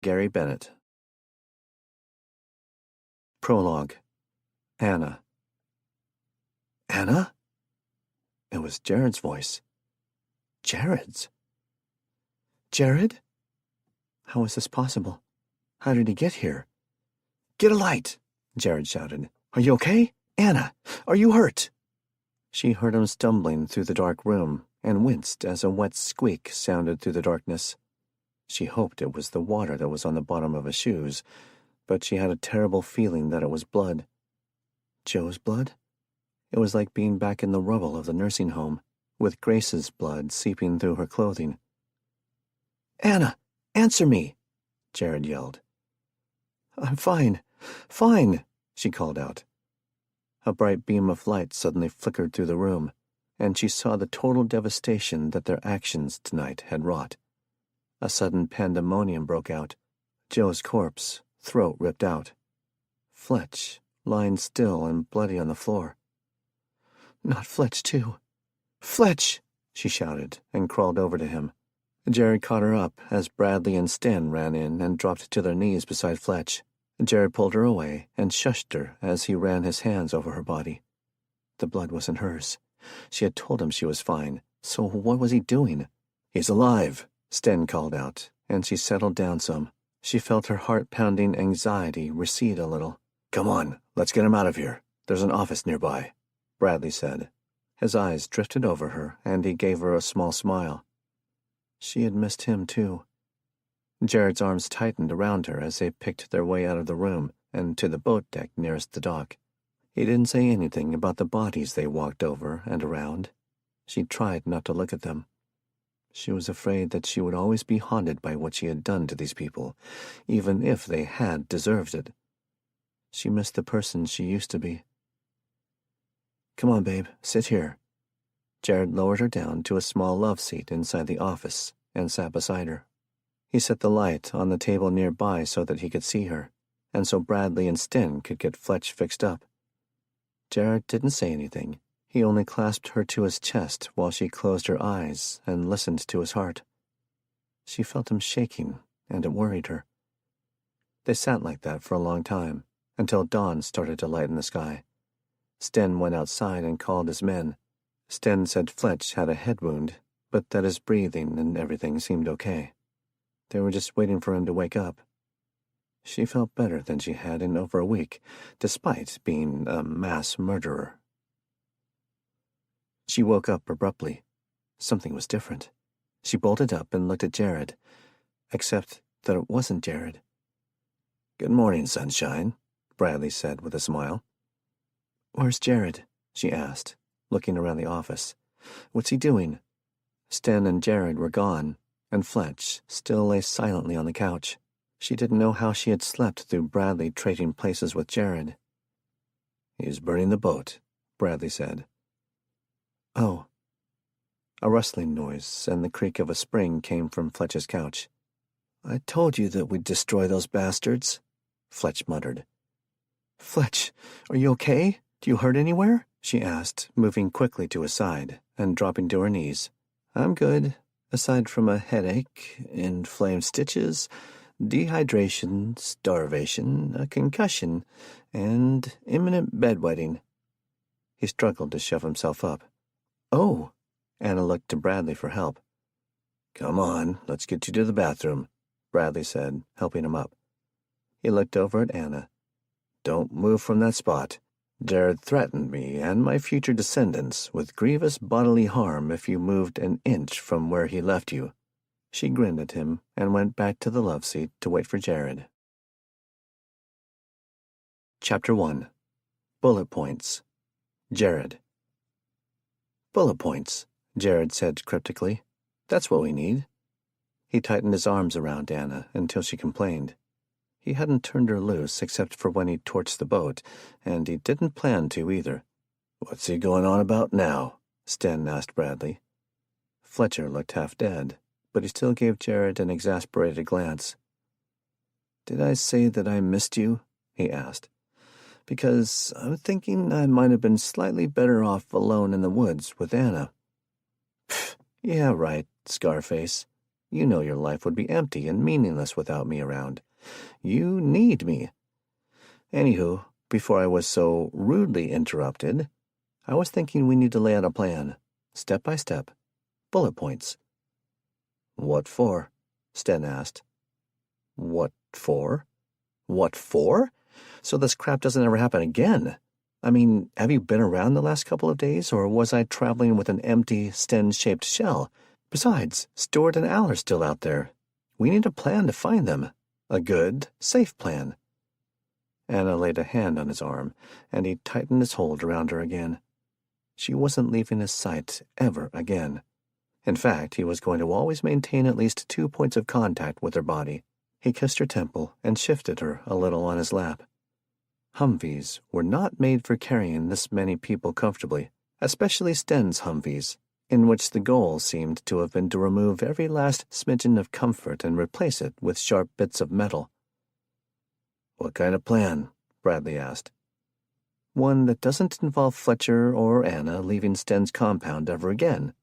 Gary Bennett. Prologue. Anna. Anna? It was Jared's voice. Jared's? Jared? How was this possible? How did he get here? Get a light, Jared shouted. Are you okay? Anna, are you hurt? She heard him stumbling through the dark room and winced as a wet squeak sounded through the darkness. She hoped it was the water that was on the bottom of his shoes, but she had a terrible feeling that it was blood. Joe's blood? It was like being back in the rubble of the nursing home, with Grace's blood seeping through her clothing. Anna, answer me, Jared yelled. I'm fine, she called out. A bright beam of light suddenly flickered through the room, and she saw the total devastation that their actions tonight had wrought. A sudden pandemonium broke out. Joe's corpse, throat ripped out. Fletch, lying still and bloody on the floor. Not Fletch, too. Fletch, she shouted and crawled over to him. Jared caught her up as Bradley and Sten ran in and dropped to their knees beside Fletch. Jared pulled her away and shushed her as he ran his hands over her body. The blood wasn't hers. She had told him she was fine, so what was he doing? He's alive, Sten called out, and she settled down some. She felt her heart-pounding anxiety recede a little. Come on, let's get him out of here. There's an office nearby, Bradley said. His eyes drifted over her, and he gave her a small smile. She had missed him, too. Jared's arms tightened around her as they picked their way out of the room and to the boat deck nearest the dock. He didn't say anything about the bodies they walked over and around. She tried not to look at them. She was afraid that she would always be haunted by what she had done to these people, even if they had deserved it. She missed the person she used to be. Come on, babe, sit here. Jared lowered her down to a small love seat inside the office and sat beside her. He set the light on the table nearby so that he could see her, and so Bradley and Sten could get Fletch fixed up. Jared didn't say anything. He only clasped her to his chest while she closed her eyes and listened to his heart. She felt him shaking, and it worried her. They sat like that for a long time, until dawn started to lighten the sky. Sten went outside and called his men. Sten said Fletch had a head wound, but that his breathing and everything seemed okay. They were just waiting for him to wake up. She felt better than she had in over a week, despite being a mass murderer. She woke up abruptly. Something was different. She bolted up and looked at Jared, except that it wasn't Jared. Good morning, sunshine, Bradley said with a smile. Where's Jared? She asked, looking around the office. What's he doing? Sten and Jared were gone, and Fletch still lay silently on the couch. She didn't know how she had slept through Bradley trading places with Jared. He's burning the boat, Bradley said. Oh. A rustling noise and the creak of a spring came from Fletch's couch. I told you that we'd destroy those bastards, Fletch muttered. Fletch, are you okay? Do you hurt anywhere? She asked, moving quickly to his side and dropping to her knees. I'm good, aside from a headache, inflamed stitches, dehydration, starvation, a concussion, and imminent bedwetting. He struggled to shove himself up. Oh, Anna looked to Bradley for help. Come on, let's get you to the bathroom, Bradley said, helping him up. He looked over at Anna. Don't move from that spot. Jared threatened me and my future descendants with grievous bodily harm if you moved an inch from where he left you. She grinned at him and went back to the love seat to wait for Jared. Chapter 1. Bullet Points. Jared. Bullet points, Jared said cryptically. That's what we need. He tightened his arms around Anna until she complained. He hadn't turned her loose except for when he torched the boat, and he didn't plan to either. What's he going on about now? Sten asked Bradley. Fletcher looked half dead, but he still gave Jared an exasperated glance. Did I say that I missed you? He asked. Because I'm thinking I might have been slightly better off alone in the woods with Anna. Pfft, yeah, right, Scarface. You know your life would be empty and meaningless without me around. You need me. Anywho, before I was so rudely interrupted, I was thinking we need to lay out a plan, step by step, bullet points." "What for?" Sten asked. "What for? What for? So this crap doesn't ever happen again. I mean, have you been around the last couple of days, or was I traveling with an empty, Sten-shaped shell? Besides, Stuart and Al are still out there. We need a plan to find them. A good, safe plan." Anna laid a hand on his arm, and he tightened his hold around her again. She wasn't leaving his sight ever again. In fact, he was going to always maintain at least 2 points of contact with her body. He kissed her temple and shifted her a little on his lap. Humvees were not made for carrying this many people comfortably, especially Sten's Humvees, in which the goal seemed to have been to remove every last smidgen of comfort and replace it with sharp bits of metal. "What kind of plan?" Bradley asked. "One that doesn't involve Fletcher or Anna leaving Sten's compound ever again,"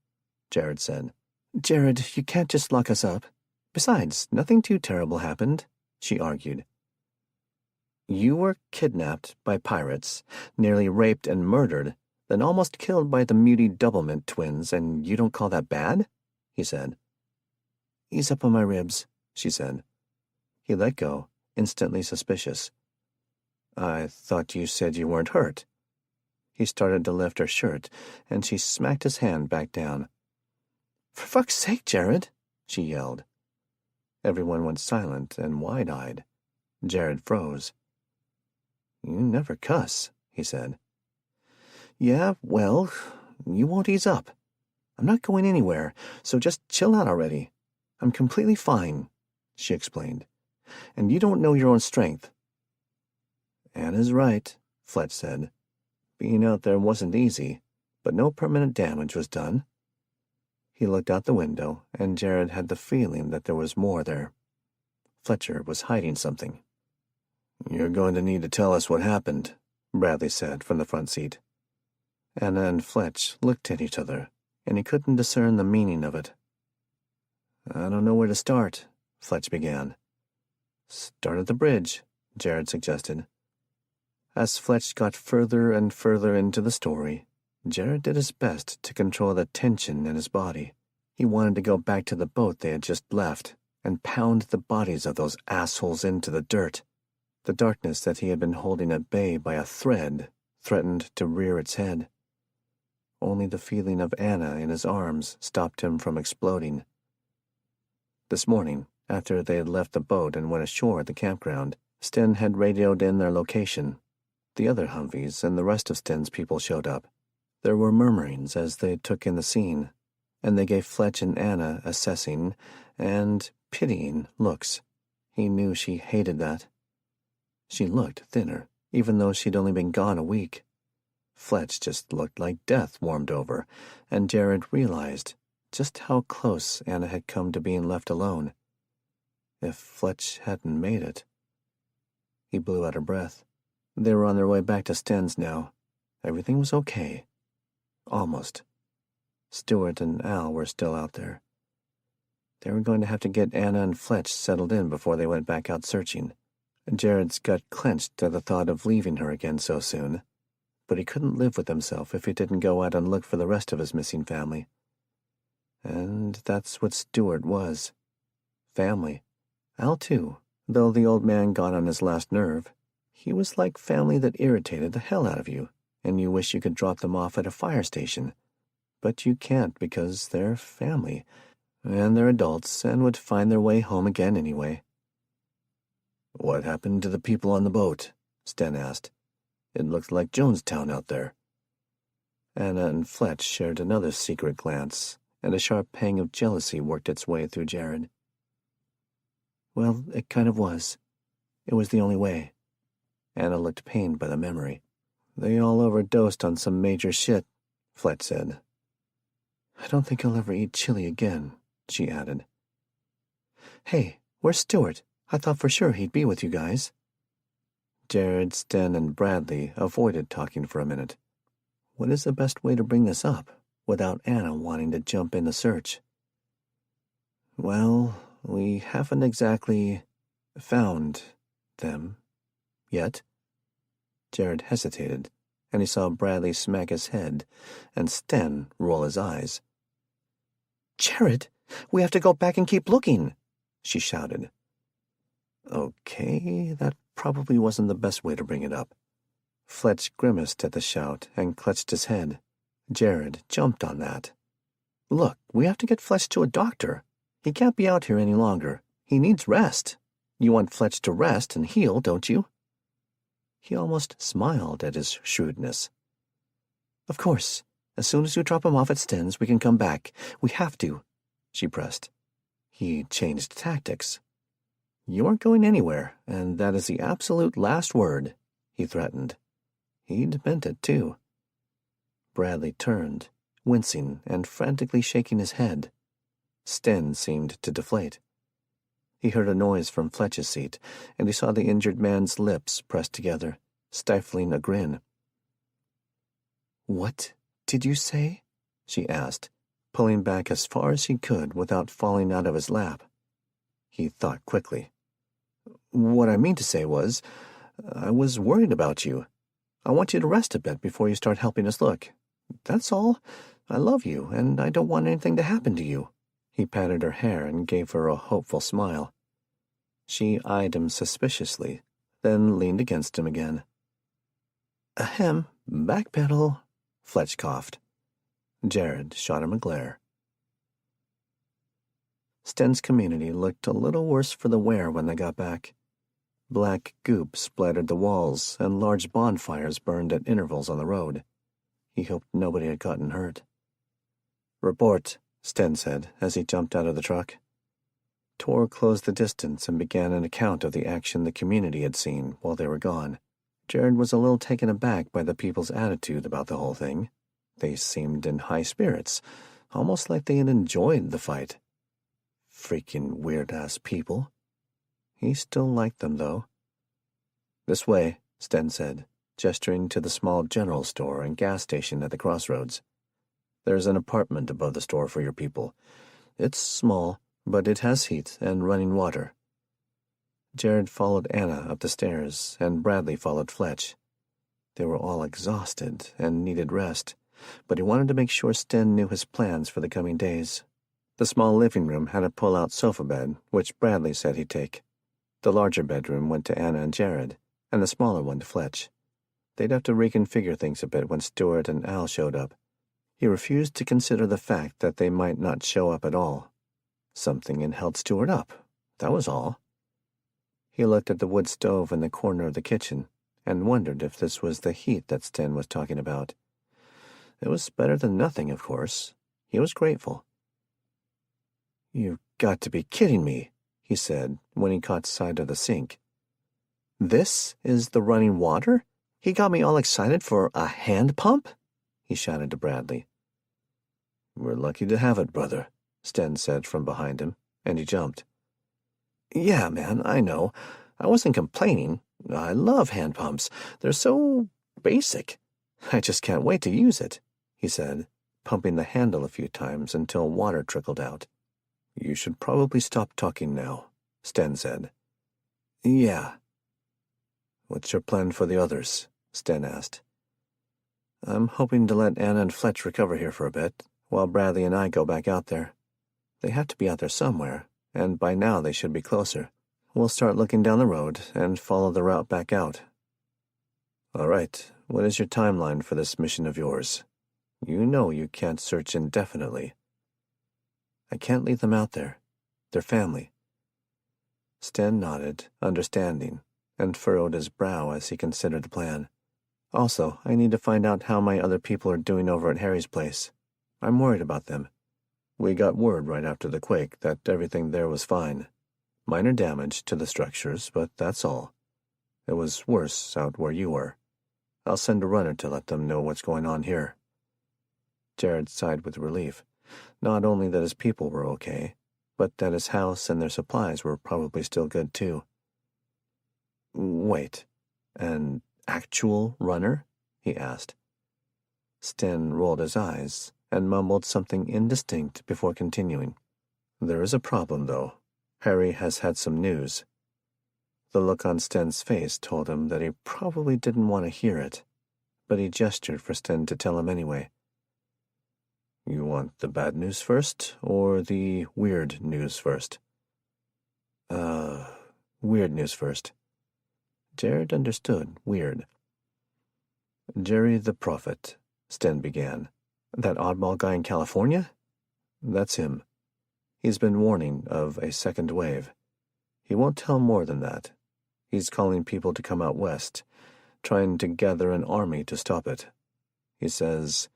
Jared said. "Jared, you can't just lock us up. Besides, nothing too terrible happened," she argued. "You were kidnapped by pirates, nearly raped and murdered, then almost killed by the Muty Doublemint twins, and you don't call that bad?" he said. "Ease up on my ribs," she said. He let go, instantly suspicious. "I thought you said you weren't hurt." He started to lift her shirt, and she smacked his hand back down. "For fuck's sake, Jared," she yelled. Everyone went silent and wide-eyed. Jared froze. "You never cuss," he said. "Yeah, well, you won't ease up. I'm not going anywhere, so just chill out already. I'm completely fine," she explained. "And you don't know your own strength." "Anna's right," Fletch said. "Being out there wasn't easy, but no permanent damage was done." He looked out the window, and Jared had the feeling that there was more there. Fletcher was hiding something. "You're going to need to tell us what happened," Bradley said from the front seat. Anna and Fletch looked at each other, and he couldn't discern the meaning of it. "I don't know where to start," Fletch began. "Start at the bridge," Jared suggested. As Fletch got further and further into the story, Jared did his best to control the tension in his body. He wanted to go back to the boat they had just left and pound the bodies of those assholes into the dirt. The darkness that he had been holding at bay by a thread threatened to rear its head. Only the feeling of Anna in his arms stopped him from exploding. This morning, after they had left the boat and went ashore at the campground, Sten had radioed in their location. The other Humvees and the rest of Sten's people showed up. There were murmurings as they took in the scene, and they gave Fletch and Anna assessing and pitying looks. He knew she hated that. She looked thinner, even though she'd only been gone a week. Fletch just looked like death warmed over, and Jared realized just how close Anna had come to being left alone. If Fletch hadn't made it. He blew out her breath. They were on their way back to Sten's now. Everything was okay. Almost. Stuart and Al were still out there. They were going to have to get Anna and Fletch settled in before they went back out searching. Jared's gut clenched at the thought of leaving her again so soon, but he couldn't live with himself if he didn't go out and look for the rest of his missing family. And that's what Stuart was. Family. Al, too, though the old man got on his last nerve. He was like family that irritated the hell out of you, and you wish you could drop them off at a fire station. But you can't because they're family, and they're adults and would find their way home again anyway. "What happened to the people on the boat?" Sten asked. "It looked like Jonestown out there." Anna and Fletch shared another secret glance, and a sharp pang of jealousy worked its way through Jared. "Well, it kind of was. It was the only way." Anna looked pained by the memory. "They all overdosed on some major shit," Fletch said. "I don't think I'll ever eat chili again," she added. "Hey, where's Stuart? I thought for sure he'd be with you guys." Jared, Sten, and Bradley avoided talking for a minute. What is the best way to bring this up without Anna wanting to jump in the search? Well, we haven't exactly found them yet. Jared hesitated, and he saw Bradley smack his head and Sten roll his eyes. "Jared, we have to go back and keep looking," she shouted. Okay, that probably wasn't the best way to bring it up. Fletch grimaced at the shout and clutched his head. Jared jumped on that. "Look, we have to get Fletch to a doctor. He can't be out here any longer. He needs rest. You want Fletch to rest and heal, don't you?" He almost smiled at his shrewdness. "Of course. As soon as you drop him off at Sten's, we can come back. We have to," she pressed. He changed tactics. "You aren't going anywhere, and that is the absolute last word," he threatened. He'd meant it, too. Bradley turned, wincing and frantically shaking his head. Sten seemed to deflate. He heard a noise from Fletch's seat, and he saw the injured man's lips pressed together, stifling a grin. "What did you say?" she asked, pulling back as far as she could without falling out of his lap. He thought quickly. "What I mean to say was, I was worried about you. I want you to rest a bit before you start helping us look. That's all. I love you, and I don't want anything to happen to you." He patted her hair and gave her a hopeful smile. She eyed him suspiciously, then leaned against him again. "Ahem, backpedal," Fletch coughed. Jared shot him a glare. Sten's community looked a little worse for the wear when they got back. Black goop splattered the walls, and large bonfires burned at intervals on the road. He hoped nobody had gotten hurt. "Report," Sten said as he jumped out of the truck. Tor closed the distance and began an account of the action the community had seen while they were gone. Jared was a little taken aback by the people's attitude about the whole thing. They seemed in high spirits, almost like they had enjoyed the fight. Freaking weird-ass people. He still liked them, though. "This way," Sten said, gesturing to the small general store and gas station at the crossroads. "There's an apartment above the store for your people. It's small, but it has heat and running water." Jared followed Anna up the stairs, and Bradley followed Fletch. They were all exhausted and needed rest, but he wanted to make sure Sten knew his plans for the coming days. The small living room had a pull-out sofa bed, which Bradley said he'd take. The larger bedroom went to Anna and Jared, and the smaller one to Fletch. They'd have to reconfigure things a bit when Stuart and Al showed up. He refused to consider the fact that they might not show up at all. Something had held Stuart up, that was all. He looked at the wood stove in the corner of the kitchen and wondered if this was the heat that Sten was talking about. It was better than nothing, of course. He was grateful. "You've got to be kidding me," he said when he caught sight of the sink. "This is the running water? He got me all excited for a hand pump?" he shouted to Bradley. "We're lucky to have it, brother," Sten said from behind him, and he jumped. "Yeah, man, I know. I wasn't complaining. I love hand pumps. They're so basic. I just can't wait to use it," he said, pumping the handle a few times until water trickled out. "You should probably stop talking now," Sten said. "Yeah." "What's your plan for the others?" Sten asked. "I'm hoping to let Anna and Fletch recover here for a bit, while Bradley and I go back out there. They have to be out there somewhere, and by now they should be closer. We'll start looking down the road and follow the route back out." "All right, what is your timeline for this mission of yours? You know you can't search indefinitely." "I can't leave them out there. They're family." Sten nodded, understanding, and furrowed his brow as he considered the plan. "Also, I need to find out how my other people are doing over at Harry's place. I'm worried about them. We got word right after the quake that everything there was fine. Minor damage to the structures, but that's all. It was worse out where you were. I'll send a runner to let them know what's going on here." Jared sighed with relief. Not only that his people were okay, but that his house and their supplies were probably still good, too. "Wait, an actual runner?" he asked. Sten rolled his eyes and mumbled something indistinct before continuing. There is a problem, though. Harry has had some news. The look on Sten's face told him that he probably didn't want to hear it, but he gestured for Sten to tell him anyway. You want the bad news first, or the weird news first? Weird news first. Jared understood weird. Jerry the Prophet, Sten began. That oddball guy in California? That's him. He's been warning of a second wave. He won't tell more than that. He's calling people to come out west, trying to gather an army to stop it. He says,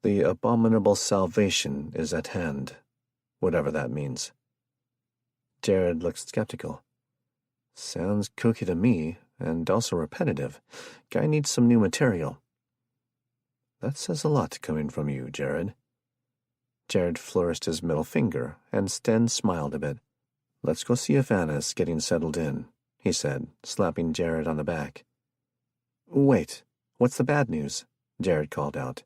the abominable salvation is at hand, whatever that means. Jared looked skeptical. Sounds kooky to me, and also repetitive. Guy needs some new material. That says a lot coming from you, Jared. Jared flourished his middle finger, and Sten smiled a bit. Let's go see if Anna's getting settled in, he said, slapping Jared on the back. Wait, what's the bad news? Jared called out.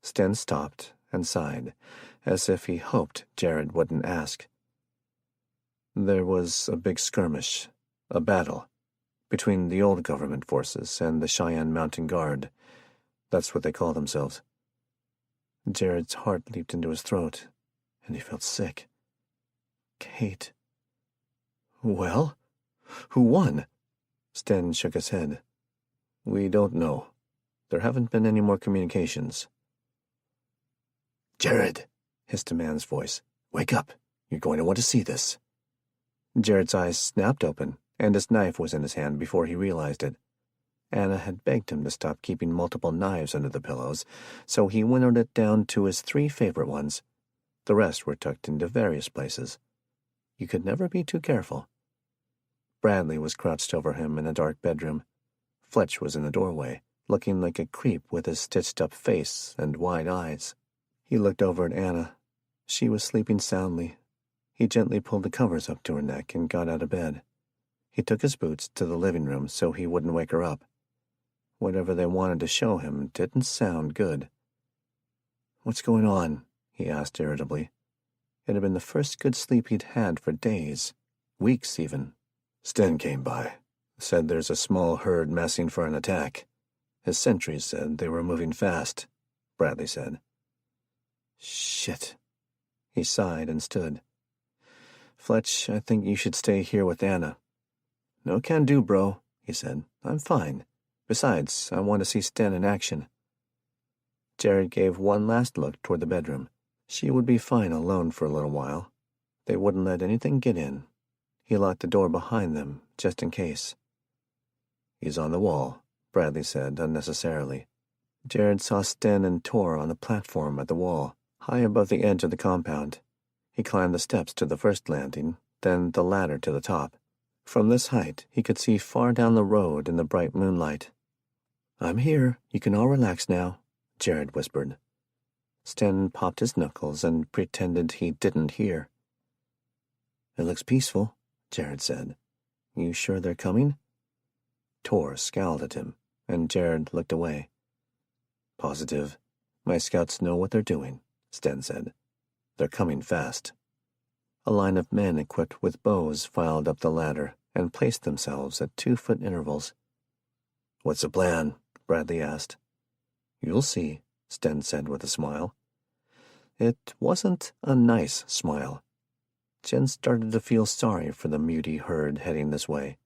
Sten stopped and sighed, as if he hoped Jared wouldn't ask. There was a big skirmish, a battle, between the old government forces and the Cheyenne Mountain Guard. That's what they call themselves. Jared's heart leaped into his throat, and he felt sick. Kate. Well? Who won? Sten shook his head. We don't know. There haven't been any more communications. Jared, hissed a man's voice. Wake up. You're going to want to see this. Jared's eyes snapped open, and his knife was in his hand before he realized it. Anna had begged him to stop keeping multiple knives under the pillows, so he winnowed it down to his 3 favorite ones. The rest were tucked into various places. You could never be too careful. Bradley was crouched over him in a dark bedroom. Fletch was in the doorway, looking like a creep with his stitched-up face and wide eyes. He looked over at Anna. She was sleeping soundly. He gently pulled the covers up to her neck and got out of bed. He took his boots to the living room so he wouldn't wake her up. Whatever they wanted to show him didn't sound good. What's going on? He asked irritably. It had been the first good sleep he'd had for days, weeks even. Sten came by, said there's a small herd massing for an attack. His sentries said they were moving fast, Bradley said. Shit. He sighed and stood. Fletch, I think you should stay here with Anna. No can do, bro, he said. I'm fine. Besides, I want to see Sten in action. Jared gave one last look toward the bedroom. She would be fine alone for a little while. They wouldn't let anything get in. He locked the door behind them, just in case. He's on the wall, Bradley said unnecessarily. Jared saw Sten and Tor on the platform at the wall, high above the edge of the compound. He climbed the steps to the first landing, then the ladder to the top. From this height, he could see far down the road in the bright moonlight. I'm here. You can all relax now, Jared whispered. Sten popped his knuckles and pretended he didn't hear. It looks peaceful, Jared said. You sure they're coming? Tor scowled at him, and Jared looked away. Positive. My scouts know what they're doing, Sten said. They're coming fast. A line of men equipped with bows filed up the ladder and placed themselves at 2-foot intervals. What's the plan? Bradley asked. You'll see, Sten said with a smile. It wasn't a nice smile. Jen started to feel sorry for the muty herd heading this way.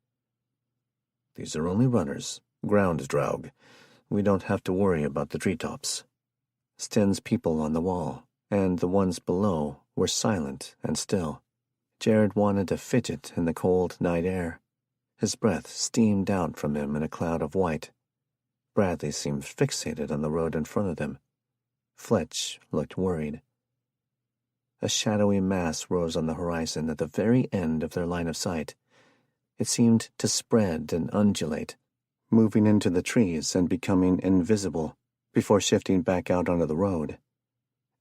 These are only runners, ground draug. We don't have to worry about the treetops. Sten's people on the wall, and the ones below, were silent and still. Jared wanted to fidget in the cold night air. His breath steamed out from him in a cloud of white. Bradley seemed fixated on the road in front of them. Fletch looked worried. A shadowy mass rose on the horizon at the very end of their line of sight. It seemed to spread and undulate, moving into the trees and becoming invisible before shifting back out onto the road.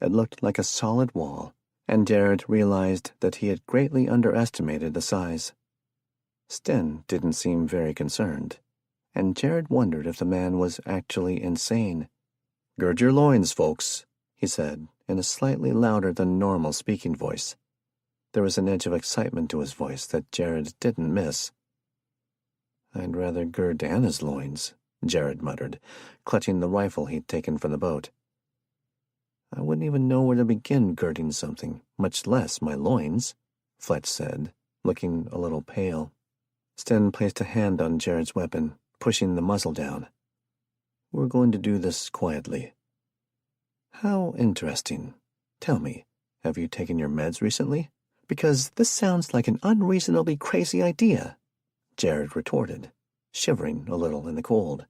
It looked like a solid wall, and Jared realized that he had greatly underestimated the size. Sten didn't seem very concerned, and Jared wondered if the man was actually insane. Gird your loins, folks, he said, in a slightly louder than normal speaking voice. There was an edge of excitement to his voice that Jared didn't miss. "I'd rather gird Anna's loins," Jared muttered, clutching the rifle he'd taken from the boat. "I wouldn't even know where to begin girding something, much less my loins," Fletch said, looking a little pale. Sten placed a hand on Jared's weapon, pushing the muzzle down. "We're going to do this quietly." "How interesting. Tell me, have you taken your meds recently? Because this sounds like an unreasonably crazy idea," Jared retorted, shivering a little in the cold.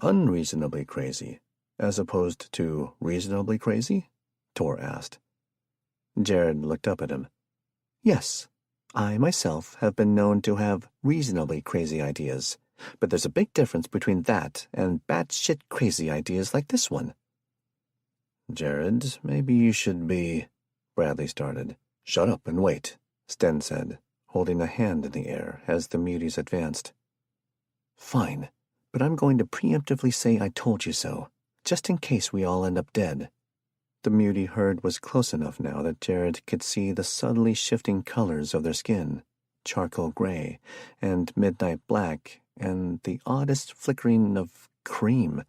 "Unreasonably crazy, as opposed to reasonably crazy?" Tor asked. Jared looked up at him. "Yes, I myself have been known to have reasonably crazy ideas, but there's a big difference between that and batshit crazy ideas like this one." "Jared, maybe you should be—" Bradley started. "Shut up and wait," Sten said, holding a hand in the air as the muties advanced. "Fine, but I'm going to preemptively say I told you so, just in case we all end up dead." The mutie herd was close enough now that Jared could see the subtly shifting colors of their skin, charcoal gray and midnight black, and the oddest flickering of cream,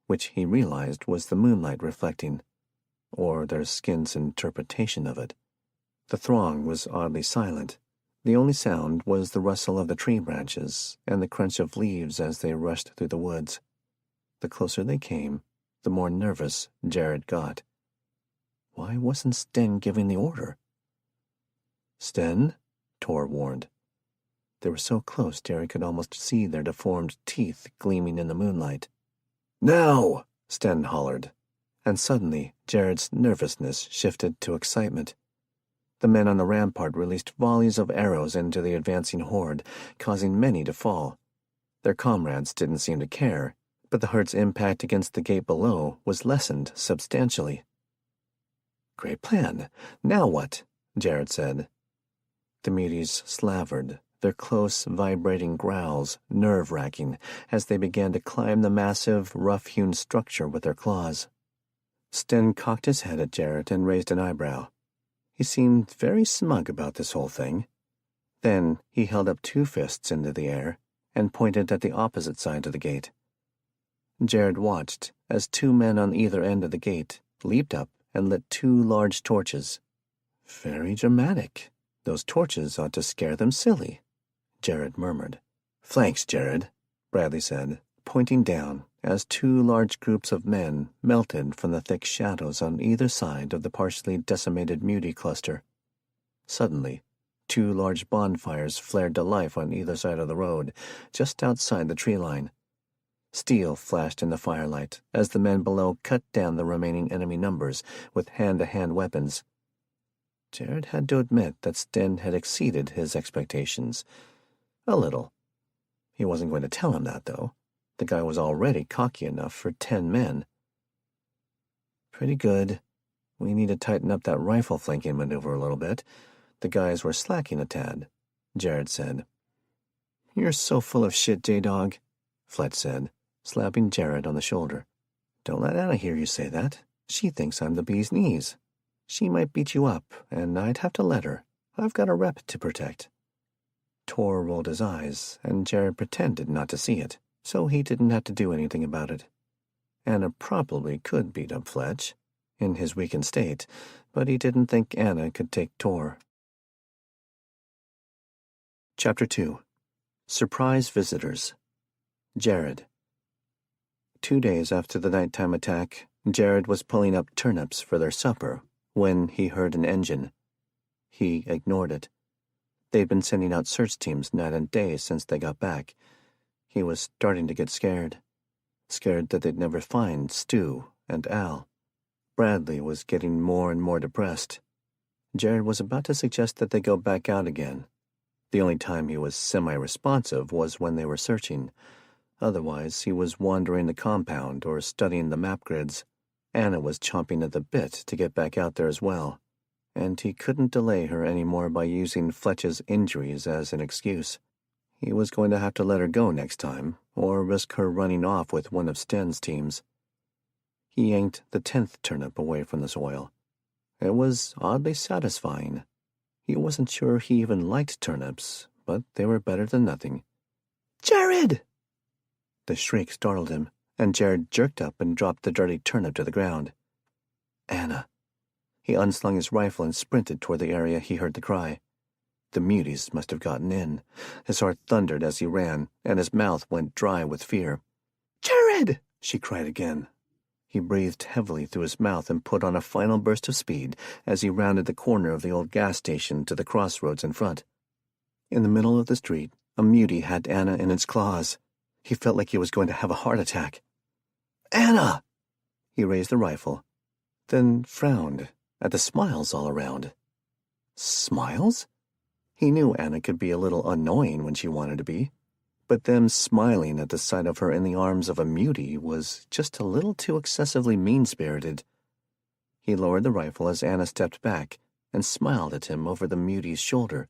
which he realized was the moonlight reflecting, or their skin's interpretation of it. The throng was oddly silent. The only sound was the rustle of the tree branches and the crunch of leaves as they rushed through the woods. The closer they came, the more nervous Jared got. Why wasn't Sten giving the order? "Sten?" Tor warned. They were so close Jared could almost see their deformed teeth gleaming in the moonlight. "Now!" Sten hollered, and suddenly Jared's nervousness shifted to excitement. The men on the rampart released volleys of arrows into the advancing horde, causing many to fall. Their comrades didn't seem to care, but the herd's impact against the gate below was lessened substantially. "Great plan. Now what?" Jared said. The muties slavered, their close, vibrating growls nerve-wracking as they began to climb the massive, rough-hewn structure with their claws. Sten cocked his head at Jared and raised an eyebrow. He seemed very smug about this whole thing. Then he held up two fists into the air and pointed at the opposite side of the gate. Jared watched as two men on either end of the gate leaped up and lit two large torches. "Very dramatic. Those torches ought to scare them silly," Jared murmured. "Thanks, Jared," Bradley said, pointing down as two large groups of men melted from the thick shadows on either side of the partially decimated mutie cluster. Suddenly, two large bonfires flared to life on either side of the road, just outside the tree line. Steel flashed in the firelight as the men below cut down the remaining enemy numbers with hand-to-hand weapons. Jared had to admit that Sten had exceeded his expectations. A little. He wasn't going to tell him that, though. The guy was already cocky enough for 10 men. "Pretty good. We need to tighten up that rifle flanking maneuver a little bit. The guys were slacking a tad," Jared said. "You're so full of shit, J-Dog," Fletch said, slapping Jared on the shoulder. "Don't let Anna hear you say that. She thinks I'm the bee's knees. She might beat you up, and I'd have to let her. I've got a rep to protect." Tor rolled his eyes, and Jared pretended not to see it, so he didn't have to do anything about it. Anna probably could beat up Fletch, in his weakened state, but he didn't think Anna could take Tor. Chapter 2. Surprise Visitors. Jared. 2 days after the nighttime attack, Jared was pulling up turnips for their supper when he heard an engine. He ignored it. They'd been sending out search teams night and day since they got back. He was starting to get scared. Scared that they'd never find Stu and Al. Bradley was getting more and more depressed. Jared was about to suggest that they go back out again. The only time he was semi-responsive was when they were searching. Otherwise, he was wandering the compound or studying the map grids. Anna was chomping at the bit to get back out there as well, and he couldn't delay her anymore by using Fletch's injuries as an excuse. He was going to have to let her go next time, or risk her running off with one of Sten's teams. He yanked the 10th turnip away from the soil. It was oddly satisfying. He wasn't sure he even liked turnips, but they were better than nothing. "Jared!" The shriek startled him, and Jared jerked up and dropped the dirty turnip to the ground. "Anna." He unslung his rifle and sprinted toward the area he heard the cry. The muties must have gotten in. His heart thundered as he ran, and his mouth went dry with fear. "Jared!" she cried again. He breathed heavily through his mouth and put on a final burst of speed as he rounded the corner of the old gas station to the crossroads in front. In the middle of the street, a mutie had Anna in its claws. He felt like he was going to have a heart attack. "Anna!" He raised the rifle, then frowned at the smiles all around. Smiles? He knew Anna could be a little annoying when she wanted to be, but them smiling at the sight of her in the arms of a mutie was just a little too excessively mean-spirited. He lowered the rifle as Anna stepped back and smiled at him over the mutie's shoulder.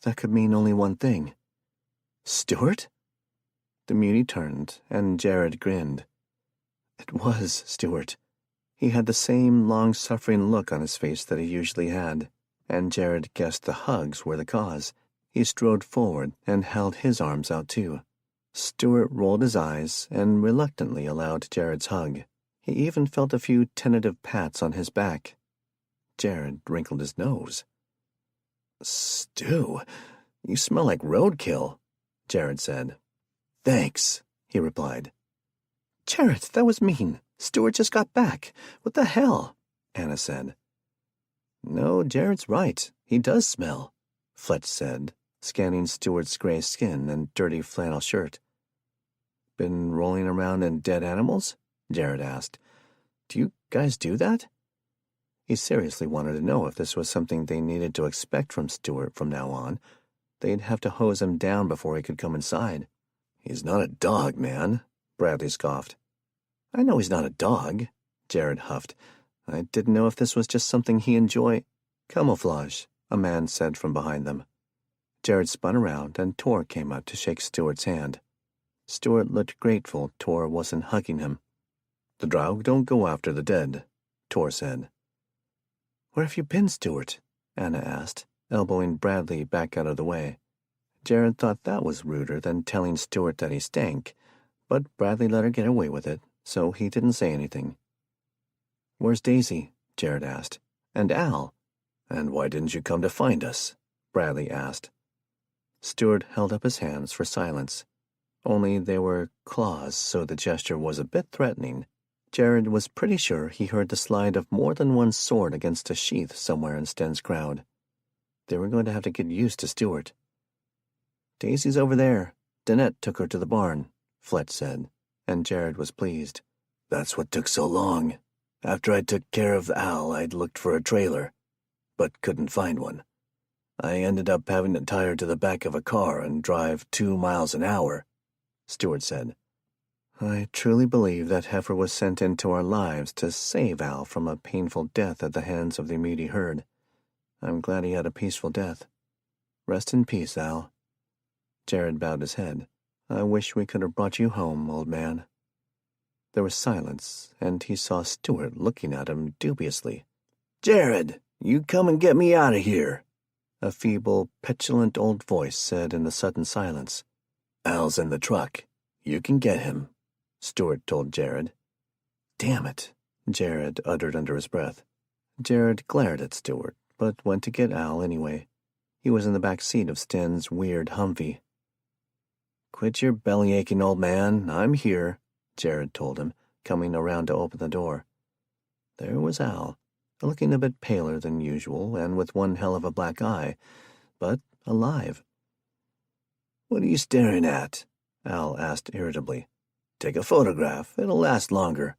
That could mean only one thing. Stuart? The mutie turned, and Jared grinned. It was Stuart. He had the same long-suffering look on his face that he usually had, and Jared guessed the hugs were the cause. He strode forward and held his arms out too. Stuart rolled his eyes and reluctantly allowed Jared's hug. He even felt a few tentative pats on his back. Jared wrinkled his nose. "Stu, you smell like roadkill," Jared said. "Thanks," he replied. "Jared, that was mean. Stuart just got back. What the hell?" Anna said. "No, Jared's right. He does smell," Fletch said, scanning Stuart's gray skin and dirty flannel shirt. "Been rolling around in dead animals?" Jared asked. "Do you guys do that?" He seriously wanted to know if this was something they needed to expect from Stuart from now on. They'd have to hose him down before he could come inside. "He's not a dog, man," Bradley scoffed. "I know he's not a dog," Jared huffed. "I didn't know if this was just something he enjoyed." "Camouflage," a man said from behind them. Jared spun around, and Tor came up to shake Stuart's hand. Stuart looked grateful Tor wasn't hugging him. "The Drow don't go after the dead," Tor said. "Where have you been, Stuart?" Anna asked, elbowing Bradley back out of the way. Jared thought that was ruder than telling Stuart that he stank, but Bradley let her get away with it, so he didn't say anything. "Where's Daisy?" Jared asked. "And Al?" "And why didn't you come to find us?" Bradley asked. Stuart held up his hands for silence. Only they were claws, so the gesture was a bit threatening. Jared was pretty sure he heard the slide of more than one sword against a sheath somewhere in Sten's crowd. They were going to have to get used to Stuart. "Daisy's over there. Danette took her to the barn," Fletch said, and Jared was pleased. "That's what took so long. After I took care of Al, I'd looked for a trailer, but couldn't find one. I ended up having to tie her to the back of a car and drive 2 miles an hour," Stuart said. "I truly believe that heifer was sent into our lives to save Al from a painful death at the hands of the mutie herd. I'm glad he had a peaceful death. Rest in peace, Al." Jared bowed his head. "I wish we could have brought you home, old man." There was silence, and he saw Stuart looking at him dubiously. "Jared, you come and get me out of here," a feeble, petulant old voice said in the sudden silence. "Al's in the truck. You can get him," Stuart told Jared. "Damn it," Jared uttered under his breath. Jared glared at Stuart, but went to get Al anyway. He was in the back seat of Sten's weird Humvee. "Quit your belly-aching, old man. I'm here," Jared told him, coming around to open the door. There was Al, looking a bit paler than usual and with one hell of a black eye, but alive. "What are you staring at?" Al asked irritably. "Take a photograph. It'll last longer."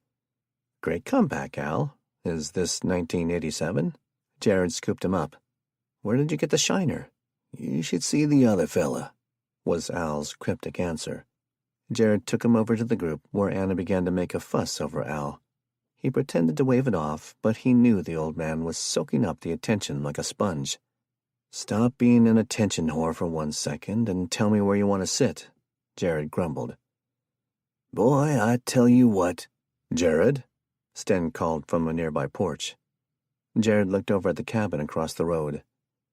"Great comeback, Al. Is this 1987? Jared scooped him up. "Where did you get the shiner?" "You should see the other fella," was Al's cryptic answer. Jared took him over to the group where Anna began to make a fuss over Al. He pretended to wave it off, but he knew the old man was soaking up the attention like a sponge. "Stop being an attention whore for 1 second and tell me where you want to sit," Jared grumbled. "Boy, I tell you what—" "Jared?" Sten called from a nearby porch. Jared looked over at the cabin across the road.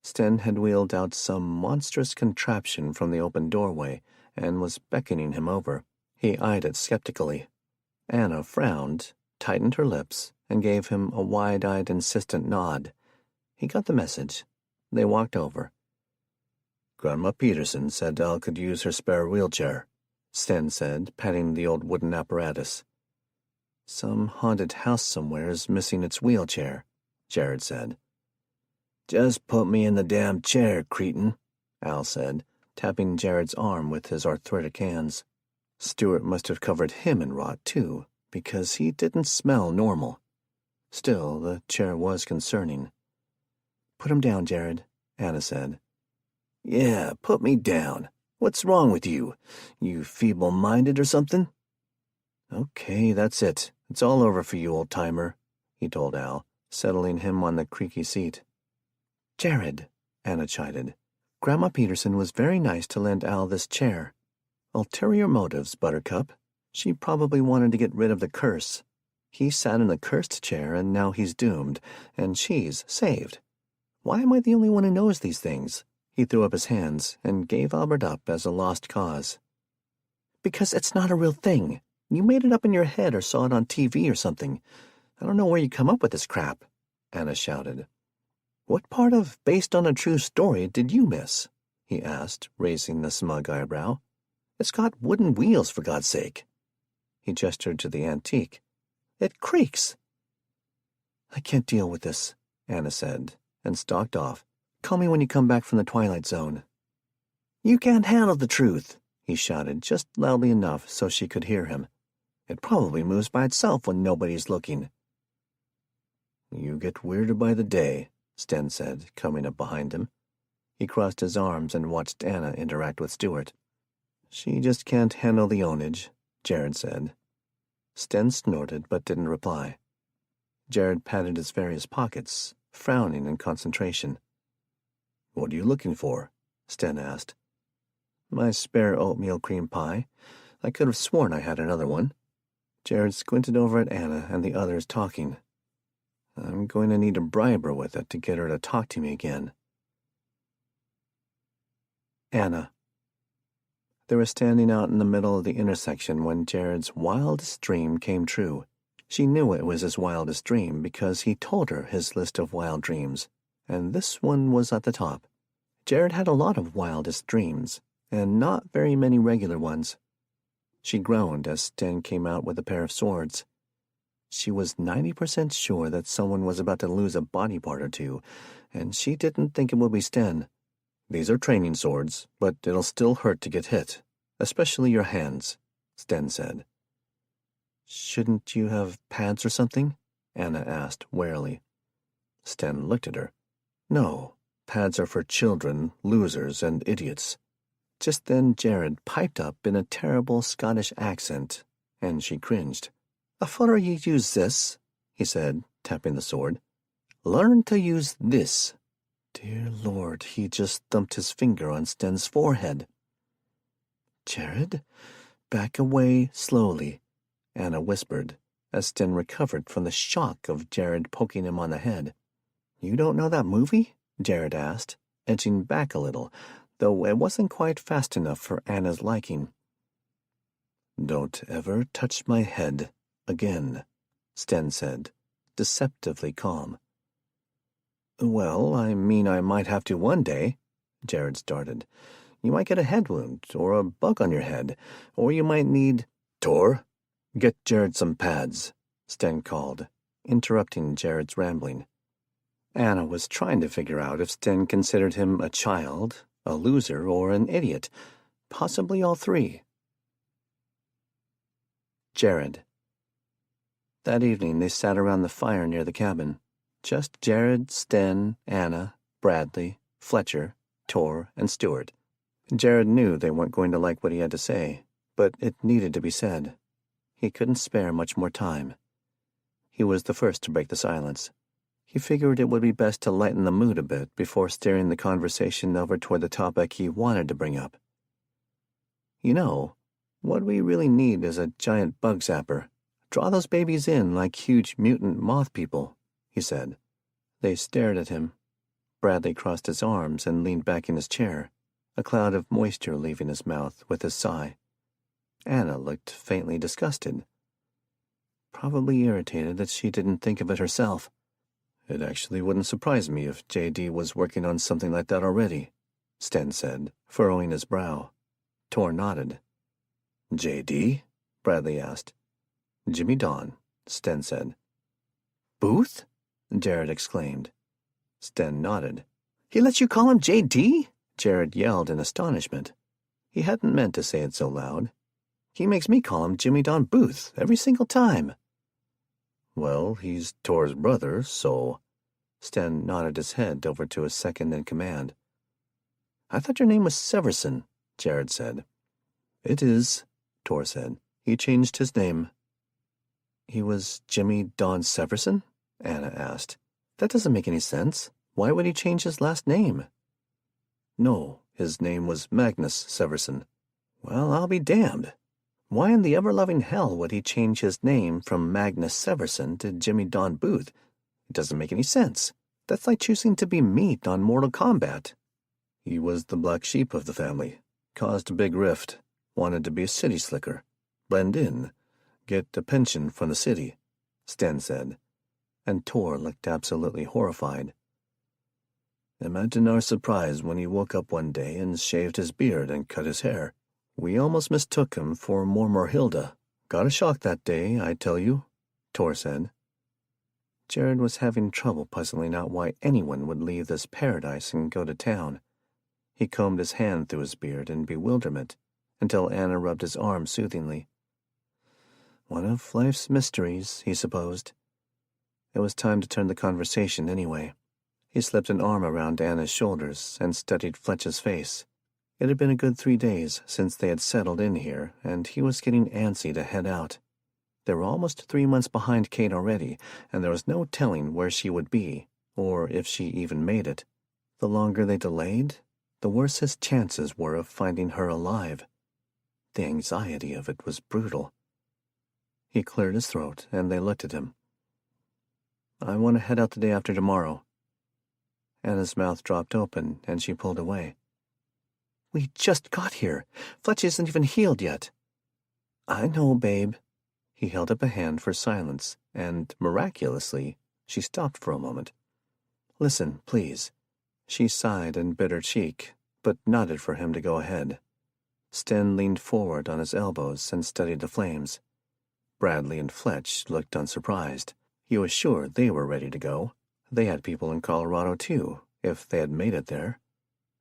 Sten had wheeled out some monstrous contraption from the open doorway and was beckoning him over. He eyed it skeptically. Anna frowned, tightened her lips, and gave him a wide-eyed, insistent nod. He got the message. They walked over. "Grandma Peterson said Al could use her spare wheelchair," Sten said, patting the old wooden apparatus. "Some haunted house somewhere is missing its wheelchair," Jared said. "Just put me in the damn chair, cretin," Al said, tapping Jared's arm with his arthritic hands. Stuart must have covered him in rot, too, because he didn't smell normal. Still, the chair was concerning. "Put him down, Jared," Anna said. "Yeah, put me down. What's wrong with you? You feeble-minded or something?" "Okay, that's it. It's all over for you, old-timer," he told Al, settling him on the creaky seat. "Jared," Anna chided, "Grandma Peterson was very nice to lend Al this chair. Ulterior motives, Buttercup. She probably wanted to get rid of the curse. He sat in the cursed chair, and now he's doomed, and she's saved. Why am I the only one who knows these things?" He threw up his hands and gave Albert up as a lost cause. "Because it's not a real thing. You made it up in your head or saw it on TV or something. I don't know where you come up with this crap," Anna shouted. "What part of based on a true story did you miss?" he asked, raising the smug eyebrow. "It's got wooden wheels, for God's sake." He gestured to the antique. "It creaks." "I can't deal with this," Anna said, and stalked off. "Call me when you come back from the Twilight Zone." "You can't handle the truth," he shouted, just loudly enough so she could hear him. "It probably moves by itself when nobody's looking." "You get weirder by the day," Sten said, coming up behind him. He crossed his arms and watched Anna interact with Stuart. "She just can't handle the ownage," Jared said. Sten snorted but didn't reply. Jared patted his various pockets, frowning in concentration. "What are you looking for?" Sten asked. "My spare oatmeal cream pie. I could have sworn I had another one." Jared squinted over at Anna and the others talking. "I'm going to need to bribe her with it to get her to talk to me again." Anna. They were standing out in the middle of the intersection when Jared's wildest dream came true. She knew it was his wildest dream because he told her his list of wild dreams, and this one was at the top. Jared had a lot of wildest dreams, and not very many regular ones. She groaned as Sten came out with a pair of swords. She was 90% sure that someone was about to lose a body part or two, and she didn't think it would be Sten. "These are training swords, but it'll still hurt to get hit, especially your hands," Sten said. "Shouldn't you have pads or something?" Anna asked warily. Sten looked at her. "No, pads are for children, losers, and idiots." Just then Jared piped up in a terrible Scottish accent, and she cringed. "A furrer you use this," he said, tapping the sword. "Learn to use this." Dear Lord, he just thumped his finger on Sten's forehead. "Jared, back away slowly," Anna whispered, as Sten recovered from the shock of Jared poking him on the head. "You don't know that movie?" Jared asked, edging back a little, though it wasn't quite fast enough for Anna's liking. "Don't ever touch my head again," Sten said, deceptively calm. "Well, I mean I might have to one day," Jared started. "You might get a head wound, or a bug on your head, or you might need—" "Tor, get Jared some pads," Sten called, interrupting Jared's rambling. Anna was trying to figure out if Sten considered him a child, a loser, or an idiot, possibly all three. Jared. That evening they sat around the fire near the cabin. Just Jared, Sten, Anna, Bradley, Fletcher, Tor, and Stuart. Jared knew they weren't going to like what he had to say, but it needed to be said. He couldn't spare much more time. He was the first to break the silence. He figured it would be best to lighten the mood a bit before steering the conversation over toward the topic he wanted to bring up. "You know, what we really need is a giant bug zapper. Draw those babies in like huge mutant moth people," he said. They stared at him. Bradley crossed his arms and leaned back in his chair, a cloud of moisture leaving his mouth with his sigh. Anna looked faintly disgusted. Probably irritated that she didn't think of it herself. It actually wouldn't surprise me if J.D. was working on something like that already, Sten said, furrowing his brow. Tor nodded. J.D.? Bradley asked. Jimmy Don, Sten said. Booth? Jared exclaimed. Sten nodded. He lets you call him J.D.? Jared yelled in astonishment. He hadn't meant to say it so loud. He makes me call him Jimmy Don Booth every single time. Well, he's Tor's brother, so... Sten nodded his head over to his second-in-command. I thought your name was Severson, Jared said. It is, Tor said. He changed his name. He was Jimmy Don Severson? Anna asked. That doesn't make any sense. Why would he change his last name? No, his name was Magnus Severson. Well, I'll be damned. Why in the ever-loving hell would he change his name from Magnus Severson to Jimmy Don Booth? It doesn't make any sense. That's like choosing to be meat on Mortal Kombat. He was the black sheep of the family. Caused a big rift. Wanted to be a city slicker. Blend in. Get a pension from the city, Sten said. And Tor looked absolutely horrified. Imagine our surprise when he woke up one day and shaved his beard and cut his hair. We almost mistook him for Mormorhilda. Got a shock that day, I tell you, Tor said. Jared was having trouble puzzling out why anyone would leave this paradise and go to town. He combed his hand through his beard in bewilderment until Anna rubbed his arm soothingly. One of life's mysteries, he supposed. It was time to turn the conversation anyway. He slipped an arm around Anna's shoulders and studied Fletch's face. It had been a good 3 days since they had settled in here, and he was getting antsy to head out. They were almost 3 months behind Kate already, and there was no telling where she would be, or if she even made it. The longer they delayed, the worse his chances were of finding her alive. The anxiety of it was brutal. He cleared his throat, and they looked at him. I want to head out the day after tomorrow. Anna's mouth dropped open, and she pulled away. We just got here. Fletch isn't even healed yet. I know, babe. He held up a hand for silence, and, miraculously, she stopped for a moment. Listen, please. She sighed and bit her cheek, but nodded for him to go ahead. Sten leaned forward on his elbows and studied the flames. Bradley and Fletch looked unsurprised. He was sure they were ready to go. They had people in Colorado, too, if they had made it there.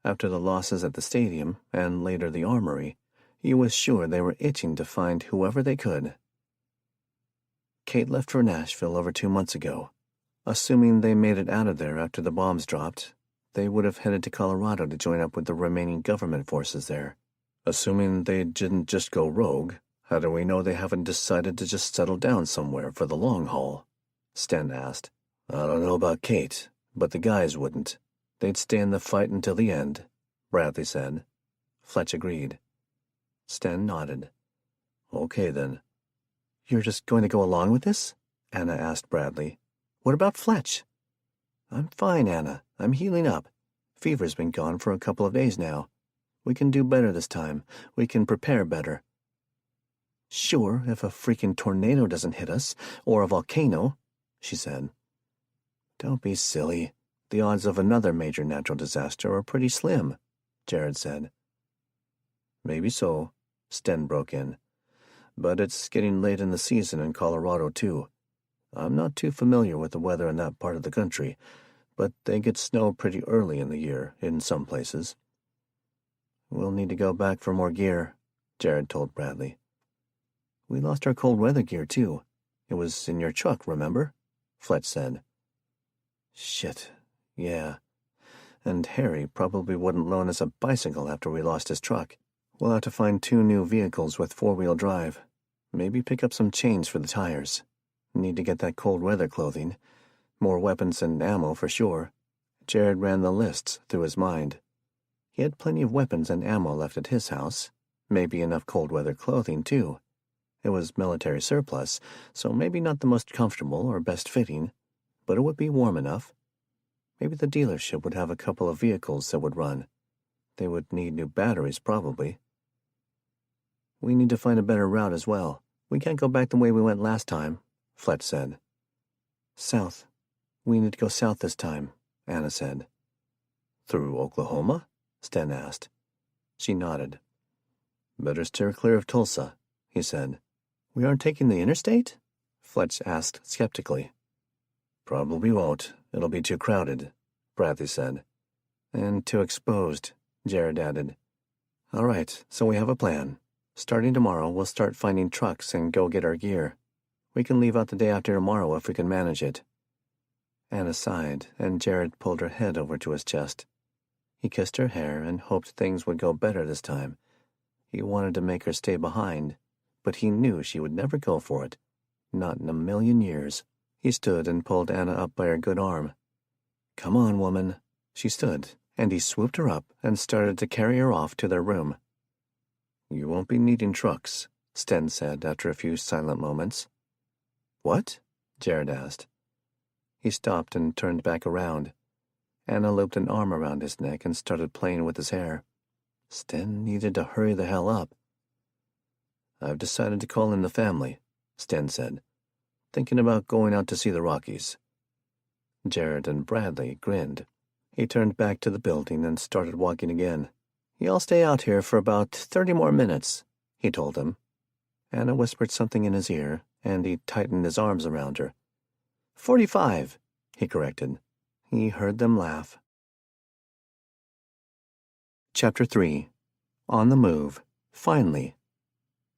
After the losses at the stadium, and later the armory, he was sure they were itching to find whoever they could. Kate left for Nashville over 2 months ago. Assuming they made it out of there after the bombs dropped, they would have headed to Colorado to join up with the remaining government forces there. Assuming they didn't just go rogue, how do we know they haven't decided to just settle down somewhere for the long haul? Sten asked. I don't know about Kate, but the guys wouldn't. They'd stay in the fight until the end, Bradley said. Fletch agreed. Sten nodded. Okay, then. You're just going to go along with this? Anna asked Bradley. What about Fletch? I'm fine, Anna. I'm healing up. Fever's been gone for a couple of days now. We can do better this time. We can prepare better. Sure, if a freaking tornado doesn't hit us, or a volcano, she said. Don't be silly. The odds of another major natural disaster are pretty slim, Jared said. Maybe so, Sten broke in. But it's getting late in the season in Colorado, too. I'm not too familiar with the weather in that part of the country, but they get snow pretty early in the year in some places. We'll need to go back for more gear, Jared told Bradley. We lost our cold weather gear, too. It was in your truck, remember? Fletch said. Shit. Yeah, and Harry probably wouldn't loan us a bicycle after we lost his truck. We'll have to find 2 new vehicles with 4-wheel drive. Maybe pick up some chains for the tires. Need to get that cold weather clothing. More weapons and ammo for sure. Jared ran the lists through his mind. He had plenty of weapons and ammo left at his house. Maybe enough cold weather clothing, too. It was military surplus, so maybe not the most comfortable or best fitting, but it would be warm enough. Maybe the dealership would have a couple of vehicles that would run. They would need new batteries, probably. We need to find a better route as well. We can't go back the way we went last time, Fletch said. South. We need to go south this time, Anna said. Through Oklahoma? Sten asked. She nodded. Better steer clear of Tulsa, he said. We aren't taking the interstate? Fletch asked skeptically. Probably won't. It'll be too crowded, Bradley said. And too exposed, Jared added. All right, so we have a plan. Starting tomorrow, we'll start finding trucks and go get our gear. We can leave out the day after tomorrow if we can manage it. Anna sighed, and Jared pulled her head over to his chest. He kissed her hair and hoped things would go better this time. He wanted to make her stay behind, but he knew she would never go for it. Not in a million years. He stood and pulled Anna up by her good arm. Come on, woman. She stood, and he swooped her up and started to carry her off to their room. You won't be needing trucks, Sten said after a few silent moments. What? Jared asked. He stopped and turned back around. Anna looped an arm around his neck and started playing with his hair. Sten needed to hurry the hell up. I've decided to call in the family, Sten said. Thinking about going out to see the Rockies. Jared and Bradley grinned. He turned back to the building and started walking again. You'll stay out here for about 30 more minutes, he told them. Anna whispered something in his ear, and he tightened his arms around her. 45, he corrected. He heard them laugh. Chapter 3. On the Move. Finally.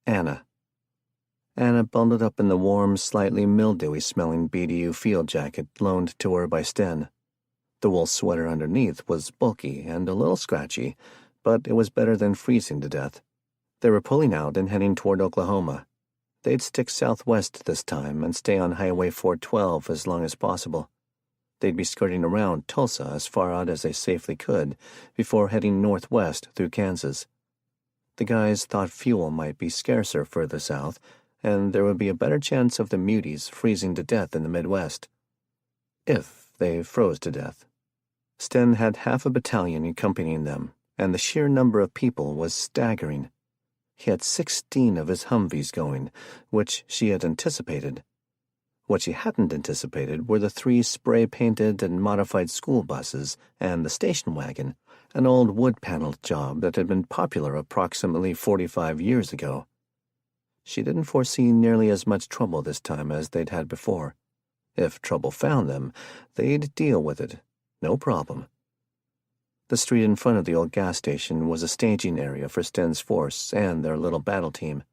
Anna. Anna bundled up in the warm, slightly mildewy-smelling BDU field jacket loaned to her by Sten. The wool sweater underneath was bulky and a little scratchy, but it was better than freezing to death. They were pulling out and heading toward Oklahoma. They'd stick southwest this time and stay on Highway 412 as long as possible. They'd be skirting around Tulsa as far out as they safely could before heading northwest through Kansas. The guys thought fuel might be scarcer further south, and there would be a better chance of the muties freezing to death in the Midwest. If they froze to death. Sten had half a battalion accompanying them, and the sheer number of people was staggering. He had 16 of his Humvees going, which she had anticipated. What she hadn't anticipated were the 3 spray-painted and modified school buses and the station wagon, an old wood-paneled job that had been popular approximately 45 years ago. She didn't foresee nearly as much trouble this time as they'd had before. If trouble found them, they'd deal with it. No problem. The street in front of the old gas station was a staging area for Sten's force and their little battle team.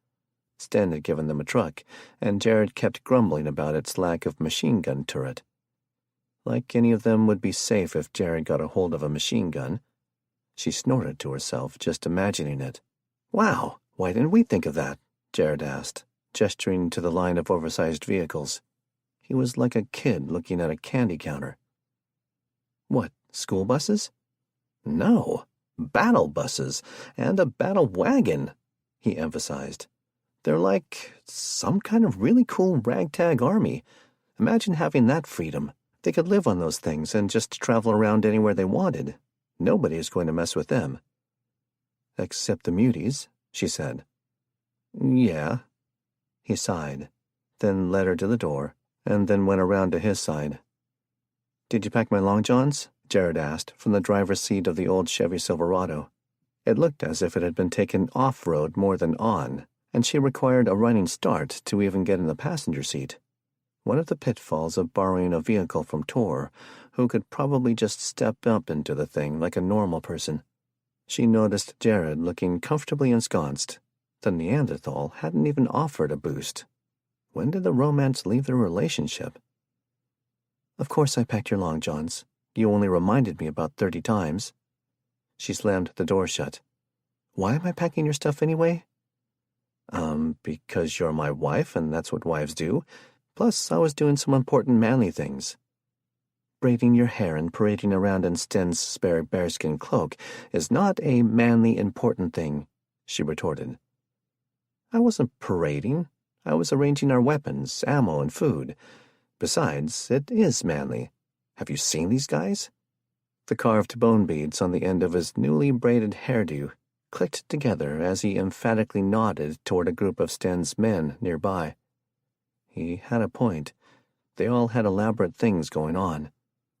Sten had given them a truck, and Jared kept grumbling about its lack of machine gun turret. Like any of them would be safe if Jared got a hold of a machine gun. She snorted to herself, just imagining it. Wow, why didn't we think of that? Jared asked, gesturing to the line of oversized vehicles. He was like a kid looking at a candy counter. What, school buses? No, battle buses, and a battle wagon, he emphasized. They're like some kind of really cool ragtag army. Imagine having that freedom. They could live on those things and just travel around anywhere they wanted. Nobody is going to mess with them. Except the muties, she said. Yeah. He sighed, then led her to the door, and then went around to his side. Did you pack my long johns? Jared asked from the driver's seat of the old Chevy Silverado. It looked as if it had been taken off-road more than on, and she required a running start to even get in the passenger seat. One of the pitfalls of borrowing a vehicle from Tor, who could probably just step up into the thing like a normal person. She noticed Jared looking comfortably ensconced. The Neanderthal hadn't even offered a boost. When did the romance leave their relationship? Of course I packed your long johns. You only reminded me about 30 times. She slammed the door shut. Why am I packing your stuff anyway? Because you're my wife, and that's what wives do. Plus, I was doing some important manly things. Braiding your hair and parading around in Sten's spare bearskin cloak is not a manly important thing, she retorted. I wasn't parading. I was arranging our weapons, ammo, and food. Besides, it is manly. Have you seen these guys? The carved bone beads on the end of his newly braided hairdo clicked together as he emphatically nodded toward a group of Sten's men nearby. He had a point. They all had elaborate things going on.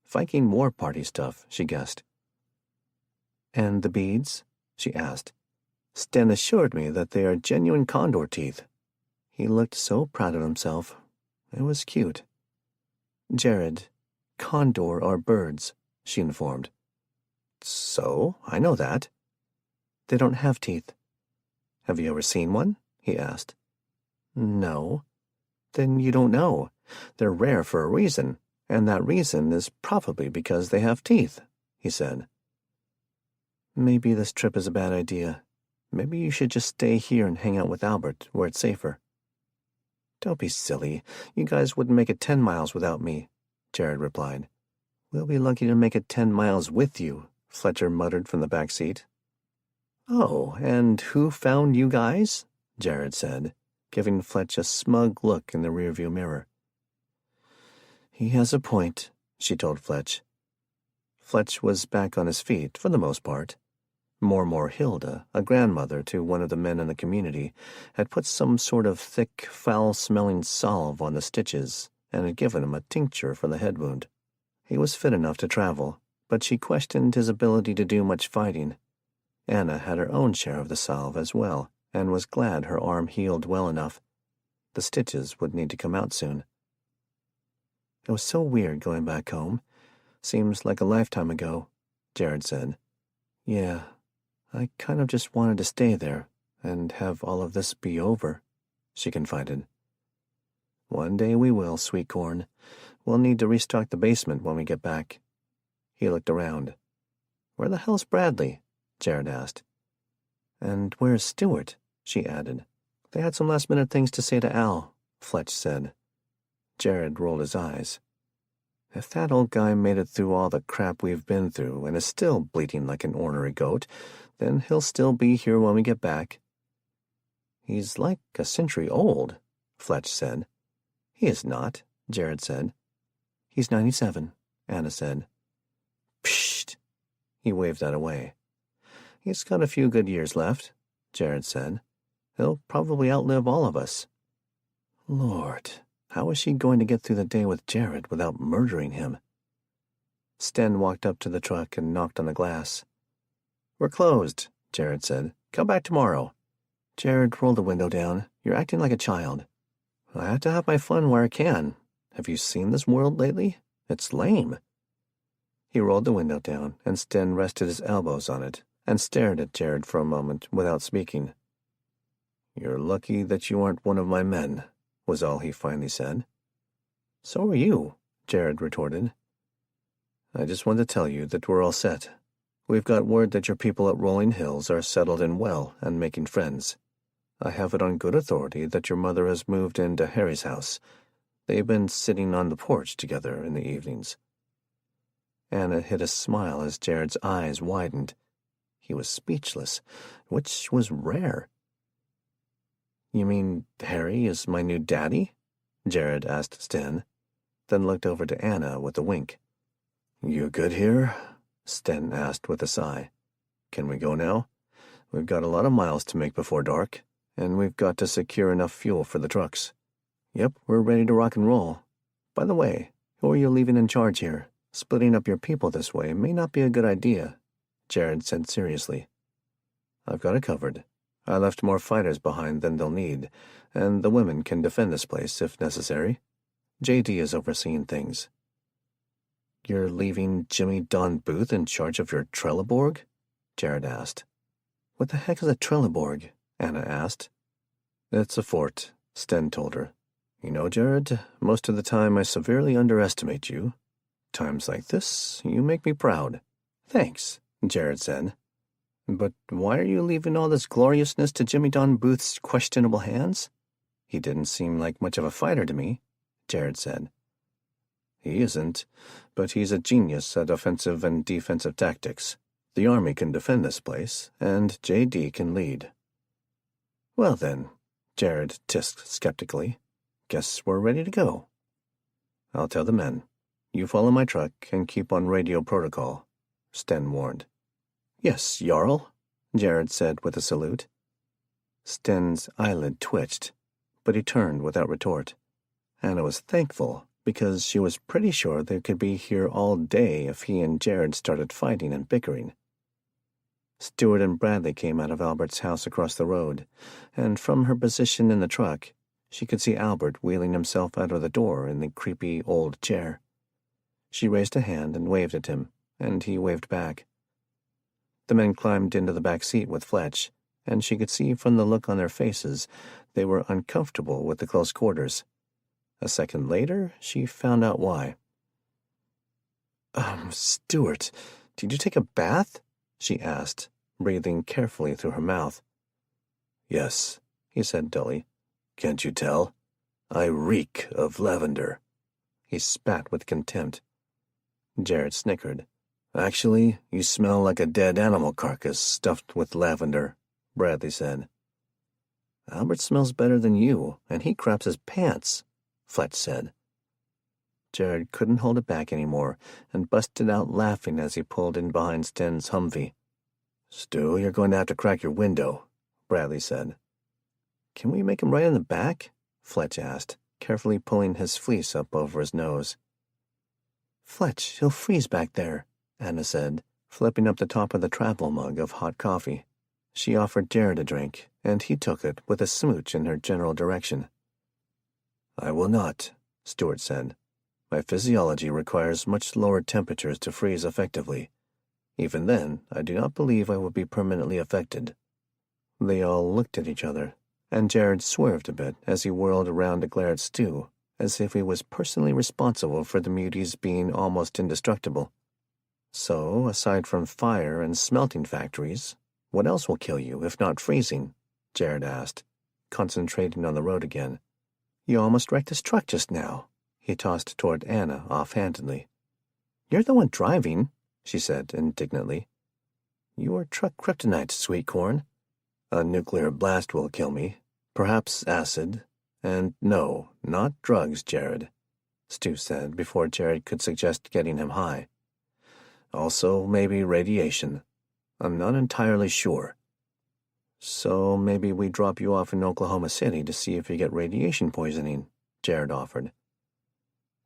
Viking war party stuff, she guessed. "And the beads?" she asked. "Sten assured me that they are genuine condor teeth." He looked so proud of himself. It was cute. "Jared, condor are birds," she informed. "So, I know that." "They don't have teeth." "Have you ever seen one?" he asked. "No." "Then you don't know. They're rare for a reason, and that reason is probably because they have teeth," he said. "Maybe this trip is a bad idea. Maybe you should just stay here and hang out with Albert, where it's safer." "Don't be silly. You guys wouldn't make it 10 miles without me," Jared replied. "We'll be lucky to make it 10 miles with you," Fletcher muttered from the back seat. "Oh, and who found you guys?" Jared said, giving Fletch a smug look in the rearview mirror. "He has a point," she told Fletch. Fletch was back on his feet for the most part. Mormor Hilda, a grandmother to one of the men in the community, had put some sort of thick, foul-smelling salve on the stitches and had given him a tincture for the head wound. He was fit enough to travel, but she questioned his ability to do much fighting. Anna had her own share of the salve as well, and was glad her arm healed well enough. The stitches would need to come out soon. "It was so weird going back home. Seems like a lifetime ago," Jared said. "Yeah, I kind of just wanted to stay there and have all of this be over," she confided. "One day we will, sweet corn. We'll need to restock the basement when we get back." He looked around. "Where the hell's Bradley?" Jared asked. "And where's Stewart?" she added. "They had some last-minute things to say to Al," Fletch said. Jared rolled his eyes. "If that old guy made it through all the crap we've been through and is still bleating like an ornery goat, then he'll still be here when we get back." "He's like a century old," Fletch said. "He is not," Jared said. "He's 97, Anna said. "Psst!" He waved that away. "He's got a few good years left," Jared said. "He'll probably outlive all of us." Lord, how is she going to get through the day with Jared without murdering him? Sten walked up to the truck and knocked on the glass. "We're closed," Jared said. "Come back tomorrow." Jared rolled the window down. "You're acting like a child." "I have to have my fun where I can. Have you seen this world lately? It's lame." He rolled the window down, and Sten rested his elbows on it and stared at Jared for a moment without speaking. "You're lucky that you aren't one of my men," was all he finally said. "So are you," Jared retorted. "I just want to tell you that we're all set. We've got word that your people at Rolling Hills are settled in well and making friends. I have it on good authority that your mother has moved into Harry's house. They've been sitting on the porch together in the evenings." Anna hid a smile as Jared's eyes widened. He was speechless, which was rare. "You mean Harry is my new daddy?" Jared asked Sten, then looked over to Anna with a wink. "You good here?" Sten asked with a sigh. "Can we go now? We've got a lot of miles to make before dark, and we've got to secure enough fuel for the trucks." "Yep, we're ready to rock and roll. By the way, who are you leaving in charge here? Splitting up your people this way may not be a good idea," Jared said seriously. "I've got it covered. I left more fighters behind than they'll need, and the women can defend this place if necessary. JD is overseeing things." "You're leaving Jimmy Don Booth in charge of your Trelleborg?" Jared asked. "What the heck is a Trelleborg?" Anna asked. "It's a fort," Sten told her. "You know, Jared, most of the time I severely underestimate you. Times like this, you make me proud." "Thanks," Jared said. "But why are you leaving all this gloriousness to Jimmy Don Booth's questionable hands? He didn't seem like much of a fighter to me," Jared said. "He isn't, but he's a genius at offensive and defensive tactics. The Army can defend this place, and JD can lead." "Well then," Jared tisked skeptically, "guess we're ready to go." "I'll tell the men. You follow my truck and keep on radio protocol." Sten warned. Yes, Jarl, Jared said with a salute. Sten's eyelid twitched, but he turned without retort. Anna was thankful, because she was pretty sure they could be here all day if he and Jared started fighting and bickering. Stuart and Bradley came out of Albert's house across the road, and from her position in the truck, she could see Albert wheeling himself out of the door in the creepy old chair. She raised a hand and waved at him, and he waved back. The men climbed into the back seat with Fletch, and she could see from the look on their faces they were uncomfortable with the close quarters. A second later, she found out why. Stuart, did you take a bath?" she asked, breathing carefully through her mouth. "Yes," he said dully. "Can't you tell? I reek of lavender." He spat with contempt. Jared snickered. "Actually, you smell like a dead animal carcass stuffed with lavender," Bradley said. "Albert smells better than you, and he craps his pants," Fletch said. Jared couldn't hold it back anymore and busted out laughing as he pulled in behind Sten's Humvee. "Stu, you're going to have to crack your window," Bradley said. "Can we make him right in the back?" Fletch asked, carefully pulling his fleece up over his nose. "Fletch, he'll freeze back there," Anna said, flipping up the top of the travel mug of hot coffee. She offered Jared a drink, and he took it with a smooch in her general direction. "I will not," Stuart said. "My physiology requires much lower temperatures to freeze effectively. Even then, I do not believe I will be permanently affected." They all looked at each other, and Jared swerved a bit as he whirled around to glare at Stu, as if he was personally responsible for the muties being almost indestructible. "So, aside from fire and smelting factories, what else will kill you, if not freezing?" Jared asked, concentrating on the road again. "You almost wrecked his truck just now," he tossed toward Anna offhandedly. "You're the one driving," she said indignantly. "You are truck kryptonite, sweet corn. A nuclear blast will kill me, perhaps acid, and no, not drugs, Jared," Stu said before Jared could suggest getting him high. "Also, maybe radiation. I'm not entirely sure." "So maybe we drop you off in Oklahoma City to see if you get radiation poisoning," Jared offered.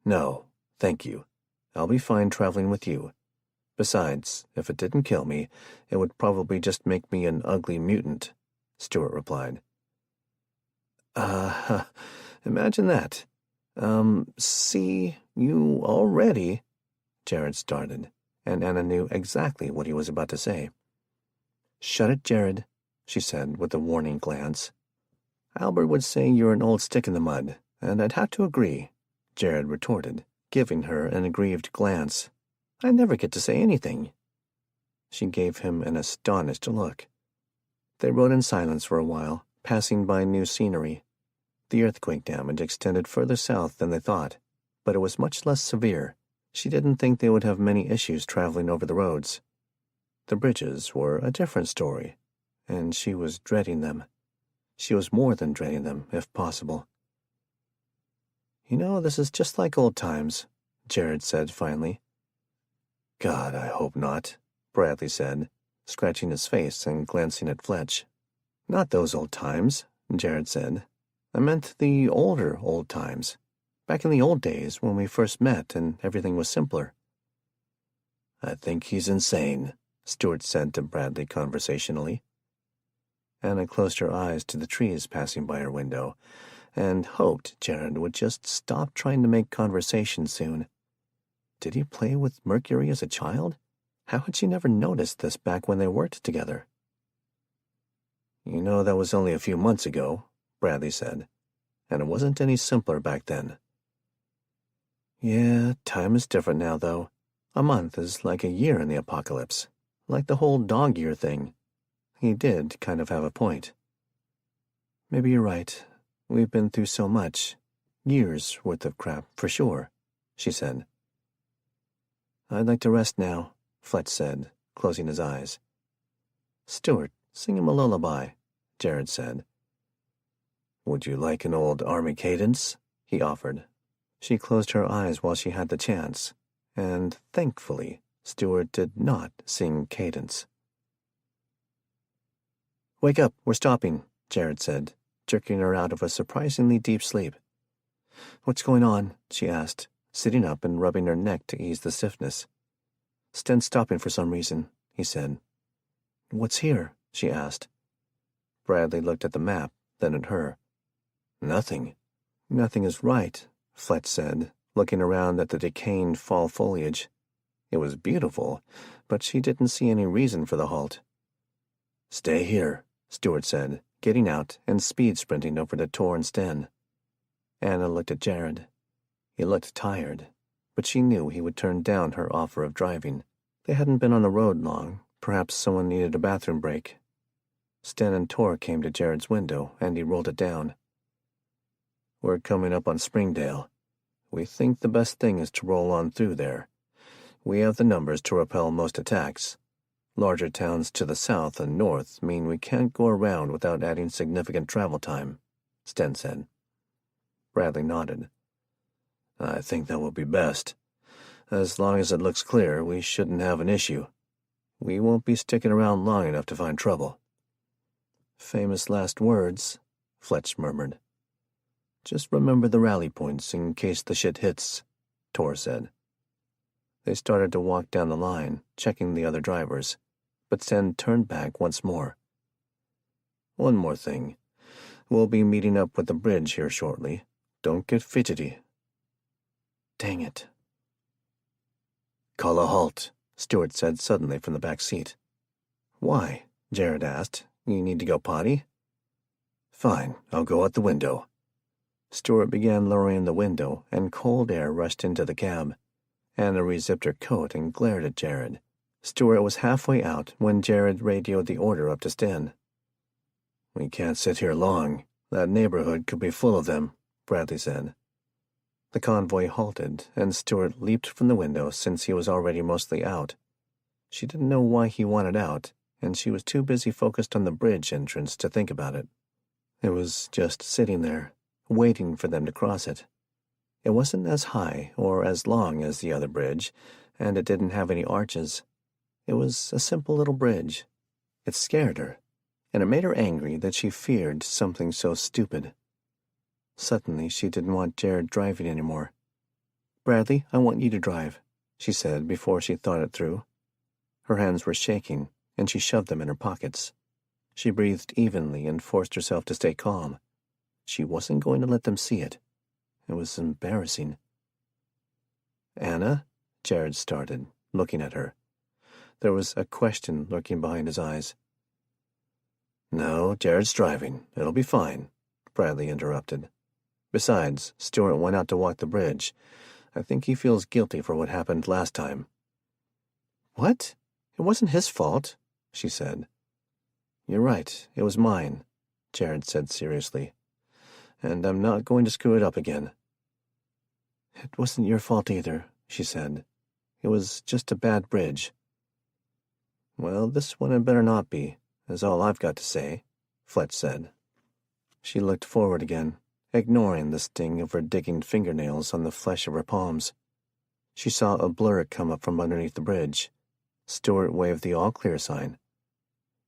"No, thank you. I'll be fine traveling with you. Besides, if it didn't kill me, it would probably just make me an ugly mutant," Stuart replied. Imagine that. See, you already," Jared started, and Anna knew exactly what he was about to say. "Shut it, Jared," she said with a warning glance. "Albert would say you're an old stick in the mud, and I'd have to agree," Jared retorted, giving her an aggrieved glance. "I never get to say anything." She gave him an astonished look. They rode in silence for a while, passing by new scenery. The earthquake damage extended further south than they thought, but it was much less severe. She didn't think they would have many issues traveling over the roads. The bridges were a different story, and she was dreading them. She was more than dreading them, if possible. "You know, this is just like old times," Jared said finally. "God, I hope not," Bradley said, scratching his face and glancing at Fletch. "Not those old times," Jared said. "I meant the older old times, back in the old days when we first met and everything was simpler." "I think he's insane," Stuart said to Bradley conversationally. Anna closed her eyes to the trees passing by her window and hoped Jared would just stop trying to make conversation soon. Did he play with Mercury as a child? How had she never noticed this back when they worked together? "You know, that was only a few months ago," Bradley said, "and it wasn't any simpler back then." "Yeah, time is different now, though. A month is like a year in the apocalypse, like the whole dog year thing." He did kind of have a point. "Maybe you're right. We've been through so much. Years worth of crap, for sure," she said. "I'd like to rest now," Fletch said, closing his eyes. "Stuart, sing him a lullaby," Jared said. "Would you like an old army cadence?" he offered. She closed her eyes while she had the chance, and, thankfully, Stuart did not sing cadence. "Wake up, we're stopping," Jared said, jerking her out of a surprisingly deep sleep. "What's going on?" she asked, sitting up and rubbing her neck to ease the stiffness. "Sten's stopping for some reason," he said. "What's here?" she asked. Bradley looked at the map, then at her. "Nothing." "Nothing is right," Fletch said, looking around at the decaying fall foliage. It was beautiful, but she didn't see any reason for the halt. "Stay here," Stuart said, getting out and speed sprinting over to Tor and Sten. Anna looked at Jared. He looked tired, but she knew he would turn down her offer of driving. They hadn't been on the road long. Perhaps someone needed a bathroom break. Sten and Tor came to Jared's window, and he rolled it down. "We're coming up on Springdale. We think the best thing is to roll on through there. We have the numbers to repel most attacks. Larger towns to the south and north mean we can't go around without adding significant travel time," Sten said. Bradley nodded. "I think that will be best. As long as it looks clear, we shouldn't have an issue. We won't be sticking around long enough to find trouble." "Famous last words," Fletch murmured. "Just remember the rally points in case the shit hits," Tor said. They started to walk down the line, checking the other drivers, but Sten turned back once more. "One more thing. We'll be meeting up with the bridge here shortly. Don't get fidgety." "Dang it." "Call a halt," Stuart said suddenly from the back seat. "Why?" Jared asked. "You need to go potty?" "Fine, I'll go out the window." Stuart began lowering the window, and cold air rushed into the cab. Anna rezipped her coat and glared at Jared. Stuart was halfway out when Jared radioed the order up to Sten. "We can't sit here long. That neighborhood could be full of them," Bradley said. The convoy halted, and Stuart leaped from the window since he was already mostly out. She didn't know why he wanted out, and she was too busy focused on the bridge entrance to think about it. It was just sitting there, waiting for them to cross it. It wasn't as high or as long as the other bridge, and it didn't have any arches. It was a simple little bridge. It scared her, and it made her angry that she feared something so stupid. Suddenly, she didn't want Jared driving anymore. "Bradley, I want you to drive," she said before she thought it through. Her hands were shaking, and she shoved them in her pockets. She breathed evenly and forced herself to stay calm. She wasn't going to let them see it. It was embarrassing. "Anna?" Jared started, looking at her. There was a question lurking behind his eyes. "No, Jared's driving. It'll be fine," Bradley interrupted. "Besides, Stuart went out to walk the bridge. I think he feels guilty for what happened last time." "What? It wasn't his fault," she said. "You're right. It was mine," Jared said seriously. "And I'm not going to screw it up again." "It wasn't your fault either," she said. "It was just a bad bridge." "Well, this one had better not be, is all I've got to say," Fletch said. She looked forward again, ignoring the sting of her digging fingernails on the flesh of her palms. She saw a blur come up from underneath the bridge. Stuart waved the all-clear sign.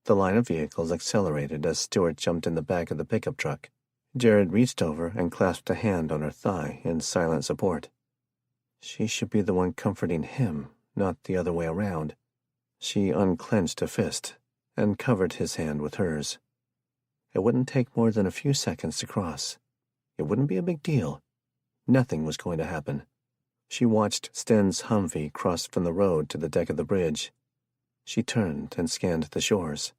The line of vehicles accelerated as Stuart jumped in the back of the pickup truck. Jared reached over and clasped a hand on her thigh in silent support. She should be the one comforting him, not the other way around. She unclenched a fist and covered his hand with hers. It wouldn't take more than a few seconds to cross. It wouldn't be a big deal. Nothing was going to happen. She watched Sten's Humvee cross from the road to the deck of the bridge. She turned and scanned the shores.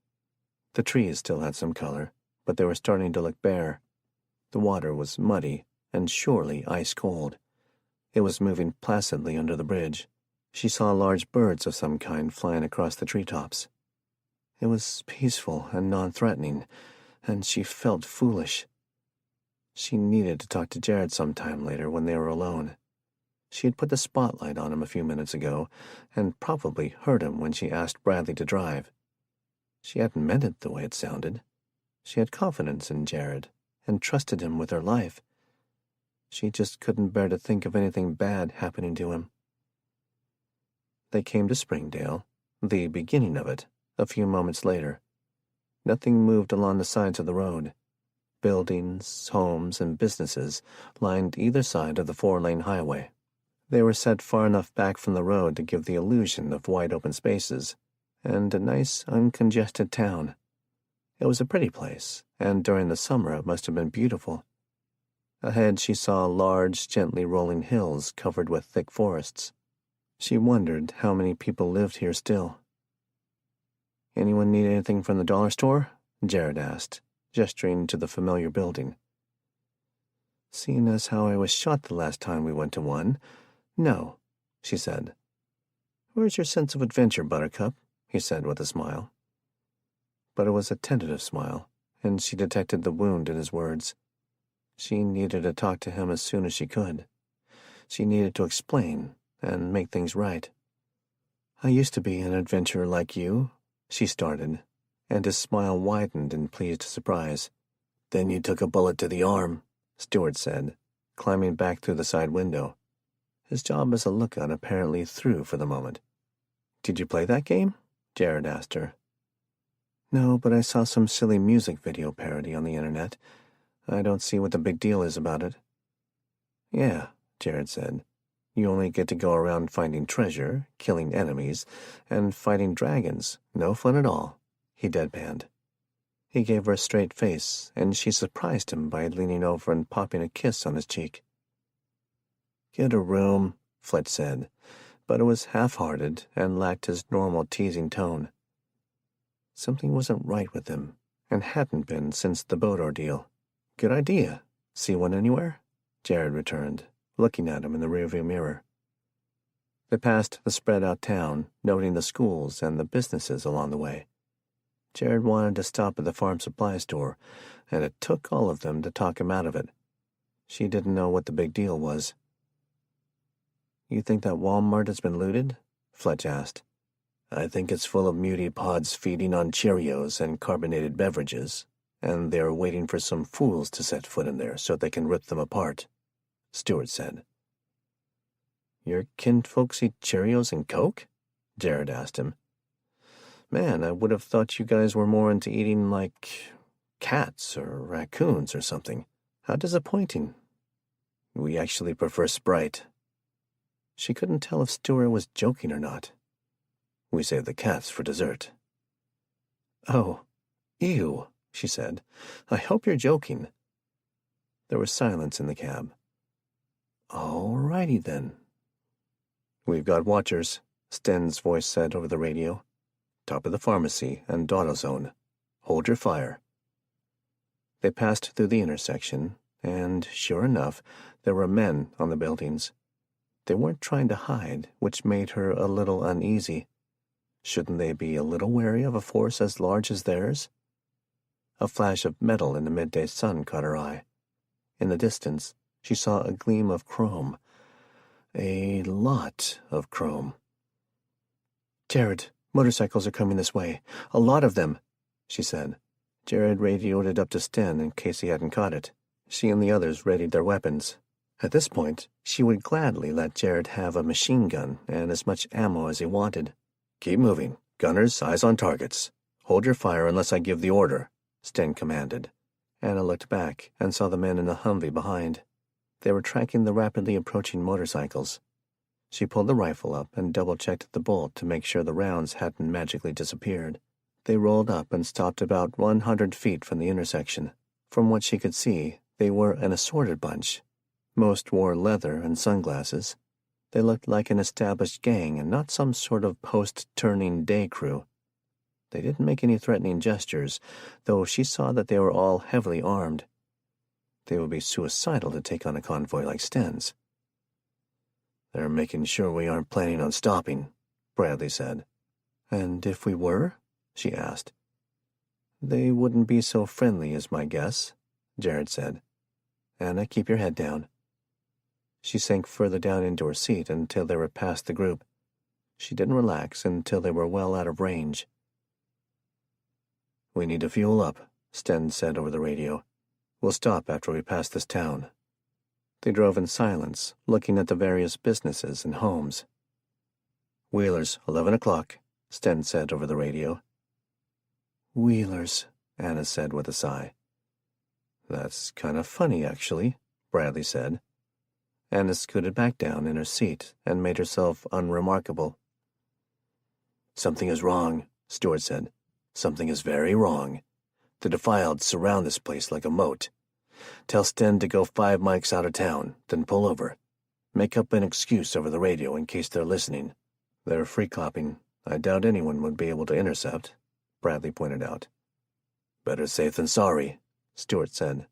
The trees still had some color, but they were starting to look bare. The water was muddy and surely ice-cold. It was moving placidly under the bridge. She saw large birds of some kind flying across the treetops. It was peaceful and non-threatening, and she felt foolish. She needed to talk to Jared sometime later when they were alone. She had put the spotlight on him a few minutes ago, and probably hurt him when she asked Bradley to drive. She hadn't meant it the way it sounded. She had confidence in Jared, and trusted him with her life. She just couldn't bear to think of anything bad happening to him. They came to Springdale, the beginning of it, a few moments later. Nothing moved along the sides of the road. Buildings, homes, and businesses lined either side of the 4-lane highway. They were set far enough back from the road to give the illusion of wide open spaces, and a nice, uncongested town. It was a pretty place, and during the summer it must have been beautiful. Ahead she saw large, gently rolling hills covered with thick forests. She wondered how many people lived here still. "Anyone need anything from the dollar store?" Jared asked, gesturing to the familiar building. "Seeing as how I was shot the last time we went to one, no," she said. "Where's your sense of adventure, Buttercup?" he said with a smile. But it was a tentative smile, and she detected the wound in his words. She needed to talk to him as soon as she could. She needed to explain and make things right. "I used to be an adventurer like you," she started, and his smile widened in pleased surprise. "Then you took a bullet to the arm," Stewart said, climbing back through the side window. His job as a lookout apparently through for the moment. "Did you play that game?" Jared asked her. "No, but I saw some silly music video parody on the internet. I don't see what the big deal is about it." "Yeah," Jared said. "You only get to go around finding treasure, killing enemies, and fighting dragons. No fun at all," he deadpanned. He gave her a straight face, and she surprised him by leaning over and popping a kiss on his cheek. "Get a room," Fletch said, but it was half-hearted and lacked his normal teasing tone. Something wasn't right with him, and hadn't been since the boat ordeal. "Good idea. See one anywhere?" Jared returned, looking at him in the rearview mirror. They passed the spread-out town, noting the schools and the businesses along the way. Jared wanted to stop at the farm supply store, and it took all of them to talk him out of it. She didn't know what the big deal was. "You think that Walmart has been looted?" Fletch asked. "I think it's full of mutie pods feeding on Cheerios and carbonated beverages, and they're waiting for some fools to set foot in there so they can rip them apart," Stewart said. "Your kinfolks eat Cheerios and Coke?" Jared asked him. "Man, I would have thought you guys were more into eating like cats or raccoons or something. How disappointing." "We actually prefer Sprite." She couldn't tell if Stewart was joking or not. "We save the cats for dessert." "Oh, ew," she said. "I hope you're joking." There was silence in the cab. "All righty then." "We've got watchers," Sten's voice said over the radio. "Top of the pharmacy and AutoZone. Hold your fire." They passed through the intersection, and, sure enough, there were men on the buildings. They weren't trying to hide, which made her a little uneasy. Shouldn't they be a little wary of a force as large as theirs? A flash of metal in the midday sun caught her eye. In the distance, she saw a gleam of chrome. A lot of chrome. "Jared, motorcycles are coming this way. A lot of them," she said. Jared radioed it up to Sten in case he hadn't caught it. She and the others readied their weapons. At this point, she would gladly let Jared have a machine gun and as much ammo as he wanted. "Keep moving. Gunners, eyes on targets. Hold your fire unless I give the order," Sten commanded. Anna looked back and saw the men in the Humvee behind. They were tracking the rapidly approaching motorcycles. She pulled the rifle up and double-checked the bolt to make sure the rounds hadn't magically disappeared. They rolled up and stopped about 100 feet from the intersection. From what she could see, they were an assorted bunch. Most wore leather and sunglasses. They looked like an established gang and not some sort of post-turning day crew. They didn't make any threatening gestures, though she saw that they were all heavily armed. They would be suicidal to take on a convoy like Sten's. "They're making sure we aren't planning on stopping," Bradley said. "And if we were?" she asked. "They wouldn't be so friendly, is my guess," Jared said. "Anna, keep your head down." She sank further down into her seat until they were past the group. She didn't relax until they were well out of range. "We need to fuel up," Sten said over the radio. "We'll stop after we pass this town." They drove in silence, looking at the various businesses and homes. Wheelers, 11 o'clock, Sten said over the radio. Wheelers, Anna said with a sigh. That's kind of funny, actually, Bradley said. Anna scooted back down in her seat and made herself unremarkable. Something is wrong, Stuart said. Something is very wrong. The Defiled surround this place like a moat. Tell Sten to go 5 mics out of town, then pull over. Make up an excuse over the radio in case they're listening. They're free-clopping. I doubt anyone would be able to intercept, Bradley pointed out. Better safe than sorry, Stuart said.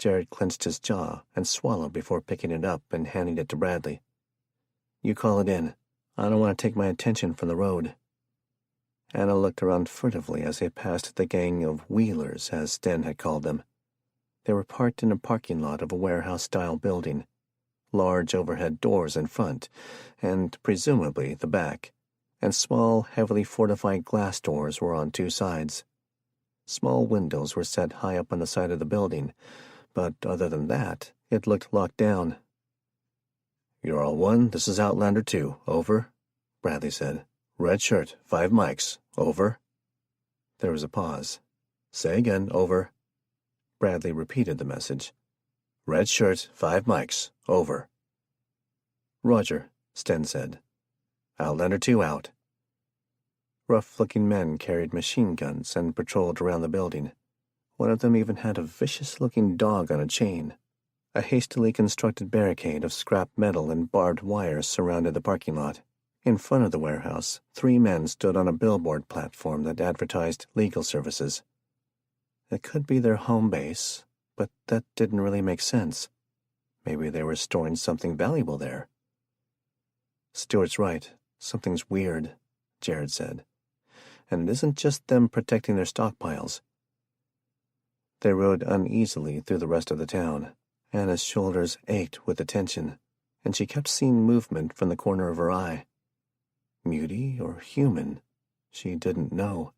Jared clenched his jaw and swallowed before picking it up and handing it to Bradley. You call it in. I don't want to take my attention from the road. Anna looked around furtively as they passed the gang of wheelers, as Sten had called them. They were parked in a parking lot of a warehouse-style building. Large overhead doors in front, and presumably the back, and small, heavily fortified glass doors were on 2 sides. Small windows were set high up on the side of the building, but other than that, it looked locked down. You're all one, this is Outlander 2, over, Bradley said. Red shirt, 5 mics, over. There was a pause. Say again, over. Bradley repeated the message. Red shirt, 5 mics, over. Roger, Sten said. Outlander 2 out. Rough-looking men carried machine guns and patrolled around the building. One of them even had a vicious-looking dog on a chain. A hastily constructed barricade of scrap metal and barbed wire surrounded the parking lot. In front of the warehouse, 3 men stood on a billboard platform that advertised legal services. It could be their home base, but that didn't really make sense. Maybe they were storing something valuable there. Stuart's right. Something's weird, Jared said. And it isn't just them protecting their stockpiles. They rode uneasily through the rest of the town. Anna's shoulders ached with the tension, and she kept seeing movement from the corner of her eye. Muty or human, she didn't know.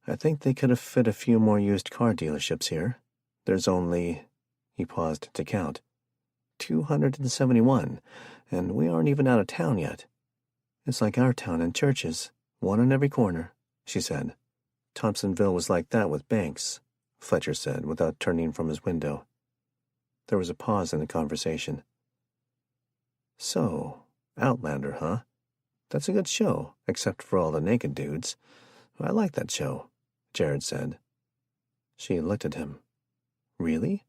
I think they could have fit a few more used car dealerships here. There's only, he paused to count, 271, and we aren't even out of town yet. It's like our town and churches, one on every corner, she said. Thompsonville was like that with banks, Fletcher said without turning from his window. There was a pause in the conversation. So, Outlander, huh? That's a good show, except for all the naked dudes. I like that show, Jared said. She looked at him. Really?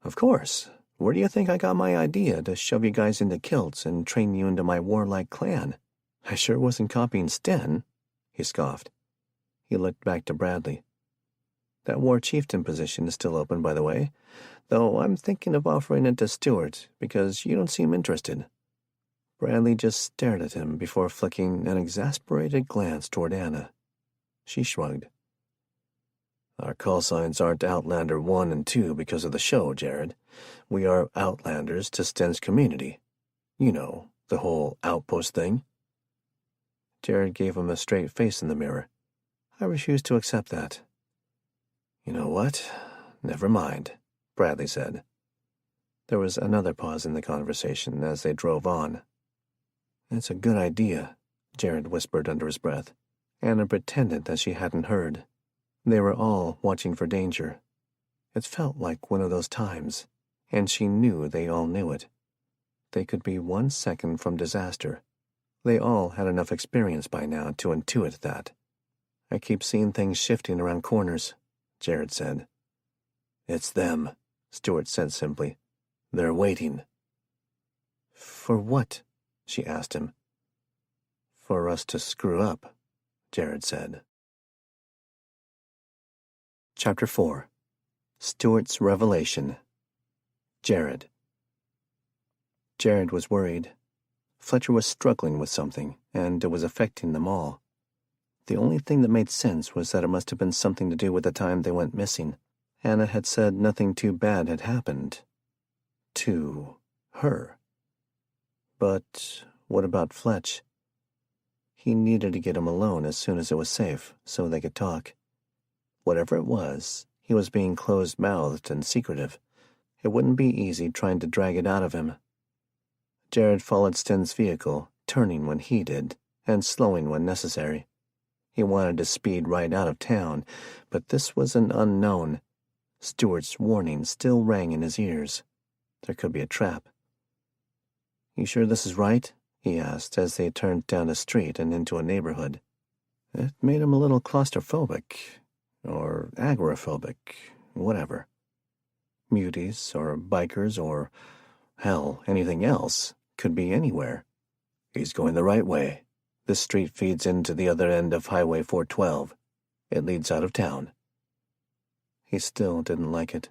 Of course. Where do you think I got my idea to shove you guys into kilts and train you into my warlike clan? I sure wasn't copying Sten, he scoffed. He looked back to Bradley. That war chieftain position is still open, by the way, though I'm thinking of offering it to Stuart because you don't seem interested. Bradley just stared at him before flicking an exasperated glance toward Anna. She shrugged. Our call signs aren't Outlander 1 and 2 because of the show, Jared. We are Outlanders to Sten's community. You know, the whole outpost thing. Jared gave him a straight face in the mirror. I refuse to accept that. You know what? Never mind, Bradley said. There was another pause in the conversation as they drove on. It's a good idea, Jared whispered under his breath. Anna pretended that she hadn't heard. They were all watching for danger. It felt like one of those times, and she knew they all knew it. They could be 1 second from disaster. They all had enough experience by now to intuit that. I keep seeing things shifting around corners, Jared said. It's them, Stuart said simply. They're waiting. For what? She asked him. For us to screw up, Jared said. Chapter 4. Stuart's Revelation. Jared. Jared was worried. Fletcher was struggling with something, and it was affecting them all. The only thing that made sense was that it must have been something to do with the time they went missing. Anna had said nothing too bad had happened. To her. But what about Fletch? He needed to get him alone as soon as it was safe, so they could talk. Whatever it was, he was being closed-mouthed and secretive. It wouldn't be easy trying to drag it out of him. Jared followed Sten's vehicle, turning when he did, and slowing when necessary. He wanted to speed right out of town, but this was an unknown. Stewart's warning still rang in his ears. There could be a trap. "You sure this is right?" he asked as they turned down a street and into a neighborhood. It made him a little claustrophobic, or agoraphobic, whatever. Muties, or bikers, or, hell, anything else, could be anywhere. He's going the right way. This street feeds into the other end of Highway 412. It leads out of town. He still didn't like it.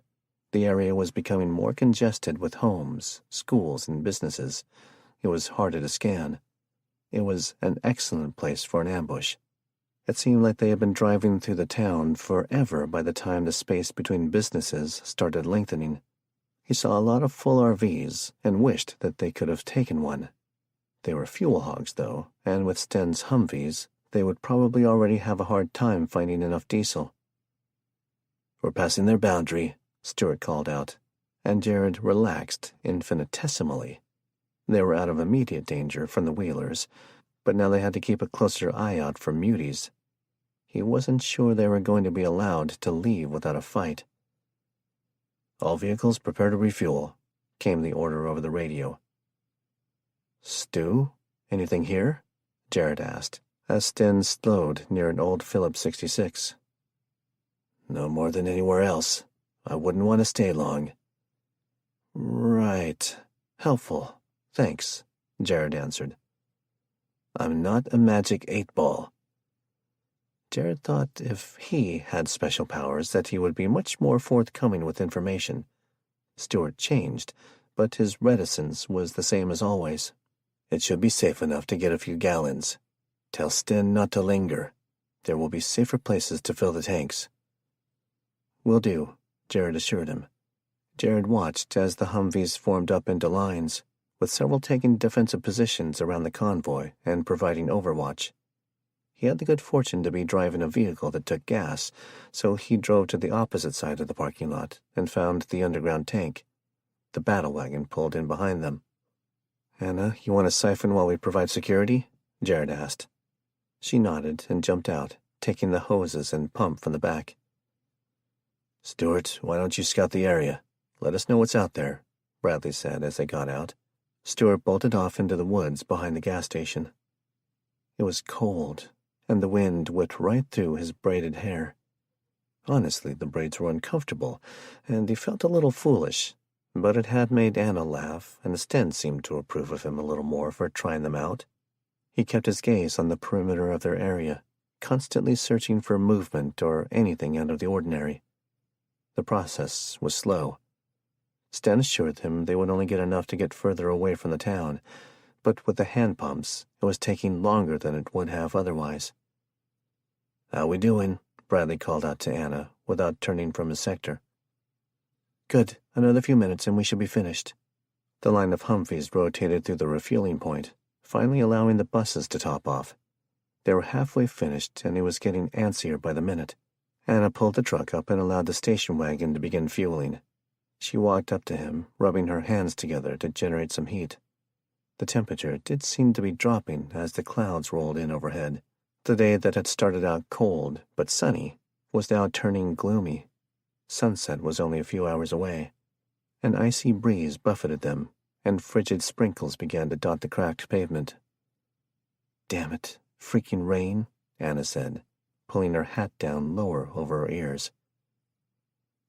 The area was becoming more congested with homes, schools, and businesses. It was harder to scan. It was an excellent place for an ambush. It seemed like they had been driving through the town forever by the time the space between businesses started lengthening. He saw a lot of full RVs and wished that they could have taken one. They were fuel hogs, though, and with Sten's Humvees, they would probably already have a hard time finding enough diesel. "We're passing their boundary," Stewart called out, and Jared relaxed infinitesimally. They were out of immediate danger from the Wheelers, but now they had to keep a closer eye out for muties. He wasn't sure they were going to be allowed to leave without a fight. "All vehicles prepare to refuel," came the order over the radio. "Stu, anything here?" Jared asked, as Sten slowed near an old Phillips 66. "No more than anywhere else. I wouldn't want to stay long." "Right. Helpful. Thanks," Jared answered. "I'm not a magic 8-ball. Jared thought if he had special powers that he would be much more forthcoming with information. Stewart changed, but his reticence was the same as always. "It should be safe enough to get a few gallons. Tell Sten not to linger. There will be safer places to fill the tanks." "Will do," Jared assured him. Jared watched as the Humvees formed up into lines, with several taking defensive positions around the convoy and providing overwatch. He had the good fortune to be driving a vehicle that took gas, so he drove to the opposite side of the parking lot and found the underground tank. The battle wagon pulled in behind them. "Anna, you want to siphon while we provide security?" Jared asked. She nodded and jumped out, taking the hoses and pump from the back. "Stewart, why don't you scout the area? Let us know what's out there," Bradley said as they got out. Stewart bolted off into the woods behind the gas station. It was cold, and the wind whipped right through his braided hair. Honestly, the braids were uncomfortable, and he felt a little foolish, but it had made Anna laugh, and Sten seemed to approve of him a little more for trying them out. He kept his gaze on the perimeter of their area, constantly searching for movement or anything out of the ordinary. The process was slow. Sten assured him they would only get enough to get further away from the town, but with the hand pumps, it was taking longer than it would have otherwise. "How we doing?" Bradley called out to Anna, without turning from his sector. "Good. Another few minutes and we should be finished." The line of Humvees rotated through the refueling point, finally allowing the buses to top off. They were halfway finished, and he was getting antsier by the minute. Anna pulled the truck up and allowed the station wagon to begin fueling. She walked up to him, rubbing her hands together to generate some heat. The temperature did seem to be dropping as the clouds rolled in overhead. The day that had started out cold but sunny was now turning gloomy. Sunset was only a few hours away. An icy breeze buffeted them, and frigid sprinkles began to dot the cracked pavement. "Damn it, freaking rain," Anna said, pulling her hat down lower over her ears.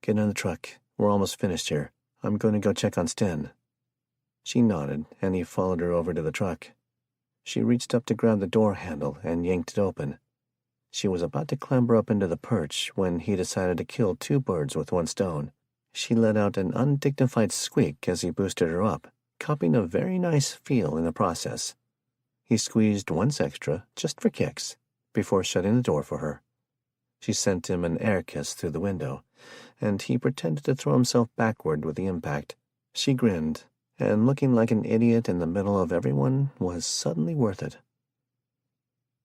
"Get in the truck. We're almost finished here. I'm going to go check on Sten." She nodded, and he followed her over to the truck. She reached up to grab the door handle and yanked it open. She was about to clamber up into the perch when he decided to kill two birds with one stone. She let out an undignified squeak as he boosted her up, copying a very nice feel in the process. He squeezed once extra, just for kicks, before shutting the door for her. She sent him an air kiss through the window, and he pretended to throw himself backward with the impact. She grinned, and looking like an idiot in the middle of everyone was suddenly worth it.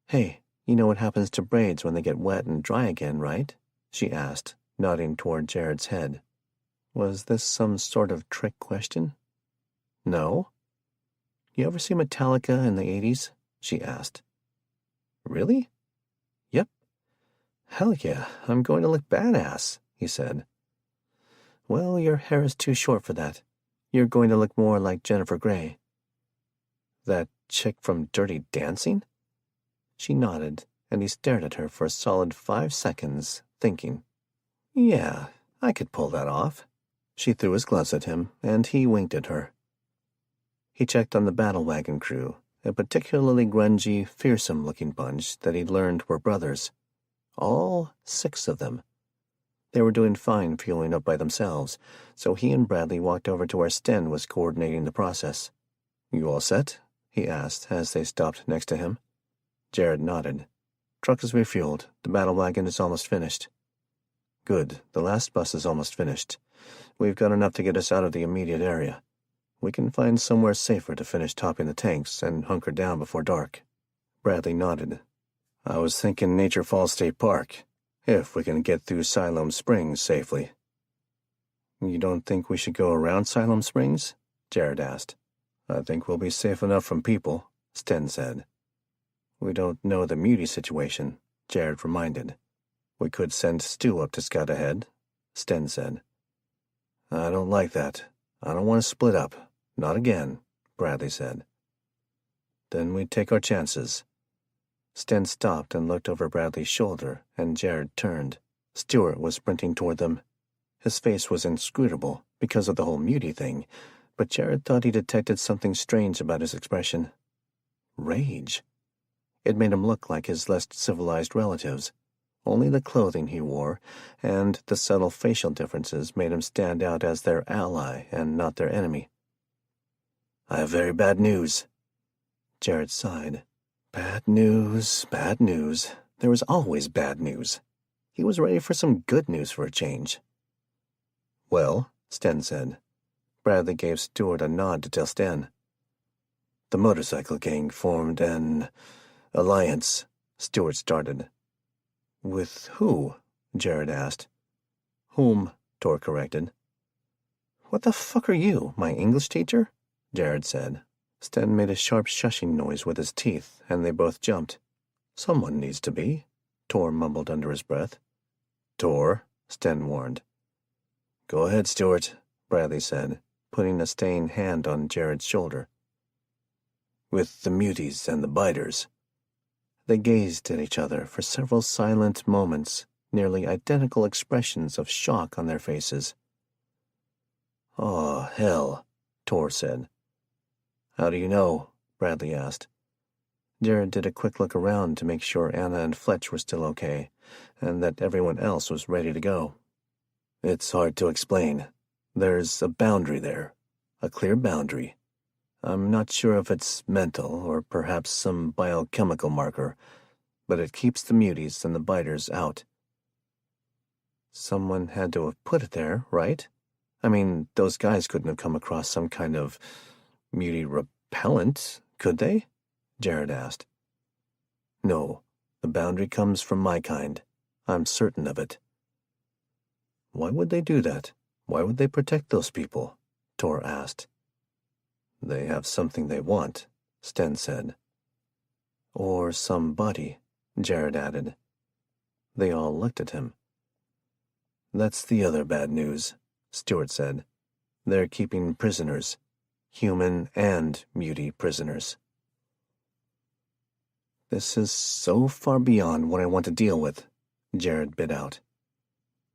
"Hey, you know what happens to braids when they get wet and dry again, right?" she asked, nodding toward Jared's head. Was this some sort of trick question? "No?" You ever see Metallica in the 80s? She asked. Really? Yep. Hell yeah, I'm going to look badass, he said. Well, your hair is too short for that. You're going to look more like Jennifer Grey. That chick from Dirty Dancing? She nodded, and he stared at her for a solid 5 seconds, thinking. Yeah, I could pull that off. She threw his gloves at him, and he winked at her. He checked on the battle wagon crew, a particularly grungy, fearsome-looking bunch that he learned were brothers. All 6 of them. They were doing fine fueling up by themselves, so he and Bradley walked over to where Sten was coordinating the process. You all set? He asked as they stopped next to him. Jared nodded. Truck is refueled. The battle wagon is almost finished. Good. The last bus is almost finished. We've got enough to get us out of the immediate area. We can find somewhere safer to finish topping the tanks and hunker down before dark. Bradley nodded. I was thinking Nature Falls State Park, if we can get through Siloam Springs safely. You don't think we should go around Siloam Springs? Jared asked. I think we'll be safe enough from people, Sten said. We don't know the Muty situation, Jared reminded. We could send Stu up to scout ahead, Sten said. I don't like that. I don't want to split up. Not again, Bradley said. Then we take our chances. Sten stopped and looked over Bradley's shoulder, and Jared turned. Stuart was sprinting toward them. His face was inscrutable because of the whole Muty thing, but Jared thought he detected something strange about his expression. Rage. It made him look like his less civilized relatives. Only the clothing he wore and the subtle facial differences made him stand out as their ally and not their enemy. I have very bad news. Jared sighed. Bad news, bad news. There was always bad news. He was ready for some good news for a change. Well, Sten said. Bradley gave Stuart a nod to tell Sten. The motorcycle gang formed an alliance, Stuart started. With who? Jared asked. Whom, Tor corrected. What the fuck are you, my English teacher? Jared said. Sten made a sharp shushing noise with his teeth, and they both jumped. Someone needs to be, Tor mumbled under his breath. Tor, Sten warned. Go ahead, Stuart, Bradley said, putting a stained hand on Jared's shoulder. With the Muties and the Biters. They gazed at each other for several silent moments, nearly identical expressions of shock on their faces. Oh, hell, Tor said. How do you know? Bradley asked. Jared did a quick look around to make sure Anna and Fletch were still okay, and that everyone else was ready to go. It's hard to explain. There's a boundary there, a clear boundary. I'm not sure if it's mental or perhaps some biochemical marker, but it keeps the Muties and the Biters out. Someone had to have put it there, right? I mean, those guys couldn't have come across some kind of Muty repellent, could they? Jared asked. No, the boundary comes from my kind. I'm certain of it. Why would they do that? Why would they protect those people? Tor asked. They have something they want, Sten said. Or somebody, Jared added. They all looked at him. That's the other bad news, Stuart said. They're keeping prisoners. Human and Muty prisoners. This is so far beyond what I want to deal with, Jared bit out.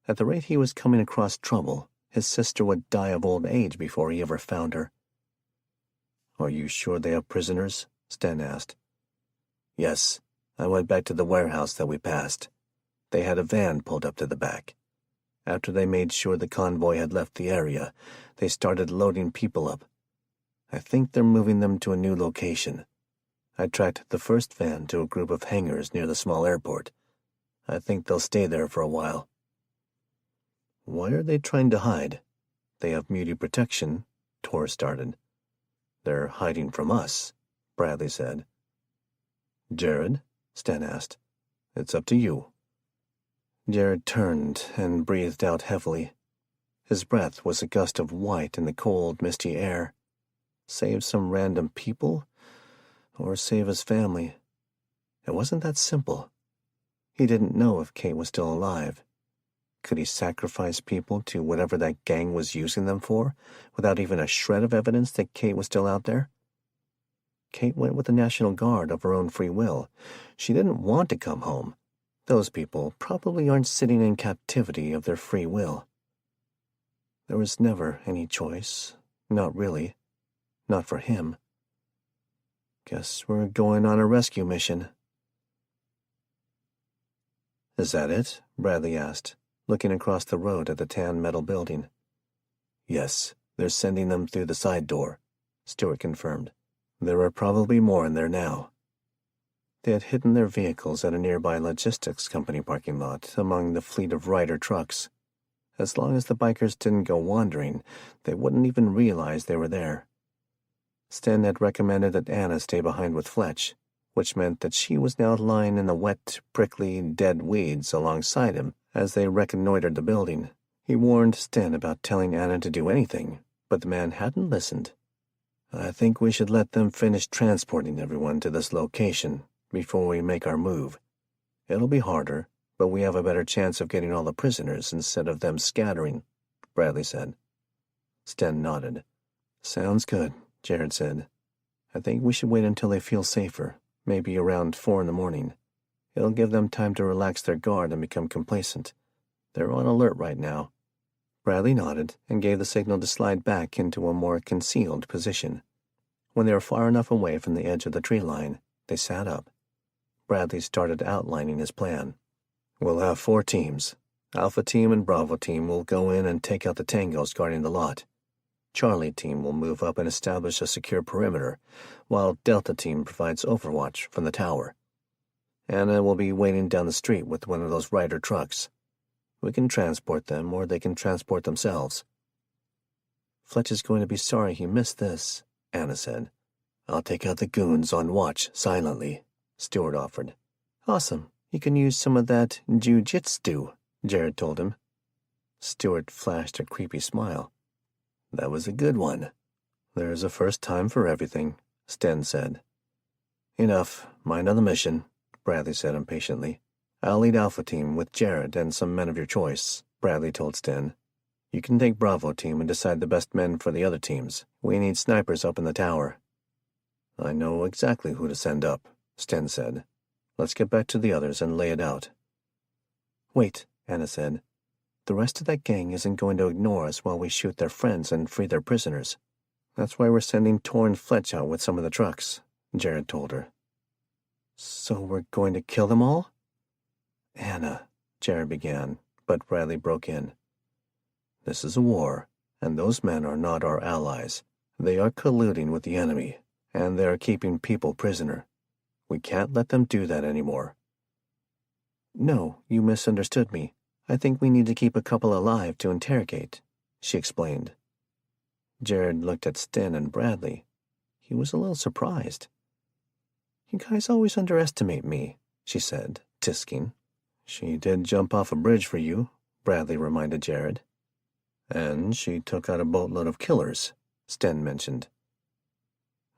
At the rate he was coming across trouble, his sister would die of old age before he ever found her. Are you sure they have prisoners? Sten asked. Yes, I went back to the warehouse that we passed. They had a van pulled up to the back. After they made sure the convoy had left the area, they started loading people up. I think they're moving them to a new location. I tracked the first van to a group of hangars near the small airport. I think they'll stay there for a while. Why are they trying to hide? They have Muty protection, Tor started. They're hiding from us, Bradley said. Jared? Sten asked. It's up to you. Jared turned and breathed out heavily. His breath was a gust of white in the cold, misty air. Save some random people, or save his family? It wasn't that simple. He didn't know if Kate was still alive. Could he sacrifice people to whatever that gang was using them for, without even a shred of evidence that Kate was still out there? Kate went with the National Guard of her own free will. She didn't want to come home. Those people probably aren't sitting in captivity of their free will. There was never any choice. Not really. Not for him. Guess we're going on a rescue mission. Is that it? Bradley asked, looking across the road at the tan metal building. Yes, they're sending them through the side door, Stewart confirmed. There are probably more in there now. They had hidden their vehicles at a nearby logistics company parking lot among the fleet of Ryder trucks. As long as the bikers didn't go wandering, they wouldn't even realize they were there. Sten had recommended that Anna stay behind with Fletch, which meant that she was now lying in the wet, prickly, dead weeds alongside him as they reconnoitered the building. He warned Sten about telling Anna to do anything, but the man hadn't listened. I think we should let them finish transporting everyone to this location before we make our move. It'll be harder, but we have a better chance of getting all the prisoners instead of them scattering, Bradley said. Sten nodded. Sounds good, Jared said. I think we should wait until they feel safer, maybe around 4 in the morning. It'll give them time to relax their guard and become complacent. They're on alert right now. Bradley nodded and gave the signal to slide back into a more concealed position. When they were far enough away from the edge of the tree line, they sat up. Bradley started outlining his plan. We'll have 4 teams. Alpha Team and Bravo Team will go in and take out the tangos guarding the lot. Charlie Team will move up and establish a secure perimeter, while Delta Team provides overwatch from the tower. Anna will be waiting down the street with one of those Ryder trucks. We can transport them, or they can transport themselves. Fletch is going to be sorry he missed this, Anna said. I'll take out the goons on watch silently, Stewart offered. Awesome. You can use some of that jiu-jitsu, Jared told him. Stewart flashed a creepy smile. That was a good one. There's a first time for everything, Sten said. Enough. Mind on the mission, Bradley said impatiently. I'll lead Alpha Team with Jared and some men of your choice, Bradley told Sten. You can take Bravo Team and decide the best men for the other teams. We need snipers up in the tower. I know exactly who to send up, Sten said. Let's get back to the others and lay it out. Wait, Anna said. The rest of that gang isn't going to ignore us while we shoot their friends and free their prisoners. That's why we're sending Tor and Fletch out with some of the trucks, Jared told her. So we're going to kill them all? Anna, Jared began, but Bradley broke in. This is a war, and those men are not our allies. They are colluding with the enemy, and they are keeping people prisoner. We can't let them do that anymore. No, you misunderstood me. I think we need to keep a couple alive to interrogate, she explained. Jared looked at Sten and Bradley. He was a little surprised. You guys always underestimate me, she said, tisking. She did jump off a bridge for you, Bradley reminded Jared. And she took out a boatload of killers, Sten mentioned.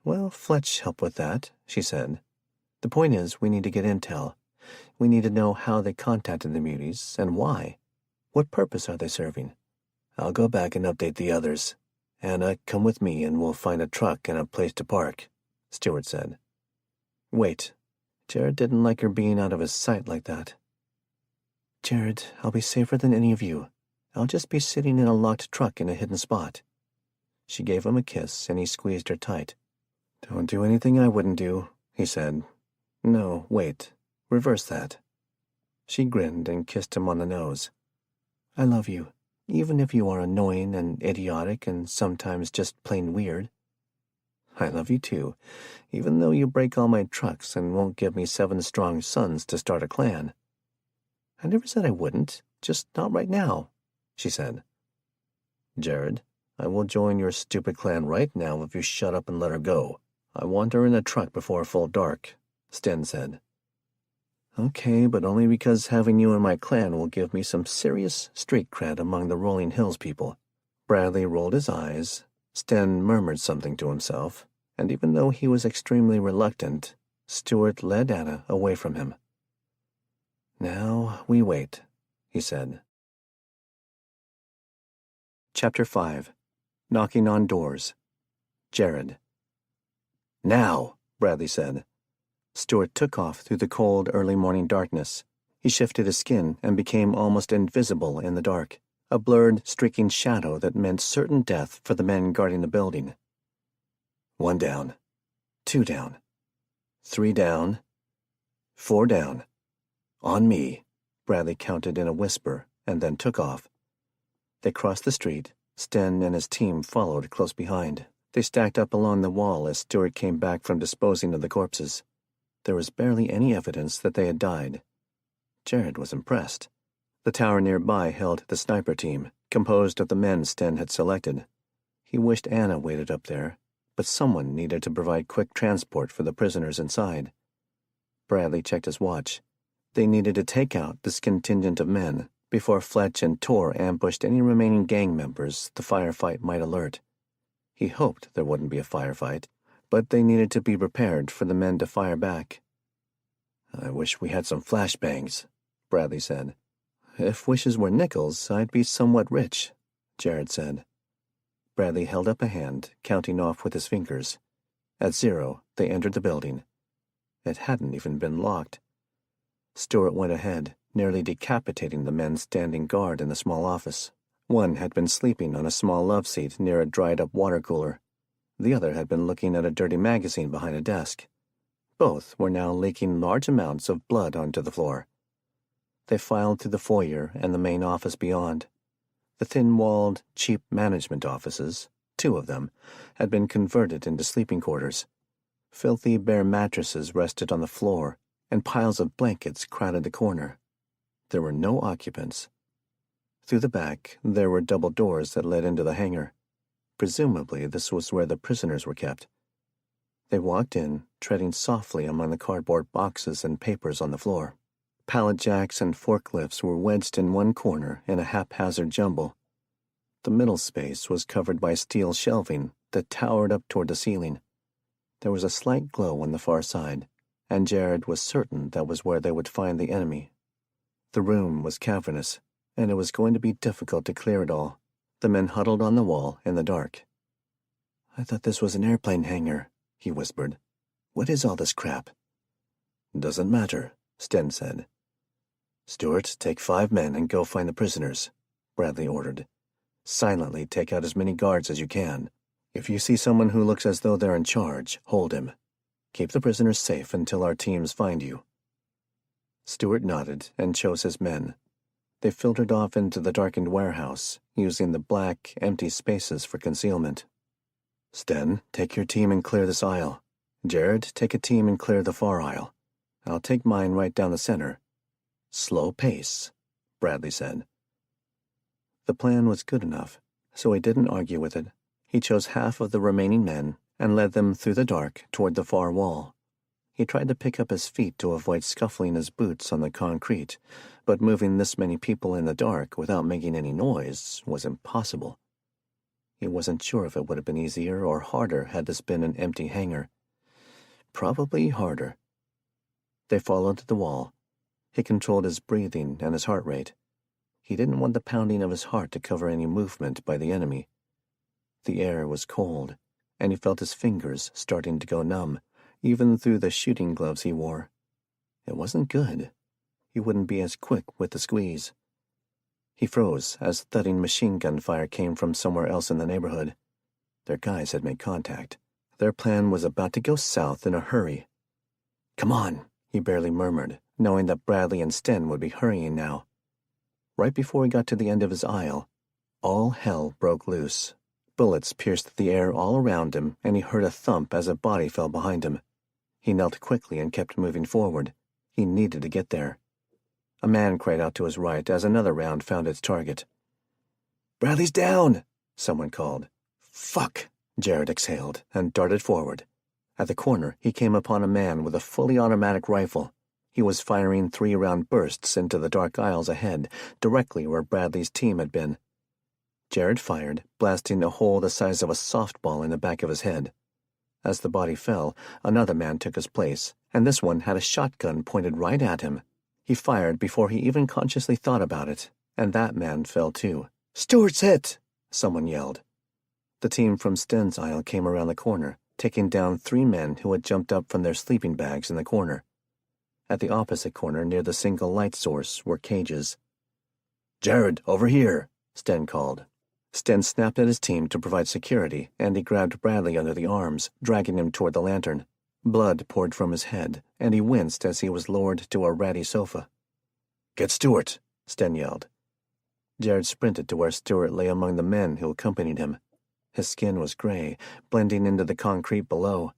Well, Fletch helped with that, she said. The point is, we need to get intel. We need to know how they contacted the muties and why. What purpose are they serving? I'll go back and update the others. Anna, come with me and we'll find a truck and a place to park, Stewart said. Wait. Jared didn't like her being out of his sight like that. Jared, I'll be safer than any of you. I'll just be sitting in a locked truck in a hidden spot. She gave him a kiss and he squeezed her tight. Don't do anything I wouldn't do, he said. No, wait. Reverse that. She grinned and kissed him on the nose. I love you, even if you are annoying and idiotic and sometimes just plain weird. I love you too, even though you break all my trucks and won't give me 7 strong sons to start a clan. I never said I wouldn't, just not right now, she said. Jared, I will join your stupid clan right now if you shut up and let her go. I want her in a truck before full dark, Sten said. Okay, but only because having you in my clan will give me some serious street cred among the Rolling Hills people. Bradley rolled his eyes, Sten murmured something to himself, and even though he was extremely reluctant, Stuart led Anna away from him. "Now we wait," he said. Chapter 5. Knocking on Doors. Jared. "Now," Bradley said. Stuart took off through the cold early morning darkness. He shifted his skin and became almost invisible in the dark, a blurred, streaking shadow that meant certain death for the men guarding the building. 1 down, 2 down, 3 down, 4 down. "On me," Bradley counted in a whisper and then took off. They crossed the street. Sten and his team followed close behind. They stacked up along the wall as Stuart came back from disposing of the corpses. There was barely any evidence that they had died. Jared was impressed. The tower nearby held the sniper team, composed of the men Sten had selected. He wished Anna waited up there, but someone needed to provide quick transport for the prisoners inside. Bradley checked his watch. They needed to take out this contingent of men before Fletch and Tor ambushed any remaining gang members the firefight might alert. He hoped there wouldn't be a firefight, but they needed to be prepared for the men to fire back. "I wish we had some flashbangs," Bradley said. "If wishes were nickels, I'd be somewhat rich," Jared said. Bradley held up a hand, counting off with his fingers. At 0, they entered the building. It hadn't even been locked. Stuart went ahead, nearly decapitating the men standing guard in the small office. One had been sleeping on a small love seat near a dried-up water cooler. The other had been looking at a dirty magazine behind a desk. Both were now leaking large amounts of blood onto the floor. They filed through the foyer and the main office beyond. The thin-walled, cheap management offices, 2 of them, had been converted into sleeping quarters. Filthy bare mattresses rested on the floor, and piles of blankets crowded the corner. There were no occupants. Through the back, there were double doors that led into the hangar. Presumably, this was where the prisoners were kept. They walked in, treading softly among the cardboard boxes and papers on the floor. Pallet jacks and forklifts were wedged in one corner in a haphazard jumble. The middle space was covered by steel shelving that towered up toward the ceiling. There was a slight glow on the far side, and Jared was certain that was where they would find the enemy. The room was cavernous, and it was going to be difficult to clear it all. The men huddled on the wall in the dark. "I thought this was an airplane hangar," he whispered. "What is all this crap?" "Doesn't matter," Sten said. "Stuart, take 5 men and go find the prisoners," Bradley ordered. "Silently take out as many guards as you can. If you see someone who looks as though they're in charge, hold him. Keep the prisoners safe until our teams find you." Stuart nodded and chose his men. They filtered off into the darkened warehouse, using the black, empty spaces for concealment. "Sten, take your team and clear this aisle. Jared, take a team and clear the far aisle. I'll take mine right down the center. Slow pace," Bradley said. The plan was good enough, so he didn't argue with it. He chose half of the remaining men and led them through the dark toward the far wall. He tried to pick up his feet to avoid scuffling his boots on the concrete, but moving this many people in the dark without making any noise was impossible. He wasn't sure if it would have been easier or harder had this been an empty hangar. Probably harder. They followed the wall. He controlled his breathing and his heart rate. He didn't want the pounding of his heart to cover any movement by the enemy. The air was cold, and he felt his fingers starting to go numb, even through the shooting gloves he wore. It wasn't good. He wouldn't be as quick with the squeeze. He froze as thudding machine gun fire came from somewhere else in the neighborhood. Their guys had made contact. Their plan was about to go south in a hurry. "Come on," he barely murmured, knowing that Bradley and Sten would be hurrying now. Right before he got to the end of his aisle, all hell broke loose. Bullets pierced the air all around him, and he heard a thump as a body fell behind him. He knelt quickly and kept moving forward. He needed to get there. A man cried out to his right as another round found its target. "Bradley's down!" someone called. "Fuck!" Jared exhaled and darted forward. At the corner, he came upon a man with a fully automatic rifle. He was firing 3-round bursts into the dark aisles ahead, directly where Bradley's team had been. Jared fired, blasting a hole the size of a softball in the back of his head. As the body fell, another man took his place, and this one had a shotgun pointed right at him. He fired before he even consciously thought about it, and that man fell too. "Stewart's hit!" someone yelled. The team from Sten's aisle came around the corner, taking down 3 men who had jumped up from their sleeping bags in the corner. At the opposite corner, near the single light source, were cages. "Jared, over here," Sten called. Sten snapped at his team to provide security, and he grabbed Bradley under the arms, dragging him toward the lantern. Blood poured from his head, and he winced as he was lowered to a ratty sofa. "Get Stewart," Sten yelled. Jared sprinted to where Stewart lay among the men who accompanied him. His skin was gray, blending into the concrete below.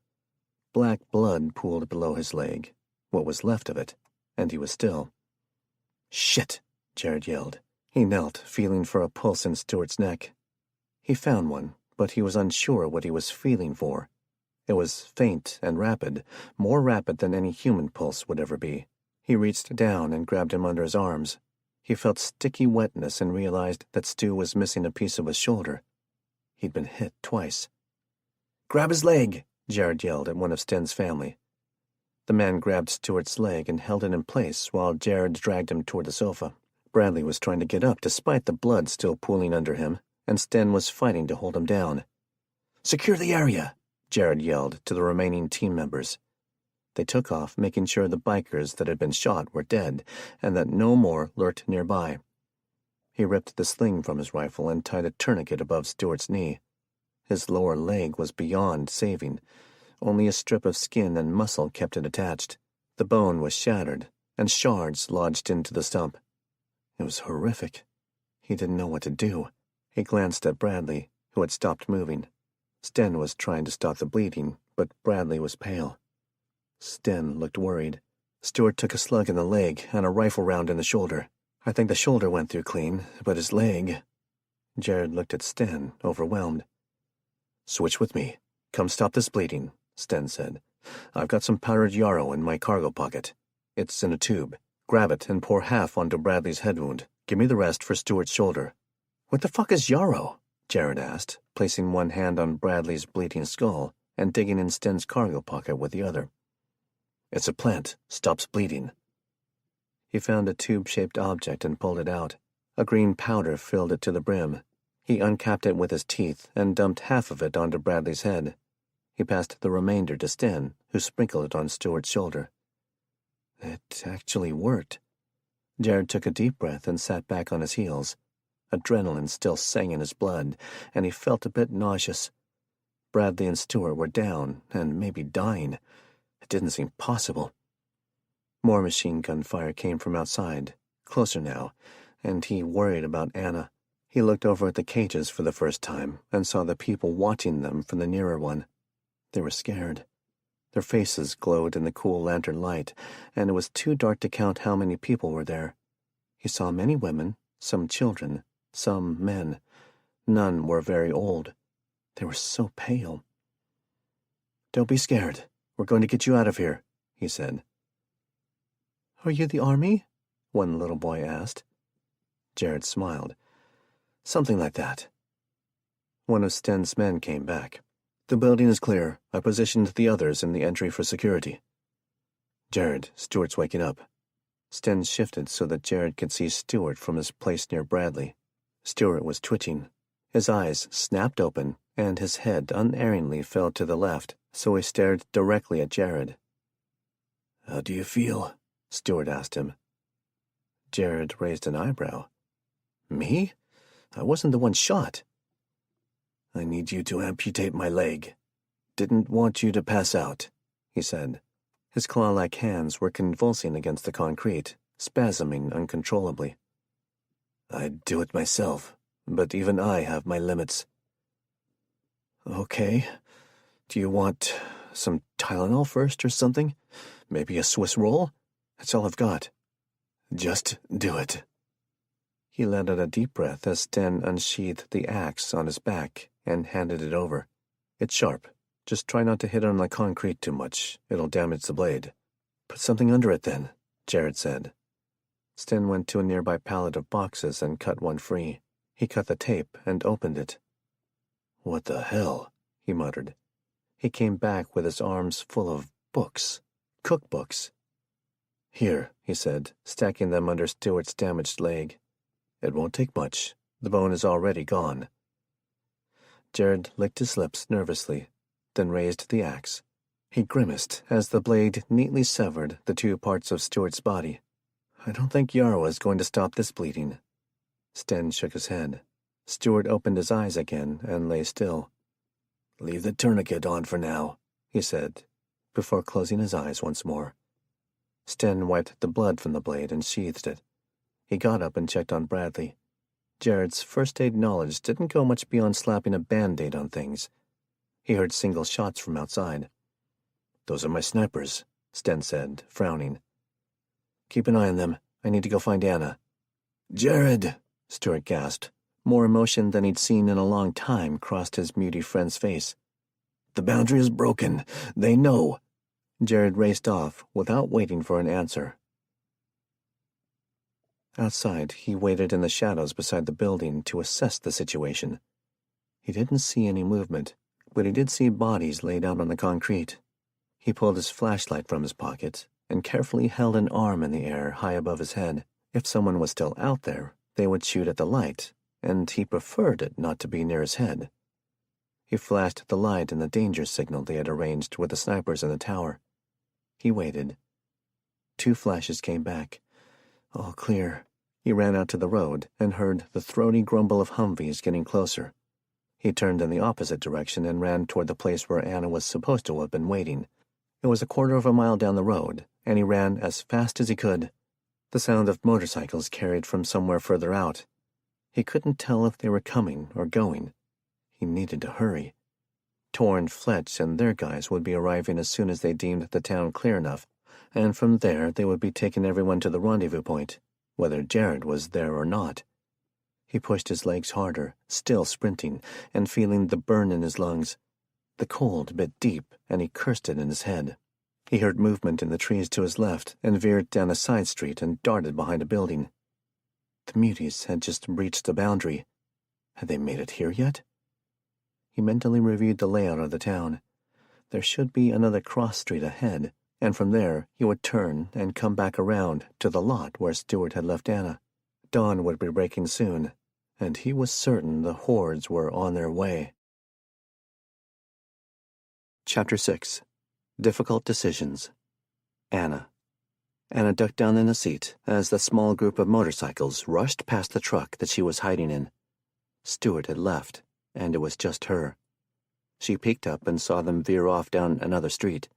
Black blood pooled below his leg, what was left of it, and he was still. "Shit!" Jared yelled. He knelt, feeling for a pulse in Stewart's neck. He found one, but he was unsure what he was feeling for. It was faint and rapid, more rapid than any human pulse would ever be. He reached down and grabbed him under his arms. He felt sticky wetness and realized that Stu was missing a piece of his shoulder. He'd been hit twice. "Grab his leg!" Jared yelled at one of Sten's family. The man grabbed Stewart's leg and held it in place while Jared dragged him toward the sofa. Bradley was trying to get up despite the blood still pooling under him, and Sten was fighting to hold him down. "Secure the area!" Jared yelled to the remaining team members. They took off, making sure the bikers that had been shot were dead and that no more lurked nearby. He ripped the sling from his rifle and tied a tourniquet above Stewart's knee. His lower leg was beyond saving. Only a strip of skin and muscle kept it attached. The bone was shattered, and shards lodged into the stump. It was horrific. He didn't know what to do. He glanced at Bradley, who had stopped moving. Sten was trying to stop the bleeding, but Bradley was pale. Sten looked worried. Stewart took a slug in the leg and a rifle round in the shoulder. I think the shoulder went through clean, but his leg... Jared looked at Sten, overwhelmed. "Switch with me. Come stop this bleeding," Sten said. "I've got some powdered yarrow in my cargo pocket. It's in a tube. Grab it and pour half onto Bradley's head wound. Give me the rest for Stewart's shoulder." "What the fuck is yarrow?" Jared asked, placing one hand on Bradley's bleeding skull and digging in Sten's cargo pocket with the other. "It's a plant. Stops bleeding." He found a tube-shaped object and pulled it out. A green powder filled it to the brim. He uncapped it with his teeth and dumped half of it onto Bradley's head. He passed the remainder to Sten, who sprinkled it on Stewart's shoulder. It actually worked. Jared took a deep breath and sat back on his heels. Adrenaline still sang in his blood, and he felt a bit nauseous. Bradley and Stewart were down, and maybe dying. It didn't seem possible. More machine gun fire came from outside, closer now, and he worried about Anna. He looked over at the cages for the first time and saw the people watching them from the nearer one. They were scared. Their faces glowed in the cool lantern light, and it was too dark to count how many people were there. He saw many women, some children, some men. None were very old. They were so pale. "Don't be scared. We're going to get you out of here," he said. "Are you the army?" one little boy asked. Jared smiled. "Something like that." One of Sten's men came back. "The building is clear. I positioned the others in the entry for security." "Jared, Stewart's waking up." Sten shifted so that Jared could see Stewart from his place near Bradley. Stewart was twitching. His eyes snapped open, and his head unerringly fell to the left, so he stared directly at Jared. "How do you feel?" Stewart asked him. Jared raised an eyebrow. "Me? I wasn't the one shot." "I need you to amputate my leg. Didn't want you to pass out," he said. His claw-like hands were convulsing against the concrete, spasming uncontrollably. "I'd do it myself, but even I have my limits." "Okay. Do you want some Tylenol first or something? Maybe a Swiss roll? That's all I've got." "Just do it." He let out a deep breath as Sten unsheathed the axe on his back and handed it over. "It's sharp. Just try not to hit it on the concrete too much. It'll damage the blade." "Put something under it then," Jared said. Sten went to a nearby pallet of boxes and cut one free. He cut the tape and opened it. "What the hell?" he muttered. He came back with his arms full of books, cookbooks. "Here," he said, stacking them under Stuart's damaged leg. "It won't take much. The bone is already gone." Jared licked his lips nervously, then raised the axe. He grimaced as the blade neatly severed the two parts of Stuart's body. "I don't think Yarrow is going to stop this bleeding." Sten shook his head. Stuart opened his eyes again and lay still. "Leave the tourniquet on for now," he said, before closing his eyes once more. Sten wiped the blood from the blade and sheathed it. He got up and checked on Bradley. Jared's first-aid knowledge didn't go much beyond slapping a Band-Aid on things. He heard single shots from outside. "Those are my snipers," Sten said, frowning. "Keep an eye on them. I need to go find Anna." "Jared!" Stuart gasped. More emotion than he'd seen in a long time crossed his muty friend's face. "The boundary is broken. They know." Jared raced off without waiting for an answer. Outside, he waited in the shadows beside the building to assess the situation. He didn't see any movement, but he did see bodies laid out on the concrete. He pulled his flashlight from his pocket and carefully held an arm in the air high above his head. If someone was still out there, they would shoot at the light, and he preferred it not to be near his head. He flashed the light in the danger signal they had arranged with the snipers in the tower. He waited. 2 flashes came back. All clear. He ran out to the road and heard the throaty grumble of Humvees getting closer. He turned in the opposite direction and ran toward the place where Anna was supposed to have been waiting. It was a quarter of a mile down the road, and he ran as fast as he could. The sound of motorcycles carried from somewhere further out. He couldn't tell if they were coming or going. He needed to hurry. Torr and Fletch and their guys would be arriving as soon as they deemed the town clear enough, and from there they would be taking everyone to the rendezvous point, whether Jared was there or not. He pushed his legs harder, still sprinting, and feeling the burn in his lungs. The cold bit deep, and he cursed it in his head. He heard movement in the trees to his left and veered down a side street and darted behind a building. The muties had just breached the boundary. Had they made it here yet? He mentally reviewed the layout of the town. There should be another cross street ahead, and from there he would turn and come back around to the lot where Stuart had left Anna. Dawn would be breaking soon, and he was certain the hordes were on their way. Chapter 6. Difficult Decisions. Anna. Anna ducked down in the seat as the small group of motorcycles rushed past the truck that she was hiding in. Stuart had left, and it was just her. She peeked up and saw them veer off down another street.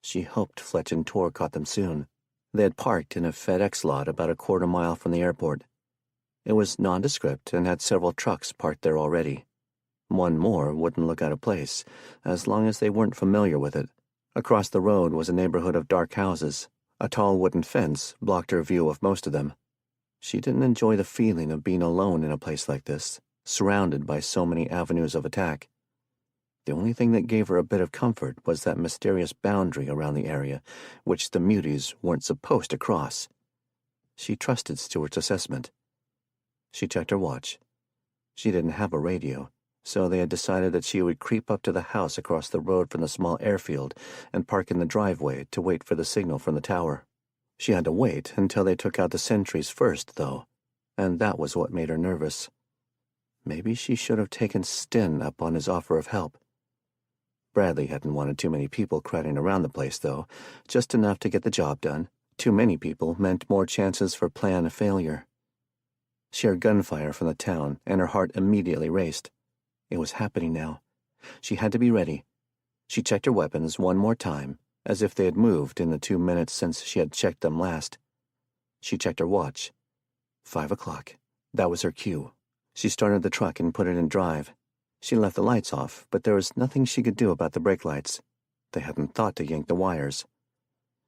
She hoped Fletch and Torr caught them soon. They had parked in a FedEx lot about a quarter mile from the airport. It was nondescript and had several trucks parked there already. One more wouldn't look out of place, as long as they weren't familiar with it. Across the road was a neighborhood of dark houses. A tall wooden fence blocked her view of most of them. She didn't enjoy the feeling of being alone in a place like this, surrounded by so many avenues of attack. The only thing that gave her a bit of comfort was that mysterious boundary around the area, which the muties weren't supposed to cross. She trusted Stuart's assessment. She checked her watch. She didn't have a radio, so they had decided that she would creep up to the house across the road from the small airfield and park in the driveway to wait for the signal from the tower. She had to wait until they took out the sentries first, though, and that was what made her nervous. Maybe she should have taken Sten up on his offer of help. Bradley hadn't wanted too many people crowding around the place, though, just enough to get the job done. Too many people meant more chances for plan failure. She heard gunfire from the town, and her heart immediately raced. It was happening now. She had to be ready. She checked her weapons one more time, as if they had moved in the 2 minutes since she had checked them last. She checked her watch. 5 o'clock. That was her cue. She started the truck and put it in drive. She left the lights off, but there was nothing she could do about the brake lights. They hadn't thought to yank the wires.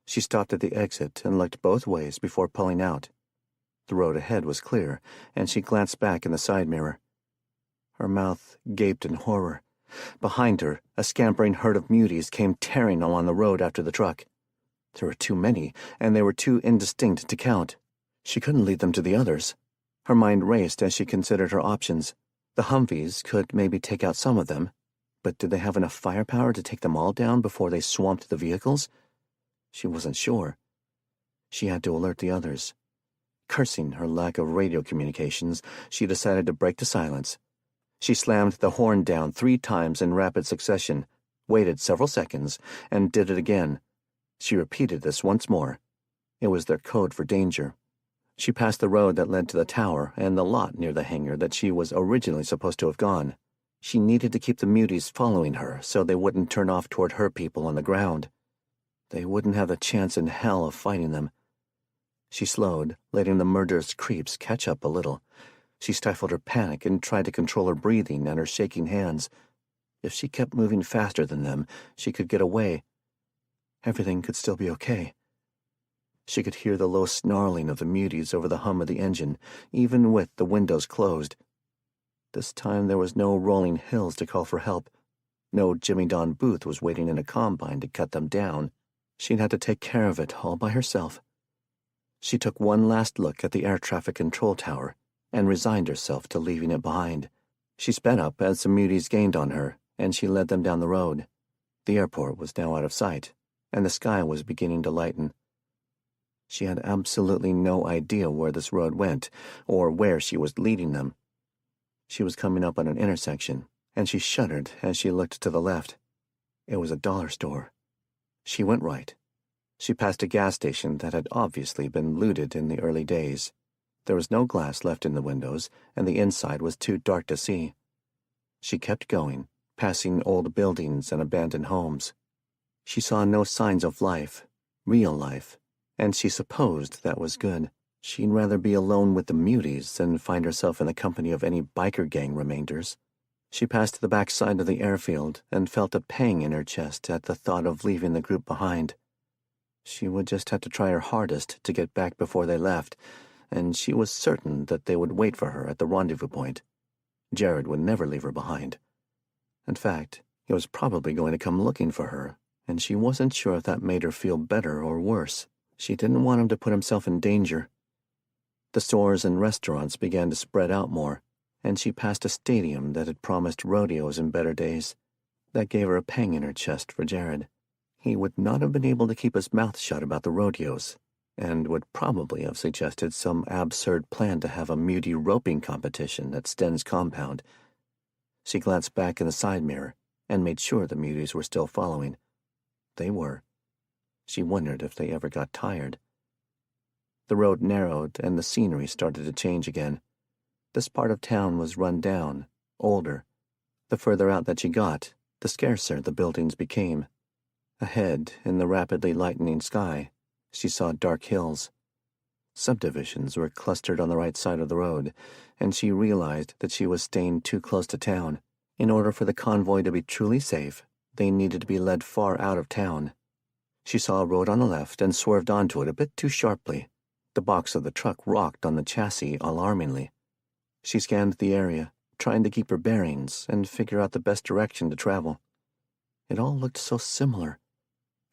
She stopped at the exit and looked both ways before pulling out. The road ahead was clear, and she glanced back in the side mirror. Her mouth gaped in horror. Behind her, a scampering herd of muties came tearing along the road after the truck. There were too many, and they were too indistinct to count. She couldn't lead them to the others. Her mind raced as she considered her options. The Humvees could maybe take out some of them, but did they have enough firepower to take them all down before they swamped the vehicles? She wasn't sure. She had to alert the others. Cursing her lack of radio communications, she decided to break the silence. She slammed the horn down 3 times in rapid succession, waited several seconds, and did it again. She repeated this once more. It was their code for danger. She passed the road that led to the tower and the lot near the hangar that she was originally supposed to have gone. She needed to keep the muties following her so they wouldn't turn off toward her people on the ground. They wouldn't have a chance in hell of fighting them. She slowed, letting the murderous creeps catch up a little. She stifled her panic and tried to control her breathing and her shaking hands. If she kept moving faster than them, she could get away. Everything could still be okay. She could hear the low snarling of the muties over the hum of the engine, even with the windows closed. This time there was no rolling hills to call for help. No Jimmy Don Booth was waiting in a combine to cut them down. She'd had to take care of it all by herself. She took one last look at the air traffic control tower and resigned herself to leaving it behind. She sped up as the muties gained on her, and she led them down the road. The airport was now out of sight, and the sky was beginning to lighten. She had absolutely no idea where this road went, or where she was leading them. She was coming up on an intersection, and she shuddered as she looked to the left. It was a dollar store. She went right. She passed a gas station that had obviously been looted in the early days. There was no glass left in the windows, and the inside was too dark to see. She kept going, passing old buildings and abandoned homes. She saw no signs of life, real life, and she supposed that was good. She'd rather be alone with the muties than find herself in the company of any biker gang remainders. She passed the back side of the airfield and felt a pang in her chest at the thought of leaving the group behind. She would just have to try her hardest to get back before they left, and she was certain that they would wait for her at the rendezvous point. Jared would never leave her behind. In fact, he was probably going to come looking for her, and she wasn't sure if that made her feel better or worse. She didn't want him to put himself in danger. The stores and restaurants began to spread out more, and she passed a stadium that had promised rodeos in better days. That gave her a pang in her chest for Jared. He would not have been able to keep his mouth shut about the rodeos, and would probably have suggested some absurd plan to have a mutie roping competition at Sten's compound. She glanced back in the side mirror and made sure the muties were still following. They were. She wondered if they ever got tired. The road narrowed and the scenery started to change again. This part of town was run down, older. The further out that she got, the scarcer the buildings became. Ahead, in the rapidly lightening sky, she saw dark hills. Subdivisions were clustered on the right side of the road, and she realized that she was staying too close to town. In order for the convoy to be truly safe, they needed to be led far out of town. She saw a road on the left and swerved onto it a bit too sharply. The box of the truck rocked on the chassis alarmingly. She scanned the area, trying to keep her bearings and figure out the best direction to travel. It all looked so similar.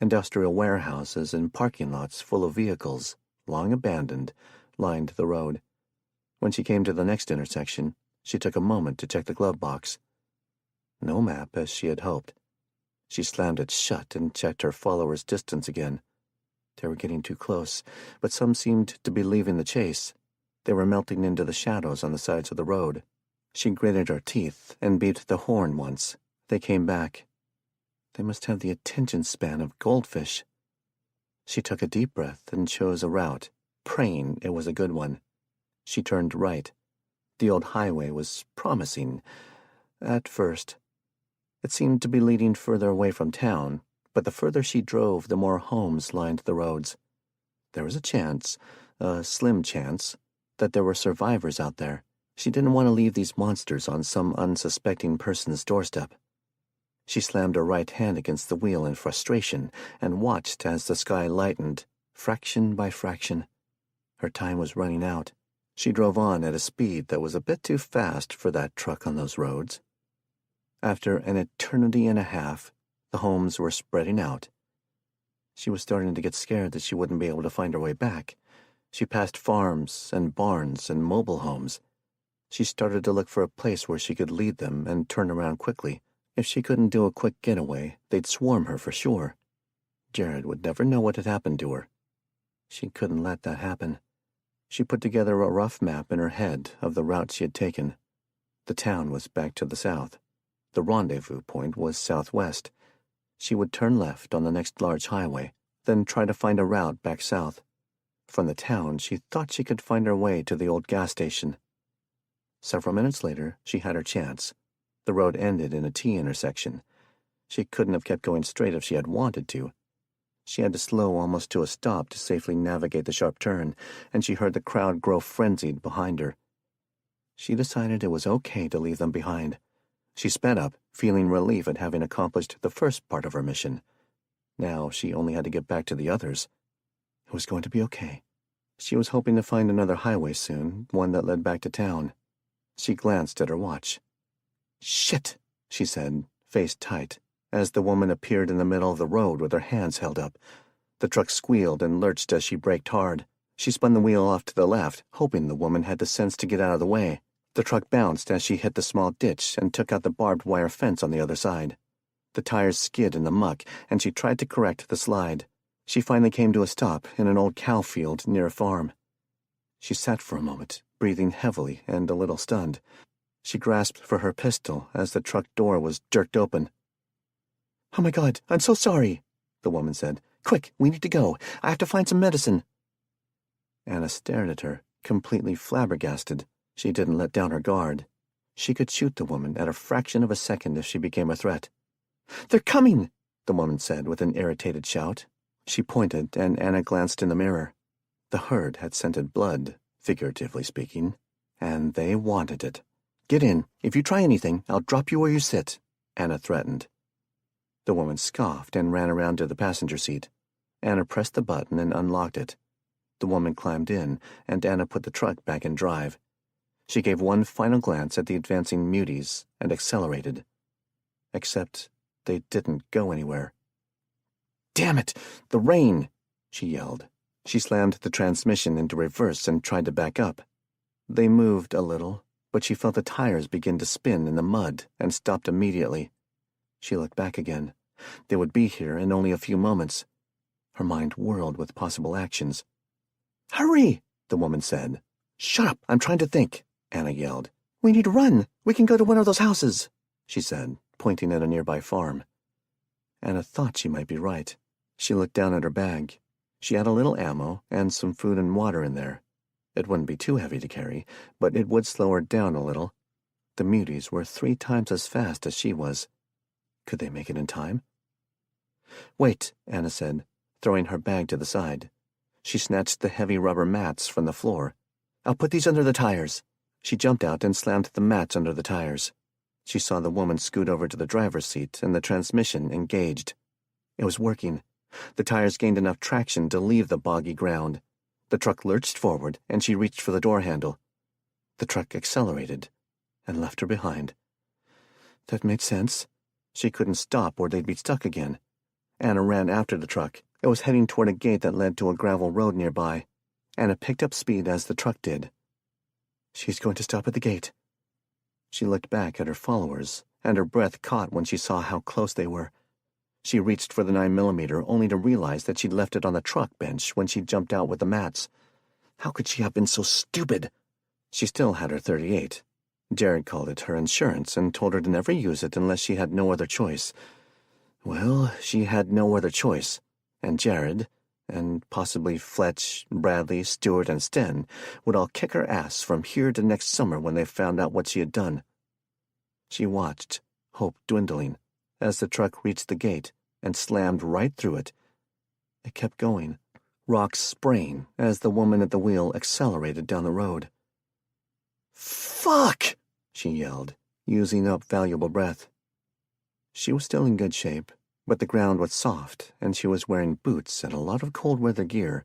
Industrial warehouses and parking lots full of vehicles, long abandoned, lined the road. When she came to the next intersection, she took a moment to check the glove box. No map, as she had hoped. She slammed it shut and checked her followers' distance again. They were getting too close, but some seemed to be leaving the chase. They were melting into the shadows on the sides of the road. She gritted her teeth and beat the horn once. They came back. They must have the attention span of goldfish. She took a deep breath and chose a route, praying it was a good one. She turned right. The old highway was promising, at first. It seemed to be leading further away from town, but the further she drove, the more homes lined the roads. There was a chance, a slim chance, that there were survivors out there. She didn't want to leave these monsters on some unsuspecting person's doorstep. She slammed her right hand against the wheel in frustration and watched as the sky lightened, fraction by fraction. Her time was running out. She drove on at a speed that was a bit too fast for that truck on those roads. After an eternity and a half, the homes were spreading out. She was starting to get scared that she wouldn't be able to find her way back. She passed farms and barns and mobile homes. She started to look for a place where she could lead them and turn around quickly. If she couldn't do a quick getaway, they'd swarm her for sure. Jared would never know what had happened to her. She couldn't let that happen. She put together a rough map in her head of the route she had taken. The town was back to the south. The rendezvous point was southwest. She would turn left on the next large highway, then try to find a route back south. From the town, she thought she could find her way to the old gas station. Several minutes later, she had her chance. The road ended in a T-intersection. She couldn't have kept going straight if she had wanted to. She had to slow almost to a stop to safely navigate the sharp turn, and she heard the crowd grow frenzied behind her. She decided it was okay to leave them behind. She sped up, feeling relief at having accomplished the first part of her mission. Now she only had to get back to the others. It was going to be okay. She was hoping to find another highway soon, one that led back to town. She glanced at her watch. "Shit," she said, face tight, as the woman appeared in the middle of the road with her hands held up. The truck squealed and lurched as she braked hard. She spun the wheel off to the left, hoping the woman had the sense to get out of the way. The truck bounced as she hit the small ditch and took out the barbed wire fence on the other side. The tires skid in the muck, and she tried to correct the slide. She finally came to a stop in an old cow field near a farm. She sat for a moment, breathing heavily and a little stunned. She grasped for her pistol as the truck door was jerked open. "Oh my God, I'm so sorry," the woman said. "Quick, we need to go. I have to find some medicine." Anna stared at her, completely flabbergasted. She didn't let down her guard. She could shoot the woman at a fraction of a second if she became a threat. "They're coming," the woman said with an irritated shout. She pointed, and Anna glanced in the mirror. The herd had scented blood, figuratively speaking, and they wanted it. "Get in. If you try anything, I'll drop you where you sit," Anna threatened. The woman scoffed and ran around to the passenger seat. Anna pressed the button and unlocked it. The woman climbed in, and Anna put the truck back in drive. She gave one final glance at the advancing muties and accelerated. Except they didn't go anywhere. "Damn it! The rain!" she yelled. She slammed the transmission into reverse and tried to back up. They moved a little, but she felt the tires begin to spin in the mud and stopped immediately. She looked back again. They would be here in only a few moments. Her mind whirled with possible actions. "Hurry!" the woman said. "Shut up! I'm trying to think," Anna yelled. "We need to run! We can go to one of those houses," she said, pointing at a nearby farm. Anna thought she might be right. She looked down at her bag. She had a little ammo and some food and water in there. It wouldn't be too heavy to carry, but it would slow her down a little. The muties were 3 times as fast as she was. Could they make it in time? "Wait," Anna said, throwing her bag to the side. She snatched the heavy rubber mats from the floor. "I'll put these under the tires." She jumped out and slammed the mats under the tires. She saw the woman scoot over to the driver's seat and the transmission engaged. It was working. The tires gained enough traction to leave the boggy ground. The truck lurched forward, and she reached for the door handle. The truck accelerated and left her behind. That made sense. She couldn't stop or they'd be stuck again. Anna ran after the truck. It was heading toward a gate that led to a gravel road nearby. Anna picked up speed as the truck did. She's going to stop at the gate. She looked back at her followers, and her breath caught when she saw how close they were. She reached for the 9mm only to realize that she'd left it on the truck bench when she jumped out with the mats. How could she have been so stupid? She still had her .38. Jared called it her insurance and told her to never use it unless she had no other choice. Well, she had no other choice, and Jared, and possibly Fletch, Bradley, Stewart, and Sten would all kick her ass from here to next summer when they found out what she had done. She watched, hope dwindling, as the truck reached the gate and slammed right through it. It kept going, rocks spraying as the woman at the wheel accelerated down the road. "Fuck!" she yelled, using up valuable breath. She was still in good shape, but the ground was soft, and she was wearing boots and a lot of cold weather gear.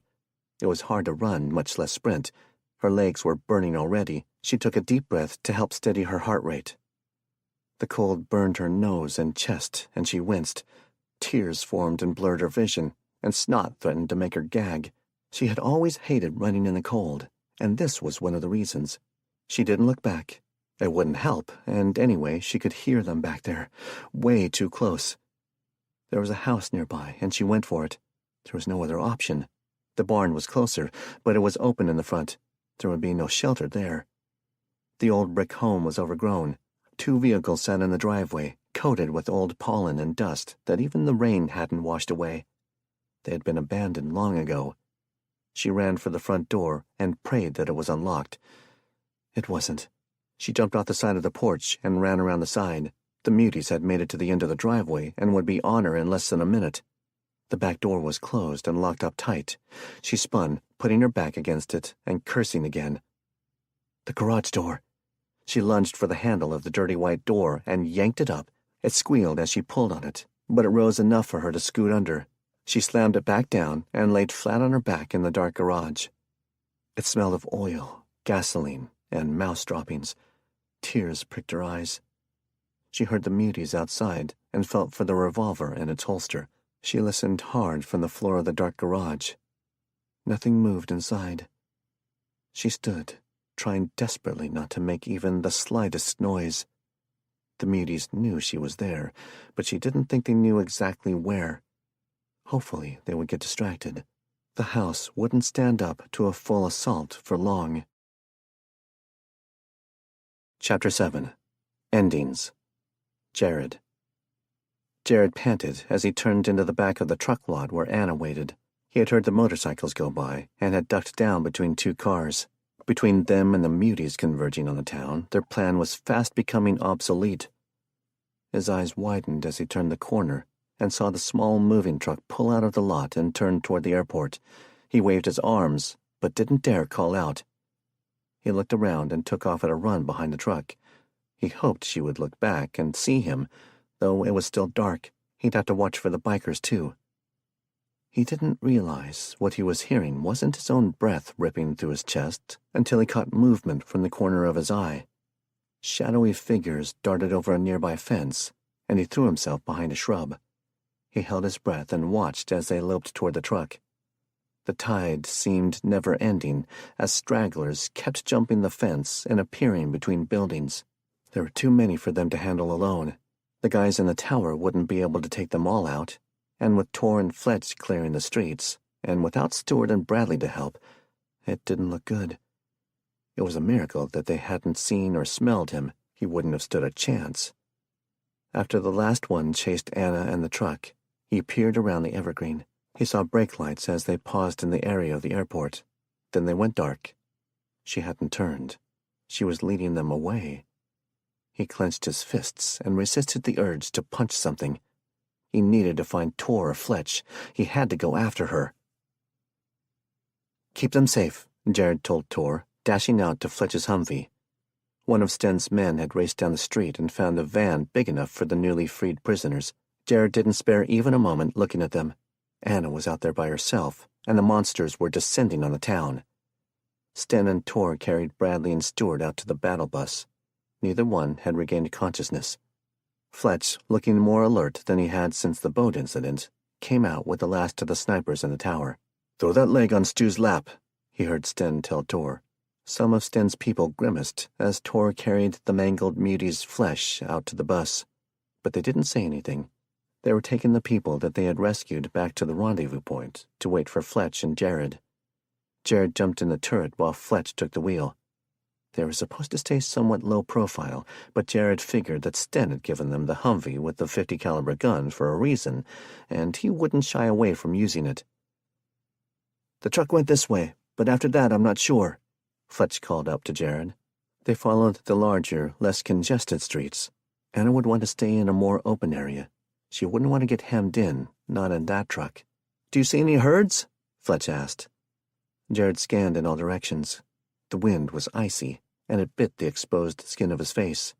It was hard to run, much less sprint. Her legs were burning already. She took a deep breath to help steady her heart rate. The cold burned her nose and chest, and she winced. Tears formed and blurred her vision, and snot threatened to make her gag. She had always hated running in the cold, and this was one of the reasons. She didn't look back. It wouldn't help, and anyway, she could hear them back there, way too close. There was a house nearby, and she went for it. There was no other option. The barn was closer, but it was open in the front. There would be no shelter there. The old brick home was overgrown. 2 vehicles sat in the driveway, coated with old pollen and dust that even the rain hadn't washed away. They had been abandoned long ago. She ran for the front door and prayed that it was unlocked. It wasn't. She jumped off the side of the porch and ran around the side. The Muties had made it to the end of the driveway and would be on her in less than a minute. The back door was closed and locked up tight. She spun, putting her back against it and cursing again. The garage door. She lunged for the handle of the dirty white door and yanked it up. It squealed as she pulled on it, but it rose enough for her to scoot under. She slammed it back down and laid flat on her back in the dark garage. It smelled of oil, gasoline, and mouse droppings. Tears pricked her eyes. She heard the Muties outside and felt for the revolver in its holster. She listened hard from the floor of the dark garage. Nothing moved inside. She stood, trying desperately not to make even the slightest noise. The Muties knew she was there, but she didn't think they knew exactly where. Hopefully they would get distracted. The house wouldn't stand up to a full assault for long. Chapter 7. Endings. Jared. Jared panted as he turned into the back of the truck lot where Anna waited. He had heard the motorcycles go by and had ducked down between 2 cars. Between them and the Muties converging on the town, their plan was fast becoming obsolete. His eyes widened as he turned the corner and saw the small moving truck pull out of the lot and turn toward the airport. He waved his arms, but didn't dare call out. He looked around and took off at a run behind the truck. He hoped she would look back and see him. Though it was still dark, he'd have to watch for the bikers, too. He didn't realize what he was hearing wasn't his own breath ripping through his chest until he caught movement from the corner of his eye. Shadowy figures darted over a nearby fence, and he threw himself behind a shrub. He held his breath and watched as they loped toward the truck. The tide seemed never-ending as stragglers kept jumping the fence and appearing between buildings. There were too many for them to handle alone. The guys in the tower wouldn't be able to take them all out, and with Tor and Fletch clearing the streets, and without Stewart and Bradley to help, it didn't look good. It was a miracle that they hadn't seen or smelled him. He wouldn't have stood a chance. After the last one chased Anna and the truck, he peered around the evergreen. He saw brake lights as they paused in the area of the airport. Then they went dark. She hadn't turned. She was leading them away. He clenched his fists and resisted the urge to punch something. He needed to find Tor or Fletch. He had to go after her. "Keep them safe," Jared told Tor, dashing out to Fletch's Humvee. One of Sten's men had raced down the street and found a van big enough for the newly freed prisoners. Jared didn't spare even a moment looking at them. Anna was out there by herself, and the monsters were descending on the town. Sten and Tor carried Bradley and Stewart out to the battle bus. Neither one had regained consciousness. Fletch, looking more alert than he had since the boat incident, came out with the last of the snipers in the tower. "Throw that leg on Stu's lap," he heard Sten tell Tor. Some of Sten's people grimaced as Tor carried the mangled Mutie's flesh out to the bus, but they didn't say anything. They were taking the people that they had rescued back to the rendezvous point to wait for Fletch and Jared. Jared jumped in the turret while Fletch took the wheel. They were supposed to stay somewhat low profile, but Jared figured that Sten had given them the Humvee with the .50 caliber gun for a reason, and he wouldn't shy away from using it. "The truck went this way, but after that I'm not sure," Fletch called up to Jared. They followed the larger, less congested streets. Anna would want to stay in a more open area. She wouldn't want to get hemmed in, not in that truck. "Do you see any herds?" Fletch asked. Jared scanned in all directions. The wind was icy, and it bit the exposed skin of his face.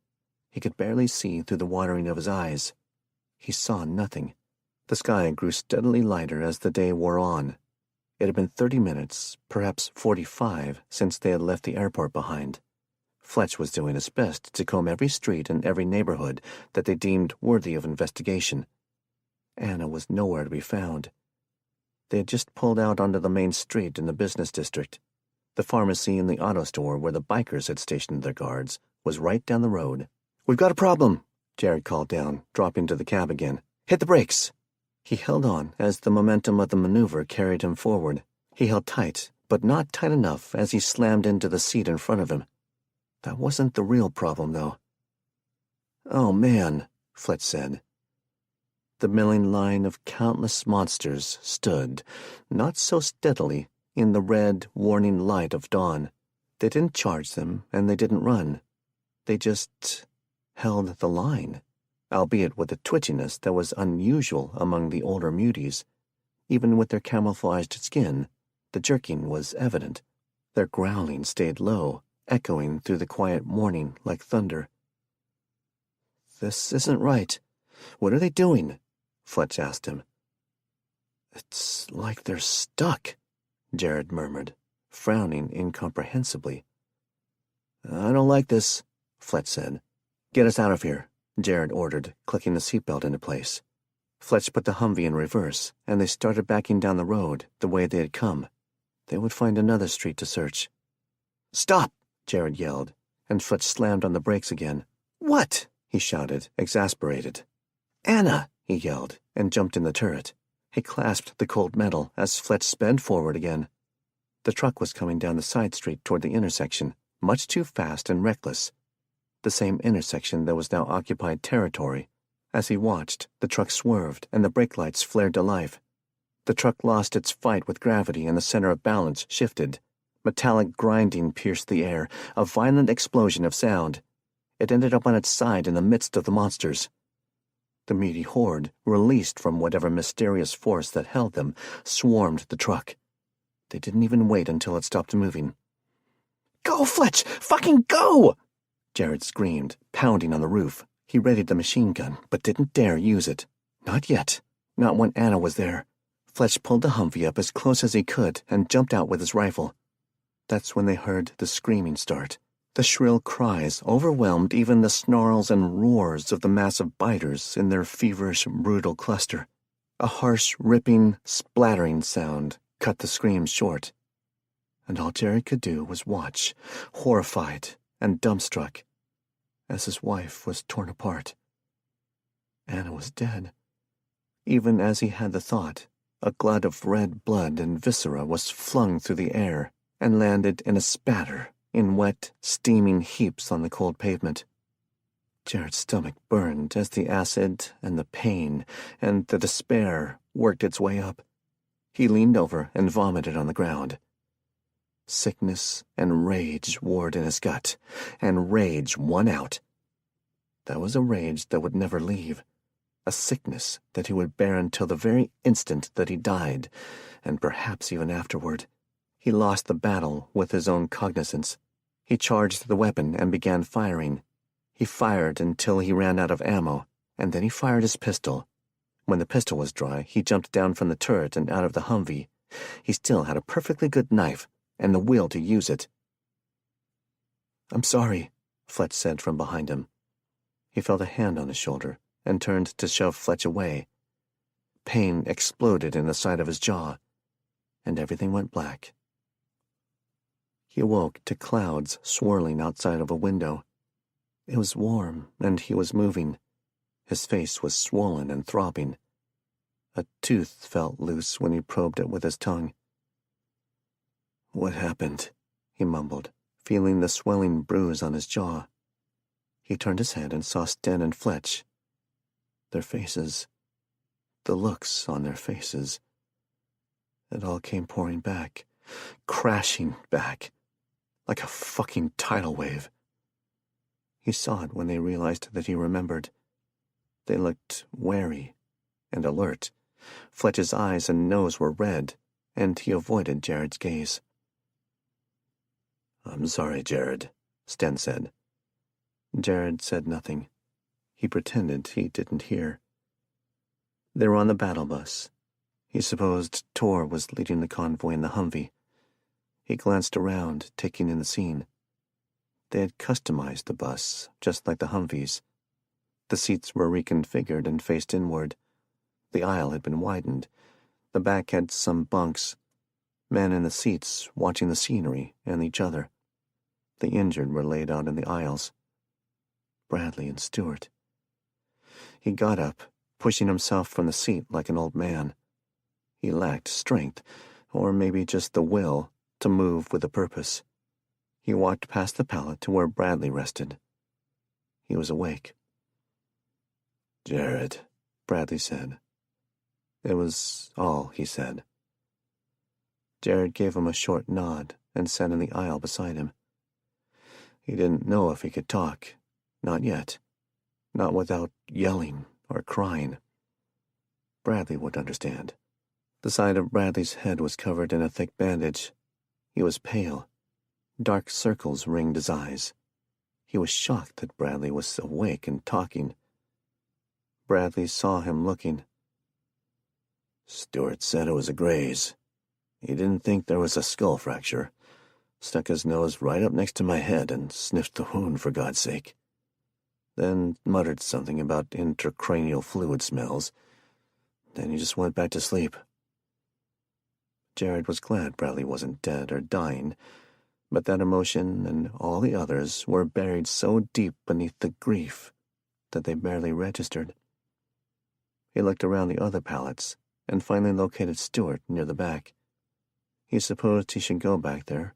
He could barely see through the watering of his eyes. He saw nothing. The sky grew steadily lighter as the day wore on. It had been 30 minutes, perhaps 45, since they had left the airport behind. Fletch was doing his best to comb every street and every neighborhood that they deemed worthy of investigation. Anna was nowhere to be found. They had just pulled out onto the main street in the business district. The pharmacy and the auto store where the bikers had stationed their guards was right down the road. "We've got a problem," Jared called down, dropping to the cab again. "Hit the brakes." He held on as the momentum of the maneuver carried him forward. He held tight, but not tight enough as he slammed into the seat in front of him. That wasn't the real problem, though. "Oh, man," Fletch said. The milling line of countless monsters stood, not so steadily, in the red, warning light of dawn. They didn't charge them, and they didn't run. They just held the line, albeit with a twitchiness that was unusual among the older muties. Even with their camouflaged skin, the jerking was evident. Their growling stayed low, echoing through the quiet morning like thunder. "This isn't right. What are they doing?" Fletch asked him. "It's like they're stuck," Jared murmured, frowning incomprehensibly. "I don't like this," Fletch said. "Get us out of here," Jared ordered, clicking the seatbelt into place. Fletch put the Humvee in reverse, and they started backing down the road the way they had come. They would find another street to search. "Stop!" Jared yelled, and Fletch slammed on the brakes again. "What?" he shouted, exasperated. "Anna!" he yelled, and jumped in the turret. He clasped the cold metal as Fletch sped forward again. The truck was coming down the side street toward the intersection, much too fast and reckless. The same intersection that was now occupied territory. As he watched, the truck swerved and the brake lights flared to life. The truck lost its fight with gravity and the center of balance shifted. Metallic grinding pierced the air, a violent explosion of sound. It ended up on its side in the midst of the monsters. The meaty horde, released from whatever mysterious force that held them, swarmed the truck. They didn't even wait until it stopped moving. "Go, Fletch! Fucking go!" Jared screamed, pounding on the roof. He readied the machine gun, but didn't dare use it. Not yet. Not when Anna was there. Fletch pulled the Humvee up as close as he could and jumped out with his rifle. That's when they heard the screaming start. The shrill cries overwhelmed even the snarls and roars of the massive biters in their feverish, brutal cluster. A harsh, ripping, splattering sound cut the screams short. And all Jared could do was watch, horrified and dumbstruck, as his wife was torn apart. Anna was dead. Even as he had the thought, a glut of red blood and viscera was flung through the air and landed in a spatter in wet, steaming heaps on the cold pavement. Jared's stomach burned as the acid and the pain and the despair worked its way up. He leaned over and vomited on the ground. Sickness and rage warred in his gut, and rage won out. That was a rage that would never leave, a sickness that he would bear until the very instant that he died, and perhaps even afterward. He lost the battle with his own cognizance. He charged the weapon and began firing. He fired until he ran out of ammo, and then he fired his pistol. When the pistol was dry, he jumped down from the turret and out of the Humvee. He still had a perfectly good knife and the will to use it. "I'm sorry," Fletch said from behind him. He felt a hand on his shoulder and turned to shove Fletch away. Pain exploded in the side of his jaw, and everything went black. He awoke to clouds swirling outside of a window. It was warm, and he was moving. His face was swollen and throbbing. A tooth felt loose when he probed it with his tongue. "What happened?" he mumbled, feeling the swelling bruise on his jaw. He turned his head and saw Sten and Fletch. Their faces, the looks on their faces. It all came pouring back, crashing back, like a fucking tidal wave. He saw it when they realized that he remembered. They looked wary and alert. Fletch's eyes and nose were red, and he avoided Jared's gaze. "I'm sorry, Jared," Sten said. Jared said nothing. He pretended he didn't hear. They were on the battle bus. He supposed Tor was leading the convoy in the Humvee. He glanced around, taking in the scene. They had customized the bus, just like the Humvees. The seats were reconfigured and faced inward. The aisle had been widened. The back had some bunks, men in the seats watching the scenery and each other. The injured were laid out in the aisles. Bradley and Stewart. He got up, pushing himself from the seat like an old man. He lacked strength, or maybe just the will, to move with a purpose. He walked past the pallet to where Bradley rested. He was awake. "Jared," Bradley said. It was all he said. Jared gave him a short nod and sat in the aisle beside him. He didn't know if he could talk. Not yet. Not without yelling or crying. Bradley would understand. The side of Bradley's head was covered in a thick bandage. He was pale. Dark circles ringed his eyes. He was shocked that Bradley was awake and talking. Bradley saw him looking. "Stewart said it was a graze. He didn't think there was a skull fracture. Stuck his nose right up next to my head and sniffed the wound, for God's sake. Then muttered something about intracranial fluid smells. Then he just went back to sleep." Jared was glad Bradley wasn't dead or dying, but that emotion and all the others were buried so deep beneath the grief that they barely registered. He looked around the other pallets and finally located Stewart near the back. He supposed he should go back there.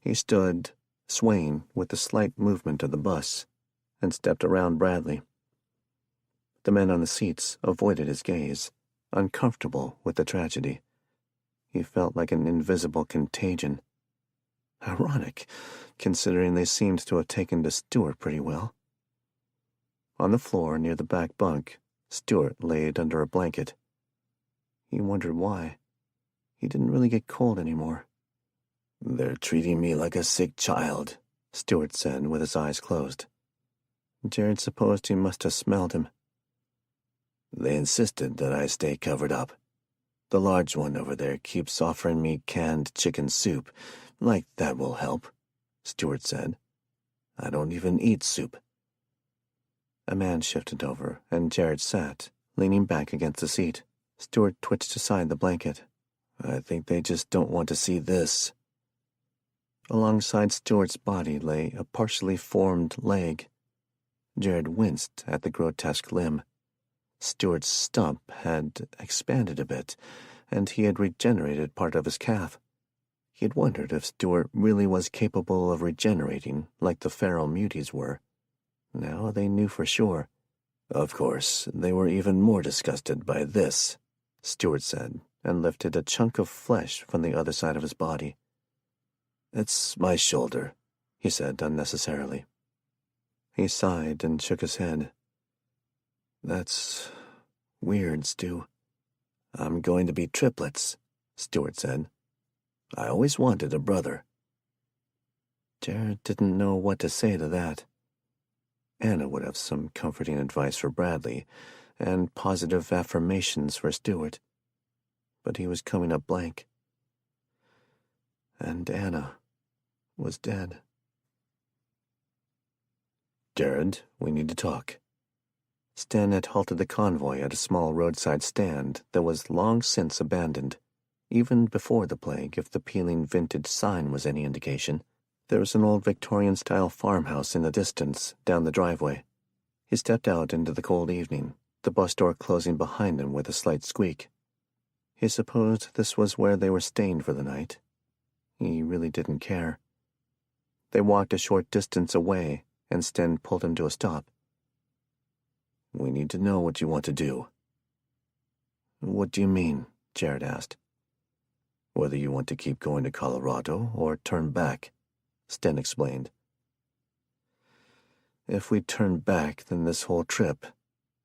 He stood, swaying with the slight movement of the bus, and stepped around Bradley. The men on the seats avoided his gaze, uncomfortable with the tragedy. He felt like an invisible contagion. Ironic, considering they seemed to have taken to Stewart pretty well. On the floor near the back bunk, Stewart laid under a blanket. He wondered why. He didn't really get cold anymore. "They're treating me like a sick child," Stewart said with his eyes closed. Jared supposed he must have smelled him. "They insisted that I stay covered up. The large one over there keeps offering me canned chicken soup, like that will help," Stewart said. "I don't even eat soup." A man shifted over, and Jared sat, leaning back against the seat. Stewart twitched aside the blanket. "I think they just don't want to see this." Alongside Stewart's body lay a partially formed leg. Jared winced at the grotesque limb. Stewart's stump had expanded a bit, and he had regenerated part of his calf. He had wondered if Stewart really was capable of regenerating like the feral muties were. Now they knew for sure. "Of course, they were even more disgusted by this," Stewart said, and lifted a chunk of flesh from the other side of his body. "It's my shoulder," he said unnecessarily. He sighed and shook his head. "That's weird, Stu." "I'm going to be triplets," Stewart said. "I always wanted a brother." Jared didn't know what to say to that. Anna would have some comforting advice for Bradley and positive affirmations for Stewart, but he was coming up blank. And Anna was dead. "Jared, we need to talk." Stan had halted the convoy at a small roadside stand that was long since abandoned, even before the plague, if the peeling vintage sign was any indication. There was an old Victorian-style farmhouse in the distance, down the driveway. He stepped out into the cold evening, the bus door closing behind him with a slight squeak. He supposed this was where they were staying for the night. He really didn't care. They walked a short distance away, and Sten pulled him to a stop. "We need to know what you want to do." "What do you mean?" Jared asked. "Whether you want to keep going to Colorado or turn back," Sten explained. "If we turn back, then this whole trip,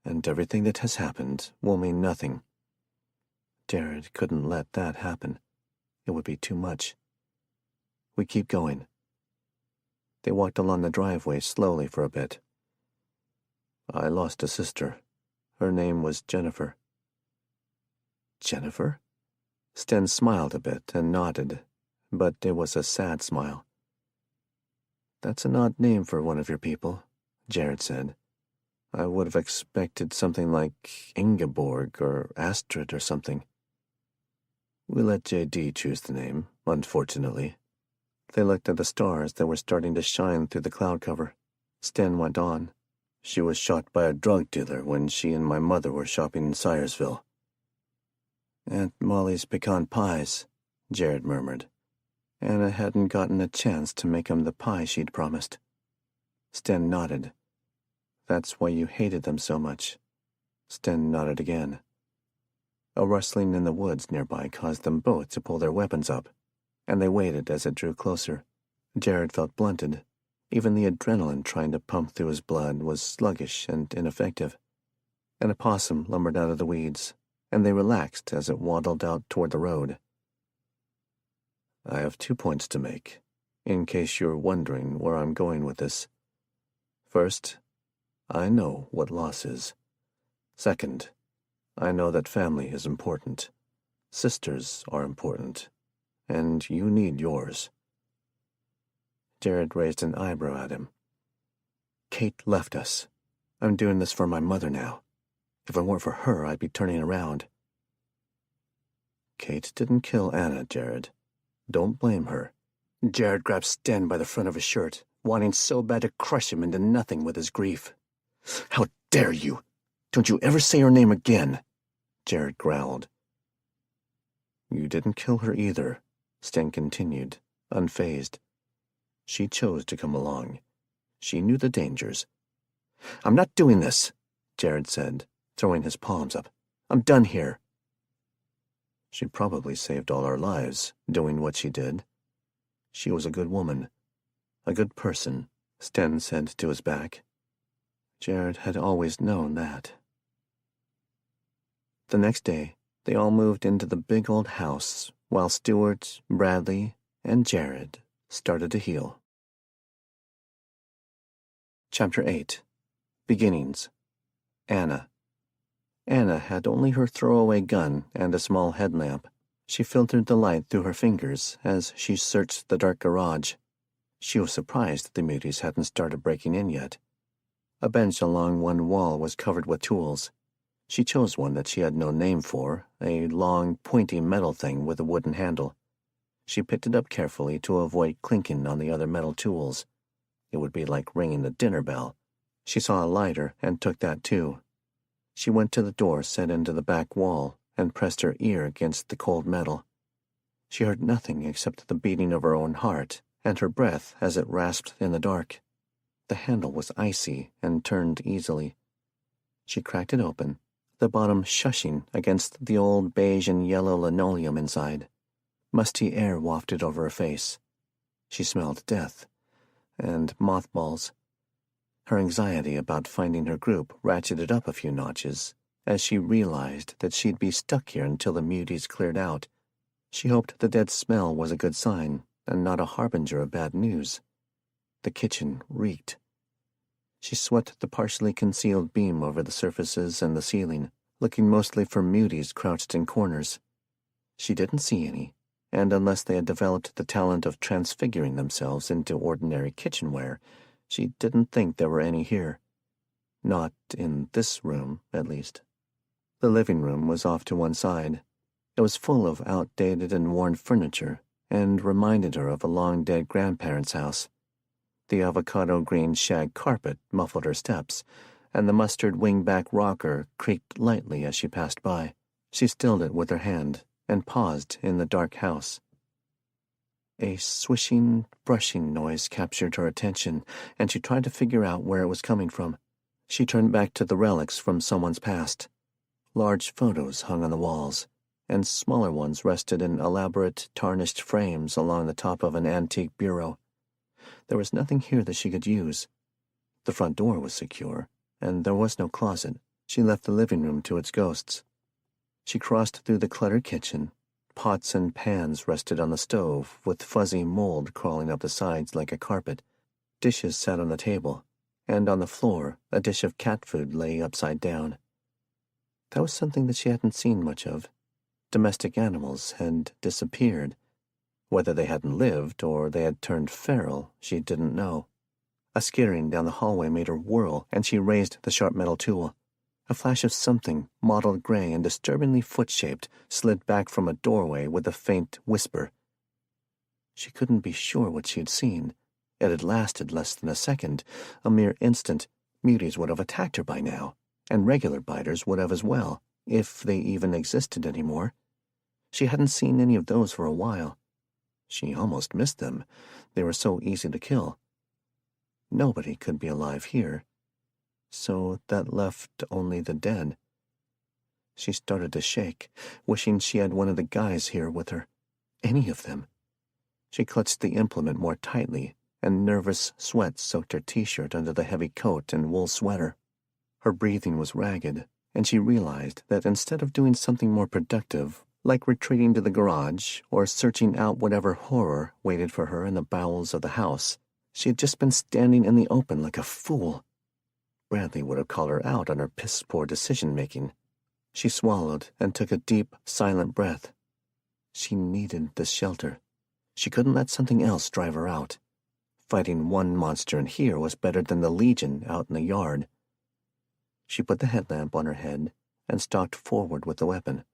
and everything that has happened, will mean nothing." Jared couldn't let that happen. It would be too much. "We keep going." They walked along the driveway slowly for a bit. "I lost a sister. Her name was Jennifer." "Jennifer?" Sten smiled a bit and nodded, but it was a sad smile. "That's an odd name for one of your people," Jared said. "I would have expected something like Ingeborg or Astrid or something." We let J.D. choose the name, unfortunately. They looked at the stars that were starting to shine through the cloud cover. Sten went on. She was shot by a drug dealer when she and my mother were shopping in Syersville. Aunt Molly's pecan pies, Jared murmured. Anna hadn't gotten a chance to make him the pie she'd promised. Sten nodded. That's why you hated them so much. Sten nodded again. A rustling in the woods nearby caused them both to pull their weapons up, and they waited as it drew closer. Jared felt blunted. Even the adrenaline trying to pump through his blood was sluggish and ineffective. An opossum lumbered out of the weeds, and they relaxed as it waddled out toward the road. I have 2 points to make, in case you're wondering where I'm going with this. First, I know what loss is. Second, I know that family is important. Sisters are important, and you need yours. Jared raised an eyebrow at him. Kate left us. I'm doing this for my mother now. If it weren't for her, I'd be turning around. Kate didn't kill Anna, Jared. Don't blame her. Jared grabbed Sten by the front of his shirt, wanting so bad to crush him into nothing with his grief. How dare you! Don't you ever say her name again! Jared growled. You didn't kill her either, Sten continued, unfazed. She chose to come along. She knew the dangers. I'm not doing this, Jared said, throwing his palms up. I'm done here. She probably saved all our lives, doing what she did. She was a good woman. A good person, Sten said to his back. Jared had always known that. The next day, they all moved into the big old house, while Stuart, Bradley, and Jared started to heal. Chapter 8. Beginnings. Anna. Anna had only her throwaway gun and a small headlamp. She filtered the light through her fingers as she searched the dark garage. She was surprised that the muties hadn't started breaking in yet. A bench along one wall was covered with tools. She chose one that she had no name for, a long, pointy metal thing with a wooden handle. She picked it up carefully to avoid clinking on the other metal tools. It would be like ringing the dinner bell. She saw a lighter and took that too. She went to the door set into the back wall and pressed her ear against the cold metal. She heard nothing except the beating of her own heart and her breath as it rasped in the dark. The handle was icy and turned easily. She cracked it open, the bottom shushing against the old beige and yellow linoleum inside. Musty air wafted over her face. She smelled death and mothballs. Her anxiety about finding her group ratcheted up a few notches as she realized that she'd be stuck here until the muties cleared out. She hoped the dead smell was a good sign and not a harbinger of bad news. The kitchen reeked. She swept the partially concealed beam over the surfaces and the ceiling, looking mostly for muties crouched in corners. She didn't see any, and unless they had developed the talent of transfiguring themselves into ordinary kitchenware, she didn't think there were any here. Not in this room, at least. The living room was off to one side. It was full of outdated and worn furniture, and reminded her of a long-dead grandparents' house. The avocado-green shag carpet muffled her steps, and the mustard wing-back rocker creaked lightly as she passed by. She stilled it with her hand, and paused in the dark house. A swishing, brushing noise captured her attention, and she tried to figure out where it was coming from. She turned back to the relics from someone's past. Large photos hung on the walls, and smaller ones rested in elaborate, tarnished frames along the top of an antique bureau. There was nothing here that she could use. The front door was secure, and there was no closet. She left the living room to its ghosts. She crossed through the cluttered kitchen. Pots and pans rested on the stove, with fuzzy mold crawling up the sides like a carpet. Dishes sat on the table, and on the floor a dish of cat food lay upside down. That was something that she hadn't seen much of. Domestic animals had disappeared. Whether they hadn't lived or they had turned feral, she didn't know. A skittering down the hallway made her whirl, and she raised the sharp metal tool. A flash of something, mottled gray and disturbingly foot-shaped, slid back from a doorway with a faint whisper. She couldn't be sure what she had seen. It had lasted less than a second, a mere instant. Muties would have attacked her by now, and regular biters would have as well, if they even existed anymore. She hadn't seen any of those for a while. She almost missed them. They were so easy to kill. Nobody could be alive here. So that left only the dead. She started to shake, wishing she had one of the guys here with her. Any of them. She clutched the implement more tightly, and nervous sweat soaked her t-shirt under the heavy coat and wool sweater. Her breathing was ragged, and she realized that instead of doing something more productive, like retreating to the garage or searching out whatever horror waited for her in the bowels of the house, she had just been standing in the open like a fool. Bradley would have called her out on her piss-poor decision-making. She swallowed and took a deep, silent breath. She needed this shelter. She couldn't let something else drive her out. Fighting one monster in here was better than the Legion out in the yard. She put the headlamp on her head and stalked forward with the weapon.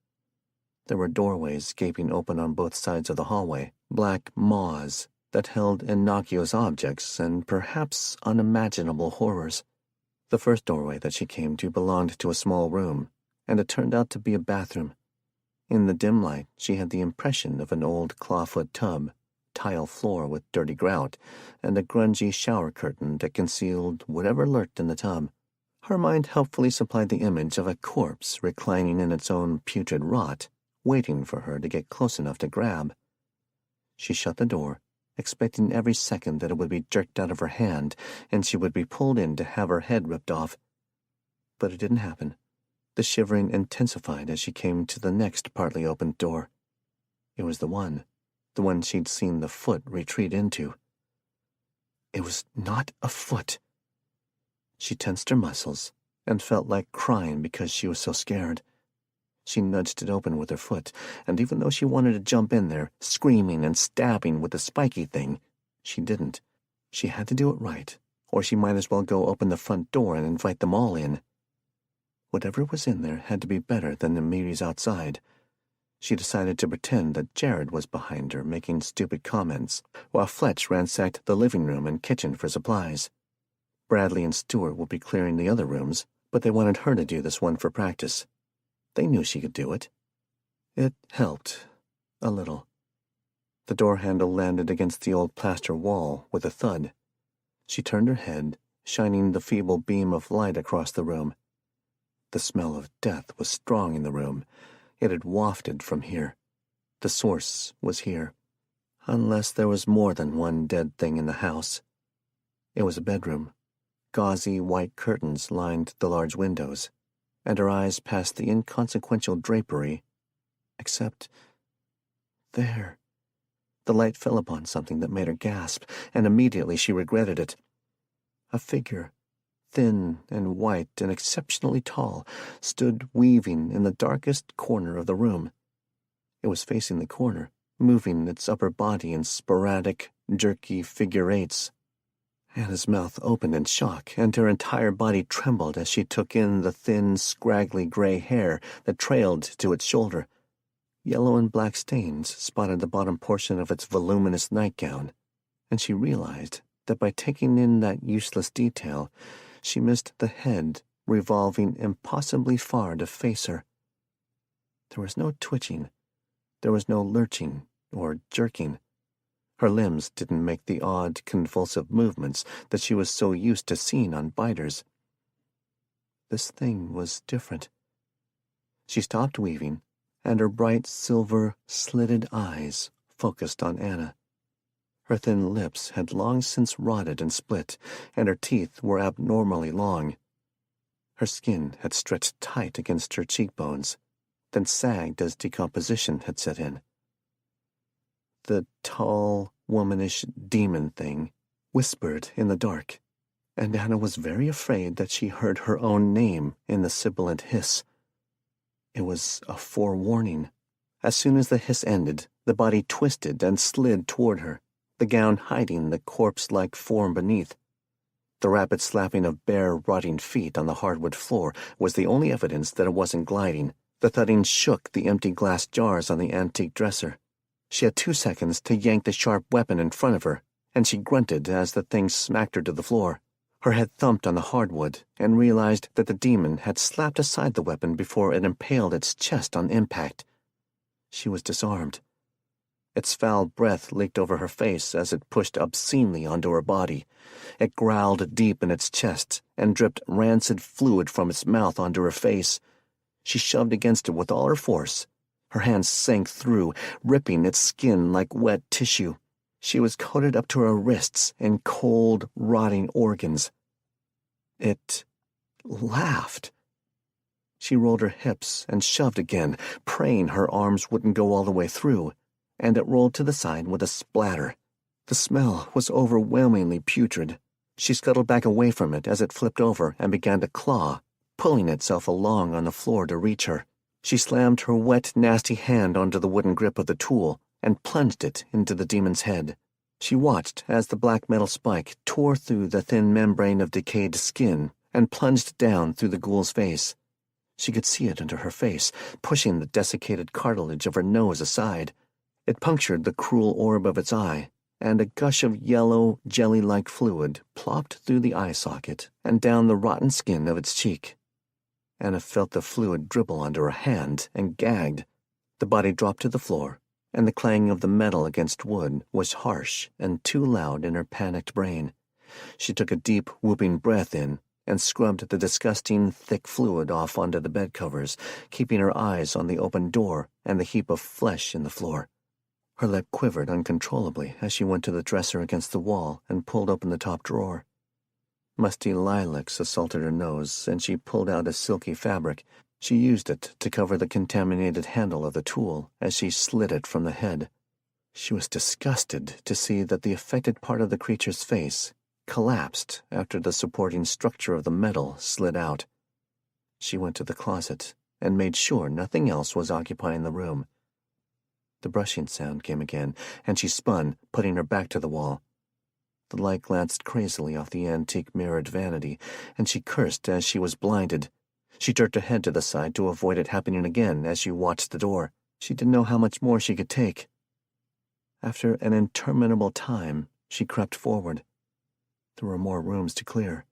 There were doorways gaping open on both sides of the hallway, black maws that held innocuous objects and perhaps unimaginable horrors. The first doorway that she came to belonged to a small room, and it turned out to be a bathroom. In the dim light, she had the impression of an old clawfoot tub, tile floor with dirty grout, and a grungy shower curtain that concealed whatever lurked in the tub. Her mind helpfully supplied the image of a corpse reclining in its own putrid rot, waiting for her to get close enough to grab. She shut the door, expecting every second that it would be jerked out of her hand and she would be pulled in to have her head ripped off. But it didn't happen. The shivering intensified as she came to the next partly opened door. It was the one she'd seen the foot retreat into. It was not a foot. She tensed her muscles and felt like crying because she was so scared. She nudged it open with her foot, and even though she wanted to jump in there, screaming and stabbing with the spiky thing, she didn't. She had to do it right, or she might as well go open the front door and invite them all in. Whatever was in there had to be better than the muties outside. She decided to pretend that Jared was behind her making stupid comments, while Fletch ransacked the living room and kitchen for supplies. Bradley and Stewart would be clearing the other rooms, but they wanted her to do this one for practice. They knew she could do it. It helped, a little. The door handle landed against the old plaster wall with a thud. She turned her head, shining the feeble beam of light across the room. The smell of death was strong in the room. It had wafted from here. The source was here. Unless there was more than one dead thing in the house. It was a bedroom. Gauzy white curtains lined the large windows, and her eyes passed the inconsequential drapery, except there. The light fell upon something that made her gasp, and immediately she regretted it. A figure, thin and white and exceptionally tall, stood weaving in the darkest corner of the room. It was facing the corner, moving its upper body in sporadic, jerky figure eights. Anna's mouth opened in shock, and her entire body trembled as she took in the thin, scraggly gray hair that trailed to its shoulder. Yellow and black stains spotted the bottom portion of its voluminous nightgown, and she realized that by taking in that useless detail, she missed the head revolving impossibly far to face her. There was no twitching. There was no lurching or jerking. Her limbs didn't make the odd, convulsive movements that she was so used to seeing on biters. This thing was different. She stopped weaving, and her bright silver, slitted eyes focused on Anna. Her thin lips had long since rotted and split, and her teeth were abnormally long. Her skin had stretched tight against her cheekbones, then sagged as decomposition had set in. The tall, womanish demon thing whispered in the dark, and Anna was very afraid that she heard her own name in the sibilant hiss. It was a forewarning. As soon as the hiss ended, the body twisted and slid toward her, the gown hiding the corpse-like form beneath. The rapid slapping of bare, rotting feet on the hardwood floor was the only evidence that it wasn't gliding. The thudding shook the empty glass jars on the antique dresser. She had 2 seconds to yank the sharp weapon in front of her, and she grunted as the thing smacked her to the floor. Her head thumped on the hardwood and realized that the demon had slapped aside the weapon before it impaled its chest on impact. She was disarmed. Its foul breath leaked over her face as it pushed obscenely onto her body. It growled deep in its chest and dripped rancid fluid from its mouth onto her face. She shoved against it with all her force. Her hands sank through, ripping its skin like wet tissue. She was coated up to her wrists in cold, rotting organs. It laughed. She rolled her hips and shoved again, praying her arms wouldn't go all the way through, and it rolled to the side with a splatter. The smell was overwhelmingly putrid. She scuttled back away from it as it flipped over and began to claw, pulling itself along on the floor to reach her. She slammed her wet, nasty hand onto the wooden grip of the tool and plunged it into the demon's head. She watched as the black metal spike tore through the thin membrane of decayed skin and plunged down through the ghoul's face. She could see it under her face, pushing the desiccated cartilage of her nose aside. It punctured the cruel orb of its eye, and a gush of yellow, jelly-like fluid plopped through the eye socket and down the rotten skin of its cheek. Anna felt the fluid dribble onto her hand and gagged. The body dropped to the floor, and the clang of the metal against wood was harsh and too loud in her panicked brain. She took a deep, whooping breath in and scrubbed the disgusting, thick fluid off onto the bed covers, keeping her eyes on the open door and the heap of flesh in the floor. Her lip quivered uncontrollably as she went to the dresser against the wall and pulled open the top drawer. Musty lilacs assaulted her nose, and she pulled out a silky fabric. She used it to cover the contaminated handle of the tool as she slid it from the head. She was disgusted to see that the affected part of the creature's face collapsed after the supporting structure of the metal slid out. She went to the closet and made sure nothing else was occupying the room. The brushing sound came again, and she spun, putting her back to the wall. The light glanced crazily off the antique mirrored vanity, and she cursed as she was blinded. She jerked her head to the side to avoid it happening again as she watched the door. She didn't know how much more she could take. After an interminable time, she crept forward. There were more rooms to clear.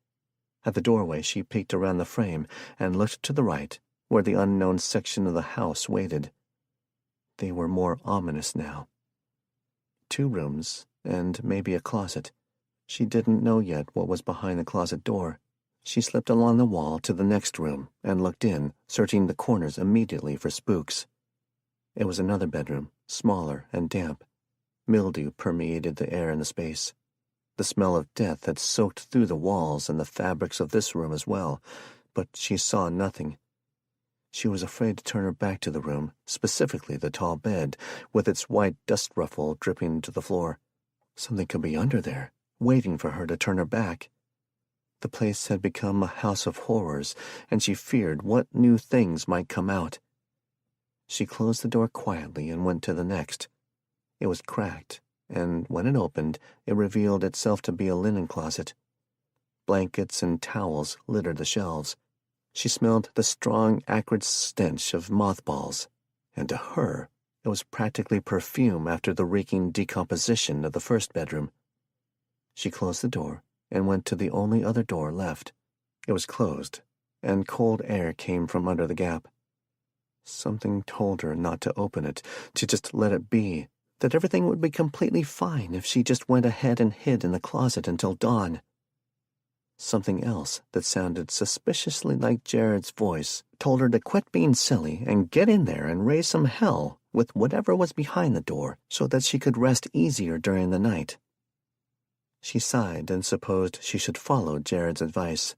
At the doorway, she peeked around the frame and looked to the right, where the unknown section of the house waited. They were more ominous now. 2 rooms, and maybe a closet. She didn't know yet what was behind the closet door. She slipped along the wall to the next room and looked in, searching the corners immediately for spooks. It was another bedroom, smaller and damp. Mildew permeated the air in the space. The smell of death had soaked through the walls and the fabrics of this room as well, but she saw nothing. She was afraid to turn her back to the room, specifically the tall bed, with its white dust ruffle dripping to the floor. Something could be under there, waiting for her to turn her back. The place had become a house of horrors, and she feared what new things might come out. She closed the door quietly and went to the next. It was cracked, and when it opened, it revealed itself to be a linen closet. Blankets and towels littered the shelves. She smelled the strong, acrid stench of mothballs, and to her, it was practically perfume after the reeking decomposition of the first bedroom. She closed the door and went to the only other door left. It was closed, and cold air came from under the gap. Something told her not to open it, to just let it be, that everything would be completely fine if she just went ahead and hid in the closet until dawn. Something else that sounded suspiciously like Jared's voice told her to quit being silly and get in there and raise some hell with whatever was behind the door so that she could rest easier during the night. She sighed and supposed she should follow Jared's advice.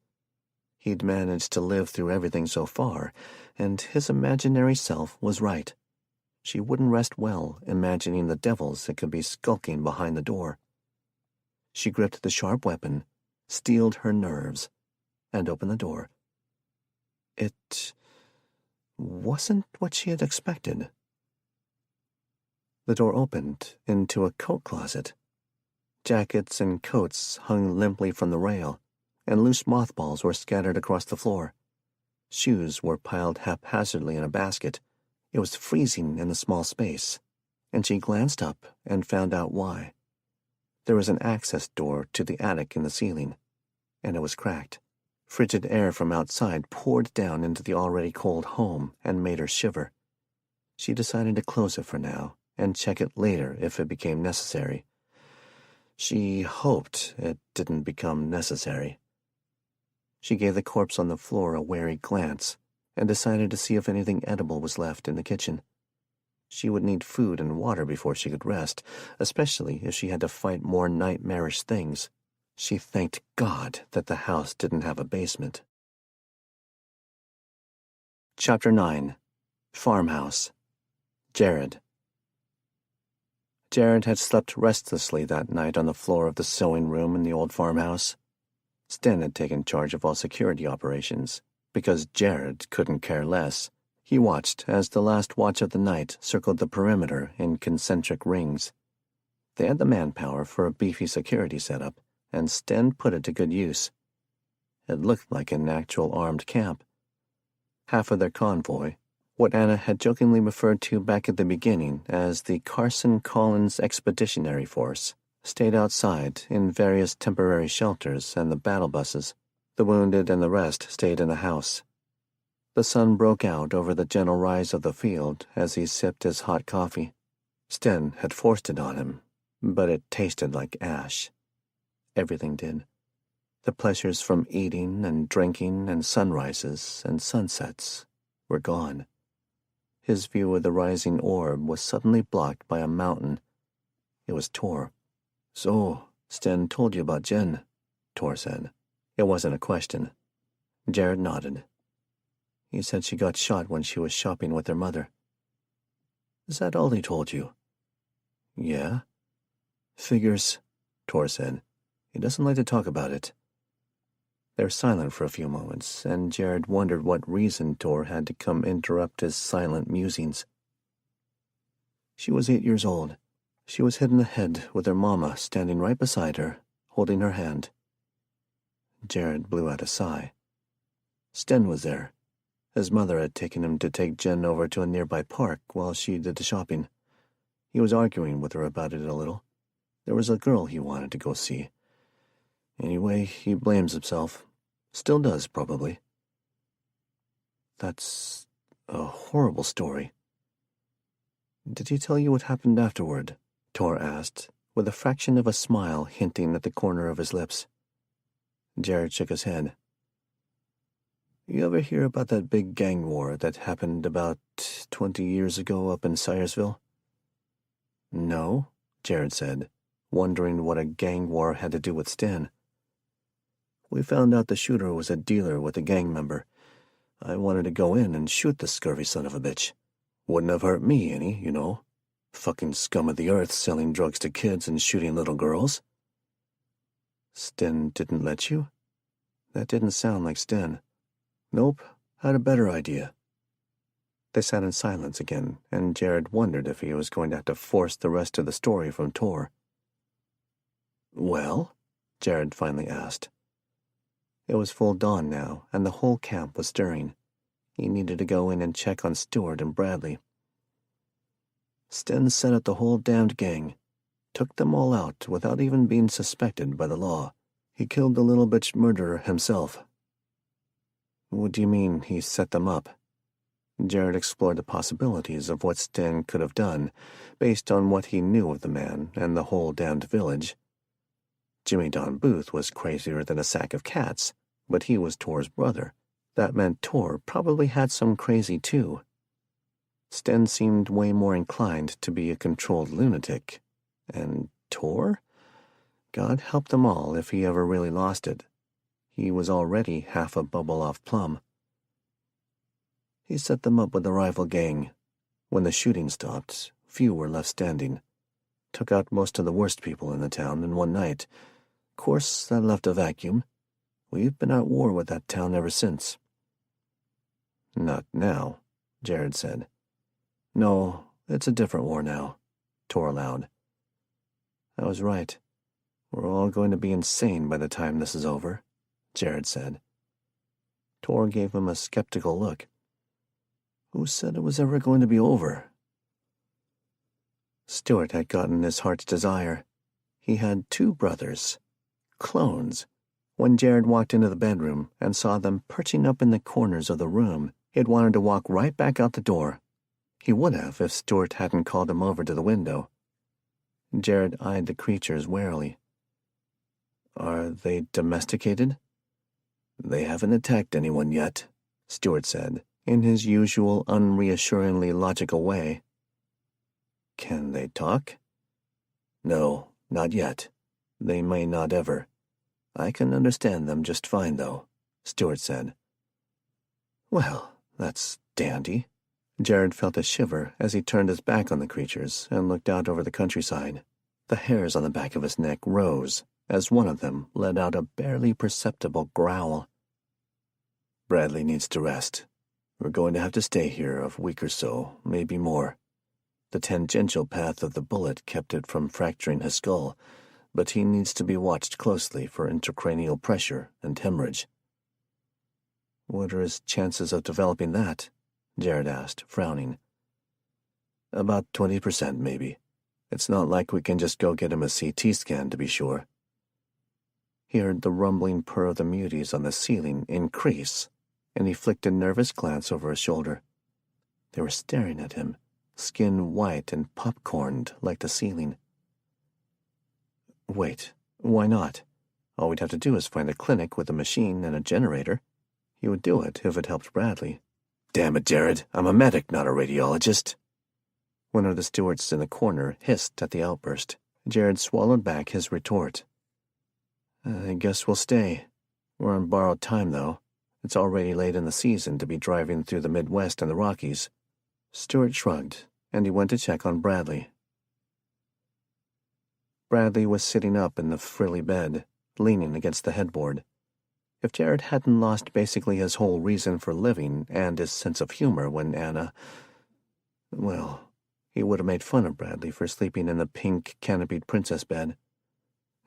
He'd managed to live through everything so far, and his imaginary self was right. She wouldn't rest well imagining the devils that could be skulking behind the door. She gripped the sharp weapon, steeled her nerves, and opened the door. It wasn't what she had expected. The door opened into a coat closet. Jackets and coats hung limply from the rail. and loose mothballs were scattered across the floor. Shoes were piled haphazardly in a basket. It was freezing in the small space, and she glanced up and found out why. There was an access door to the attic in the ceiling, and it was cracked. Frigid air from outside poured down into the already cold home and made her shiver. She decided to close it for now and check it later if it became necessary. She hoped it didn't become necessary. She gave the corpse on the floor a wary glance and decided to see if anything edible was left in the kitchen. She would need food and water before she could rest, especially if she had to fight more nightmarish things. She thanked God that the house didn't have a basement. Chapter 9. Farmhouse. Jared. Jared had slept restlessly that night on the floor of the sewing room in the old farmhouse. Sten had taken charge of all security operations, because Jared couldn't care less. He watched as the last watch of the night circled the perimeter in concentric rings. They had the manpower for a beefy security setup, and Sten put it to good use. It looked like an actual armed camp. Half of their convoy, what Anna had jokingly referred to back at the beginning as the Carson Collins Expeditionary Force, stayed outside in various temporary shelters and the battle buses. The wounded and the rest stayed in the house. The sun broke out over the gentle rise of the field as he sipped his hot coffee. Sten had forced it on him, but it tasted like ash. Everything did. The pleasures from eating and drinking and sunrises and sunsets were gone. His view of the rising orb was suddenly blocked by a mountain. It was Tor. "So, Sten told you about Jen," Tor said. It wasn't a question. Jared nodded. He said she got shot when she was shopping with her mother. "Is that all he told you?" "Yeah." "Figures," Tor said. "He doesn't like to talk about it." They were silent for a few moments, and Jared wondered what reason Tor had to come interrupt his silent musings. "She was 8 years old. She was hit in the head with her mama standing right beside her, holding her hand." Jared blew out a sigh. Sten was there. His mother had taken him to take Jen over to a nearby park while she did the shopping. He was arguing with her about it a little. There was a girl he wanted to go see. Anyway, he blames himself. Still does, probably. "That's a horrible story." "Did he tell you what happened afterward?" Tor asked, with a fraction of a smile hinting at the corner of his lips. Jared shook his head. "You ever hear about that big gang war that happened about 20 years ago up in Syersville?" "No," Jared said, wondering what a gang war had to do with Sten. "We found out the shooter was a dealer with a gang member. I wanted to go in and shoot the scurvy son of a bitch. Wouldn't have hurt me any, you know. Fucking scum of the earth selling drugs to kids and shooting little girls." "Sten didn't let you?" That didn't sound like Sten. "Nope, had a better idea." They sat in silence again, and Jared wondered if he was going to have to force the rest of the story from Tor. "Well?" Jared finally asked. It was full dawn now, and the whole camp was stirring. He needed to go in and check on Stewart and Bradley. "Sten set up the whole damned gang. Took them all out without even being suspected by the law. He killed the little bitch murderer himself." "What do you mean he set them up?" Jared explored the possibilities of what Sten could have done, based on what he knew of the man and the whole damned village. Jimmy Don Booth was crazier than a sack of cats, but he was Tor's brother. That meant Tor probably had some crazy too. Sten seemed way more inclined to be a controlled lunatic. And Tor? God help them all if he ever really lost it. He was already half a bubble-off plum. He set them up with a rival gang. When the shooting stopped, few were left standing. Took out most of the worst people in the town in one night. Of course, that left a vacuum. We've been at war with that town ever since." "Not now," Jared said. "No, it's a different war now," Tor allowed. "I was right. We're all going to be insane by the time this is over. Jared said. Tor gave him a skeptical look. Who said it was ever going to be over? Stuart had gotten his heart's desire. He had 2 brothers, clones. When Jared walked into the bedroom and saw them perching up in the corners of the room, he'd wanted to walk right back out the door. He would have if Stuart hadn't called him over to the window. Jared eyed the creatures warily. Are they domesticated? They haven't attacked anyone yet, Stuart said, in his usual unreassuringly logical way. Can they talk? No, not yet. They may not ever. I can understand them just fine, though, Stuart said. Well, that's dandy. Jared felt a shiver as he turned his back on the creatures and looked out over the countryside. The hairs on the back of his neck rose as one of them let out a barely perceptible growl. Bradley needs to rest. We're going to have to stay here a week or so, maybe more. The tangential path of the bullet kept it from fracturing his skull, but he needs to be watched closely for intracranial pressure and hemorrhage. What are his chances of developing that? Jared asked, frowning. About 20%, maybe. It's not like we can just go get him a CT scan to be sure. He heard the rumbling purr of the muties on the ceiling increase, and he flicked a nervous glance over his shoulder. They were staring at him, skin white and popcorned like the ceiling. Wait, why not? All we'd have to do is find a clinic with a machine and a generator. He would do it if it helped Bradley. Damn it, Jared, I'm a medic, not a radiologist. One of the stewards in the corner hissed at the outburst. Jared swallowed back his retort. I guess we'll stay. We're on borrowed time, though. It's already late in the season to be driving through the Midwest and the Rockies. Stuart shrugged, and he went to check on Bradley. Bradley was sitting up in the frilly bed, leaning against the headboard. If Jared hadn't lost basically his whole reason for living and his sense of humor when Anna... well, he would have made fun of Bradley for sleeping in the pink, canopied princess bed.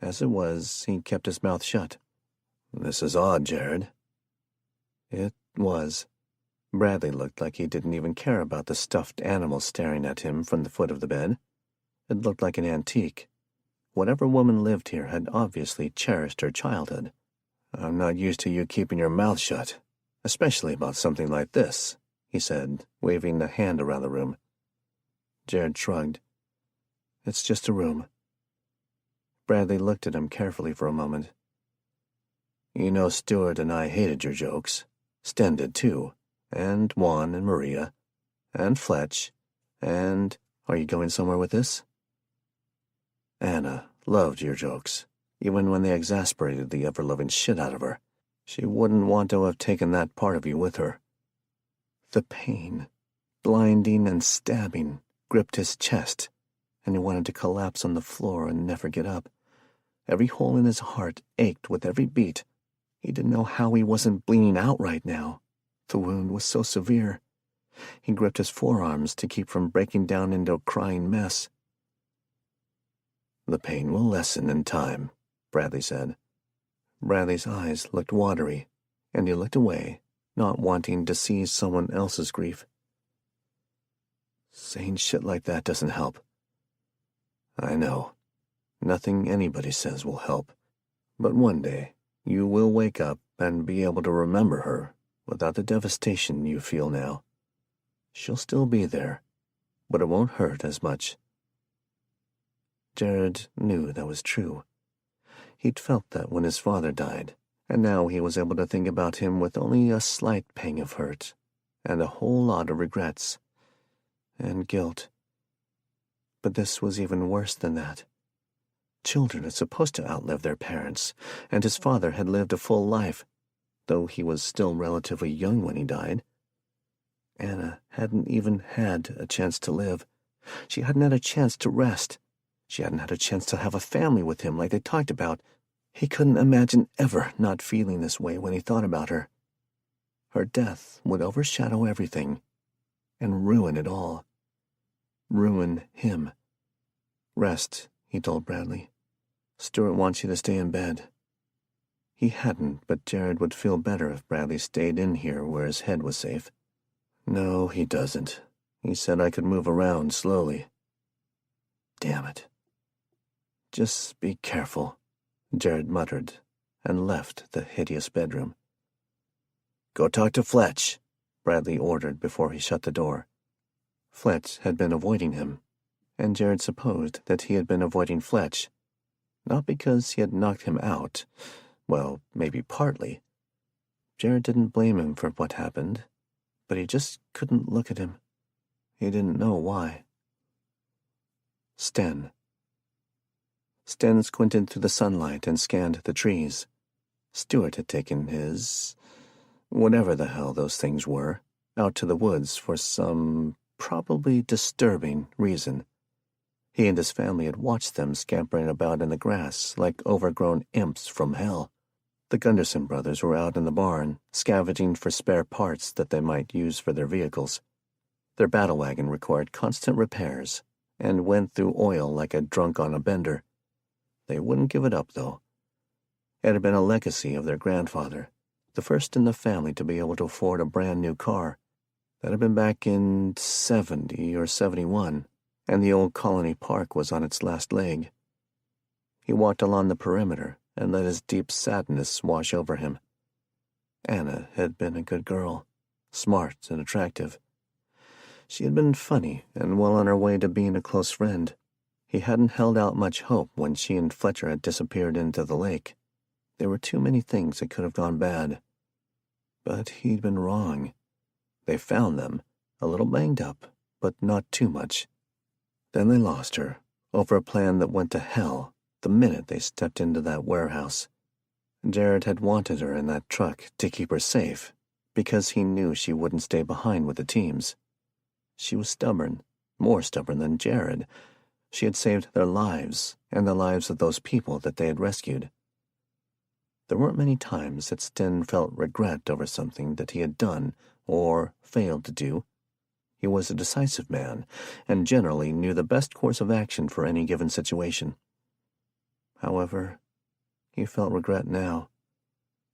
As it was, he kept his mouth shut. This is odd, Jared. It was. Bradley looked like he didn't even care about the stuffed animal staring at him from the foot of the bed. It looked like an antique. Whatever woman lived here had obviously cherished her childhood. I'm not used to you keeping your mouth shut, especially about something like this, he said, waving a hand around the room. Jared shrugged. It's just a room. Bradley looked at him carefully for a moment. You know Stuart and I hated your jokes. Sten did too. And Juan and Maria. And Fletch. And... are you going somewhere with this? Anna loved your jokes, even when they exasperated the ever-loving shit out of her. She wouldn't want to have taken that part of you with her. The pain, blinding and stabbing, gripped his chest, and he wanted to collapse on the floor and never get up. Every hole in his heart ached with every beat. He didn't know how he wasn't bleeding out right now. The wound was so severe. He gripped his forearms to keep from breaking down into a crying mess. The pain will lessen in time, Bradley said. Bradley's eyes looked watery, and he looked away, not wanting to see someone else's grief. Saying shit like that doesn't help. I know. Nothing anybody says will help. But one day, you will wake up and be able to remember her without the devastation you feel now. She'll still be there, but it won't hurt as much. Jared knew that was true. He'd felt that when his father died, and now he was able to think about him with only a slight pang of hurt, and a whole lot of regrets, and guilt. But this was even worse than that. Children are supposed to outlive their parents, and his father had lived a full life, though he was still relatively young when he died. Anna hadn't even had a chance to live. She hadn't had a chance to rest. She hadn't had a chance to have a family with him like they talked about. He couldn't imagine ever not feeling this way when he thought about her. Her death would overshadow everything and ruin it all. Ruin him. Rest, he told Bradley. Stuart wants you to stay in bed. He hadn't, but Jared would feel better if Bradley stayed in here where his head was safe. No, he doesn't. He said I could move around slowly. Damn it. Just be careful, Jared muttered, and left the hideous bedroom. Go talk to Fletch, Bradley ordered before he shut the door. Fletch had been avoiding him, and Jared supposed that he had been avoiding Fletch, not because he had knocked him out. Well, maybe partly. Jared didn't blame him for what happened, but he just couldn't look at him. He didn't know why. Sten. Sten squinted through the sunlight and scanned the trees. Stuart had taken his, whatever the hell those things were, out to the woods for some probably disturbing reason. He and his family had watched them scampering about in the grass like overgrown imps from hell. The Gunderson brothers were out in the barn, scavenging for spare parts that they might use for their vehicles. Their battle wagon required constant repairs and went through oil like a drunk on a bender. They wouldn't give it up, though. It had been a legacy of their grandfather, the first in the family to be able to afford a brand-new car. That had been back in 70 or 71, and the old Colony Park was on its last leg. He walked along the perimeter and let his deep sadness wash over him. Anna had been a good girl, smart and attractive. She had been funny and well on her way to being a close friend. He hadn't held out much hope when she and Fletcher had disappeared into the lake. There were too many things that could have gone bad. But he'd been wrong. They found them, a little banged up, but not too much. Then they lost her, over a plan that went to hell the minute they stepped into that warehouse. Jared had wanted her in that truck to keep her safe, because he knew she wouldn't stay behind with the teams. She was stubborn, more stubborn than Jared. She had saved their lives and the lives of those people that they had rescued. There weren't many times that Sten felt regret over something that he had done or failed to do. He was a decisive man and generally knew the best course of action for any given situation. However, he felt regret now.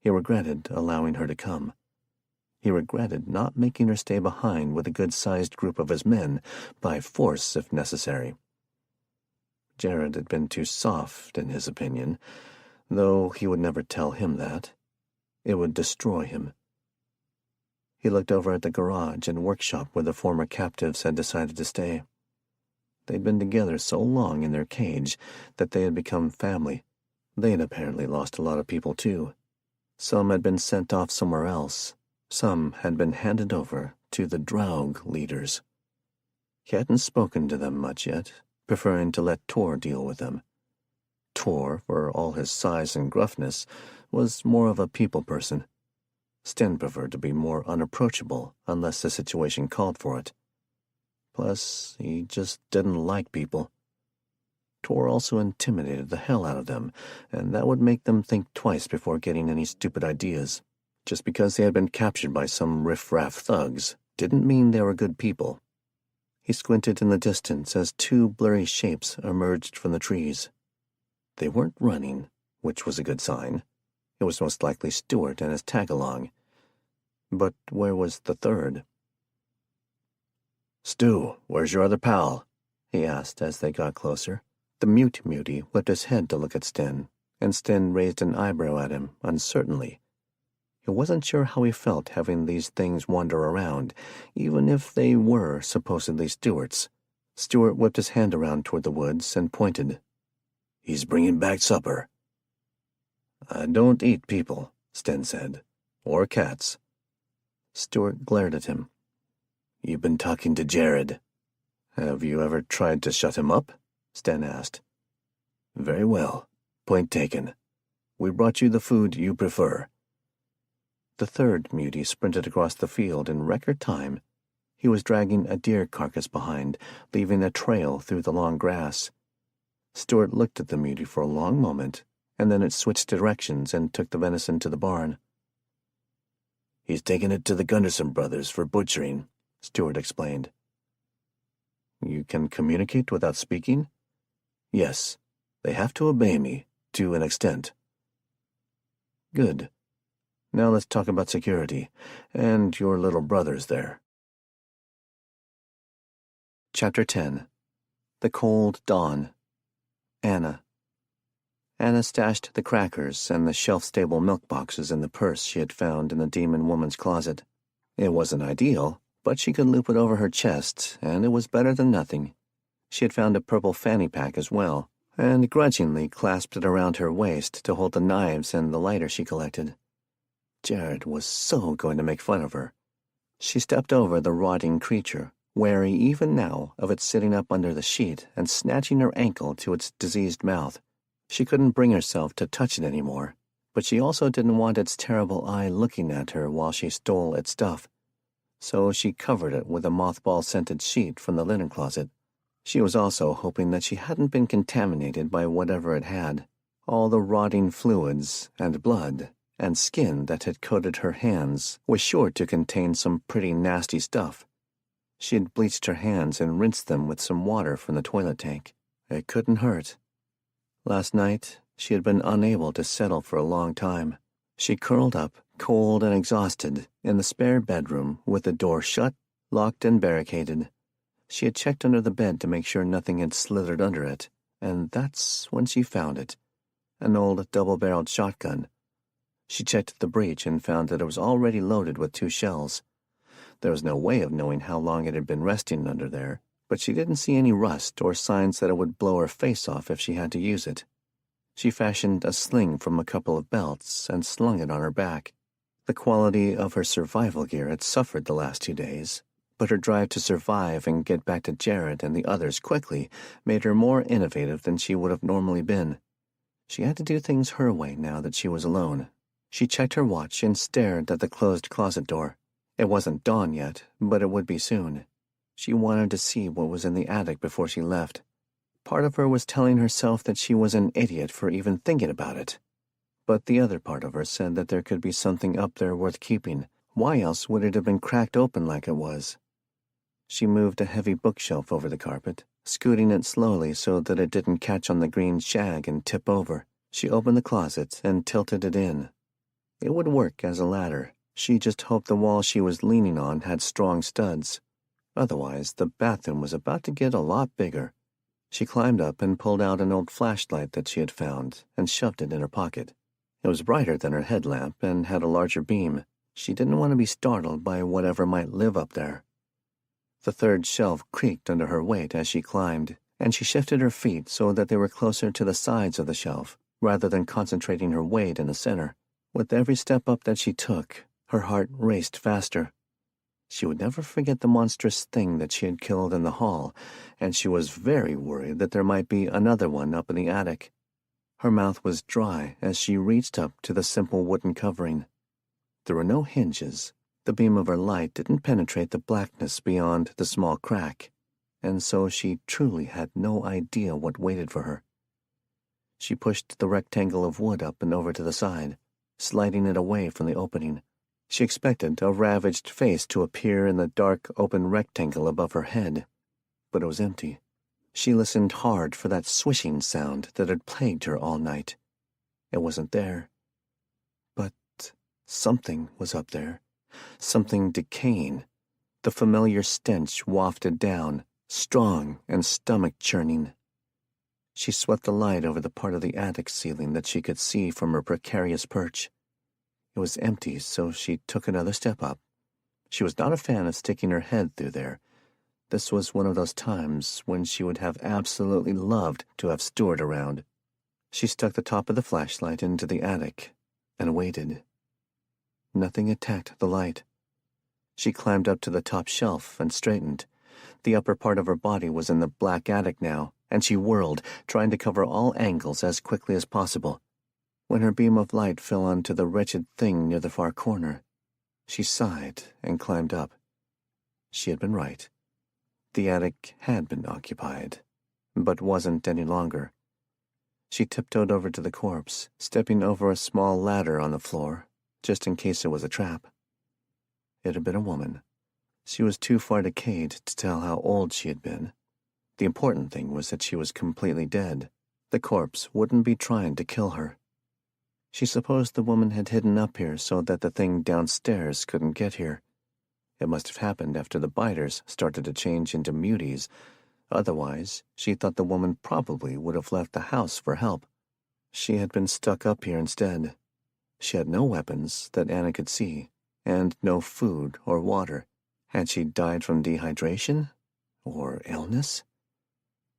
He regretted allowing her to come. He regretted not making her stay behind with a good-sized group of his men, by force if necessary. Jared had been too soft, in his opinion, though he would never tell him that. It would destroy him. He looked over at the garage and workshop where the former captives had decided to stay. They'd been together so long in their cage that they had become family. They'd apparently lost a lot of people, too. Some had been sent off somewhere else. Some had been handed over to the Draug leaders. He hadn't spoken to them much yet, preferring to let Tor deal with them. Tor, for all his size and gruffness, was more of a people person. Sten preferred to be more unapproachable unless the situation called for it. Plus, he just didn't like people. Tor also intimidated the hell out of them, and that would make them think twice before getting any stupid ideas. Just because they had been captured by some riff-raff thugs didn't mean they were good people. He squinted in the distance as two blurry shapes emerged from the trees. They weren't running, which was a good sign. It was most likely Stuart and his tag-along. But where was the third? "Stu, where's your other pal?" he asked as they got closer. The mutie whipped his head to look at Sten, and Sten raised an eyebrow at him, uncertainly. He wasn't sure how he felt having these things wander around, even if they were supposedly Stuart's. Stuart whipped his hand around toward the woods and pointed. "He's bringing back supper." "I don't eat people," Sten said, "or cats." Stuart glared at him. "You've been talking to Jared." "Have you ever tried to shut him up?" Sten asked. "Very well. Point taken. We brought you the food you prefer." The third mutie sprinted across the field in record time. He was dragging a deer carcass behind, leaving a trail through the long grass. Stuart looked at the mutie for a long moment, and then it switched directions and took the venison to the barn. "He's taking it to the Gunderson brothers for butchering," Stuart explained. "You can communicate without speaking?" "Yes. They have to obey me, to an extent." Good. Now let's talk about security, and your little brother's there. Chapter 10. The Cold Dawn. Anna. Anna stashed the crackers and the shelf-stable milk boxes in the purse she had found in the demon woman's closet. It wasn't ideal, but she could loop it over her chest, and it was better than nothing. She had found a purple fanny pack as well, and grudgingly clasped it around her waist to hold the knives and the lighter she collected. Jared was so going to make fun of her. She stepped over the rotting creature, wary even now of it sitting up under the sheet and snatching her ankle to its diseased mouth. She couldn't bring herself to touch it anymore, but she also didn't want its terrible eye looking at her while she stole its stuff. So she covered it with a mothball-scented sheet from the linen closet. She was also hoping that she hadn't been contaminated by whatever it had. All the rotting fluids and blood and skin that had coated her hands was sure to contain some pretty nasty stuff. She had bleached her hands and rinsed them with some water from the toilet tank. It couldn't hurt. Last night, she had been unable to settle for a long time. She curled up, cold and exhausted, in the spare bedroom with the door shut, locked and barricaded. She had checked under the bed to make sure nothing had slithered under it, and that's when she found it, an old double-barreled shotgun. She checked the breech and found that it was already loaded with 2 shells. There was no way of knowing how long it had been resting under there, but she didn't see any rust or signs that it would blow her face off if she had to use it. She fashioned a sling from a couple of belts and slung it on her back. The quality of her survival gear had suffered the last 2 days, but her drive to survive and get back to Jared and the others quickly made her more innovative than she would have normally been. She had to do things her way now that she was alone. She checked her watch and stared at the closed closet door. It wasn't dawn yet, but it would be soon. She wanted to see what was in the attic before she left. Part of her was telling herself that she was an idiot for even thinking about it. But the other part of her said that there could be something up there worth keeping. Why else would it have been cracked open like it was? She moved a heavy bookshelf over the carpet, scooting it slowly so that it didn't catch on the green shag and tip over. She opened the closet and tilted it in. It would work as a ladder. She just hoped the wall she was leaning on had strong studs. Otherwise, the bathroom was about to get a lot bigger. She climbed up and pulled out an old flashlight that she had found and shoved it in her pocket. It was brighter than her headlamp and had a larger beam. She didn't want to be startled by whatever might live up there. The third shelf creaked under her weight as she climbed, and she shifted her feet so that they were closer to the sides of the shelf, rather than concentrating her weight in the center. With every step up that she took, her heart raced faster. She would never forget the monstrous thing that she had killed in the hall, and she was very worried that there might be another one up in the attic. Her mouth was dry as she reached up to the simple wooden covering. There were no hinges. The beam of her light didn't penetrate the blackness beyond the small crack, and so she truly had no idea what waited for her. She pushed the rectangle of wood up and over to the side, sliding it away from the opening. She expected a ravaged face to appear in the dark, open rectangle above her head, but it was empty. She listened hard for that swishing sound that had plagued her all night. It wasn't there. But something was up there, something decaying. The familiar stench wafted down, strong and stomach-churning. She swept the light over the part of the attic ceiling that she could see from her precarious perch. It was empty, so she took another step up. She was not a fan of sticking her head through there. This was one of those times when she would have absolutely loved to have Stuart around. She stuck the top of the flashlight into the attic and waited. Nothing attacked the light. She climbed up to the top shelf and straightened. The upper part of her body was in the black attic now, and she whirled, trying to cover all angles as quickly as possible. When her beam of light fell onto the wretched thing near the far corner, she sighed and climbed up. She had been right. The attic had been occupied, but wasn't any longer. She tiptoed over to the corpse, stepping over a small ladder on the floor, just in case it was a trap. It had been a woman. She was too far decayed to tell how old she had been. The important thing was that she was completely dead. The corpse wouldn't be trying to kill her. She supposed the woman had hidden up here so that the thing downstairs couldn't get here. It must have happened after the biters started to change into muties. Otherwise, she thought the woman probably would have left the house for help. She had been stuck up here instead. She had no weapons that Anna could see, and no food or water. Had she died from dehydration? Or illness?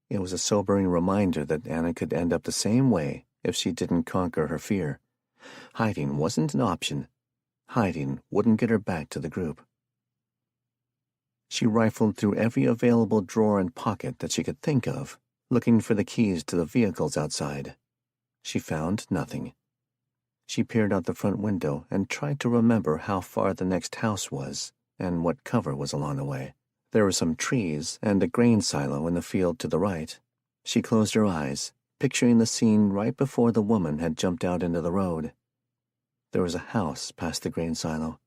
It was a sobering reminder that Anna could end up the same way if she didn't conquer her fear. Hiding wasn't an option. Hiding wouldn't get her back to the group. She rifled through every available drawer and pocket that she could think of, looking for the keys to the vehicles outside. She found nothing. She peered out the front window and tried to remember how far the next house was and what cover was along the way. There were some trees and a grain silo in the field to the right. She closed her eyes, picturing the scene right before the woman had jumped out into the road. There was a house past the grain silo.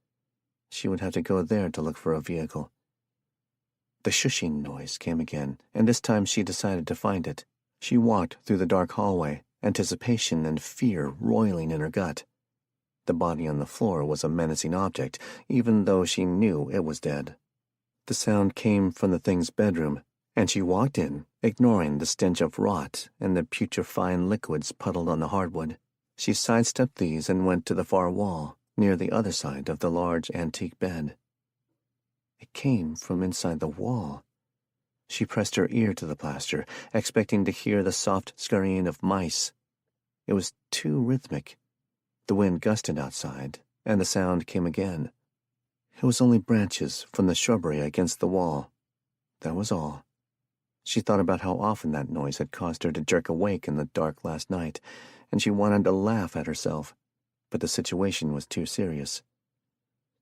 She would have to go there to look for a vehicle. The shushing noise came again, and this time she decided to find it. She walked through the dark hallway, anticipation and fear roiling in her gut. The body on the floor was a menacing object, even though she knew it was dead. The sound came from the thing's bedroom, and she walked in, ignoring the stench of rot and the putrefying liquids puddled on the hardwood. She sidestepped these and went to the far wall, near the other side of the large antique bed. It came from inside the wall. She pressed her ear to the plaster, expecting to hear the soft scurrying of mice. It was too rhythmic. The wind gusted outside, and the sound came again. It was only branches from the shrubbery against the wall. That was all. She thought about how often that noise had caused her to jerk awake in the dark last night, and she wanted to laugh at herself, but the situation was too serious.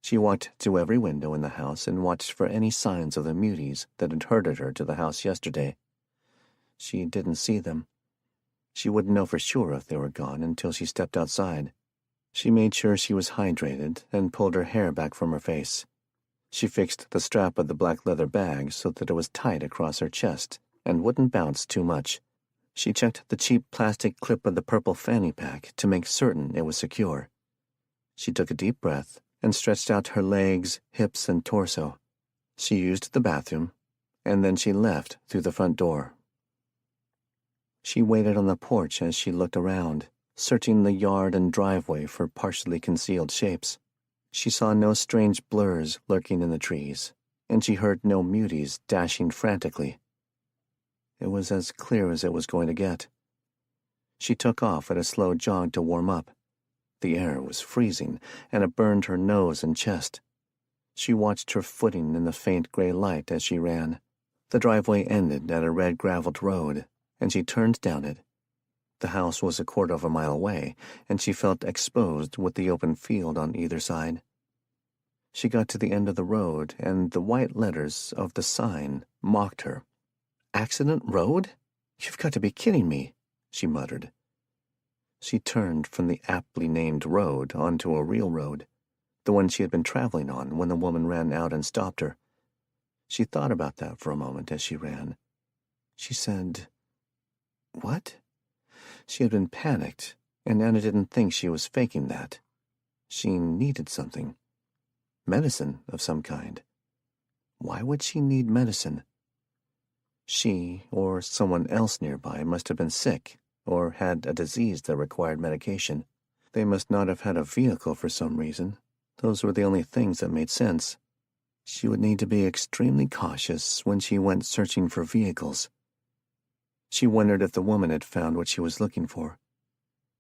She walked to every window in the house and watched for any signs of the muties that had herded her to the house yesterday. She didn't see them. She wouldn't know for sure if they were gone until she stepped outside. She made sure she was hydrated and pulled her hair back from her face. She fixed the strap of the black leather bag so that it was tight across her chest and wouldn't bounce too much. She checked the cheap plastic clip of the purple fanny pack to make certain it was secure. She took a deep breath and stretched out her legs, hips, and torso. She used the bathroom, and then she left through the front door. She waited on the porch as she looked around, searching the yard and driveway for partially concealed shapes. She saw no strange blurs lurking in the trees, and she heard no muties dashing frantically. It was as clear as it was going to get. She took off at a slow jog to warm up. The air was freezing, and it burned her nose and chest. She watched her footing in the faint gray light as she ran. The driveway ended at a red graveled road, and she turned down it. The house was a quarter of a mile away, and she felt exposed with the open field on either side. She got to the end of the road, and the white letters of the sign mocked her. "Accident Road? You've got to be kidding me," she muttered. She turned from the aptly named road onto a real road, the one she had been traveling on when the woman ran out and stopped her. She thought about that for a moment as she ran. She said, "What?" She had been panicked, and Anna didn't think she was faking that. She needed something. Medicine of some kind. Why would she need medicine? She, or someone else nearby, must have been sick, or had a disease that required medication. They must not have had a vehicle for some reason. Those were the only things that made sense. She would need to be extremely cautious when she went searching for vehicles. She wondered if the woman had found what she was looking for.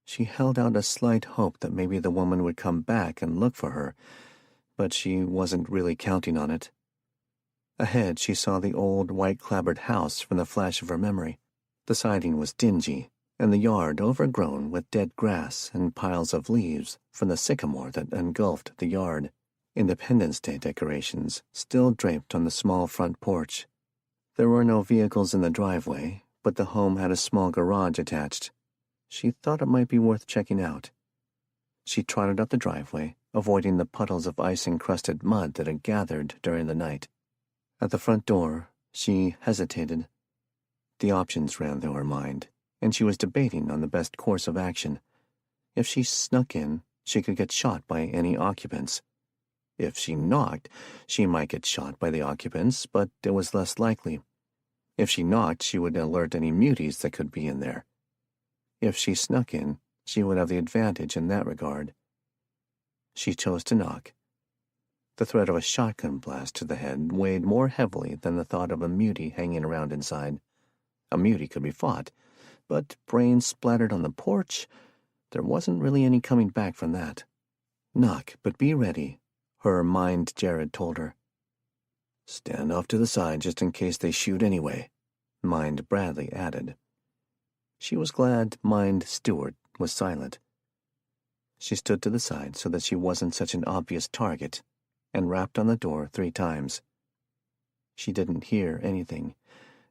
She held out a slight hope that maybe the woman would come back and look for her, but she wasn't really counting on it. Ahead, she saw the old white-clapboard house from the flash of her memory. The siding was dingy, and the yard overgrown with dead grass and piles of leaves from the sycamore that engulfed the yard. Independence Day decorations still draped on the small front porch. There were no vehicles in the driveway, but the home had a small garage attached. She thought it might be worth checking out. She trotted up the driveway, avoiding the puddles of ice-encrusted mud that had gathered during the night. At the front door, she hesitated. The options ran through her mind, and she was debating on the best course of action. If she snuck in, she could get shot by any occupants. If she knocked, she might get shot by the occupants, but it was less likely. If she knocked, she would alert any muties that could be in there. If she snuck in, she would have the advantage in that regard. She chose to knock. The threat of a shotgun blast to the head weighed more heavily than the thought of a mutie hanging around inside. A mutie could be fought, but brains splattered on the porch, there wasn't really any coming back from that. Knock, but be ready, her mind Jared told her. Stand off to the side just in case they shoot anyway, mind Bradley added. She was glad mind Stewart was silent. She stood to the side so that she wasn't such an obvious target, and rapped on the door 3 times. She didn't hear anything,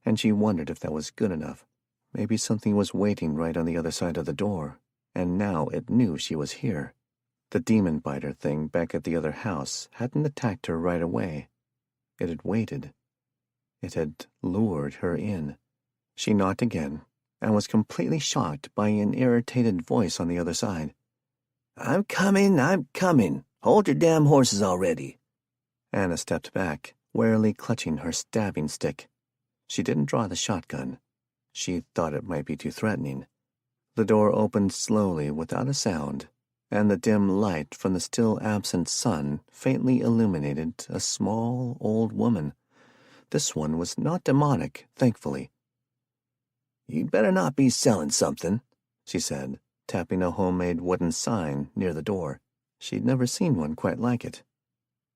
and she wondered if that was good enough. Maybe something was waiting right on the other side of the door, and now it knew she was here. The demon biter thing back at the other house hadn't attacked her right away. It had waited. It had lured her in. She knocked again, and was completely shocked by an irritated voice on the other side. I'm coming. Hold your damn horses already. Anna stepped back, warily clutching her stabbing stick. She didn't draw the shotgun. She thought it might be too threatening. The door opened slowly without a sound, and the dim light from the still absent sun faintly illuminated a small old woman. This one was not demonic, thankfully. You'd better not be selling something, she said, tapping a homemade wooden sign near the door. She'd never seen one quite like it.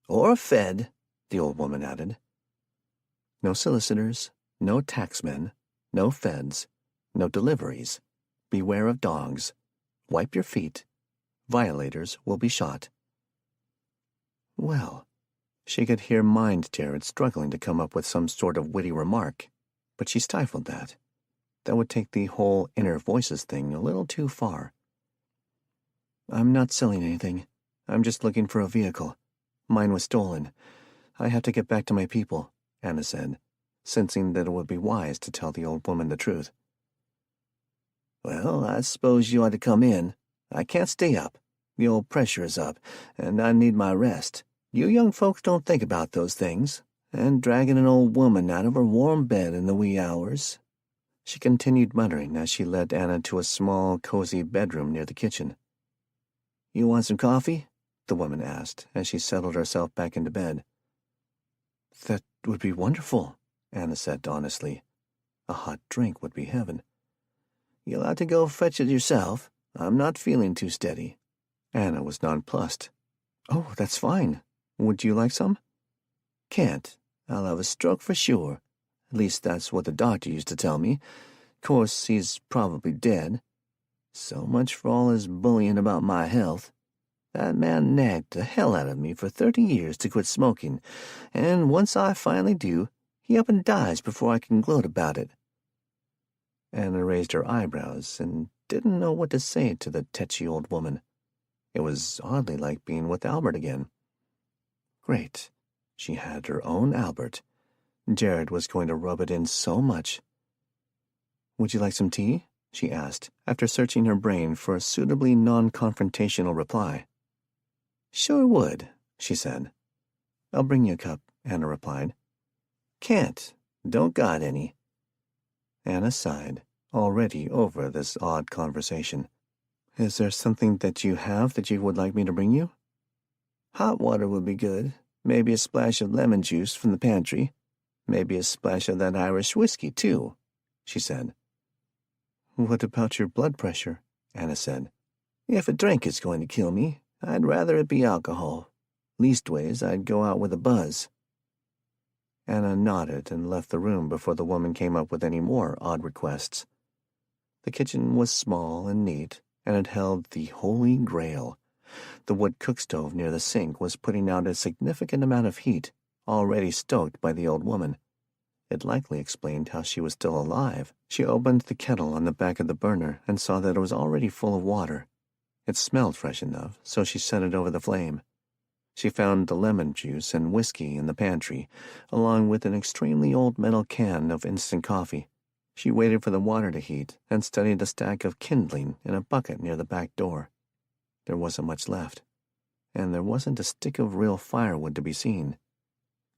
Or fed, the old woman added. No solicitors, no taxmen, no feds, no deliveries. Beware of dogs. Wipe your feet. Violators will be shot. Well, she could hear mind Jared struggling to come up with some sort of witty remark, but she stifled that. That would take the whole inner voices thing a little too far. I'm not selling anything. I'm just looking for a vehicle. Mine was stolen. I have to get back to my people, Anna said, sensing that it would be wise to tell the old woman the truth. Well, I suppose you ought to come in. I can't stay up. The old pressure is up, and I need my rest. You young folks don't think about those things, and dragging an old woman out of her warm bed in the wee hours. She continued muttering as she led Anna to a small, cozy bedroom near the kitchen. You want some coffee? The woman asked as she settled herself back into bed. That would be wonderful, Anna said honestly. A hot drink would be heaven. You'll have to go fetch it yourself. I'm not feeling too steady. Anna was nonplussed. Oh, that's fine. Would you like some? Can't. I'll have a stroke for sure. At least that's what the doctor used to tell me. Course, he's probably dead. So much for all his bullying about my health. That man nagged the hell out of me for 30 years to quit smoking, and once I finally do, he up and dies before I can gloat about it. Anna raised her eyebrows and didn't know what to say to the tetchy old woman. It was oddly like being with Albert again. Great. She had her own Albert. Jared was going to rub it in so much. Would you like some tea? She asked, after searching her brain for a suitably non-confrontational reply. Sure would, she said. I'll bring you a cup, Anna replied. Can't. Don't got any. Anna sighed, already over this odd conversation. Is there something that you have that you would like me to bring you? Hot water would be good. Maybe a splash of lemon juice from the pantry. Maybe a splash of that Irish whiskey, too, she said. What about your blood pressure? Anna said. If a drink is going to kill me, I'd rather it be alcohol. Leastways, I'd go out with a buzz. Anna nodded and left the room before the woman came up with any more odd requests. The kitchen was small and neat, and it held the Holy Grail. The wood cookstove near the sink was putting out a significant amount of heat, already stoked by the old woman. It likely explained how she was still alive. She opened the kettle on the back of the burner and saw that it was already full of water. It smelled fresh enough, so she set it over the flame. She found the lemon juice and whiskey in the pantry, along with an extremely old metal can of instant coffee. She waited for the water to heat and studied a stack of kindling in a bucket near the back door. There wasn't much left, and there wasn't a stick of real firewood to be seen.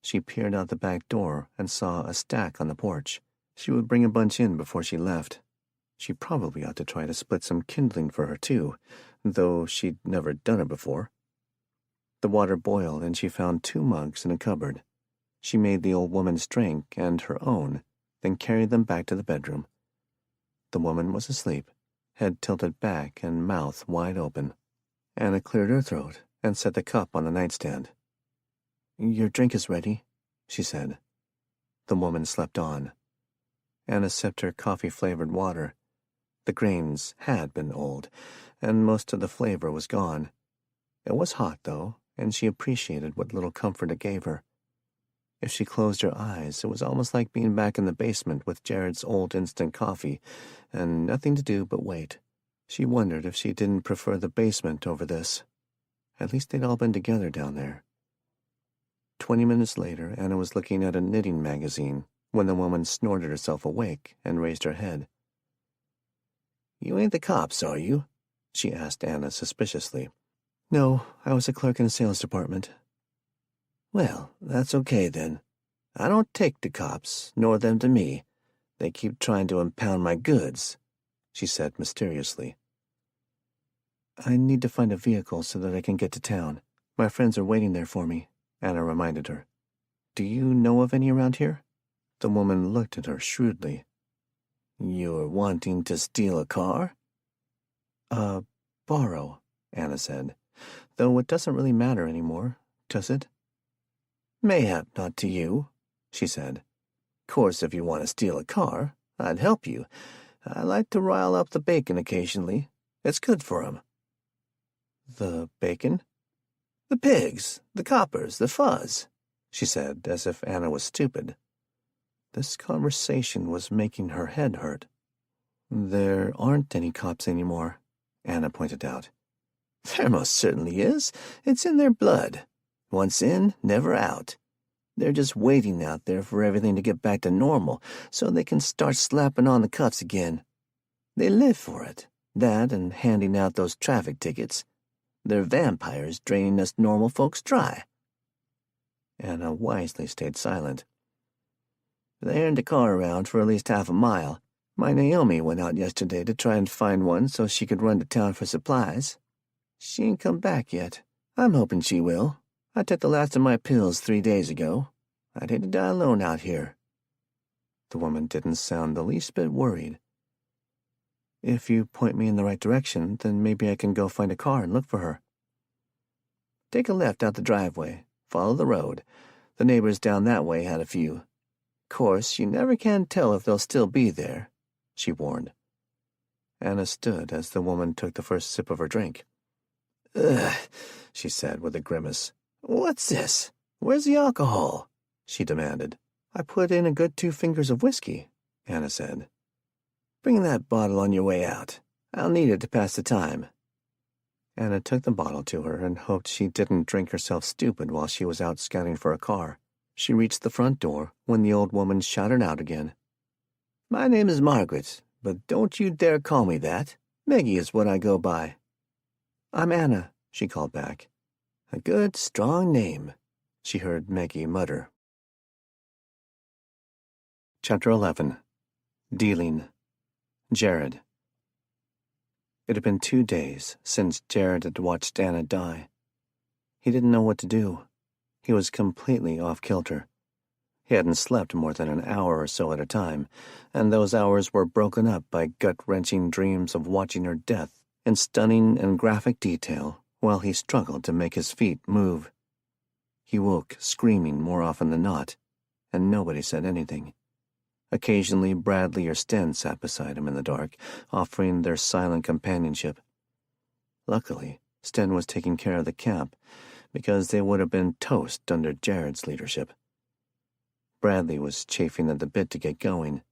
She peered out the back door and saw a stack on the porch. She would bring a bunch in before she left. She probably ought to try to split some kindling for her, too, though she'd never done it before. The water boiled, and she found 2 mugs in a cupboard. She made the old woman's drink and her own, then carried them back to the bedroom. The woman was asleep, head tilted back and mouth wide open. Anna cleared her throat and set the cup on the nightstand. "Your drink is ready," she said. The woman slept on. Anna sipped her coffee-flavored water. The grains had been old, and most of the flavor was gone. It was hot, though, and she appreciated what little comfort it gave her. If she closed her eyes, it was almost like being back in the basement with Jared's old instant coffee, and nothing to do but wait. She wondered if she didn't prefer the basement over this. At least they'd all been together down there. 20 minutes later, Anna was looking at a knitting magazine when the woman snorted herself awake and raised her head. "You ain't the cops, are you?" she asked Anna suspiciously. "No, I was a clerk in a sales department." "Well, that's okay then. I don't take to cops, nor them to me. They keep trying to impound my goods," she said mysteriously. "I need to find a vehicle so that I can get to town. My friends are waiting there for me," Anna reminded her. "Do you know of any around here?" The woman looked at her shrewdly. "You're wanting to steal a car?" Borrow," Anna said. "Though it doesn't really matter anymore, does it?" "Mayhap not to you," she said. "Course, if you want to steal a car, I'd help you. I like to rile up the bacon occasionally. It's good for 'em." "The bacon?" "The pigs, the coppers, the fuzz," she said, as if Anna was stupid. This conversation was making her head hurt. "There aren't any cops anymore," Anna pointed out. "There most certainly is. It's in their blood. Once in, never out. They're just waiting out there for everything to get back to normal so they can start slapping on the cuffs again. They live for it, that and handing out those traffic tickets. They're vampires draining us normal folks dry." Anna wisely stayed silent. "They ain't a car around for at least half a mile. My Naomi went out yesterday to try and find one so she could run to town for supplies. She ain't come back yet. I'm hoping she will. I took the last of my pills 3 days ago. I'd hate to die alone out here." The woman didn't sound the least bit worried. "If you point me in the right direction, then maybe I can go find a car and look for her." "Take a left out the driveway. Follow the road. The neighbors down that way had a few. Course, you never can tell if they'll still be there," she warned. Anna stood as the woman took the first sip of her drink. "Ugh," she said with a grimace. "What's this? Where's the alcohol?" she demanded. "I put in a good 2 fingers of whiskey," Anna said. "Bring that bottle on your way out. I'll need it to pass the time." Anna took the bottle to her and hoped she didn't drink herself stupid while she was out scouting for a car. She reached the front door when the old woman shouted out again. "My name is Margaret, but don't you dare call me that. Maggie is what I go by." "I'm Anna," she called back. "A good, strong name," she heard Maggie mutter. Chapter 11. Dealing. Jared. It had been 2 days since Jared had watched Anna die. He didn't know what to do. He was completely off-kilter. He hadn't slept more than an hour or so at a time, and those hours were broken up by gut-wrenching dreams of watching her death in stunning and graphic detail while he struggled to make his feet move. He woke screaming more often than not, and nobody said anything. Occasionally Bradley or Sten sat beside him in the dark, offering their silent companionship. Luckily, Sten was taking care of the camp, because they would have been toast under Jared's leadership. Bradley was chafing at the bit to get going.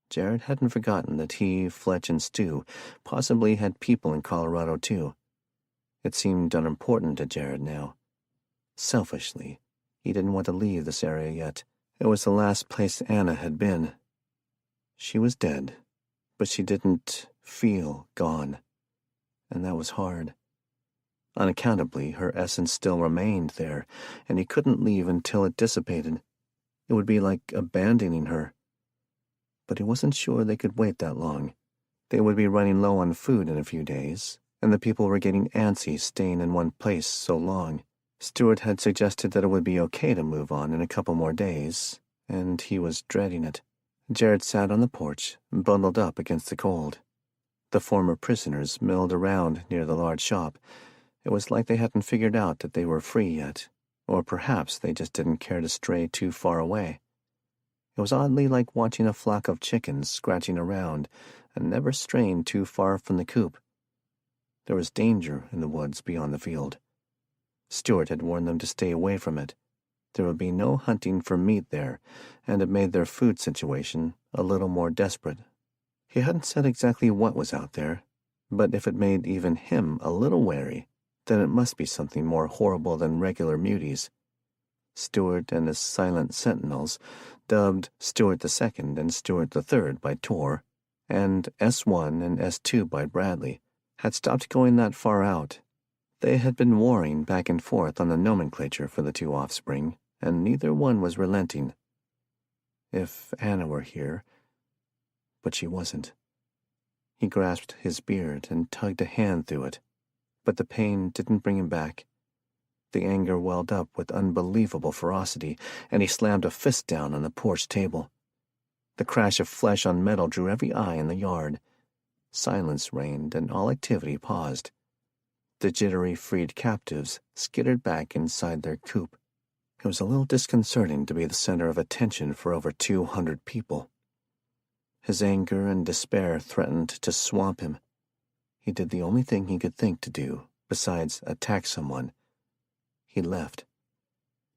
Jared hadn't forgotten that he, Fletch, and Stu possibly had people in Colorado, too. It seemed unimportant to Jared now. Selfishly, he didn't want to leave this area yet. It was the last place Anna had been. She was dead, but she didn't feel gone, and that was hard. Unaccountably, her essence still remained there, and he couldn't leave until it dissipated. It would be like abandoning her. But he wasn't sure they could wait that long. They would be running low on food in a few days, and the people were getting antsy staying in one place so long. Stuart had suggested that it would be okay to move on in a couple more days, and he was dreading it. Jared sat on the porch, bundled up against the cold. The former prisoners milled around near the large shop. It was like they hadn't figured out that they were free yet, or perhaps they just didn't care to stray too far away. It was oddly like watching a flock of chickens scratching around and never straying too far from the coop. There was danger in the woods beyond the field. Stuart had warned them to stay away from it. There would be no hunting for meat there, and it made their food situation a little more desperate. He hadn't said exactly what was out there, but if it made even him a little wary, then it must be something more horrible than regular muties. Stuart and his silent sentinels, dubbed Stuart II and Stuart III by Tor, and S1 and S2 by Bradley, had stopped going that far out. They had been warring back and forth on the nomenclature for the two offspring, and neither one was relenting. If Anna were here... But she wasn't. He grasped his beard and tugged a hand through it, but the pain didn't bring him back. The anger welled up with unbelievable ferocity, and he slammed a fist down on the porch table. The crash of flesh on metal drew every eye in the yard. Silence reigned, and all activity paused. The jittery freed captives skittered back inside their coop. It was a little disconcerting to be the center of attention for over 200 people. His anger and despair threatened to swamp him. He did the only thing he could think to do, besides attack someone. He left.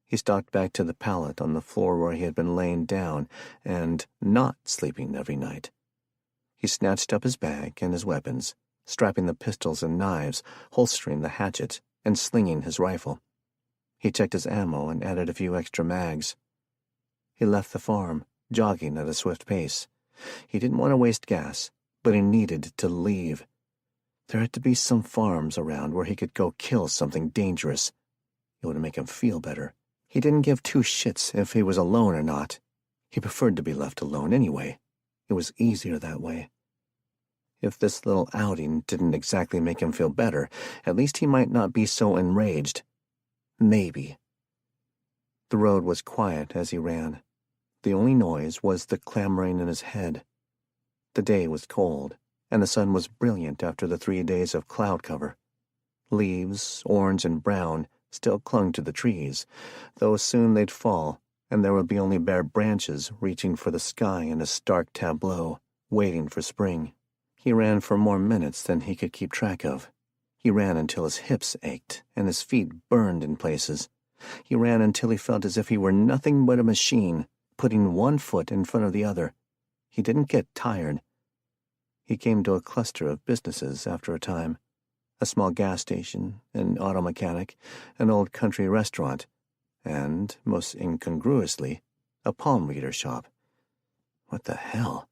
He stalked back to the pallet on the floor where he had been laying down and not sleeping every night. He snatched up his bag and his weapons, strapping the pistols and knives, holstering the hatchet, and slinging his rifle. He checked his ammo and added a few extra mags. He left the farm, jogging at a swift pace. He didn't want to waste gas, but he needed to leave. There had to be some farms around where he could go kill something dangerous. It would make him feel better. He didn't give two shits if he was alone or not. He preferred to be left alone anyway. It was easier that way. If this little outing didn't exactly make him feel better, at least he might not be so enraged. Maybe. The road was quiet as he ran. The only noise was the clamoring in his head. The day was cold, and the sun was brilliant after the 3 days of cloud cover. Leaves, orange and brown, still clung to the trees, though soon they'd fall, and there would be only bare branches reaching for the sky in a stark tableau, waiting for spring. He ran for more minutes than he could keep track of. He ran until his hips ached and his feet burned in places. He ran until he felt as if he were nothing but a machine, putting one foot in front of the other. He didn't get tired. He came to a cluster of businesses after a time. A small gas station, an auto mechanic, an old country restaurant, and, most incongruously, a palm reader shop. What the hell?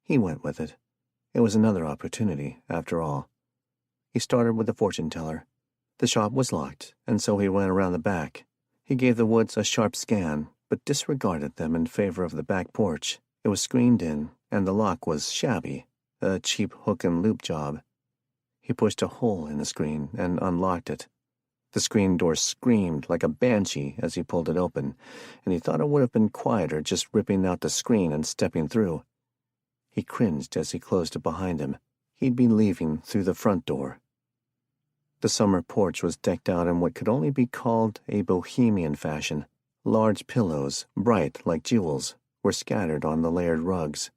He went with it. It was another opportunity, after all. He started with the fortune teller. The shop was locked, and so he went around the back. He gave the woods a sharp scan, but disregarded them in favor of the back porch. It was screened in, and the lock was shabby, a cheap hook-and-loop job. He pushed a hole in the screen and unlocked it. The screen door screamed like a banshee as he pulled it open, and he thought it would have been quieter just ripping out the screen and stepping through. He cringed as he closed it behind him. He'd be leaving through the front door. The summer porch was decked out in what could only be called a bohemian fashion. Large pillows, bright like jewels, were scattered on the layered rugs.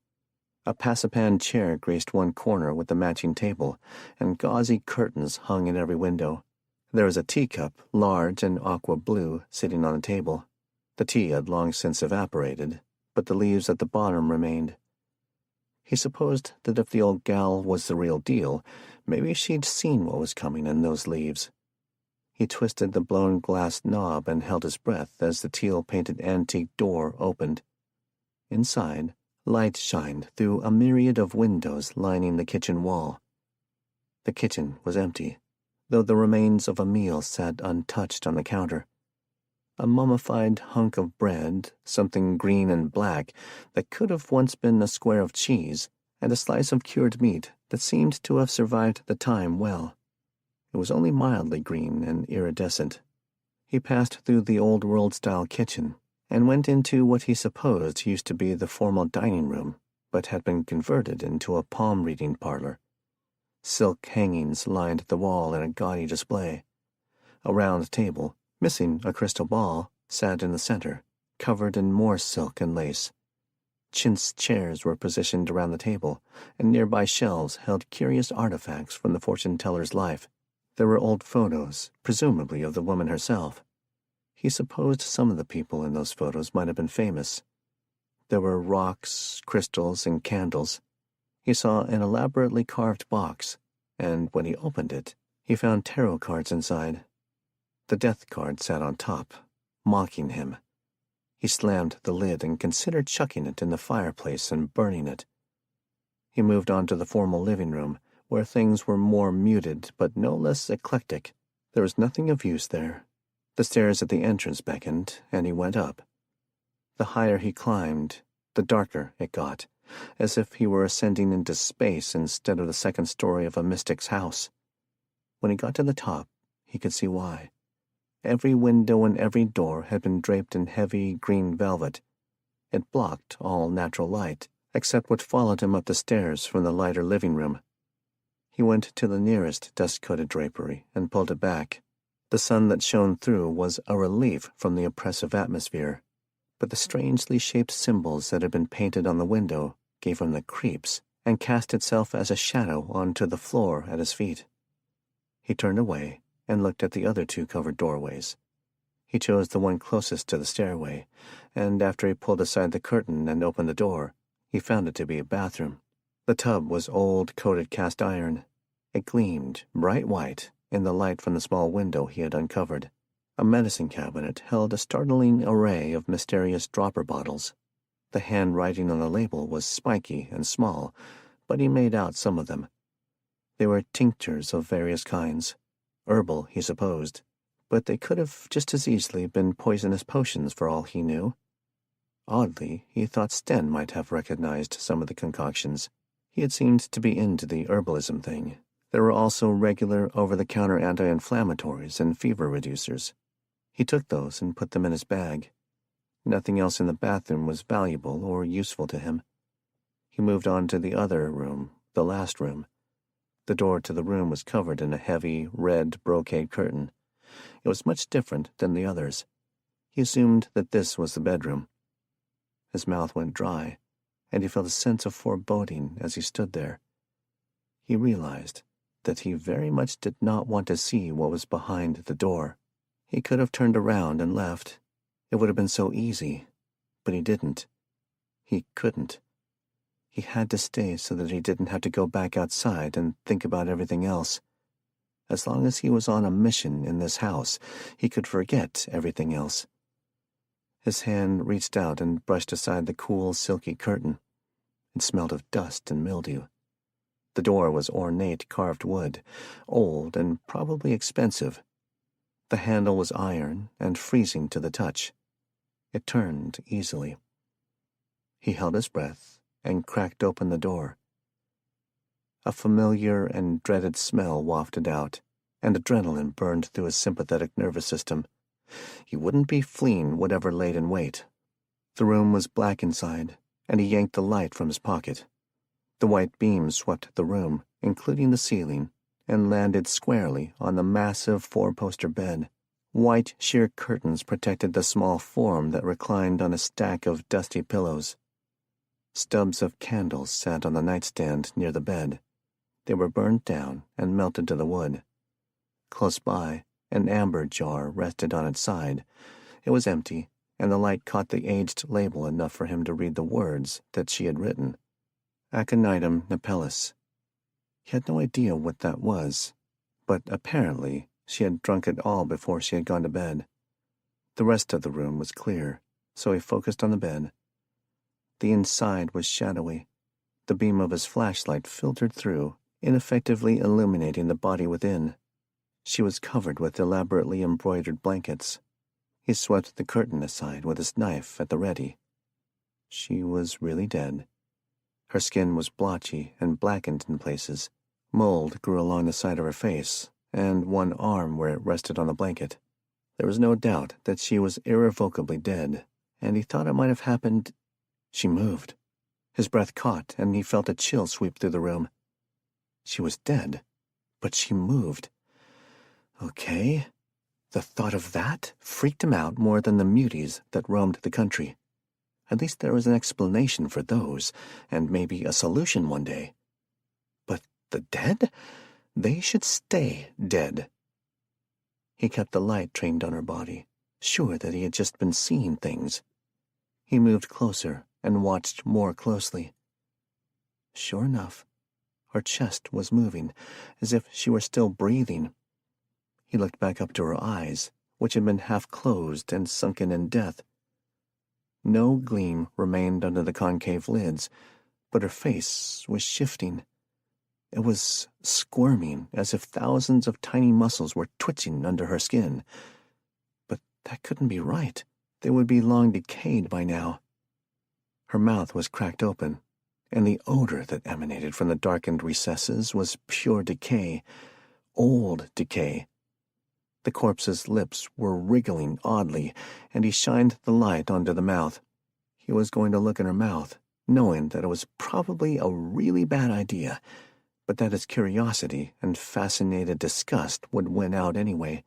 A passapan chair graced one corner with the matching table, and gauzy curtains hung in every window. There was a teacup, large and aqua blue, sitting on the table. The tea had long since evaporated, but the leaves at the bottom remained. He supposed that if the old gal was the real deal, maybe she'd seen what was coming in those leaves. He twisted the blown glass knob and held his breath as the teal-painted antique door opened. Inside, light shined through a myriad of windows lining the kitchen wall. The kitchen was empty. though the remains of a meal sat untouched on the counter. A mummified hunk of bread, something green and black that could have once been a square of cheese, and a slice of cured meat that seemed to have survived the time well. It was only mildly green and iridescent. He passed through the old-world-style kitchen and went into what he supposed used to be the formal dining room, but had been converted into a palm-reading parlor. Silk hangings lined the wall in a gaudy display. A round table, missing a crystal ball, sat in the center, covered in more silk and lace. Chintz chairs were positioned around the table, and nearby shelves held curious artifacts from the fortune-teller's life. There were old photos, presumably of the woman herself. He supposed some of the people in those photos might have been famous. There were rocks, crystals, and candles. He saw an elaborately carved box, and when he opened it, he found tarot cards inside. The death card sat on top, mocking him. He slammed the lid and considered chucking it in the fireplace and burning it. He moved on to the formal living room, where things were more muted but no less eclectic. There was nothing of use there. The stairs at the entrance beckoned, and he went up. The higher he climbed, the darker it got, as if he were ascending into space instead of the second story of a mystic's house. When he got to the top, he could see why. Every window and every door had been draped in heavy green velvet. It blocked all natural light, except what followed him up the stairs from the lighter living room. He went to the nearest dust-coated drapery and pulled it back. The sun that shone through was a relief from the oppressive atmosphere, but the strangely shaped symbols that had been painted on the window gave him the creeps and cast itself as a shadow onto the floor at his feet. He turned away and looked at the other two covered doorways. He chose the one closest to the stairway, and after he pulled aside the curtain and opened the door, he found it to be a bathroom. The tub was old coated cast iron. It gleamed bright white in the light from the small window he had uncovered. A medicine cabinet held a startling array of mysterious dropper bottles. The handwriting on the label was spiky and small, but he made out some of them. They were tinctures of various kinds. Herbal, he supposed, but they could have just as easily been poisonous potions for all he knew. Oddly, he thought Sten might have recognized some of the concoctions. He had seemed to be into the herbalism thing. There were also regular over-the-counter anti-inflammatories and fever reducers. He took those and put them in his bag. Nothing else in the bathroom was valuable or useful to him. He moved on to the other room, the last room. The door to the room was covered in a heavy, red brocade curtain. It was much different than the others. He assumed that this was the bedroom. His mouth went dry, and he felt a sense of foreboding as he stood there. He realized that he very much did not want to see what was behind the door. He could have turned around and left. It would have been so easy, but he didn't. He couldn't. He had to stay so that he didn't have to go back outside and think about everything else. As long as he was on a mission in this house, he could forget everything else. His hand reached out and brushed aside the cool, silky curtain. It smelled of dust and mildew. The door was ornate carved wood, old and probably expensive. The handle was iron and freezing to the touch. It turned easily. He held his breath and cracked open the door. A familiar and dreaded smell wafted out, and adrenaline burned through his sympathetic nervous system. He wouldn't be fleeing whatever laid in wait. The room was black inside, and he yanked the light from his pocket. The white beam swept the room, including the ceiling, and landed squarely on the massive four-poster bed. White sheer curtains protected the small form that reclined on a stack of dusty pillows. Stubs of candles sat on the nightstand near the bed. They were burned down and melted to the wood. Close by, an amber jar rested on its side. It was empty, and the light caught the aged label enough for him to read the words that she had written. Aconitum napellus. He had no idea what that was, but apparently she had drunk it all before she had gone to bed. The rest of the room was clear, so he focused on the bed. The inside was shadowy. The beam of his flashlight filtered through, ineffectively illuminating the body within. She was covered with elaborately embroidered blankets. He swept the curtain aside with his knife at the ready. She was really dead. Her skin was blotchy and blackened in places. Mold grew along the side of her face and one arm where it rested on the blanket. There was no doubt that she was irrevocably dead, and he thought it might have happened. She moved. His breath caught, and he felt a chill sweep through the room. She was dead, but she moved. Okay. The thought of that freaked him out more than the muties that roamed the country. At least there was an explanation for those, and maybe a solution one day. But the dead? They should stay dead. He kept the light trained on her body, sure that he had just been seeing things. He moved closer and watched more closely. Sure enough, her chest was moving, as if she were still breathing. He looked back up to her eyes, which had been half closed and sunken in death. No gleam remained under the concave lids, but her face was shifting. It was squirming, as if thousands of tiny muscles were twitching under her skin. But that couldn't be right. They would be long decayed by now. Her mouth was cracked open, and the odor that emanated from the darkened recesses was pure decay, old decay. The corpse's lips were wriggling oddly, and he shined the light onto the mouth. He was going to look in her mouth, knowing that it was probably a really bad idea, but that his curiosity and fascinated disgust would win out anyway.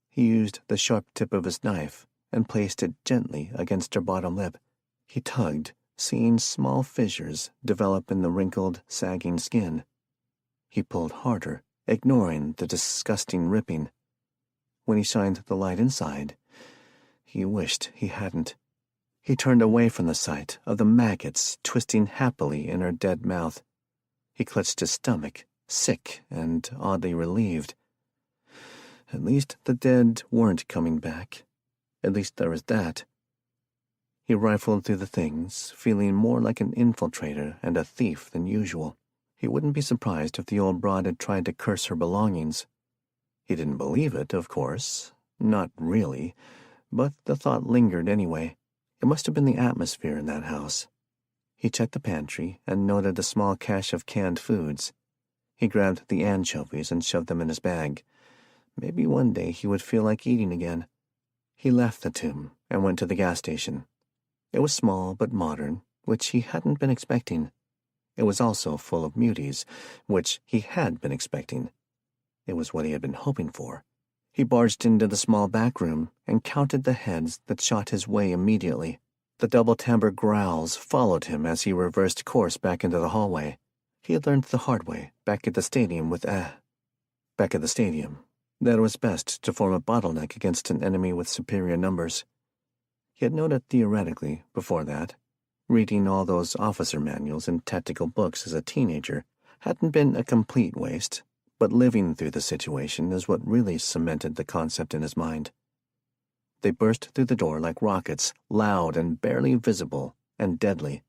He used the sharp tip of his knife and placed it gently against her bottom lip. He tugged, seeing small fissures develop in the wrinkled, sagging skin. He pulled harder, ignoring the disgusting ripping. When he shined the light inside, he wished he hadn't. He turned away from the sight of the maggots twisting happily in her dead mouth. He clutched his stomach, sick and oddly relieved. At least the dead weren't coming back. At least there was that. He rifled through the things, feeling more like an infiltrator and a thief than usual. He wouldn't be surprised if the old broad had tried to curse her belongings. He didn't believe it, of course. Not really. But the thought lingered anyway. It must have been the atmosphere in that house. He checked the pantry and noted a small cache of canned foods. He grabbed the anchovies and shoved them in his bag. Maybe one day he would feel like eating again. He left the tomb and went to the gas station. It was small but modern, which he hadn't been expecting. It was also full of muties, which he had been expecting. It was what he had been hoping for. He barged into the small back room and counted the heads that shot his way immediately. The double timbre growls followed him as he reversed course back into the hallway. He had learned the hard way, back at the stadium that it was best to form a bottleneck against an enemy with superior numbers. He had known it theoretically before that. Reading all those officer manuals and tactical books as a teenager hadn't been a complete waste, but living through the situation is what really cemented the concept in his mind. They burst through the door like rockets, loud and barely visible, and deadly.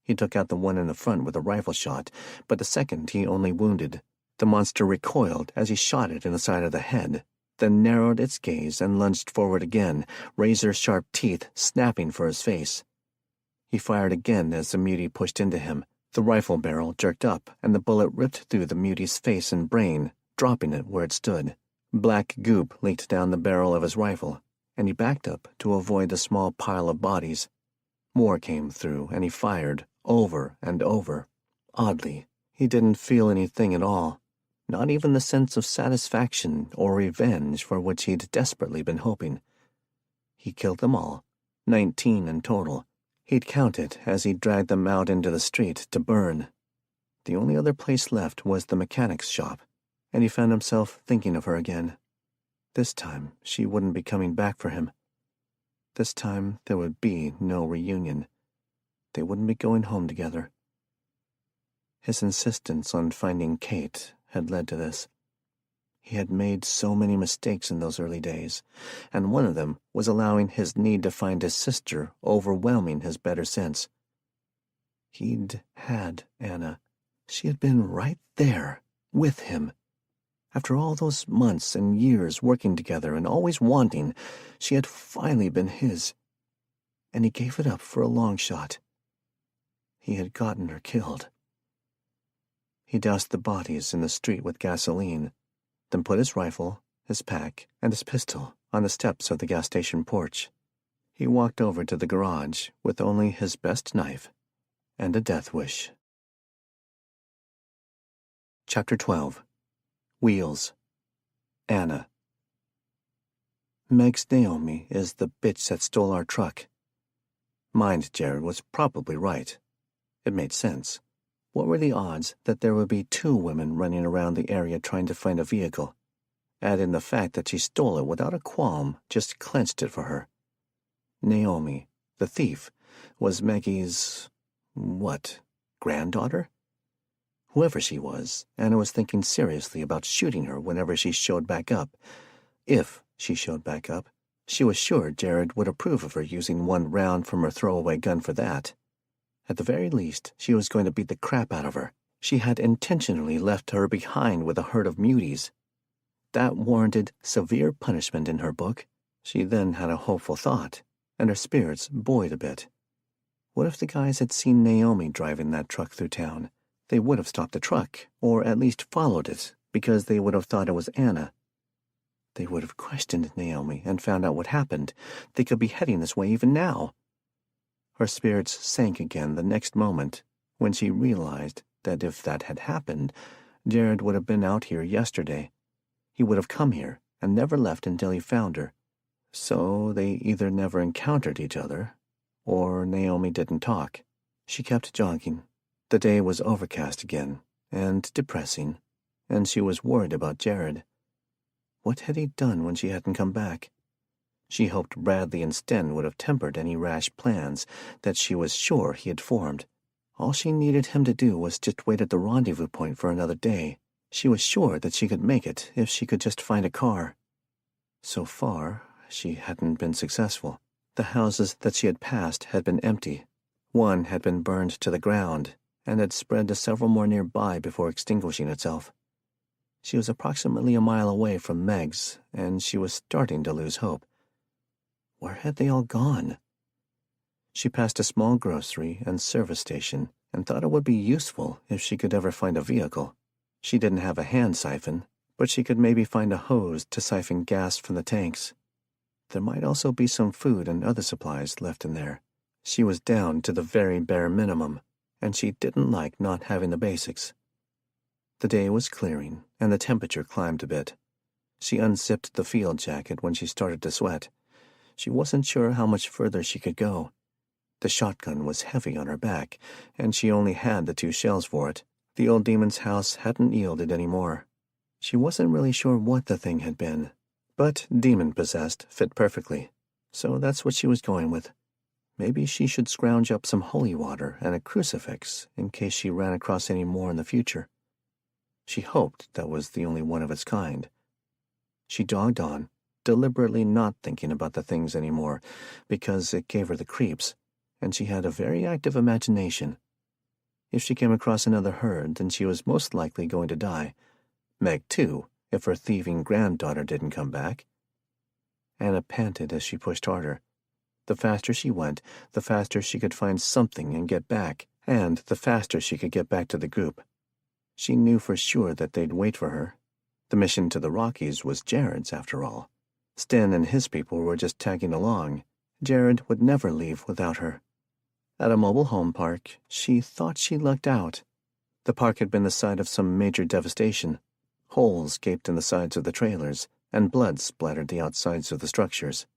He took out the one in the front with a rifle shot, but the second he only wounded. The monster recoiled as he shot it in the side of the head, then narrowed its gaze and lunged forward again, razor-sharp teeth snapping for his face. He fired again as the mutie pushed into him. The rifle barrel jerked up, and the bullet ripped through the mutie's face and brain, dropping it where it stood. Black goop leaked down the barrel of his rifle, and he backed up to avoid the small pile of bodies. More came through, and he fired, over and over. Oddly, he didn't feel anything at all, not even the sense of satisfaction or revenge for which he'd desperately been hoping. He killed them all, 19 in total. He'd counted as he dragged them out into the street to burn. The only other place left was the mechanic's shop, and he found himself thinking of her again. This time, she wouldn't be coming back for him. This time, there would be no reunion. They wouldn't be going home together. His insistence on finding Kate had led to this. He had made so many mistakes in those early days, and one of them was allowing his need to find his sister overwhelming his better sense. He'd had Anna. She had been right there, with him. After all those months and years working together and always wanting, she had finally been his. And he gave it up for a long shot. He had gotten her killed. He doused the bodies in the street with gasoline, then put his rifle, his pack, and his pistol on the steps of the gas station porch. He walked over to the garage with only his best knife and a death wish. Chapter 12. Wheels. Anna. Meg's Naomi is the bitch that stole our truck. Mind Jared was probably right. It made sense. What were the odds that there would be 2 women running around the area trying to find a vehicle? Add in the fact that she stole it without a qualm just clenched it for her. Naomi, the thief, was Maggie's, granddaughter? Whoever she was, Anna was thinking seriously about shooting her whenever she showed back up. If she showed back up, she was sure Jared would approve of her using 1 round from her throwaway gun for that. At the very least, she was going to beat the crap out of her. She had intentionally left her behind with a herd of muties. That warranted severe punishment in her book. She then had a hopeful thought, and her spirits buoyed a bit. What if the guys had seen Naomi driving that truck through town? They would have stopped the truck, or at least followed it, because they would have thought it was Anna. They would have questioned Naomi and found out what happened. They could be heading this way even now. Her spirits sank again the next moment when she realized that if that had happened, Jared would have been out here yesterday. He would have come here and never left until he found her. So they either never encountered each other, or Naomi didn't talk. She kept jogging. The day was overcast again, and depressing, and she was worried about Jared. What had he done when she hadn't come back? She hoped Bradley and Sten would have tempered any rash plans that she was sure he had formed. All she needed him to do was just wait at the rendezvous point for another day. She was sure that she could make it if she could just find a car. So far, she hadn't been successful. The houses that she had passed had been empty. One had been burned to the ground and had spread to several more nearby before extinguishing itself. She was approximately a mile away from Meg's, and she was starting to lose hope. Where had they all gone? She passed a small grocery and service station and thought it would be useful if she could ever find a vehicle. She didn't have a hand siphon, but she could maybe find a hose to siphon gas from the tanks. There might also be some food and other supplies left in there. She was down to the very bare minimum, and she didn't like not having the basics. The day was clearing, and the temperature climbed a bit. She unzipped the field jacket when she started to sweat. She wasn't sure how much further she could go. The shotgun was heavy on her back, and she only had the 2 shells for it. The old demon's house hadn't yielded any more. She wasn't really sure what the thing had been, but demon-possessed fit perfectly, so that's what she was going with. Maybe she should scrounge up some holy water and a crucifix in case she ran across any more in the future. She hoped that was the only one of its kind. She jogged on, deliberately not thinking about the things anymore, because it gave her the creeps, and she had a very active imagination. If she came across another herd, then she was most likely going to die. Meg, too, if her thieving granddaughter didn't come back. Anna panted as she pushed harder. The faster she went, the faster she could find something and get back, and the faster she could get back to the group. She knew for sure that they'd wait for her. The mission to the Rockies was Jared's, after all. Sten and his people were just tagging along. Jared would never leave without her. At a mobile home park, she thought she lucked out. The park had been the site of some major devastation. Holes gaped in the sides of the trailers, and blood splattered the outsides of the structures.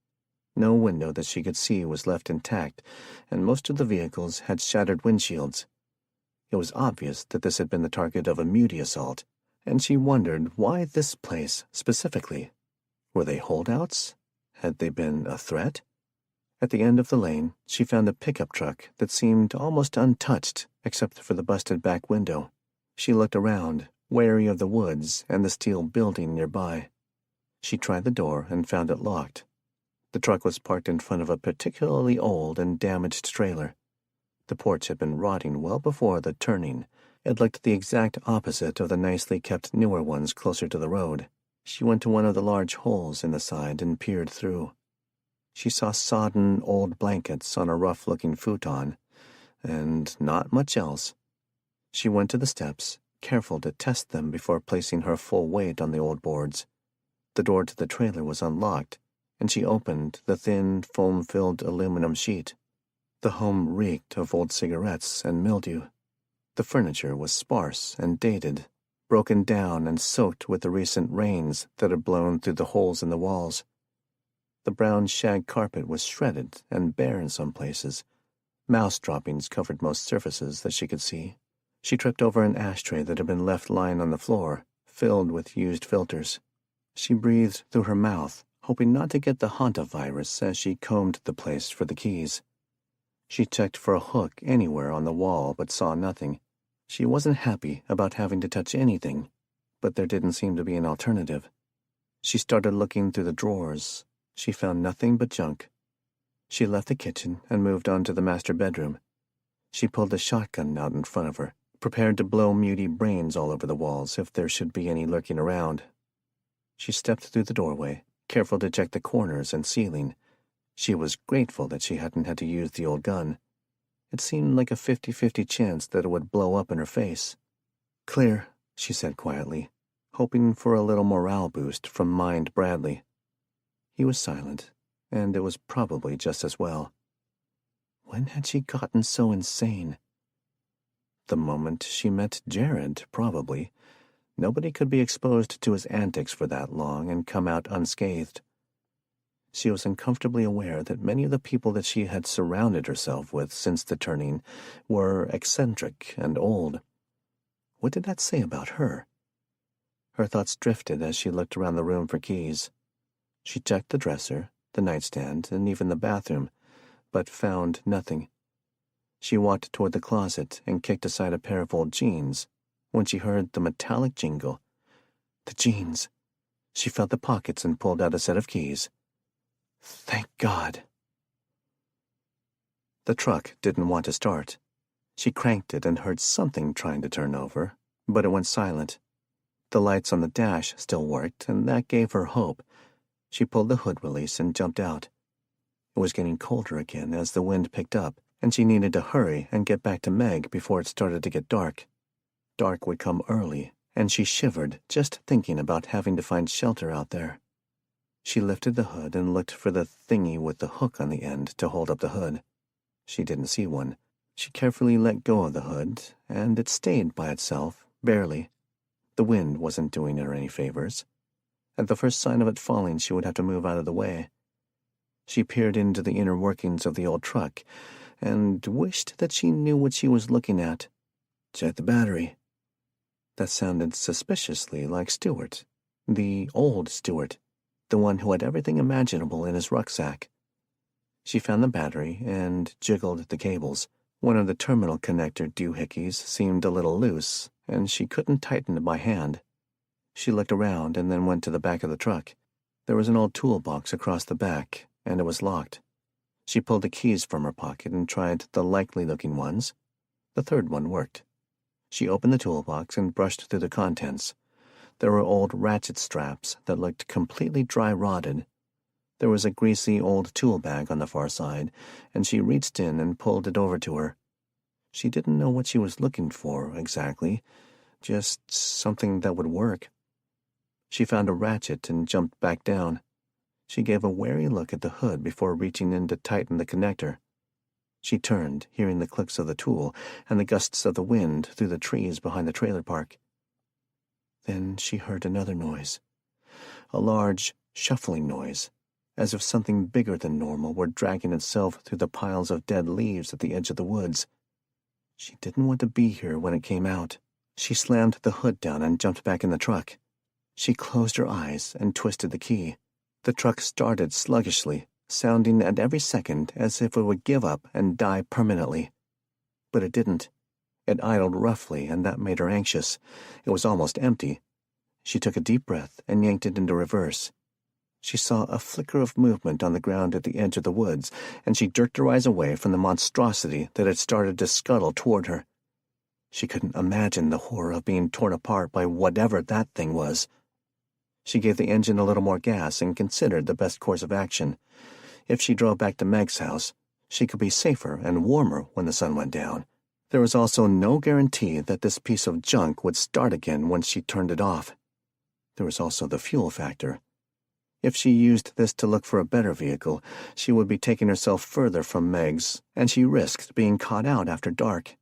No window that she could see was left intact, and most of the vehicles had shattered windshields. It was obvious that this had been the target of a mutie assault, and she wondered why this place specifically. Were they holdouts? Had they been a threat? At the end of the lane, she found a pickup truck that seemed almost untouched except for the busted back window. She looked around, wary of the woods and the steel building nearby. She tried the door and found it locked. The truck was parked in front of a particularly old and damaged trailer. The porch had been rotting well before the turning, It looked the exact opposite of the nicely kept newer ones closer to the road. She went to one of the large holes in the side and peered through. She saw sodden old blankets on a rough-looking futon, and not much else. She went to the steps, careful to test them before placing her full weight on the old boards. The door to the trailer was unlocked, and she opened the thin, foam-filled aluminum sheet. The home reeked of old cigarettes and mildew. The furniture was sparse and dated, broken down and soaked with the recent rains that had blown through the holes in the walls. The brown shag carpet was shredded and bare in some places. Mouse droppings covered most surfaces that she could see. She tripped over an ashtray that had been left lying on the floor, filled with used filters. She breathed through her mouth, hoping not to get the hantavirus as she combed the place for the keys. She checked for a hook anywhere on the wall but saw nothing. She wasn't happy about having to touch anything, but there didn't seem to be an alternative. She started looking through the drawers. She found nothing but junk. She left the kitchen and moved on to the master bedroom. She pulled the shotgun out in front of her, prepared to blow muty brains all over the walls if there should be any lurking around. She stepped through the doorway, careful to check the corners and ceiling. She was grateful that she hadn't had to use the old gun. It seemed like a 50-50 chance that it would blow up in her face. "Clear," she said quietly, hoping for a little morale boost from Mind Bradley. He was silent, and it was probably just as well. When had she gotten so insane? The moment she met Jared, probably. Nobody could be exposed to his antics for that long and come out unscathed. She was uncomfortably aware that many of the people that she had surrounded herself with since the turning were eccentric and old. What did that say about her? Her thoughts drifted as she looked around the room for keys. She checked the dresser, the nightstand, and even the bathroom, but found nothing. She walked toward the closet and kicked aside a pair of old jeans when she heard the metallic jingle. The jeans! She felt the pockets and pulled out a set of keys. Thank God. The truck didn't want to start. She cranked it and heard something trying to turn over, but it went silent. The lights on the dash still worked, and that gave her hope. She pulled the hood release and jumped out. It was getting colder again as the wind picked up, and she needed to hurry and get back to Meg before it started to get dark. Dark would come early, and she shivered just thinking about having to find shelter out there. She lifted the hood and looked for the thingy with the hook on the end to hold up the hood. She didn't see one. She carefully let go of the hood, and it stayed by itself, barely. The wind wasn't doing her any favors. At the first sign of it falling, she would have to move out of the way. She peered into the inner workings of the old truck and wished that she knew what she was looking at. Check the battery. That sounded suspiciously like Stuart, the old Stuart, the one who had everything imaginable in his rucksack. She found the battery and jiggled the cables. One of the terminal connector doohickeys seemed a little loose, and she couldn't tighten it by hand. She looked around and then went to the back of the truck. There was an old toolbox across the back, and it was locked. She pulled the keys from her pocket and tried the likely-looking ones. The third one worked. She opened the toolbox and brushed through the contents. There were old ratchet straps that looked completely dry-rotted. There was a greasy old tool bag on the far side, and she reached in and pulled it over to her. She didn't know what she was looking for, exactly, just something that would work. She found a ratchet and jumped back down. She gave a wary look at the hood before reaching in to tighten the connector. She turned, hearing the clicks of the tool and the gusts of the wind through the trees behind the trailer park. Then she heard another noise, a large, shuffling noise, as if something bigger than normal were dragging itself through the piles of dead leaves at the edge of the woods. She didn't want to be here when it came out. She slammed the hood down and jumped back in the truck. She closed her eyes and twisted the key. The truck started sluggishly, sounding at every second as if it would give up and die permanently. But it didn't. It idled roughly, and that made her anxious. It was almost empty. She took a deep breath and yanked it into reverse. She saw a flicker of movement on the ground at the edge of the woods, and she jerked her eyes away from the monstrosity that had started to scuttle toward her. She couldn't imagine the horror of being torn apart by whatever that thing was. She gave the engine a little more gas and considered the best course of action. If she drove back to Meg's house, she could be safer and warmer when the sun went down. There was also no guarantee that this piece of junk would start again once she turned it off. There was also the fuel factor. If she used this to look for a better vehicle, she would be taking herself further from Meg's, and she risked being caught out after dark.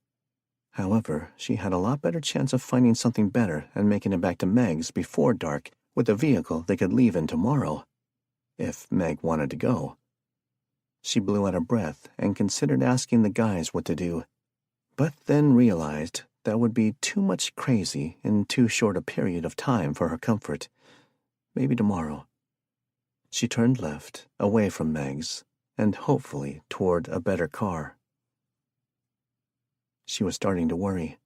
However, she had a lot better chance of finding something better and making it back to Meg's before dark with a vehicle they could leave in tomorrow, if Meg wanted to go. She blew out her breath and considered asking the guys what to do, but then realized that would be too much crazy in too short a period of time for her comfort. Maybe tomorrow. She turned left, away from Meg's, and hopefully toward a better car. She was starting to worry.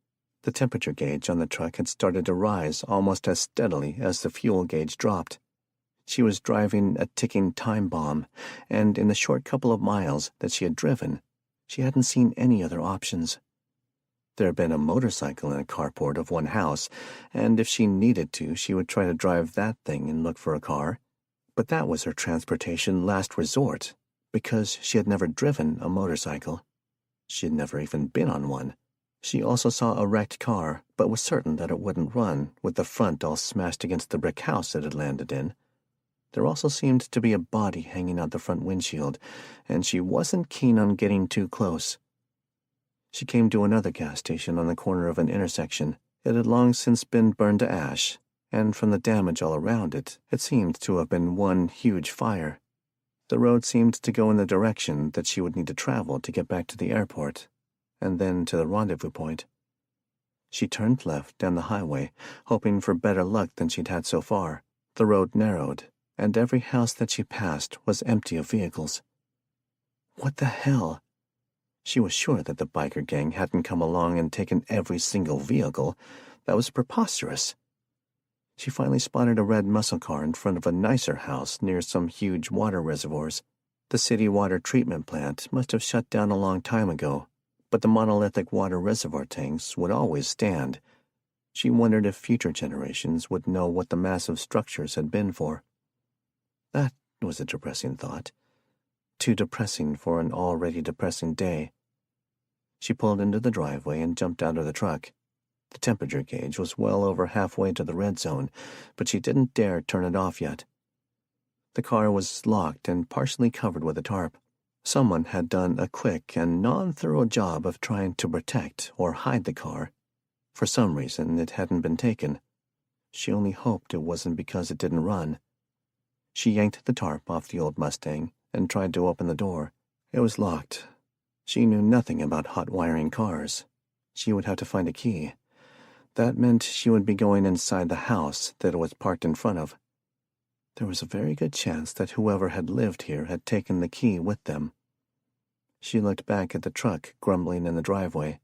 The temperature gauge on the truck had started to rise almost as steadily as the fuel gauge dropped. She was driving a ticking time bomb, and in the short couple of miles that she had driven, she hadn't seen any other options. There had been a motorcycle in a carport of one house, and if she needed to, she would try to drive that thing and look for a car. But that was her transportation last resort, because she had never driven a motorcycle. She had never even been on one. She also saw a wrecked car, but was certain that it wouldn't run, with the front all smashed against the brick house it had landed in. There also seemed to be a body hanging out the front windshield, and she wasn't keen on getting too close. She came to another gas station on the corner of an intersection. It had long since been burned to ash, and from the damage all around it, it seemed to have been one huge fire. The road seemed to go in the direction that she would need to travel to get back to the airport, and then to the rendezvous point. She turned left down the highway, hoping for better luck than she'd had so far. The road narrowed, and every house that she passed was empty of vehicles. What the hell? She was sure that the biker gang hadn't come along and taken every single vehicle. That was preposterous. She finally spotted a red muscle car in front of a nicer house near some huge water reservoirs. The city water treatment plant must have shut down a long time ago, but the monolithic water reservoir tanks would always stand. She wondered if future generations would know what the massive structures had been for. That was a depressing thought. Too depressing for an already depressing day. She pulled into the driveway and jumped out of the truck. The temperature gauge was well over halfway to the red zone, but she didn't dare turn it off yet. The car was locked and partially covered with a tarp. Someone had done a quick and non-thorough job of trying to protect or hide the car. For some reason, it hadn't been taken. She only hoped it wasn't because it didn't run. She yanked the tarp off the old Mustang and tried to open the door. It was locked. She knew nothing about hot wiring cars. She would have to find a key. That meant she would be going inside the house that it was parked in front of. There was a very good chance that whoever had lived here had taken the key with them. She looked back at the truck grumbling in the driveway.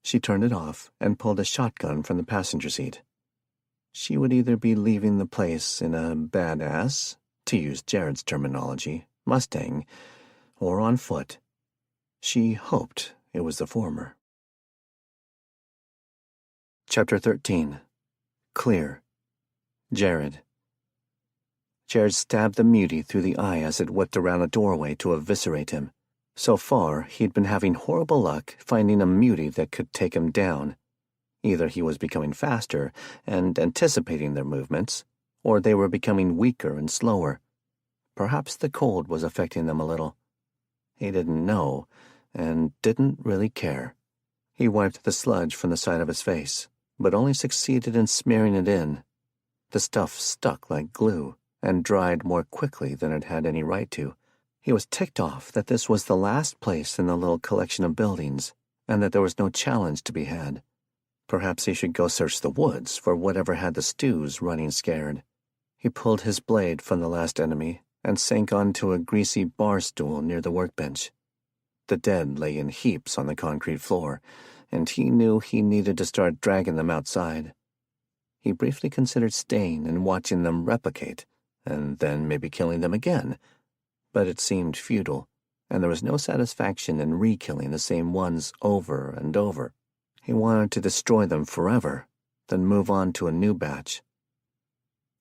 She turned it off and pulled a shotgun from the passenger seat. She would either be leaving the place in a badass, to use Jared's terminology, Mustang, or on foot. She hoped it was the former. Chapter 13. Clear. Jared. Jared stabbed the mutie through the eye as it whipped around a doorway to eviscerate him. So far, he'd been having horrible luck finding a mutie that could take him down. Either he was becoming faster and anticipating their movements, or they were becoming weaker and slower. Perhaps the cold was affecting them a little. He didn't know, and didn't really care. He wiped the sludge from the side of his face, but only succeeded in smearing it in. The stuff stuck like glue, and dried more quickly than it had any right to. He was ticked off that this was the last place in the little collection of buildings, and that there was no challenge to be had. Perhaps he should go search the woods for whatever had the stews running scared. He pulled his blade from the last enemy and sank onto a greasy bar stool near the workbench. The dead lay in heaps on the concrete floor, and he knew he needed to start dragging them outside. He briefly considered staying and watching them replicate, and then maybe killing them again, but it seemed futile, and there was no satisfaction in re-killing the same ones over and over. He wanted to destroy them forever, then move on to a new batch.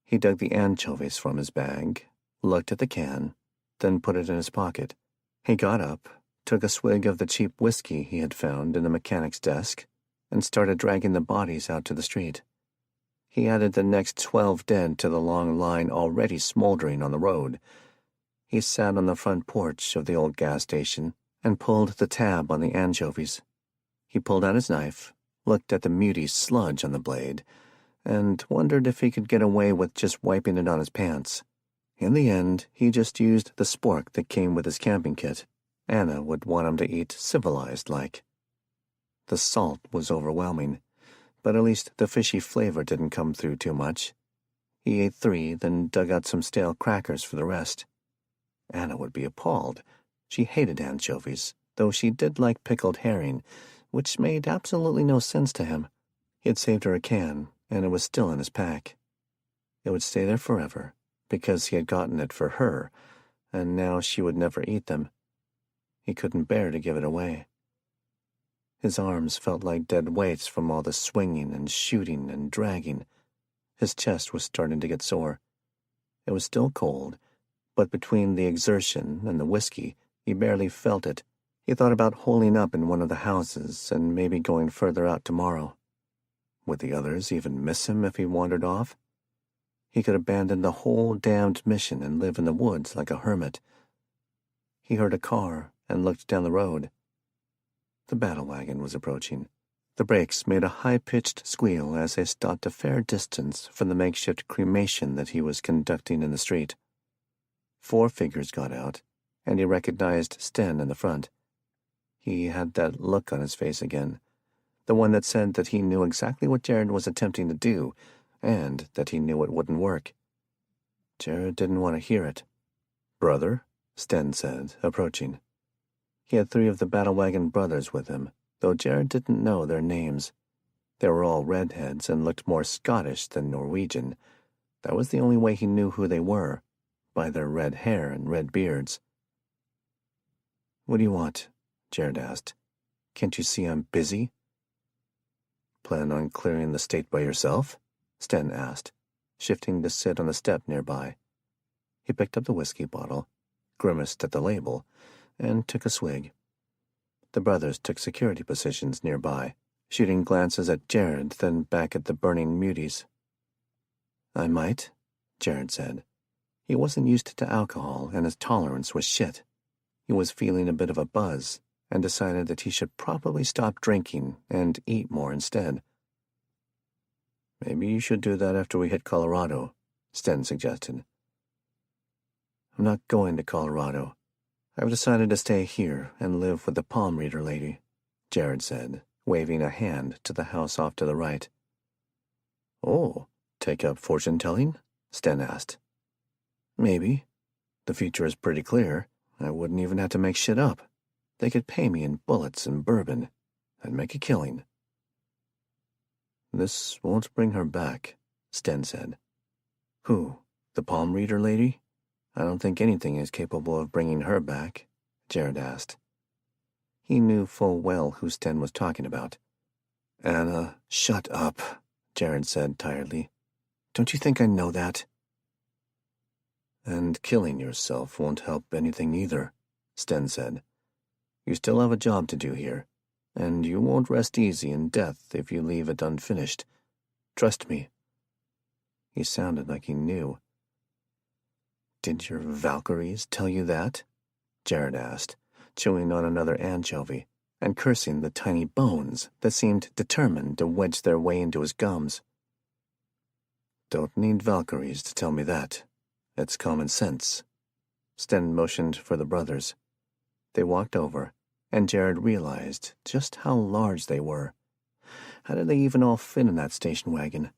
He dug the anchovies from his bag, looked at the can, then put it in his pocket. He got up, took a swig of the cheap whiskey he had found in the mechanic's desk, and started dragging the bodies out to the street. He added the next 12 dead to the long line already smoldering on the road. He sat on the front porch of the old gas station and pulled the tab on the anchovies. He pulled out his knife, looked at the muty sludge on the blade, and wondered if he could get away with just wiping it on his pants. In the end, he just used the spork that came with his camping kit. Anna would want him to eat civilized-like. The salt was overwhelming, but at least the fishy flavor didn't come through too much. He ate 3, then dug out some stale crackers for the rest. Anna would be appalled. She hated anchovies, though she did like pickled herring, which made absolutely no sense to him. He had saved her a can, and it was still in his pack. It would stay there forever, because he had gotten it for her, and now she would never eat them. He couldn't bear to give it away. His arms felt like dead weights from all the swinging and shooting and dragging. His chest was starting to get sore. It was still cold, but between the exertion and the whiskey, he barely felt it. He thought about holing up in one of the houses and maybe going further out tomorrow. Would the others even miss him if he wandered off? He could abandon the whole damned mission and live in the woods like a hermit. He heard a car and looked down the road. The battle wagon was approaching. The brakes made a high-pitched squeal as they stopped a fair distance from the makeshift cremation that he was conducting in the street. 4 figures got out, and he recognized Sten in the front. He had that look on his face again, the one that said that he knew exactly what Jared was attempting to do, and that he knew it wouldn't work. Jared didn't want to hear it. "Brother?" Sten said, approaching. He had 3 of the battle wagon brothers with him, though Jared didn't know their names. They were all redheads and looked more Scottish than Norwegian. That was the only way he knew who they were, by their red hair and red beards. "What do you want?" Jared asked. "Can't you see I'm busy?" "Plan on clearing the state by yourself?" Sten asked, shifting to sit on the step nearby. He picked up the whiskey bottle, grimaced at the label, and took a swig. The brothers took security positions nearby, shooting glances at Jared, then back at the burning muties. "I might," Jared said. He wasn't used to alcohol, and his tolerance was shit. He was feeling a bit of a buzz, and decided that he should probably stop drinking and eat more instead. "Maybe you should do that after we hit Colorado," Sten suggested. "I'm not going to Colorado. I've decided to stay here and live with the palm reader lady," Jared said, waving a hand to the house off to the right. "Oh, take up fortune-telling?" Sten asked. "Maybe. The future is pretty clear. I wouldn't even have to make shit up. They could pay me in bullets and bourbon. I'd make a killing." "This won't bring her back," Sten said. "Who, the palm reader lady? I don't think anything is capable of bringing her back," Jared asked. He knew full well who Sten was talking about. "Anna, shut up," Jared said tiredly. "Don't you think I know that?" "And killing yourself won't help anything either," Sten said. "You still have a job to do here, and you won't rest easy in death if you leave it unfinished. Trust me." He sounded like he knew. "Did your Valkyries tell you that?" Jared asked, chewing on another anchovy and cursing the tiny bones that seemed determined to wedge their way into his gums. "Don't need Valkyries to tell me that. It's common sense." Sten motioned for the brothers. They walked over, and Jared realized just how large they were. How did they even all fit in that station wagon?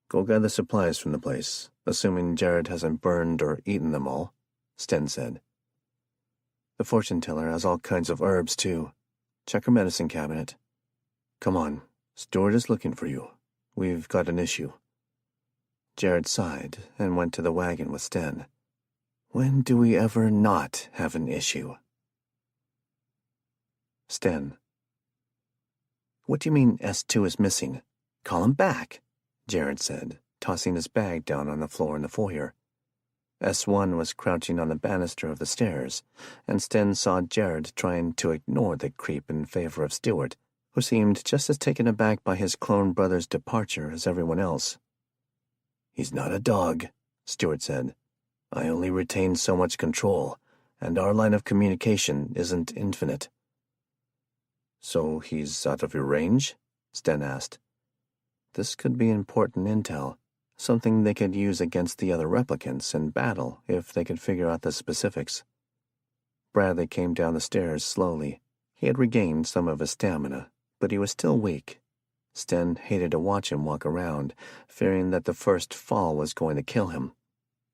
"Go gather supplies from the place, assuming Jared hasn't burned or eaten them all," Sten said. "The fortune-teller has all kinds of herbs, too. Check her medicine cabinet. Come on, Stuart is looking for you. We've got an issue." Jared sighed and went to the wagon with Sten. When do we ever not have an issue? Sten. What do you mean S2 is missing? Call him back, Jared said, tossing his bag down on the floor in the foyer. S1 was crouching on the banister of the stairs, and Sten saw Jared trying to ignore the creep in favor of Stewart, who seemed just as taken aback by his clone brother's departure as everyone else. "He's not a dog," Stewart said. "I only retain so much control, and our line of communication isn't infinite." "So he's out of your range?" Sten asked. This could be important intel, something they could use against the other replicants in battle if they could figure out the specifics. Bradley came down the stairs slowly. He had regained some of his stamina, but he was still weak. Sten hated to watch him walk around, fearing that the first fall was going to kill him.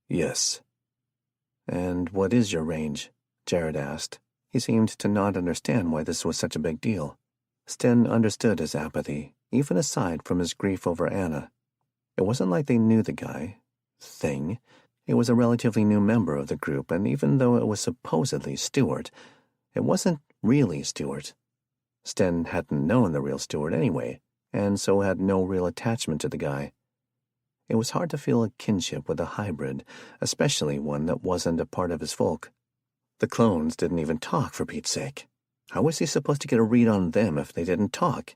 "Yes." "And what is your range?" Jared asked. He seemed to not understand why this was such a big deal. Sten understood his apathy, even aside from his grief over Anna. It wasn't like they knew the guy. Thing. He was a relatively new member of the group, and even though it was supposedly Stewart, it wasn't really Stewart. Sten hadn't known the real Stewart anyway, and so had no real attachment to the guy. It was hard to feel a kinship with a hybrid, especially one that wasn't a part of his folk. The clones didn't even talk, for Pete's sake. How was he supposed to get a read on them if they didn't talk?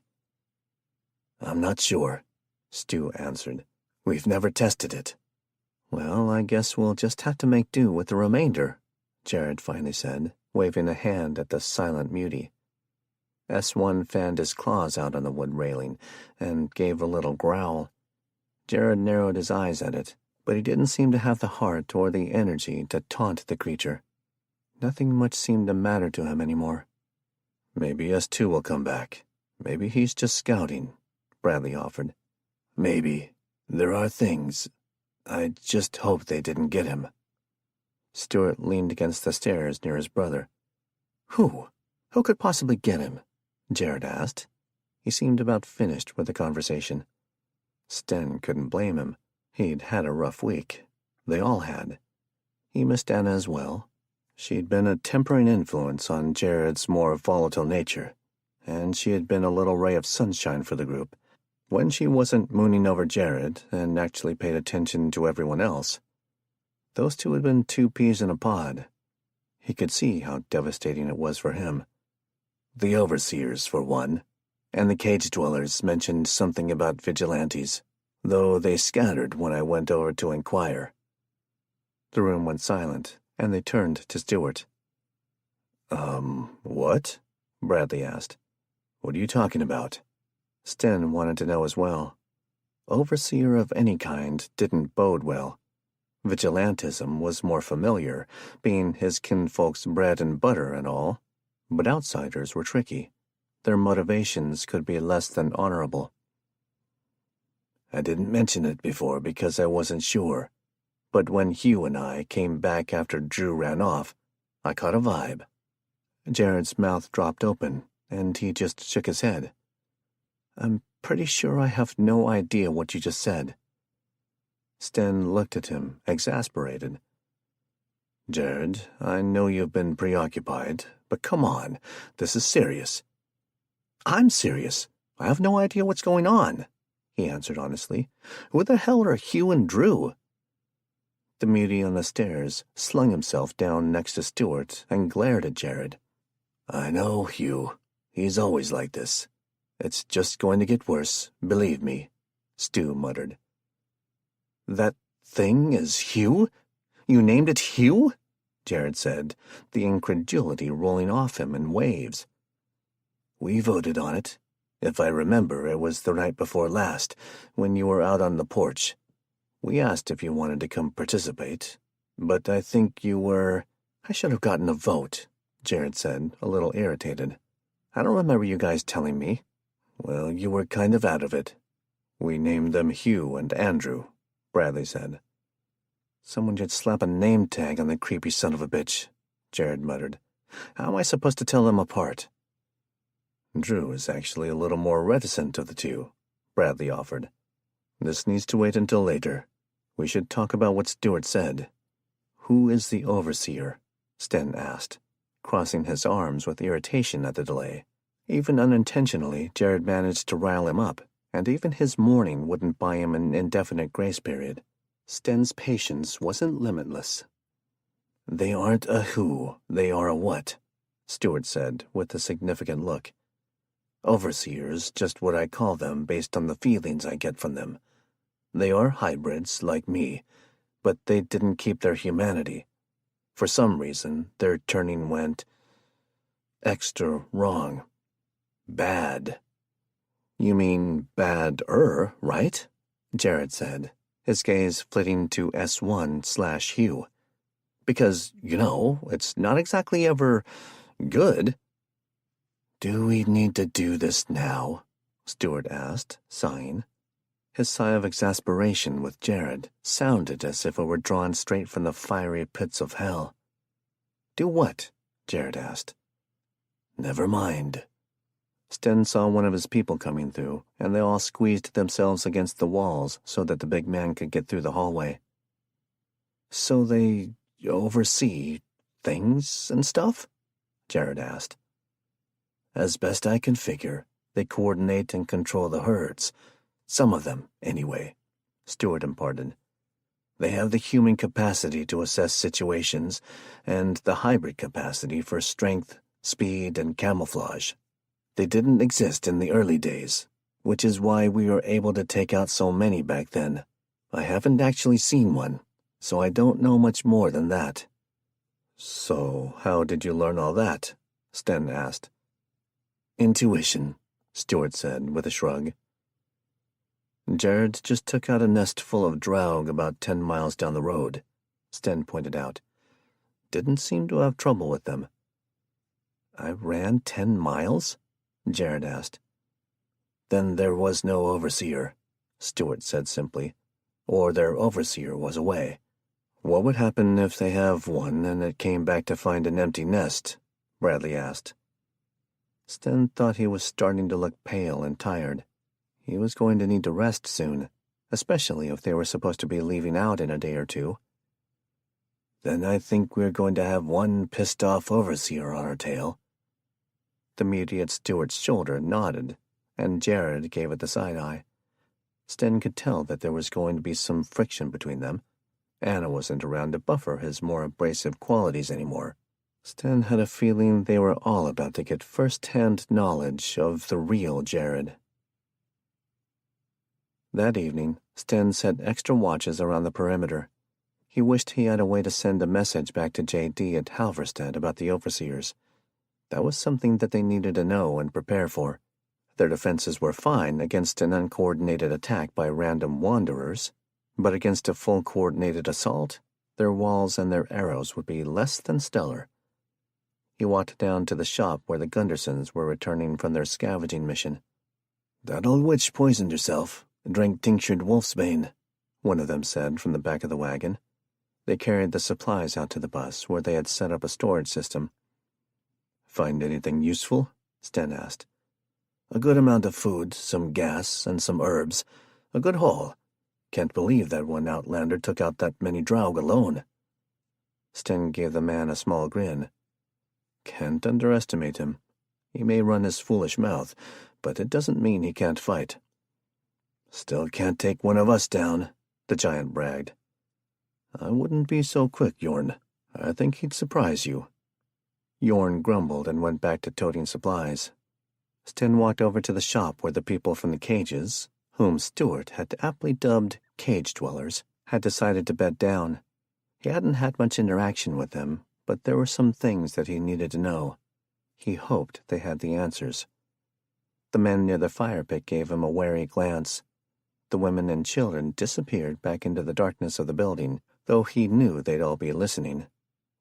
"I'm not sure," Stu answered. "We've never tested it." "Well, I guess we'll just have to make do with the remainder," Jared finally said, waving a hand at the silent mutie. S1 fanned his claws out on the wood railing and gave a little growl. Jared narrowed his eyes at it, but he didn't seem to have the heart or the energy to taunt the creature. Nothing much seemed to matter to him anymore. "Maybe S2 will come back. Maybe he's just scouting," Bradley offered. "Maybe. There are things. I just hope they didn't get him." Stewart leaned against the stairs near his brother. Who? Who could possibly get him?" Jared asked. He seemed about finished with the conversation. Sten couldn't blame him. He'd had a rough week. They all had. He missed Anna as well. She'd been a tempering influence on Jared's more volatile nature, and she had been a little ray of sunshine for the group. When she wasn't mooning over Jared and actually paid attention to everyone else, those two had been two peas in a pod. He could see how devastating it was for him. "The overseers, for one, and the cage dwellers mentioned something about vigilantes, though they scattered when I went over to inquire." The room went silent, and they turned to Stewart. What?" Bradley asked. "What are you talking about?" Sten wanted to know as well. Overseer of any kind didn't bode well. Vigilantism was more familiar, being his kinfolk's bread and butter and all, but outsiders were tricky. Their motivations could be less than honorable. "I didn't mention it before because I wasn't sure, but when Hugh and I came back after Drew ran off, I caught a vibe." Jared's mouth dropped open, and he just shook his head. "I'm pretty sure I have no idea what you just said." Sten looked at him, exasperated. "Jared, I know you've been preoccupied, but come on, this is serious." "I'm serious. I have no idea what's going on," he answered honestly. "Who the hell are Hugh and Drew?" The mutie on the stairs slung himself down next to Stewart and glared at Jared. "I know, Hugh. He's always like this. It's just going to get worse, believe me," Stu muttered. "That thing is Hugh? You named it Hugh?" Jared said, the incredulity rolling off him in waves. "We voted on it. If I remember, it was the night before last, when you were out on the porch. We asked if you wanted to come participate, but I think you were—" "I should have gotten a vote," Jared said, a little irritated. "I don't remember you guys telling me." "Well, you were kind of out of it. We named them Hugh and Andrew," Bradley said. "Someone should slap a name tag on the creepy son of a bitch," Jared muttered. "How am I supposed to tell them apart?" "Drew is actually a little more reticent of the two," Bradley offered. "This needs to wait until later. We should talk about what Stewart said." "Who is the overseer?" Sten asked, crossing his arms with irritation at the delay. Even unintentionally, Jared managed to rile him up, and even his mourning wouldn't buy him an indefinite grace period. Sten's patience wasn't limitless. "They aren't a who, they are a what," Stewart said, with a significant look. "Overseers, just what I call them based on the feelings I get from them. They are hybrids, like me, but they didn't keep their humanity. For some reason, their turning went extra wrong. Bad." "You mean bad-er, right?" Jared said, his gaze flitting to S1/Hugh. "Because, it's not exactly ever good." "Do we need to do this now?" Stewart asked, sighing. His sigh of exasperation with Jared sounded as if it were drawn straight from the fiery pits of hell. "Do what?" Jared asked. "Never mind." Sten saw one of his people coming through, and they all squeezed themselves against the walls so that the big man could get through the hallway. "So they oversee things and stuff?" Jared asked. "As best I can figure, they coordinate and control the herds. Some of them, anyway," Stewart imparted. "They have the human capacity to assess situations, and the hybrid capacity for strength, speed, and camouflage. They didn't exist in the early days, which is why we were able to take out so many back then. I haven't actually seen one, so I don't know much more than that." "So how did you learn all that?" Sten asked. "Intuition," Stewart said with a shrug. "Jared just took out a nest full of drow about 10 miles down the road," Sten pointed out. "Didn't seem to have trouble with them." "I ran 10 miles?" Jared asked. "Then there was no overseer," Stewart said simply. "Or their overseer was away." "What would happen if they have one and it came back to find an empty nest?" Bradley asked. Sten thought he was starting to look pale and tired. He was going to need to rest soon, especially if they were supposed to be leaving out in a day or two. "Then I think we're going to have one pissed-off overseer on our tail." The mutie at Stewart's shoulder nodded, and Jared gave it the side-eye. Sten could tell that there was going to be some friction between them. Anna wasn't around to buffer his more abrasive qualities anymore. Sten had a feeling they were all about to get first-hand knowledge of the real Jared. That evening, Sten set extra watches around the perimeter. He wished he had a way to send a message back to J.D. at Halverstead about the overseers. That was something that they needed to know and prepare for. Their defenses were fine against an uncoordinated attack by random wanderers, but against a full coordinated assault, their walls and their arrows would be less than stellar. He walked down to the shop where the Gundersons were returning from their scavenging mission. "That old witch poisoned herself, drank tinctured wolfsbane," one of them said from the back of the wagon. They carried the supplies out to the bus where they had set up a storage system. "Find anything useful?" Sten asked. "A good amount of food, some gas, and some herbs. A good haul. Can't believe that one outlander took out that many drow alone." Sten gave the man a small grin. "Can't underestimate him. He may run his foolish mouth, but it doesn't mean he can't fight." "Still can't take one of us down," the giant bragged. "I wouldn't be so quick, Yorn. I think he'd surprise you." Yorn grumbled and went back to toting supplies. Sten walked over to the shop where the people from the cages, whom Stewart had aptly dubbed cage dwellers, had decided to bed down. He hadn't had much interaction with them, but there were some things that he needed to know. He hoped they had the answers. The men near the fire pit gave him a wary glance. The women and children disappeared back into the darkness of the building, though he knew they'd all be listening.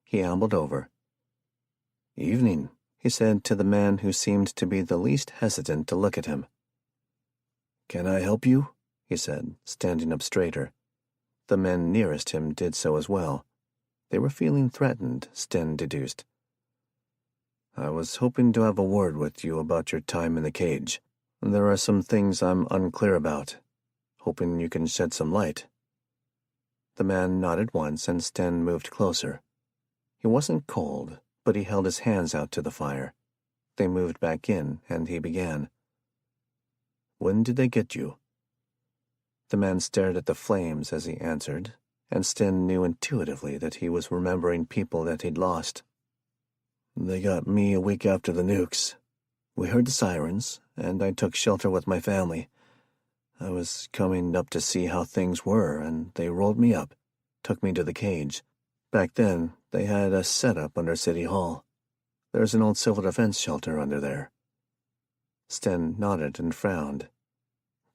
He ambled over. "Evening," he said to the man who seemed to be the least hesitant to look at him. "Can I help you?" he said, standing up straighter. The men nearest him did so as well. They were feeling threatened, Sten deduced. "I was hoping to have a word with you about your time in the cage. There are some things I'm unclear about. Hoping you can shed some light." The man nodded once and Sten moved closer. He wasn't cold, but he held his hands out to the fire. They moved back in, and he began. "When did they get you?" The man stared at the flames as he answered, and Sten knew intuitively that he was remembering people that he'd lost. "They got me a week after the nukes. We heard the sirens, and I took shelter with my family. I was coming up to see how things were, and they rolled me up, took me to the cage. Back then, they had a setup under City Hall. There's an old civil defense shelter under there." Sten nodded and frowned.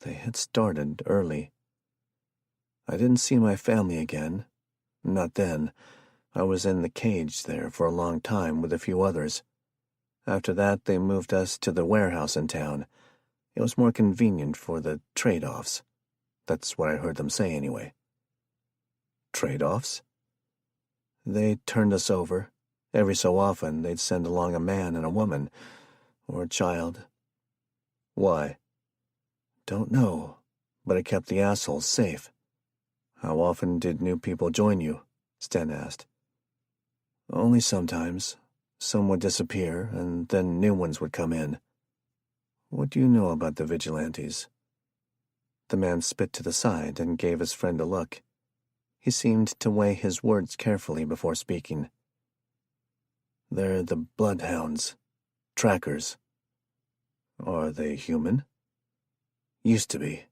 They had started early. "I didn't see my family again. Not then. I was in the cage there for a long time with a few others. After that, they moved us to the warehouse in town. It was more convenient for the trade-offs. That's what I heard them say anyway." "Trade-offs?" "They turned us over. Every so often, they'd send along a man and a woman, or a child." "Why?" "Don't know, but it kept the assholes safe." "How often did new people join you?" Sten asked. "Only sometimes. Some would disappear, and then new ones would come in." "What do you know about the vigilantes?" The man spit to the side and gave his friend a look. He seemed to weigh his words carefully before speaking. "They're the bloodhounds. Trackers." "Are they human?" "Used to be."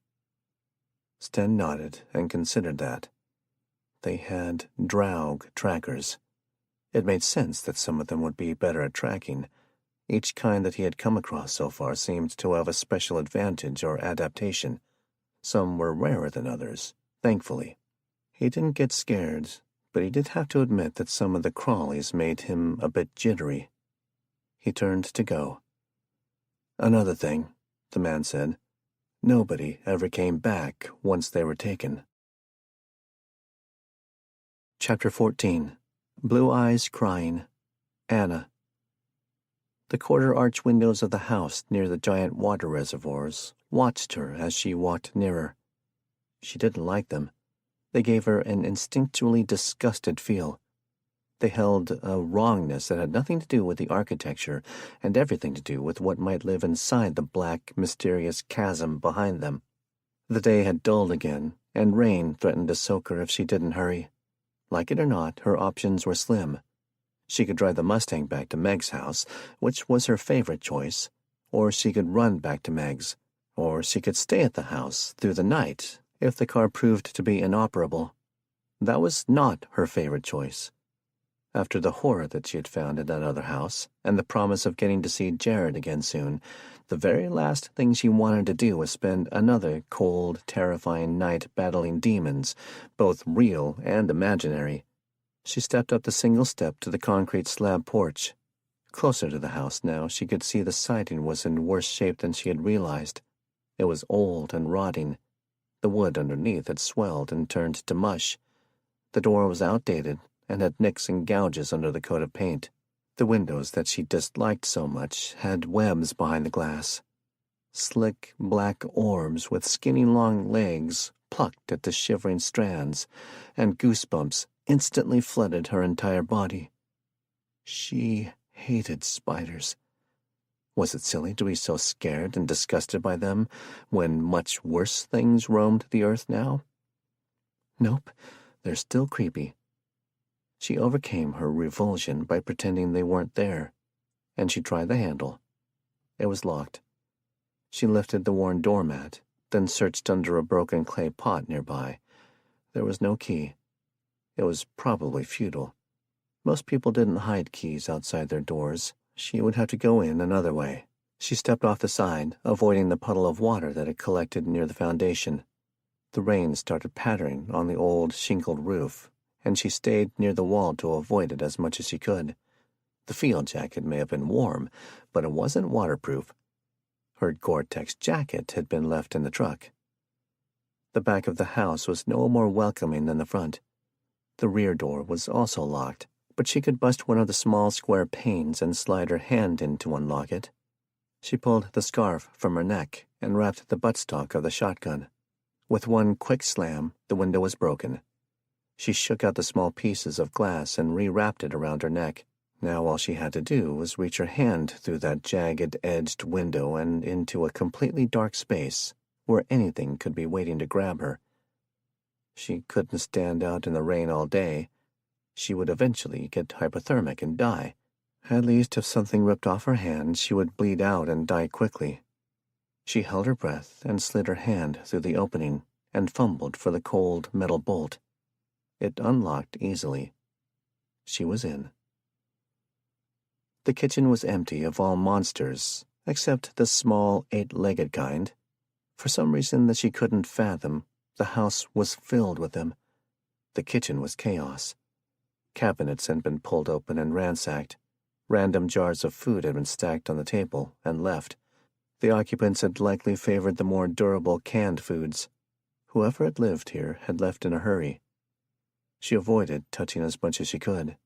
Sten nodded and considered that. They had Draug trackers. It made sense that some of them would be better at tracking. Each kind that he had come across so far seemed to have a special advantage or adaptation. Some were rarer than others, thankfully. He didn't get scared, but he did have to admit that some of the crawlies made him a bit jittery. He turned to go. "Another thing," the man said. "Nobody ever came back once they were taken." Chapter 14. Blue Eyes Crying. Anna. The quarter-arch windows of the house near the giant water reservoirs watched her as she walked nearer. She didn't like them. They gave her an instinctually disgusted feel. They held a wrongness that had nothing to do with the architecture and everything to do with what might live inside the black, mysterious chasm behind them. The day had dulled again, and rain threatened to soak her if she didn't hurry. Like it or not, her options were slim. She could drive the Mustang back to Meg's house, which was her favorite choice, or she could run back to Meg's, or she could stay at the house through the night if the car proved to be inoperable. That was not her favorite choice. After the horror that she had found in that other house, and the promise of getting to see Jared again soon, the very last thing she wanted to do was spend another cold, terrifying night battling demons, both real and imaginary. She stepped up the single step to the concrete slab porch. Closer to the house now, she could see the siding was in worse shape than she had realized. It was old and rotting. The wood underneath had swelled and turned to mush. The door was outdated and had nicks and gouges under the coat of paint. The windows that she disliked so much had webs behind the glass. Slick black orbs with skinny long legs plucked at the shivering strands, and goosebumps instantly flooded her entire body. She hated spiders. Was it silly to be so scared and disgusted by them when much worse things roamed the earth now? Nope, they're still creepy. She overcame her revulsion by pretending they weren't there, and she tried the handle. It was locked. She lifted the worn doormat, then searched under a broken clay pot nearby. There was no key. It was probably futile. Most people didn't hide keys outside their doors. She would have to go in another way. She stepped off the side, avoiding the puddle of water that had collected near the foundation. The rain started pattering on the old shingled roof, and she stayed near the wall to avoid it as much as she could. The field jacket may have been warm, but it wasn't waterproof. Her Gore-Tex jacket had been left in the truck. The back of the house was no more welcoming than the front. The rear door was also locked, but she could bust one of the small square panes and slide her hand in to unlock it. She pulled the scarf from her neck and wrapped the buttstock of the shotgun. With one quick slam, the window was broken. She shook out the small pieces of glass and rewrapped it around her neck. Now all she had to do was reach her hand through that jagged-edged window and into a completely dark space where anything could be waiting to grab her. She couldn't stand out in the rain all day. She would eventually get hypothermic and die. At least if something ripped off her hand, she would bleed out and die quickly. She held her breath and slid her hand through the opening and fumbled for the cold metal bolt. It unlocked easily. She was in. The kitchen was empty of all monsters, except the small, 8-legged kind. For some reason that she couldn't fathom, the house was filled with them. The kitchen was chaos. Cabinets had been pulled open and ransacked. Random jars of food had been stacked on the table and left. The occupants had likely favored the more durable canned foods. Whoever had lived here had left in a hurry. She avoided touching as much as she could.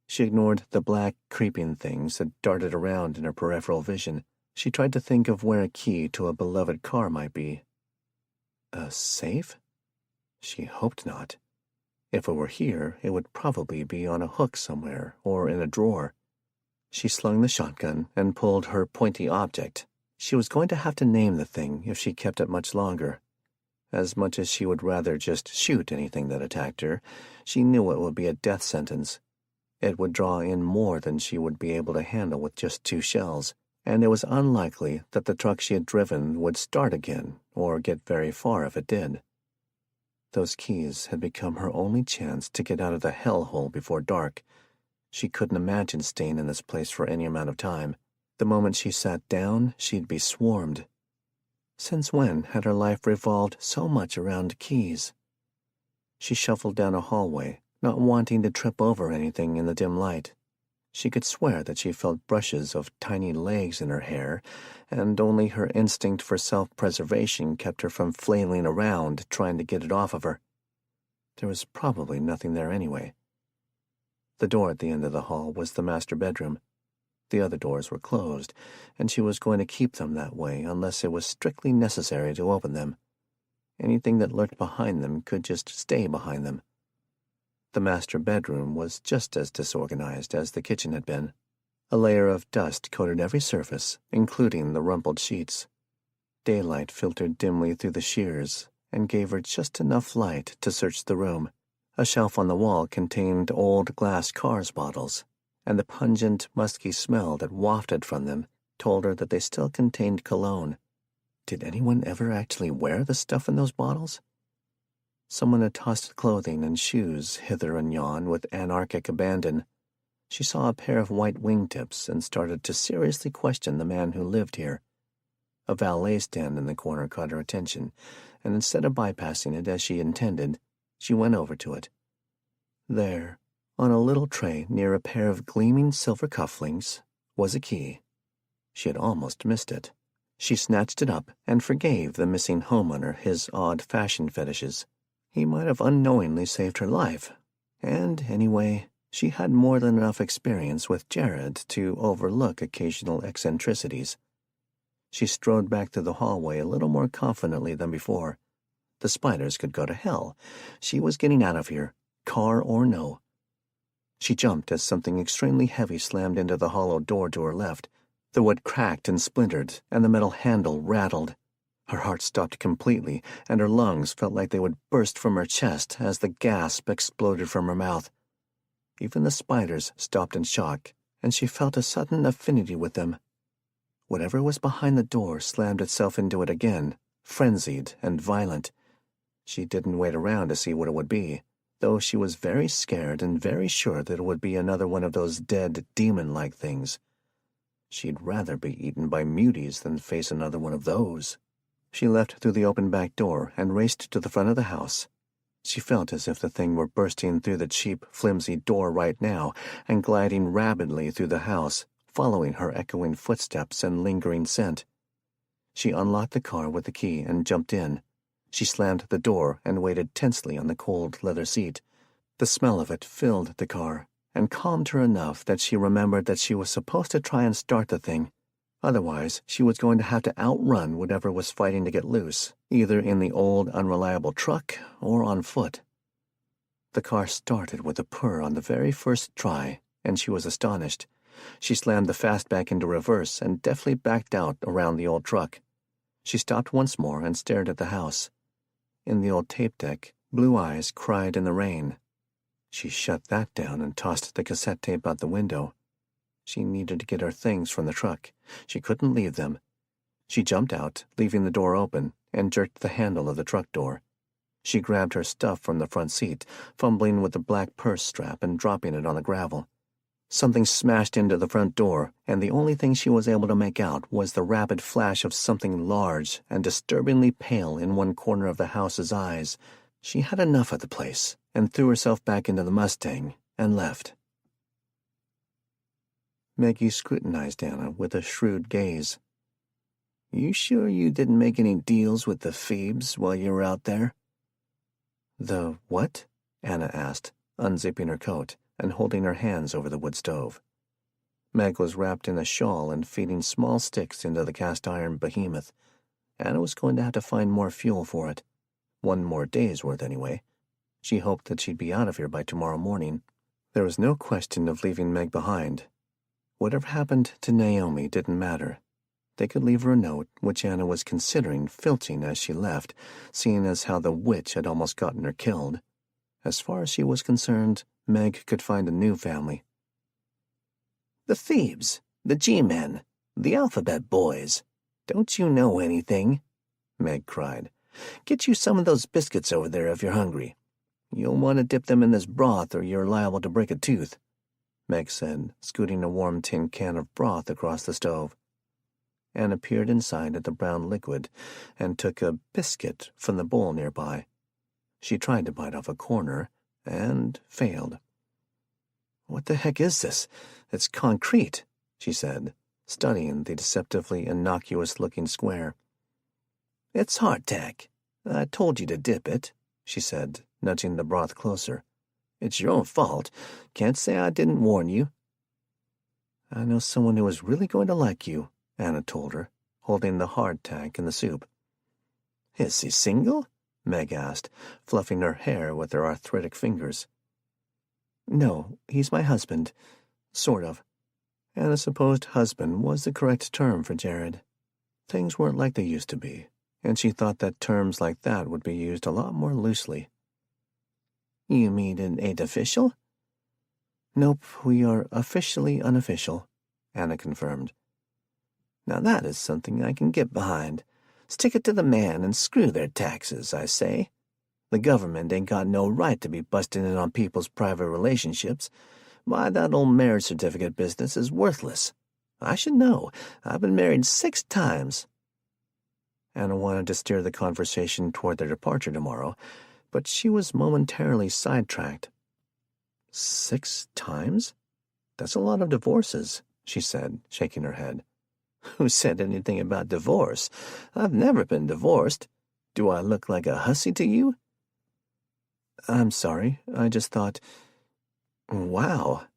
She ignored the black, creeping things that darted around in her peripheral vision. She tried to think of where a key to a beloved car might be. A safe? She hoped not. If it were here, it would probably be on a hook somewhere or in a drawer. She slung the shotgun and pulled her pointy object. She was going to have to name the thing if she kept it much longer. As much as she would rather just shoot anything that attacked her, she knew it would be a death sentence. It would draw in more than she would be able to handle with just 2 shells, and it was unlikely that the truck she had driven would start again or get very far if it did. Those keys had become her only chance to get out of the hellhole before dark. She couldn't imagine staying in this place for any amount of time. The moment she sat down, she'd be swarmed. Since when had her life revolved so much around keys? She shuffled down a hallway, not wanting to trip over anything in the dim light. She could swear that she felt brushes of tiny legs in her hair, and only her instinct for self-preservation kept her from flailing around trying to get it off of her. There was probably nothing there anyway. The door at the end of the hall was the master bedroom. The other doors were closed, and she was going to keep them that way unless it was strictly necessary to open them. Anything that lurked behind them could just stay behind them. The master bedroom was just as disorganized as the kitchen had been. A layer of dust coated every surface, including the rumpled sheets. Daylight filtered dimly through the shears and gave her just enough light to search the room. A shelf on the wall contained old glass Cars bottles, and the pungent, musky smell that wafted from them told her that they still contained cologne. Did anyone ever actually wear the stuff in those bottles? Someone had tossed clothing and shoes hither and yon with anarchic abandon. She saw a pair of white wingtips and started to seriously question the man who lived here. A valet stand in the corner caught her attention, and instead of bypassing it as she intended, she went over to it. There, on a little tray near a pair of gleaming silver cufflinks, was a key. She had almost missed it. She snatched it up and forgave the missing homeowner his odd fashion fetishes. He might have unknowingly saved her life, and, anyway, she had more than enough experience with Jared to overlook occasional eccentricities. She strode back through the hallway a little more confidently than before. The spiders could go to hell. She was getting out of here, car or no. She jumped as something extremely heavy slammed into the hollow door to her left. The wood cracked and splintered, and the metal handle rattled. Her heart stopped completely, and her lungs felt like they would burst from her chest as the gasp exploded from her mouth. Even the spiders stopped in shock, and she felt a sudden affinity with them. Whatever was behind the door slammed itself into it again, frenzied and violent. She didn't wait around to see what it would be, though she was very scared and very sure that it would be another one of those dead, demon-like things. She'd rather be eaten by muties than face another one of those. She left through the open back door and raced to the front of the house. She felt as if the thing were bursting through the cheap, flimsy door right now and gliding rapidly through the house, following her echoing footsteps and lingering scent. She unlocked the car with the key and jumped in. She slammed the door and waited tensely on the cold leather seat. The smell of it filled the car and calmed her enough that she remembered that she was supposed to try and start the thing. Otherwise, she was going to have to outrun whatever was fighting to get loose, either in the old, unreliable truck or on foot. The car started with a purr on the very first try, and she was astonished. She slammed the fastback into reverse and deftly backed out around the old truck. She stopped once more and stared at the house. In the old tape deck, Blue Eyes Cried in the Rain. She shut that down and tossed the cassette tape out the window. She needed to get her things from the truck. She couldn't leave them. She jumped out, leaving the door open, and jerked the handle of the truck door. She grabbed her stuff from the front seat, fumbling with the black purse strap and dropping it on the gravel. Something smashed into the front door, and the only thing she was able to make out was the rapid flash of something large and disturbingly pale in one corner of the house's eyes. She had enough of the place, and threw herself back into the Mustang, and left. Maggie scrutinized Anna with a shrewd gaze. "You sure you didn't make any deals with the Phoebes while you were out there?" "The what?" Anna asked, unzipping her coat and holding her hands over the wood stove. Meg was wrapped in a shawl and feeding small sticks into the cast-iron behemoth. Anna was going to have to find more fuel for it. One more day's worth, anyway. She hoped that she'd be out of here by tomorrow morning. There was no question of leaving Meg behind. Whatever happened to Naomi didn't matter. They could leave her a note, which Anna was considering filching as she left, seeing as how the witch had almost gotten her killed. As far as she was concerned, Meg could find a new family. "The Thebes, the G-Men, the Alphabet Boys. Don't you know anything?" Meg cried. "Get you some of those biscuits over there if you're hungry. You'll want to dip them in this broth or you're liable to break a tooth," Meg said, scooting a warm tin can of broth across the stove. Anna peered inside at the brown liquid and took a biscuit from the bowl nearby. She tried to bite off a corner and failed. "What the heck is this? It's concrete," she said, studying the deceptively innocuous-looking square. "It's hardtack. I told you to dip it," she said, nudging the broth closer. "It's your own fault. Can't say I didn't warn you." "I know someone who is really going to like you," Anna told her, holding the hardtack in the soup. "Is he single?" Meg asked, fluffing her hair with her arthritic fingers. "No, he's my husband. Sort of." Anna supposed husband was the correct term for Jared. Things weren't like they used to be, and she thought that terms like that would be used a lot more loosely. "You mean it ain't official?" "Nope, we are officially unofficial," Anna confirmed. "Now that is something I can get behind. Stick it to the man and screw their taxes, I say. The government ain't got no right to be busting in on people's private relationships. Why, that old marriage certificate business is worthless. I should know. I've been married 6 times. Anna wanted to steer the conversation toward their departure tomorrow, but she was momentarily sidetracked. 6 times? That's a lot of divorces, she said, shaking her head. Who said anything about divorce? I've never been divorced. Do I look like a hussy to you? I'm sorry, I just thought... Wow.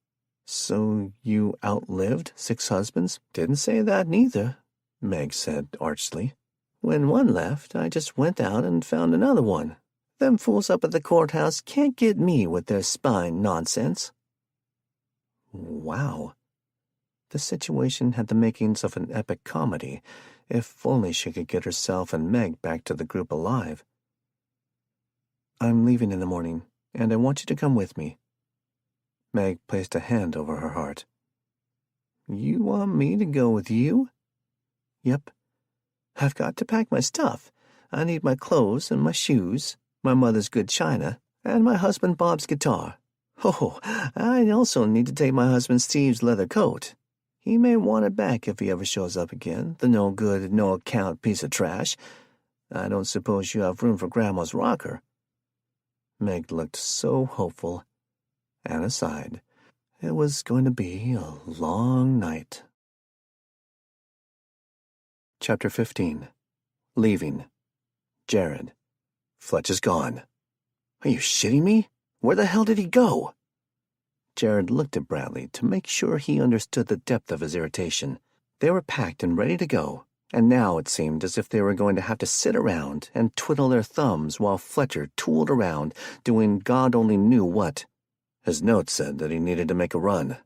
So you outlived 6 husbands? Didn't say that neither, Meg said archly. When one left, I just went out and found another one. Them fools up at the courthouse can't get me with their spine nonsense. Wow. The situation had the makings of an epic comedy, if only she could get herself and Meg back to the group alive. I'm leaving in the morning, and I want you to come with me. Meg placed a hand over her heart. You want me to go with you? Yep. I've got to pack my stuff. I need my clothes and my shoes, my mother's good china, and my husband Bob's guitar. Oh, I also need to take my husband Steve's leather coat. He may want it back if he ever shows up again, the no-good, no-account piece of trash. I don't suppose you have room for Grandma's rocker. Meg looked so hopeful. Anna sighed. It was going to be a long night. Chapter 15. Leaving. Jared. Fletch is gone. Are you shitting me? Where the hell did he go? Jared looked at Bradley to make sure he understood the depth of his irritation. They were packed and ready to go, and now it seemed as if they were going to have to sit around and twiddle their thumbs while Fletcher tooled around, doing God only knew what. His note said that he needed to make a run.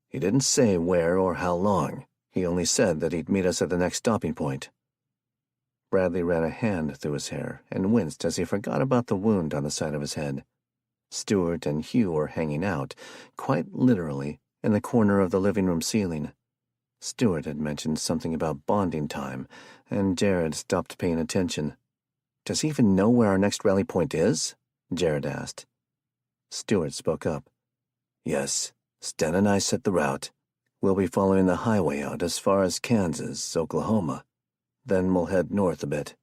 He didn't say where or how long. He only said that he'd meet us at the next stopping point. Bradley ran a hand through his hair and winced as he forgot about the wound on the side of his head. Stuart and Hugh were hanging out, quite literally, in the corner of the living room ceiling. Stuart had mentioned something about bonding time, and Jared stopped paying attention. "Does he even know where our next rally point is?" Jared asked. Stuart spoke up. "Yes, Sten and I set the route. We'll be following the highway out as far as Kansas, Oklahoma. Then we'll head north a bit.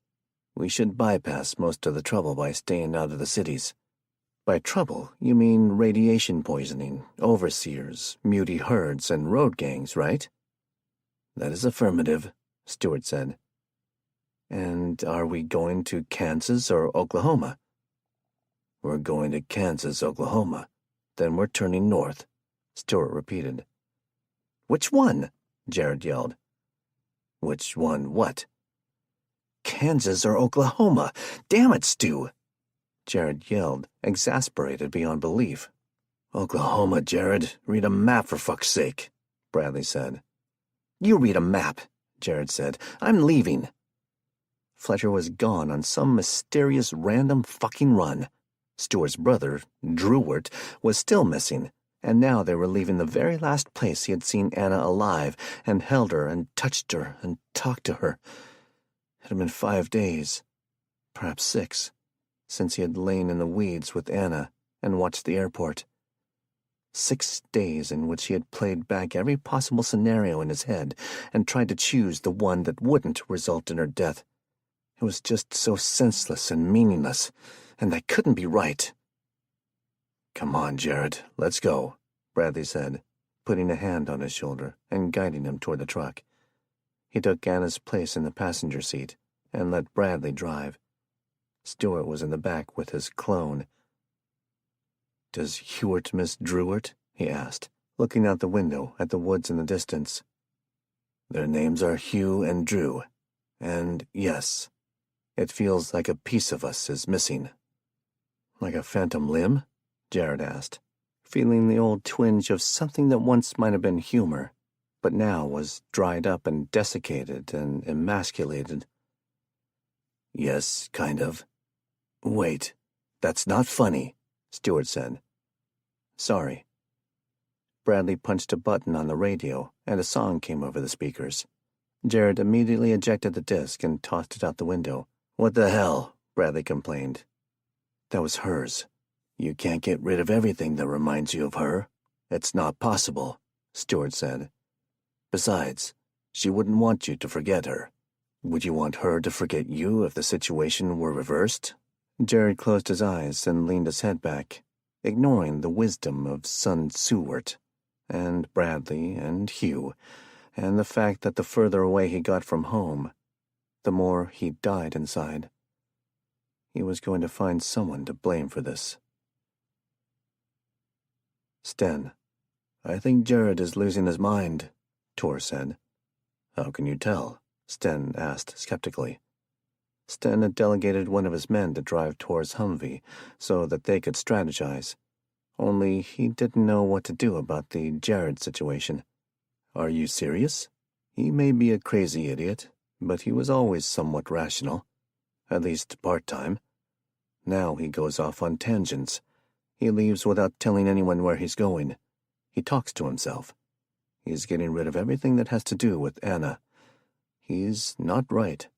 We should bypass most of the trouble by staying out of the cities." "By trouble, you mean radiation poisoning, overseers, muty herds, and road gangs, right?" "That is affirmative," Stuart said. "And are we going to Kansas or Oklahoma?" "We're going to Kansas, Oklahoma. Then we're turning north," Stuart repeated. "Which one?" Jared yelled. "Which one what?" "Kansas or Oklahoma? Damn it, Stu!" Jared yelled, exasperated beyond belief. "Oklahoma, Jared. Read a map for fuck's sake," Bradley said. "You read a map," Jared said. "I'm leaving." Fletcher was gone on some mysterious random fucking run. Stuart's brother, Drewart, was still missing, and now they were leaving the very last place he had seen Anna alive and held her and touched her and talked to her. It had been 5 days, perhaps 6, since he had lain in the weeds with Anna and watched the airport. 6 days in which he had played back every possible scenario in his head and tried to choose the one that wouldn't result in her death. It was just so senseless and meaningless, and that couldn't be right. "Come on, Jared, let's go," Bradley said, putting a hand on his shoulder and guiding him toward the truck. He took Anna's place in the passenger seat and let Bradley drive. Stuart was in the back with his clone. "Does Hewart miss Drewart?" he asked, looking out the window at the woods in the distance. "Their names are Hugh and Drew, and yes, it feels like a piece of us is missing." "Like a phantom limb?" Jared asked, feeling the old twinge of something that once might have been humor, but now was dried up and desiccated and emasculated. "Yes, kind of." "Wait, that's not funny," Stuart said. "Sorry." Bradley punched a button on the radio, and a song came over the speakers. Jared immediately ejected the disc and tossed it out the window. "What the hell?" Bradley complained. "That was hers." "You can't get rid of everything that reminds you of her. It's not possible," Stuart said. "Besides, she wouldn't want you to forget her. Would you want her to forget you if the situation were reversed?" Jared closed his eyes and leaned his head back, ignoring the wisdom of son Sewart, and Bradley and Hugh, and the fact that the further away he got from home, the more he died inside. He was going to find someone to blame for this. "Sten, I think Jared is losing his mind," Tor said. "How can you tell?" Sten asked skeptically. Sten had delegated one of his men to drive Tor's Humvee so that they could strategize. Only he didn't know what to do about the Jared situation. "Are you serious? He may be a crazy idiot, but he was always somewhat rational, at least part-time. Now he goes off on tangents. He leaves without telling anyone where he's going. He talks to himself. He's getting rid of everything that has to do with Anna. He's not right.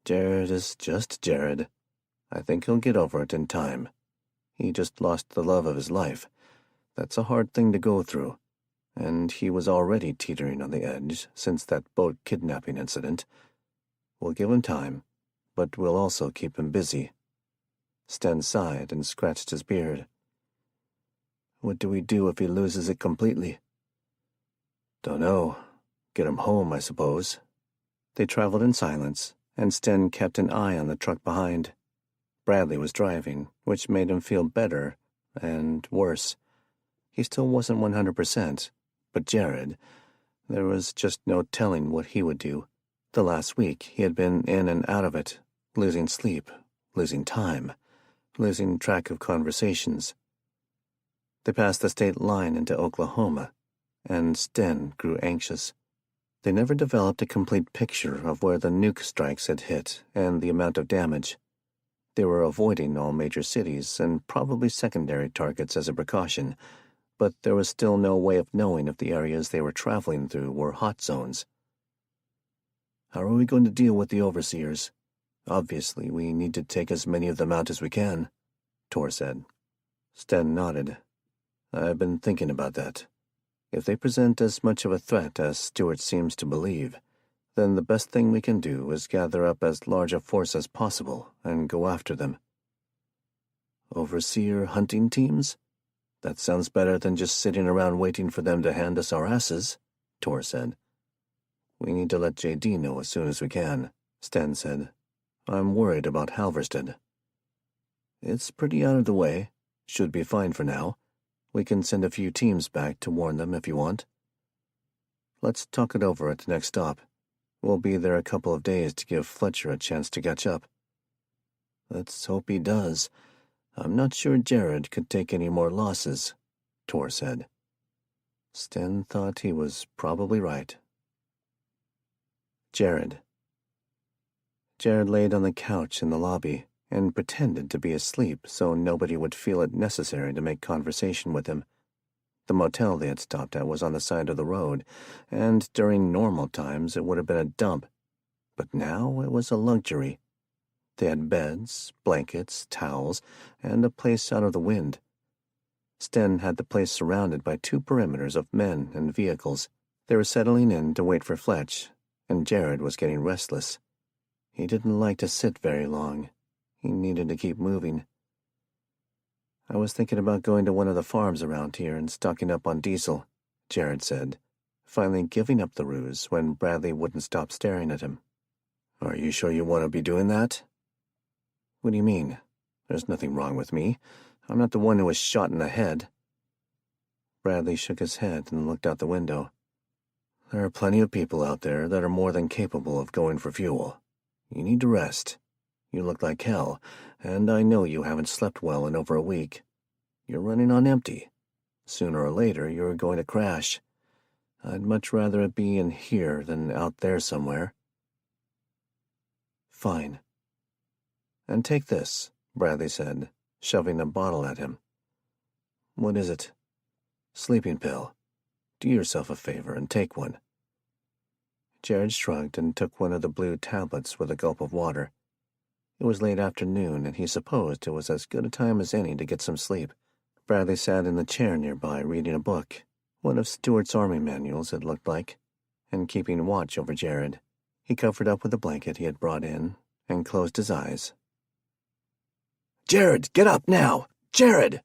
Jared is just Jared. I think he'll get over it in time. He just lost the love of his life. That's a hard thing to go through. And he was already teetering on the edge since that boat kidnapping incident. We'll give him time, but we'll also keep him busy." Sten sighed and scratched his beard. "What do we do if he loses it completely?" "Dunno. Get him home, I suppose." They traveled in silence, and Sten kept an eye on the truck behind. Bradley was driving, which made him feel better and worse. He still wasn't 100%, but Jared, there was just no telling what he would do. The last week he had been in and out of it, losing sleep, losing time, losing track of conversations. They passed the state line into Oklahoma, and Sten grew anxious. They never developed a complete picture of where the nuke strikes had hit and the amount of damage. They were avoiding all major cities and probably secondary targets as a precaution, but there was still no way of knowing if the areas they were traveling through were hot zones. How are we going to deal with the overseers? Obviously, we need to take as many of them out as we can, Tor said. Sten nodded. I've been thinking about that. If they present as much of a threat as Stewart seems to believe, then the best thing we can do is gather up as large a force as possible and go after them. Overseer hunting teams? That sounds better than just sitting around waiting for them to hand us our asses, Tor said. We need to let J.D. know as soon as we can, Sten said. I'm worried about Halverstead. It's pretty out of the way. Should be fine for now. We can send a few teams back to warn them if you want. Let's talk it over at the next stop. We'll be there a couple of days to give Fletcher a chance to catch up. Let's hope he does. I'm not sure Jared could take any more losses, Tor said. Sten thought he was probably right. Jared laid on the couch in the lobby and pretended to be asleep so nobody would feel it necessary to make conversation with him. The motel they had stopped at was on the side of the road, and during normal times it would have been a dump. But now it was a luxury. They had beds, blankets, towels, and a place out of the wind. Sten had the place surrounded by 2 perimeters of men and vehicles. They were settling in to wait for Fletch, and Jared was getting restless. He didn't like to sit very long. He needed to keep moving. I was thinking about going to one of the farms around here and stocking up on diesel, Jared said, finally giving up the ruse when Bradley wouldn't stop staring at him. Are you sure you want to be doing that? What do you mean? There's nothing wrong with me. I'm not the one who was shot in the head. Bradley shook his head and looked out the window. There are plenty of people out there that are more than capable of going for fuel. You need to rest. You look like hell, and I know you haven't slept well in over a week. You're running on empty. Sooner or later, you're going to crash. I'd much rather it be in here than out there somewhere. Fine. And take this, Bradley said, shoving a bottle at him. What is it? Sleeping pill. Do yourself a favor and take one. Jared shrugged and took one of the blue tablets with a gulp of water. It was late afternoon, and he supposed it was as good a time as any to get some sleep. Bradley sat in the chair nearby reading a book, one of Stewart's army manuals it looked like, and keeping watch over Jared. He covered up with a blanket he had brought in and closed his eyes. Jared, get up now! Jared!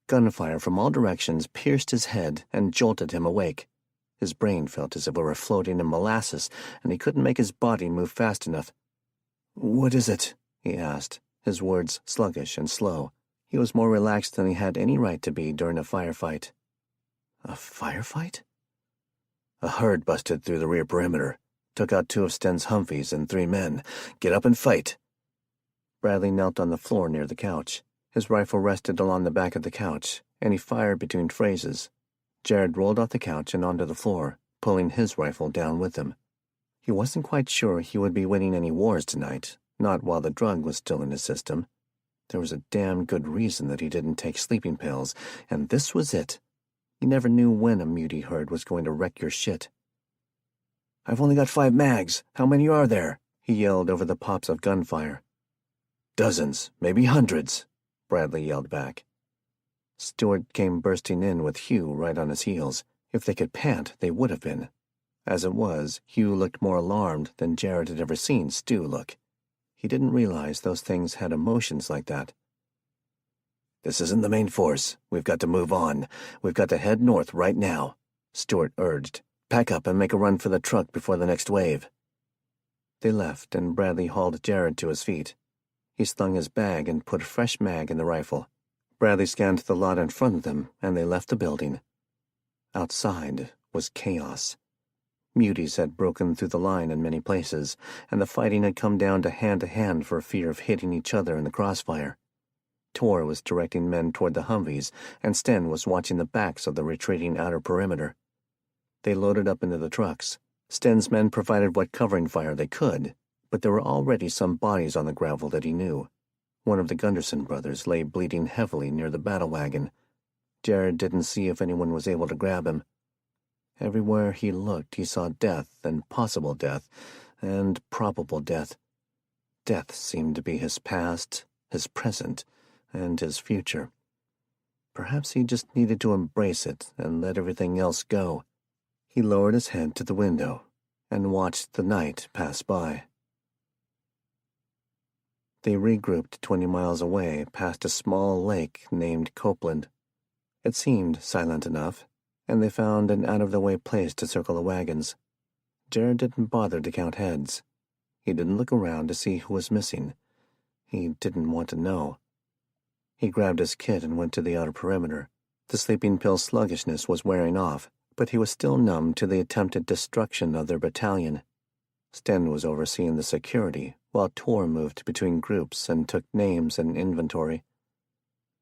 Gunfire from all directions pierced his head and jolted him awake. His brain felt as if it were floating in molasses, and he couldn't make his body move fast enough. What is it? He asked, his words sluggish and slow. He was more relaxed than he had any right to be during a firefight. A firefight? A herd busted through the rear perimeter, took out 2 of Sten's Humvees and 3 men. Get up and fight. Bradley knelt on the floor near the couch. His rifle rested along the back of the couch, and he fired between phrases. Jared rolled off the couch and onto the floor, pulling his rifle down with him. He wasn't quite sure he would be winning any wars tonight, not while the drug was still in his system. There was a damn good reason that he didn't take sleeping pills, and this was it. You never knew when a muty herd was going to wreck your shit. I've only got 5 mags. How many are there? He yelled over the pops of gunfire. Dozens, maybe hundreds, Bradley yelled back. Stewart came bursting in with Hugh right on his heels. If they could pant, they would have been. As it was, Hugh looked more alarmed than Jared had ever seen Stu look. He didn't realize those things had emotions like that. This isn't the main force. We've got to move on. We've got to head north right now, Stewart urged. Pack up and make a run for the truck before the next wave. They left, and Bradley hauled Jared to his feet. He slung his bag and put a fresh mag in the rifle. Bradley scanned the lot in front of them, and they left the building. Outside was chaos. Muties had broken through the line in many places, and the fighting had come down to hand for fear of hitting each other in the crossfire. Tor was directing men toward the Humvees, and Sten was watching the backs of the retreating outer perimeter. They loaded up into the trucks. Sten's men provided what covering fire they could, but there were already some bodies on the gravel that he knew. One of the Gunderson brothers lay bleeding heavily near the battle wagon. Jared didn't see if anyone was able to grab him. Everywhere he looked, he saw death and possible death and probable death. Death seemed to be his past, his present, and his future. Perhaps he just needed to embrace it and let everything else go. He lowered his head to the window and watched the night pass by. They regrouped 20 miles away past a small lake named Copeland. It seemed silent enough, and they found an out-of-the-way place to circle the wagons. Jared didn't bother to count heads. He didn't look around to see who was missing. He didn't want to know. He grabbed his kit and went to the outer perimeter. The sleeping pill sluggishness was wearing off, but he was still numb to the attempted destruction of their battalion. Sten was overseeing the security, while Tor moved between groups and took names and inventory.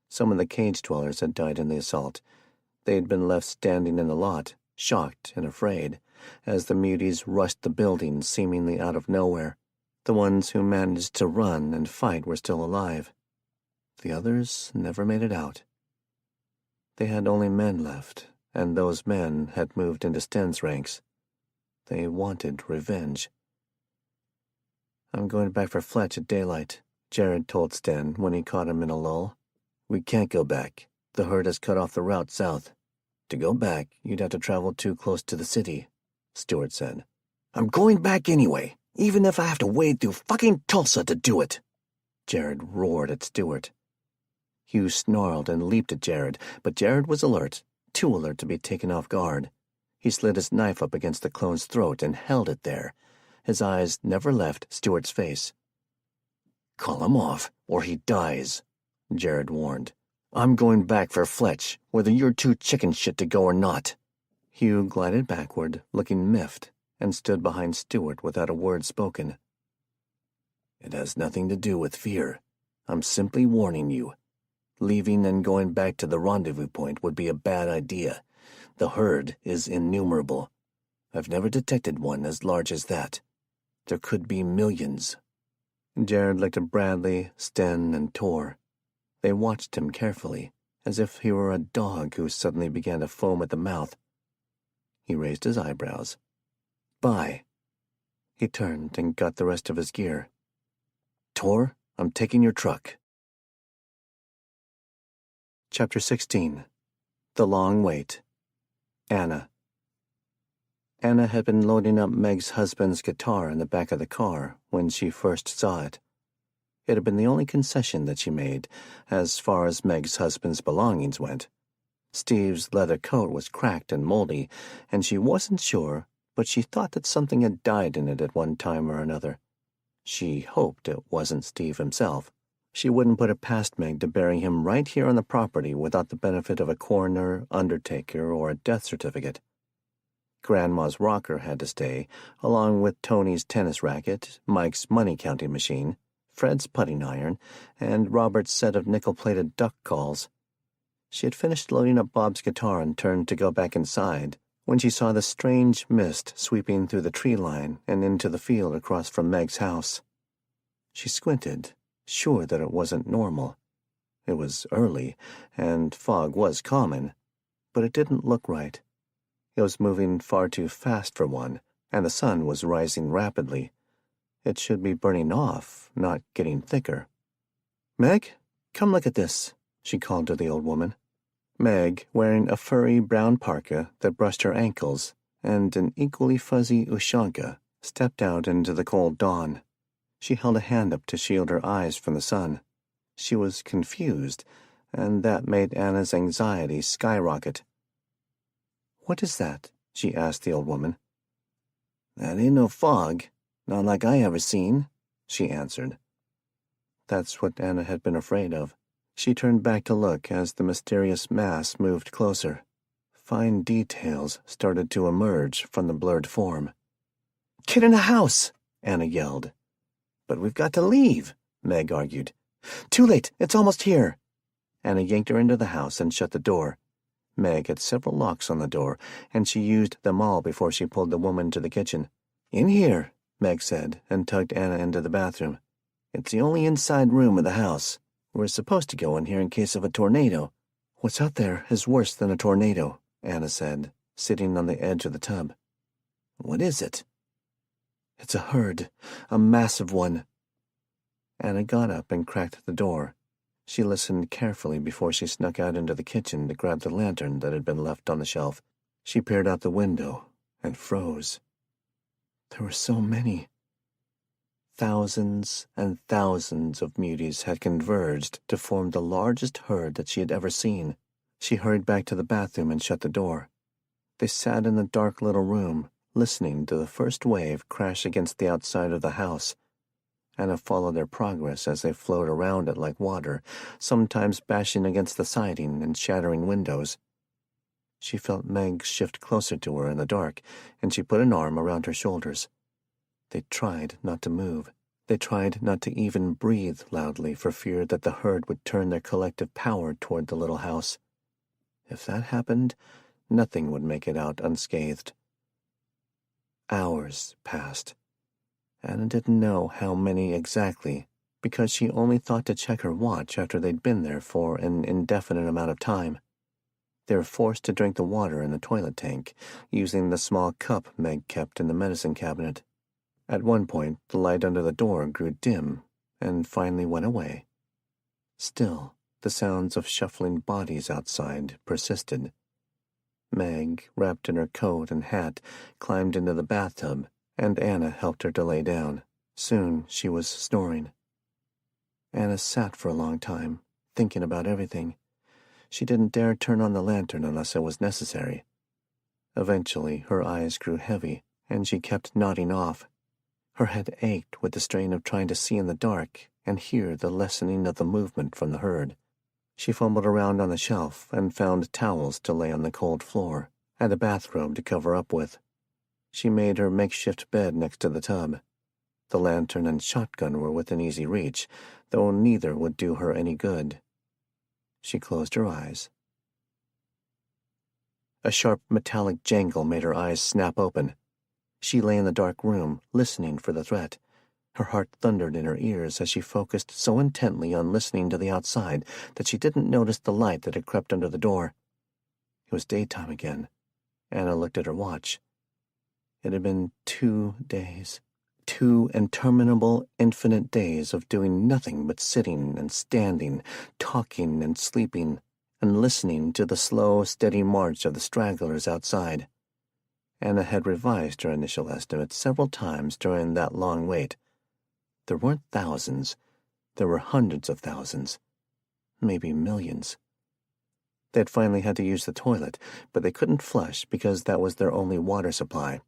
Some of the cage dwellers had died in the assault. They had been left standing in the lot, shocked and afraid, as the muties rushed the building seemingly out of nowhere. The ones who managed to run and fight were still alive. The others never made it out. They had only men left, and those men had moved into Sten's ranks. They wanted revenge. "I'm going back for Fletch at daylight," Jared told Sten when he caught him in a lull. "We can't go back. The herd has cut off the route south. To go back, you'd have to travel too close to the city," Stewart said. "I'm going back anyway, even if I have to wade through fucking Tulsa to do it," Jared roared at Stewart. Hugh snarled and leaped at Jared, but Jared was alert, too alert to be taken off guard. He slid his knife up against the clone's throat and held it there. His eyes never left Stewart's face. "Call him off, or he dies," Jared warned. "I'm going back for Fletch, whether you're too chicken shit to go or not." Hugh glided backward, looking miffed, and stood behind Stewart without a word spoken. "It has nothing to do with fear. I'm simply warning you. Leaving and going back to the rendezvous point would be a bad idea. The herd is innumerable. I've never detected one as large as that. There could be millions." Jared looked at Bradley, Sten, and Tor. They watched him carefully, as if he were a dog who suddenly began to foam at the mouth. He raised his eyebrows. "Bye." He turned and got the rest of his gear. "Tor, I'm taking your truck." Chapter 16. The Long Wait. Anna. Anna had been loading up Meg's husband's guitar in the back of the car when she first saw it. It had been the only concession that she made, as far as Meg's husband's belongings went. Steve's leather coat was cracked and moldy, and she wasn't sure, but she thought that something had died in it at one time or another. She hoped it wasn't Steve himself. She wouldn't put it past Meg to bury him right here on the property without the benefit of a coroner, undertaker, or a death certificate. Grandma's rocker had to stay, along with Tony's tennis racket, Mike's money-counting machine, Fred's putting iron, and Robert's set of nickel-plated duck calls. She had finished loading up Bob's guitar and turned to go back inside when she saw the strange mist sweeping through the tree line and into the field across from Meg's house. She squinted, sure that it wasn't normal. It was early, and fog was common, but it didn't look right. It was moving far too fast for one, and the sun was rising rapidly. It should be burning off, not getting thicker. "Meg, come look at this," she called to the old woman. Meg, wearing a furry brown parka that brushed her ankles and an equally fuzzy ushanka, stepped out into the cold dawn. She held a hand up to shield her eyes from the sun. She was confused, and that made Anna's anxiety skyrocket. "What is that?" she asked the old woman. "That ain't no fog, not like I ever seen," she answered. That's what Anna had been afraid of. She turned back to look as the mysterious mass moved closer. Fine details started to emerge from the blurred form. "Get in the house!" Anna yelled. "But we've got to leave," Meg argued. Too late! It's almost here! Anna yanked her into the house and shut the door. Meg had several locks on the door, and she used them all before she pulled the woman to the kitchen. "In here," Meg said, and tugged Anna into the bathroom. "It's the only inside room of the house. We're supposed to go in here in case of a tornado." "What's out there is worse than a tornado," Anna said, sitting on the edge of the tub. "What is it?" "It's a herd, a massive one." Anna got up and cracked the door. She listened carefully before she snuck out into the kitchen to grab the lantern that had been left on the shelf. She peered out the window and froze. There were so many. Thousands and thousands of muties had converged to form the largest herd that she had ever seen. She hurried back to the bathroom and shut the door. They sat in the dark little room, listening to the first wave crash against the outside of the house. Anna followed their progress as they flowed around it like water, sometimes bashing against the siding and shattering windows. She felt Meg shift closer to her in the dark, and she put an arm around her shoulders. They tried not to move. They tried not to even breathe loudly for fear that the herd would turn their collective power toward the little house. If that happened, nothing would make it out unscathed. Hours passed. Anna didn't know how many exactly, because she only thought to check her watch after they'd been there for an indefinite amount of time. They were forced to drink the water in the toilet tank, using the small cup Meg kept in the medicine cabinet. At one point, the light under the door grew dim and finally went away. Still, the sounds of shuffling bodies outside persisted. Meg, wrapped in her coat and hat, climbed into the bathtub, and Anna helped her to lay down. Soon she was snoring. Anna sat for a long time, thinking about everything. She didn't dare turn on the lantern unless it was necessary. Eventually, her eyes grew heavy, and she kept nodding off. Her head ached with the strain of trying to see in the dark and hear the lessening of the movement from the herd. She fumbled around on the shelf and found towels to lay on the cold floor, and a bathrobe to cover up with. She made her makeshift bed next to the tub. The lantern and shotgun were within easy reach, though neither would do her any good. She closed her eyes. A sharp metallic jangle made her eyes snap open. She lay in the dark room, listening for the threat. Her heart thundered in her ears as she focused so intently on listening to the outside that she didn't notice the light that had crept under the door. It was daytime again. Anna looked at her watch. It had been 2 days. 2 interminable, infinite days of doing nothing but sitting and standing, talking and sleeping, and listening to the slow, steady march of the stragglers outside. Anna had revised her initial estimate several times during that long wait. There weren't thousands. There were hundreds of thousands. Maybe millions. They'd finally had to use the toilet, but they couldn't flush because that was their only water supply.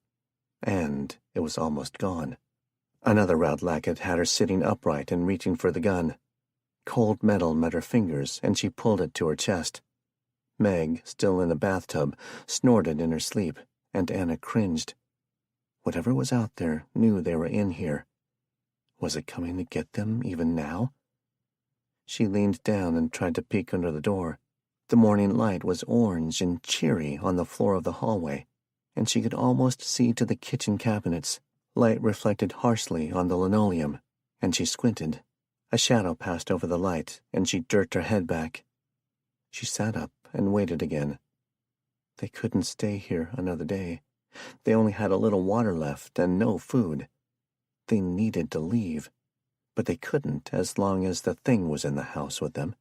And it was almost gone. Another route lacket had her sitting upright and reaching for the gun. Cold metal met her fingers, and she pulled it to her chest. Meg, still in the bathtub, snorted in her sleep, and Anna cringed. Whatever was out there knew they were in here. Was it coming to get them even now? She leaned down and tried to peek under the door. The morning light was orange and cheery on the floor of the hallway, and she could almost see to the kitchen cabinets. Light reflected harshly on the linoleum, and she squinted. A shadow passed over the light, and she jerked her head back. She sat up and waited again. They couldn't stay here another day. They only had a little water left and no food. They needed to leave, but they couldn't as long as the thing was in the house with them.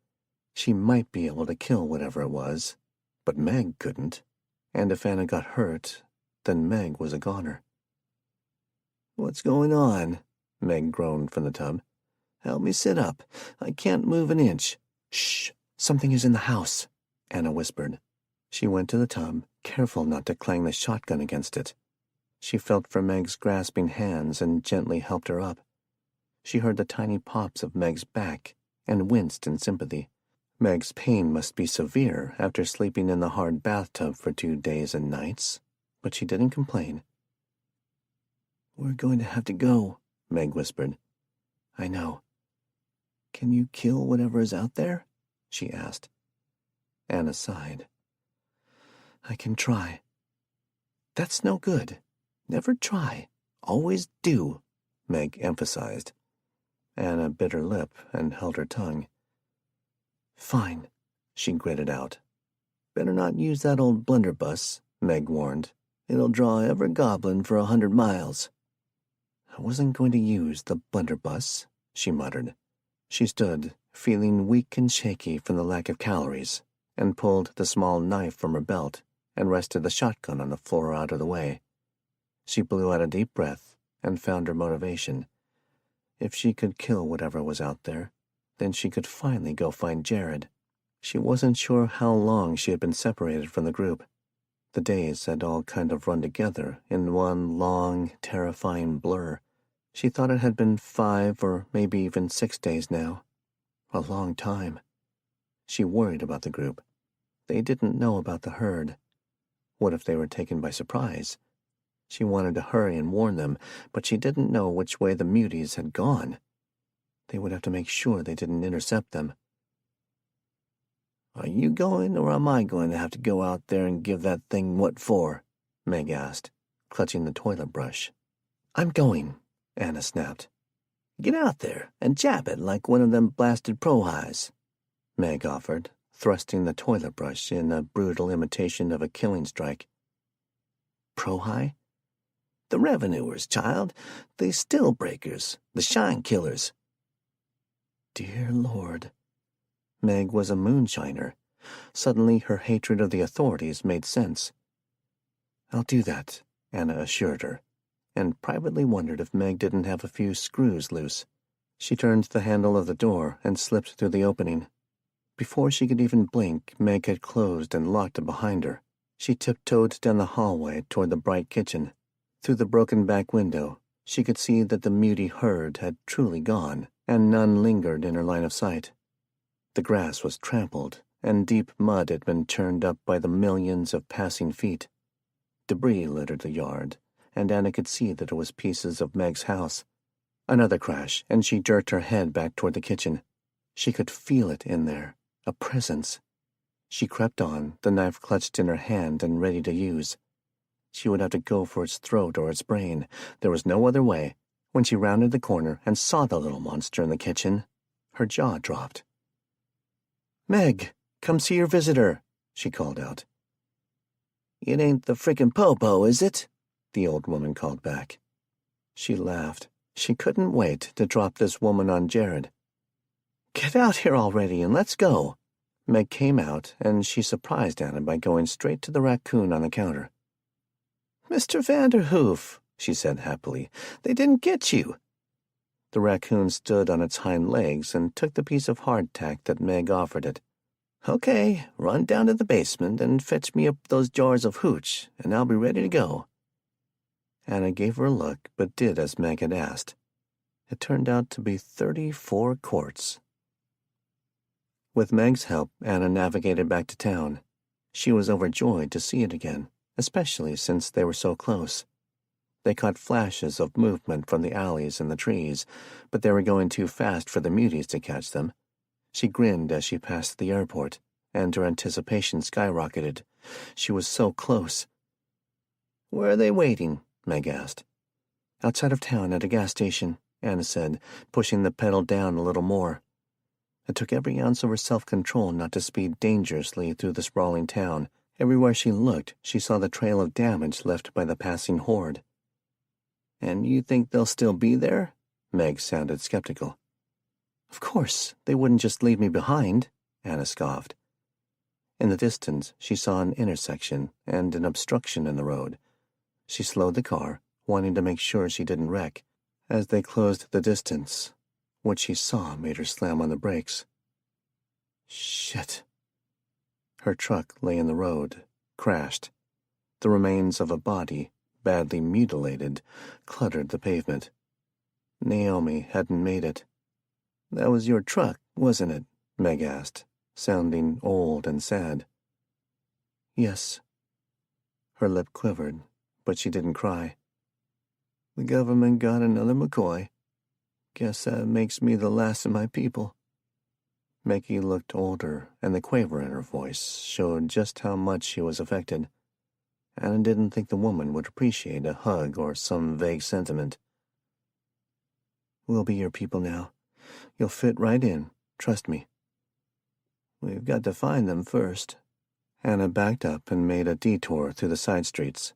She might be able to kill whatever it was, but Meg couldn't, and if Anna got hurt, then Meg was a goner. "What's going on?" Meg groaned from the tub. "Help me sit up. I can't move an inch." "Shh! Something is in the house," Anna whispered. She went to the tub, careful not to clang the shotgun against it. She felt for Meg's grasping hands and gently helped her up. She heard the tiny pops of Meg's back and winced in sympathy. Meg's pain must be severe after sleeping in the hard bathtub for 2 days and nights, but she didn't complain. "We're going to have to go," Meg whispered. "I know. Can you kill whatever is out there? She asked. Anna sighed. I can try. That's no good. Never try. Always do, Meg emphasized. Anna bit her lip and held her tongue. Fine, she gritted out. Better not use that old blunderbuss, Meg warned. It'll draw every goblin for 100 miles. I wasn't going to use the blunderbuss, she muttered. She stood, feeling weak and shaky from the lack of calories, and pulled the small knife from her belt and rested the shotgun on the floor out of the way. She blew out a deep breath and found her motivation. If she could kill whatever was out there, then she could finally go find Jared. She wasn't sure how long she had been separated from the group. The days had all kind of run together in one long, terrifying blur. She thought it had been 5 or maybe even 6 days now. A long time. She worried about the group. They didn't know about the herd. What if they were taken by surprise? She wanted to hurry and warn them, but she didn't know which way the muties had gone. They would have to make sure they didn't intercept them. Are you going, or am I going to have to go out there and give that thing what for? Meg asked, clutching the toilet brush. I'm going, Anna snapped. Get out there and jab it like one of them blasted pro-highs, Meg offered, thrusting the toilet brush in a brutal imitation of a killing strike. Pro-high? The revenuers, child. The still breakers. The shine killers. Dear Lord. Meg was a moonshiner. Suddenly her hatred of the authorities made sense. I'll do that, Anna assured her, and privately wondered if Meg didn't have a few screws loose. She turned the handle of the door and slipped through the opening. Before she could even blink, Meg had closed and locked it behind her. She tiptoed down the hallway toward the bright kitchen. Through the broken back window, she could see that the muty herd had truly gone, and none lingered in her line of sight. The grass was trampled, and deep mud had been churned up by the millions of passing feet. Debris littered the yard, and Anna could see that it was pieces of Meg's house. Another crash, and she jerked her head back toward the kitchen. She could feel it in there, a presence. She crept on, the knife clutched in her hand and ready to use. She would have to go for its throat or its brain. There was no other way. When she rounded the corner and saw the little monster in the kitchen, her jaw dropped. Meg, come see your visitor, she called out. It ain't the frickin' Popo, is it? The old woman called back. She laughed. She couldn't wait to drop this woman on Jared. Get out here already and let's go. Meg came out, and she surprised Anna by going straight to the raccoon on the counter. Mr. Vanderhoof, she said happily, they didn't get you. The raccoon stood on its hind legs and took the piece of hardtack that Meg offered it. Okay, run down to the basement and fetch me up those jars of hooch, and I'll be ready to go. Anna gave her a look, but did as Meg had asked. It turned out to be 34 quarts. With Meg's help, Anna navigated back to town. She was overjoyed to see it again, especially since they were so close. They caught flashes of movement from the alleys and the trees, but they were going too fast for the muties to catch them. She grinned as she passed the airport, and her anticipation skyrocketed. She was so close. Where are they waiting? Meg asked. Outside of town at a gas station, Anna said, pushing the pedal down a little more. It took every ounce of her self-control not to speed dangerously through the sprawling town. Everywhere she looked, she saw the trail of damage left by the passing horde. And you think they'll still be there? Meg sounded skeptical. Of course, they wouldn't just leave me behind, Anna scoffed. In the distance, she saw an intersection and an obstruction in the road. She slowed the car, wanting to make sure she didn't wreck. As they closed the distance, what she saw made her slam on the brakes. Shit. Her truck lay in the road, crashed. The remains of a body, badly mutilated, cluttered the pavement. Naomi hadn't made it. That was your truck, wasn't it? Meg asked, sounding old and sad. Yes. Her lip quivered, but she didn't cry. The government got another McCoy. Guess that makes me the last of my people. Maggie looked older, and the quaver in her voice showed just how much she was affected. Anna didn't think the woman would appreciate a hug or some vague sentiment. "We'll be your people now. You'll fit right in, trust me." "We've got to find them first." Anna backed up and made a detour through the side streets.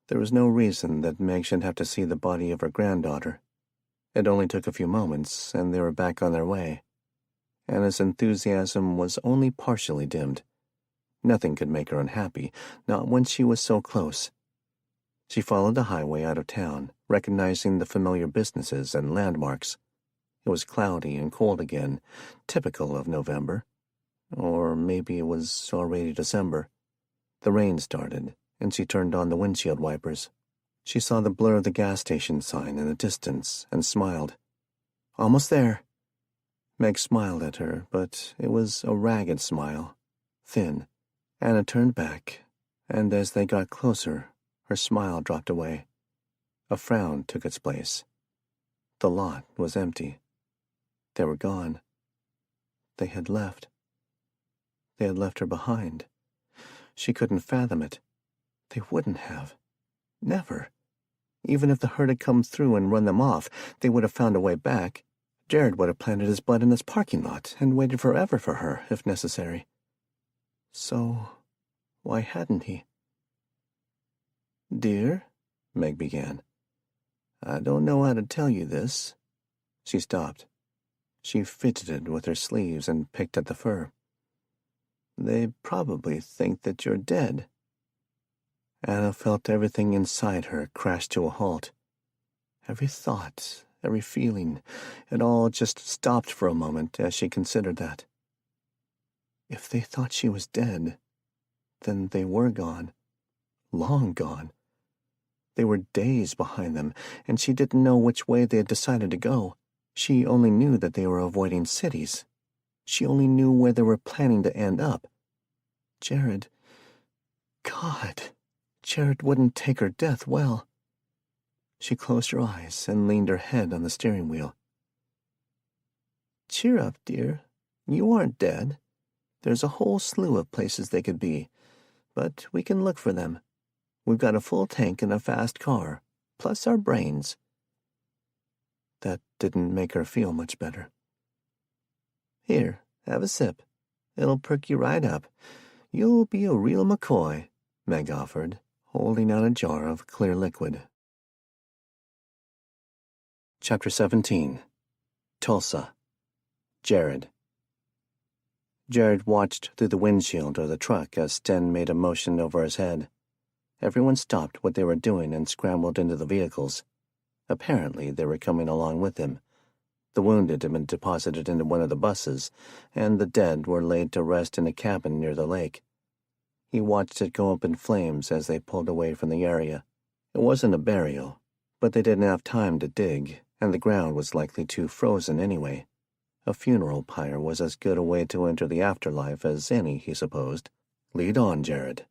There was no reason that Meg should have to see the body of her granddaughter. It only took a few moments, and they were back on their way. Anna's enthusiasm was only partially dimmed. Nothing could make her unhappy, not when she was so close. She followed the highway out of town, recognizing the familiar businesses and landmarks. It was cloudy and cold again, typical of November. Or maybe it was already December. The rain started, and she turned on the windshield wipers. She saw the blur of the gas station sign in the distance and smiled. "Almost there." Meg smiled at her, but it was a ragged smile, thin. Anna turned back, and as they got closer, her smile dropped away. A frown took its place. The lot was empty. They were gone. They had left. They had left her behind. She couldn't fathom it. They wouldn't have. Never. Even if the herd had come through and run them off, they would have found a way back. Jared would have planted his butt in this parking lot and waited forever for her, if necessary. So, why hadn't he? "Dear," Meg began, "I don't know how to tell you this." She stopped. She fidgeted with her sleeves and picked at the fur. "They probably think that you're dead." Anna felt everything inside her crash to a halt. Every thought, every feeling, it all just stopped for a moment as she considered that. If they thought she was dead, then they were gone. Long gone. They were days behind them, and she didn't know which way they had decided to go. She only knew that they were avoiding cities. She only knew where they were planning to end up. Jared... God, Jared wouldn't take her death well. She closed her eyes and leaned her head on the steering wheel. "Cheer up, dear. You aren't dead. There's a whole slew of places they could be, but we can look for them. We've got a full tank and a fast car, plus our brains." That didn't make her feel much better. "Here, have a sip. It'll perk you right up. You'll be a real McCoy," Meg offered, holding out a jar of clear liquid. Chapter 17. Tulsa. Jared. Jared watched through the windshield of the truck as Sten made a motion over his head. Everyone stopped what they were doing and scrambled into the vehicles. Apparently, they were coming along with him. The wounded had been deposited into one of the buses, and the dead were laid to rest in a cabin near the lake. He watched it go up in flames as they pulled away from the area. It wasn't a burial, but they didn't have time to dig, and the ground was likely too frozen anyway. A funeral pyre was as good a way to enter the afterlife as any, he supposed. "Lead on, Jared."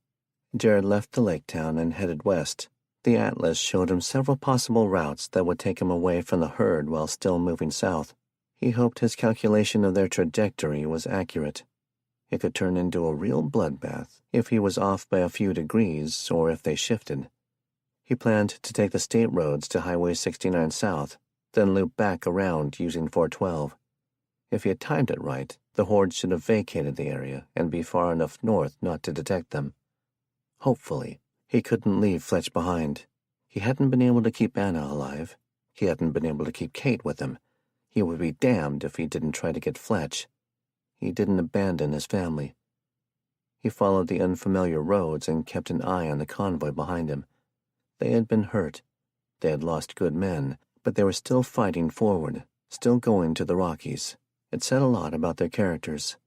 Jared left the lake town and headed west. The atlas showed him several possible routes that would take him away from the herd while still moving south. He hoped his calculation of their trajectory was accurate. It could turn into a real bloodbath if he was off by a few degrees or if they shifted. He planned to take the state roads to Highway 69 south, then loop back around using 412. If he had timed it right, the horde should have vacated the area and be far enough north not to detect them. Hopefully, he couldn't leave Fletch behind. He hadn't been able to keep Anna alive. He hadn't been able to keep Kate with him. He would be damned if he didn't try to get Fletch. He didn't abandon his family. He followed the unfamiliar roads and kept an eye on the convoy behind him. They had been hurt. They had lost good men, but they were still fighting forward, still going to the Rockies. It said a lot about their characters.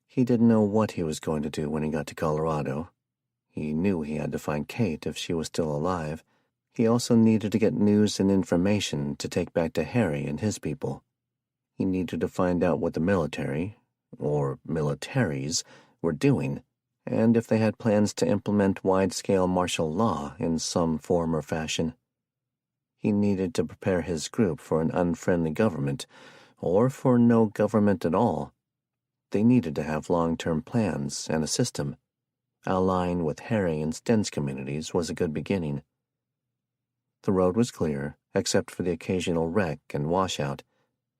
He didn't know what he was going to do when he got to Colorado. He knew he had to find Kate if she was still alive. He also needed to get news and information to take back to Harry and his people. He needed to find out what the military, or militaries, were doing, and if they had plans to implement wide-scale martial law in some form or fashion. He needed to prepare his group for an unfriendly government, or for no government at all. They needed to have long-term plans and a system. Allying with Harry and Sten's communities was a good beginning. The road was clear, except for the occasional wreck and washout.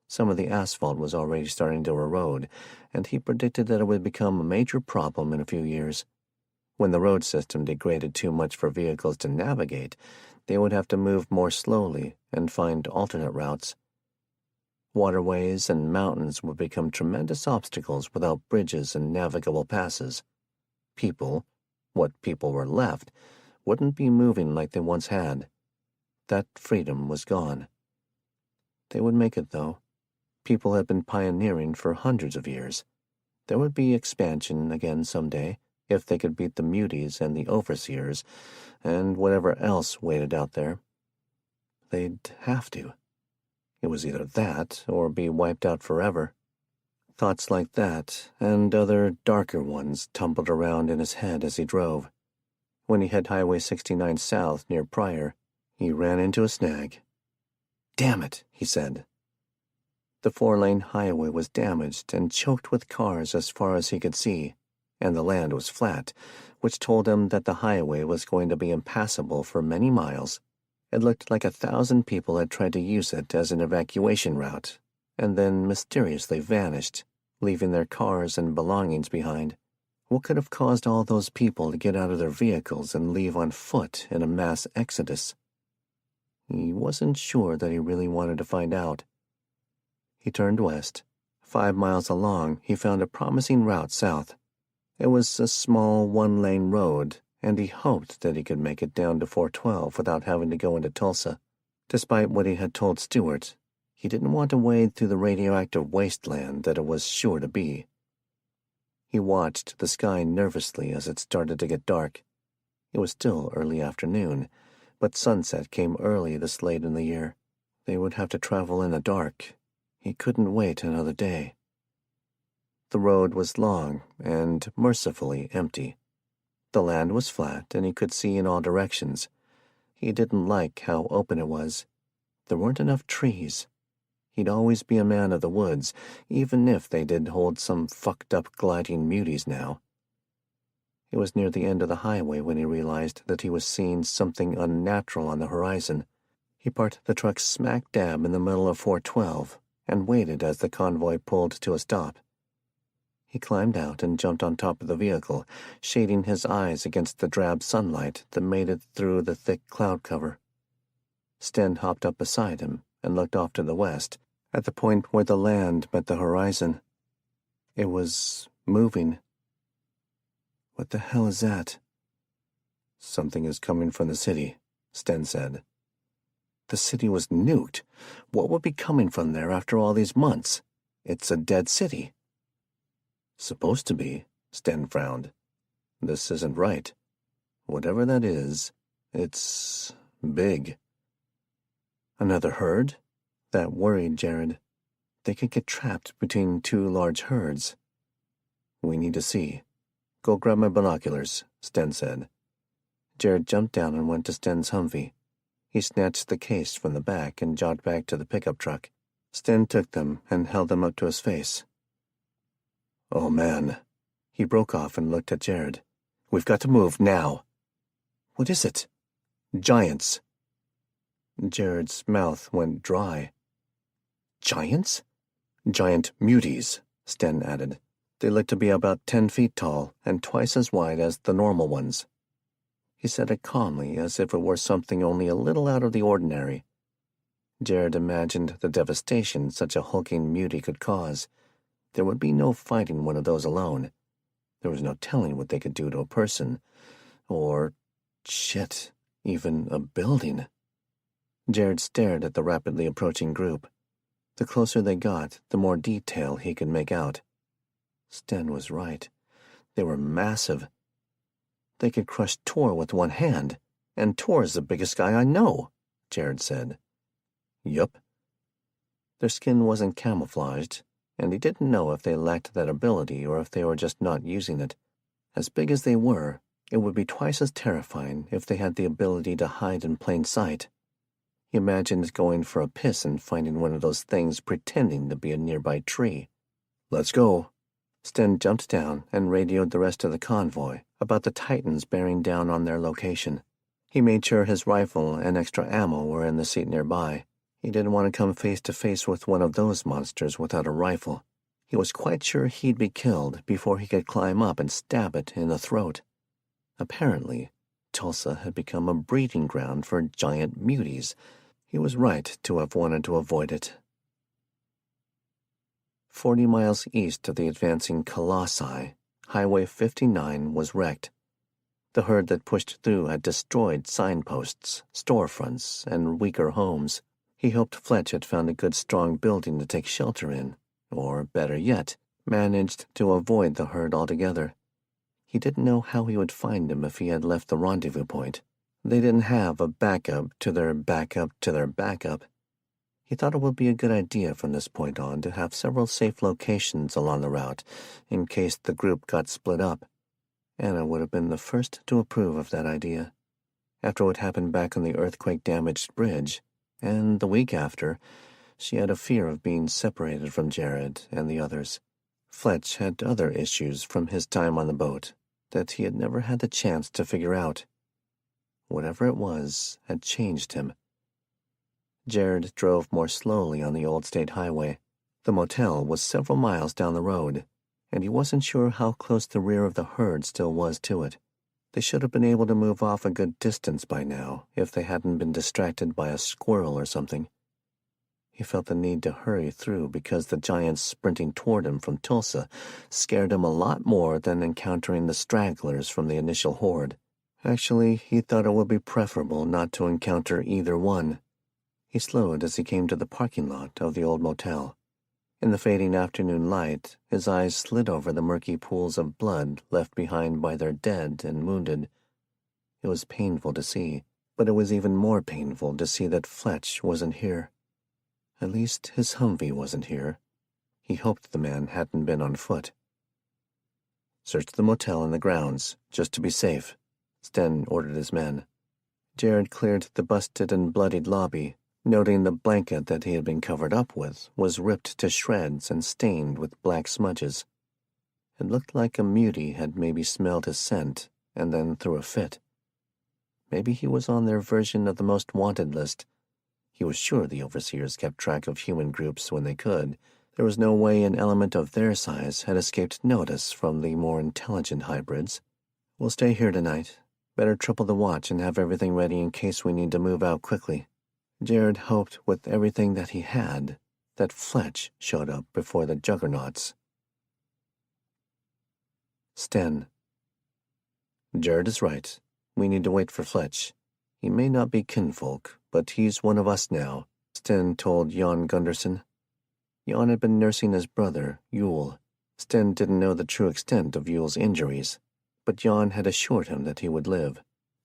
Some of the asphalt was already starting to erode, and he predicted that it would become a major problem in a few years. When the road system degraded too much for vehicles to navigate, they would have to move more slowly and find alternate routes. Waterways and mountains would become tremendous obstacles without bridges and navigable passes. People, what people were left, wouldn't be moving like they once had. That freedom was gone. They would make it, though. People had been pioneering for hundreds of years. There would be expansion again someday, if they could beat the muties and the overseers, and whatever else waited out there. They'd have to. It was either that, or be wiped out forever. Thoughts like that, and other darker ones, tumbled around in his head as he drove. When he hit Highway 69 south near Pryor, he ran into a snag. "Damn it," he said. The 4-lane highway was damaged and choked with cars as far as he could see, and the land was flat, which told him that the highway was going to be impassable for many miles. It looked like 1,000 people had tried to use it as an evacuation route, and then mysteriously vanished, leaving their cars and belongings behind. What could have caused all those people to get out of their vehicles and leave on foot in a mass exodus? He wasn't sure that he really wanted to find out. He turned west. 5 miles along, he found a promising route south. It was a small 1-lane road, and he hoped that he could make it down to 412 without having to go into Tulsa. Despite what he had told Stewart, he didn't want to wade through the radioactive wasteland that it was sure to be. He watched the sky nervously as it started to get dark. It was still early afternoon, but sunset came early this late in the year. They would have to travel in the dark. He couldn't wait another day. The road was long and mercifully empty. The land was flat, and he could see in all directions. He didn't like how open it was. There weren't enough trees. He'd always be a man of the woods, even if they did hold some fucked-up gliding muties now. It was near the end of the highway when he realized that he was seeing something unnatural on the horizon. He parked the truck smack dab in the middle of 412 and waited as the convoy pulled to a stop. He climbed out and jumped on top of the vehicle, shading his eyes against the drab sunlight that made it through the thick cloud cover. Sten hopped up beside him and looked off to the west, at the point where the land met the horizon. It was moving. "What the hell is that?" "Something is coming from the city," Sten said. The city was nuked. What would be coming from there after all these months? It's a dead city. "Supposed to be," Sten frowned. "This isn't right. Whatever that is, it's big." Another herd? That worried Jared. They could get trapped between 2 large herds. "We need to see. Go grab my binoculars," Sten said. Jared jumped down and went to Sten's Humvee. He snatched the case from the back and jogged back to the pickup truck. Sten took them and held them up to his face. "Oh, man." He broke off and looked at Jared. "We've got to move now." "What is it?" "Giants." Jared's mouth went dry. "Giants?" "Giant muties," Sten added. "They look to be about 10 feet tall and twice as wide as the normal ones." He said it calmly, as if it were something only a little out of the ordinary. Jared imagined the devastation such a hulking mutie could cause. There would be no fighting one of those alone. There was no telling what they could do to a person. Or, shit, even a building. Jared stared at the rapidly approaching group. The closer they got, the more detail he could make out. Sten was right. They were massive. They could crush Tor with one hand, and Tor's the biggest guy I know, Jared said. Yup. Their skin wasn't camouflaged, and he didn't know if they lacked that ability or if they were just not using it. As big as they were, it would be twice as terrifying if they had the ability to hide in plain sight. He imagined going for a piss and finding one of those things pretending to be a nearby tree. "Let's go." Sten jumped down and radioed the rest of the convoy about the Titans bearing down on their location. He made sure his rifle and extra ammo were in the seat nearby. He didn't want to come face to face with one of those monsters without a rifle. He was quite sure he'd be killed before he could climb up and stab it in the throat. Apparently, Tulsa had become a breeding ground for giant muties. He was right to have wanted to avoid it. 40 miles east of the advancing Colossi, Highway 59 was wrecked. The herd that pushed through had destroyed signposts, storefronts, and weaker homes. He hoped Fletch had found a good strong building to take shelter in, or, better yet, managed to avoid the herd altogether. He didn't know how he would find him if he had left the rendezvous point. They didn't have a backup to their backup to their backup. He thought it would be a good idea from this point on to have several safe locations along the route in case the group got split up. Anna would have been the first to approve of that idea. After what happened back on the earthquake-damaged bridge, and the week after, she had a fear of being separated from Jared and the others. Fletch had other issues from his time on the boat that he had never had the chance to figure out. Whatever it was had changed him. Jared drove more slowly on the old state highway. The motel was several miles down the road, and he wasn't sure how close the rear of the herd still was to it. They should have been able to move off a good distance by now if they hadn't been distracted by a squirrel or something. He felt the need to hurry through because the giants sprinting toward him from Tulsa scared him a lot more than encountering the stragglers from the initial horde. Actually, he thought it would be preferable not to encounter either one. He slowed as he came to the parking lot of the old motel. In the fading afternoon light, his eyes slid over the murky pools of blood left behind by their dead and wounded. It was painful to see, but it was even more painful to see that Fletch wasn't here. At least his Humvee wasn't here. He hoped the man hadn't been on foot. "Search the motel and the grounds, just to be safe," Sten ordered his men. Jared cleared the busted and bloodied lobby, noting the blanket that he had been covered up with was ripped to shreds and stained with black smudges. It looked like a mutie had maybe smelled his scent and then threw a fit. Maybe he was on their version of the most wanted list. He was sure the overseers kept track of human groups when they could. There was no way an element of their size had escaped notice from the more intelligent hybrids. "We'll stay here tonight. Better triple the watch and have everything ready in case we need to move out quickly." Jared hoped with everything that he had that Fletch showed up before the juggernauts. Sten. "Jared is right. We need to wait for Fletch. He may not be kinfolk, but he's one of us now," Sten told Jan Gunderson. Jan had been nursing his brother, Yule. Sten didn't know the true extent of Yule's injuries, but Jan had assured him that he would live.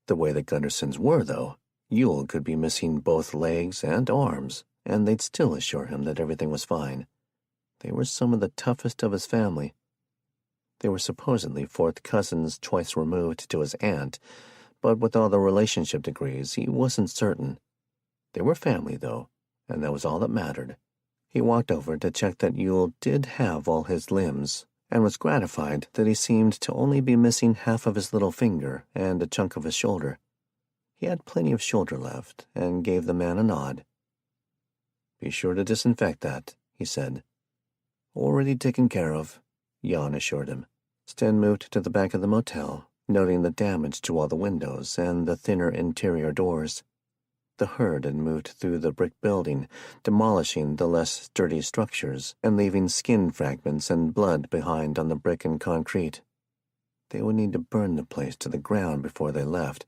The way the Gundersons were, though, Yule could be missing both legs and arms, and they'd still assure him that everything was fine. They were some of the toughest of his family. They were supposedly fourth cousins twice removed to his aunt, but with all the relationship degrees, he wasn't certain. They were family, though, and that was all that mattered. He walked over to check that Yule did have all his limbs, and was gratified that he seemed to only be missing half of his little finger and a chunk of his shoulder. He had plenty of shoulder left, and gave the man a nod. "Be sure to disinfect that," he said. "Already taken care of," Jan assured him. Sten moved to the back of the motel, noting the damage to all the windows and the thinner interior doors. The herd had moved through the brick building, demolishing the less sturdy structures and leaving skin fragments and blood behind on the brick and concrete. They would need to burn the place to the ground before they left,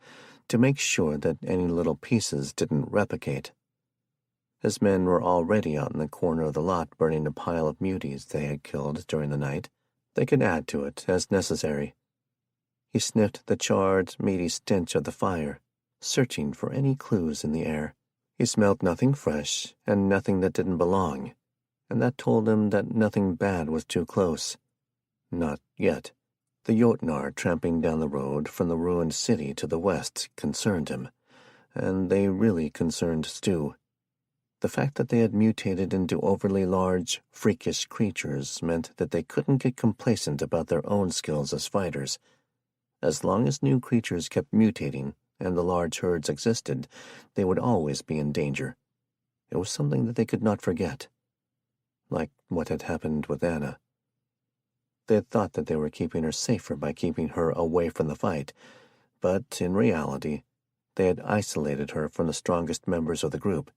to make sure that any little pieces didn't replicate. His men were already out in the corner of the lot burning a pile of muties they had killed during the night. They could add to it as necessary. He sniffed the charred, meaty stench of the fire, searching for any clues in the air. He smelled nothing fresh and nothing that didn't belong, and that told him that nothing bad was too close. Not yet. The Jotnar tramping down the road from the ruined city to the west concerned him, and they really concerned Stu. The fact that they had mutated into overly large, freakish creatures meant that they couldn't get complacent about their own skills as fighters. As long as new creatures kept mutating and the large herds existed, they would always be in danger. It was something that they could not forget. Like what had happened with Anna. They had thought that they were keeping her safer by keeping her away from the fight, but in reality, they had isolated her from the strongest members of the group,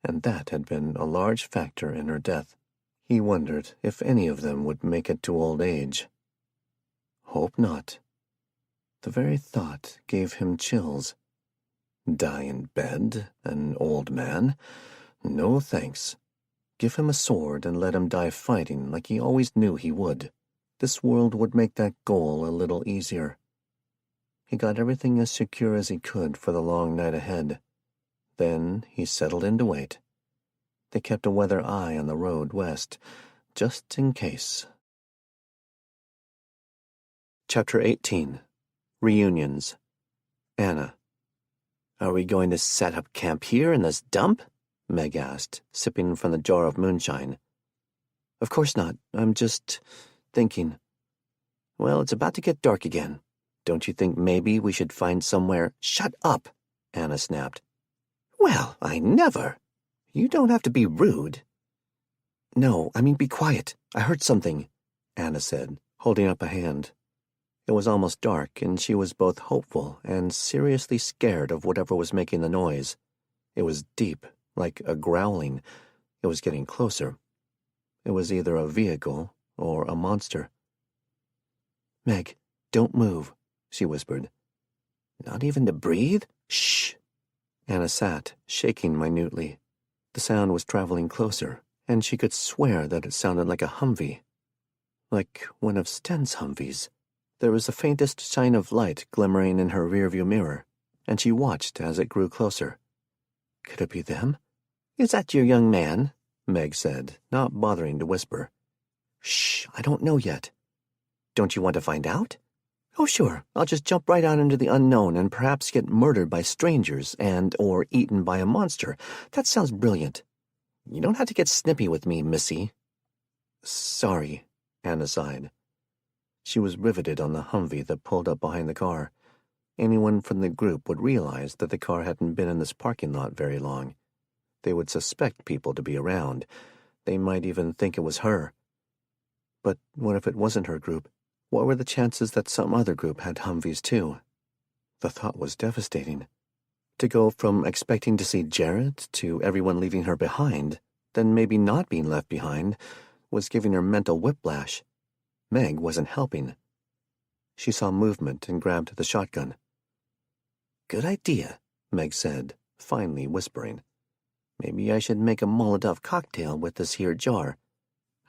and that had been a large factor in her death. He wondered if any of them would make it to old age. Hope not. The very thought gave him chills. Die in bed, an old man? No thanks. Give him a sword and let him die fighting like he always knew he would. This world would make that goal a little easier. He got everything as secure as he could for the long night ahead. Then he settled in to wait. They kept a weather eye on the road west, just in case. Chapter 18. Reunions. Anna. "Are we going to set up camp here in this dump?" Meg asked, sipping from the jar of moonshine. "Of course not. I'm just thinking." "Well, it's about to get dark again. Don't you think maybe we should find somewhere—" "Shut up," Anna snapped. "Well, I never. You don't have to be rude." "No, I mean be quiet. I heard something," Anna said, holding up a hand. It was almost dark, and she was both hopeful and seriously scared of whatever was making the noise. It was deep, like a growling. It was getting closer. It was either a vehicle or a monster. "Meg, don't move," she whispered. "Not even to breathe? Shh." Anna sat, shaking minutely. The sound was traveling closer, and she could swear that it sounded like a Humvee. Like one of Sten's Humvees. There was the faintest shine of light glimmering in her rearview mirror, and she watched as it grew closer. Could it be them? "Is that your young man?" Meg said, not bothering to whisper. "Shh, I don't know yet." "Don't you want to find out?" "Oh, sure. I'll just jump right out into the unknown and perhaps get murdered by strangers or eaten by a monster. That sounds brilliant. You don't have to get snippy with me, missy." "Sorry," Anna sighed. She was riveted on the Humvee that pulled up behind the car. Anyone from the group would realize that the car hadn't been in this parking lot very long. They would suspect people to be around. They might even think it was her. But what if it wasn't her group? What were the chances that some other group had Humvees too? The thought was devastating. To go from expecting to see Jared to everyone leaving her behind, then maybe not being left behind, was giving her mental whiplash. Meg wasn't helping. She saw movement and grabbed the shotgun. "Good idea," Meg said, finally whispering. "Maybe I should make a Molotov cocktail with this here jar."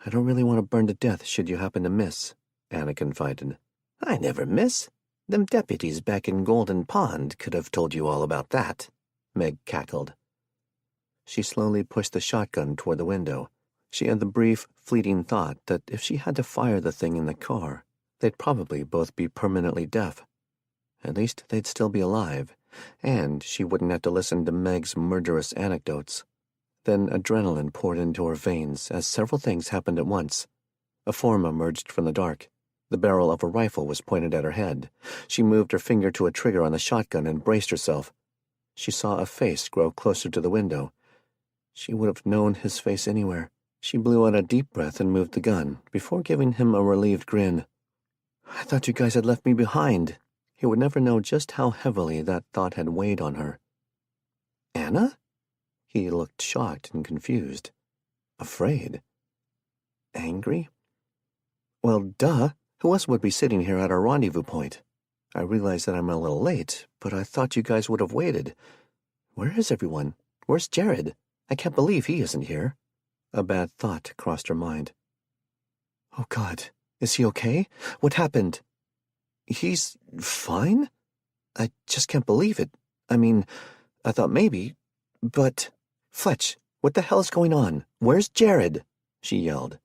"I don't really want to burn to death should you happen to miss," Anna confided. "I never miss. Them deputies back in Golden Pond could have told you all about that," Meg cackled. She slowly pushed the shotgun toward the window. She had the brief, fleeting thought that if she had to fire the thing in the car, they'd probably both be permanently deaf. At least they'd still be alive, and she wouldn't have to listen to Meg's murderous anecdotes. Then adrenaline poured into her veins as several things happened at once. A form emerged from the dark. The barrel of a rifle was pointed at her head. She moved her finger to a trigger on the shotgun and braced herself. She saw a face grow closer to the window. She would have known his face anywhere. She blew out a deep breath and moved the gun, before giving him a relieved grin. "I thought you guys had left me behind." He would never know just how heavily that thought had weighed on her. "Anna?" He looked shocked and confused. Afraid. Angry? "Well, duh. Who else would be sitting here at our rendezvous point? I realize that I'm a little late, but I thought you guys would have waited. Where is everyone? Where's Jared? I can't believe he isn't here." A bad thought crossed her mind. "Oh, God. Is he okay? What happened?" "He's fine? I just can't believe it. I mean, I thought maybe, but... Fletch, what the hell is going on? Where's Jared?" she yelled.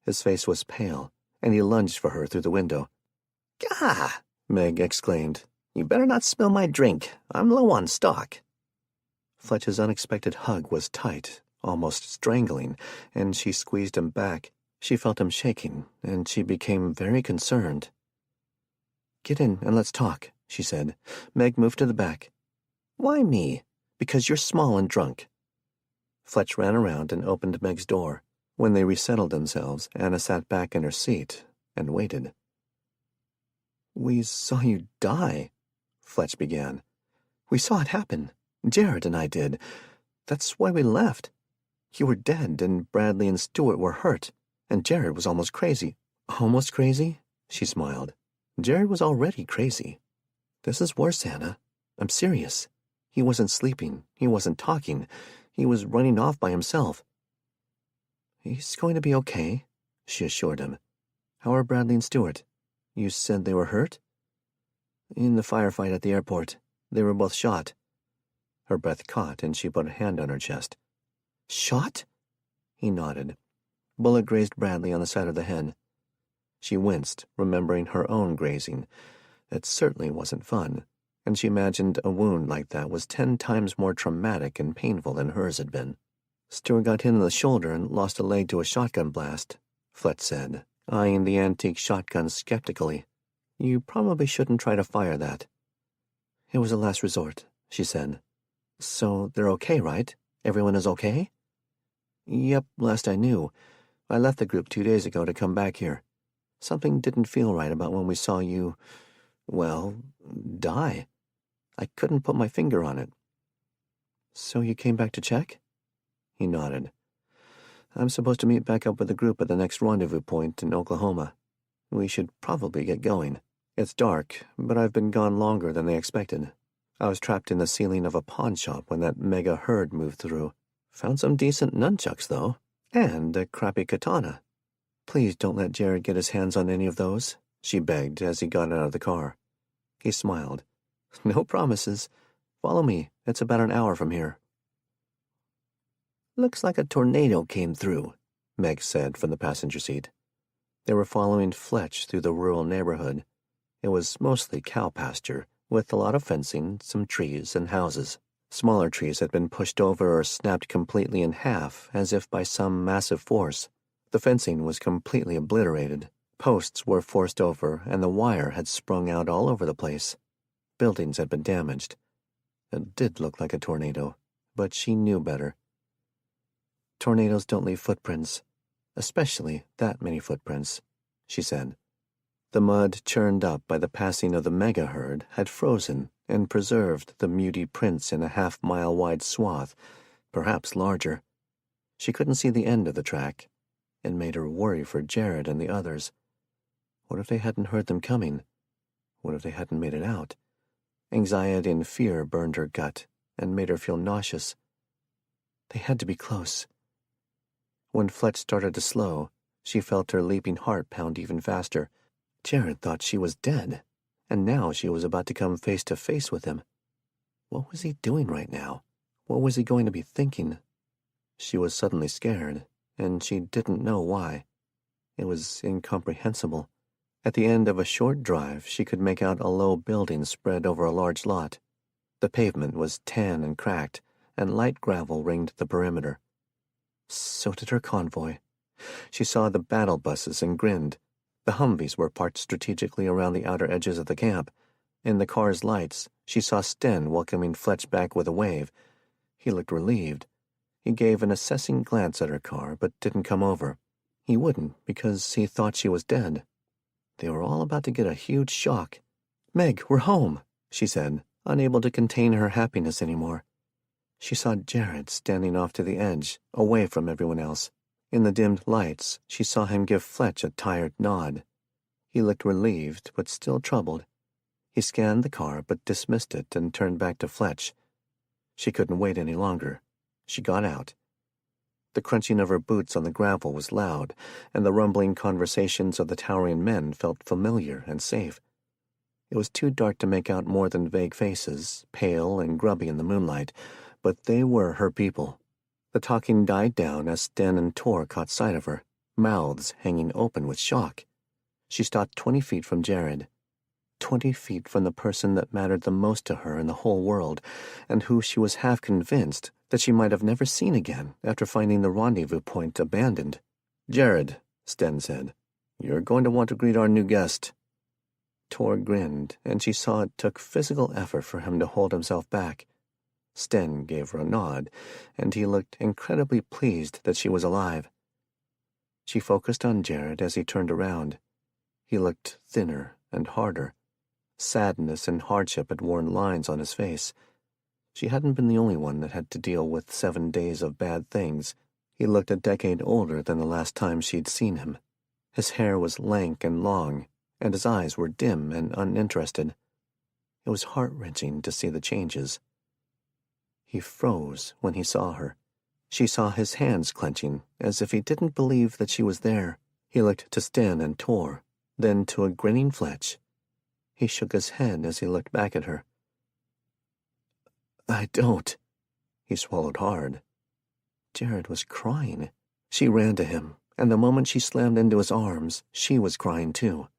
His face was pale, and he lunged for her through the window. "Gah!" Meg exclaimed. "You better not spill my drink. I'm low on stock." Fletch's unexpected hug was tight, almost strangling, and she squeezed him back. She felt him shaking, and she became very concerned. "Get in and let's talk," she said. "Meg, move to the back." "Why me?" "Because you're small and drunk." Fletch ran around and opened Meg's door. When they resettled themselves, Anna sat back in her seat and waited. "We saw you die," Fletch began. "We saw it happen. Jared and I did. That's why we left. You were dead, and Bradley and Stuart were hurt, and Jared was almost crazy." "Almost crazy?" She smiled. "Jared was already crazy. This is worse, Anna. I'm serious. He wasn't sleeping. He wasn't talking. He was running off by himself." "He's going to be okay," she assured him. "How are Bradley and Stuart? You said they were hurt?" "In the firefight at the airport. They were both shot." Her breath caught, and she put a hand on her chest. "Shot?" He nodded. "Bullet grazed Bradley on the side of the head." She winced, remembering her own grazing. It certainly wasn't fun, and she imagined a wound like that was 10 times more traumatic and painful than hers had been. "Stuart got hit in the shoulder and lost a leg to a shotgun blast," Fletch said, eyeing the antique shotgun skeptically. "You probably shouldn't try to fire that." "It was a last resort," she said. "So they're okay, right? Everyone is okay?" "Yep, last I knew. I left the group 2 days ago to come back here. Something didn't feel right about when we saw you, well, die. I couldn't put my finger on it." "So you came back to check?" He nodded. "I'm supposed to meet back up with the group at the next rendezvous point in Oklahoma. We should probably get going. It's dark, but I've been gone longer than they expected. I was trapped in the ceiling of a pawn shop when that mega herd moved through. Found some decent nunchucks, though, and a crappy katana. Please don't let Jared get his hands on any of those," she begged as he got out of the car. He smiled. "No promises. Follow me. It's about an hour from here." "Looks like a tornado came through," Meg said from the passenger seat. They were following Fletch through the rural neighborhood. It was mostly cow pasture, with a lot of fencing, some trees, and houses. Smaller trees had been pushed over or snapped completely in half, as if by some massive force. The fencing was completely obliterated. Posts were forced over, and the wire had sprung out all over the place. Buildings had been damaged. It did look like a tornado, but she knew better. "Tornadoes don't leave footprints, especially that many footprints," she said. The mud churned up by the passing of the mega herd had frozen and preserved the muty prints in a half-mile-wide swath, perhaps larger. She couldn't see the end of the track. It made her worry for Jared and the others. What if they hadn't heard them coming? What if they hadn't made it out? Anxiety and fear burned her gut and made her feel nauseous. They had to be close. When Fletch started to slow, she felt her leaping heart pound even faster. Jared thought she was dead, and now she was about to come face to face with him. What was he doing right now? What was he going to be thinking? She was suddenly scared, and she didn't know why. It was incomprehensible. At the end of a short drive, she could make out a low building spread over a large lot. The pavement was tan and cracked, and light gravel ringed the perimeter. So did her convoy. She saw the battle buses and grinned. The Humvees were parked strategically around the outer edges of the camp. In the car's lights, she saw Sten welcoming Fletch back with a wave. He looked relieved. He gave an assessing glance at her car, but didn't come over. He wouldn't, because he thought she was dead. They were all about to get a huge shock. "Meg, we're home," she said, unable to contain her happiness anymore. She saw Jared standing off to the edge, away from everyone else. In the dimmed lights, she saw him give Fletch a tired nod. He looked relieved, but still troubled. He scanned the car, but dismissed it and turned back to Fletch. She couldn't wait any longer. She got out. The crunching of her boots on the gravel was loud, and the rumbling conversations of the towering men felt familiar and safe. It was too dark to make out more than vague faces, pale and grubby in the moonlight, but they were her people. The talking died down as Sten and Tor caught sight of her, mouths hanging open with shock. She stopped 20 feet from Jared. 20 feet from the person that mattered the most to her in the whole world, and who she was half convinced that she might have never seen again after finding the rendezvous point abandoned. "Jared," Sten said, "you're going to want to greet our new guest." Tor grinned, and she saw it took physical effort for him to hold himself back. Sten gave her a nod, and he looked incredibly pleased that she was alive. She focused on Jared as he turned around. He looked thinner and harder. Sadness and hardship had worn lines on his face. She hadn't been the only one that had to deal with 7 days of bad things. He looked a decade older than the last time she'd seen him. His hair was lank and long, and his eyes were dim and uninterested. It was heart-wrenching to see the changes. He froze when he saw her. She saw his hands clenching, as if he didn't believe that she was there. He looked to Sten and Tor, then to a grinning Fletch. He shook his head as he looked back at her. "I don't." He swallowed hard. Jared was crying. She ran to him, and the moment she slammed into his arms, she was crying too.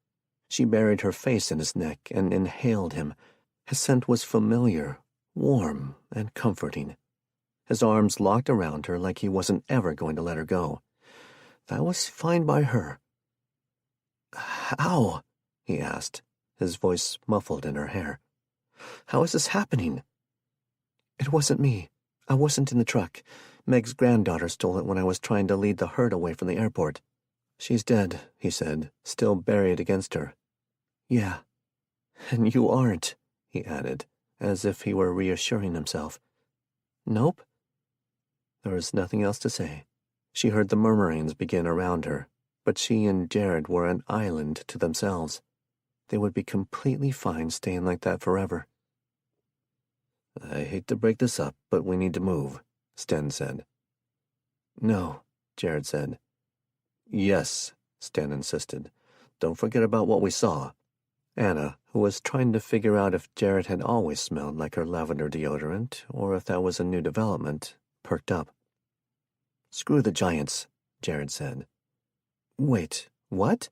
She buried her face in his neck and inhaled him. His scent was familiar, warm, and comforting. His arms locked around her like he wasn't ever going to let her go. That was fine by her. "How?" he asked, his voice muffled in her hair. "How is this happening?" "It wasn't me. I wasn't in the truck. Meg's granddaughter stole it when I was trying to lead the herd away from the airport." "She's dead," he said, still buried against her. "Yeah. And you aren't," he added, as if he were reassuring himself. "Nope." There was nothing else to say. She heard the murmurings begin around her, but she and Jared were an island to themselves. They would be completely fine staying like that forever. "I hate to break this up, but we need to move," Sten said. "No," Jared said. "Yes," Sten insisted. "Don't forget about what we saw." Anna, who was trying to figure out if Jared had always smelled like her lavender deodorant, or if that was a new development, perked up. "Screw the giants," Jared said. "Wait, what?"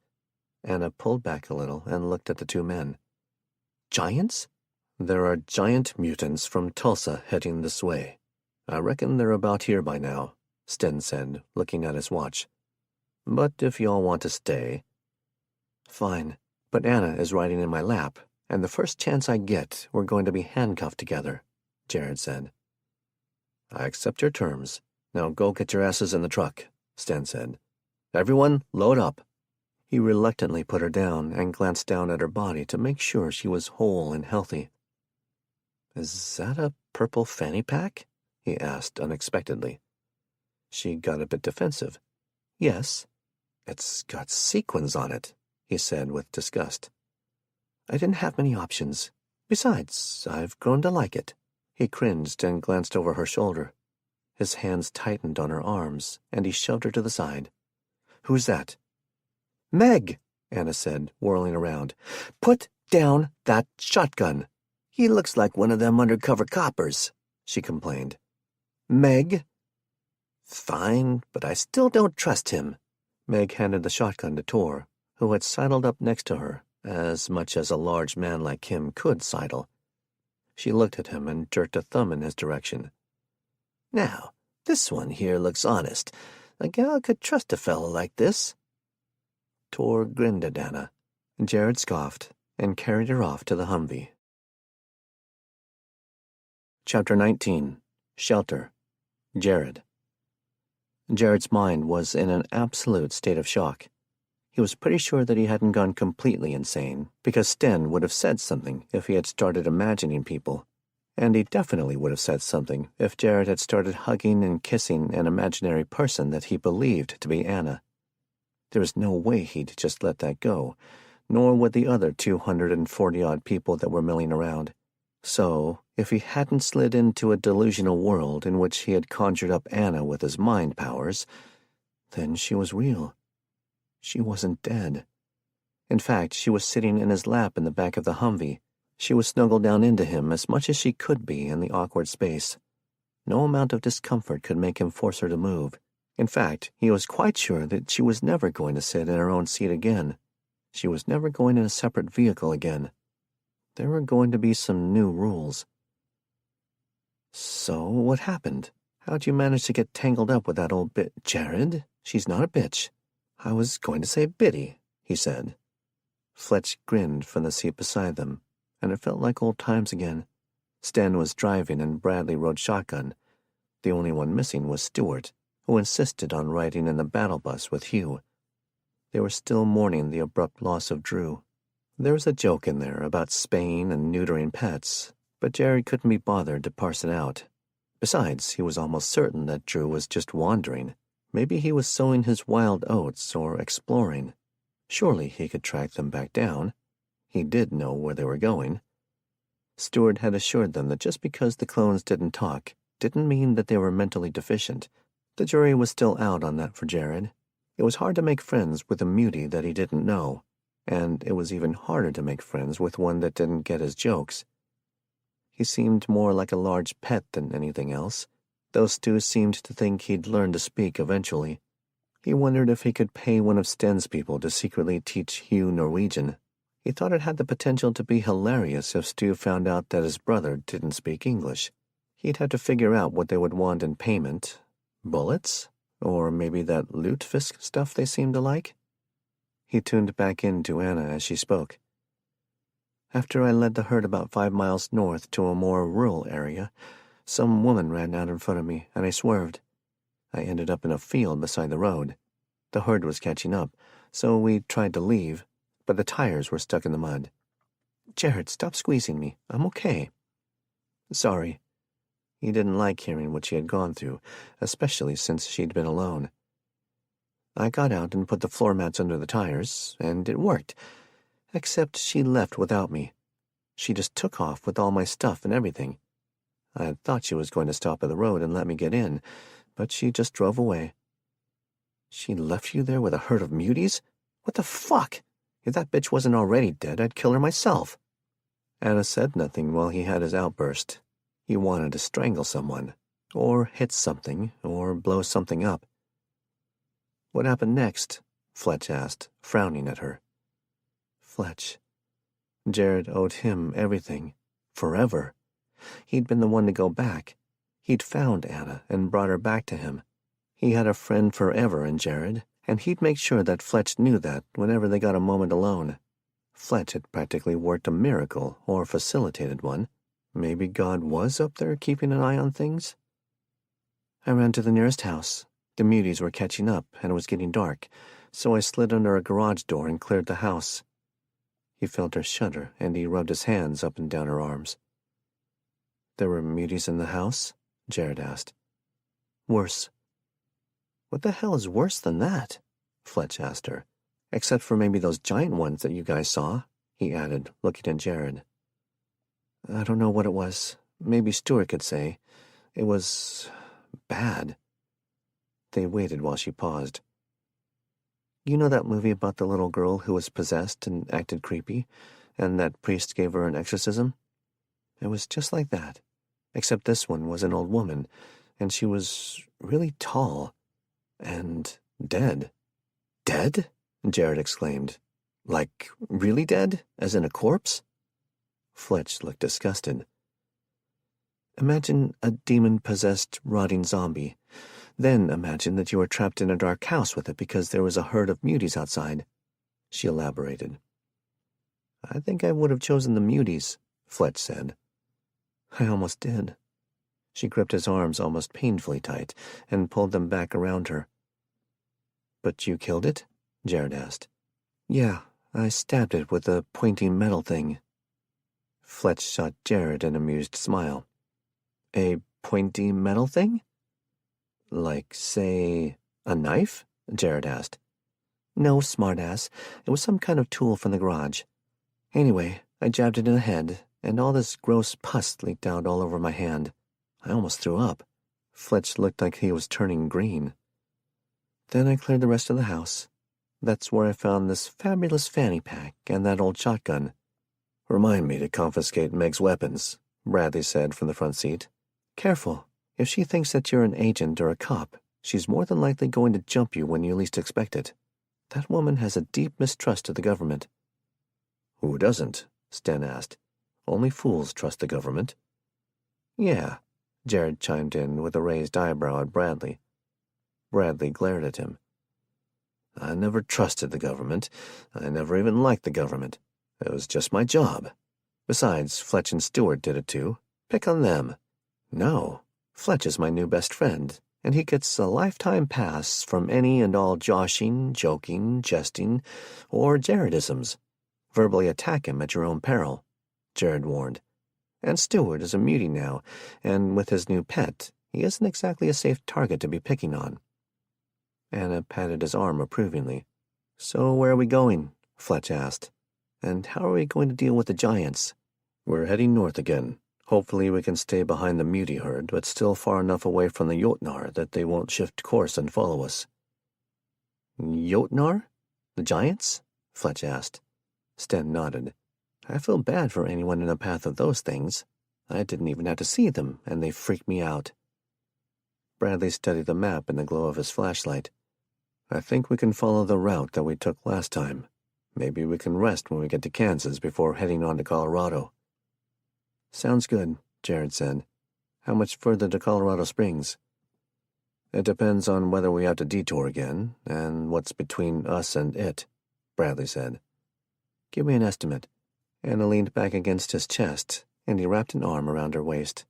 Anna pulled back a little and looked at the two men. "Giants?" "There are giant mutants from Tulsa heading this way. I reckon they're about here by now," Sten said, looking at his watch. "But if y'all want to stay—" "Fine, but Anna is riding in my lap, and the first chance I get, we're going to be handcuffed together," Jared said. "I accept your terms. Now go get your asses in the truck," Sten said. "Everyone, load up." He reluctantly put her down and glanced down at her body to make sure she was whole and healthy. "Is that a purple fanny pack?" he asked unexpectedly. She got a bit defensive. "Yes." "It's got sequins on it," he said with disgust. "I didn't have many options. Besides, I've grown to like it." He cringed and glanced over her shoulder. His hands tightened on her arms, and he shoved her to the side. "Who's that?" "Meg," Anna said, whirling around. "Put down that shotgun." "He looks like one of them undercover coppers," she complained. "Meg." "Fine, but I still don't trust him." Meg handed the shotgun to Tor, who had sidled up next to her, as much as a large man like him could sidle. She looked at him and jerked a thumb in his direction. "Now, this one here looks honest. A gal could trust a fellow like this." Tor grinned at Anna. Jared scoffed and carried her off to the Humvee. Chapter 19. Shelter. Jared. Jared's mind was in an absolute state of shock. He was pretty sure that he hadn't gone completely insane, because Sten would have said something if he had started imagining people, and he definitely would have said something if Jared had started hugging and kissing an imaginary person that he believed to be Anna. There was no way he'd just let that go, nor would the other 240-odd people that were milling around. So, if he hadn't slid into a delusional world in which he had conjured up Anna with his mind powers, then she was real. She wasn't dead. In fact, she was sitting in his lap in the back of the Humvee. She was snuggled down into him as much as she could be in the awkward space. No amount of discomfort could make him force her to move. In fact, he was quite sure that she was never going to sit in her own seat again. She was never going in a separate vehicle again. There were going to be some new rules. So, what happened? How'd you manage to get tangled up with that old Jared? She's not a bitch. I was going to say Biddy, he said. Fletch grinned from the seat beside them, and it felt like old times again. Stan was driving and Bradley rode shotgun. The only one missing was Stuart, who insisted on riding in the battle bus with Hugh. They were still mourning the abrupt loss of Drew. There was a joke in there about spaying and neutering pets, but Jared couldn't be bothered to parse it out. Besides, he was almost certain that Drew was just wandering. Maybe he was sowing his wild oats or exploring. Surely he could track them back down. He did know where they were going. Stuart had assured them that just because the clones didn't talk didn't mean that they were mentally deficient. The jury was still out on that for Jared. It was hard to make friends with a mutie that he didn't know, and it was even harder to make friends with one that didn't get his jokes. He seemed more like a large pet than anything else, though Stu seemed to think he'd learn to speak eventually. He wondered if he could pay one of Sten's people to secretly teach Hugh Norwegian. He thought it had the potential to be hilarious if Stu found out that his brother didn't speak English. He'd have to figure out what they would want in payment. Bullets? Or maybe that lutefisk stuff they seemed to like? He tuned back into Anna as she spoke. After I led the herd about 5 miles north to a more rural area, some woman ran out in front of me, and I swerved. I ended up in a field beside the road. The herd was catching up, so we tried to leave, but the tires were stuck in the mud. Jared, stop squeezing me. I'm okay. Sorry. He didn't like hearing what she had gone through, especially since she'd been alone. I got out and put the floor mats under the tires, and it worked. Except she left without me. She just took off with all my stuff and everything. I had thought she was going to stop at the road and let me get in, but she just drove away. She left you there with a herd of muties? What the fuck? If that bitch wasn't already dead, I'd kill her myself. Anna said nothing while he had his outburst. He wanted to strangle someone, or hit something, or blow something up. What happened next? Fletch asked, frowning at her. Fletch. Jared owed him everything. Forever. He'd been the one to go back. He'd found Anna and brought her back to him. He had a friend forever in Jared, and he'd make sure that Fletch knew that whenever they got a moment alone. Fletch had practically worked a miracle, or facilitated one. Maybe God was up there keeping an eye on things? I ran to the nearest house. The muties were catching up, and it was getting dark, so I slid under a garage door and cleared the house. He felt her shudder, and he rubbed his hands up and down her arms. There were muties in the house? Jared asked. Worse. What the hell is worse than that? Fletch asked her. Except for maybe those giant ones that you guys saw, he added, looking at Jared. I don't know what it was. Maybe Stuart could say. It was bad. They waited while she paused. You know that movie about the little girl who was possessed and acted creepy, and that priest gave her an exorcism? It was just like that, except this one was an old woman, and she was really tall and dead. Dead? Jared exclaimed. Like, really dead? As in a corpse? Fletch looked disgusted. Imagine a demon-possessed, rotting zombie. Then imagine that you were trapped in a dark house with it because there was a herd of muties outside. She elaborated. I think I would have chosen the muties, Fletch said. I almost did. She gripped his arms almost painfully tight and pulled them back around her. But you killed it? Jared asked. Yeah, I stabbed it with a pointy metal thing. Fletch shot Jared an amused smile. A pointy metal thing? Like, say, a knife? Jared asked. No, smartass. It was some kind of tool from the garage. Anyway, I jabbed it in the head, and all this gross pus leaked out all over my hand. I almost threw up. Fletch looked like he was turning green. Then I cleared the rest of the house. That's where I found this fabulous fanny pack and that old shotgun. Remind me to confiscate Meg's weapons, Bradley said from the front seat. Careful. If she thinks that you're an agent or a cop, she's more than likely going to jump you when you least expect it. That woman has a deep mistrust of the government. Who doesn't? Sten asked. Only fools trust the government. Yeah, Jared chimed in with a raised eyebrow at Bradley. Bradley glared at him. I never trusted the government. I never even liked the government. It was just my job. Besides, Fletch and Stewart did it too. Pick on them. No, Fletch is my new best friend, and he gets a lifetime pass from any and all joshing, joking, jesting, or Jaredisms. Verbally attack him at your own peril, Jared warned. And Stewart is a mutie now, and with his new pet, he isn't exactly a safe target to be picking on. Anna patted his arm approvingly. So where are we going? Fletch asked. And how are we going to deal with the giants? We're heading north again. Hopefully we can stay behind the mutie herd, but still far enough away from the Jotnar that they won't shift course and follow us. Jotnar? The giants? Fletch asked. Sten nodded. I feel bad for anyone in the path of those things. I didn't even have to see them, and they freaked me out. Bradley studied the map in the glow of his flashlight. I think we can follow the route that we took last time. Maybe we can rest when we get to Kansas before heading on to Colorado. Sounds good, Jared said. How much further to Colorado Springs? It depends on whether we have to detour again, and what's between us and it, Bradley said. Give me an estimate. Anna leaned back against his chest, and he wrapped an arm around her waist.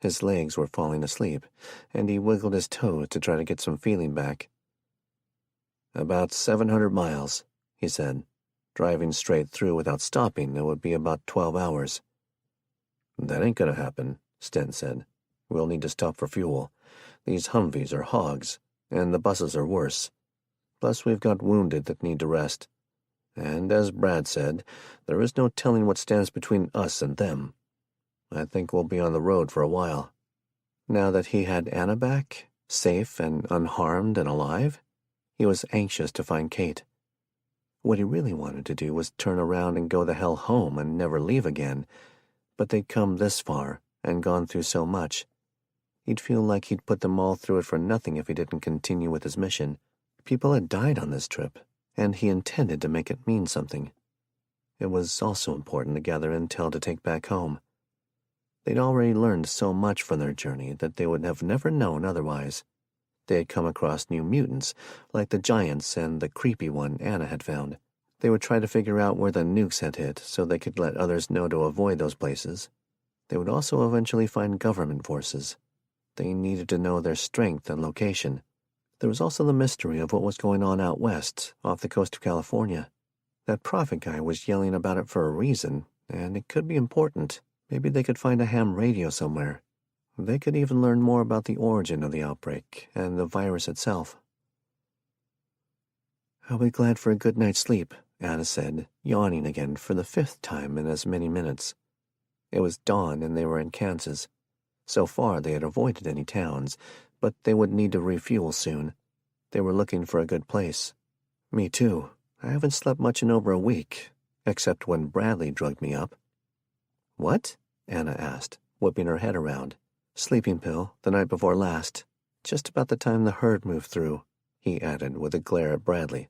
His legs were falling asleep, and he wiggled his toes to try to get some feeling back. About 700 miles, he said. Driving straight through without stopping, it would be about 12 hours. That ain't gonna happen, Sten said. We'll need to stop for fuel. These Humvees are hogs, and the buses are worse. Plus we've got wounded that need to rest. And as Brad said, there is no telling what stands between us and them. I think we'll be on the road for a while. Now that he had Anna back, safe and unharmed and alive, he was anxious to find Kate. What he really wanted to do was turn around and go the hell home and never leave again, but they'd come this far and gone through so much. He'd feel like he'd put them all through it for nothing if he didn't continue with his mission. People had died on this trip, and he intended to make it mean something. It was also important to gather intel to take back home. They'd already learned so much from their journey that they would have never known otherwise. They had come across new mutants, like the giants and the creepy one Anna had found. They would try to figure out where the nukes had hit so they could let others know to avoid those places. They would also eventually find government forces. They needed to know their strength and location. There was also the mystery of what was going on out west, off the coast of California. That prophet guy was yelling about it for a reason, and it could be important. Maybe they could find a ham radio somewhere. They could even learn more about the origin of the outbreak and the virus itself. I'll be glad for a good night's sleep, Anna said, yawning again for the 5th time in as many minutes. It was dawn and they were in Kansas. So far they had avoided any towns, but they would need to refuel soon. They were looking for a good place. Me too. I haven't slept much in over a week, except when Bradley drugged me up. What? Anna asked, whipping her head around. Sleeping pill, the night before last. Just about the time the herd moved through, he added with a glare at Bradley.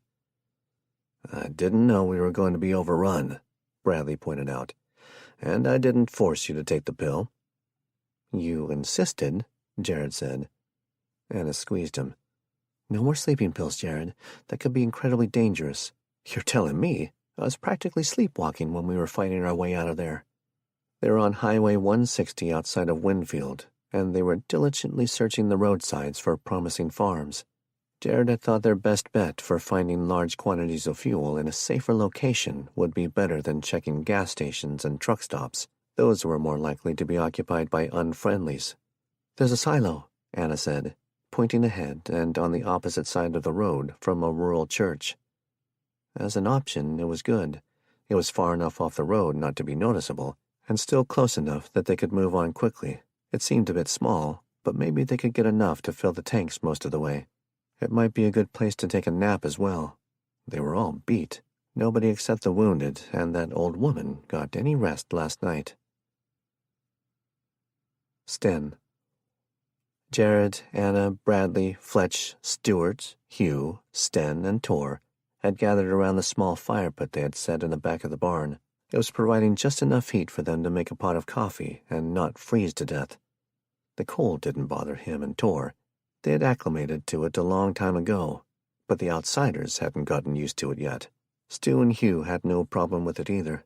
I didn't know we were going to be overrun, Bradley pointed out. And I didn't force you to take the pill. You insisted, Jared said. Anna squeezed him. No more sleeping pills, Jared. That could be incredibly dangerous. You're telling me. I was practically sleepwalking when we were fighting our way out of there. They were on Highway 160 outside of Winfield, and they were diligently searching the roadsides for promising farms. Jared had thought their best bet for finding large quantities of fuel in a safer location would be better than checking gas stations and truck stops. Those were more likely to be occupied by unfriendlies. There's a silo, Anna said, pointing ahead and on the opposite side of the road from a rural church. As an option, it was good. It was far enough off the road not to be noticeable, and still close enough that they could move on quickly. It seemed a bit small, but maybe they could get enough to fill the tanks most of the way. It might be a good place to take a nap as well. They were all beat. Nobody except the wounded and that old woman got any rest last night. Sten. Jared, Anna, Bradley, Fletch, Stewart, Hugh, Sten, and Tor had gathered around the small fire pit they had set in the back of the barn. It was providing just enough heat for them to make a pot of coffee and not freeze to death. The cold didn't bother him and Tor. They had acclimated to it a long time ago, but the outsiders hadn't gotten used to it yet. Stu and Hugh had no problem with it either.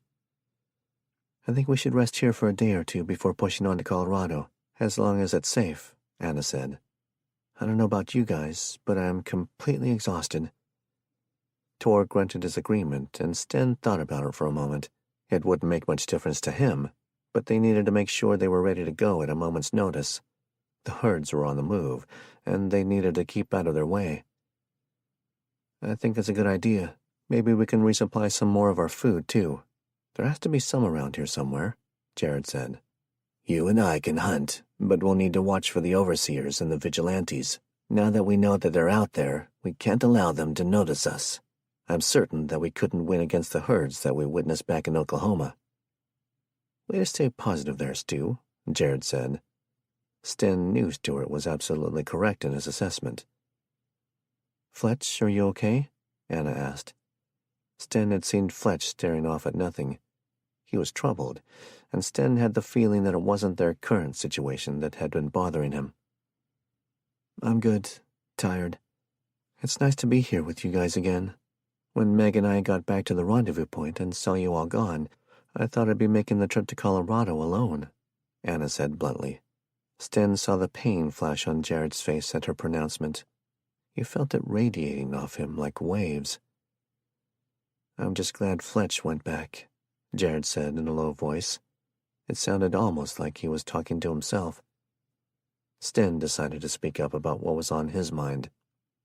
"I think we should rest here for a day or two before pushing on to Colorado, as long as it's safe," Anna said. "I don't know about you guys, but I'm completely exhausted." Tor grunted his agreement, and Sten thought about it for a moment. It wouldn't make much difference to him, but they needed to make sure they were ready to go at a moment's notice. The herds were on the move, and they needed to keep out of their way. "I think that's a good idea. Maybe we can resupply some more of our food, too. There has to be some around here somewhere," Jared said. "You and I can hunt, but we'll need to watch for the overseers and the vigilantes. Now that we know that they're out there, we can't allow them to notice us. I'm certain that we couldn't win against the herds that we witnessed back in Oklahoma." "Way to stay positive there, Stu," Jared said. Sten knew Stewart was absolutely correct in his assessment. "Fletch, are you okay?" Anna asked. Sten had seen Fletch staring off at nothing. He was troubled, and Sten had the feeling that it wasn't their current situation that had been bothering him. "I'm good. Tired. It's nice to be here with you guys again. When Meg and I got back to the rendezvous point and saw you all gone, I thought I'd be making the trip to Colorado alone," Anna said bluntly. Sten saw the pain flash on Jared's face at her pronouncement. He felt it radiating off him like waves. "I'm just glad Fletch went back," Jared said in a low voice. It sounded almost like he was talking to himself. Sten decided to speak up about what was on his mind.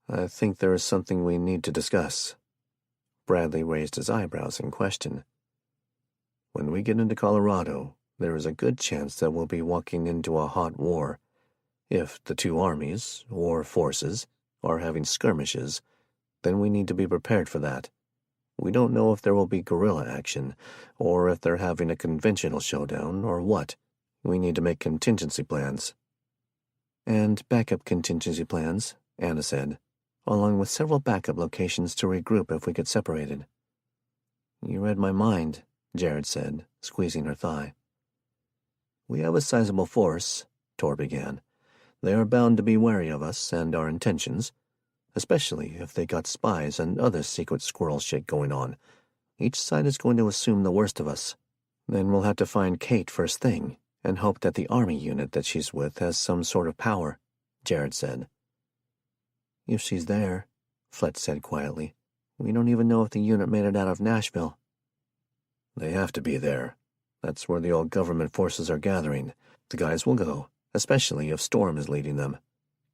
"I think there is something we need to discuss." Bradley raised his eyebrows in question. "When we get into Colorado, there is a good chance that we'll be walking into a hot war. If the two armies, or forces, are having skirmishes, then we need to be prepared for that. We don't know if there will be guerrilla action, or if they're having a conventional showdown, or what. We need to make contingency plans." "And backup contingency plans," Anna said, "along with several backup locations to regroup if we get separated." "You read my mind," Jared said, squeezing her thigh. "We have a sizable force," Tor began. "They are bound to be wary of us and our intentions, especially if they got spies and other secret squirrel shit going on. Each side is going to assume the worst of us. Then we'll have to find Kate first thing and hope that the army unit that she's with has some sort of power," Jared said. "If she's there," Fletch said quietly. "We don't even know if the unit made it out of Nashville." "They have to be there. That's where the old government forces are gathering. The guys will go, especially if Storm is leading them.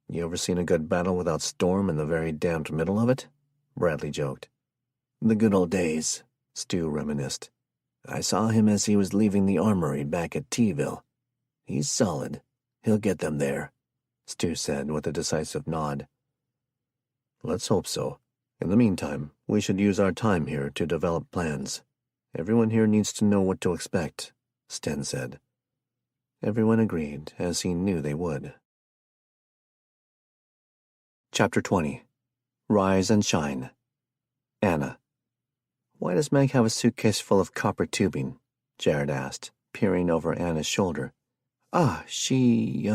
You ever seen a good battle without Storm in the very damned middle of it?" Bradley joked. "The good old days," Stu reminisced. "I saw him as he was leaving the armory back at T-ville. He's solid. He'll get them there," Stu said with a decisive nod. "Let's hope so. In the meantime, we should use our time here to develop plans. Everyone here needs to know what to expect," Sten said. Everyone agreed, as he knew they would. Chapter 20. Rise and Shine. Anna. "Why does Meg have a suitcase full of copper tubing?" Jared asked, peering over Anna's shoulder. She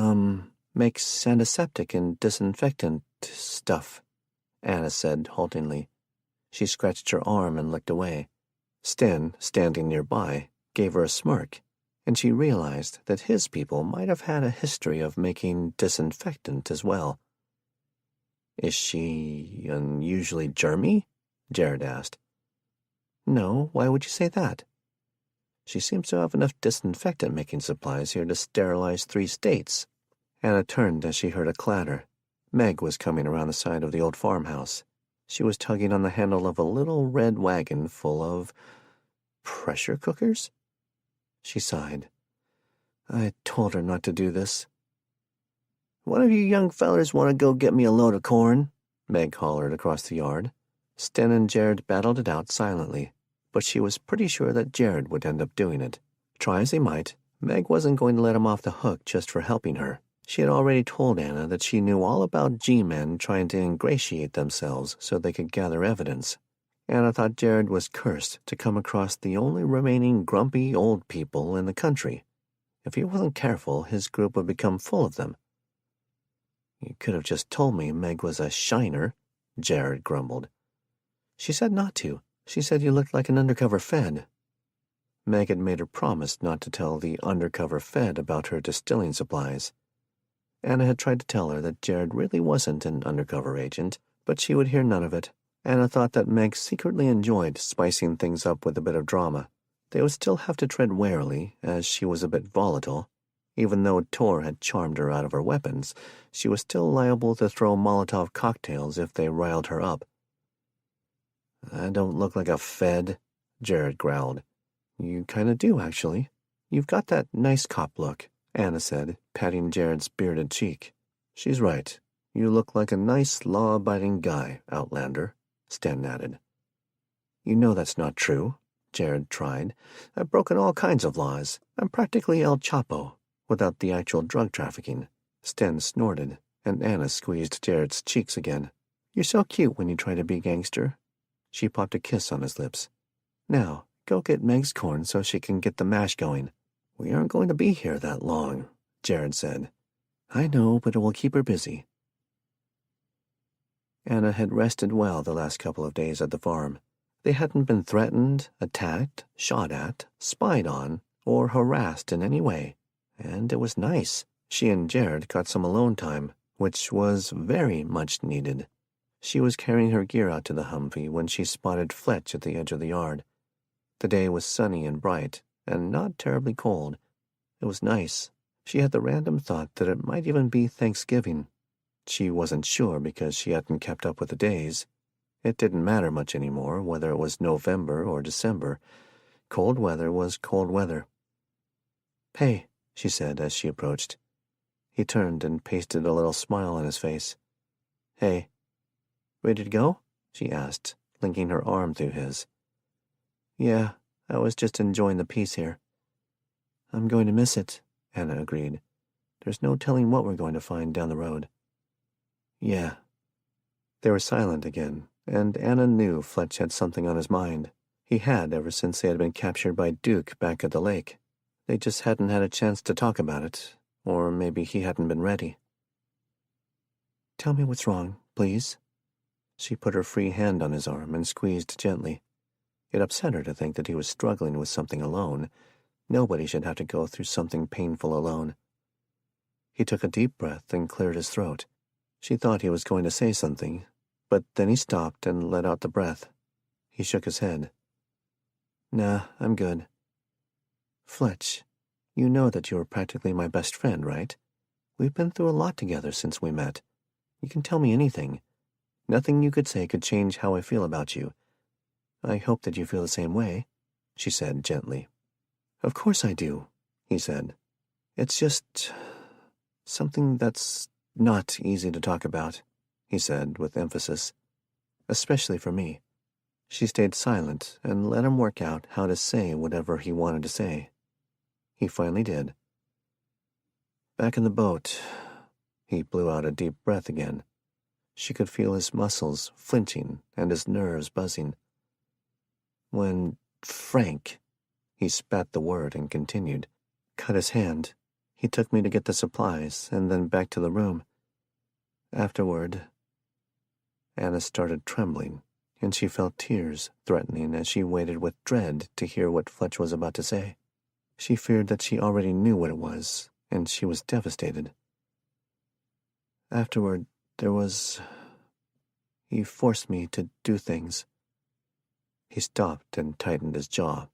makes antiseptic and disinfectant stuff," Anna said haltingly. She scratched her arm and looked away. Sten, standing nearby, gave her a smirk, and she realized that his people might have had a history of making disinfectant as well. "Is she unusually germy?" Jared asked. "No, why would you say that?" "She seems to have enough disinfectant-making supplies here to sterilize 3 states." Anna turned as she heard a clatter. Meg was coming around the side of the old farmhouse. She was tugging on the handle of a little red wagon full of pressure cookers. She sighed. "I told her not to do this." "One of you young fellers want to go get me a load of corn?" Meg hollered across the yard. Sten and Jared battled it out silently, but she was pretty sure that Jared would end up doing it. Try as he might, Meg wasn't going to let him off the hook just for helping her. She had already told Anna that she knew all about G-men trying to ingratiate themselves so they could gather evidence. Anna thought Jared was cursed to come across the only remaining grumpy old people in the country. If he wasn't careful, his group would become full of them. "You could have just told me Meg was a shiner," Jared grumbled. "She said not to. She said you looked like an undercover Fed." Meg had made her promise not to tell the undercover Fed about her distilling supplies. Anna had tried to tell her that Jared really wasn't an undercover agent, but she would hear none of it. Anna thought that Meg secretly enjoyed spicing things up with a bit of drama. They would still have to tread warily, as she was a bit volatile. Even though Tor had charmed her out of her weapons, she was still liable to throw Molotov cocktails if they riled her up. "I don't look like a Fed," Jared growled. "You kind of do, actually. You've got that nice cop look," Anna said, patting Jared's bearded cheek. "She's right. You look like a nice, law-abiding guy, Outlander," Sten added. "You know that's not true," Jared tried. "I've broken all kinds of laws. I'm practically El Chapo, without the actual drug trafficking." Sten snorted, and Anna squeezed Jared's cheeks again. "You're so cute when you try to be gangster." She popped a kiss on his lips. "Now, go get Meg's corn so she can get the mash going." "We aren't going to be here that long," Jared said. "I know, but it will keep her busy." Anna had rested well the last couple of days at the farm. They hadn't been threatened, attacked, shot at, spied on, or harassed in any way, and it was nice. She and Jared got some alone time, which was very much needed. She was carrying her gear out to the Humvee when she spotted Fletch at the edge of the yard. The day was sunny and bright, and not terribly cold. It was nice. She had the random thought that it might even be Thanksgiving. She wasn't sure because she hadn't kept up with the days. It didn't matter much anymore whether it was November or December. Cold weather was cold weather. "Hey," she said as she approached. He turned and pasted a little smile on his face. "Hey." "Ready to go?" she asked, linking her arm through his. "Yeah, I was just enjoying the peace here." "I'm going to miss it," Anna agreed. "There's no telling what we're going to find down the road." "Yeah." They were silent again, and Anna knew Fletch had something on his mind. He had ever since they had been captured by Duke back at the lake. They just hadn't had a chance to talk about it, or maybe he hadn't been ready. "Tell me what's wrong, please." She put her free hand on his arm and squeezed gently. It upset her to think that he was struggling with something alone. Nobody should have to go through something painful alone. He took a deep breath and cleared his throat. She thought he was going to say something, but then he stopped and let out the breath. He shook his head. "Nah, I'm good." "Fletch, you know that you're practically my best friend, right? We've been through a lot together since we met. You can tell me anything. Nothing you could say could change how I feel about you. I hope that you feel the same way," she said gently. "Of course I do," he said. "It's just something that's not easy to talk about," he said with emphasis. "Especially for me." She stayed silent and let him work out how to say whatever he wanted to say. He finally did. "Back in the boat." He blew out a deep breath again. She could feel his muscles flinching and his nerves buzzing. "When Frank," he spat the word and continued, "cut his hand, he took me to get the supplies and then back to the room. Afterward," Anna started trembling, and she felt tears threatening as she waited with dread to hear what Fletch was about to say. She feared that she already knew what it was, and she was devastated. "Afterward, there was... he forced me to do things." He stopped and tightened his jaw.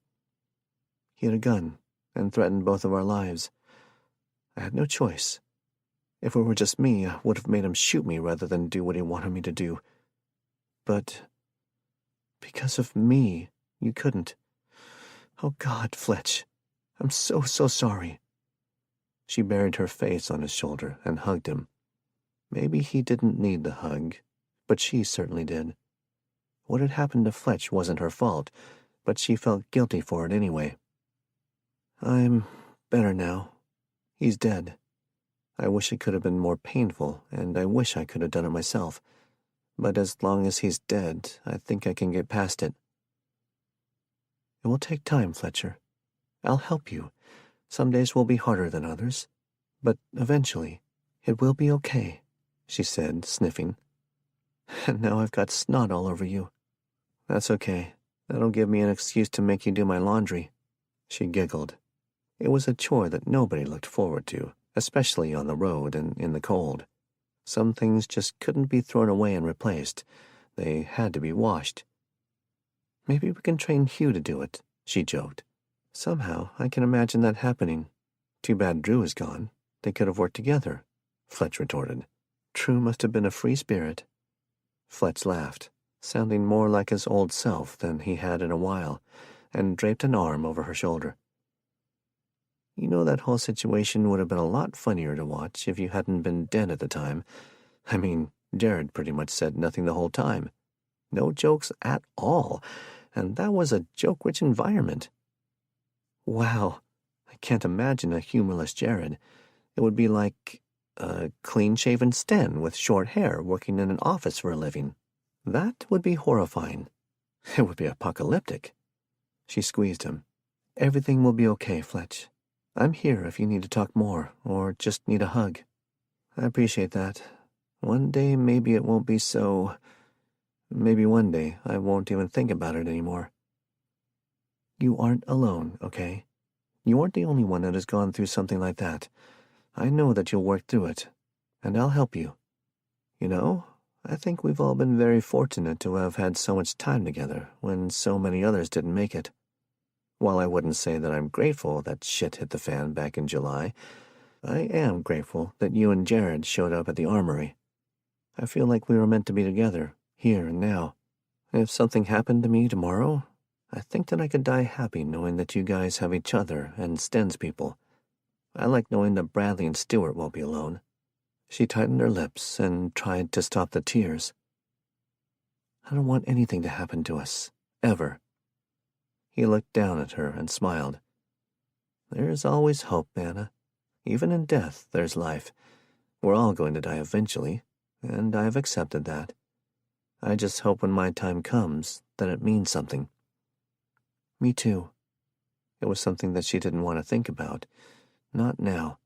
"He had a gun and threatened both of our lives. I had no choice. If it were just me, I would have made him shoot me rather than do what he wanted me to do. But because of me, you couldn't. Oh God, Fletch, I'm so sorry." She buried her face on his shoulder and hugged him. Maybe he didn't need the hug, but she certainly did. What had happened to Fletch wasn't her fault, but she felt guilty for it anyway. "I'm better now. He's dead. I wish it could have been more painful, and I wish I could have done it myself. but as long as he's dead, I think I can get past it. It will take time, Fletcher. I'll help you. Some days will be harder than others, but eventually it will be okay, she said, sniffing. And now I've got snot all over you. That's okay. That'll give me an excuse to make you do my laundry. She giggled. It was a chore that nobody looked forward to, especially on the road and in the cold. Some things just couldn't be thrown away and replaced. They had to be washed. Maybe we can train Hugh to do it, she joked. Somehow I can imagine that happening. Too bad Drew is gone. They could have worked together, Fletch retorted. Drew must have been a free spirit. Fletch laughed, sounding more like his old self than he had in a while, and draped an arm over her shoulder. You know, that whole situation would have been a lot funnier to watch if you hadn't been dead at the time. I mean, Jared pretty much said nothing the whole time. No jokes at all, and that was a joke-rich environment. Wow, I can't imagine a humorless Jared. It would be like a clean-shaven Sten with short hair working in an office for a living. That would be horrifying. It would be apocalyptic. She squeezed him. Everything will be okay, Fletch. I'm here if you need to talk more, or just need a hug. I appreciate that. One day maybe it won't be so... Maybe one day I won't even think about it anymore. You aren't alone, okay? You aren't the only one that has gone through something like that. I know that you'll work through it, and I'll help you. You know, I think we've all been very fortunate to have had so much time together when so many others didn't make it. While I wouldn't say that I'm grateful that shit hit the fan back in July, I am grateful that you and Jared showed up at the armory. I feel like we were meant to be together, here and now. If something happened to me tomorrow, I think that I could die happy knowing that you guys have each other and Sten's people. I like knowing that Bradley and Stewart won't be alone. She tightened her lips and tried to stop the tears. I don't want anything to happen to us, ever. He looked down at her and smiled. There's always hope, Anna. Even in death, there's life. We're all going to die eventually, and I've accepted that. I just hope when my time comes that it means something. Me too. It was something that she didn't want to think about. Not now.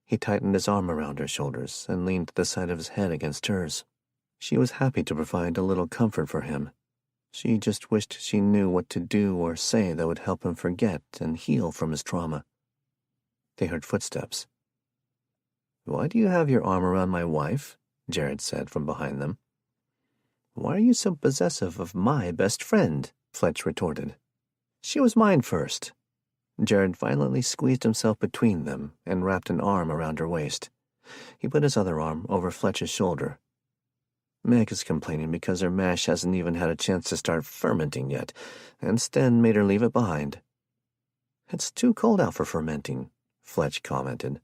He tightened his arm around her shoulders and leaned the side of his head against hers. She was happy to provide a little comfort for him. She just wished she knew what to do or say that would help him forget and heal from his trauma. They heard footsteps. Why do you have your arm around my wife? Jared said from behind them. Why are you so possessive of my best friend? Fletch retorted. She was mine first. Jared violently squeezed himself between them and wrapped an arm around her waist. He put his other arm over Fletch's shoulder. Meg is complaining because her mash hasn't even had a chance to start fermenting yet, and Sten made her leave it behind. It's too cold out for fermenting, Fletch commented.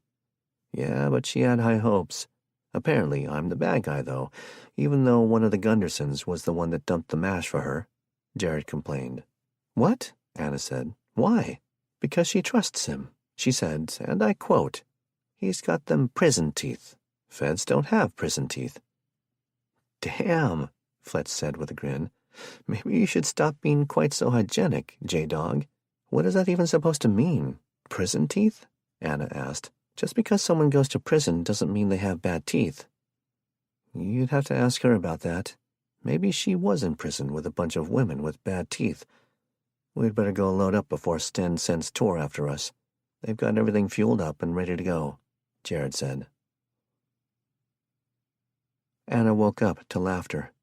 Yeah, but she had high hopes. Apparently I'm the bad guy, though, even though one of the Gundersons was the one that dumped the mash for her, Jared complained. What? Anna said. Why? Because she trusts him, she said, and I quote, he's got them prison teeth. Feds don't have prison teeth. Damn, Fletch said with a grin. Maybe you should stop being quite so hygienic, J-Dog. What is that even supposed to mean? Prison teeth? Anna asked. Just because someone goes to prison doesn't mean they have bad teeth. You'd have to ask her about that. Maybe she was in prison with a bunch of women with bad teeth. We'd better go load up before Sten sends Tor after us. They've got everything fueled up and ready to go, Jared said. Anna woke up to laughter.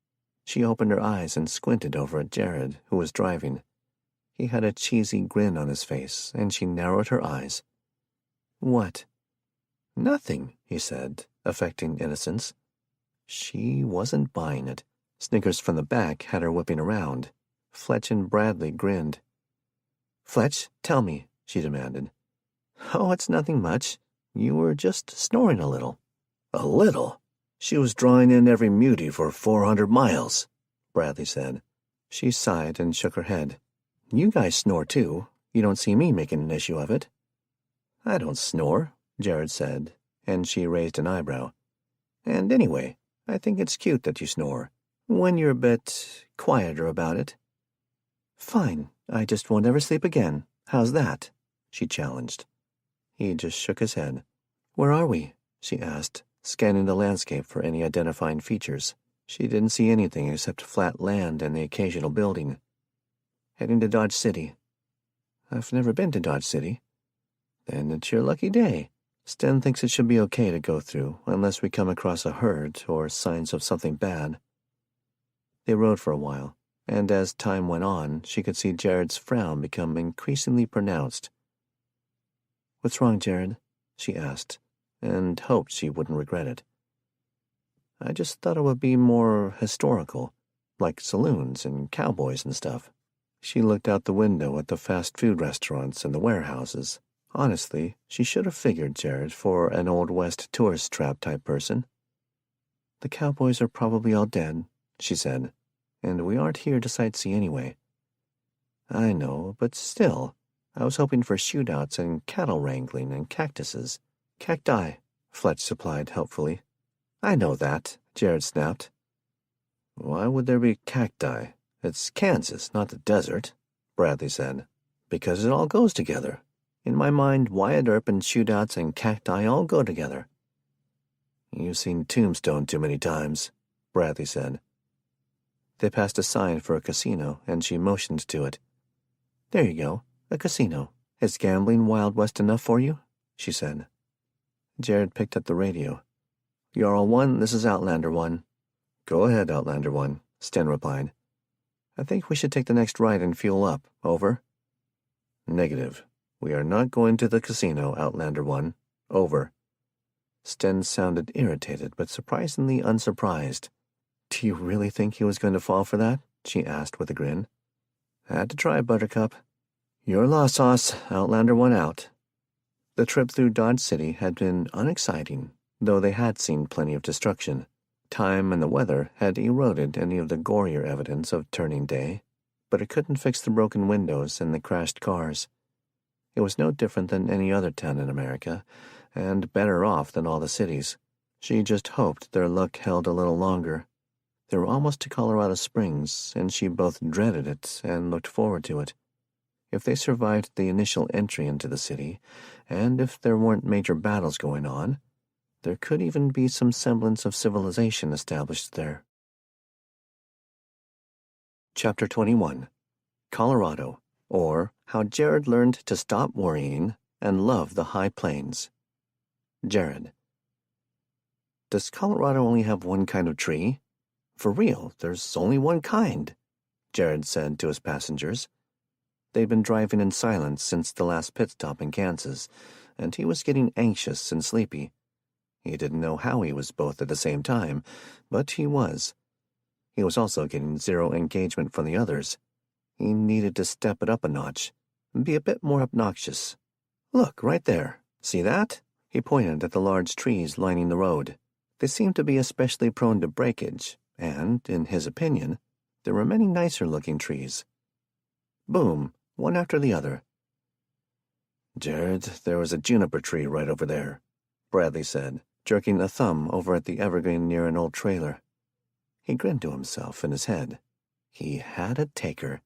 She opened her eyes and squinted over at Jared, who was driving. He had a cheesy grin on his face, and she narrowed her eyes. What? Nothing, he said, affecting innocence. She wasn't buying it. Snickers from the back had her whipping around. Fletch and Bradley grinned. Fletch, tell me, she demanded. Oh, it's nothing much. You were just snoring a little. A little? She was drawing in every mutie for 400 miles, Bradley said. She sighed and shook her head. You guys snore too. You don't see me making an issue of it. I don't snore, Jared said, and she raised an eyebrow. And anyway, I think it's cute that you snore, when you're a bit quieter about it. Fine, I just won't ever sleep again. How's that? She challenged. He just shook his head. Where are we? She asked, scanning the landscape for any identifying features. She didn't see anything except flat land and the occasional building. Heading to Dodge City. I've never been to Dodge City. Then it's your lucky day. Sten thinks it should be okay to go through, unless we come across a herd or signs of something bad. They rode for a while, and as time went on, she could see Jared's frown become increasingly pronounced. What's wrong, Jared? She asked, and hoped she wouldn't regret it. I just thought it would be more historical, like saloons and cowboys and stuff. She looked out the window at the fast food restaurants and the warehouses. Honestly, she should have figured Jared for an Old West tourist trap type person. The cowboys are probably all dead, she said, and we aren't here to sightsee anyway. I know, but still, I was hoping for shootouts and cattle wrangling and cactuses. Cacti, Fletch supplied helpfully. I know that, Jared snapped. Why would there be cacti? It's Kansas, not the desert, Bradley said. Because it all goes together. In my mind, Wyatt Earp and shootouts and cacti all go together. You've seen Tombstone too many times, Bradley said. They passed a sign for a casino, and she motioned to it. There you go, a casino. Is gambling Wild West enough for you? She said. Jared picked up the radio. Jarl 1, this is Outlander 1. Go ahead, Outlander 1, Sten replied. I think we should take the next right and fuel up. Over. Negative. We are not going to the casino, Outlander 1. Over. Sten sounded irritated, but surprisingly unsurprised. Do you really think he was going to fall for that? She asked with a grin. Had to try, Buttercup. Your loss, Sauce. Outlander 1 out. The trip through Dodge City had been unexciting, though they had seen plenty of destruction. Time and the weather had eroded any of the gorier evidence of turning day, but it couldn't fix the broken windows and the crashed cars. It was no different than any other town in America, and better off than all the cities. She just hoped their luck held a little longer. They were almost to Colorado Springs, and she both dreaded it and looked forward to it. If they survived the initial entry into the city, and if there weren't major battles going on, there could even be some semblance of civilization established there. Chapter 21. Colorado, or How Jared Learned to Stop Worrying and Love the High Plains. Jared. Does Colorado only have one kind of tree? For real, there's only one kind, Jared said to his passengers. They'd been driving in silence since the last pit stop in Kansas, and he was getting anxious and sleepy. He didn't know how he was both at the same time, but he was. He was also getting zero engagement from the others. He needed to step it up a notch, and be a bit more obnoxious. Look, right there. See that? He pointed at the large trees lining the road. They seemed to be especially prone to breakage, and, in his opinion, there were many nicer-looking trees. Boom, one after the other. Jared, there was a juniper tree right over there, Bradley said, jerking a thumb over at the evergreen near an old trailer. He grinned to himself in his head. He had a taker.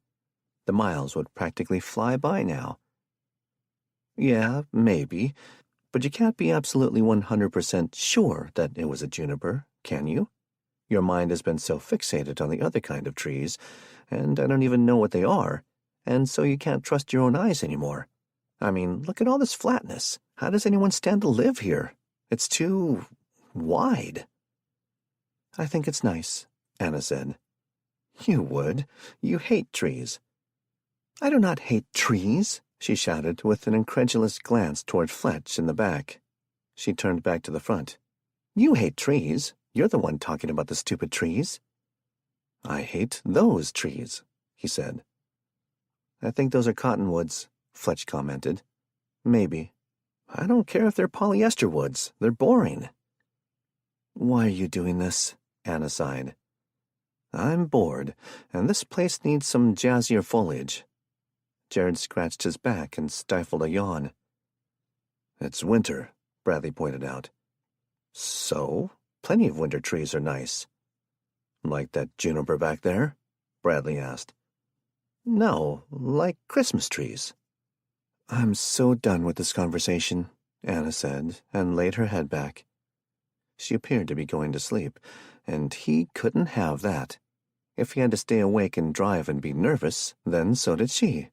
The miles would practically fly by now. Yeah, maybe, but you can't be absolutely 100% sure that it was a juniper, can you? Your mind has been so fixated on the other kind of trees, and I don't even know what they are, and so you can't trust your own eyes anymore. I mean, look at all this flatness. How does anyone stand to live here? It's too wide. I think it's nice, Anna said. You would. You hate trees. I do not hate trees, she shouted with an incredulous glance toward Fletch in the back. She turned back to the front. You hate trees. You're the one talking about the stupid trees. I hate those trees, he said. I think those are cottonwoods, Fletch commented. Maybe. I don't care if they're polyester woods. They're boring. Why are you doing this? Anna sighed. I'm bored, and this place needs some jazzier foliage. Jared scratched his back and stifled a yawn. It's winter, Bradley pointed out. So? Plenty of winter trees are nice. Like that juniper back there? Bradley asked. No, like Christmas trees. I'm so done with this conversation, Anna said, and laid her head back. She appeared to be going to sleep, and he couldn't have that. If he had to stay awake and drive and be nervous, then so did she.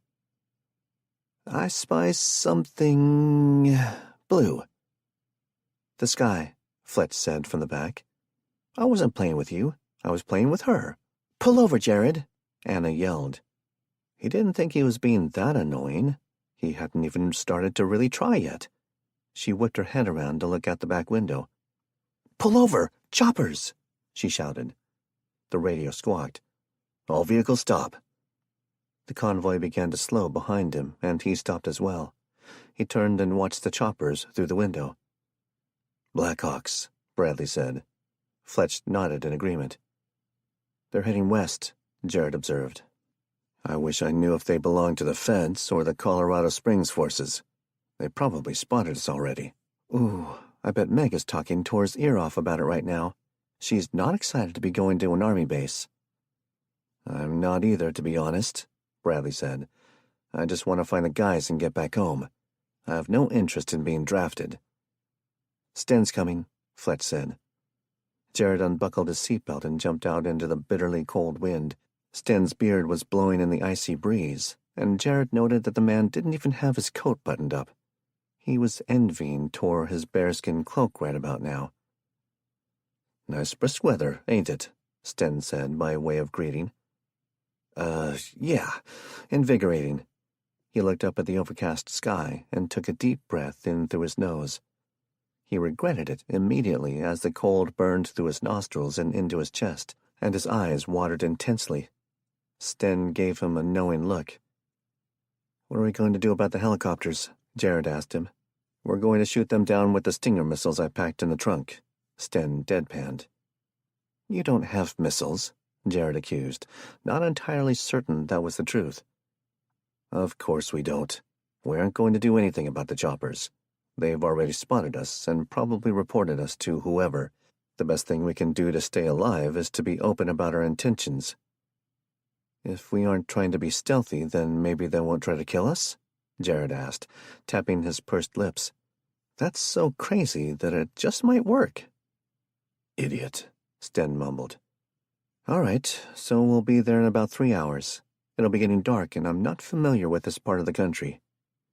I spy something blue. The sky, Fletch said from the back. I wasn't playing with you. I was playing with her. Pull over, Jared, Anna yelled. He didn't think he was being that annoying. He hadn't even started to really try yet. She whipped her head around to look out the back window. Pull over! Choppers! She shouted. The radio squawked. All vehicles stop. The convoy began to slow behind him, and he stopped as well. He turned and watched the choppers through the window. Blackhawks, Bradley said. Fletch nodded in agreement. They're heading west, Jared observed. I wish I knew if they belonged to the Feds or the Colorado Springs forces. They probably spotted us already. Ooh, I bet Meg is talking Tor's ear off about it right now. She's not excited to be going to an army base. I'm not either, to be honest, Bradley said. I just want to find the guys and get back home. I have no interest in being drafted. Sten's coming, Fletch said. Jared unbuckled his seatbelt and jumped out into the bitterly cold wind. Sten's beard was blowing in the icy breeze, and Jared noted that the man didn't even have his coat buttoned up. He was envying Tor his bearskin cloak right about now. Nice brisk weather, ain't it? Sten said by way of greeting. Yeah, invigorating. He looked up at the overcast sky and took a deep breath in through his nose. He regretted it immediately as the cold burned through his nostrils and into his chest, and his eyes watered intensely. Sten gave him a knowing look. What are we going to do about the helicopters? Jared asked him. We're going to shoot them down with the Stinger missiles I packed in the trunk. Sten deadpanned. You don't have missiles, Jared accused, not entirely certain that was the truth. Of course we don't. We aren't going to do anything about the choppers. They've already spotted us and probably reported us to whoever. The best thing we can do to stay alive is to be open about our intentions. If we aren't trying to be stealthy, then maybe they won't try to kill us? Jared asked, tapping his pursed lips. That's so crazy that it just might work. Idiot, Sten mumbled. All right, so we'll be there in about 3 hours. It'll be getting dark, and I'm not familiar with this part of the country.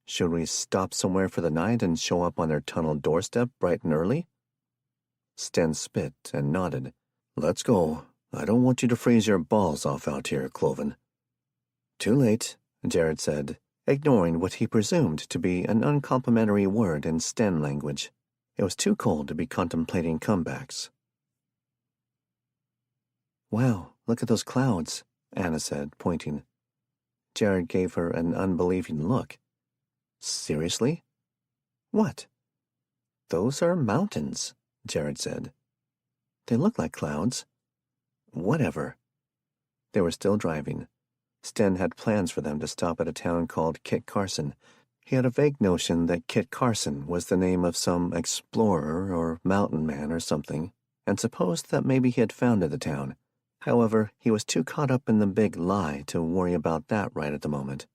Should we stop somewhere for the night and show up on their tunnel doorstep bright and early? Sten spit and nodded. Let's go. I don't want you to freeze your balls off out here, Cloven. Too late, Jared said, ignoring what he presumed to be an uncomplimentary word in Sten language. It was too cold to be contemplating comebacks. Wow, look at those clouds, Anna said, pointing. Jared gave her an unbelieving look. Seriously? What? Those are mountains, Jared said. They look like clouds. Whatever. They were still driving. Sten had plans for them to stop at a town called Kit Carson. He had a vague notion that Kit Carson was the name of some explorer or mountain man or something, and supposed that maybe he had founded the town. However, he was too caught up in the big lie to worry about that right at the moment.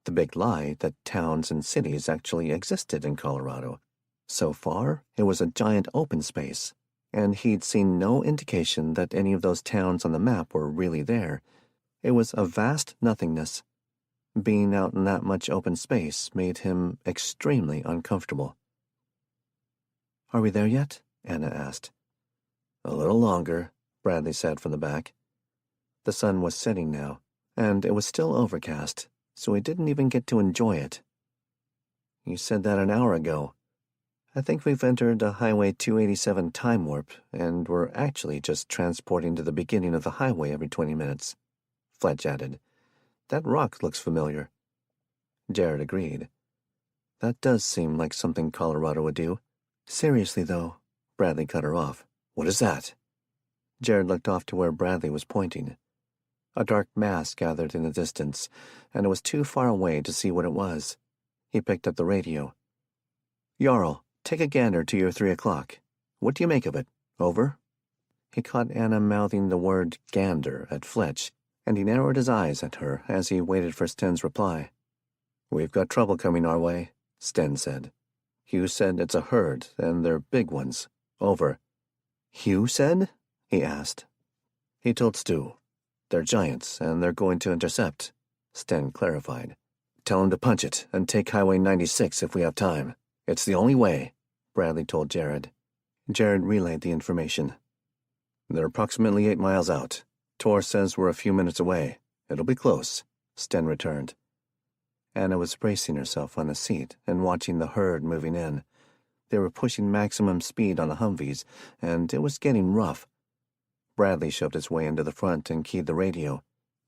The big lie that towns and cities actually existed in Colorado. So far, it was a giant open space, and he'd seen no indication that any of those towns on the map were really there. It was a vast nothingness. Being out in that much open space made him extremely uncomfortable. Are we there yet? Anna asked. A little longer, Bradley said from the back. The sun was setting now, and it was still overcast, so he didn't even get to enjoy it. You said that an hour ago. I think we've entered a Highway 287 time warp, and we're actually just transporting to the beginning of the highway every 20 minutes. Fletch added. That rock looks familiar. Jared agreed. That does seem like something Colorado would do. Seriously, though, Bradley cut her off. What is that? Jared looked off to where Bradley was pointing. A dark mass gathered in the distance, and it was too far away to see what it was. He picked up the radio. Jarl, take a gander to your 3 o'clock. What do you make of it? Over? He caught Anna mouthing the word gander at Fletch, and he narrowed his eyes at her as he waited for Sten's reply. "We've got trouble coming our way," Sten said. "Hugh said it's a herd, and they're big ones. Over." "Hugh said?" he asked. "He told Stu. They're giants, and they're going to intercept," Sten clarified. "Tell him to punch it and take Highway 96 if we have time. It's the only way," Bradley told Jared. Jared relayed the information. "They're approximately 8 miles out. Tor says we're a few minutes away. It'll be close," Sten returned. Anna was bracing herself on the seat and watching the herd moving in. They were pushing maximum speed on the Humvees, and it was getting rough. Bradley shoved his way into the front and keyed the radio.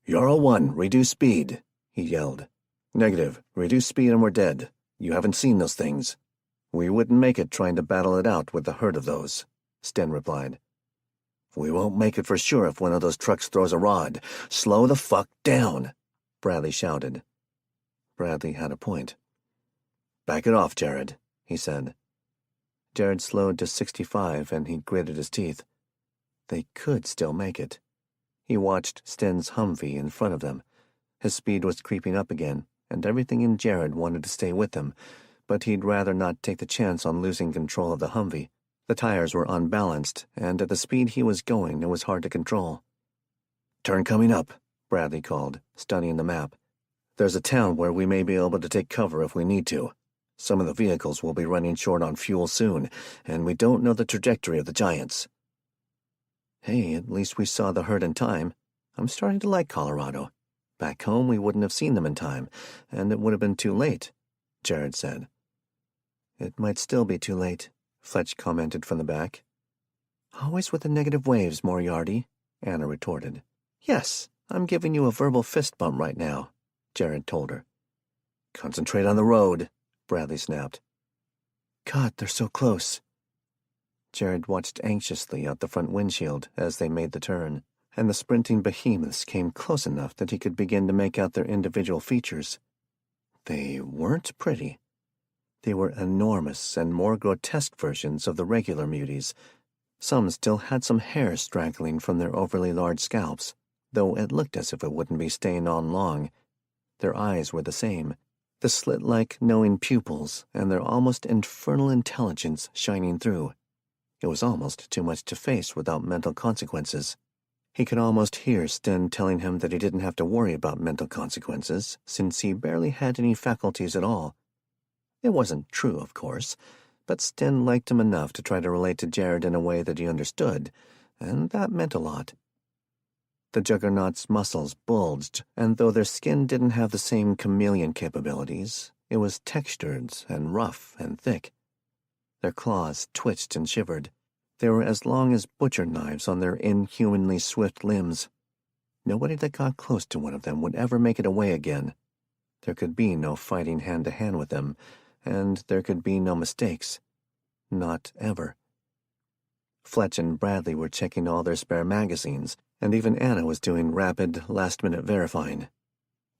"Ural 1, reduce speed," he yelled. "Negative, reduce speed and we're dead. You haven't seen those things." "We wouldn't make it trying to battle it out with a herd of those," Sten replied. "We won't make it for sure if one of those trucks throws a rod. Slow the fuck down," Bradley shouted. Bradley had a point. "Back it off, Jared," he said. Jared slowed to 65 and he gritted his teeth. They could still make it. He watched Sten's Humvee in front of them. His speed was creeping up again, and everything in Jared wanted to stay with him, but he'd rather not take the chance on losing control of the Humvee. The tires were unbalanced, and at the speed he was going, it was hard to control. "Turn coming up," Bradley called, studying the map. "There's a town where we may be able to take cover if we need to. Some of the vehicles will be running short on fuel soon, and we don't know the trajectory of the giants." "Hey, at least we saw the herd in time. I'm starting to like Colorado. Back home we wouldn't have seen them in time, and it would have been too late," Jared said. "It might still be too late," Fletch commented from the back. "Always with the negative waves, Moriarty," Anna retorted. "Yes, I'm giving you a verbal fist bump right now," Jared told her. "Concentrate on the road," Bradley snapped. "God, they're so close." Jared watched anxiously out the front windshield as they made the turn, and the sprinting behemoths came close enough that he could begin to make out their individual features. They weren't pretty. They were enormous and more grotesque versions of the regular muties. Some still had some hair straggling from their overly large scalps, though it looked as if it wouldn't be staying on long. Their eyes were the same, the slit-like knowing pupils and their almost infernal intelligence shining through. It was almost too much to face without mental consequences. He could almost hear Sten telling him that he didn't have to worry about mental consequences, since he barely had any faculties at all. It wasn't true, of course, but Sten liked him enough to try to relate to Jared in a way that he understood, and that meant a lot. The Juggernaut's muscles bulged, and though their skin didn't have the same chameleon capabilities, it was textured and rough and thick. Their claws twitched and shivered. They were as long as butcher knives on their inhumanly swift limbs. Nobody that got close to one of them would ever make it away again. There could be no fighting hand-to-hand with them, and there could be no mistakes. Not ever. Fletch and Bradley were checking all their spare magazines, and even Anna was doing rapid, last-minute verifying.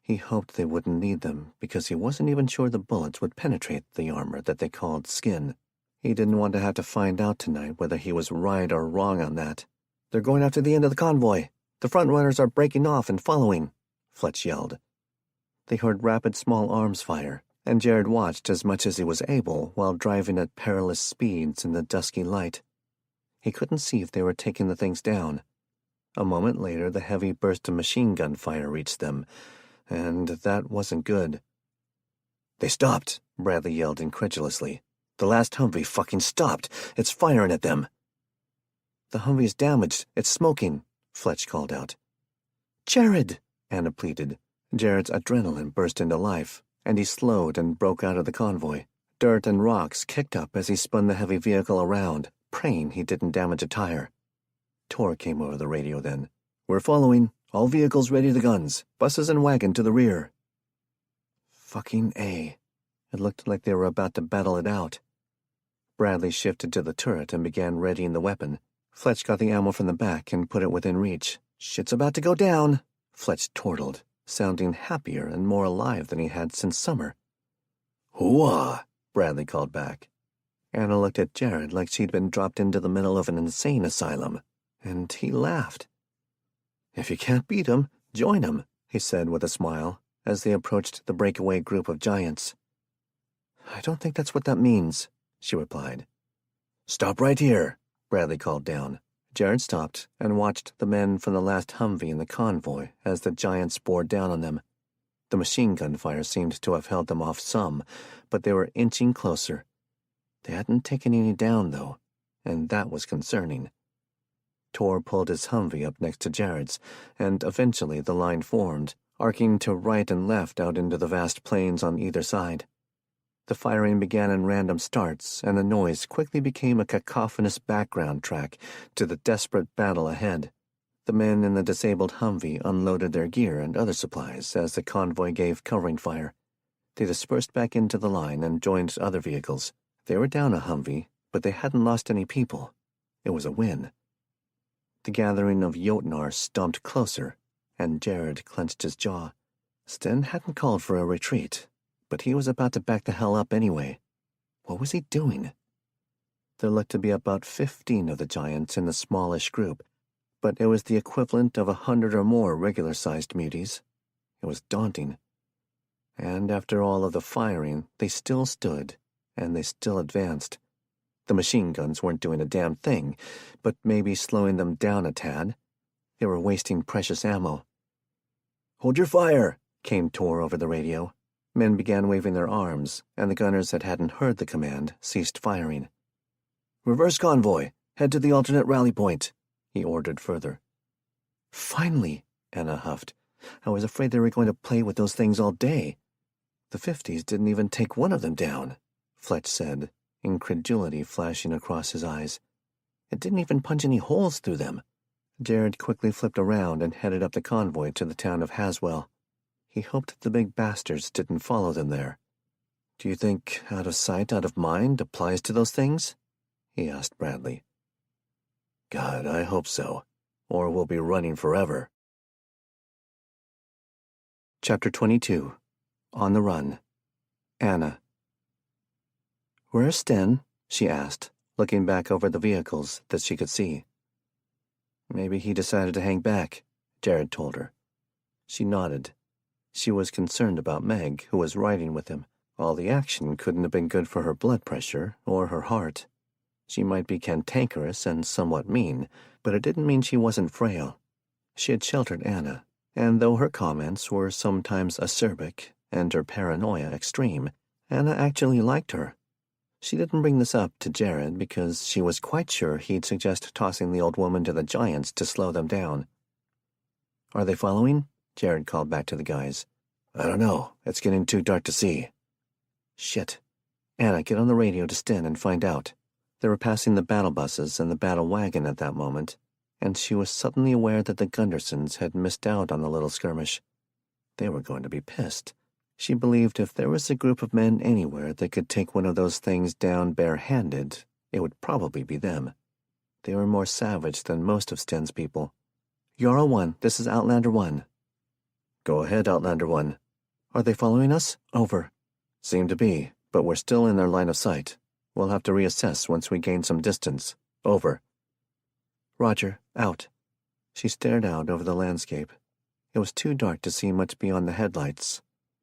He hoped they wouldn't need them, because he wasn't even sure the bullets would penetrate the armor that they called skin. He didn't want to have to find out tonight whether he was right or wrong on that. "They're going after the end of the convoy. The front runners are breaking off and following," Fletch yelled. They heard rapid small arms fire, and Jared watched as much as he was able while driving at perilous speeds in the dusky light. He couldn't see if they were taking the things down. A moment later, the heavy burst of machine gun fire reached them, and that wasn't good. "They stopped," Bradley yelled incredulously. "The last Humvee fucking stopped. It's firing at them." "The Humvee's damaged. It's smoking," Fletch called out. "Jared!" Anna pleaded. Jared's adrenaline burst into life, and he slowed and broke out of the convoy. Dirt and rocks kicked up as he spun the heavy vehicle around, praying he didn't damage a tire. Tor came over the radio then. "We're following. All vehicles ready the guns. Buses and wagon to the rear." Fucking A. It looked like they were about to battle it out. Bradley shifted to the turret and began readying the weapon. Fletch got the ammo from the back and put it within reach. "Shit's about to go down," Fletch chortled, sounding happier and more alive than he had since summer. "Hooah!" Bradley called back. Anna looked at Jared like she'd been dropped into the middle of an insane asylum. and he laughed. "If you can't beat 'em, join 'em," he said with a smile as they approached the breakaway group of giants. "I don't think that's what that means," she replied. "Stop right here," Bradley called down. Jared stopped and watched the men from the last Humvee in the convoy as the giants bore down on them. The machine gun fire seemed to have held them off some, but they were inching closer. They hadn't taken any down, though, and that was concerning. Tor pulled his Humvee up next to Jared's, and eventually the line formed, arcing to right and left out into the vast plains on either side. The firing began in random starts, and the noise quickly became a cacophonous background track to the desperate battle ahead. The men in the disabled Humvee unloaded their gear and other supplies as the convoy gave covering fire. They dispersed back into the line and joined other vehicles. They were down a Humvee, but they hadn't lost any people. It was a win. The gathering of Jotnar stomped closer, and Jared clenched his jaw. Sten hadn't called for a retreat, but he was about to back the hell up anyway. What was he doing? There looked to be about 15 of the giants in the smallish group, but it was the equivalent of 100 or more regular-sized muties. It was daunting. And after all of the firing, they still stood, and they still advanced. The machine guns weren't doing a damn thing, but maybe slowing them down a tad. They were wasting precious ammo. "Hold your fire," came Tor over the radio. Men began waving their arms, and the gunners that hadn't heard the command ceased firing. "Reverse convoy, head to the alternate rally point," he ordered further. "Finally," Anna huffed. "I was afraid they were going to play with those things all day." "The 50s didn't even take one of them down," Fletch said, incredulity flashing across his eyes. "It didn't even punch any holes through them." Jared quickly flipped around and headed up the convoy to the town of Haswell. He hoped the big bastards didn't follow them there. "Do you think out of sight, out of mind applies to those things?" he asked Bradley. "God, I hope so, or we'll be running forever." Chapter 22. On the Run. Anna. "Where's Sten?" she asked, looking back over the vehicles that she could see. "Maybe he decided to hang back," Jared told her. She nodded. She was concerned about Meg, who was riding with him. All the action couldn't have been good for her blood pressure or her heart. She might be cantankerous and somewhat mean, but it didn't mean she wasn't frail. She had sheltered Anna, and though her comments were sometimes acerbic and her paranoia extreme, Anna actually liked her. She didn't bring this up to Jared because she was quite sure he'd suggest tossing the old woman to the giants to slow them down. "Are they following?" Jared called back to the guys. "I don't know. It's getting too dark to see." "Shit. Anna, get on the radio to Sten and find out." They were passing the battle buses and the battle wagon at that moment, and she was suddenly aware that the Gundersons had missed out on the little skirmish. They were going to be pissed. She believed if there was a group of men anywhere that could take one of those things down bare-handed, it would probably be them. They were more savage than most of Sten's people. "Yarrow 1, this is Outlander 1. "Go ahead, Outlander 1. "Are they following us? Over." "Seem to be, but we're still in their line of sight. We'll have to reassess once we gain some distance. Over." "Roger, out." She stared out over the landscape. It was too dark to see much beyond the headlights.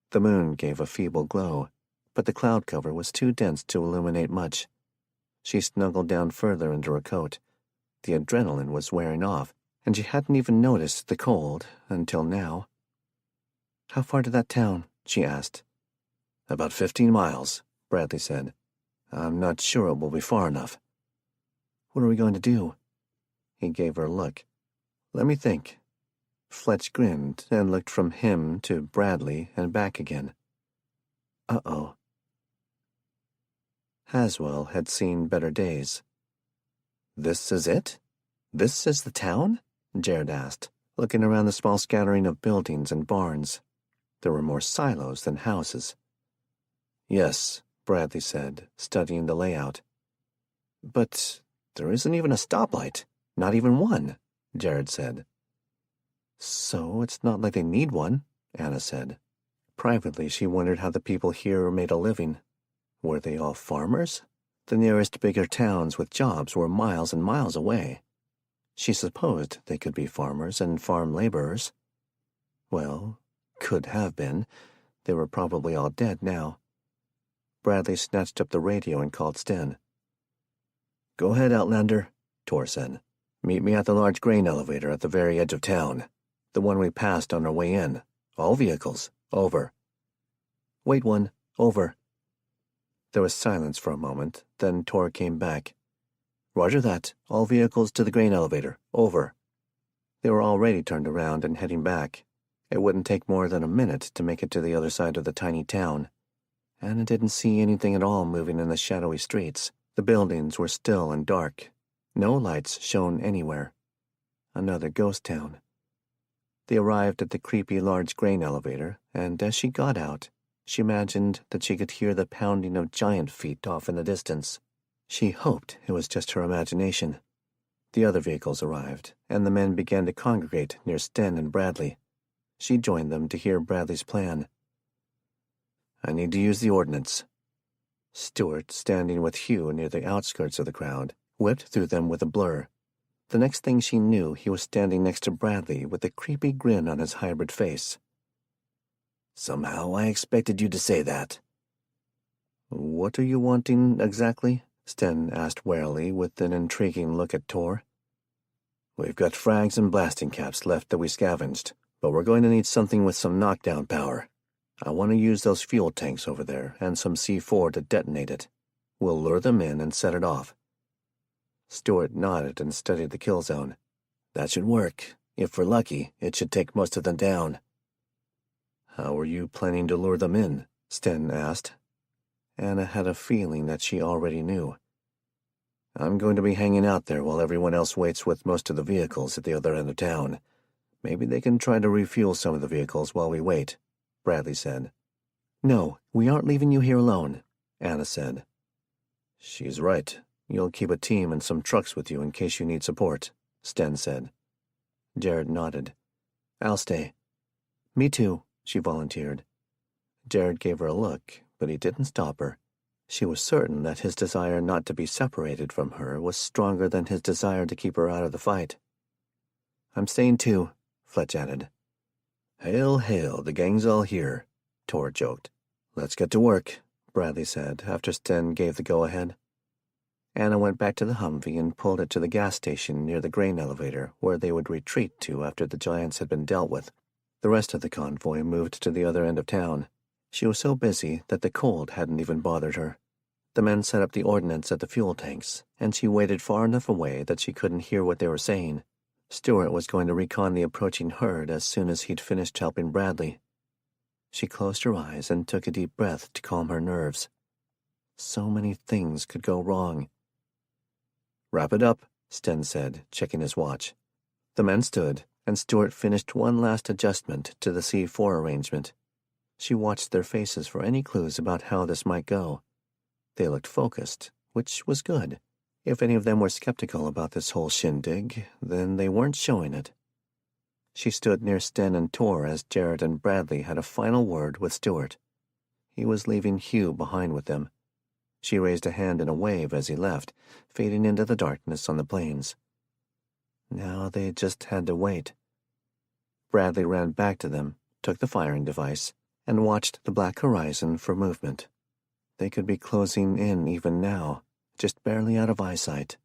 The moon gave a feeble glow, but the cloud cover was too dense to illuminate much. She snuggled down further into her coat. The adrenaline was wearing off, and she hadn't even noticed the cold until now. "How far to that town?" she asked. "About 15 miles, Bradley said. "I'm not sure it will be far enough." "What are we going to do?" He gave her a look. "Let me think." Fletch grinned and looked from him to Bradley and back again. Uh-oh. Haswell had seen better days. "This is it? This is the town?" Jared asked, looking around the small scattering of buildings and barns. There were more silos than houses. "Yes," Bradley said, studying the layout. "But there isn't even a stoplight. Not even one," Jared said. "So it's not like they need one," Anna said. Privately, she wondered how the people here made a living. Were they all farmers? The nearest bigger towns with jobs were miles and miles away. She supposed they could be farmers and farm laborers. Well, could have been. They were probably all dead now. Bradley snatched up the radio and called Sten. "Go ahead, Outlander," Tor said. "Meet me at the large grain elevator at the very edge of town. The one we passed on our way in. All vehicles. Over." "Wait one. Over." There was silence for a moment, then Tor came back. "Roger that. All vehicles to the grain elevator. Over." They were already turned around and heading back. It wouldn't take more than a minute to make it to the other side of the tiny town. Anna didn't see anything at all moving in the shadowy streets. The buildings were still and dark. No lights shone anywhere. Another ghost town. They arrived at the creepy large grain elevator, and as she got out, she imagined that she could hear the pounding of giant feet off in the distance. She hoped it was just her imagination. The other vehicles arrived, and the men began to congregate near Sten and Bradley. She joined them to hear Bradley's plan. "I need to use the ordnance." Stuart, standing with Hugh near the outskirts of the crowd, whipped through them with a blur. The next thing she knew, he was standing next to Bradley with a creepy grin on his hybrid face. "Somehow I expected you to say that." "What are you wanting, exactly?" Sten asked warily, with an intriguing look at Tor. "We've got frags and blasting caps left that we scavenged, but we're going to need something with some knockdown power. I want to use those fuel tanks over there and some C4 to detonate it. We'll lure them in and set it off." Stuart nodded and studied the kill zone. "That should work. If we're lucky, it should take most of them down." "How are you planning to lure them in?" Sten asked. Anna had a feeling that she already knew. "I'm going to be hanging out there while everyone else waits with most of the vehicles at the other end of town. Maybe they can try to refuel some of the vehicles while we wait," Bradley said. "No, we aren't leaving you here alone," Anna said. "She's right. You'll keep a team and some trucks with you in case you need support," Sten said. Jared nodded. "I'll stay." "Me too," she volunteered. Jared gave her a look, but he didn't stop her. She was certain that his desire not to be separated from her was stronger than his desire to keep her out of the fight. "I'm staying too," Fletch added. "Hail, hail, the gang's all here," Tor joked. "Let's get to work," Bradley said after Sten gave the go-ahead. Anna went back to the Humvee and pulled it to the gas station near the grain elevator where they would retreat to after the giants had been dealt with. The rest of the convoy moved to the other end of town. She was so busy that the cold hadn't even bothered her. The men set up the ordnance at the fuel tanks, and she waited far enough away that she couldn't hear what they were saying. Stuart was going to recon the approaching herd as soon as he'd finished helping Bradley. She closed her eyes and took a deep breath to calm her nerves. So many things could go wrong. "Wrap it up," Sten said, checking his watch. The men stood, and Stuart finished one last adjustment to the C4 arrangement. She watched their faces for any clues about how this might go. They looked focused, which was good. If any of them were skeptical about this whole shindig, then they weren't showing it. She stood near Sten and Tor as Jared and Bradley had a final word with Stuart. He was leaving Hugh behind with them. She raised a hand in a wave as he left, fading into the darkness on the plains. Now they just had to wait. Bradley ran back to them, took the firing device, and watched the black horizon for movement. They could be closing in even now, just barely out of eyesight.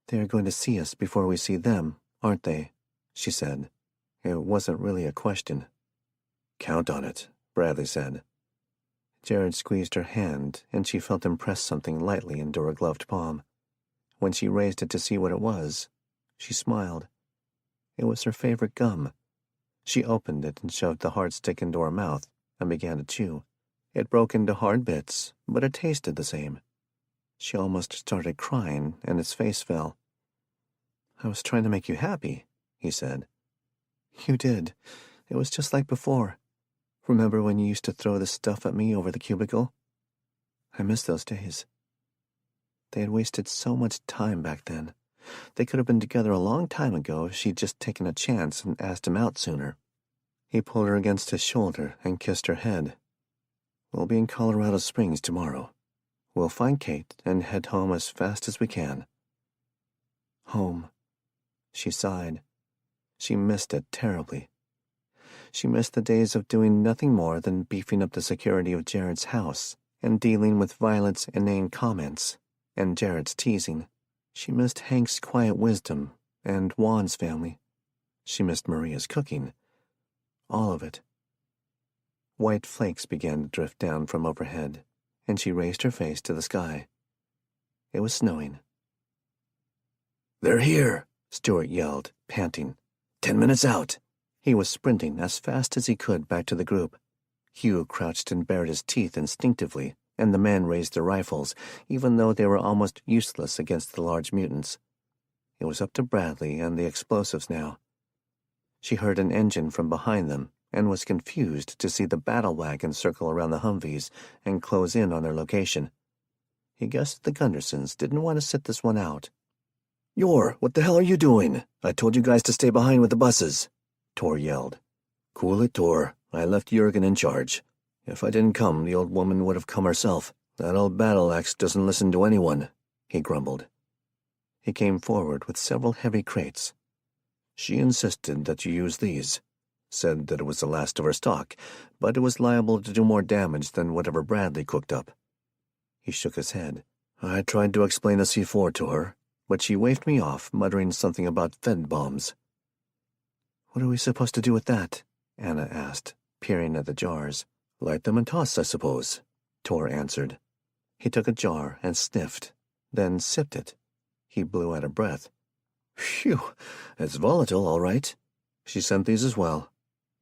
"They're going to see us before we see them, aren't they?" she said. It wasn't really a question. "Count on it," Bradley said. Jared squeezed her hand, and she felt him press something lightly into her gloved palm. When she raised it to see what it was, she smiled. It was her favorite gum. She opened it and shoved the hard stick into her mouth and began to chew. It broke into hard bits, but it tasted the same. She almost started crying, and his face fell. "I was trying to make you happy," he said. "You did. It was just like before. Remember when you used to throw this stuff at me over the cubicle? I miss those days. They had wasted so much time back then. They could have been together a long time ago if she'd just taken a chance and asked him out sooner." He pulled her against his shoulder and kissed her head. "We'll be in Colorado Springs tomorrow. We'll find Kate and head home as fast as we can." Home. She sighed. She missed it terribly. She missed the days of doing nothing more than beefing up the security of Jared's house and dealing with Violet's inane comments and Jared's teasing. She missed Hank's quiet wisdom and Juan's family. She missed Maria's cooking. All of it. White flakes began to drift down from overhead, and she raised her face to the sky. It was snowing. "They're here," Stuart yelled, panting. 10 minutes out." He was sprinting as fast as he could back to the group. Hugh crouched and bared his teeth instinctively, and the men raised their rifles, even though they were almost useless against the large mutants. It was up to Bradley and the explosives now. She heard an engine from behind them and was confused to see the battle wagon circle around the Humvees and close in on their location. He guessed the Gundersons didn't want to sit this one out. "Yor, what the hell are you doing? I told you guys to stay behind with the buses," Tor yelled. "Cool it, Tor. I left Jurgen in charge. If I didn't come, the old woman would have come herself. That old battle axe doesn't listen to anyone," he grumbled. He came forward with several heavy crates. "She insisted that you use these. Said that it was the last of her stock, but it was liable to do more damage than whatever Bradley cooked up." He shook his head. "I tried to explain the C4 to her, but she waved me off, muttering something about Fed bombs." "What are we supposed to do with that?" Anna asked, peering at the jars. "Light them and toss, I suppose," Tor answered. He took a jar and sniffed, then sipped it. He blew out a breath. "Phew, it's volatile, all right." "She sent these as well."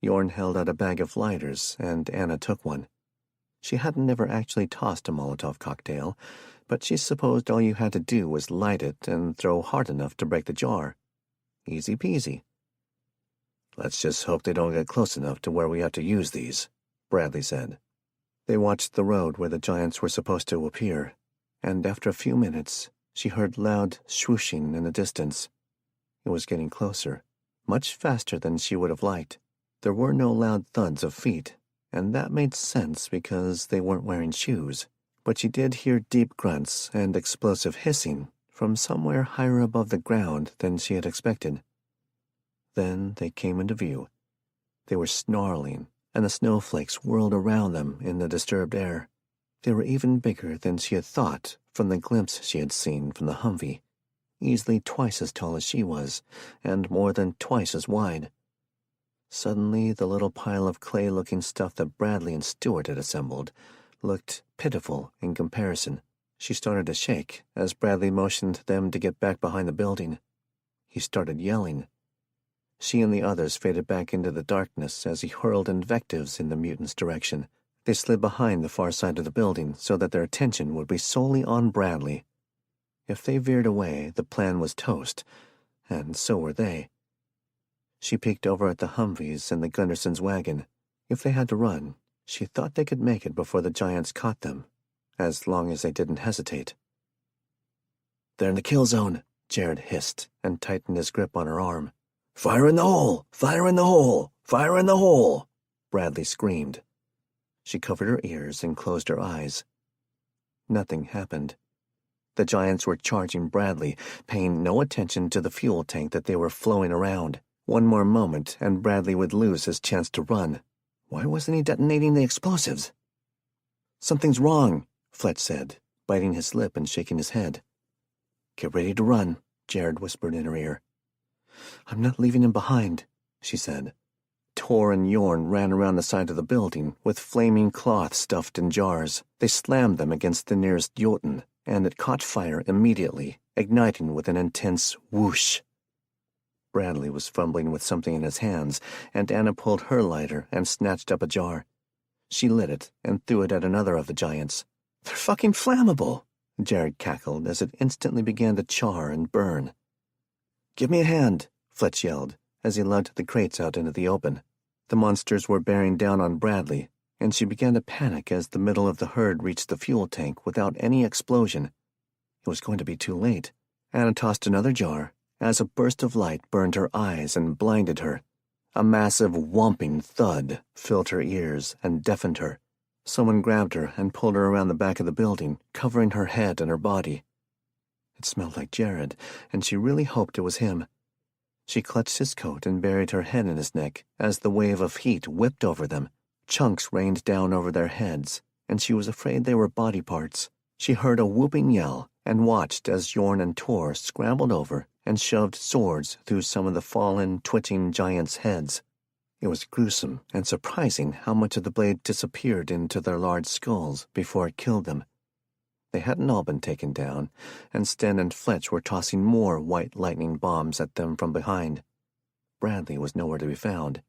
Yorn held out a bag of lighters, and Anna took one. She hadn't never actually tossed a Molotov cocktail, but she supposed all you had to do was light it and throw hard enough to break the jar. Easy peasy. "Let's just hope they don't get close enough to where we have to use these," Bradley said. They watched the road where the giants were supposed to appear, and after a few minutes, she heard loud swooshing in the distance. It was getting closer, much faster than she would have liked. There were no loud thuds of feet, and that made sense because they weren't wearing shoes. But she did hear deep grunts and explosive hissing from somewhere higher above the ground than she had expected. Then they came into view. They were snarling, and the snowflakes whirled around them in the disturbed air. They were even bigger than she had thought from the glimpse she had seen from the Humvee, easily twice as tall as she was, and more than twice as wide. Suddenly, the little pile of clay-looking stuff that Bradley and Stuart had assembled looked pitiful in comparison. She started to shake as Bradley motioned them to get back behind the building. He started yelling. She and the others faded back into the darkness as he hurled invectives in the mutants' direction. They slid behind the far side of the building so that their attention would be solely on Bradley. If they veered away, the plan was toast, and so were they. She peeked over at the Humvees and the Gundersons' wagon. If they had to run, she thought they could make it before the giants caught them, as long as they didn't hesitate. "They're in the kill zone," Jared hissed and tightened his grip on her arm. "Fire in the hole! Fire in the hole! Fire in the hole!" Bradley screamed. She covered her ears and closed her eyes. Nothing happened. The giants were charging Bradley, paying no attention to the fuel tank that they were flowing around. One more moment and Bradley would lose his chance to run. Why wasn't he detonating the explosives? "Something's wrong," Fletch said, biting his lip and shaking his head. "Get ready to run," Jared whispered in her ear. "I'm not leaving him behind," she said. Tor and Yorn ran around the side of the building with flaming cloth stuffed in jars. They slammed them against the nearest Jotun, and it caught fire immediately, igniting with an intense whoosh. Bradley was fumbling with something in his hands, and Anna pulled her lighter and snatched up a jar. She lit it and threw it at another of the giants. "They're fucking flammable," Jared cackled as it instantly began to char and burn. "Give me a hand," Fletch yelled as he lugged the crates out into the open. The monsters were bearing down on Bradley, and she began to panic as the middle of the herd reached the fuel tank without any explosion. It was going to be too late. Anna tossed another jar as a burst of light burned her eyes and blinded her. A massive whomping thud filled her ears and deafened her. Someone grabbed her and pulled her around the back of the building, covering her head and her body. It smelled like Jared, and she really hoped it was him. She clutched his coat and buried her head in his neck as the wave of heat whipped over them. Chunks rained down over their heads, and she was afraid they were body parts. She heard a whooping yell and watched as Jorn and Tor scrambled over and shoved swords through some of the fallen, twitching giants' heads. It was gruesome and surprising how much of the blade disappeared into their large skulls before it killed them. They hadn't all been taken down, and Sten and Fletch were tossing more white lightning bombs at them from behind. Bradley was nowhere to be found.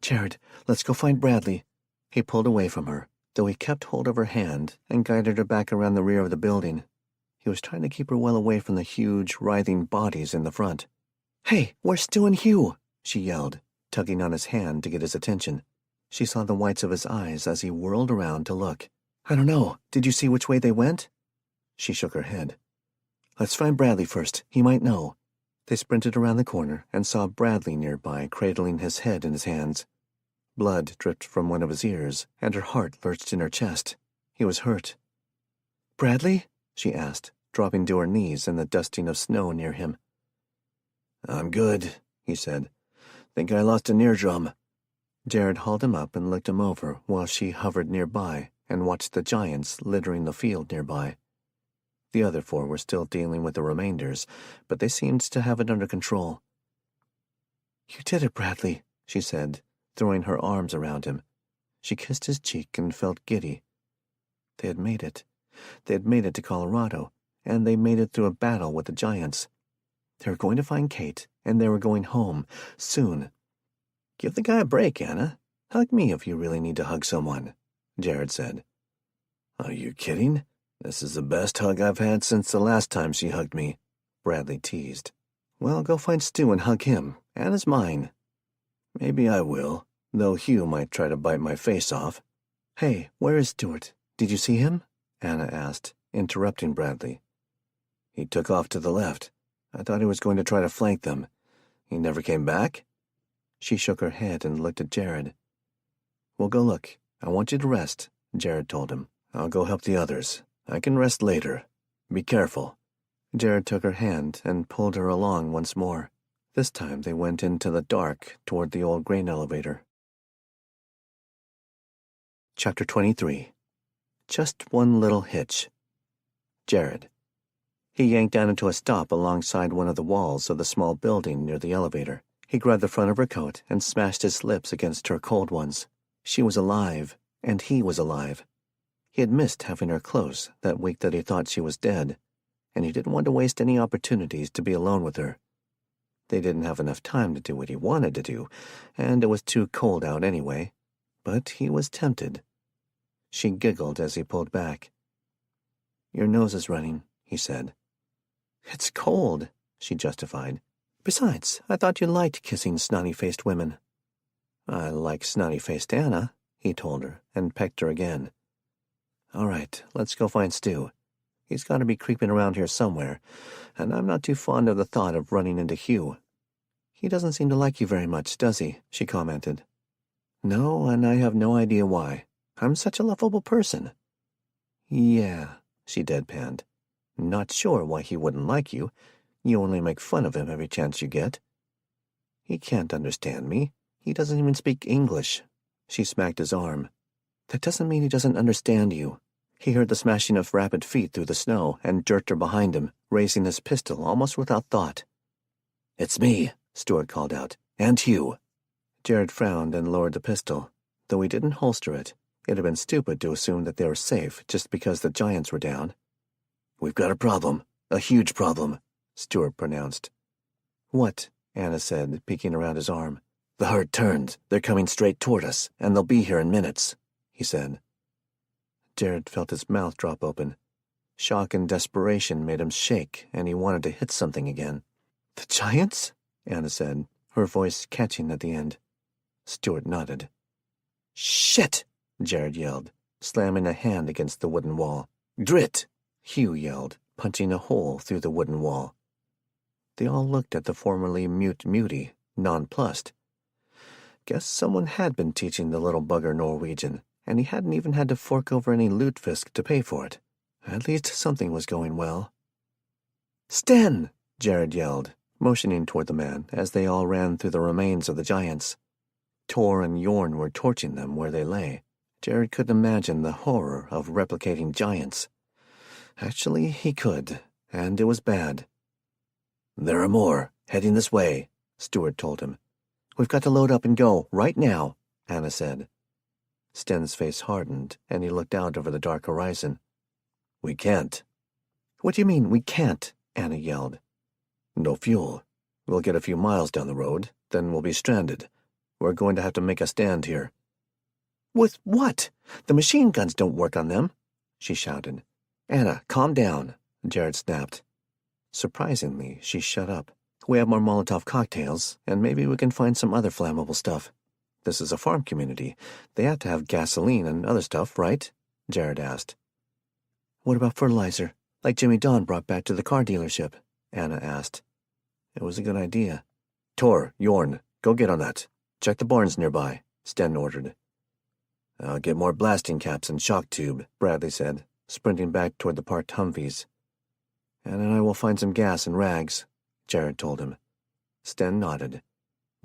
"Jared, let's go find Bradley." He pulled away from her, though he kept hold of her hand and guided her back around the rear of the building. He was trying to keep her well away from the huge, writhing bodies in the front. "Hey, where's Stu and Hugh?" she yelled, tugging on his hand to get his attention. She saw the whites of his eyes as he whirled around to look. "I don't know. Did you see which way they went?" She shook her head. "Let's find Bradley first. He might know." They sprinted around the corner and saw Bradley nearby, cradling his head in his hands. Blood dripped from one of his ears, and her heart lurched in her chest. He was hurt. "Bradley?" she asked, dropping to her knees in the dusting of snow near him. "I'm good," he said. "Think I lost an eardrum." Jared hauled him up and looked him over while she hovered nearby and watched the giants littering the field nearby. The other four were still dealing with the remainders, but they seemed to have it under control. "You did it, Bradley," she said, throwing her arms around him. She kissed his cheek and felt giddy. They had made it. They had made it to Colorado, and they made it through a battle with the giants. They were going to find Kate, and they were going home, soon. "Give the guy a break, Anna. Hug me if you really need to hug someone," Jared said. "Are you kidding? This is the best hug I've had since the last time she hugged me," Bradley teased. "Well, go find Stu and hug him. Anna's mine." "Maybe I will, though Hugh might try to bite my face off." "Hey, where is Stuart? Did you see him?" Anna asked, interrupting Bradley. "He took off to the left. I thought he was going to try to flank them. He never came back?" She shook her head and looked at Jared. "We'll go look. I want you to rest," Jared told him. "I'll go help the others. I can rest later. Be careful." Jared took her hand and pulled her along once more. This time they went into the dark toward the old grain elevator. Chapter 23. Just One Little Hitch. Jared. He yanked Anna to a stop alongside one of the walls of the small building near the elevator. He grabbed the front of her coat and smashed his lips against her cold ones. She was alive, and he was alive. He had missed having her close that week that he thought she was dead, and he didn't want to waste any opportunities to be alone with her. They didn't have enough time to do what he wanted to do, and it was too cold out anyway. But he was tempted. She giggled as he pulled back. "Your nose is running," he said. "It's cold," she justified. "Besides, I thought you liked kissing snotty-faced women." "I like snotty-faced Anna," he told her, and pecked her again. "All right, let's go find Stu. He's got to be creeping around here somewhere, and I'm not too fond of the thought of running into Hugh." "He doesn't seem to like you very much, does he?" she commented. "No, and I have no idea why. I'm such a lovable person." "Yeah," she deadpanned. "Not sure why he wouldn't like you. You only make fun of him every chance you get." "He can't understand me. He doesn't even speak English." She smacked his arm. "That doesn't mean he doesn't understand you." He heard the smashing of rapid feet through the snow and jerked her behind him, raising his pistol almost without thought. "It's me," Stuart called out. "And Hugh." Jared frowned and lowered the pistol, though he didn't holster it. It had been stupid to assume that they were safe just because the giants were down. "We've got a problem. A huge problem," Stuart pronounced. "What?" Anna said, peeking around his arm. "The herd turned. They're coming straight toward us, and they'll be here in minutes," he said. Jared felt his mouth drop open. Shock and desperation made him shake, and he wanted to hit something again. "The giants?" Anna said, her voice catching at the end. Stuart nodded. "Shit!" Jared yelled, slamming a hand against the wooden wall. "Drit!" Hugh yelled, punching a hole through the wooden wall. They all looked at the formerly mute Mutie, nonplussed. Guess someone had been teaching the little bugger Norwegian, and he hadn't even had to fork over any lutefisk to pay for it. At least something was going well. Sten! Jared yelled, motioning toward the man as they all ran through the remains of the giants. Tor and Yorn were torching them where they lay. Jared couldn't imagine the horror of replicating giants. Actually, he could, and it was bad. "There are more, heading this way," Stewart told him. "We've got to load up and go, right now," Anna said. Sten's face hardened, and he looked out over the dark horizon. "We can't." "What do you mean, we can't?" Anna yelled. "No fuel. We'll get a few miles down the road, then we'll be stranded. We're going to have to make a stand here." "With what? The machine guns don't work on them," she shouted. "Anna, calm down," Jared snapped. Surprisingly, she shut up. "We have more Molotov cocktails, and maybe we can find some other flammable stuff. This is a farm community. They have to have gasoline and other stuff, right?" Jared asked. "What about fertilizer, like Jimmy Don brought back to the car dealership?" Anna asked. It was a good idea. "Tor, Yorn, go get on that. Check the barns nearby," Sten ordered. "I'll get more blasting caps and shock tube," Bradley said, sprinting back toward the parked Humvees. "And then I will find some gas and rags," Jared told him. Sten nodded.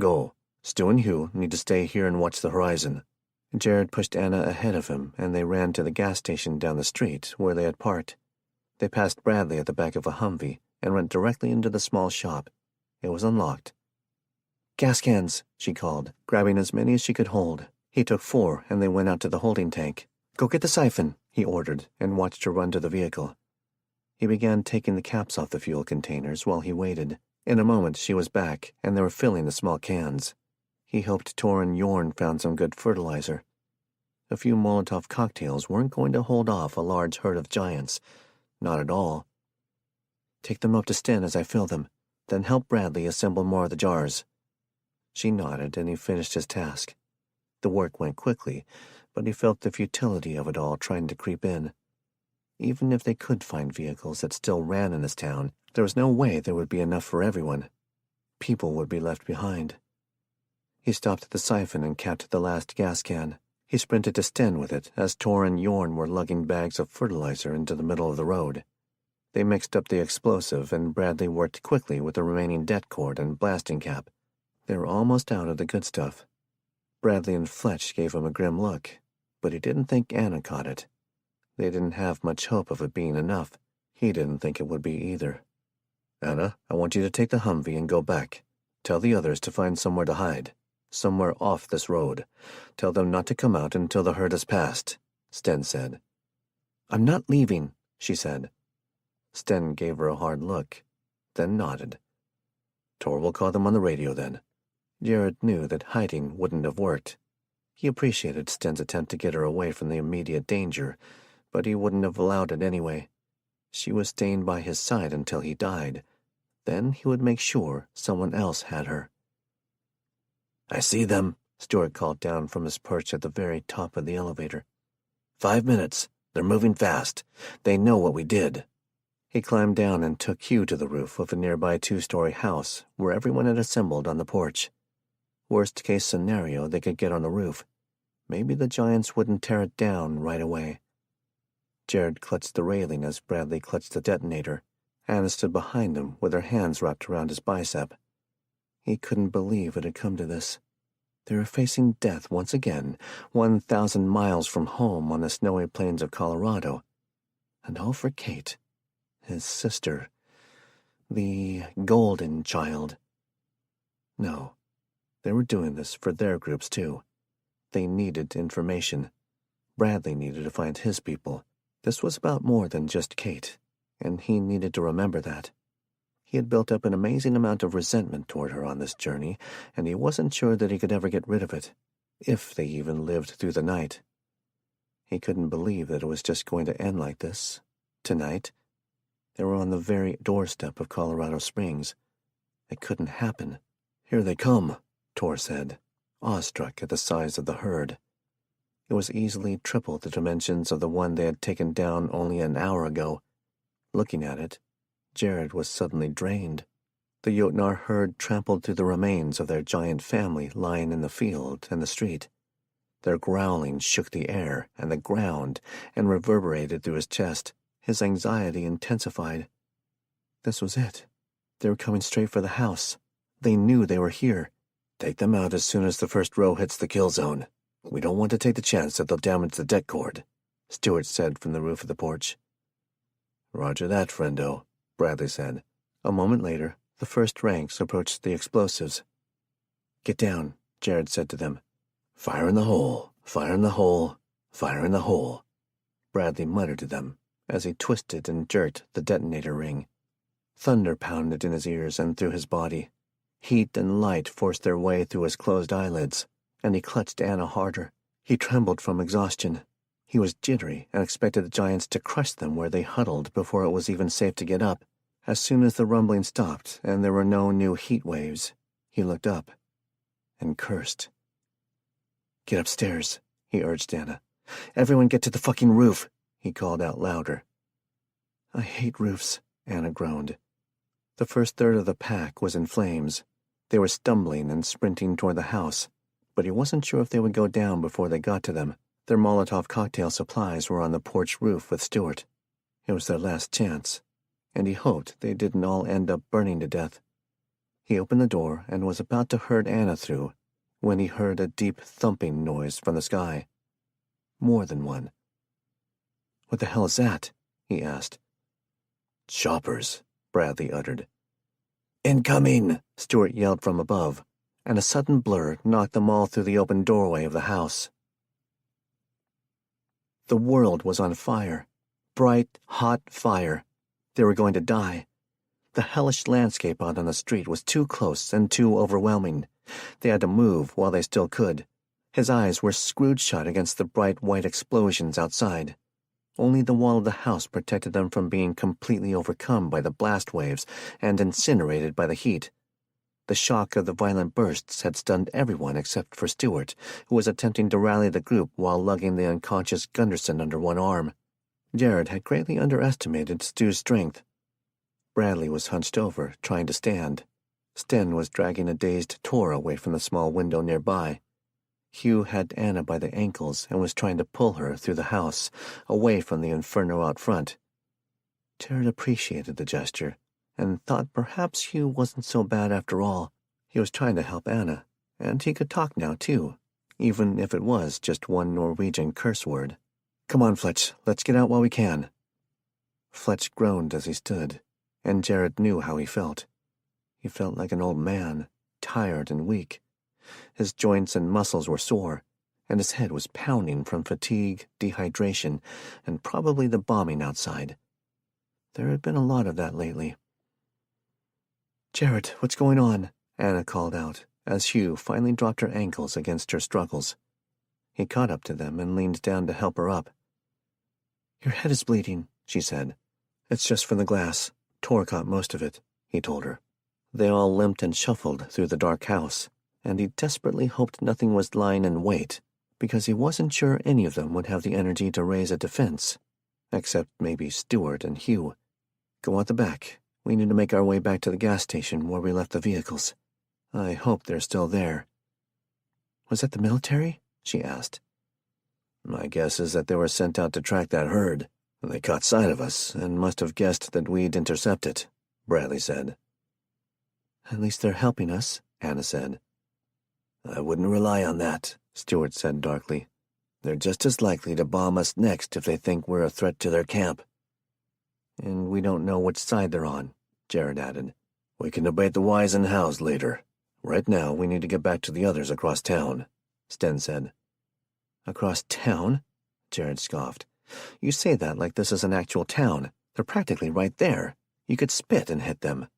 "Go. Stu and Hugh need to stay here and watch the horizon." Jared pushed Anna ahead of him, and they ran to the gas station down the street where they had parked. They passed Bradley at the back of a Humvee and went directly into the small shop. It was unlocked. "Gas cans," she called, grabbing as many as she could hold. He took 4, and they went out to the holding tank. "Go get the siphon," he ordered, and watched her run to the vehicle. He began taking the caps off the fuel containers while he waited. In a moment, she was back, and they were filling the small cans. He hoped Tor and Yorn found some good fertilizer. A few Molotov cocktails weren't going to hold off a large herd of giants. Not at all. "Take them up to Sten as I fill them, then help Bradley assemble more of the jars." She nodded, and he finished his task. The work went quickly, but he felt the futility of it all trying to creep in. Even if they could find vehicles that still ran in this town, there was no way there would be enough for everyone. People would be left behind. He stopped at the siphon and capped the last gas can. He sprinted to Sten with it as Tor and Yorn were lugging bags of fertilizer into the middle of the road. They mixed up the explosive, and Bradley worked quickly with the remaining det cord and blasting cap. They were almost out of the good stuff. Bradley and Fletch gave him a grim look, but he didn't think Anna caught it. They didn't have much hope of it being enough. He didn't think it would be either. "Anna, I want you to take the Humvee and go back. Tell the others to find somewhere to hide. Somewhere off this road. Tell them not to come out until the herd has passed," Sten said. "I'm not leaving," she said. Sten gave her a hard look, then nodded. "Tor will call them on the radio then." Jared knew that hiding wouldn't have worked. He appreciated Sten's attempt to get her away from the immediate danger, but he wouldn't have allowed it anyway. She was staying by his side until he died. Then he would make sure someone else had her. "I see them," Stewart called down from his perch at the very top of the elevator. 5 minutes. They're moving fast. They know what we did." He climbed down and took Hugh to the roof of a nearby 2-story house where everyone had assembled on the porch. Worst-case scenario, they could get on the roof. Maybe the giants wouldn't tear it down right away. Jared clutched the railing as Bradley clutched the detonator. Anna stood behind him with her hands wrapped around his bicep. He couldn't believe it had come to this. They were facing death once again, 1,000 miles from home on the snowy plains of Colorado. And all for Kate, his sister, the golden child. No, they were doing this for their groups too. They needed information. Bradley needed to find his people. This was about more than just Kate, and he needed to remember that. He had built up an amazing amount of resentment toward her on this journey, and he wasn't sure that he could ever get rid of it, if they even lived through the night. He couldn't believe that it was just going to end like this, tonight. They were on the very doorstep of Colorado Springs. It couldn't happen. "Here they come," Tor said, awestruck at the size of the herd. It was easily triple the dimensions of the one they had taken down only an hour ago. Looking at it, Jared was suddenly drained. The Jotnar herd trampled through the remains of their giant family lying in the field and the street. Their growling shook the air and the ground and reverberated through his chest. His anxiety intensified. This was it. They were coming straight for the house. They knew they were here. Take them out as soon as the first row hits the kill zone. We don't want to take the chance that they'll damage the deck cord, Stewart said from the roof of the porch. Roger that, friendo, Bradley said. A moment later, the first ranks approached the explosives. Get down, Jared said to them. Fire in the hole, fire in the hole, fire in the hole, Bradley muttered to them as he twisted and jerked the detonator ring. Thunder pounded in his ears and through his body. Heat and light forced their way through his closed eyelids, and he clutched Anna harder. He trembled from exhaustion. He was jittery and expected the giants to crush them where they huddled before it was even safe to get up. As soon as the rumbling stopped and there were no new heat waves, he looked up and cursed. Get upstairs, he urged Anna. Everyone get to the fucking roof, he called out louder. I hate roofs, Anna groaned. The first third of the pack was in flames. They were stumbling and sprinting toward the house, but he wasn't sure if they would go down before they got to them. Their Molotov cocktail supplies were on the porch roof with Stewart. It was their last chance, and he hoped they didn't all end up burning to death. He opened the door and was about to herd Anna through when he heard a deep thumping noise from the sky. More than one. What the hell is that? He asked. Choppers, Bradley uttered. Incoming, Stewart yelled from above, and a sudden blur knocked them all through the open doorway of the house. The world was on fire. Bright, hot fire. They were going to die. The hellish landscape out on the street was too close and too overwhelming. They had to move while they still could. His eyes were screwed shut against the bright white explosions outside. Only the wall of the house protected them from being completely overcome by the blast waves and incinerated by the heat. The shock of the violent bursts had stunned everyone except for Stewart, who was attempting to rally the group while lugging the unconscious Gunderson under one arm. Jared had greatly underestimated Stu's strength. Bradley was hunched over, trying to stand. Sten was dragging a dazed Tor away from the small window nearby. Hugh had Anna by the ankles and was trying to pull her through the house, away from the inferno out front. Jared appreciated the gesture, and thought perhaps Hugh wasn't so bad after all. He was trying to help Anna, and he could talk now, too, even if it was just one Norwegian curse word. Come on, Fletch, let's get out while we can. Fletch groaned as he stood, and Jared knew how he felt. He felt like an old man, tired and weak. His joints and muscles were sore, and his head was pounding from fatigue, dehydration, and probably the bombing outside. There had been a lot of that lately. Jared, what's going on? Anna called out, as Hugh finally dropped her ankles against her struggles. He caught up to them and leaned down to help her up. Your head is bleeding, she said. It's just from the glass. Tor caught most of it, he told her. They all limped and shuffled through the dark house, and he desperately hoped nothing was lying in wait, because he wasn't sure any of them would have the energy to raise a defense, except maybe Stewart and Hugh. Go out the back. We need to make our way back to the gas station where we left the vehicles. I hope they're still there. Was that the military? She asked. My guess is that they were sent out to track that herd. They caught sight of us and must have guessed that we'd intercept it, Bradley said. At least they're helping us, Anna said. I wouldn't rely on that, Stewart said darkly. They're just as likely to bomb us next if they think we're a threat to their camp. And we don't know which side they're on, Jared added. We can debate the whys and hows later. Right now, we need to get back to the others across town, Sten said. Across town? Jared scoffed. You say that like this is an actual town. They're practically right there. You could spit and hit them.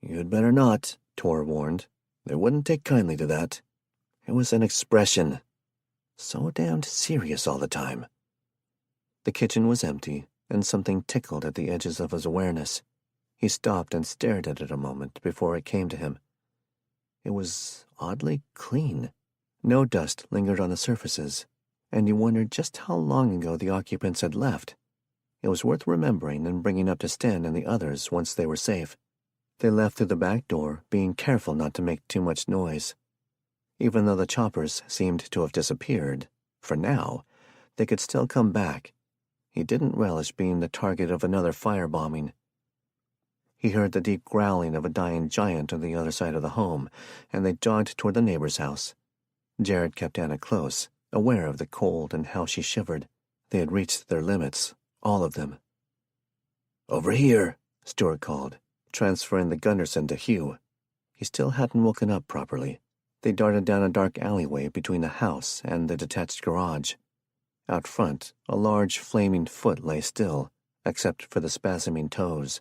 You'd better not, Tor warned. They wouldn't take kindly to that. It was an expression. So damned serious all the time. The kitchen was empty, and something tickled at the edges of his awareness. He stopped and stared at it a moment before it came to him. It was oddly clean. No dust lingered on the surfaces, and he wondered just how long ago the occupants had left. It was worth remembering and bringing up to Sten and the others once they were safe. They left through the back door, being careful not to make too much noise. Even though the choppers seemed to have disappeared, for now, they could still come back. He didn't relish being the target of another firebombing. He heard the deep growling of a dying giant on the other side of the home, and they jogged toward the neighbor's house. Jared kept Anna close, aware of the cold and how she shivered. They had reached their limits, all of them. "Over here," Stuart called, transferring the Gunderson to Hugh. He still hadn't woken up properly. They darted down a dark alleyway between the house and the detached garage. Out front, a large flaming foot lay still, except for the spasming toes.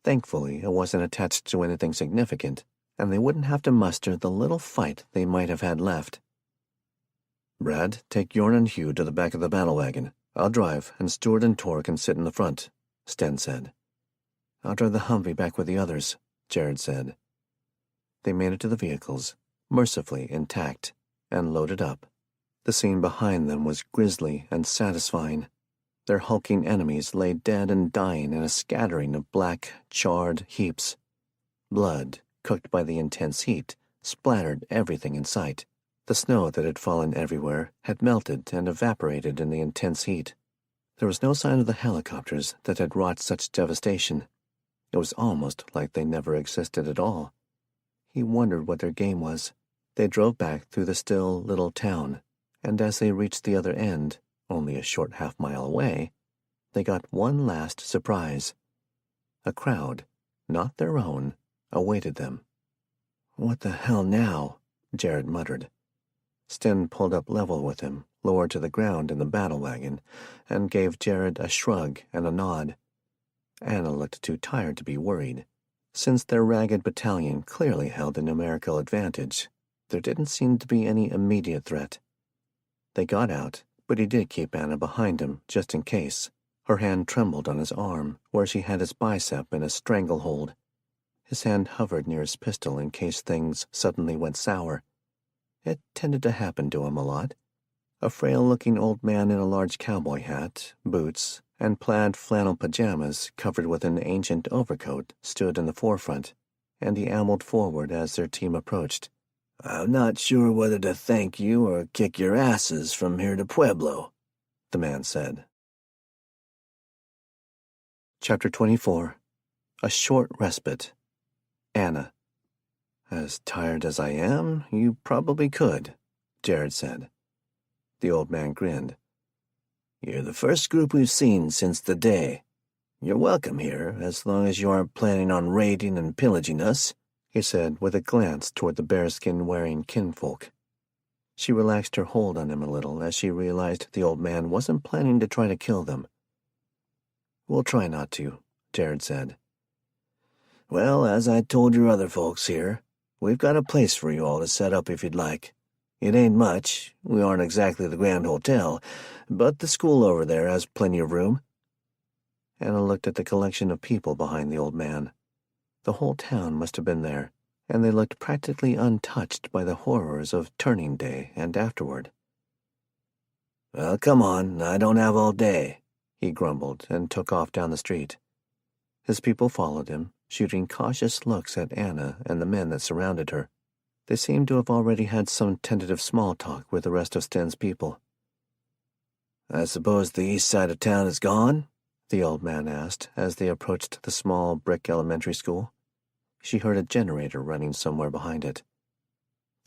Thankfully, it wasn't attached to anything significant, and they wouldn't have to muster the little fight they might have had left. "Brad, take Yorn and Hugh to the back of the battle wagon. I'll drive, and Stuart and Tor can sit in the front," Sten said. "I'll drive the Humvee back with the others," Jared said. They made it to the vehicles, mercifully intact, and loaded up. The scene behind them was grisly and satisfying. Their hulking enemies lay dead and dying in a scattering of black, charred heaps. Blood, cooked by the intense heat, splattered everything in sight. The snow that had fallen everywhere had melted and evaporated in the intense heat. There was no sign of the helicopters that had wrought such devastation. It was almost like they never existed at all. He wondered what their game was. They drove back through the still little town, and as they reached the other end, only a short half-mile away, they got one last surprise. A crowd, not their own, awaited them. "What the hell now?" Jared muttered. Sten pulled up level with him, lowered to the ground in the battle wagon, and gave Jared a shrug and a nod. Anna looked too tired to be worried. Since their ragged battalion clearly held a numerical advantage, there didn't seem to be any immediate threat. They got out, but he did keep Anna behind him, just in case. Her hand trembled on his arm, where she had his bicep in a stranglehold. His hand hovered near his pistol in case things suddenly went sour. It tended to happen to him a lot. A frail-looking old man in a large cowboy hat, boots, and plaid flannel pajamas covered with an ancient overcoat stood in the forefront, and he ambled forward as their team approached. "I'm not sure whether to thank you or kick your asses from here to Pueblo," the man said. Chapter 24. A Short Respite. Anna. "As tired as I am, you probably could," Jared said. The old man grinned. "You're the first group we've seen since the day. You're welcome here, as long as you aren't planning on raiding and pillaging us," he said with a glance toward the bearskin-wearing kinfolk. She relaxed her hold on him a little as she realized the old man wasn't planning to try to kill them. "We'll try not to," Jared said. "Well, as I told your other folks here, we've got a place for you all to set up if you'd like. It ain't much, we aren't exactly the Grand Hotel, but the school over there has plenty of room." Anna looked at the collection of people behind the old man. The whole town must have been there, and they looked practically untouched by the horrors of Turning Day and afterward. "Well, come on, I don't have all day," he grumbled and took off down the street. His people followed him, shooting cautious looks at Anna and the men that surrounded her. They seemed to have already had some tentative small talk with the rest of Sten's people. "I suppose the east side of town is gone?" the old man asked as they approached the small brick elementary school. She heard a generator running somewhere behind it.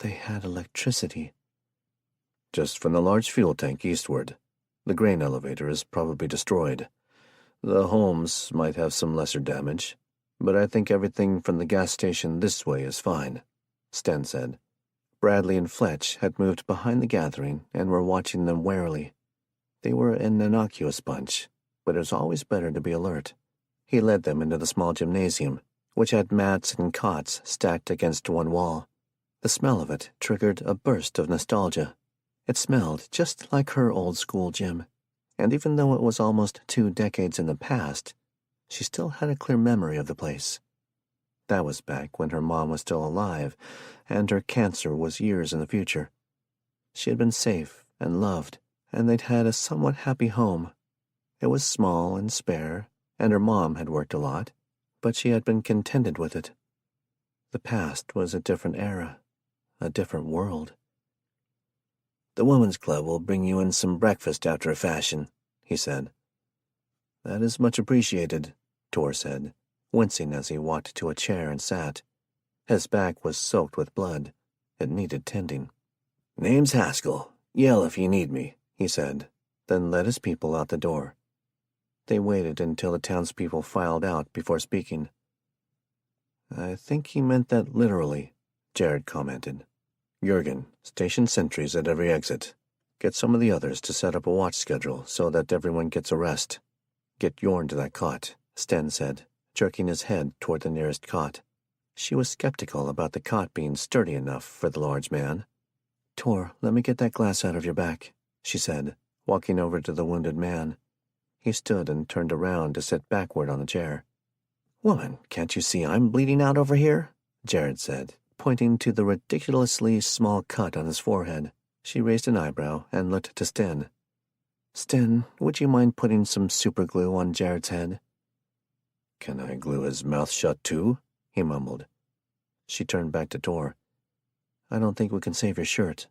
They had electricity. "Just from the large fuel tank eastward. The grain elevator is probably destroyed. The homes might have some lesser damage, but I think everything from the gas station this way is fine," Sten said. Bradley and Fletch had moved behind the gathering and were watching them warily. They were an innocuous bunch, but it was always better to be alert. He led them into the small gymnasium, which had mats and cots stacked against one wall. The smell of it triggered a burst of nostalgia. It smelled just like her old school gym, and even though it was almost 2 decades in the past, she still had a clear memory of the place. That was back when her mom was still alive, and her cancer was years in the future. She had been safe and loved, and they'd had a somewhat happy home. It was small and spare, and her mom had worked a lot, but she had been contented with it. The past was a different era, a different world. "The women's club will bring you in some breakfast after a fashion," he said. "That is much appreciated," Tor said, wincing as he walked to a chair and sat. His back was soaked with blood. It needed tending. "Name's Haskell. Yell if you need me," he said, then led his people out the door. They waited until the townspeople filed out before speaking. "I think he meant that literally," Jared commented. "Jurgen, station sentries at every exit. Get some of the others to set up a watch schedule so that everyone gets a rest. Get Yorn to that cot," Sten said, jerking his head toward the nearest cot. She was skeptical about the cot being sturdy enough for the large man. "Tor, let me get that glass out of your back," she said, walking over to the wounded man. He stood and turned around to sit backward on the chair. "Woman, can't you see I'm bleeding out over here?" Jared said, pointing to the ridiculously small cut on his forehead. She raised an eyebrow and looked to Sten. "Sten, would you mind putting some superglue on Jared's head?" "Can I glue his mouth shut too?" he mumbled. She turned back to Tor. "I don't think we can save your shirt."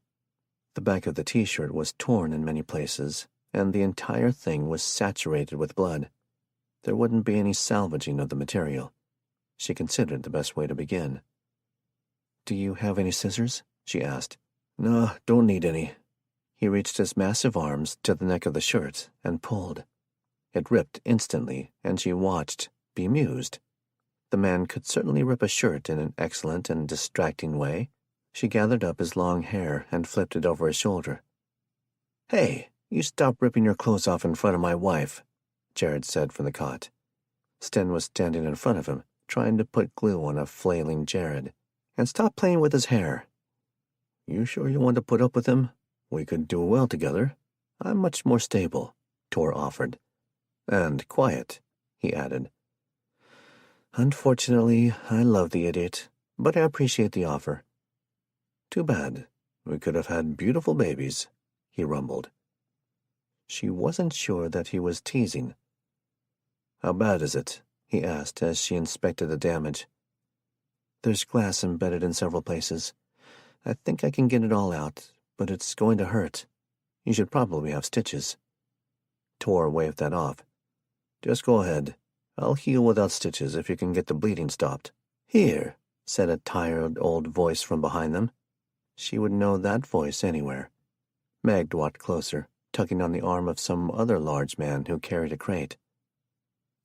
The back of the t-shirt was torn in many places, and the entire thing was saturated with blood. There wouldn't be any salvaging of the material. She considered the best way to begin. "Do you have any scissors?" she asked. "No, don't need any." He reached his massive arms to the neck of the shirt and pulled. It ripped instantly, and she watched, bemused. The man could certainly rip a shirt in an excellent and distracting way. She gathered up his long hair and flipped it over his shoulder. "Hey, you stop ripping your clothes off in front of my wife," Jared said from the cot. Sten was standing in front of him, trying to put glue on a flailing Jared. "And stop playing with his hair." "You sure you want to put up with him? We could do well together. I'm much more stable," Tor offered. "And quiet," he added. "Unfortunately, I love the idiot, but I appreciate the offer." "Too bad. We could have had beautiful babies," he rumbled. She wasn't sure that he was teasing. "How bad is it?" he asked as she inspected the damage. "There's glass embedded in several places. I think I can get it all out, but it's going to hurt. You should probably have stitches." Tor waved that off. "Just go ahead. I'll heal without stitches if you can get the bleeding stopped." "Here," said a tired old voice from behind them. She would know that voice anywhere. Meg walked closer, tugging on the arm of some other large man who carried a crate.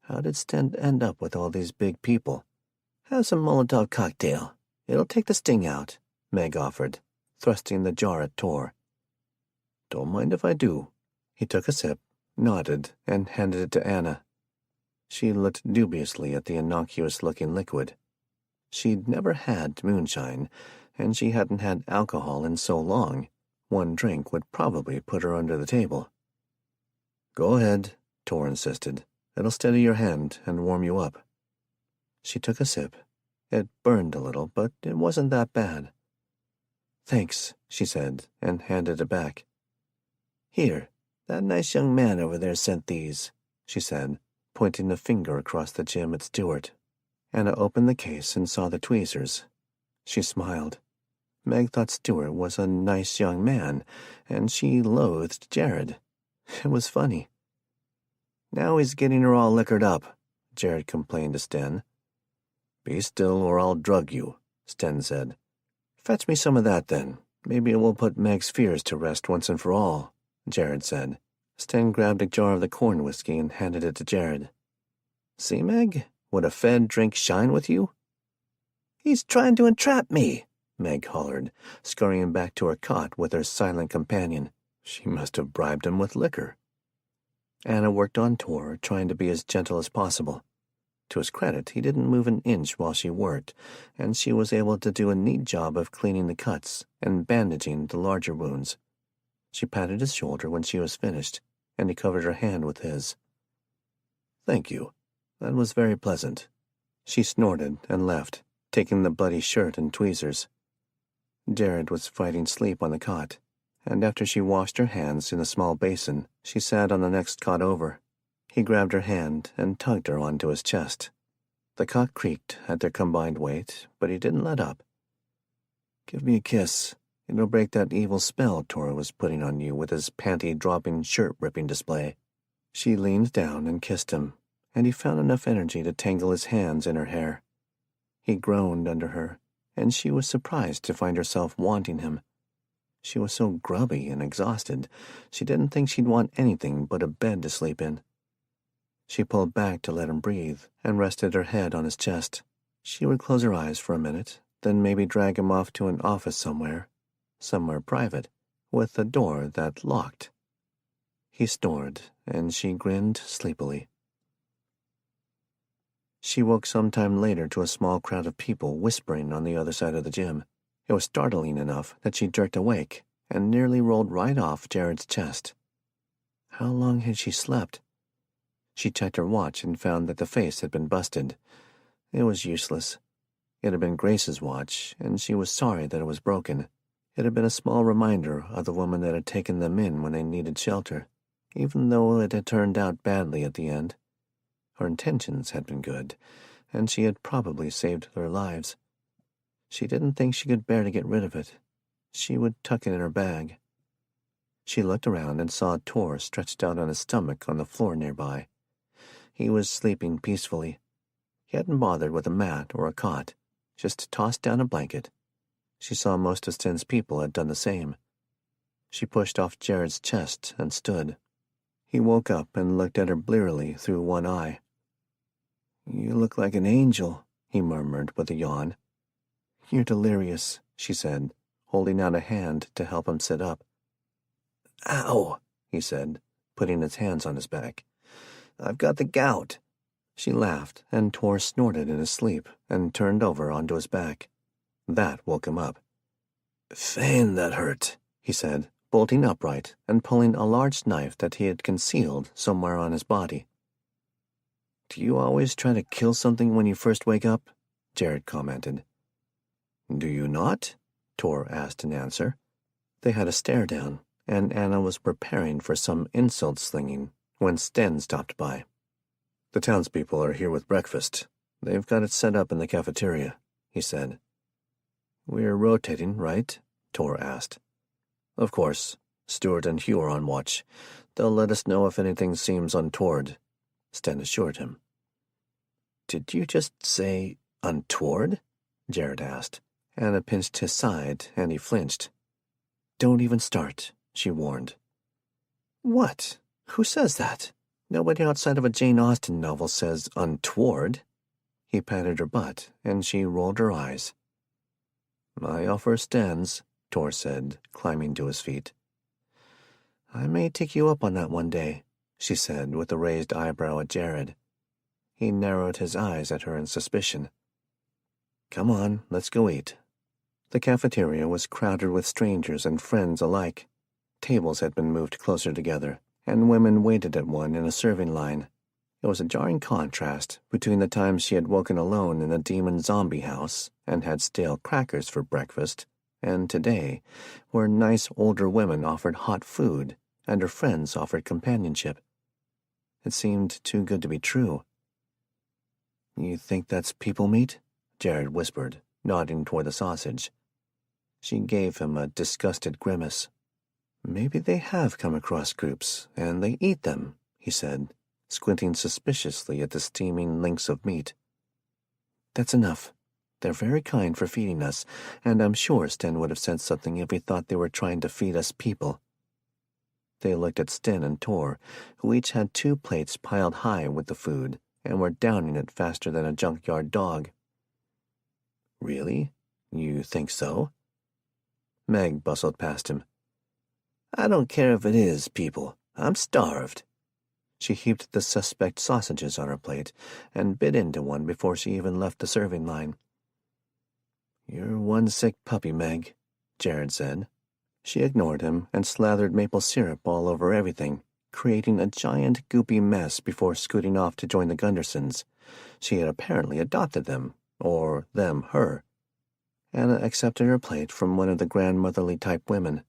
How did Sten end up with all these big people? "Have some Molotov cocktail. It'll take the sting out," Meg offered, thrusting the jar at Tor. "Don't mind if I do." He took a sip, nodded, and handed it to Anna. She looked dubiously at the innocuous-looking liquid. She'd never had moonshine, and she hadn't had alcohol in so long. One drink would probably put her under the table. "Go ahead," Tor insisted. "It'll steady your hand and warm you up." She took a sip. It burned a little, but it wasn't that bad. "Thanks," she said, and handed it back. "Here, that nice young man over there sent these," she said, pointing a finger across the gym at Stuart. Anna opened the case and saw the tweezers. She smiled. Meg thought Stuart was a nice young man, and she loathed Jared. It was funny. "Now he's getting her all liquored up," Jared complained to Sten. "Be still or I'll drug you," Sten said. "Fetch me some of that, then. Maybe it will put Meg's fears to rest once and for all," Jared said. Sten grabbed a jar of the corn whiskey and handed it to Jared. "See, Meg? Would a fed drink shine with you?" "He's trying to entrap me," Meg hollered, scurrying back to her cot with her silent companion. She must have bribed him with liquor. Anna worked on Tor, trying to be as gentle as possible. To his credit, he didn't move an inch while she worked, and she was able to do a neat job of cleaning the cuts and bandaging the larger wounds. She patted his shoulder when she was finished, and he covered her hand with his. "Thank you. That was very pleasant." She snorted and left, taking the bloody shirt and tweezers. Jared was fighting sleep on the cot, and after she washed her hands in a small basin, she sat on the next cot over. He grabbed her hand and tugged her onto his chest. The cot creaked at their combined weight, but he didn't let up. "Give me a kiss. It'll break that evil spell Tor was putting on you with his panty-dropping, shirt-ripping display." She leaned down and kissed him, and he found enough energy to tangle his hands in her hair. He groaned under her, and she was surprised to find herself wanting him. She was so grubby and exhausted, she didn't think she'd want anything but a bed to sleep in. She pulled back to let him breathe and rested her head on his chest. She would close her eyes for a minute, then maybe drag him off to an office somewhere private, with a door that locked. He snored, and she grinned sleepily. She woke some time later to a small crowd of people whispering on the other side of the gym. It was startling enough that she jerked awake and nearly rolled right off Jared's chest. How long had she slept? She checked her watch and found that the face had been busted. It was useless. It had been Grace's watch, and she was sorry that it was broken. It had been a small reminder of the woman that had taken them in when they needed shelter, even though it had turned out badly at the end. Her intentions had been good, and she had probably saved their lives. She didn't think she could bear to get rid of it. She would tuck it in her bag. She looked around and saw Tor stretched out on his stomach on the floor nearby. He was sleeping peacefully. He hadn't bothered with a mat or a cot, just tossed down a blanket. She saw most of Sten's people had done the same. She pushed off Jared's chest and stood. He woke up and looked at her blearily through one eye. "You look like an angel," he murmured with a yawn. "You're delirious," she said, holding out a hand to help him sit up. "Ow," he said, putting his hands on his back. "I've got the gout." She laughed, and Tor snorted in his sleep and turned over onto his back. That woke him up. "Fane, that hurt," he said, bolting upright and pulling a large knife that he had concealed somewhere on his body. "Do you always try to kill something when you first wake up?" Jared commented. "Do you not?" Tor asked in answer. They had a stare down, and Anna was preparing for some insult slinging when Sten stopped by. "The townspeople are here with breakfast. They've got it set up in the cafeteria," he said. "We're rotating, right?" Tor asked. "Of course. Stuart and Hugh are on watch. They'll let us know if anything seems untoward," Sten assured him. "Did you just say untoward?" Jared asked. Anna pinched his side, and he flinched. "Don't even start," she warned. "What? Who says that? Nobody outside of a Jane Austen novel says untoward." He patted her butt, and she rolled her eyes. "My offer stands," Tor said, climbing to his feet. "I may take you up on that one day," she said with a raised eyebrow at Jared. He narrowed his eyes at her in suspicion. "Come on, let's go eat." The cafeteria was crowded with strangers and friends alike. Tables had been moved closer together, and women waited at one in a serving line. It was a jarring contrast between the times she had woken alone in a demon zombie house and had stale crackers for breakfast, and today, where nice older women offered hot food and her friends offered companionship. It seemed too good to be true. "You think that's people meat?" Jared whispered, nodding toward the sausage. She gave him a disgusted grimace. "Maybe they have come across groups, and they eat them," he said, squinting suspiciously at the steaming links of meat. "That's enough. They're very kind for feeding us, and I'm sure Sten would have said something if he thought they were trying to feed us people." They looked at Sten and Tor, who each had 2 plates piled high with the food and were downing it faster than a junkyard dog. "Really? You think so?" Meg bustled past him. "I don't care if it is people. I'm starved." She heaped the suspect sausages on her plate and bit into one before she even left the serving line. "You're one sick puppy, Meg," Jared said. She ignored him and slathered maple syrup all over everything, creating a giant goopy mess before scooting off to join the Gundersons. She had apparently adopted them, or them her. Anna accepted her plate from one of the grandmotherly-type women.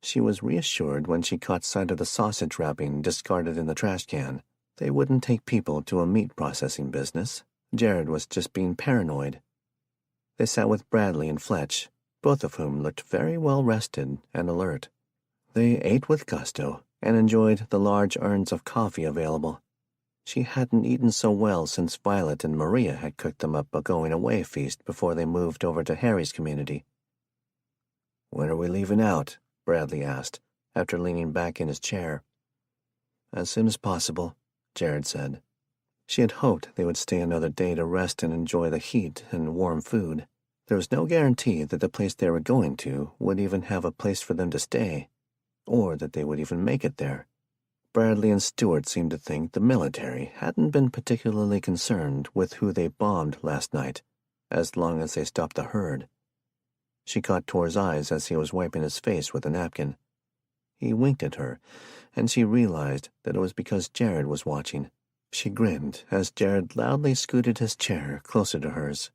She was reassured when she caught sight of the sausage wrapping discarded in the trash can. They wouldn't take people to a meat processing business. Jared was just being paranoid. They sat with Bradley and Fletch, both of whom looked very well rested and alert. They ate with gusto and enjoyed the large urns of coffee available. She hadn't eaten so well since Violet and Maria had cooked them up a going-away feast before they moved over to Harry's community. "When are we leaving out?" Bradley asked, after leaning back in his chair. "As soon as possible," Jared said. She had hoped they would stay another day to rest and enjoy the heat and warm food. There was no guarantee that the place they were going to would even have a place for them to stay, or that they would even make it there. Bradley and Stewart seemed to think the military hadn't been particularly concerned with who they bombed last night, as long as they stopped the herd. She caught Tor's eyes as he was wiping his face with a napkin. He winked at her, and she realized that it was because Jared was watching. She grinned as Jared loudly scooted his chair closer to hers.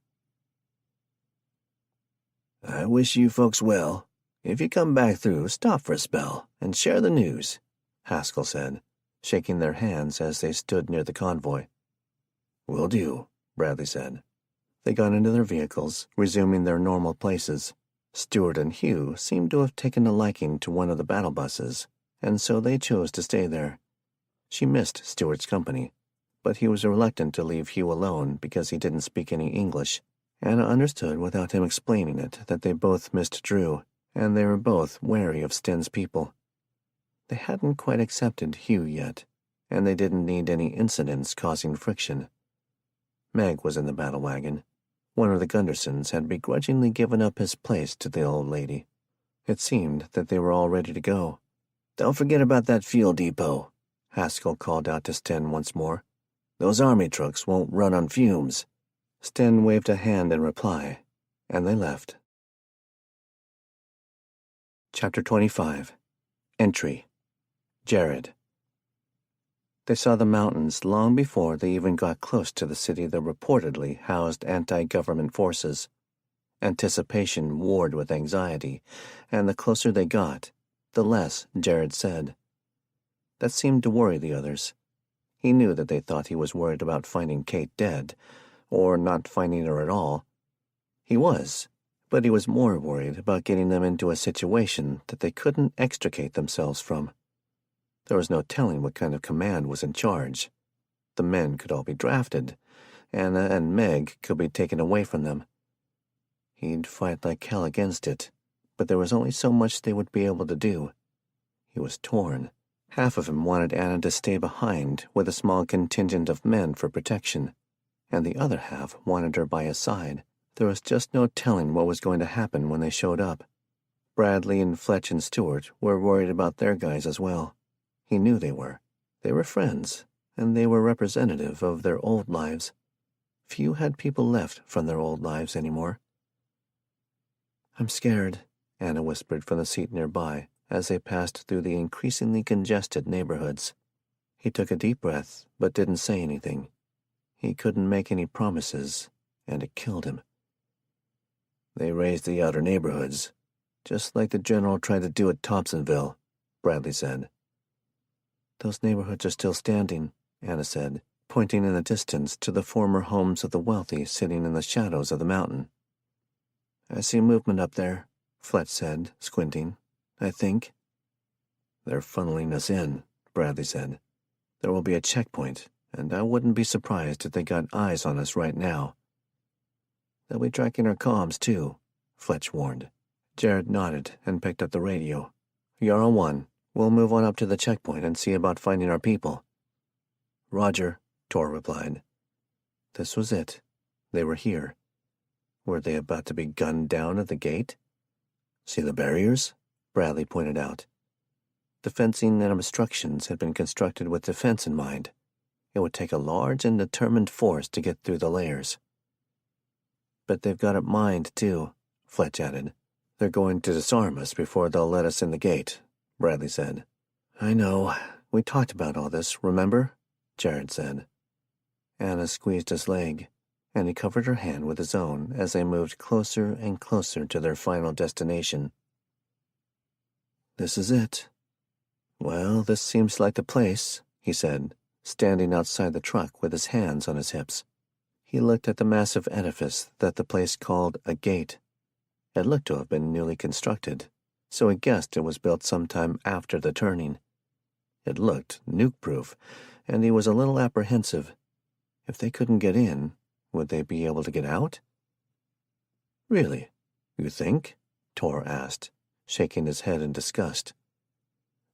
"I wish you folks well. If you come back through, stop for a spell and share the news," Haskell said, shaking their hands as they stood near the convoy. "Will do," Bradley said. They got into their vehicles, resuming their normal places. Stewart and Hugh seemed to have taken a liking to one of the battle buses, and so they chose to stay there. She missed Stewart's company, but he was reluctant to leave Hugh alone because he didn't speak any English. Anna understood without him explaining it that they both missed Drew, and they were both wary of Sten's people. They hadn't quite accepted Hugh yet, and they didn't need any incidents causing friction. Meg was in the battle wagon. One of the Gundersons had begrudgingly given up his place to the old lady. It seemed that they were all ready to go. "Don't forget about that fuel depot," Haskell called out to Sten once more. "Those army trucks won't run on fumes." Sten waved a hand in reply, and they left. Chapter 25. Entry. Jared. They saw the mountains long before they even got close to the city that reportedly housed anti-government forces. Anticipation warred with anxiety, and the closer they got, the less Jared said. That seemed to worry the others. He knew that they thought he was worried about finding Kate dead, or not finding her at all. He was, but he was more worried about getting them into a situation that they couldn't extricate themselves from. There was no telling what kind of command was in charge. The men could all be drafted. Anna and Meg could be taken away from them. He'd fight like hell against it, but there was only so much they would be able to do. He was torn. Half of him wanted Anna to stay behind with a small contingent of men for protection, and the other half wanted her by his side. There was just no telling what was going to happen when they showed up. Bradley and Fletch and Stewart were worried about their guys as well. He knew they were. They were friends, and they were representative of their old lives. Few had people left from their old lives anymore. "I'm scared," Anna whispered from the seat nearby as they passed through the increasingly congested neighborhoods. He took a deep breath, but didn't say anything. He couldn't make any promises, and it killed him. "They raised the outer neighborhoods, just like the general tried to do at Thompsonville," Bradley said. "Those neighborhoods are still standing," Anna said, pointing in the distance to the former homes of the wealthy sitting in the shadows of the mountain. "I see movement up there," Fletch said, squinting. "I think." "They're funneling us in," Bradley said. "There will be a checkpoint, and I wouldn't be surprised if they got eyes on us right now." "They'll be tracking our comms, too," Fletch warned. Jared nodded and picked up the radio. "Yarrow 1. We'll move on up to the checkpoint and see about finding our people." "Roger," Tor replied. This was it. They were here. Were they about to be gunned down at the gate? "See the barriers?" Bradley pointed out. The fencing and obstructions had been constructed with defense in mind. It would take a large and determined force to get through the layers. "But they've got it mined, too," Fletch added. "They're going to disarm us before they'll let us in the gate," Bradley said. "I know. We talked about all this, remember?" Jared said. Anna squeezed his leg, and he covered her hand with his own as they moved closer and closer to their final destination. "This is it." "Well, this seems like the place," he said, standing outside the truck with his hands on his hips. He looked at the massive edifice that the place called a gate. It looked to have been newly constructed, so he guessed it was built sometime after the turning. It looked nuke-proof, and he was a little apprehensive. If they couldn't get in, would they be able to get out? Really? You think? Tor asked, shaking his head in disgust.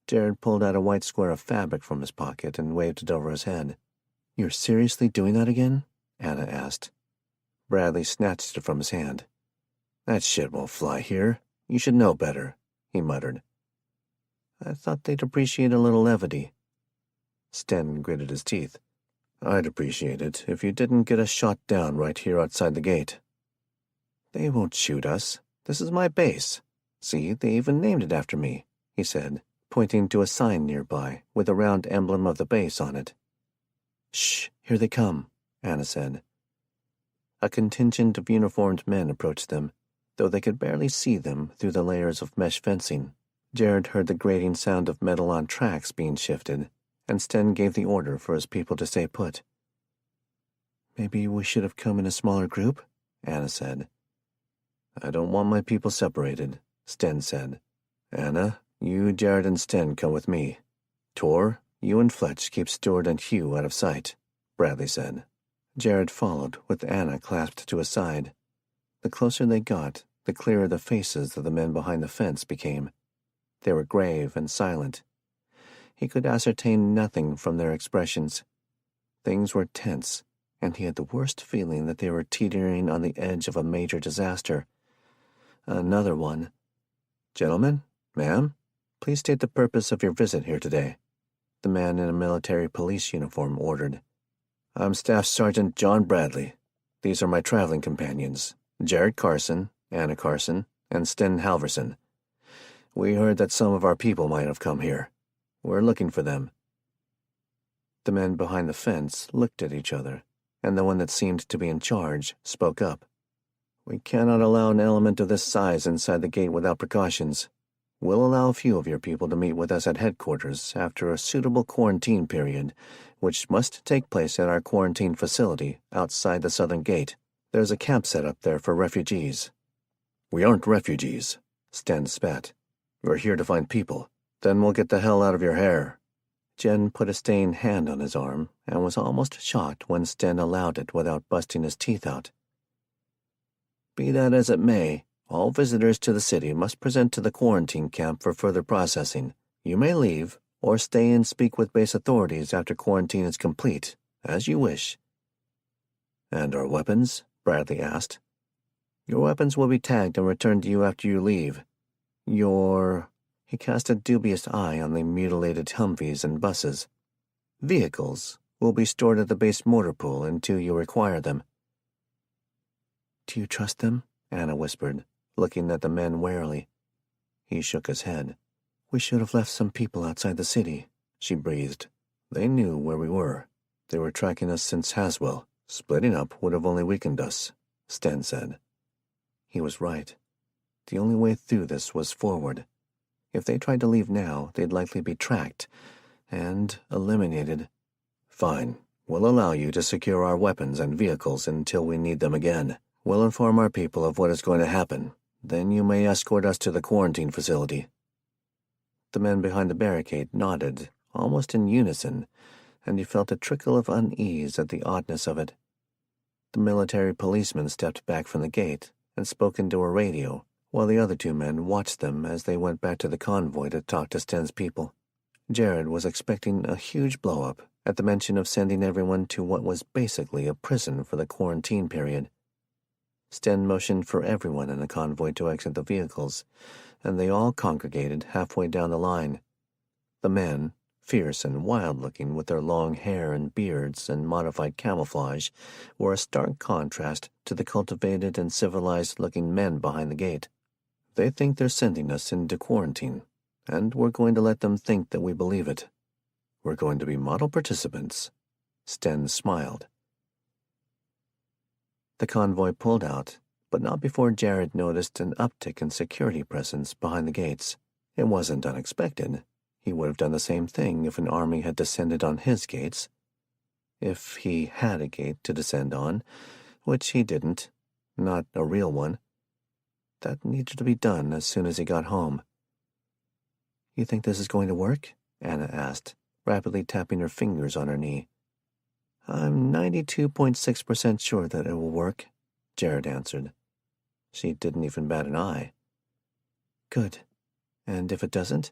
Jared pulled out a white square of fabric from his pocket and waved it over his head. You're seriously doing that again? Anna asked. Bradley snatched it from his hand. That shit won't fly here. You should know better, he muttered. I thought they'd appreciate a little levity. Sten gritted his teeth. I'd appreciate it if you didn't get us shot down right here outside the gate. They won't shoot us. This is my base. See, they even named it after me, he said, pointing to a sign nearby with a round emblem of the base on it. Shh, here they come, Anna said. A contingent of uniformed men approached them, though they could barely see them through the layers of mesh fencing. Jared heard the grating sound of metal on tracks being shifted, and Sten gave the order for his people to stay put. Maybe we should have come in a smaller group, Anna said. I don't want my people separated, Sten said. Anna, you, Jared, and Sten come with me. Tor, you and Fletch keep Stewart and Hugh out of sight, Bradley said. Jared followed, with Anna clasped to his side. The closer they got, the clearer the faces of the men behind the fence became. They were grave and silent. He could ascertain nothing from their expressions. Things were tense, and he had the worst feeling that they were teetering on the edge of a major disaster. Another one. Gentlemen, ma'am, please state the purpose of your visit here today, the man in a military police uniform ordered. I'm Staff Sergeant John Bradley. These are my traveling companions, Jared Carson, Anna Carson, and Sten Halverson. We heard that some of our people might have come here. We're looking for them. The men behind the fence looked at each other, and the one that seemed to be in charge spoke up. We cannot allow an element of this size inside the gate without precautions. We'll allow a few of your people to meet with us at headquarters after a suitable quarantine period, which must take place at our quarantine facility outside the southern gate. There's a camp set up there for refugees. We aren't refugees, Sten spat. We're here to find people. Then we'll get the hell out of your hair. Jen put a stained hand on his arm and was almost shocked when Sten allowed it without busting his teeth out. Be that as it may, all visitors to the city must present to the quarantine camp for further processing. You may leave, or stay and speak with base authorities after quarantine is complete, as you wish. And our weapons? Bradley asked. Your weapons will be tagged and returned to you after you leave. He cast a dubious eye on the mutilated Humvees and buses. Vehicles will be stored at the base motor pool until you require them. Do you trust them? Anna whispered, looking at the men warily. He shook his head. We should have left some people outside the city, she breathed. They knew where we were. They were tracking us since Haswell. Splitting up would have only weakened us, Sten said. He was right. The only way through this was forward. If they tried to leave now, they'd likely be tracked and eliminated. Fine. We'll allow you to secure our weapons and vehicles until we need them again. We'll inform our people of what is going to happen. Then you may escort us to the quarantine facility. The men behind the barricade nodded, almost in unison, and he felt a trickle of unease at the oddness of it. The military policeman stepped back from the gate and spoke into a radio, while the other two men watched them as they went back to the convoy to talk to Sten's people. Jared was expecting a huge blow-up at the mention of sending everyone to what was basically a prison for the quarantine period. Sten motioned for everyone in the convoy to exit the vehicles, and they all congregated halfway down the line. The men, fierce and wild-looking with their long hair and beards and modified camouflage, were a stark contrast to the cultivated and civilized-looking men behind the gate. They think they're sending us into quarantine, and we're going to let them think that we believe it. We're going to be model participants. Sten smiled. The convoy pulled out, but not before Jared noticed an uptick in security presence behind the gates. It wasn't unexpected. He would have done the same thing if an army had descended on his gates. If he had a gate to descend on, which he didn't, not a real one. That needed to be done as soon as he got home. You think this is going to work? Anna asked, rapidly tapping her fingers on her knee. I'm 92.6% sure that it will work, Jared answered. She didn't even bat an eye. Good. And if it doesn't?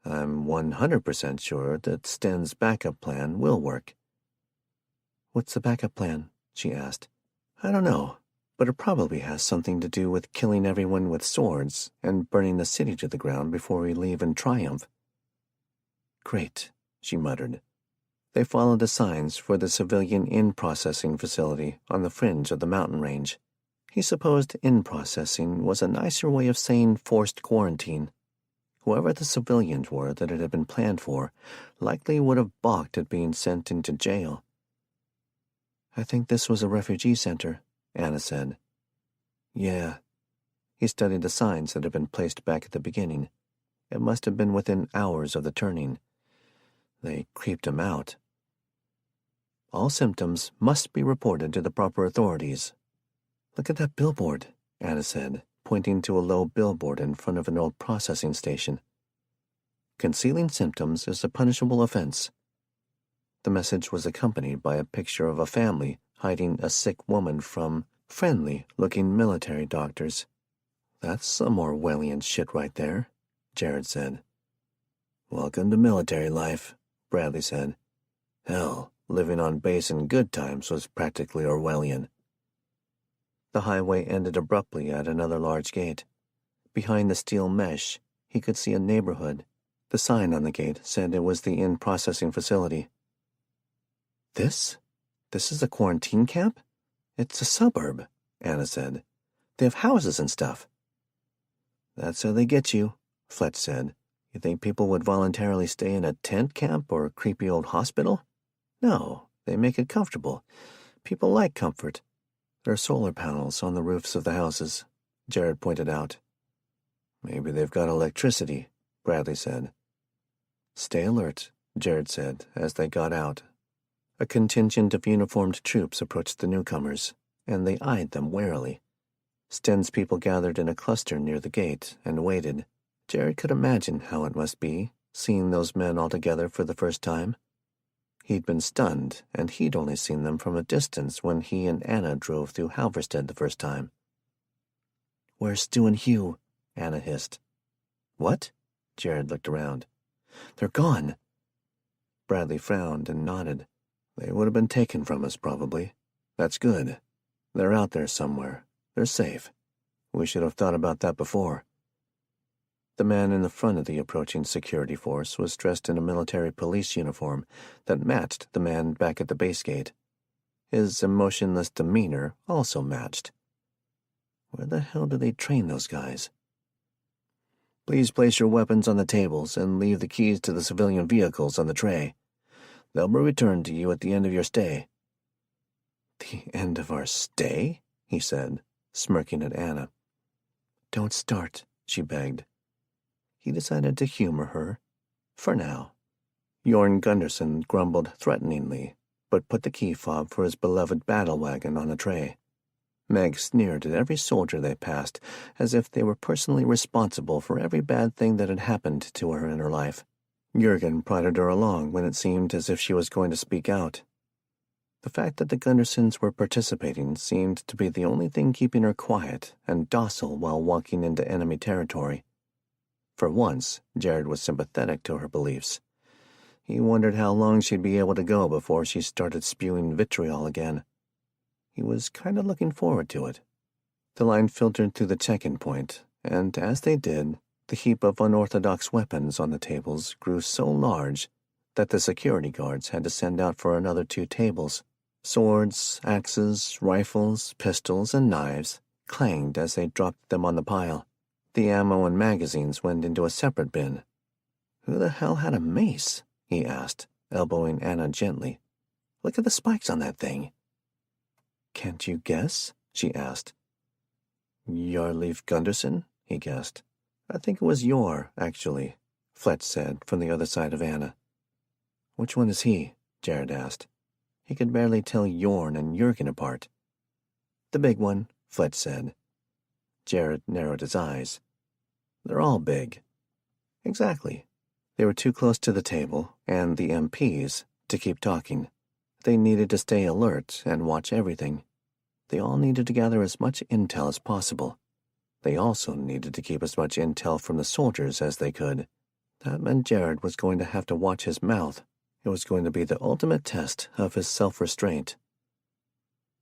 I'm 100% sure that Sten's backup plan will work. What's the backup plan? She asked. I don't know, but it probably has something to do with killing everyone with swords and burning the city to the ground before we leave in triumph. Great, she muttered. They followed the signs for the civilian in-processing facility on the fringe of the mountain range. He supposed in-processing was a nicer way of saying forced quarantine. Whoever the civilians were that it had been planned for likely would have balked at being sent into jail. I think this was a refugee center, Anna said. Yeah. He studied the signs that had been placed back at the beginning. It must have been within hours of the turning. They creeped him out. All symptoms must be reported to the proper authorities. Look at that billboard, Anna said, pointing to a low billboard in front of an old processing station. Concealing symptoms is a punishable offense. The message was accompanied by a picture of a family hiding a sick woman from friendly-looking military doctors. That's some Orwellian shit right there, Jared said. Welcome to military life, Bradley said. Hell, living on base in good times was practically Orwellian. The highway ended abruptly at another large gate. Behind the steel mesh, he could see a neighborhood. The sign on the gate said it was the in-processing facility. This is a quarantine camp? It's a suburb, Anna said. They have houses and stuff. That's how they get you, Fletch said. You think people would voluntarily stay in a tent camp or a creepy old hospital? No, they make it comfortable. People like comfort. There are solar panels on the roofs of the houses, Jared pointed out. Maybe they've got electricity, Bradley said. Stay alert, Jared said as they got out. A contingent of uniformed troops approached the newcomers, and they eyed them warily. Sten's people gathered in a cluster near the gate and waited. Jared could imagine how it must be, seeing those men all together for the first time. He'd been stunned, and he'd only seen them from a distance when he and Anna drove through Halverstead the first time. Where's Stu and Hugh? Anna hissed. What? Jared looked around. They're gone. Bradley frowned and nodded. They would have been taken from us, probably. That's good. They're out there somewhere. They're safe. We should have thought about that before. The man in the front of the approaching security force was dressed in a military police uniform that matched the man back at the base gate. His emotionless demeanor also matched. Where the hell do they train those guys? Please place your weapons on the tables and leave the keys to the civilian vehicles on the tray. They'll be returned to you at the end of your stay. The end of our stay? He said, smirking at Anna. Don't start, she begged. He decided to humor her. For now. Jorn Gunderson grumbled threateningly, but put the key fob for his beloved battle wagon on a tray. Meg sneered at every soldier they passed, as if they were personally responsible for every bad thing that had happened to her in her life. Jurgen prodded her along when it seemed as if she was going to speak out. The fact that the Gundersons were participating seemed to be the only thing keeping her quiet and docile while walking into enemy territory. For once, Jared was sympathetic to her beliefs. He wondered how long she'd be able to go before she started spewing vitriol again. He was kind of looking forward to it. The line filtered through the check-in point, and as they did, the heap of unorthodox weapons on the tables grew so large that the security guards had to send out for another 2 tables. Swords, axes, rifles, pistols, and knives clanged as they dropped them on the pile. The ammo and magazines went into a separate bin. Who the hell had a mace? He asked, elbowing Anna gently. Look at the spikes on that thing. Can't you guess? She asked. Jarleif Gunderson? He guessed. I think it was Yor, actually, Fletch said from the other side of Anna. Which one is he? Jared asked. He could barely tell Jorn and Jurgen apart. The big one, Fletch said. Jared narrowed his eyes. They're all big. Exactly. They were too close to the table and the MPs to keep talking. They needed to stay alert and watch everything. They all needed to gather as much intel as possible. They also needed to keep as much intel from the soldiers as they could. That meant Jared was going to have to watch his mouth. It was going to be the ultimate test of his self-restraint.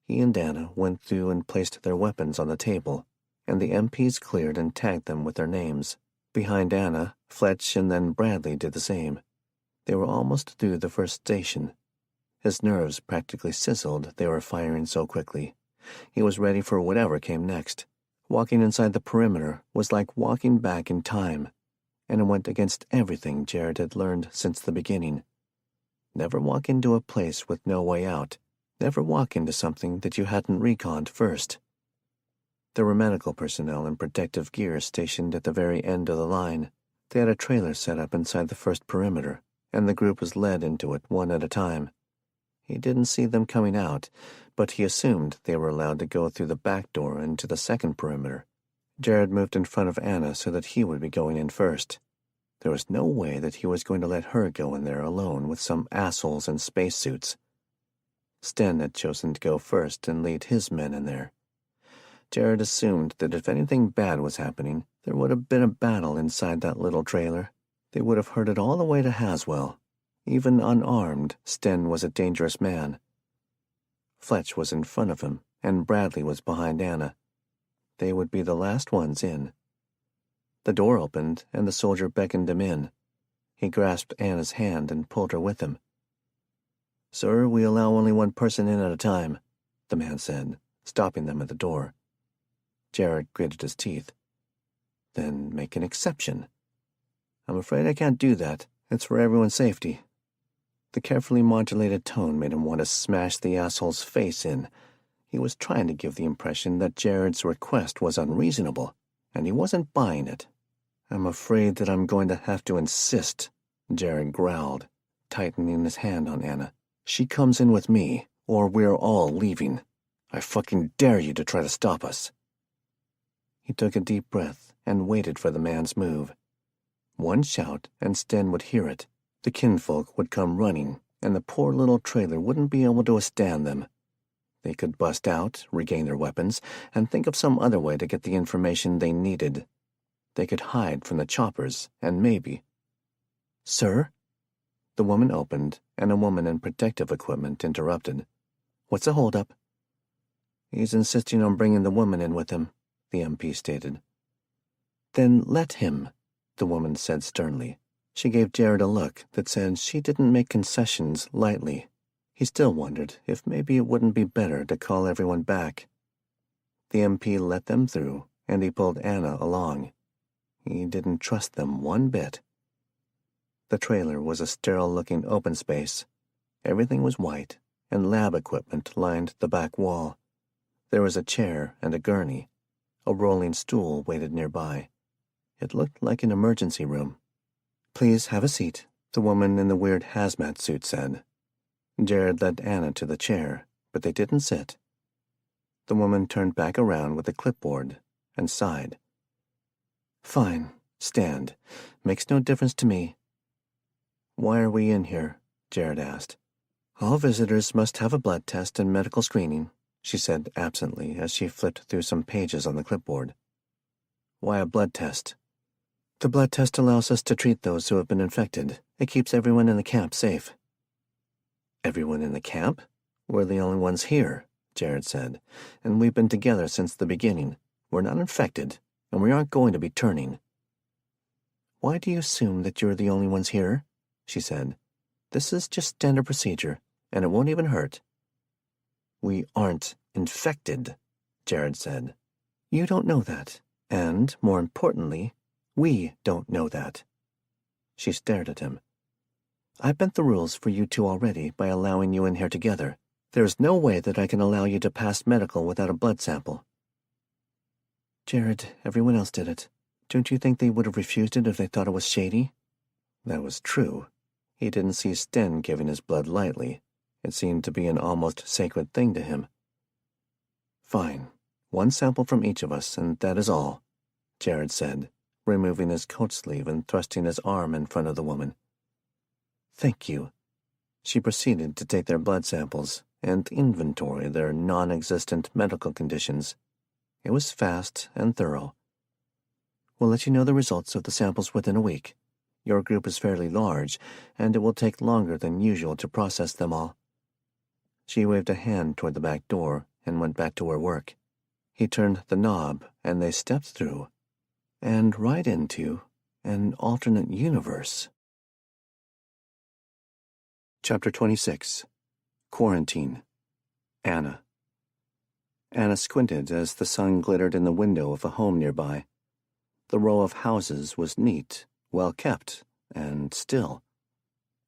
He and Anna went through and placed their weapons on the table, and the MPs cleared and tagged them with their names. Behind Anna, Fletch and then Bradley did the same. They were almost through the first station. His nerves practically sizzled, they were firing so quickly. He was ready for whatever came next. Walking inside the perimeter was like walking back in time, and it went against everything Jared had learned since the beginning. Never walk into a place with no way out. Never walk into something that you hadn't reconned first. There were medical personnel in protective gear stationed at the very end of the line. They had a trailer set up inside the first perimeter, and the group was led into it one at a time. He didn't see them coming out, but he assumed they were allowed to go through the back door into the second perimeter. Jared moved in front of Anna so that he would be going in first. There was no way that he was going to let her go in there alone with some assholes in spacesuits. Sten had chosen to go first and lead his men in there. Jared assumed that if anything bad was happening, there would have been a battle inside that little trailer. They would have heard it all the way to Haswell. Even unarmed, Sten was a dangerous man. Fletch was in front of him, and Bradley was behind Anna. They would be the last ones in. The door opened, and the soldier beckoned him in. He grasped Anna's hand and pulled her with him. "Sir, we allow only one person in at a time," the man said, stopping them at the door. Jared gritted his teeth. "Then make an exception." "I'm afraid I can't do that. It's for everyone's safety." The carefully modulated tone made him want to smash the asshole's face in. He was trying to give the impression that Jared's request was unreasonable, and he wasn't buying it. "I'm afraid that I'm going to have to insist," Jared growled, tightening his hand on Anna. "She comes in with me, or we're all leaving. I fucking dare you to try to stop us." He took a deep breath and waited for the man's move. One shout, and Sten would hear it. The kinfolk would come running, and the poor little trailer wouldn't be able to withstand them. They could bust out, regain their weapons, and think of some other way to get the information they needed. They could hide from the choppers, and maybe... "Sir?" The woman opened, and a woman in protective equipment interrupted. "What's the holdup?" "He's insisting on bringing the woman in with him," the MP stated. "Then let him," the woman said sternly. She gave Jared a look that said she didn't make concessions lightly. He still wondered if maybe it wouldn't be better to call everyone back. The MP let them through, and he pulled Anna along. He didn't trust them one bit. The trailer was a sterile-looking open space. Everything was white, and lab equipment lined the back wall. There was a chair and a gurney. A rolling stool waited nearby. It looked like an emergency room. "Please have a seat," the woman in the weird hazmat suit said. Jared led Anna to the chair, but they didn't sit. The woman turned back around with a clipboard and sighed. "Fine, stand. Makes no difference to me." "Why are we in here?" Jared asked. "All visitors must have a blood test and medical screening," she said absently as she flipped through some pages on the clipboard. "Why a blood test?" "The blood test allows us to treat those who have been infected. It keeps everyone in the camp safe." "Everyone in the camp? We're the only ones here," Jared said, "and we've been together since the beginning. We're not infected, and we aren't going to be turning." "Why do you assume that you're the only ones here?" she said. "This is just standard procedure, and it won't even hurt." "We aren't infected," Jared said. "You don't know that, and, more importantly, we don't know that." She stared at him. "I bent the rules for you two already by allowing you in here together. There's no way that I can allow you to pass medical without a blood sample." "Jared, everyone else did it. Don't you think they would have refused it if they thought it was shady?" That was true. He didn't see Sten giving his blood lightly. It seemed to be an almost sacred thing to him. "Fine. One sample from each of us, and that is all," Jared said, removing his coat sleeve and thrusting his arm in front of the woman. "Thank you." She proceeded to take their blood samples and inventory their non-existent medical conditions. It was fast and thorough. "We'll let you know the results of the samples within a week. Your group is fairly large, and it will take longer than usual to process them all." She waved a hand toward the back door and went back to her work. He turned the knob, and they stepped through, and right into an alternate universe. Chapter 26. Quarantine. Anna. Anna squinted as the sun glittered in the window of a home nearby. The row of houses was neat, well kept, and still.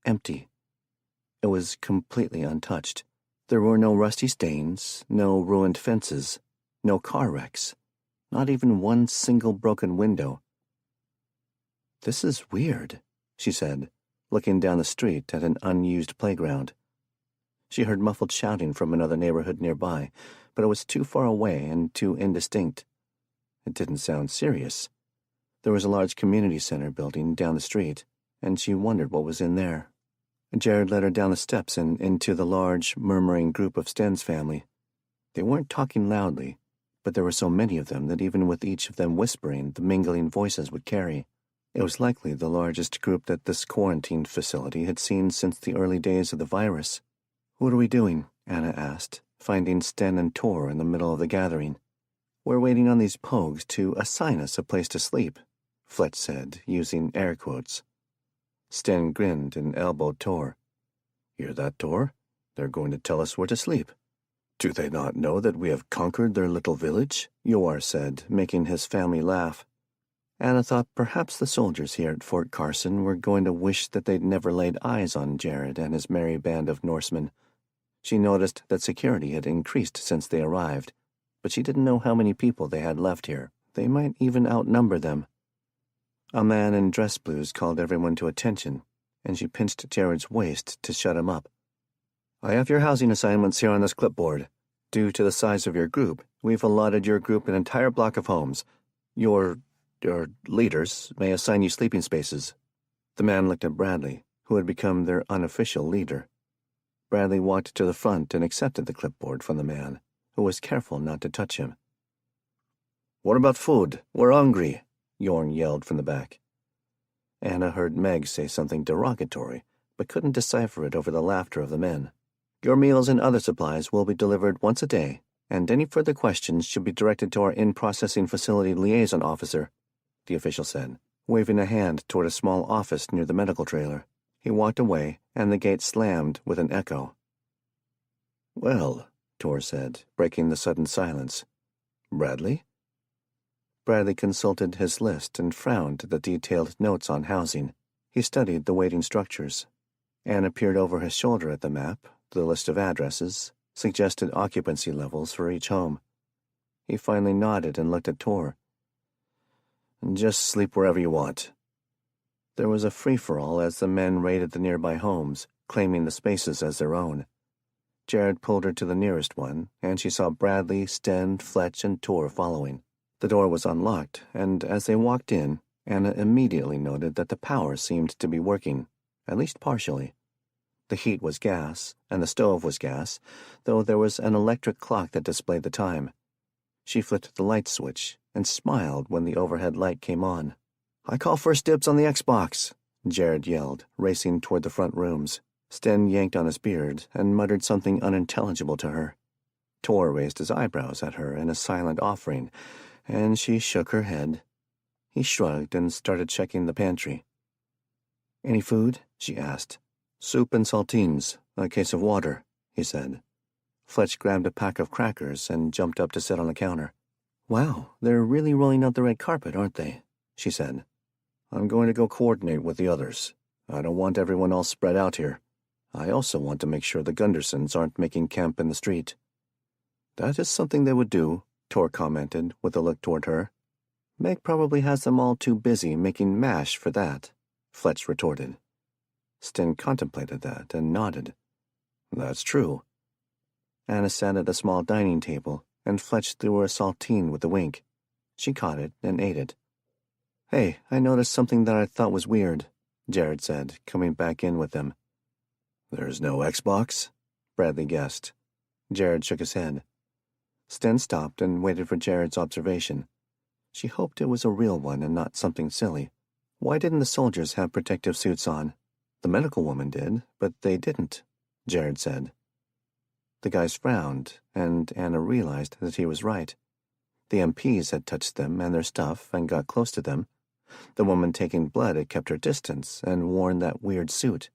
Empty. It was completely untouched. There were no rusty stains, no ruined fences, no car wrecks, not even one single broken window. "This is weird," she said, looking down the street at an unused playground. She heard muffled shouting from another neighborhood nearby, but it was too far away and too indistinct. It didn't sound serious. There was a large community center building down the street, and she wondered what was in there. Jared led her down the steps and into the large, murmuring group of Sten's family. They weren't talking loudly, but there were so many of them that even with each of them whispering, the mingling voices would carry. It was likely the largest group that this quarantine facility had seen since the early days of the virus. "What are we doing?" Anna asked, finding Sten and Tor in the middle of the gathering. "We're waiting on these pogues to assign us a place to sleep," Fletch said, using air quotes. Sten grinned and elbowed Tor. "Hear that, Tor? They're going to tell us where to sleep." "Do they not know that we have conquered their little village?" Yoar said, making his family laugh. Anna thought perhaps the soldiers here at Fort Carson were going to wish that they'd never laid eyes on Jared and his merry band of Norsemen. She noticed that security had increased since they arrived, but she didn't know how many people they had left here. They might even outnumber them. A man in dress blues called everyone to attention, and she pinched Jared's waist to shut him up. "I have your housing assignments here on this clipboard. Due to the size of your group, we've allotted your group an entire block of homes. Your leaders may assign you sleeping spaces." The man looked at Bradley, who had become their unofficial leader. Bradley walked to the front and accepted the clipboard from the man, who was careful not to touch him. "What about food? We're hungry," Yorn yelled from the back. Anna heard Meg say something derogatory, but couldn't decipher it over the laughter of the men. "Your meals and other supplies will be delivered once a day, and any further questions should be directed to our in-processing facility liaison officer," the official said, waving a hand toward a small office near the medical trailer. He walked away, and the gate slammed with an echo. "Well," Tor said, breaking the sudden silence. "Bradley?" Bradley consulted his list and frowned at the detailed notes on housing. He studied the waiting structures. Anna peered over his shoulder at the map, the list of addresses, suggested occupancy levels for each home. He finally nodded and looked at Tor. "Just sleep wherever you want." There was a free-for-all as the men raided the nearby homes, claiming the spaces as their own. Jared pulled her to the nearest one, and she saw Bradley, Sten, Fletch, and Tor following. The door was unlocked, and as they walked in, Anna immediately noted that the power seemed to be working, at least partially. The heat was gas, and the stove was gas, though there was an electric clock that displayed the time. She flipped the light switch and smiled when the overhead light came on. "I call first dibs on the Xbox," Jared yelled, racing toward the front rooms. Sten yanked on his beard and muttered something unintelligible to her. Tor raised his eyebrows at her in a silent offering, and she shook her head. He shrugged and started checking the pantry. "Any food?" she asked. "Soup and saltines, a case of water," he said. Fletch grabbed a pack of crackers and jumped up to sit on the counter. "Wow, they're really rolling out the red carpet, aren't they?" she said. "I'm going to go coordinate with the others. I don't want everyone all spread out here. I also want to make sure the Gundersons aren't making camp in the street." "That is something they would do," Tor commented with a look toward her. "Meg probably has them all too busy making mash for that," Fletch retorted. Sten contemplated that and nodded. "That's true." Anna sat at a small dining table, and Fletch threw her a saltine with a wink. She caught it and ate it. Hey, I noticed something that I thought was weird, Jared said, coming back in with them. There's no Xbox? Bradley guessed. Jared shook his head. Sten stopped and waited for Jared's observation. She hoped it was a real one and not something silly. Why didn't the soldiers have protective suits on? The medical woman did, but they didn't, Jared said. The guys frowned, and Anna realized that he was right. The MPs had touched them and their stuff and got close to them. The woman taking blood had kept her distance and worn that weird suit.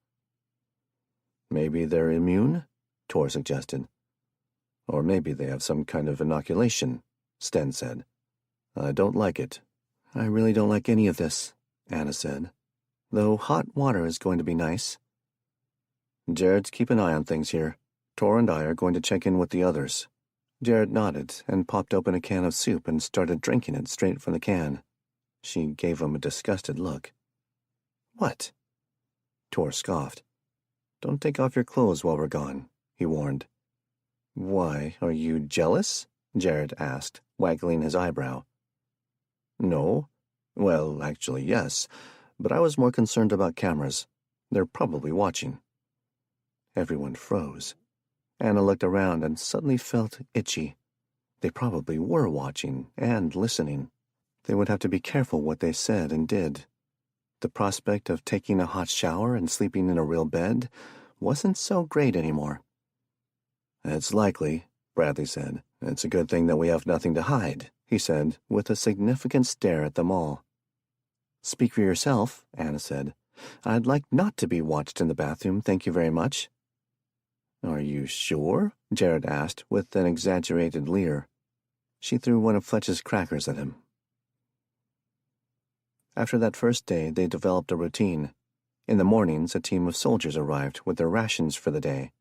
Maybe they're immune? Tor suggested. Or maybe they have some kind of inoculation, Sten said. I don't like it. I really don't like any of this, Anna said. Though hot water is going to be nice. Jared, keep an eye on things here. Tor and I are going to check in with the others. Jared nodded and popped open a can of soup and started drinking it straight from the can. She gave him a disgusted look. What? Tor scoffed. Don't take off your clothes while we're gone, he warned. Why, are you jealous? Jared asked, waggling his eyebrow. No. Well, actually, yes, but I was more concerned about cameras. They're probably watching. Everyone froze. Anna looked around and suddenly felt itchy. They probably were watching and listening. They would have to be careful what they said and did. The prospect of taking a hot shower and sleeping in a real bed wasn't so great anymore. It's likely, Bradley said. It's a good thing that we have nothing to hide, he said, with a significant stare at them all. Speak for yourself, Anna said. I'd like not to be watched in the bathroom, thank you very much. Are you sure? Jared asked, with an exaggerated leer. She threw one of Fletch's crackers at him. After that first day, they developed a routine. In the mornings, a team of soldiers arrived with their rations for the day.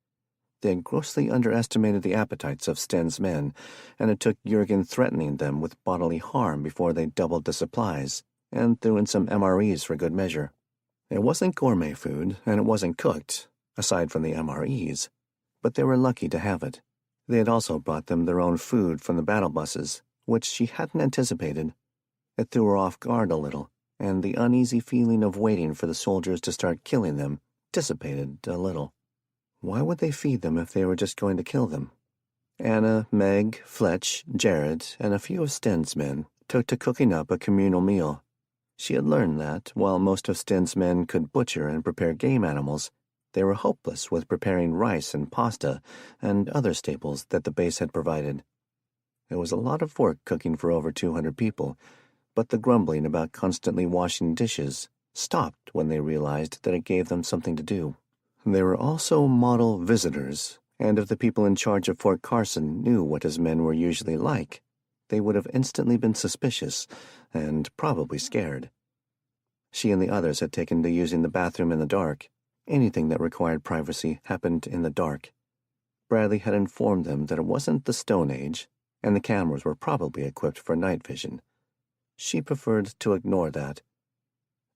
They had grossly underestimated the appetites of Sten's men, and it took Jurgen threatening them with bodily harm before they doubled the supplies, and threw in some MREs for good measure. It wasn't gourmet food, and it wasn't cooked, aside from the MREs, but they were lucky to have it. They had also brought them their own food from the battle buses, which she hadn't anticipated. It threw her off guard a little, and the uneasy feeling of waiting for the soldiers to start killing them dissipated a little. Why would they feed them if they were just going to kill them? Anna, Meg, Fletch, Jared, and a few of Sten's men took to cooking up a communal meal. She had learned that, while most of Sten's men could butcher and prepare game animals, they were hopeless with preparing rice and pasta and other staples that the base had provided. It was a lot of work cooking for over 200 people, but the grumbling about constantly washing dishes stopped when they realized that it gave them something to do. They were also model visitors, and if the people in charge of Fort Carson knew what his men were usually like, they would have instantly been suspicious and probably scared. She and the others had taken to using the bathroom in the dark. Anything that required privacy happened in the dark. Bradley had informed them that it wasn't the Stone Age, and the cameras were probably equipped for night vision. She preferred to ignore that.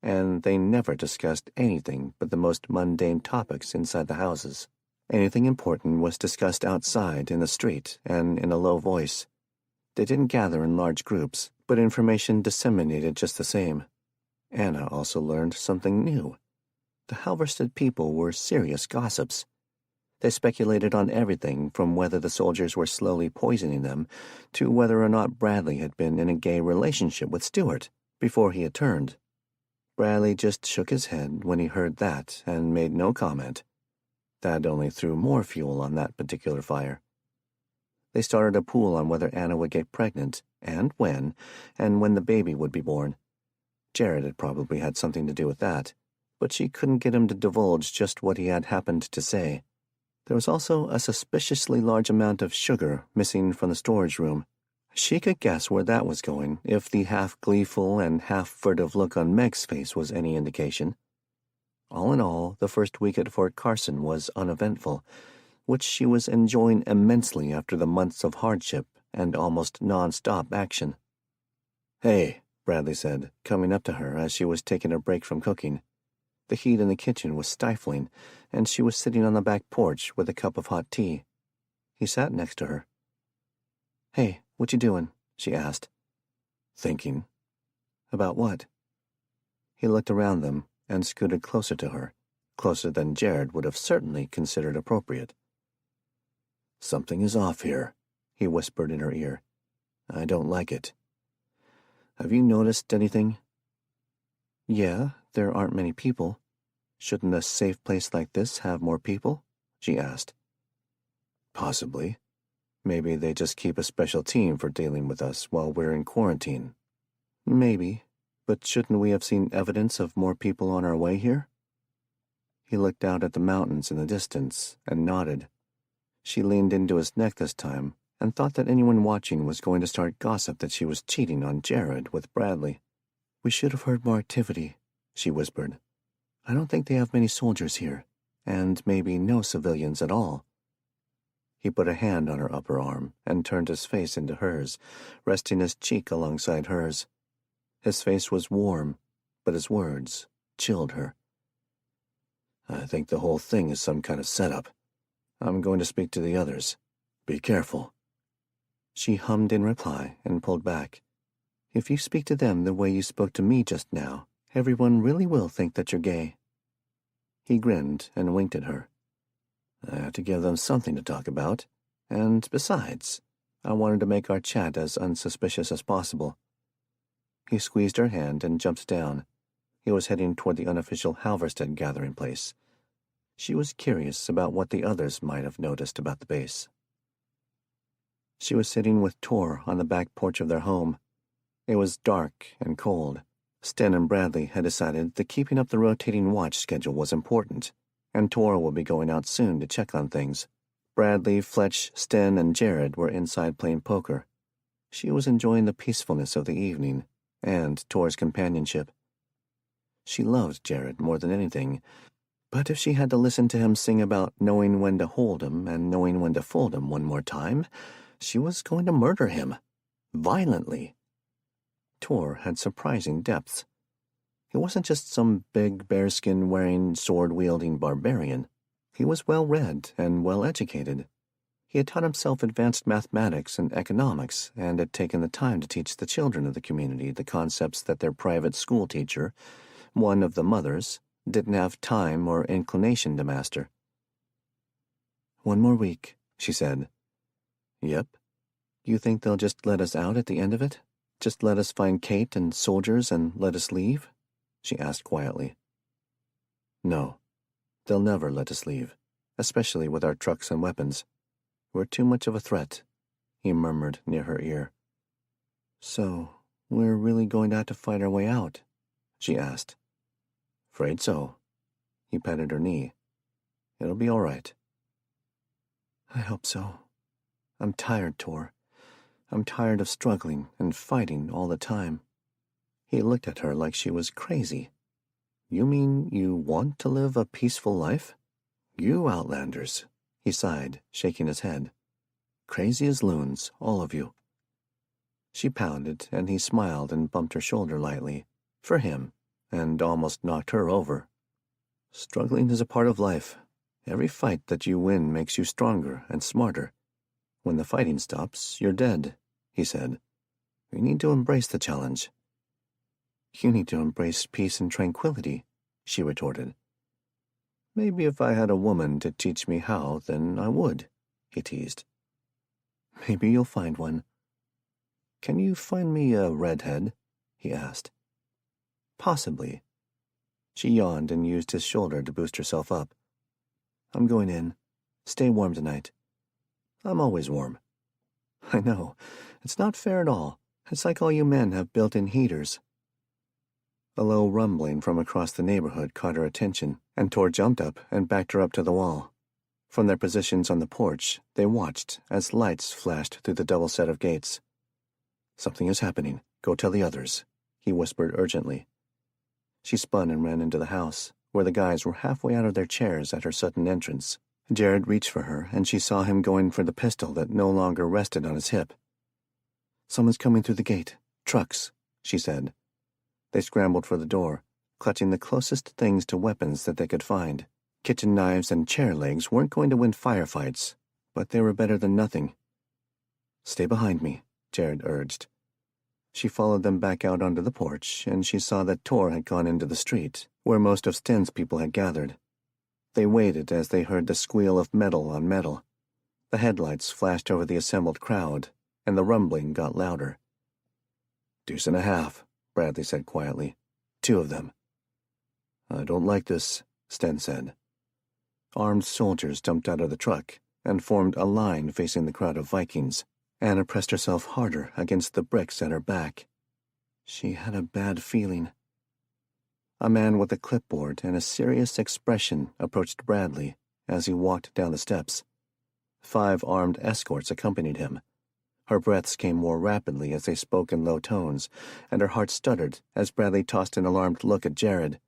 And they never discussed anything but the most mundane topics inside the houses. Anything important was discussed outside in the street and in a low voice. They didn't gather in large groups, but information disseminated just the same. Anna also learned something new. The Halversted people were serious gossips. They speculated on everything from whether the soldiers were slowly poisoning them to whether or not Bradley had been in a gay relationship with Stuart before he had turned. Bradley just shook his head when he heard that and made no comment. That only threw more fuel on that particular fire. They started a pool on whether Anna would get pregnant, and when the baby would be born. Jared had probably had something to do with that, but she couldn't get him to divulge just what he had happened to say. There was also a suspiciously large amount of sugar missing from the storage room. She could guess where that was going if the half-gleeful and half-furtive look on Meg's face was any indication. All in all, the first week at Fort Carson was uneventful, which she was enjoying immensely after the months of hardship and almost non-stop action. "Hey," Bradley said, coming up to her as she was taking a break from cooking. The heat in the kitchen was stifling, and she was sitting on the back porch with a cup of hot tea. He sat next to her. "Hey, what you doing?" she asked. "Thinking." "About what?" He looked around them and scooted closer to her, closer than Jared would have certainly considered appropriate. "Something is off here," he whispered in her ear. "I don't like it. Have you noticed anything?" "Yeah, there aren't many people. Shouldn't a safe place like this have more people?" she asked. "Possibly. Maybe they just keep a special team for dealing with us while we're in quarantine." "Maybe, but shouldn't we have seen evidence of more people on our way here?" He looked out at the mountains in the distance and nodded. She leaned into his neck this time and thought that anyone watching was going to start gossip that she was cheating on Jared with Bradley. "We should have heard more activity," she whispered. "I don't think they have many soldiers here, and maybe no civilians at all." He put a hand on her upper arm and turned his face into hers, resting his cheek alongside hers. His face was warm, but his words chilled her. "I think the whole thing is some kind of setup. I'm going to speak to the others. Be careful." She hummed in reply and pulled back. "If you speak to them the way you spoke to me just now, everyone really will think that you're gay." He grinned and winked at her. "I have to give them something to talk about, and besides, I wanted to make our chat as unsuspicious as possible." He squeezed her hand and jumped down. He was heading toward the unofficial Halverstead gathering place. She was curious about what the others might have noticed about the base. She was sitting with Tor on the back porch of their home. It was dark and cold. Sten and Bradley had decided that keeping up the rotating watch schedule was important, and Tor will be going out soon to check on things. Bradley, Fletch, Sten, and Jared were inside playing poker. She was enjoying the peacefulness of the evening and Tor's companionship. She loved Jared more than anything, but if she had to listen to him sing about knowing when to hold him and knowing when to fold him one more time, she was going to murder him. Violently. Tor had surprising depths. He wasn't just some big bearskin-wearing, sword-wielding barbarian. He was well-read and well-educated. He had taught himself advanced mathematics and economics and had taken the time to teach the children of the community the concepts that their private school teacher, one of the mothers, didn't have time or inclination to master. "One more week," she said. "Yep. You think they'll just let us out at the end of it? Just let us find Kate and soldiers and let us leave?" she asked quietly. "No. They'll never let us leave, especially with our trucks and weapons. We're too much of a threat," he murmured near her ear. "So, we're really going to have to fight our way out?" she asked. "Afraid so." He patted her knee. "It'll be all right." "I hope so. I'm tired, Tor. I'm tired of struggling and fighting all the time." He looked at her like she was crazy. "You mean you want to live a peaceful life? You outlanders," he sighed, shaking his head. "Crazy as loons, all of you." She pounded, and he smiled and bumped her shoulder lightly, for him, and almost knocked her over. "Struggling is a part of life. Every fight that you win makes you stronger and smarter. When the fighting stops, you're dead," he said. "We need to embrace the challenge." "You need to embrace peace and tranquility," she retorted. "Maybe if I had a woman to teach me how, then I would," he teased. "Maybe you'll find one." "Can you find me a redhead?" he asked. "Possibly." She yawned and used his shoulder to boost herself up. "I'm going in. Stay warm tonight." "I'm always warm." "I know. It's not fair at all. It's like all you men have built-in heaters." A low rumbling from across the neighborhood caught her attention, and Tor jumped up and backed her up to the wall. From their positions on the porch, they watched as lights flashed through the double set of gates. "Something is happening. Go tell the others," he whispered urgently. She spun and ran into the house, where the guys were halfway out of their chairs at her sudden entrance. Jared reached for her, and she saw him going for the pistol that no longer rested on his hip. "Someone's coming through the gate. Trucks," she said. They scrambled for the door, clutching the closest things to weapons that they could find. Kitchen knives and chair legs weren't going to win firefights, but they were better than nothing. "Stay behind me," Jared urged. She followed them back out onto the porch, and she saw that Tor had gone into the street, where most of Sten's people had gathered. They waited as they heard the squeal of metal on metal. The headlights flashed over the assembled crowd, and the rumbling got louder. "2.5, Bradley said quietly. 2 of them. "I don't like this," Sten said. Armed soldiers jumped out of the truck and formed a line facing the crowd of Vikings. Anna pressed herself harder against the bricks at her back. She had a bad feeling. A man with a clipboard and a serious expression approached Bradley as he walked down the steps. 5 armed escorts accompanied him. Her breaths came more rapidly as they spoke in low tones, and her heart stuttered as Bradley tossed an alarmed look at Jared.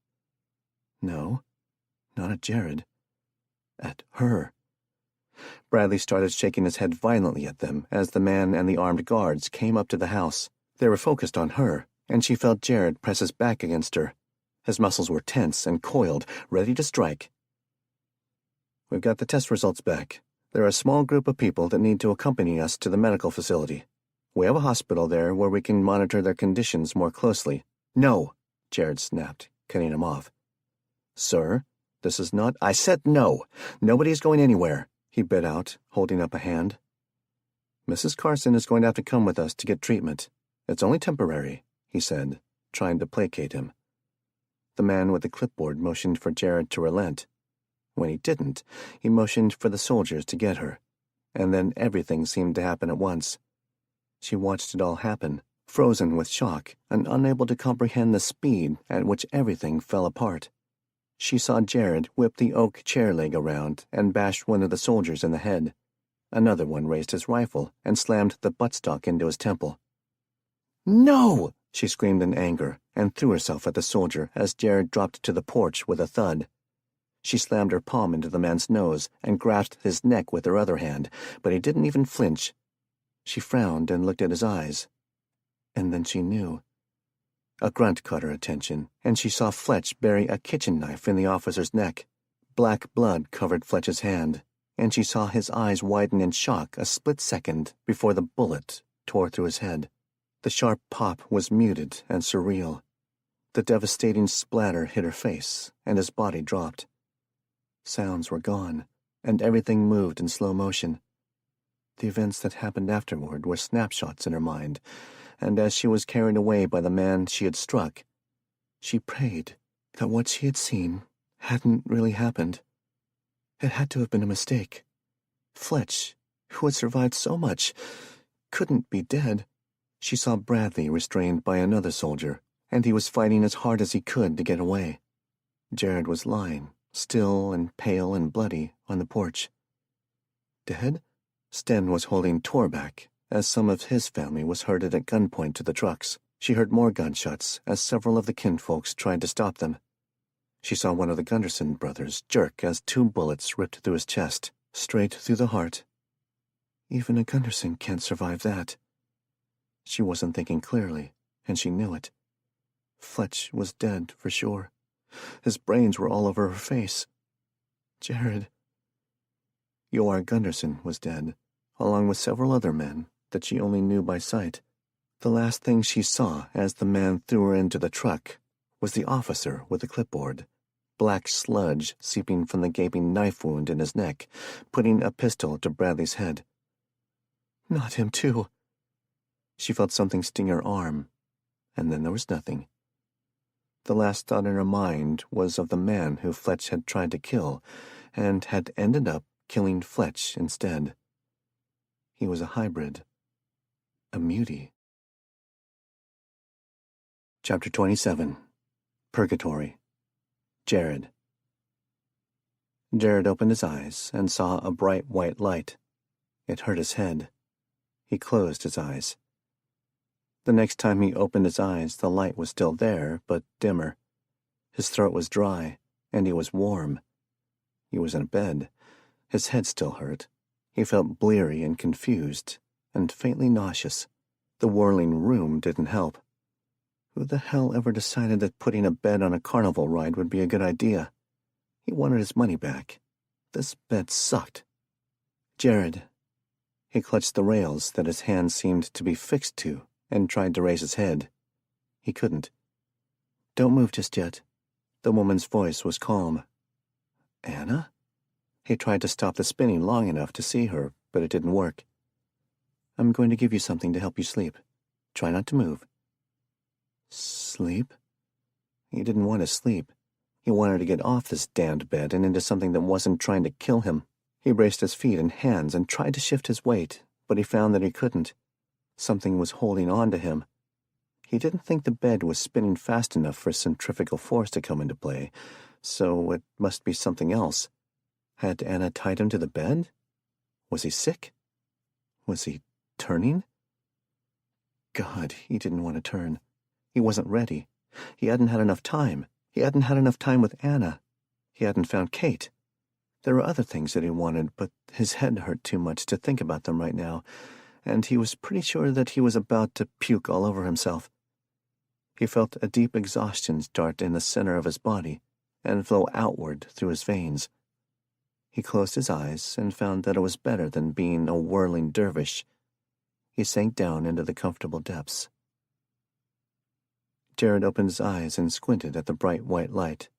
No, not at Jared. At her. Bradley started shaking his head violently at them as the man and the armed guards came up to the house. They were focused on her, and she felt Jared press his back against her. His muscles were tense and coiled, ready to strike. "We've got the test results back. There are a small group of people that need to accompany us to the medical facility. We have a hospital there where we can monitor their conditions more closely." "No," Jared snapped, cutting him off. "Sir, this is not—" "I said no. Nobody's going anywhere," he bit out, holding up a hand. "Mrs. Carson is going to have to come with us to get treatment. It's only temporary," he said, trying to placate him. The man with the clipboard motioned for Jared to relent. When he didn't, he motioned for the soldiers to get her, and then everything seemed to happen at once. She watched it all happen, frozen with shock and unable to comprehend the speed at which everything fell apart. She saw Jared whip the oak chair leg around and bash one of the soldiers in the head. Another one raised his rifle and slammed the buttstock into his temple. "No!" she screamed in anger and threw herself at the soldier as Jared dropped to the porch with a thud. She slammed her palm into the man's nose and grasped his neck with her other hand, but he didn't even flinch. She frowned and looked at his eyes. And then she knew. A grunt caught her attention, and she saw Fletch bury a kitchen knife in the officer's neck. Black blood covered Fletch's hand, and she saw his eyes widen in shock a split second before the bullet tore through his head. The sharp pop was muted and surreal. The devastating splatter hit her face, and his body dropped. Sounds were gone, and everything moved in slow motion. The events that happened afterward were snapshots in her mind, and as she was carried away by the man she had struck, she prayed that what she had seen hadn't really happened. It had to have been a mistake. Fletch, who had survived so much, couldn't be dead. She saw Bradley restrained by another soldier, and he was fighting as hard as he could to get away. Jared was lying, still and pale and bloody, on the porch. Dead? Sten was holding Tor back, as some of his family was herded at gunpoint to the trucks. She heard more gunshots as several of the kinfolks tried to stop them. She saw one of the Gunderson brothers jerk as 2 bullets ripped through his chest, straight through the heart. Even a Gunderson can't survive that. She wasn't thinking clearly, and she knew it. Fletch was dead for sure. His brains were all over her face. Jared. Yoar Gunderson was dead, along with several other men that she only knew by sight. The last thing she saw as the man threw her into the truck was the officer with the clipboard, black sludge seeping from the gaping knife wound in his neck, putting a pistol to Bradley's head. Not him, too. She felt something sting her arm, and then there was nothing. The last thought in her mind was of the man who Fletch had tried to kill, and had ended up killing Fletch instead. He was a hybrid, a mutie. Chapter 27. Purgatory. Jared. Jared opened his eyes and saw a bright white light. It hurt his head. He closed his eyes. The next time he opened his eyes, the light was still there, but dimmer. His throat was dry, and he was warm. He was in bed. His head still hurt. He felt bleary and confused, and faintly nauseous. The whirling room didn't help. Who the hell ever decided that putting a bed on a carnival ride would be a good idea? He wanted his money back. This bed sucked. Jared. He clutched the rails that his hands seemed to be fixed to and tried to raise his head. He couldn't. "Don't move just yet." The woman's voice was calm. "Anna?" He tried to stop the spinning long enough to see her, but it didn't work. "I'm going to give you something to help you sleep. Try not to move." Sleep? He didn't want to sleep. He wanted to get off this damned bed and into something that wasn't trying to kill him. He braced his feet and hands and tried to shift his weight, but he found that he couldn't. Something was holding on to him. He didn't think the bed was spinning fast enough for centrifugal force to come into play, so it must be something else. Had Anna tied him to the bed? Was he sick? Was he turning? God, he didn't want to turn. He wasn't ready. He hadn't had enough time. He hadn't had enough time with Anna. He hadn't found Kate. There were other things that he wanted, but his head hurt too much to think about them right now, and he was pretty sure that he was about to puke all over himself. He felt a deep exhaustion start in the center of his body and flow outward through his veins. He closed his eyes and found that it was better than being a whirling dervish. He sank down into the comfortable depths. Jared opened his eyes and squinted at the bright white light.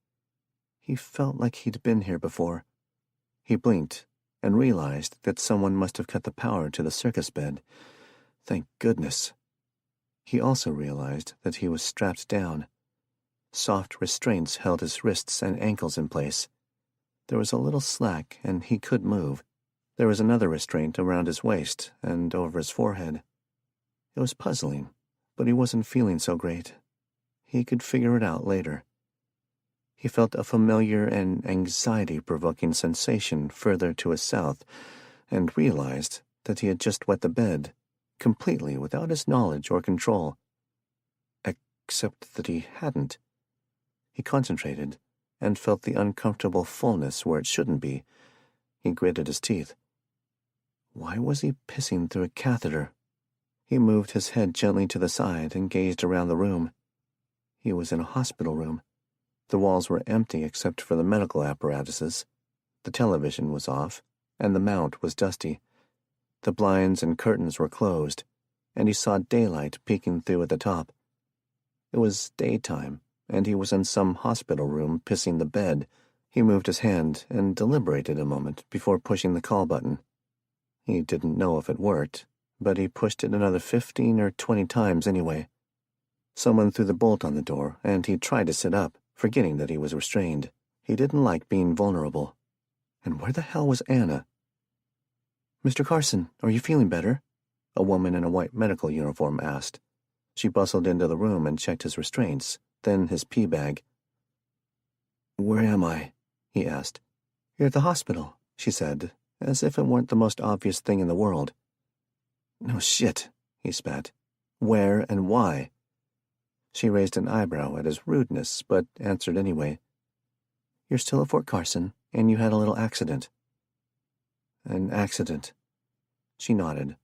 He felt like he'd been here before. He blinked and realized that someone must have cut the power to the circus bed. Thank goodness. He also realized that he was strapped down. Soft restraints held his wrists and ankles in place. There was a little slack, and he could move. There was another restraint around his waist and over his forehead. It was puzzling, but he wasn't feeling so great. He could figure it out later. He felt a familiar and anxiety-provoking sensation further to his south, and realized that he had just wet the bed, completely without his knowledge or control. Except that he hadn't. He concentrated, and felt the uncomfortable fullness where it shouldn't be. He gritted his teeth. Why was he pissing through a catheter? He moved his head gently to the side and gazed around the room. He was in a hospital room. The walls were empty except for the medical apparatuses. The television was off, and the mount was dusty. The blinds and curtains were closed, and he saw daylight peeking through at the top. It was daytime, and he was in some hospital room pissing the bed. He moved his hand and deliberated a moment before pushing the call button. He didn't know if it worked, but he pushed it another 15 or 20 times anyway. Someone threw the bolt on the door, and he tried to sit up, forgetting that he was restrained. He didn't like being vulnerable. And where the hell was Anna? "Mr. Carson, are you feeling better?" A woman in a white medical uniform asked. She bustled into the room and checked his restraints, then his pee bag. "Where am I?" he asked. "You're at the hospital," she said, as if it weren't the most obvious thing in the world. "No shit," he spat. "Where and why?" She raised an eyebrow at his rudeness, but answered anyway. "You're still at Fort Carson, and you had a little accident." "An accident?" She nodded.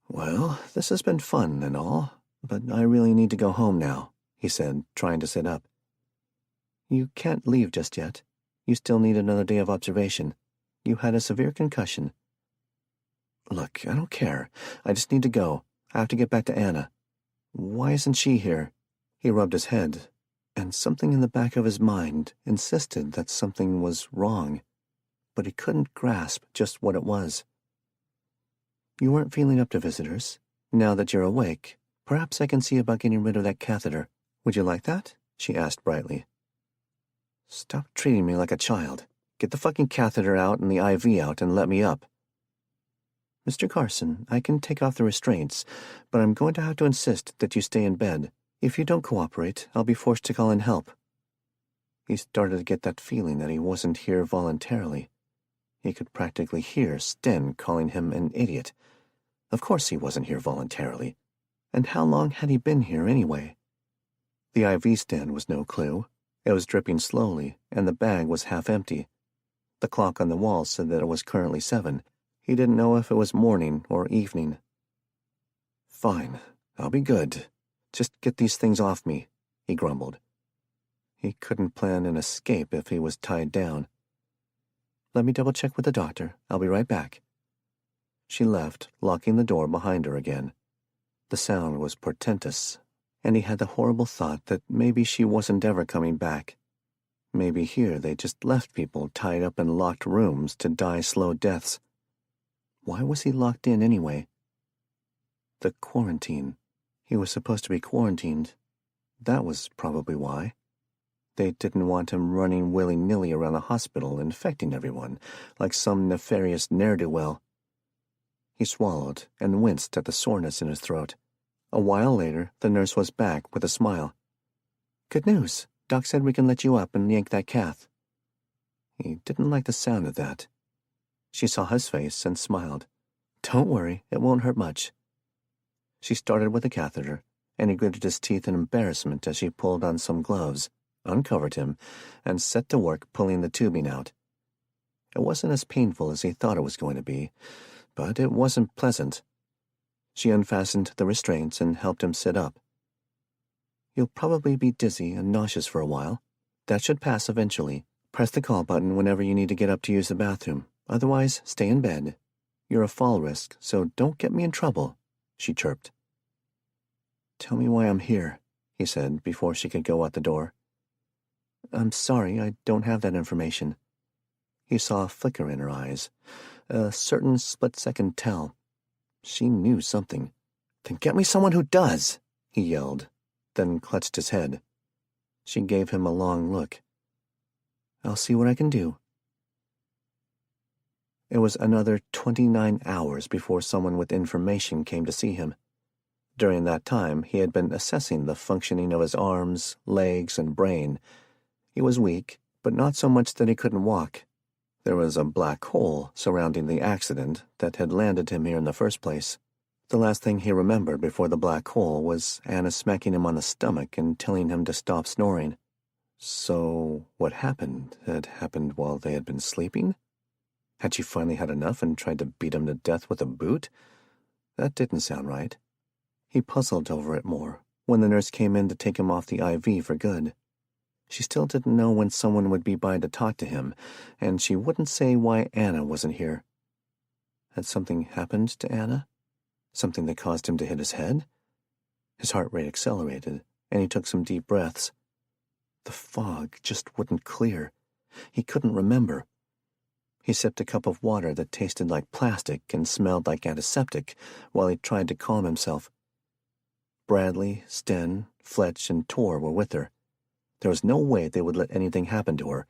"Well, this has been fun and all, but I really need to go home now," he said, trying to sit up. "You can't leave just yet. You still need another day of observation. You had a severe concussion." "Look, I don't care. I just need to go. I have to get back to Anna. Why isn't she here?" He rubbed his head, and something in the back of his mind insisted that something was wrong, but he couldn't grasp just what it was. "You weren't feeling up to visitors. Now that you're awake, perhaps I can see about getting rid of that catheter. Would you like that?" she asked brightly. "Stop treating me like a child. Get the fucking catheter out and the IV out and let me up." "Mr. Carson, I can take off the restraints, but I'm going to have to insist that you stay in bed. If you don't cooperate, I'll be forced to call in help." He started to get that feeling that he wasn't here voluntarily. He could practically hear Sten calling him an idiot. Of course he wasn't here voluntarily. And how long had he been here anyway? The IV stand was no clue. It was dripping slowly, and the bag was half empty. The clock on the wall said that it was currently 7. He didn't know if it was morning or evening. "Fine, I'll be good. Just get these things off me," he grumbled. He couldn't plan an escape if he was tied down. "Let me double-check with the doctor. I'll be right back." She left, locking the door behind her again. The sound was portentous, and he had the horrible thought that maybe she wasn't ever coming back. Maybe here they just left people tied up in locked rooms to die slow deaths. Why was he locked in anyway? The quarantine. He was supposed to be quarantined. That was probably why. They didn't want him running willy-nilly around the hospital infecting everyone, like some nefarious ne'er-do-well. He swallowed and winced at the soreness in his throat. A while later, the nurse was back with a smile. "Good news. Doc said we can let you up and yank that cath." He didn't like the sound of that. She saw his face and smiled. "Don't worry, it won't hurt much." She started with the catheter, and he gritted his teeth in embarrassment as she pulled on some gloves, uncovered him, and set to work pulling the tubing out. It wasn't as painful as he thought it was going to be, but it wasn't pleasant. She unfastened the restraints and helped him sit up. "You'll probably be dizzy and nauseous for a while. That should pass eventually. Press the call button whenever you need to get up to use the bathroom. Otherwise, stay in bed. You're a fall risk, so don't get me in trouble," she chirped. "Tell me why I'm here," he said before she could go out the door. "I'm sorry, I don't have that information." He saw a flicker in her eyes, a certain split-second tell. She knew something. "Then get me someone who does," he yelled, then clutched his head. She gave him a long look. "I'll see what I can do." It was another 29 hours before someone with information came to see him. During that time, he had been assessing the functioning of his arms, legs, and brain. He was weak, but not so much that he couldn't walk. There was a black hole surrounding the accident that had landed him here in the first place. The last thing he remembered before the black hole was Anna smacking him on the stomach and telling him to stop snoring. So what happened had happened while they had been sleeping? Had she finally had enough and tried to beat him to death with a boot? That didn't sound right. He puzzled over it more when the nurse came in to take him off the IV for good. She still didn't know when someone would be by to talk to him, and she wouldn't say why Anna wasn't here. Had something happened to Anna? Something that caused him to hit his head? His heart rate accelerated, and he took some deep breaths. The fog just wouldn't clear. He couldn't remember. He sipped a cup of water that tasted like plastic and smelled like antiseptic while he tried to calm himself. Bradley, Sten, Fletch, and Tor were with her. There was no way they would let anything happen to her.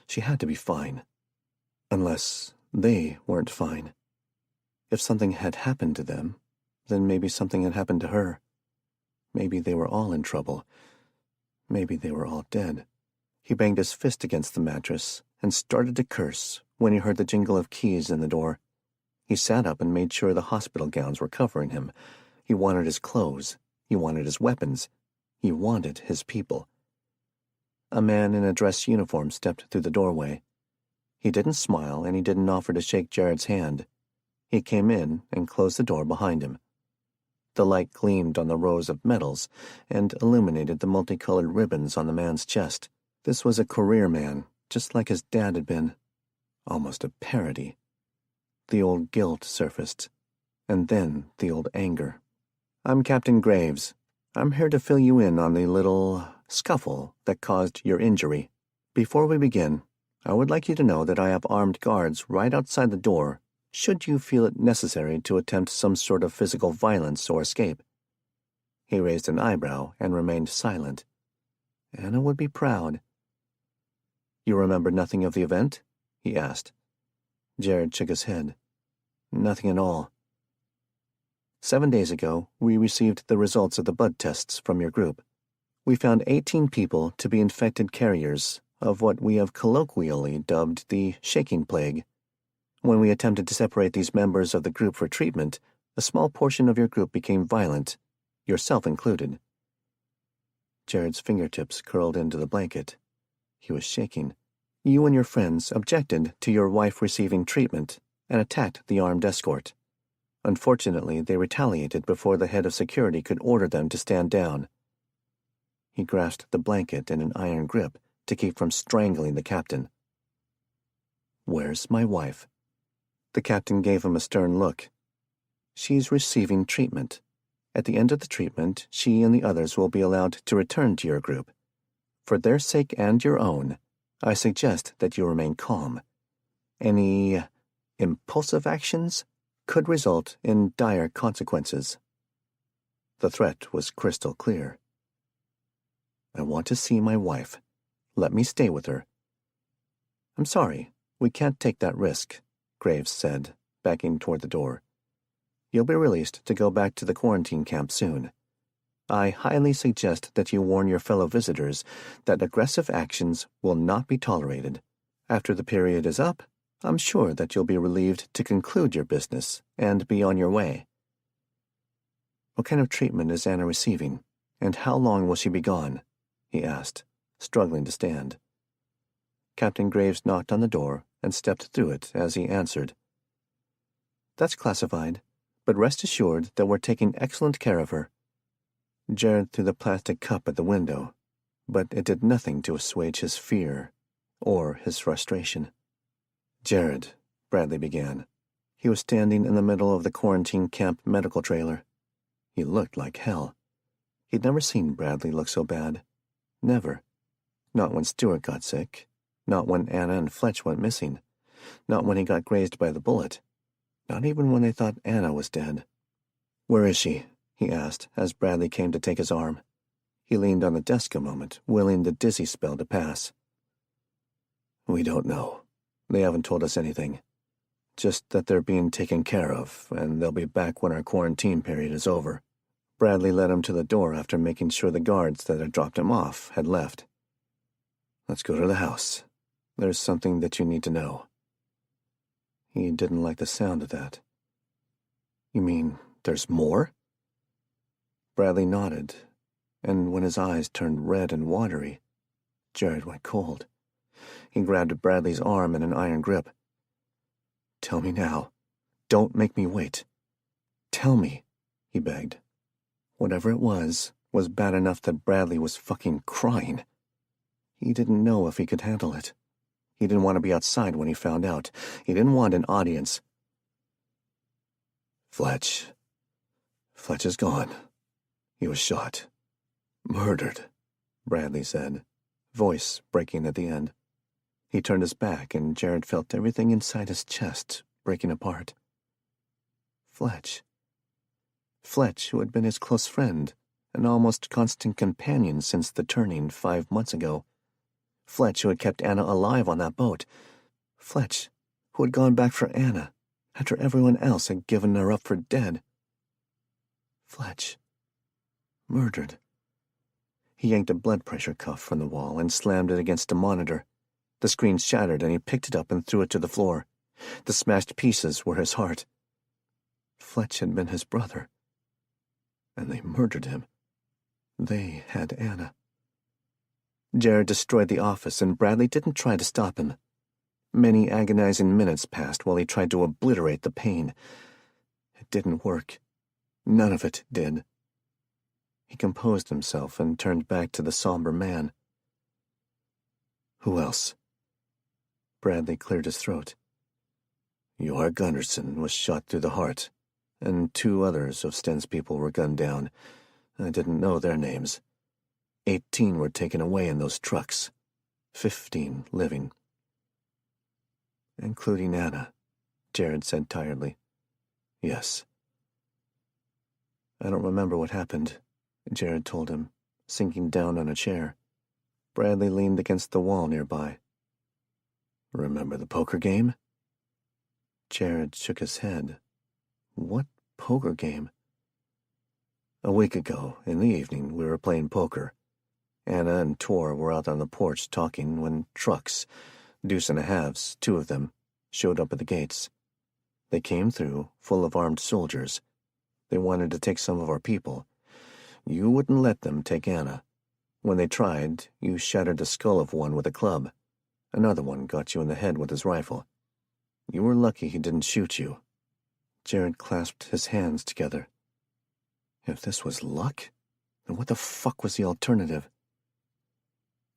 She had to be fine. Unless they weren't fine. If something had happened to them, then maybe something had happened to her. Maybe they were all in trouble. Maybe they were all dead. He banged his fist against the mattress and started to curse when he heard the jingle of keys in the door. He sat up and made sure the hospital gowns were covering him. He wanted his clothes. He wanted his weapons. He wanted his people. A man in a dress uniform stepped through the doorway. He didn't smile and he didn't offer to shake Jared's hand. He came in and closed the door behind him. The light gleamed on the rows of medals and illuminated the multicolored ribbons on the man's chest. This was a career man, just like his dad had been. Almost a parody. The old guilt surfaced, and then the old anger. "I'm Captain Graves. I'm here to fill you in on the little scuffle that caused your injury. Before we begin, I would like you to know that I have armed guards right outside the door should you feel it necessary to attempt some sort of physical violence or escape." He raised an eyebrow and remained silent. Anna would be proud. "You remember nothing of the event?" he asked. Jared shook his head. "Nothing at all. 7 days ago, we received the results of the blood tests from your group. We found 18 people to be infected carriers of what we have colloquially dubbed the shaking plague. When we attempted to separate these members of the group for treatment, a small portion of your group became violent, yourself included." Jared's fingertips curled into the blanket. He was shaking. "You and your friends objected to your wife receiving treatment and attacked the armed escort. Unfortunately, they retaliated before the head of security could order them to stand down." He grasped the blanket in an iron grip to keep from strangling the captain. "Where's my wife?" The captain gave him a stern look. "She's receiving treatment. At the end of the treatment, she and the others will be allowed to return to your group. For their sake and your own, I suggest that you remain calm. Any impulsive actions could result in dire consequences." The threat was crystal clear. "I want to see my wife. Let me stay with her." "I'm sorry, we can't take that risk," Graves said, backing toward the door. "You'll be released to go back to the quarantine camp soon. I highly suggest that you warn your fellow visitors that aggressive actions will not be tolerated. After the period is up, I'm sure that you'll be relieved to conclude your business and be on your way." "What kind of treatment is Anna receiving, and how long will she be gone?" he asked, struggling to stand. Captain Graves knocked on the door and stepped through it as he answered. "That's classified, but rest assured that we're taking excellent care of her." Jared threw the plastic cup at the window, but it did nothing to assuage his fear or his frustration. "Jared," Bradley began. He was standing in the middle of the quarantine camp medical trailer. He looked like hell. He'd never seen Bradley look so bad. Never. Not when Stuart got sick. Not when Anna and Fletch went missing. Not when he got grazed by the bullet. Not even when they thought Anna was dead. "Where is she?" he asked as Bradley came to take his arm. He leaned on the desk a moment, willing the dizzy spell to pass. "We don't know. They haven't told us anything. Just that they're being taken care of, and they'll be back when our quarantine period is over." Bradley led him to the door after making sure the guards that had dropped him off had left. "Let's go to the house. There's something that you need to know." He didn't like the sound of that. "You mean there's more?" Bradley nodded, and when his eyes turned red and watery, Jared went cold. He grabbed Bradley's arm in an iron grip. "Tell me now. Don't make me wait. Tell me," he begged. Whatever it was bad enough that Bradley was fucking crying. He didn't know if he could handle it. He didn't want to be outside when he found out. He didn't want an audience. Fletch is gone. He was shot. Murdered," Bradley said, voice breaking at the end. He turned his back, and Jared felt everything inside his chest breaking apart. Fletch, who had been his close friend, an almost constant companion since the turning 5 months ago. Fletch, who had kept Anna alive on that boat. Fletch, who had gone back for Anna after everyone else had given her up for dead. Fletch. Murdered. He yanked a blood pressure cuff from the wall and slammed it against a monitor. The screen shattered, and he picked it up and threw it to the floor. The smashed pieces were his heart. Fletch had been his brother. And they murdered him. They had Anna. Jared destroyed the office, and Bradley didn't try to stop him. Many agonizing minutes passed while he tried to obliterate the pain. It didn't work. None of it did. He composed himself and turned back to the somber man. "Who else?" Bradley cleared his throat. "Joar Gunnarsson was shot through the heart, and 2 others of Sten's people were gunned down. I didn't know their names. 18 were taken away in those trucks. 15 living." "Including Anna," Jared said tiredly. "Yes." "I don't remember what happened," Jared told him, sinking down on a chair. Bradley leaned against the wall nearby. "Remember the poker game?" Jared shook his head. "What poker game?" "A week ago, in the evening, we were playing poker. Anna and Tor were out on the porch talking when trucks, 2.5s, 2 of them, showed up at the gates. They came through, full of armed soldiers. They wanted to take some of our people. You wouldn't let them take Anna. When they tried, you shattered the skull of one with a club. Another one got you in the head with his rifle. You were lucky he didn't shoot you." Jared clasped his hands together. If this was luck, then what the fuck was the alternative?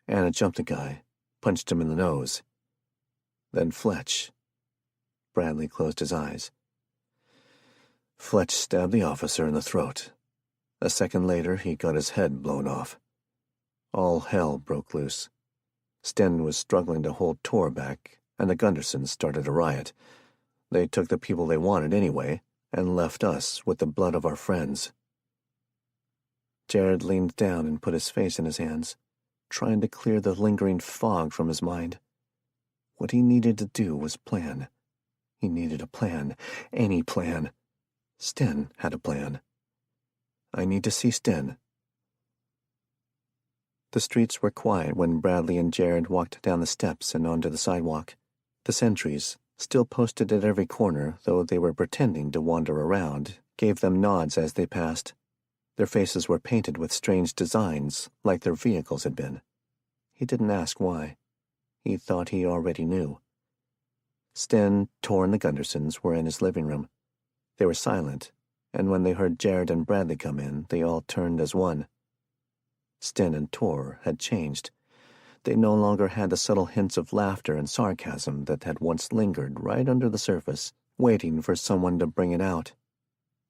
Anna jumped the guy, punched him in the nose. Then Fletch. Bradley closed his eyes. Fletch stabbed the officer in the throat. A second later, he got his head blown off. All hell broke loose. Sten was struggling to hold Tor back, and the Gundersons started a riot. They took the people they wanted anyway, and left us with the blood of our friends. Jared leaned down and put his face in his hands, trying to clear the lingering fog from his mind. What he needed to do was plan. He needed a plan. Any plan. Sten had a plan. I need to see Sten. The streets were quiet when Bradley and Jared walked down the steps and onto the sidewalk. The sentries, still posted at every corner, though they were pretending to wander around, gave them nods as they passed. Their faces were painted with strange designs, like their vehicles had been. He didn't ask why. He thought he already knew. Sten, Tor, and the Gundersons were in his living room. They were silent, and when they heard Jared and Bradley come in, they all turned as one. Sten and Tor had changed. They no longer had the subtle hints of laughter and sarcasm that had once lingered right under the surface, waiting for someone to bring it out.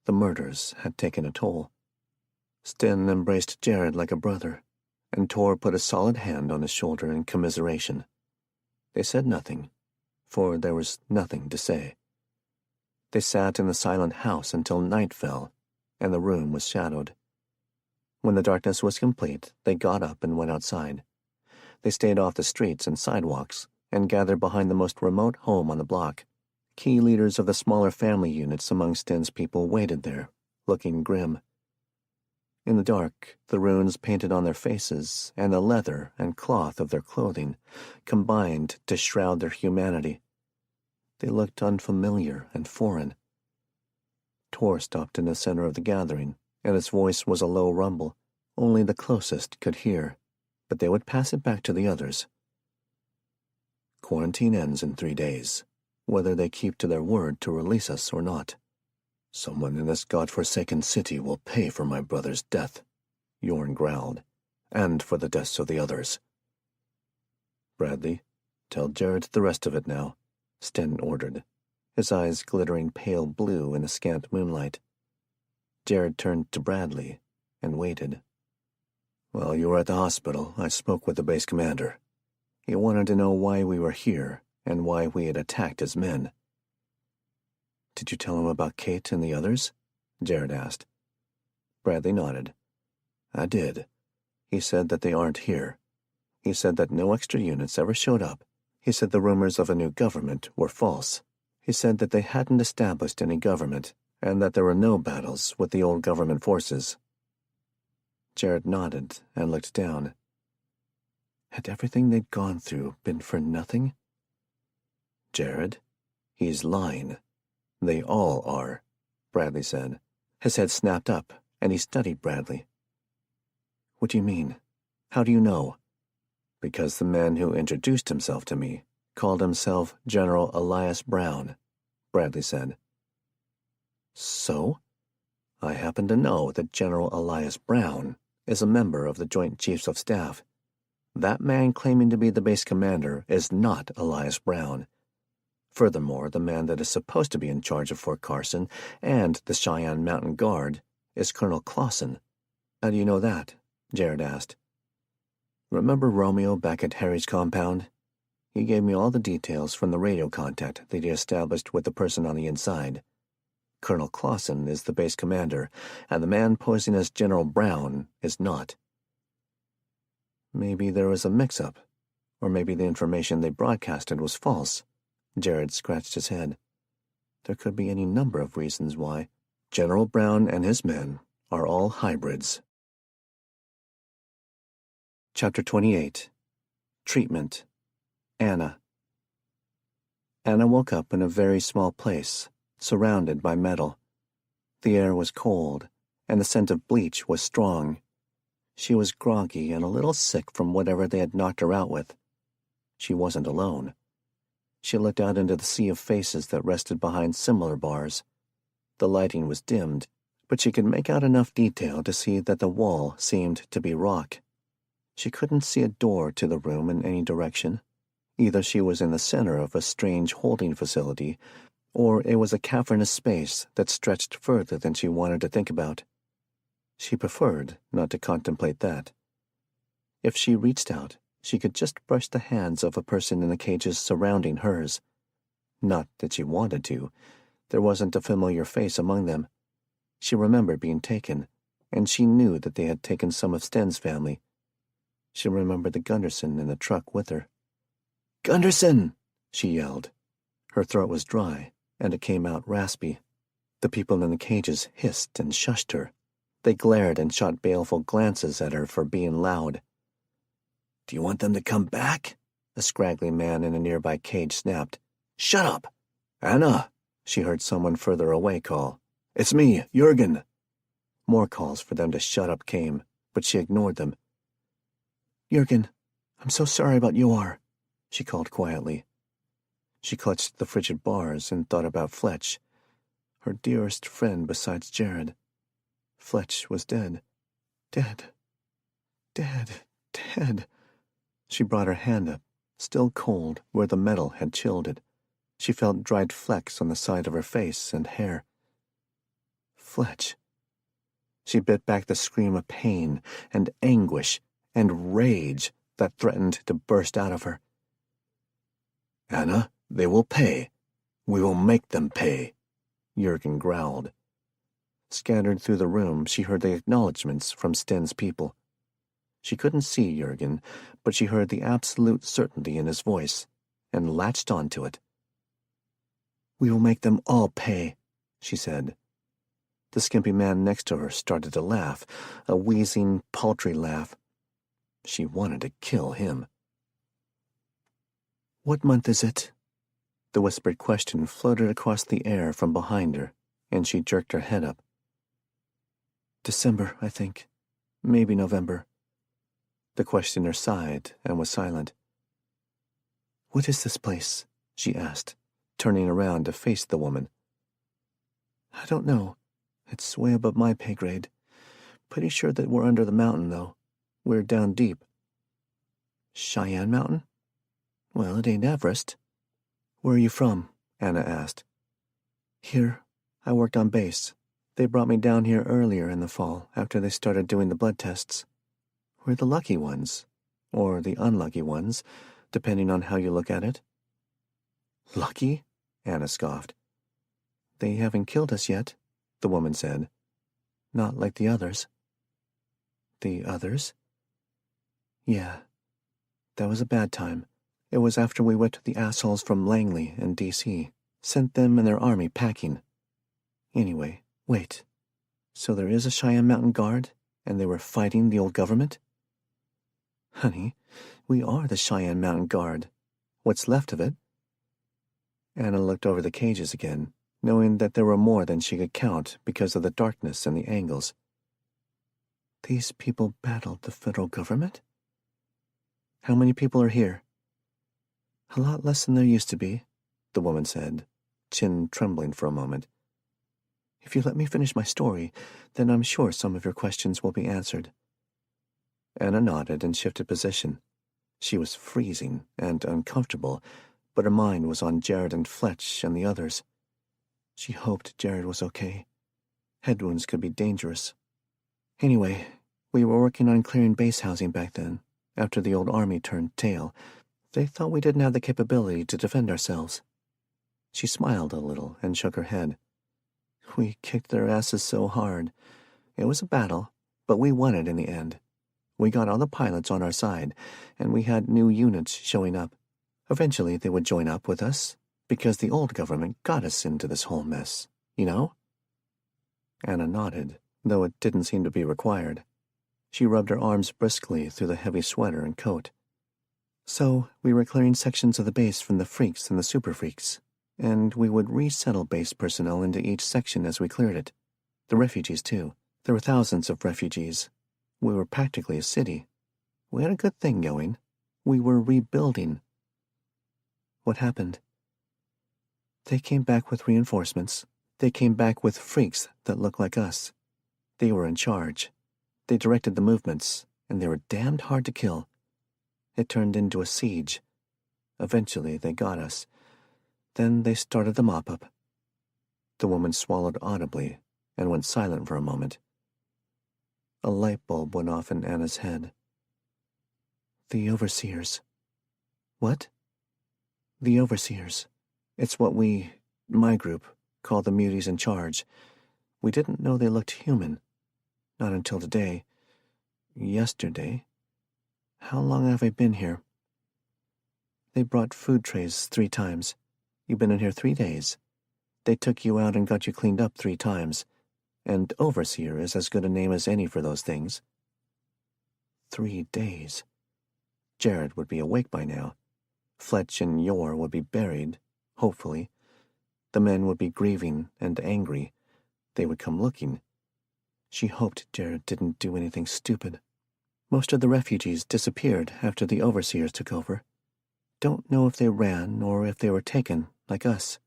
The murders had taken a toll. Sten embraced Jared like a brother, and Tor put a solid hand on his shoulder in commiseration. They said nothing, for there was nothing to say. They sat in the silent house until night fell, and the room was shadowed. When the darkness was complete, they got up and went outside. They stayed off the streets and sidewalks, and gathered behind the most remote home on the block. Key leaders of the smaller family units among Sten's people waited there, looking grim. In the dark, the runes painted on their faces and the leather and cloth of their clothing combined to shroud their humanity. They looked unfamiliar and foreign. Tor stopped in the center of the gathering, and his voice was a low rumble. Only the closest could hear, but they would pass it back to the others. Quarantine ends in 3 days, whether they keep to their word to release us or not. Someone in this godforsaken city will pay for my brother's death, Yorn growled, and for the deaths of the others. Bradley, tell Jared the rest of it now, Sten ordered, his eyes glittering pale blue in the scant moonlight. Jared turned to Bradley and waited. While you were at the hospital, I spoke with the base commander. He wanted to know why we were here and why we had attacked his men. Did you tell him about Kate and the others? Jared asked. Bradley nodded. I did. He said that they aren't here. He said that no extra units ever showed up. He said the rumors of a new government were false. He said that they hadn't established any government, and that there were no battles with the old government forces. Jared nodded and looked down. Had everything they'd gone through been for nothing? Jared, he's lying. They all are, Bradley said. His head snapped up, and he studied Bradley. What do you mean? How do you know? Because the man who introduced himself to me called himself General Elias Brown, Bradley said. So? I happen to know that General Elias Brown is a member of the Joint Chiefs of Staff. That man claiming to be the base commander is not Elias Brown. Furthermore, the man that is supposed to be in charge of Fort Carson and the Cheyenne Mountain Guard is Colonel Clausen. How do you know that? Jared asked. Remember Romeo back at Harry's compound? He gave me all the details from the radio contact that he established with the person on the inside. Colonel Clausen is the base commander, and the man posing as General Brown is not. Maybe there was a mix-up, or maybe the information they broadcasted was false. Jared scratched his head. There could be any number of reasons why. General Brown and his men are all hybrids. Chapter 28. Treatment. Anna. Anna woke up in a very small place, surrounded by metal. The air was cold, and the scent of bleach was strong. She was groggy and a little sick from whatever they had knocked her out with. She wasn't alone. She looked out into the sea of faces that rested behind similar bars. The lighting was dimmed, but she could make out enough detail to see that the wall seemed to be rock. She couldn't see a door to the room in any direction. Either she was in the center of a strange holding facility, or it was a cavernous space that stretched further than she wanted to think about. She preferred not to contemplate that. If she reached out, she could just brush the hands of a person in the cages surrounding hers. Not that she wanted to. There wasn't a familiar face among them. She remembered being taken, and she knew that they had taken some of Sten's family. She remembered the Gunderson in the truck with her. "Gunderson!" she yelled. Her throat was dry, and it came out raspy. The people in the cages hissed and shushed her. They glared and shot baleful glances at her for being loud. "Do you want them to come back?" a scraggly man in a nearby cage snapped. "Shut up!" "Anna!" she heard someone further away call. "It's me, Jurgen." More calls for them to shut up came, but she ignored them. "Jurgen, I'm so sorry about Yoar," she called quietly. She clutched the frigid bars and thought about Fletch, her dearest friend besides Jared. Fletch was dead. Dead. Dead. Dead. She brought her hand up, still cold where the metal had chilled it. She felt dried flecks on the side of her face and hair. Fletch. She bit back the scream of pain and anguish and rage that threatened to burst out of her. "Anna, they will pay. We will make them pay," Jurgen growled. Scattered through the room, she heard the acknowledgments from Sten's people. She couldn't see Jurgen, but she heard the absolute certainty in his voice, and latched onto it. "We will make them all pay," she said. The skimpy man next to her started to laugh, a wheezing, paltry laugh. She wanted to kill him. "What month is it?" The whispered question floated across the air from behind her, and she jerked her head up. "December, I think. Maybe November." The questioner sighed and was silent. "What is this place?" she asked, turning around to face the woman. "I don't know. It's way above my pay grade. Pretty sure that we're under the mountain, though. We're down deep." "Cheyenne Mountain? Well, it ain't Everest." "Where are you from?" Anna asked. "Here. I worked on base. They brought me down here earlier in the fall after they started doing the blood tests. We're the lucky ones, or the unlucky ones, depending on how you look at it." "Lucky?" Anna scoffed. "They haven't killed us yet," the woman said. "Not like the others." "The others?" "Yeah. That was a bad time. It was after we whipped the assholes from Langley and D.C., sent them and their army packing. Anyway, wait. So there is a Cheyenne Mountain Guard, and they were fighting the old government?" "Honey, we are the Cheyenne Mountain Guard. What's left of it." Anna looked over the cages again, knowing that there were more than she could count because of the darkness and the angles. "These people battled the federal government?" "How many people are here?" "A lot less than there used to be," the woman said, chin trembling for a moment. "If you let me finish my story, then I'm sure some of your questions will be answered." Anna nodded and shifted position. She was freezing and uncomfortable, but her mind was on Jared and Fletch and the others. She hoped Jared was okay. Head wounds could be dangerous. Anyway, we were working on clearing base housing back then, after the old army turned tail. They thought we didn't have the capability to defend ourselves. She smiled a little and shook her head. We kicked their asses so hard. It was a battle, but we won it in the end. We got all the pilots on our side, and we had new units showing up. Eventually they would join up with us, because the old government got us into this whole mess, you know? Anna nodded, though it didn't seem to be required. She rubbed her arms briskly through the heavy sweater and coat. "So we were clearing sections of the base from the freaks and the super freaks, and we would resettle base personnel into each section as we cleared it. The refugees, too. There were thousands of refugees. We were practically a city. We had a good thing going. We were rebuilding." "What happened?" "They came back with reinforcements. They came back with freaks that looked like us. They were in charge. They directed the movements, and they were damned hard to kill. It turned into a siege. Eventually they got us. Then they started the mop-up." The woman swallowed audibly and went silent for a moment. A light bulb went off in Anna's head. The overseers. What? The overseers. It's what my group, call the muties in charge. We didn't know they looked human. Not until today. Yesterday. How long have I been here? They brought food trays 3 times. You've been in here 3 days. They took you out and got you cleaned up 3 times. And overseer is as good a name as any for those things. 3 days. Jared would be awake by now. Fletch and Yor would be buried, hopefully. The men would be grieving and angry. They would come looking. She hoped Jared didn't do anything stupid. Most of the refugees disappeared after the overseers took over. Don't know if they ran or if they were taken, like us.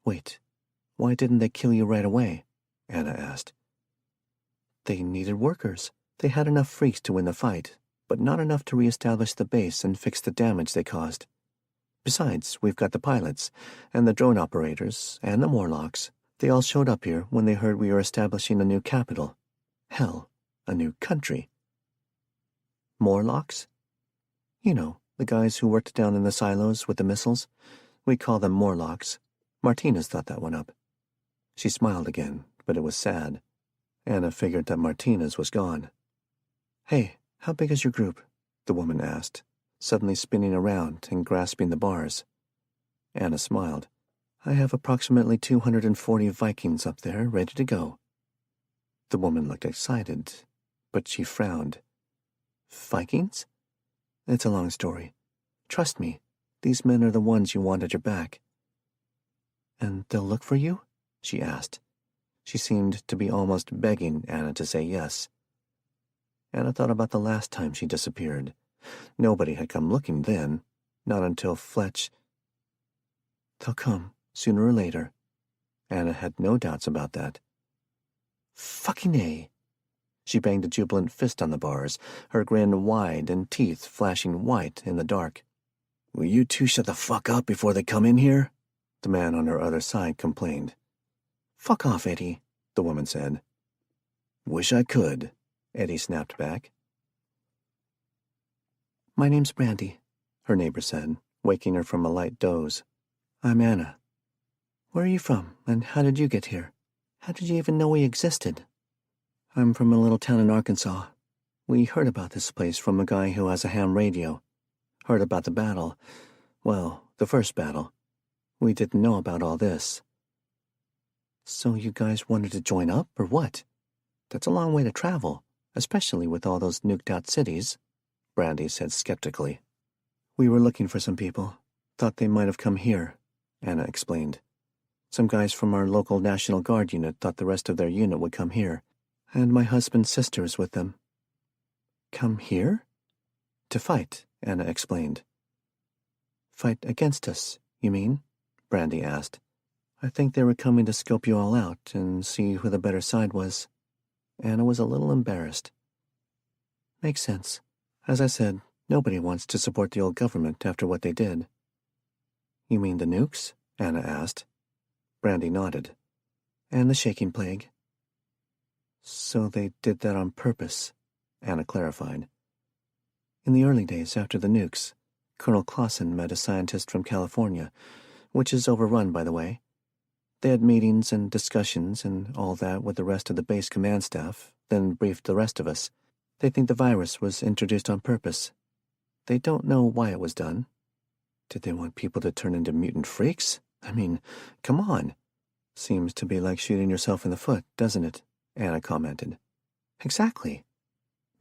Wait, why didn't they kill you right away? Anna asked. They needed workers. They had enough freaks to win the fight, but not enough to reestablish the base and fix the damage they caused. Besides, we've got the pilots, and the drone operators, and the Morlocks. They all showed up here when they heard we were establishing a new capital. Hell, a new country. Morlocks? You know, the guys who worked down in the silos with the missiles. We call them Morlocks. Martinez thought that one up. She smiled again, but it was sad. Anna figured that Martinez was gone. Hey, how big is your group? The woman asked, suddenly spinning around and grasping the bars. Anna smiled. I have approximately 240 Vikings up there, ready to go. The woman looked excited, but she frowned. Vikings? It's a long story. Trust me, these men are the ones you want at your back. And they'll look for you? She asked. She seemed to be almost begging Anna to say yes. Anna thought about the last time she disappeared. Nobody had come looking then, not until Fletch. They'll come, sooner or later. Anna had no doubts about that. Fucking A. She banged a jubilant fist on the bars, her grin wide and teeth flashing white in the dark. Will you two shut the fuck up before they come in here? The man on her other side complained. Fuck off, Eddie, the woman said. Wish I could, Eddie snapped back. My name's Brandy, her neighbor said, waking her from a light doze. I'm Anna. Where are you from, and how did you get here? How did you even know we existed? I'm from a little town in Arkansas. We heard about this place from a guy who has a ham radio. Heard about the battle. Well, the first battle. We didn't know about all this. So you guys wanted to join up, or what? That's a long way to travel, especially with all those nuked-out cities, Brandy said skeptically. We were looking for some people. Thought they might have come here, Anna explained. Some guys from our local National Guard unit thought the rest of their unit would come here, and my husband's sister is with them. Come here? To fight, Anna explained. Fight against us, you mean? Brandy asked. I think they were coming to scope you all out and see who the better side was. Anna was a little embarrassed. Makes sense. As I said, nobody wants to support the old government after what they did. You mean the nukes? Anna asked. Brandy nodded. And the shaking plague. So they did that on purpose, Anna clarified. In the early days after the nukes, Colonel Clausen met a scientist from California, which is overrun, by the way. They had meetings and discussions and all that with the rest of the base command staff, then briefed the rest of us. They think the virus was introduced on purpose. They don't know why it was done. Did they want people to turn into mutant freaks? I mean, come on. Seems to be like shooting yourself in the foot, doesn't it? Anna commented. Exactly.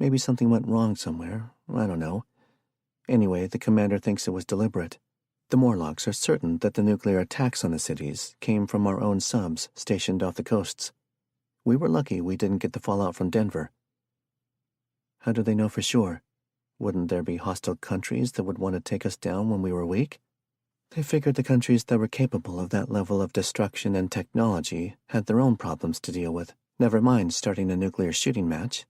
Maybe something went wrong somewhere. I don't know. Anyway, the commander thinks it was deliberate. The Morlocks are certain that the nuclear attacks on the cities came from our own subs stationed off the coasts. We were lucky we didn't get the fallout from Denver. How do they know for sure? Wouldn't there be hostile countries that would want to take us down when we were weak? They figured the countries that were capable of that level of destruction and technology had their own problems to deal with, never mind starting a nuclear shooting match.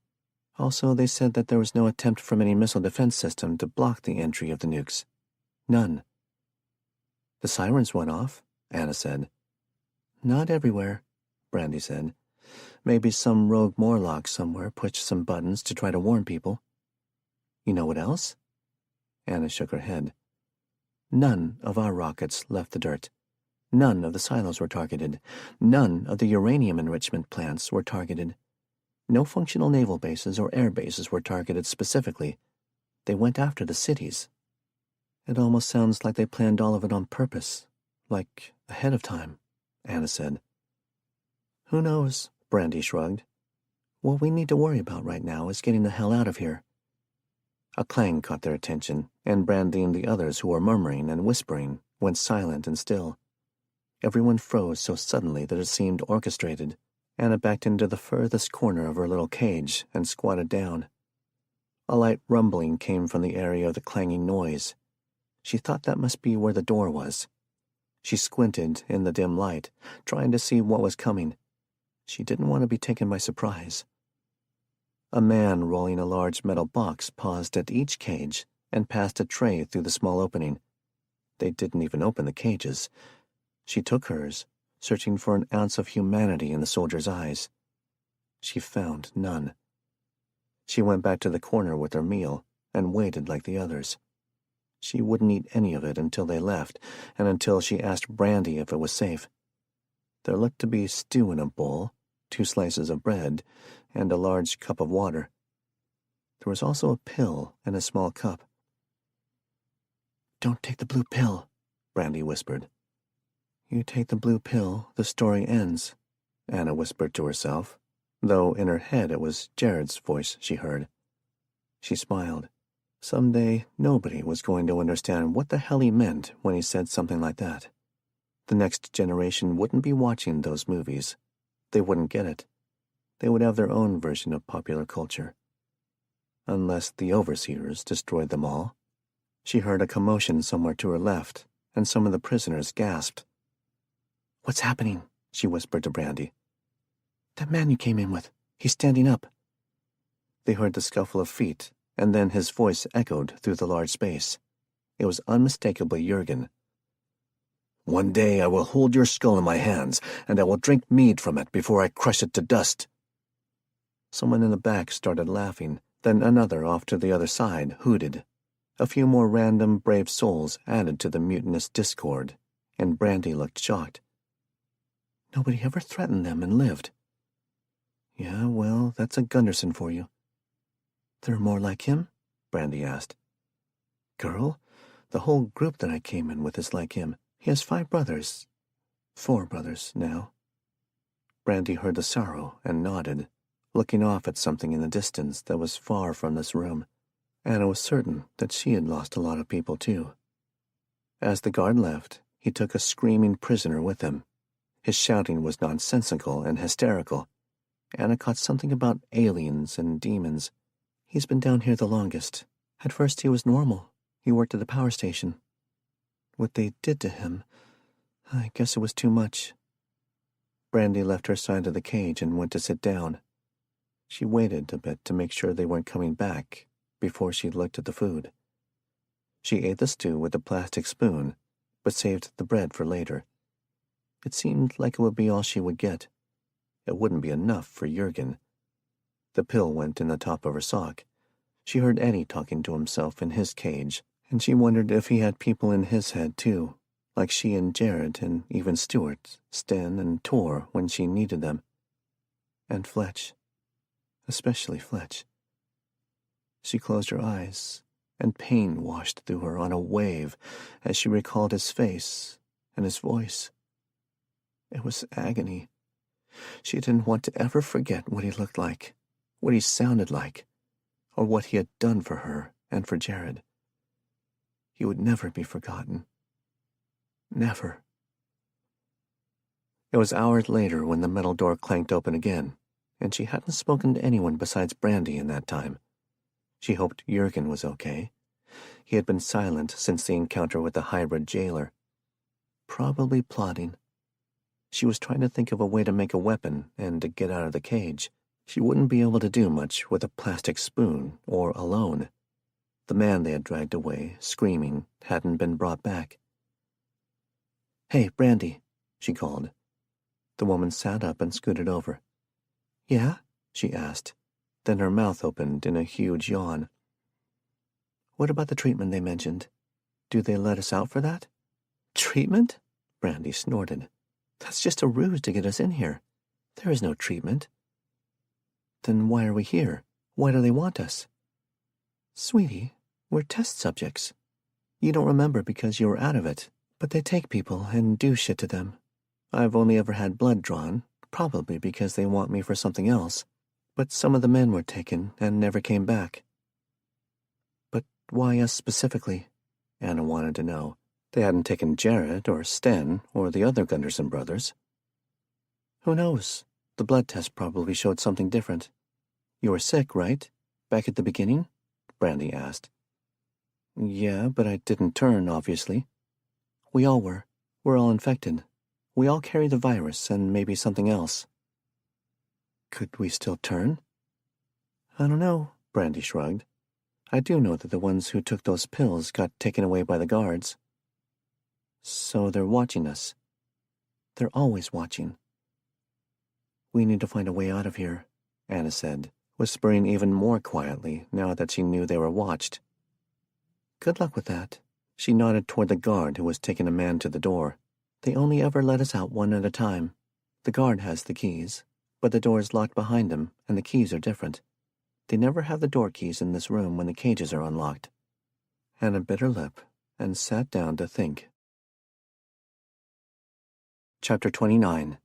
Also, they said that there was no attempt from any missile defense system to block the entry of the nukes. None. The sirens went off, Anna said. Not everywhere, Brandy said. Maybe some rogue Morlock somewhere pushed some buttons to try to warn people. You know what else? Anna shook her head. None of our rockets left the dirt. None of the silos were targeted. None of the uranium enrichment plants were targeted. No functional naval bases or air bases were targeted specifically. They went after the cities. It almost sounds like they planned all of it on purpose, like ahead of time, Anna said. Who knows? Brandy shrugged. What we need to worry about right now is getting the hell out of here. A clang caught their attention, and Brandy and the others who were murmuring and whispering went silent and still. Everyone froze so suddenly that it seemed orchestrated. Anna backed into the furthest corner of her little cage and squatted down. A light rumbling came from the area of the clanging noise. She thought that must be where the door was. She squinted in the dim light, trying to see what was coming. She didn't want to be taken by surprise. A man rolling a large metal box paused at each cage and passed a tray through the small opening. They didn't even open the cages. She took hers, searching for an ounce of humanity in the soldier's eyes. She found none. She went back to the corner with her meal and waited like the others. She wouldn't eat any of it until they left, and until she asked Brandy if it was safe. There looked to be stew in a bowl, 2 slices of bread, and a large cup of water. There was also a pill in a small cup. "Don't take the blue pill," Brandy whispered. "You take the blue pill, the story ends," Anna whispered to herself, though in her head it was Jared's voice she heard. She smiled. Someday nobody was going to understand what the hell he meant when he said something like that. The next generation wouldn't be watching those movies. They wouldn't get it. They would have their own version of popular culture. Unless the overseers destroyed them all. She heard a commotion somewhere to her left, and some of the prisoners gasped. "What's happening?" she whispered to Brandy. "That man you came in with. He's standing up." They heard the scuffle of feet, and then his voice echoed through the large space. It was unmistakably Jurgen. "One day I will hold your skull in my hands, and I will drink mead from it before I crush it to dust." Someone in the back started laughing, then another off to the other side hooted. A few more random brave souls added to the mutinous discord, and Brandy looked shocked. Nobody ever threatened them and lived. Yeah, well, that's a Gunderson for you. "There are more like him?" Brandy asked. "Girl, the whole group that I came in with is like him. He has 5 brothers. 4 brothers now." Brandy heard the sorrow and nodded, looking off at something in the distance that was far from this room. Anna was certain that she had lost a lot of people, too. As the guard left, he took a screaming prisoner with him. His shouting was nonsensical and hysterical. Anna caught something about aliens and demons. "He's been down here the longest. At first he was normal. He worked at the power station. What they did to him, I guess it was too much." Brandy left her side of the cage and went to sit down. She waited a bit to make sure they weren't coming back before she looked at the food. She ate the stew with a plastic spoon, but saved the bread for later. It seemed like it would be all she would get. It wouldn't be enough for Jurgen. The pill went in the top of her sock. She heard Eddie talking to himself in his cage, and she wondered if he had people in his head, too, like she and Jared and even Stuart, Sten and Tor when she needed them. And Fletch. Especially Fletch. She closed her eyes, and pain washed through her on a wave as she recalled his face and his voice. It was agony. She didn't want to ever forget what he looked like, what he sounded like, or what he had done for her and for Jared. He would never be forgotten. Never. It was hours later when the metal door clanked open again, and she hadn't spoken to anyone besides Brandy in that time. She hoped Jurgen was okay. He had been silent since the encounter with the hybrid jailer. Probably plotting. She was trying to think of a way to make a weapon and to get out of the cage. She wouldn't be able to do much with a plastic spoon or alone. The man they had dragged away, screaming, hadn't been brought back. "Hey, Brandy," she called. The woman sat up and scooted over. Yeah? She asked. Then her mouth opened in a huge yawn. What about the treatment they mentioned? Do they let us out for that? Treatment? Brandy snorted. That's just a ruse to get us in here. There is no treatment. Then why are we here? Why do they want us? Sweetie, we're test subjects. You don't remember because you were out of it, but they take people and do shit to them. I've only ever had blood drawn, probably because they want me for something else, but some of the men were taken and never came back. But why us specifically? Anna wanted to know. They hadn't taken Jared or Sten or the other Gunderson brothers. Who knows? The blood test probably showed something different. You were sick, right? Back at the beginning? Brandy asked. Yeah, but I didn't turn, obviously. We all were. We're all infected. We all carry the virus and maybe something else. Could we still turn? I don't know, Brandy shrugged. I do know that the ones who took those pills got taken away by the guards. So they're watching us. They're always watching. We need to find a way out of here, Anna said, whispering even more quietly now that she knew they were watched. Good luck with that. She nodded toward the guard who was taking a man to the door. They only ever let us out one at a time. The guard has the keys, but the door is locked behind him and the keys are different. They never have the door keys in this room when the cages are unlocked. Anna bit her lip and sat down to think. Chapter 29.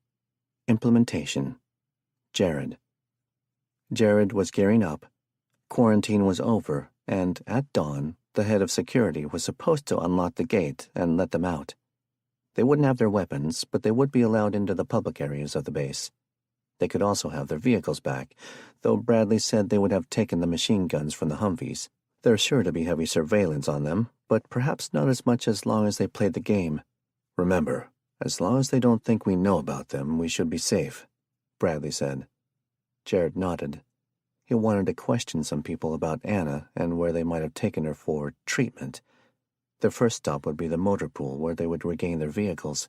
Implementation. Jared. Jared was gearing up. Quarantine was over, and at dawn, the head of security was supposed to unlock the gate and let them out. They wouldn't have their weapons, but they would be allowed into the public areas of the base. They could also have their vehicles back, though Bradley said they would have taken the machine guns from the Humvees. There's sure to be heavy surveillance on them, but perhaps not as much as long as they played the game. Remember, as long as they don't think we know about them, we should be safe, Bradley said. Jared nodded. He wanted to question some people about Anna and where they might have taken her for treatment. Their first stop would be the motor pool where they would regain their vehicles.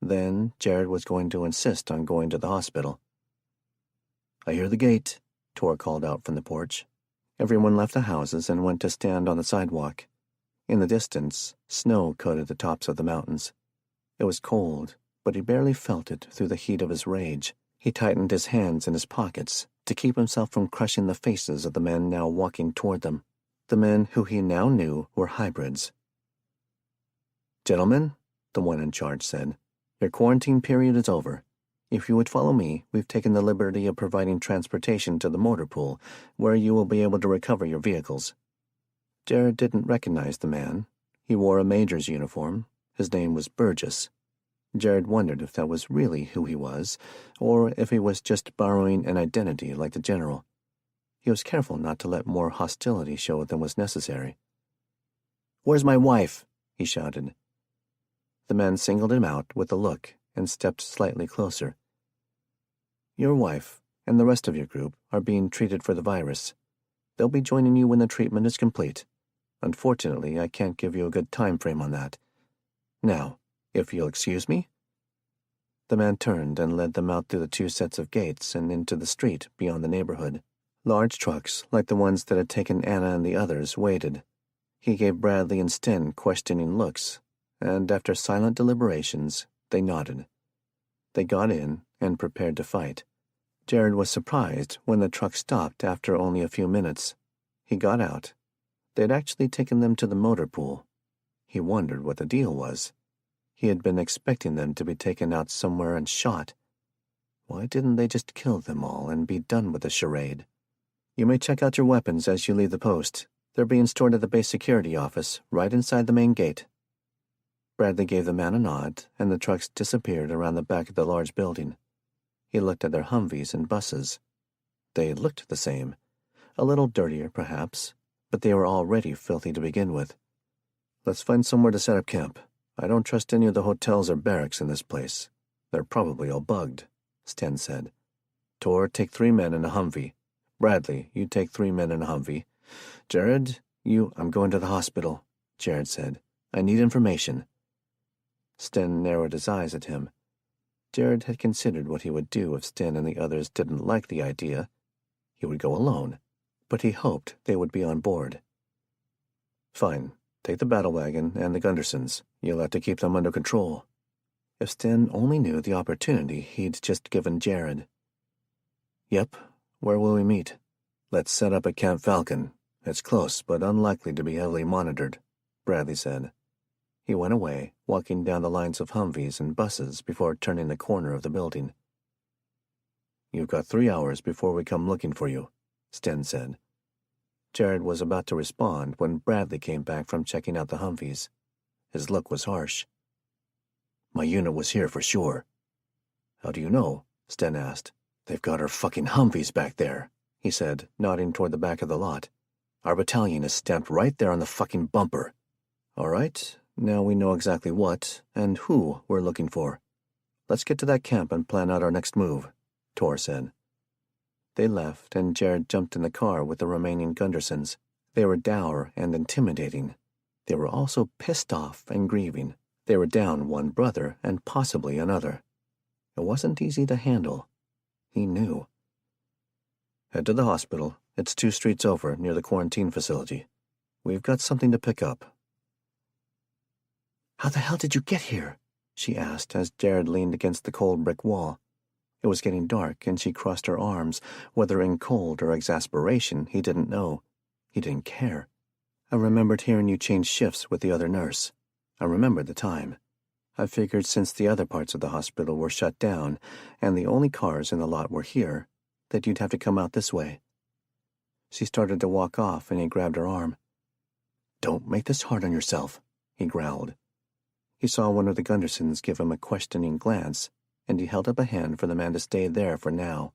Then Jared was going to insist on going to the hospital. I hear the gate, Tor called out from the porch. Everyone left the houses and went to stand on the sidewalk. In the distance, snow coated the tops of the mountains. It was cold, but he barely felt it through the heat of his rage. He tightened his hands in his pockets to keep himself from crushing the faces of the men now walking toward them, the men who he now knew were hybrids. Gentlemen, the one in charge said, your quarantine period is over. If you would follow me, we've taken the liberty of providing transportation to the motor pool, where you will be able to recover your vehicles. Jared didn't recognize the man. He wore a major's uniform. His name was Burgess. Jared wondered if that was really who he was, or if he was just borrowing an identity like the general. He was careful not to let more hostility show than was necessary. "Where's my wife?" he shouted. The man singled him out with a look and stepped slightly closer. "Your wife and the rest of your group are being treated for the virus. They'll be joining you when the treatment is complete. Unfortunately, I can't give you a good time frame on that. Now, if you'll excuse me." The man turned and led them out through the two sets of gates and into the street beyond the neighborhood. Large trucks, like the ones that had taken Anna and the others, waited. He gave Bradley and Sten questioning looks, and after silent deliberations, they nodded. They got in and prepared to fight. Jared was surprised when the truck stopped after only a few minutes. He got out. They'd actually taken them to the motor pool. He wondered what the deal was. He had been expecting them to be taken out somewhere and shot. Why didn't they just kill them all and be done with the charade? "You may check out your weapons as you leave the post. They're being stored at the base security office, right inside the main gate." Bradley gave the man a nod, and the trucks disappeared around the back of the large building. He looked at their Humvees and buses. They looked the same. A little dirtier, perhaps, but they were already filthy to begin with. "Let's find somewhere to set up camp. I don't trust any of the hotels or barracks in this place. They're probably all bugged," Sten said. "Tor, take 3 men in a Humvee. Bradley, you take 3 men in a Humvee. Jared, I'm going to the hospital," Jared said. "I need information." Sten narrowed his eyes at him. Jared had considered what he would do if Sten and the others didn't like the idea. He would go alone, but he hoped they would be on board. Fine, take the battle wagon and the Gundersons. You'll have to keep them under control. If Sten only knew the opportunity he'd just given Jared. Yep, where will we meet? Let's set up at Camp Falcon. It's close, but unlikely to be heavily monitored, Bradley said. He went away, walking down the lines of Humvees and buses before turning the corner of the building. You've got 3 hours before we come looking for you, Sten said. Jared was about to respond when Bradley came back from checking out the Humvees. His look was harsh. My unit was here for sure. How do you know? Sten asked. They've got our fucking Humvees back there, he said, nodding toward the back of the lot. Our battalion is stamped right there on the fucking bumper. All right, now we know exactly what and who we're looking for. Let's get to that camp and plan out our next move, Tor said. They left, and Jared jumped in the car with the remaining Gundersons. They were dour and intimidating. They were also pissed off and grieving. They were down one brother and possibly another. It wasn't easy to handle. He knew. Head to the hospital. It's 2 streets over, near the quarantine facility. We've got something to pick up. How the hell did you get here? She asked as Jared leaned against the cold brick wall. It was getting dark, and she crossed her arms, whether in cold or exasperation, he didn't know. He didn't care. I remembered hearing you change shifts with the other nurse. I remembered the time. I figured since the other parts of the hospital were shut down, and the only cars in the lot were here, that you'd have to come out this way. She started to walk off, and he grabbed her arm. Don't make this hard on yourself, he growled. He saw one of the Gundersons give him a questioning glance, and he held up a hand for the man to stay there for now.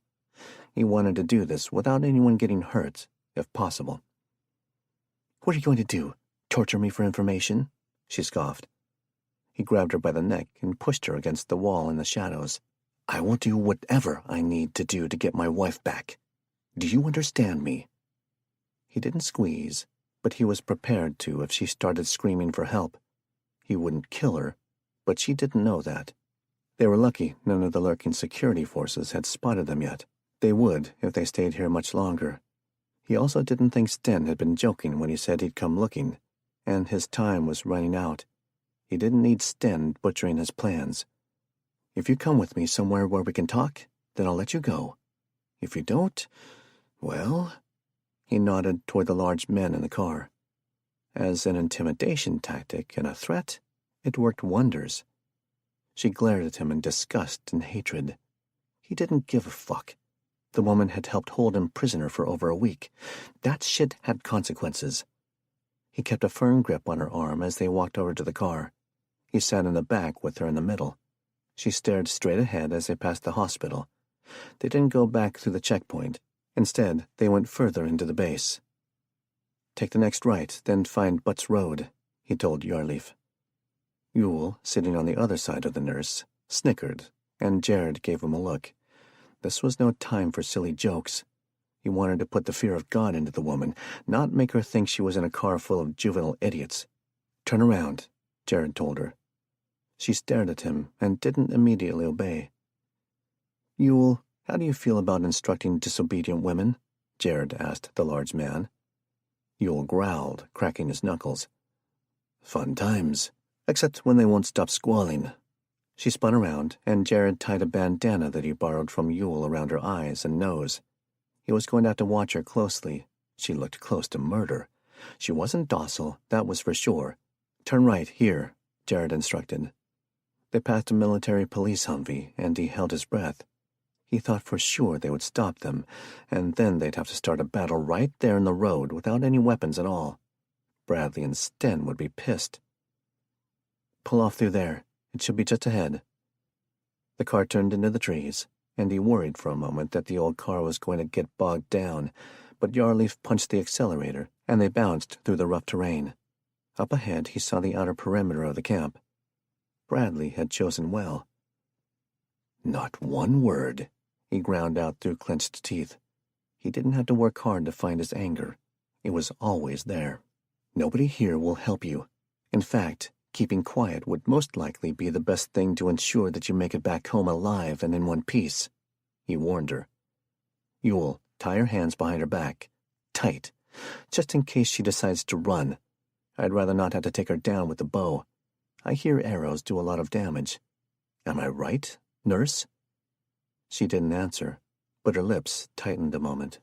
He wanted to do this without anyone getting hurt, if possible. What are you going to do? Torture me for information? She scoffed. He grabbed her by the neck and pushed her against the wall in the shadows. I will do whatever I need to do to get my wife back. Do you understand me? He didn't squeeze, but he was prepared to if she started screaming for help. He wouldn't kill her, but she didn't know that. They were lucky none of the lurking security forces had spotted them yet. They would if they stayed here much longer. He also didn't think Sten had been joking when he said he'd come looking, and his time was running out. He didn't need Sten butchering his plans. If you come with me somewhere where we can talk, then I'll let you go. If you don't, well... He nodded toward the large men in the car. As an intimidation tactic and a threat, it worked wonders. She glared at him in disgust and hatred. He didn't give a fuck. The woman had helped hold him prisoner for over a week. That shit had consequences. He kept a firm grip on her arm as they walked over to the car. He sat in the back with her in the middle. She stared straight ahead as they passed the hospital. They didn't go back through the checkpoint. Instead, they went further into the base. Take the next right, then find Butts Road, he told Yarleaf. Yule, sitting on the other side of the nurse, snickered, and Jared gave him a look. This was no time for silly jokes. He wanted to put the fear of God into the woman, not make her think she was in a car full of juvenile idiots. Turn around, Jared told her. She stared at him and didn't immediately obey. Yule, how do you feel about instructing disobedient women? Jared asked the large man. Yule growled, cracking his knuckles. Fun times, except when they won't stop squalling. She spun around, and Jared tied a bandana that he borrowed from Yule around her eyes and nose. He was going to have to watch her closely. She looked close to murder. She wasn't docile, that was for sure. Turn right, here, Jared instructed. They passed a military police Humvee, and he held his breath. He thought for sure they would stop them, and then they'd have to start a battle right there in the road without any weapons at all. Bradley and Sten would be pissed. Pull off through there. It should be just ahead. The car turned into the trees, and he worried for a moment that the old car was going to get bogged down, but Yarleaf punched the accelerator, and they bounced through the rough terrain. Up ahead he saw the outer perimeter of the camp. Bradley had chosen well. Not one word, he ground out through clenched teeth. He didn't have to work hard to find his anger. It was always there. Nobody here will help you. In fact, Keeping quiet would most likely be the best thing to ensure that you make it back home alive and in one piece, he warned her. You'll tie her hands behind her back, tight, just in case she decides to run. I'd rather not have to take her down with the bow. I hear arrows do a lot of damage. Am I right, nurse? She didn't answer, but her lips tightened a moment.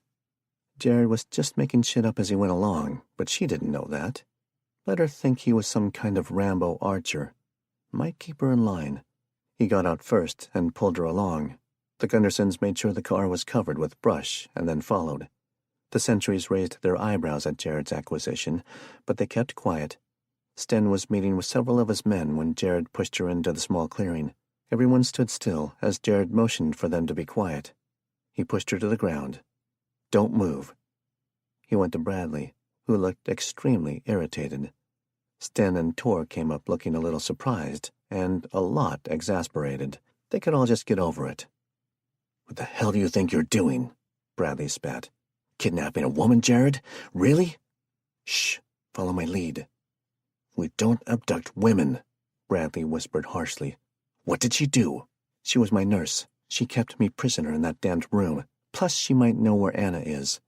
Jared was just making shit up as he went along, but she didn't know that. Let her think he was some kind of Rambo archer. Might keep her in line. He got out first and pulled her along. The Gundersons made sure the car was covered with brush and then followed. The sentries raised their eyebrows at Jared's acquisition, but they kept quiet. Sten was meeting with several of his men when Jared pushed her into the small clearing. Everyone stood still as Jared motioned for them to be quiet. He pushed her to the ground. Don't move. He went to Bradley, who looked extremely irritated. Sten and Tor came up looking a little surprised and a lot exasperated. They could all just get over it. What the hell do you think you're doing? Bradley spat. Kidnapping a woman, Jared? Really? Shh, follow my lead. We don't abduct women, Bradley whispered harshly. What did she do? She was my nurse. She kept me prisoner in that damned room. Plus, she might know where Anna is.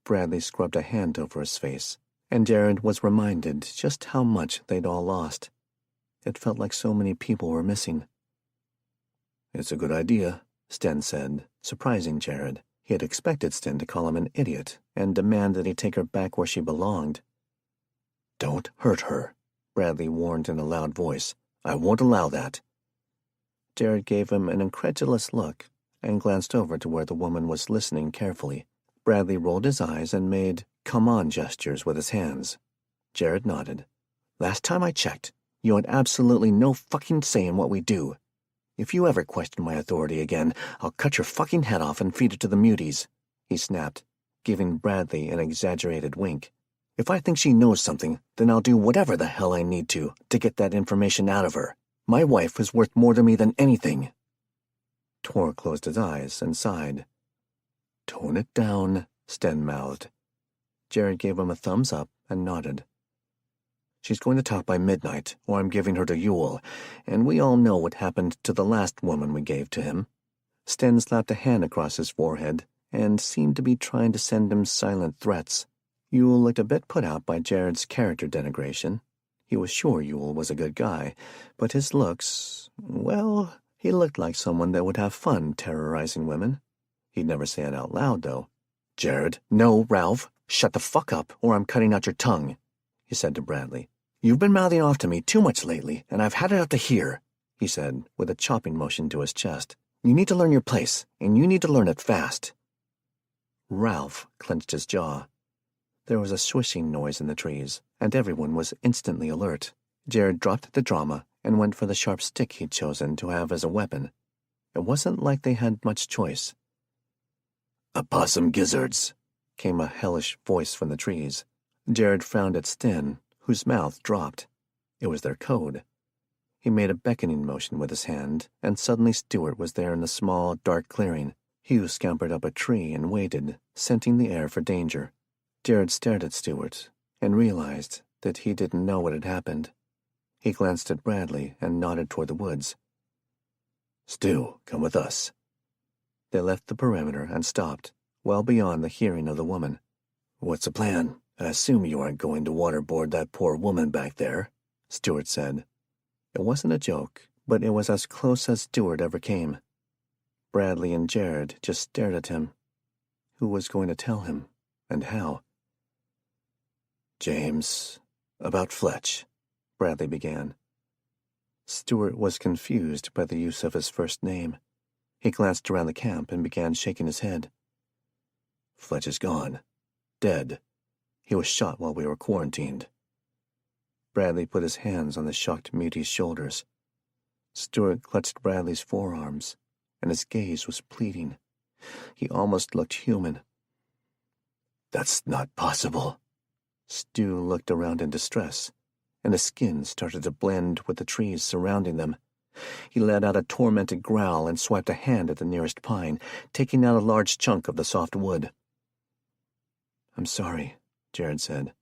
Bradley scrubbed a hand over his face, and Jared was reminded just how much they'd all lost. It felt like so many people were missing. It's a good idea, Sten said, surprising Jared. He had expected Sten to call him an idiot and demand that he take her back where she belonged. Don't hurt her, Bradley warned in a loud voice. I won't allow that. Jared gave him an incredulous look and glanced over to where the woman was listening carefully. Bradley rolled his eyes and made come-on gestures with his hands. Jared nodded. Last time I checked, you had absolutely no fucking say in what we do. If you ever question my authority again, I'll cut your fucking head off and feed it to the muties, he snapped, giving Bradley an exaggerated wink. If I think she knows something, then I'll do whatever the hell I need to get that information out of her. My wife is worth more to me than anything. Tor closed his eyes and sighed. Tone it down, Sten mouthed. Jared gave him a thumbs up and nodded. She's going to talk by midnight, or I'm giving her to Yule, and we all know what happened to the last woman we gave to him. Sten slapped a hand across his forehead and seemed to be trying to send him silent threats. Yule looked a bit put out by Jared's character denigration. He was sure Yule was a good guy, but his looks, well, he looked like someone that would have fun terrorizing women. He'd never say it out loud, though. Jared, no, Ralph, shut the fuck up, or I'm cutting out your tongue, he said to Bradley. You've been mouthing off to me too much lately, and I've had it out to here, he said, with a chopping motion to his chest. You need to learn your place, and you need to learn it fast. Ralph clenched his jaw. There was a swishing noise in the trees, and everyone was instantly alert. Jared dropped the drama and went for the sharp stick he'd chosen to have as a weapon. It wasn't like they had much choice. Opossum gizzards, came a hellish voice from the trees. Jared frowned at Sten, whose mouth dropped. It was their code. He made a beckoning motion with his hand, and suddenly Stuart was there in the small, dark clearing. Hugh scampered up a tree and waited, scenting the air for danger. Jared stared at Stuart and realized that he didn't know what had happened. He glanced at Bradley and nodded toward the woods. Stu, come with us. They left the perimeter and stopped, well beyond the hearing of the woman. What's the plan? I assume you aren't going to waterboard that poor woman back there, Stuart said. It wasn't a joke, but it was as close as Stuart ever came. Bradley and Jared just stared at him. Who was going to tell him, and how? James, about Fletch, Bradley began. Stuart was confused by the use of his first name. He glanced around the camp and began shaking his head. Fletch is gone. Dead. He was shot while we were quarantined. Bradley put his hands on the shocked mutie's shoulders. Stuart clutched Bradley's forearms, and his gaze was pleading. He almost looked human. That's not possible. Stu looked around in distress, and his skin started to blend with the trees surrounding them. He let out a tormented growl and swiped a hand at the nearest pine, taking out a large chunk of the soft wood. I'm sorry, Jared said.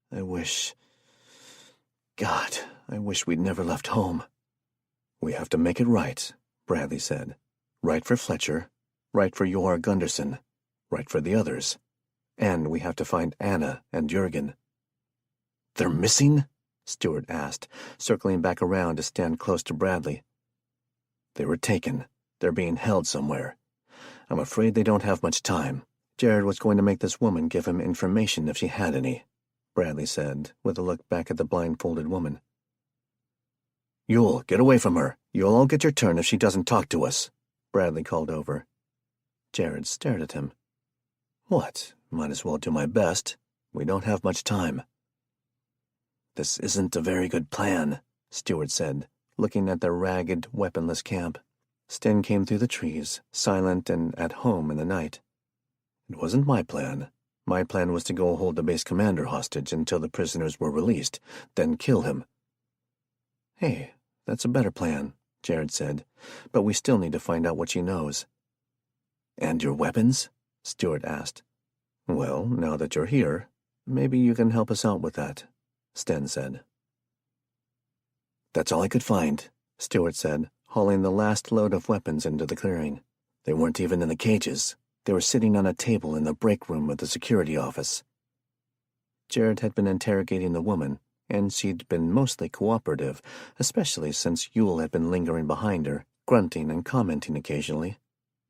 I wish... God, I wish we'd never left home. We have to make it right, Bradley said. Right for Fletcher, right for Joar Gunderson, right for the others. And we have to find Anna and Jurgen. They're missing? Stewart asked, circling back around to stand close to Bradley. They were taken. They're being held somewhere. I'm afraid they don't have much time. Jared was going to make this woman give him information if she had any, Bradley said, with a look back at the blindfolded woman. You'll get away from her. You'll all get your turn if she doesn't talk to us, Bradley called over. Jared stared at him. What? Might as well do my best. We don't have much time. This isn't a very good plan, Stewart said, looking at their ragged, weaponless camp. Sten came through the trees, silent and at home in the night. It wasn't my plan. My plan was to go hold the base commander hostage until the prisoners were released, then kill him. Hey, that's a better plan, Jared said, but we still need to find out what she knows. And your weapons? Stewart asked. Well, now that you're here, maybe you can help us out with that, Sten said. That's all I could find, Stewart said, hauling the last load of weapons into the clearing. They weren't even in the cages. They were sitting on a table in the break room of the security office. Jared had been interrogating the woman, and she'd been mostly cooperative, especially since Yule had been lingering behind her, grunting and commenting occasionally.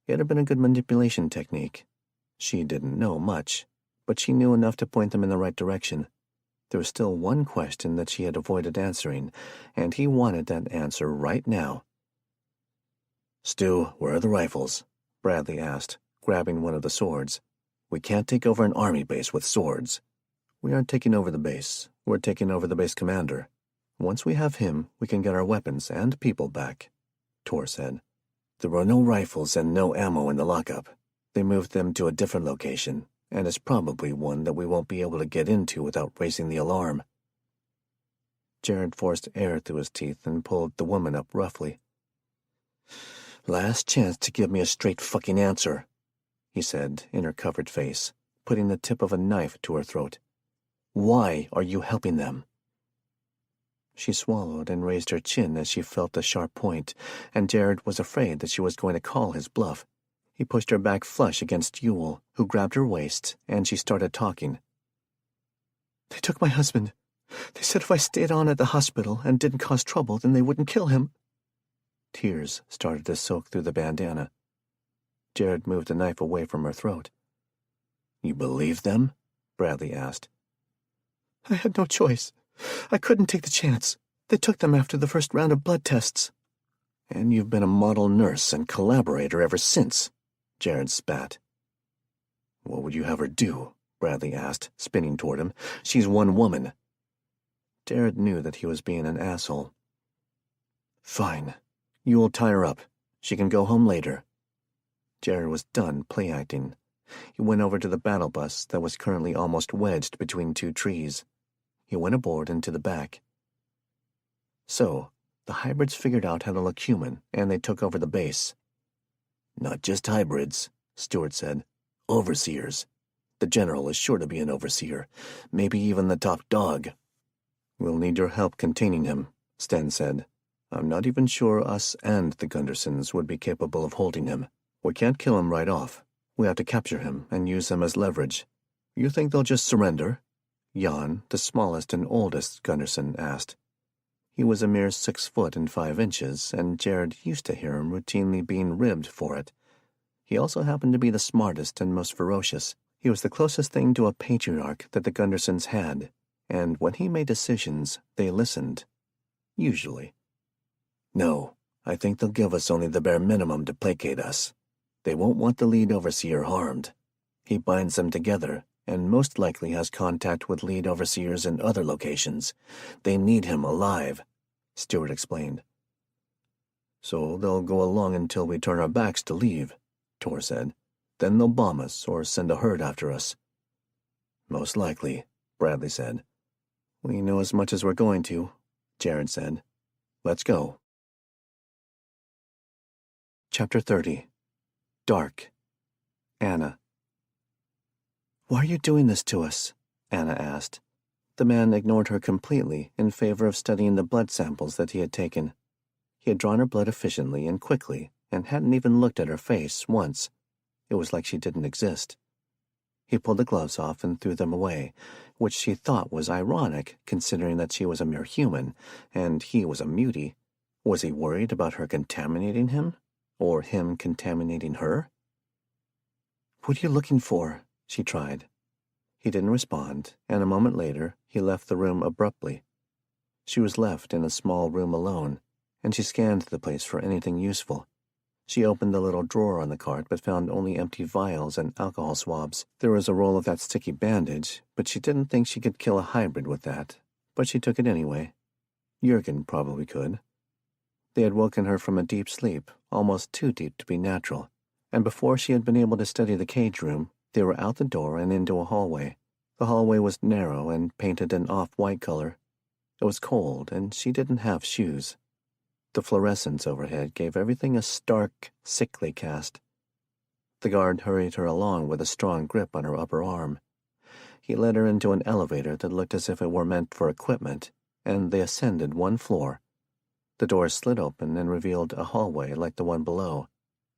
It had been a good manipulation technique. She didn't know much, but she knew enough to point them in the right direction. There was still one question that she had avoided answering, and he wanted that answer right now. Stu, where are the rifles? Bradley asked, grabbing one of the swords. We can't take over an army base with swords. We aren't taking over the base. We're taking over the base commander. Once we have him, we can get our weapons and people back, Tor said. There were no rifles and no ammo in the lockup. They moved them to a different location, and it's probably one that we won't be able to get into without raising the alarm. Jared forced air through his teeth and pulled the woman up roughly. Last chance to give me a straight fucking answer, he said in her covered face, putting the tip of a knife to her throat. Why are you helping them? She swallowed and raised her chin as she felt the sharp point, and Jared was afraid that she was going to call his bluff. He pushed her back flush against Yule, who grabbed her waist, and she started talking. They took my husband. They said if I stayed on at the hospital and didn't cause trouble, then they wouldn't kill him. Tears started to soak through the bandana. Jared moved the knife away from her throat. You believe them? Bradley asked. I had no choice. I couldn't take the chance. They took them after the first round of blood tests. And you've been a model nurse and collaborator ever since, Jared spat. What would you have her do? Bradley asked, spinning toward him. She's one woman. Jared knew that he was being an asshole. Fine. You'll tie her up. She can go home later. Jared was done play-acting. He went over to the battle bus that was currently almost wedged between two trees. He went aboard and to the back. So, the hybrids figured out how to look human, and they took over the base. Not just hybrids, Stewart said. Overseers. The general is sure to be an overseer, maybe even the top dog. We'll need your help containing him, Sten said. I'm not even sure us and the Gundersons would be capable of holding him. We can't kill him right off. We have to capture him and use him as leverage. You think they'll just surrender? Jan, the smallest and oldest Gunderson, asked. He was a mere 6 foot and 5 inches, and Jared used to hear him routinely being ribbed for it. He also happened to be the smartest and most ferocious. He was the closest thing to a patriarch that the Gundersons had, and when he made decisions, they listened. Usually. No, I think they'll give us only the bare minimum to placate us. They won't want the lead overseer harmed. He binds them together, and most likely has contact with lead overseers in other locations. They need him alive, Stewart explained. So they'll go along until we turn our backs to leave, Tor said. Then they'll bomb us or send a herd after us. Most likely, Bradley said. We know as much as we're going to, Jared said. Let's go. Chapter 30. Dark. Anna. Why are you doing this to us? Anna asked. The man ignored her completely in favor of studying the blood samples that he had taken. He had drawn her blood efficiently and quickly and hadn't even looked at her face once. It was like she didn't exist. He pulled the gloves off and threw them away, which she thought was ironic considering that she was a mere human and he was a mutie. Was he worried about her contaminating him? Or him contaminating her? "What are you looking for?" she tried. He didn't respond, and a moment later he left the room abruptly. She was left in a small room alone, and she scanned the place for anything useful. She opened the little drawer on the cart but found only empty vials and alcohol swabs. There was a roll of that sticky bandage, but she didn't think she could kill a hybrid with that. But she took it anyway. Jurgen probably could. They had woken her from a deep sleep, almost too deep to be natural, and before she had been able to study the cage room, they were out the door and into a hallway. The hallway was narrow and painted an off-white color. It was cold, and she didn't have shoes. The fluorescence overhead gave everything a stark, sickly cast. The guard hurried her along with a strong grip on her upper arm. He led her into an elevator that looked as if it were meant for equipment, and they ascended one floor. The door slid open and revealed a hallway like the one below.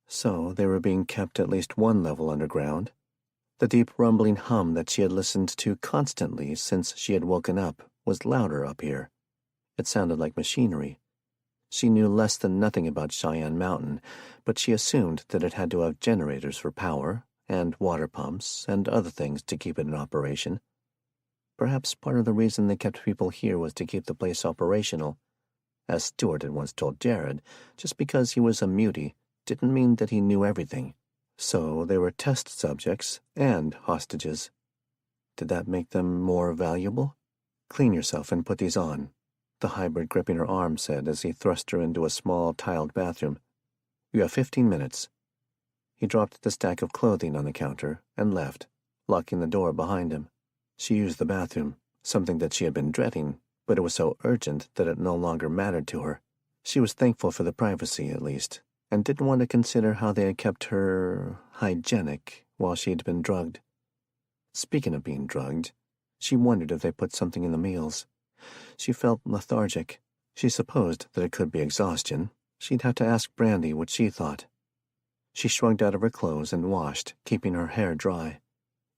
So they were being kept at least one level underground. The deep rumbling hum that she had listened to constantly since she had woken up was louder up here. It sounded like machinery. She knew less than nothing about Cheyenne Mountain, but she assumed that it had to have generators for power, and water pumps, and other things to keep it in operation. Perhaps part of the reason they kept people here was to keep the place operational. As Stuart had once told Jared, just because he was a mutie didn't mean that he knew everything. So they were test subjects and hostages. Did that make them more valuable? "Clean yourself and put these on," the hybrid gripping her arm said as he thrust her into a small tiled bathroom. "You have 15 minutes. He dropped the stack of clothing on the counter and left, locking the door behind him. She used the bathroom, something that she had been dreading, but it was so urgent that it no longer mattered to her. She was thankful for the privacy, at least, and didn't want to consider how they had kept her hygienic while she'd been drugged. Speaking of being drugged, she wondered if they put something in the meals. She felt lethargic. She supposed that it could be exhaustion. She'd have to ask Brandy what she thought. She shrugged out of her clothes and washed, keeping her hair dry.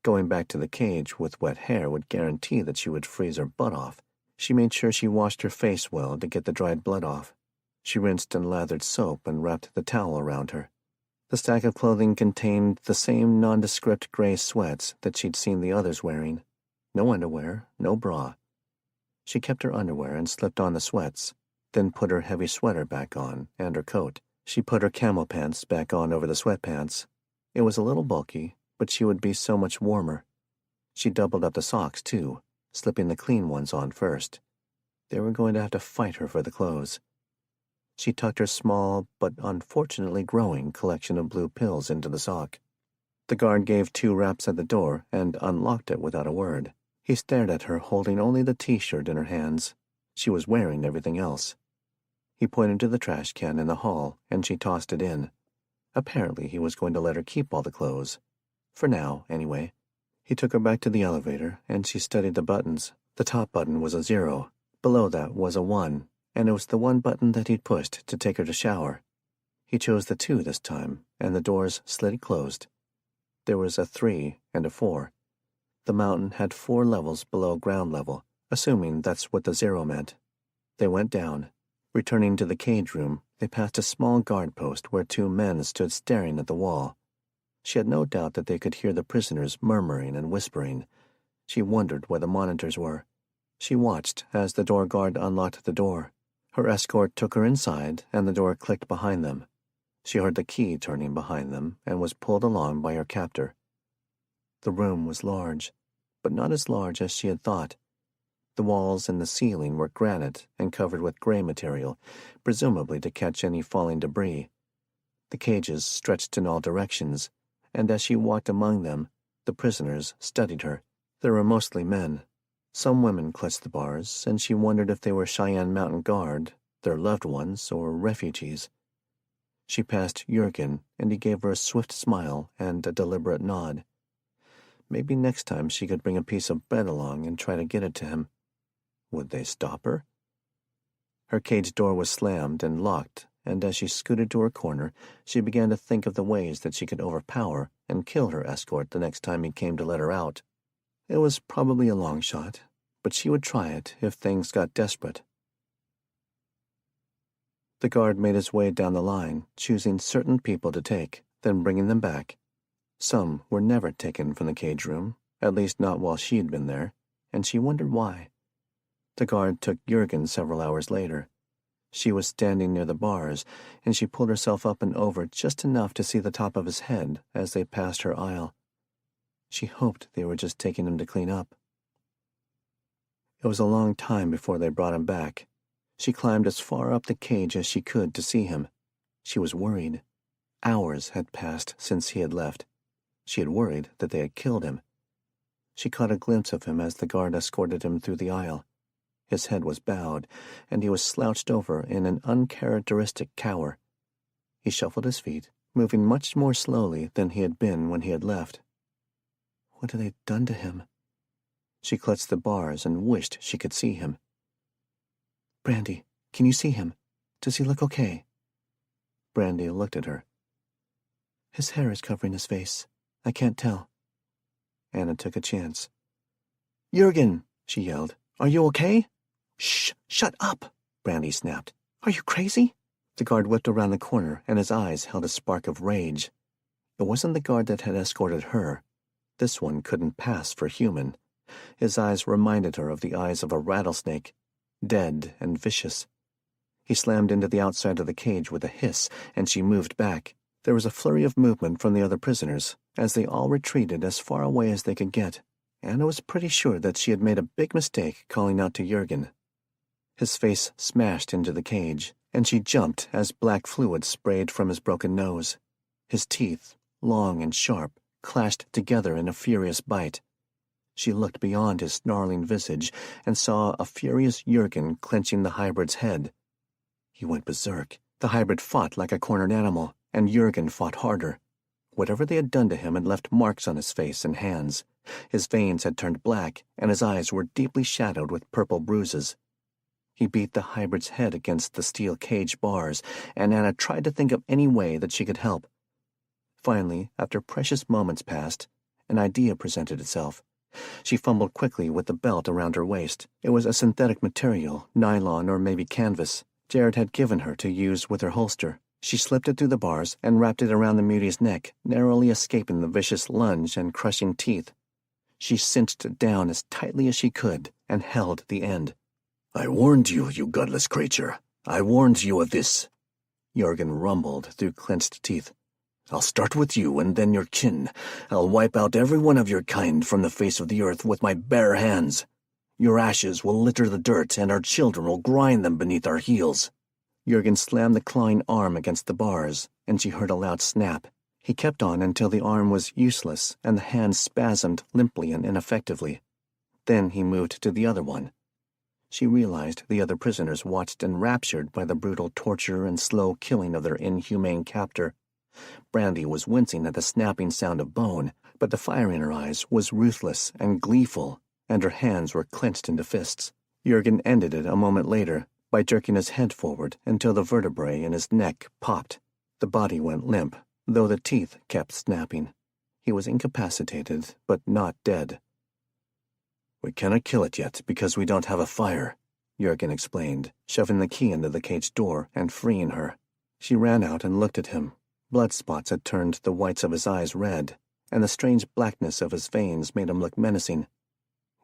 Going back to the cage with wet hair would guarantee that she would freeze her butt off. She made sure she washed her face well to get the dried blood off. She rinsed and lathered soap and wrapped the towel around her. The stack of clothing contained the same nondescript gray sweats that she'd seen the others wearing. No underwear, no bra. She kept her underwear and slipped on the sweats, then put her heavy sweater back on and her coat. She put her camel pants back on over the sweatpants. It was a little bulky, but she would be so much warmer. She doubled up the socks, too, slipping the clean ones on first. They were going to have to fight her for the clothes. She tucked her small, but unfortunately growing, collection of blue pills into the sock. The guard gave 2 raps at the door and unlocked it without a word. He stared at her, holding only the T-shirt in her hands. She was wearing everything else. He pointed to the trash can in the hall, and she tossed it in. Apparently he was going to let her keep all the clothes. For now, anyway. He took her back to the elevator, and she studied the buttons. The top button was a 0. Below that was a 1, and it was the 1 button that he'd pushed to take her to shower. He chose the 2 this time, and the doors slid closed. There was a 3 and a 4. The mountain had 4 levels below ground level, assuming that's what the 0 meant. They went down. Returning to the cage room, they passed a small guard post where 2 men stood staring at the wall. She had no doubt that they could hear the prisoners murmuring and whispering. She wondered where the monitors were. She watched as the door guard unlocked the door. Her escort took her inside, and the door clicked behind them. She heard the key turning behind them and was pulled along by her captor. The room was large, but not as large as she had thought. The walls and the ceiling were granite and covered with gray material, presumably to catch any falling debris. The cages stretched in all directions, and as she walked among them, the prisoners studied her. There were mostly men. Some women clutched the bars, and she wondered if they were Cheyenne Mountain Guard, their loved ones, or refugees. She passed Jurgen, and he gave her a swift smile and a deliberate nod. Maybe next time she could bring a piece of bread along and try to get it to him. Would they stop her? Her cage door was slammed and locked, and as she scooted to her corner, she began to think of the ways that she could overpower and kill her escort the next time he came to let her out. It was probably a long shot, but she would try it if things got desperate. The guard made his way down the line, choosing certain people to take, then bringing them back. Some were never taken from the cage room, at least not while she'd been there, and she wondered why. The guard took Jurgen several hours later. She was standing near the bars, and she pulled herself up and over just enough to see the top of his head as they passed her aisle. She hoped they were just taking him to clean up. It was a long time before they brought him back. She climbed as far up the cage as she could to see him. She was worried. Hours had passed since he had left. She had worried that they had killed him. She caught a glimpse of him as the guard escorted him through the aisle. His head was bowed, and he was slouched over in an uncharacteristic cower. He shuffled his feet, moving much more slowly than he had been when he had left. What had they done to him? She clutched the bars and wished she could see him. "Brandy, can you see him? Does he look okay?" Brandy looked at her. "His hair is covering his face. I can't tell." Anna took a chance. "Jurgen," she yelled, "are you okay?" "Shh! Shut up!" Brandy snapped. "Are you crazy?" The guard whipped around the corner, and his eyes held a spark of rage. It wasn't the guard that had escorted her. This one couldn't pass for human. His eyes reminded her of the eyes of a rattlesnake, dead and vicious. He slammed into the outside of the cage with a hiss, and she moved back. There was a flurry of movement from the other prisoners, as they all retreated as far away as they could get. Anna was pretty sure that she had made a big mistake calling out to Jurgen. His face smashed into the cage, and she jumped as black fluid sprayed from his broken nose. His teeth, long and sharp, clashed together in a furious bite. She looked beyond his snarling visage and saw a furious Jurgen clenching the hybrid's head. He went berserk. The hybrid fought like a cornered animal, and Jurgen fought harder. Whatever they had done to him had left marks on his face and hands. His veins had turned black, and his eyes were deeply shadowed with purple bruises. He beat the hybrid's head against the steel cage bars, and Anna tried to think of any way that she could help. Finally, after precious moments passed, an idea presented itself. She fumbled quickly with the belt around her waist. It was a synthetic material, nylon or maybe canvas, Jared had given her to use with her holster. She slipped it through the bars and wrapped it around the mute's neck, narrowly escaping the vicious lunge and crushing teeth. She cinched it down as tightly as she could and held the end. "I warned you, you godless creature. I warned you of this." Jurgen rumbled through clenched teeth. "I'll start with you and then your kin. I'll wipe out every one of your kind from the face of the earth with my bare hands. Your ashes will litter the dirt, and our children will grind them beneath our heels." Jurgen slammed the clawing arm against the bars, and she heard a loud snap. He kept on until the arm was useless, and the hand spasmed limply and ineffectively. Then he moved to the other one. She realized the other prisoners watched enraptured by the brutal torture and slow killing of their inhumane captor. Brandy was wincing at the snapping sound of bone, but the fire in her eyes was ruthless and gleeful, and her hands were clenched into fists. Jurgen ended it a moment later by jerking his head forward until the vertebrae in his neck popped. The body went limp, though the teeth kept snapping. He was incapacitated, but not dead. "We cannot kill it yet because we don't have a fire," Jurgen explained, shoving the key into the cage door and freeing her. She ran out and looked at him. Blood spots had turned the whites of his eyes red, and the strange blackness of his veins made him look menacing.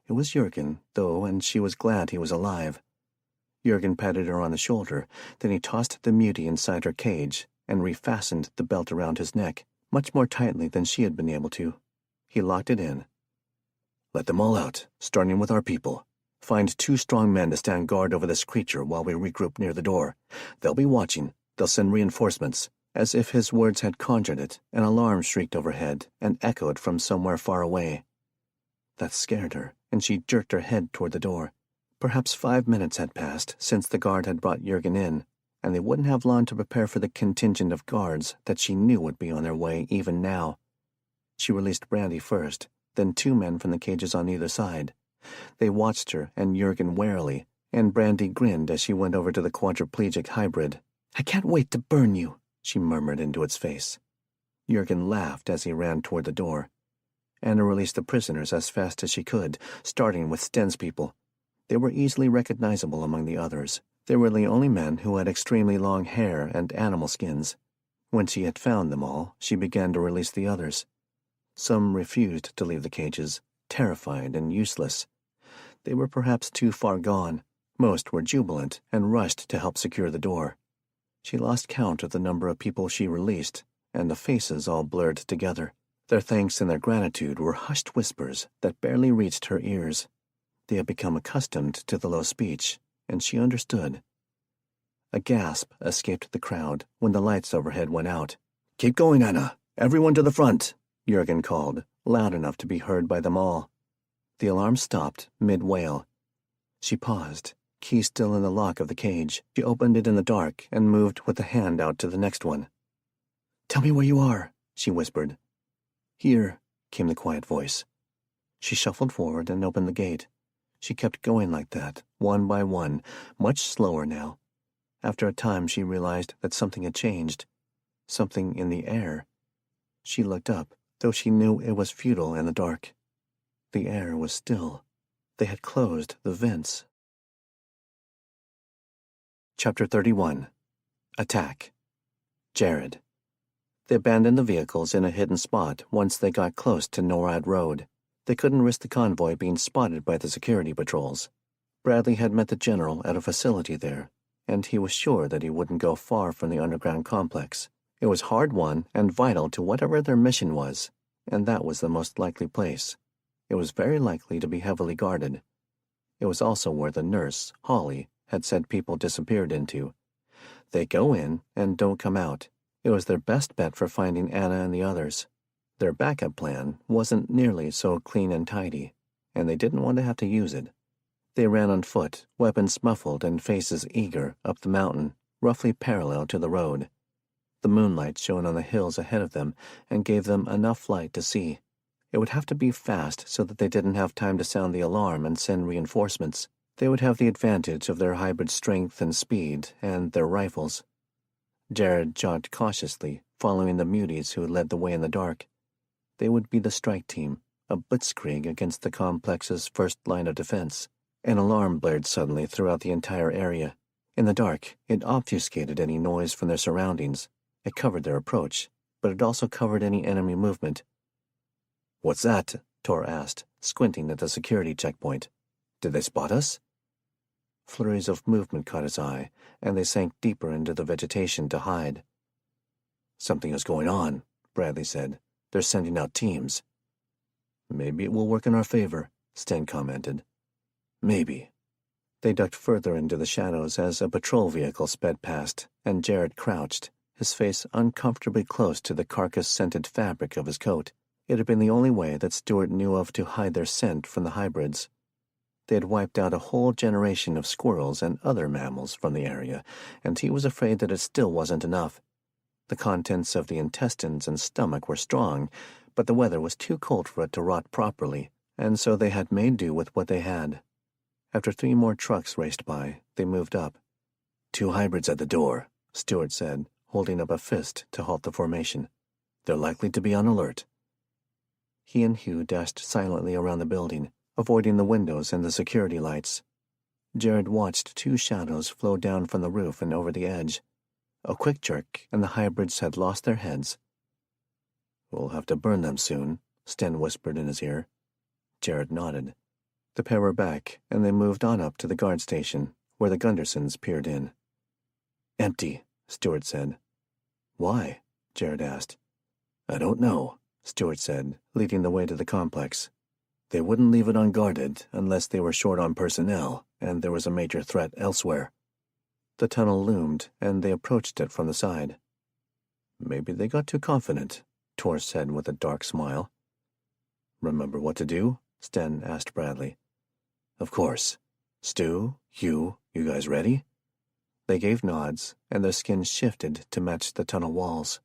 It was Jurgen, though, and she was glad he was alive. Jurgen patted her on the shoulder, then he tossed the mutie inside her cage and refastened the belt around his neck, much more tightly than she had been able to. He locked it in. "Let them all out, starting with our people. Find 2 strong men to stand guard over this creature while we regroup near the door. They'll be watching. They'll send reinforcements." As if his words had conjured it, an alarm shrieked overhead and echoed from somewhere far away. That scared her, and she jerked her head toward the door. Perhaps 5 minutes had passed since the guard had brought Jurgen in, and they wouldn't have long to prepare for the contingent of guards that she knew would be on their way even now. She released Brandy first, then 2 men from the cages on either side. They watched her and Jurgen warily, and Brandy grinned as she went over to the quadriplegic hybrid. "I can't wait to burn you," she murmured into its face. Jurgen laughed as he ran toward the door. Anna released the prisoners as fast as she could, starting with Sten's people. They were easily recognizable among the others. They were the only men who had extremely long hair and animal skins. When she had found them all, she began to release the others. Some refused to leave the cages, terrified and useless. They were perhaps too far gone. Most were jubilant and rushed to help secure the door. She lost count of the number of people she released, and the faces all blurred together. Their thanks and their gratitude were hushed whispers that barely reached her ears. They had become accustomed to the low speech, and she understood. A gasp escaped the crowd when the lights overhead went out. "Keep going, Anna! Everyone to the front!" Jurgen called, loud enough to be heard by them all. The alarm stopped mid-wail. She paused, key still in the lock of the cage. She opened it in the dark and moved with a hand out to the next one. "Tell me where you are," she whispered. "Here," came the quiet voice. She shuffled forward and opened the gate. She kept going like that, one by one, much slower now. After a time she realized that something had changed. Something in the air. She looked up, though she knew it was futile in the dark. The air was still. They had closed the vents. Chapter 31. Attack. Jared. They abandoned the vehicles in a hidden spot once they got close to NORAD Road. They couldn't risk the convoy being spotted by the security patrols. Bradley had met the general at a facility there, and he was sure that he wouldn't go far from the underground complex. It was hard-won and vital to whatever their mission was, and that was the most likely place. It was very likely to be heavily guarded. It was also where the nurse, Holly, had said people disappeared into. They go in and don't come out. It was their best bet for finding Anna and the others. Their backup plan wasn't nearly so clean and tidy, and they didn't want to have to use it. They ran on foot, weapons muffled and faces eager, up the mountain, roughly parallel to the road. The moonlight shone on the hills ahead of them and gave them enough light to see. It would have to be fast so that they didn't have time to sound the alarm and send reinforcements. They would have the advantage of their hybrid strength and speed and their rifles. Jared jogged cautiously, following the muties who led the way in the dark. They would be the strike team, a blitzkrieg against the complex's first line of defense. An alarm blared suddenly throughout the entire area. In the dark, it obfuscated any noise from their surroundings. It covered their approach, but it also covered any enemy movement. "What's that?" Tor asked, squinting at the security checkpoint. "Did they spot us?" Flurries of movement caught his eye, and they sank deeper into the vegetation to hide. "Something is going on," Bradley said. "They're sending out teams." "Maybe it will work in our favor," Sten commented. "Maybe." They ducked further into the shadows as a patrol vehicle sped past, and Jared crouched, his face uncomfortably close to the carcass-scented fabric of his coat. It had been the only way that Stewart knew of to hide their scent from the hybrids. They had wiped out a whole generation of squirrels and other mammals from the area, and he was afraid that it still wasn't enough. The contents of the intestines and stomach were strong, but the weather was too cold for it to rot properly, and so they had made do with what they had. After 3 more trucks raced by, they moved up. "2 hybrids at the door," Stewart said, holding up a fist to halt the formation. "They're likely to be on alert." He and Hugh dashed silently around the building, avoiding the windows and the security lights. Jared watched 2 shadows flow down from the roof and over the edge. A quick jerk, and the hybrids had lost their heads. "We'll have to burn them soon," Sten whispered in his ear. Jared nodded. The pair were back, and they moved on up to the guard station, where the Gundersons peered in. "Empty," Stewart said. "Why?" Jared asked. "I don't know," Stewart said, leading the way to the complex. "They wouldn't leave it unguarded unless they were short on personnel and there was a major threat elsewhere." The tunnel loomed, and they approached it from the side. "Maybe they got too confident," Tor said with a dark smile. "Remember what to do?" Sten asked Bradley. "Of course. Stu, Hugh, you guys ready?" They gave nods, and their skins shifted to match the tunnel walls.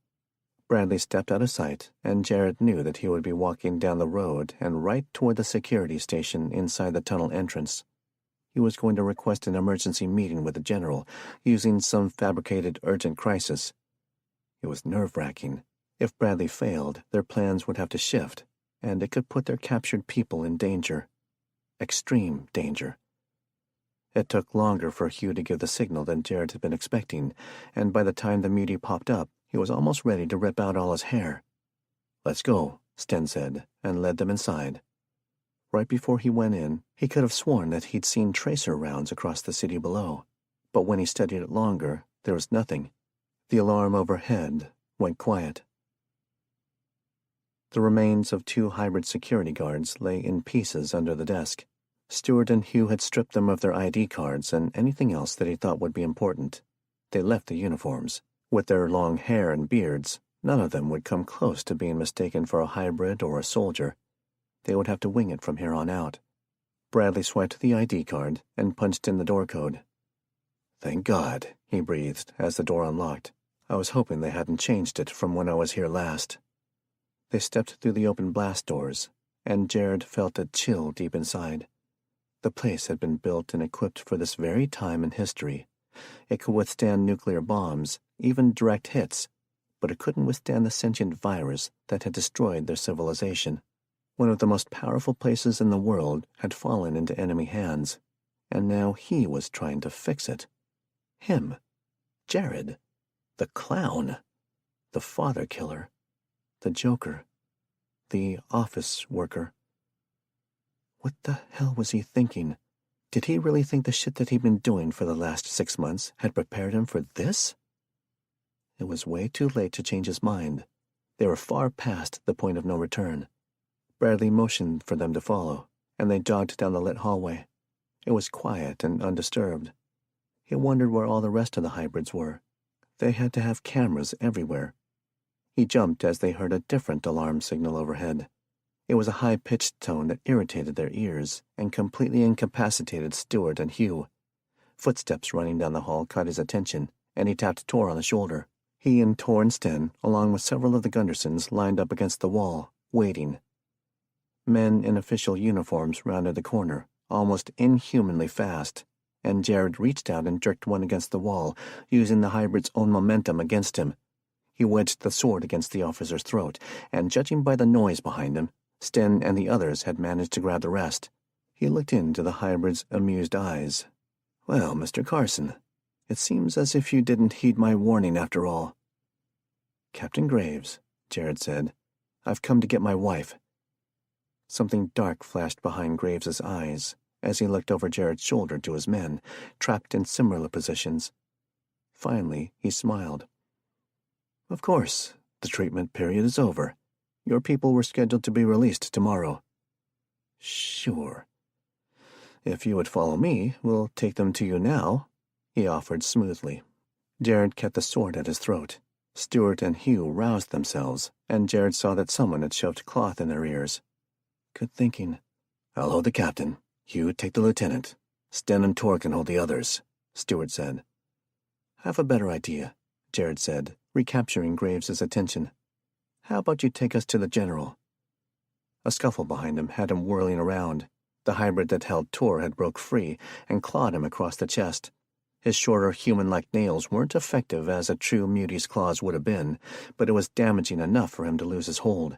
Bradley stepped out of sight, and Jared knew that he would be walking down the road and right toward the security station inside the tunnel entrance. He was going to request an emergency meeting with the general, using some fabricated urgent crisis. It was nerve-wracking. If Bradley failed, their plans would have to shift, and it could put their captured people in danger. Extreme danger. It took longer for Hugh to give the signal than Jared had been expecting, and by the time the mutie popped up, he was almost ready to rip out all his hair. "Let's go," Sten said, and led them inside. Right before he went in, he could have sworn that he'd seen tracer rounds across the city below, but when he studied it longer, there was nothing. The alarm overhead went quiet. The remains of 2 hybrid security guards lay in pieces under the desk. Stewart and Hugh had stripped them of their ID cards and anything else that he thought would be important. They left the uniforms. With their long hair and beards, none of them would come close to being mistaken for a hybrid or a soldier. They would have to wing it from here on out. Bradley swiped the ID card and punched in the door code. "Thank God," he breathed as the door unlocked. "I was hoping they hadn't changed it from when I was here last." They stepped through the open blast doors, and Jared felt a chill deep inside. The place had been built and equipped for this very time in history. It could withstand nuclear bombs, even direct hits, but it couldn't withstand the sentient virus that had destroyed their civilization. One of the most powerful places in the world had fallen into enemy hands, and now he was trying to fix it. Him, Jared, the clown, the father killer, the Joker, the office worker. What the hell was he thinking? Did he really think the shit that he'd been doing for the last 6 months had prepared him for this? It was way too late to change his mind. They were far past the point of no return. Bradley motioned for them to follow, and they jogged down the lit hallway. It was quiet and undisturbed. He wondered where all the rest of the hybrids were. They had to have cameras everywhere. He jumped as they heard a different alarm signal overhead. It was a high-pitched tone that irritated their ears and completely incapacitated Stewart and Hugh. Footsteps running down the hall caught his attention, and he tapped Tor on the shoulder. He and Tor and Sten, along with several of the Gundersons, lined up against the wall, waiting. Men in official uniforms rounded the corner, almost inhumanly fast, and Jared reached out and jerked one against the wall, using the hybrid's own momentum against him. He wedged the sword against the officer's throat, and judging by the noise behind him, Sten and the others had managed to grab the rest. He looked into the hybrid's amused eyes. "Well, Mr. Carson, it seems as if you didn't heed my warning after all." "Captain Graves," Jared said, "I've come to get my wife." Something dark flashed behind Graves's eyes as he looked over Jared's shoulder to his men, trapped in similar positions. Finally, he smiled. "Of course, the treatment period is over. Your people were scheduled to be released tomorrow." "Sure. If you would follow me, we'll take them to you now," he offered smoothly. Jared kept the sword at his throat. Stewart and Hugh roused themselves, and Jared saw that someone had shoved cloth in their ears. Good thinking. "I'll hold the captain. Hugh, take the lieutenant. Sten and Tor can hold the others," Stewart said. "I have a better idea," Jared said, recapturing Graves's attention. "How about you take us to the general?" A scuffle behind him had him whirling around. The hybrid that held Tor had broke free and clawed him across the chest. His shorter, human-like nails weren't effective as a true mutie's claws would have been, but it was damaging enough for him to lose his hold.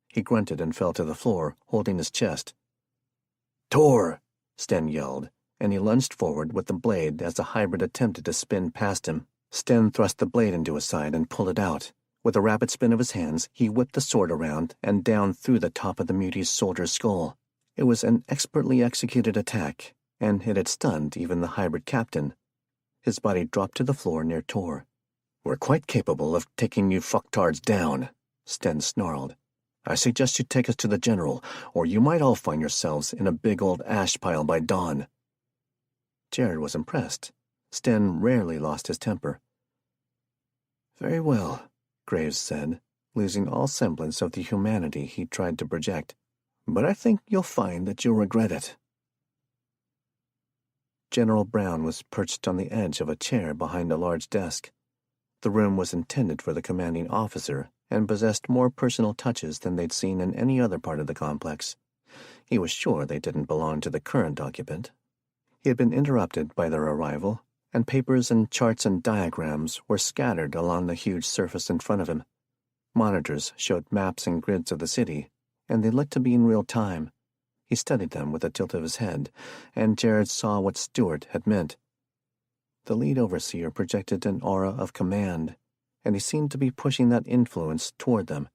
He grunted and fell to the floor, holding his chest. "Tor!" Sten yelled, and he lunged forward with the blade as the hybrid attempted to spin past him. Sten thrust the blade into his side and pulled it out. With a rapid spin of his hands, he whipped the sword around and down through the top of the mutie's soldier's skull. It was an expertly executed attack, and it had stunned even the hybrid captain. His body dropped to the floor near Tor. "We're quite capable of taking you fucktards down," Sten snarled. "I suggest you take us to the general, or you might all find yourselves in a big old ash pile by dawn." Jared was impressed. Sten rarely lost his temper. "Very well," Graves said, losing all semblance of the humanity he tried to project. "But I think you'll find that you'll regret it." General Brown was perched on the edge of a chair behind a large desk. The room was intended for the commanding officer, and possessed more personal touches than they'd seen in any other part of the complex. He was sure they didn't belong to the current occupant. He had been interrupted by their arrival, and papers and charts and diagrams were scattered along the huge surface in front of him. Monitors showed maps and grids of the city, and they looked to be in real time. He studied them with a tilt of his head, and Jared saw what Stewart had meant. The lead overseer projected an aura of command, and he seemed to be pushing that influence toward them.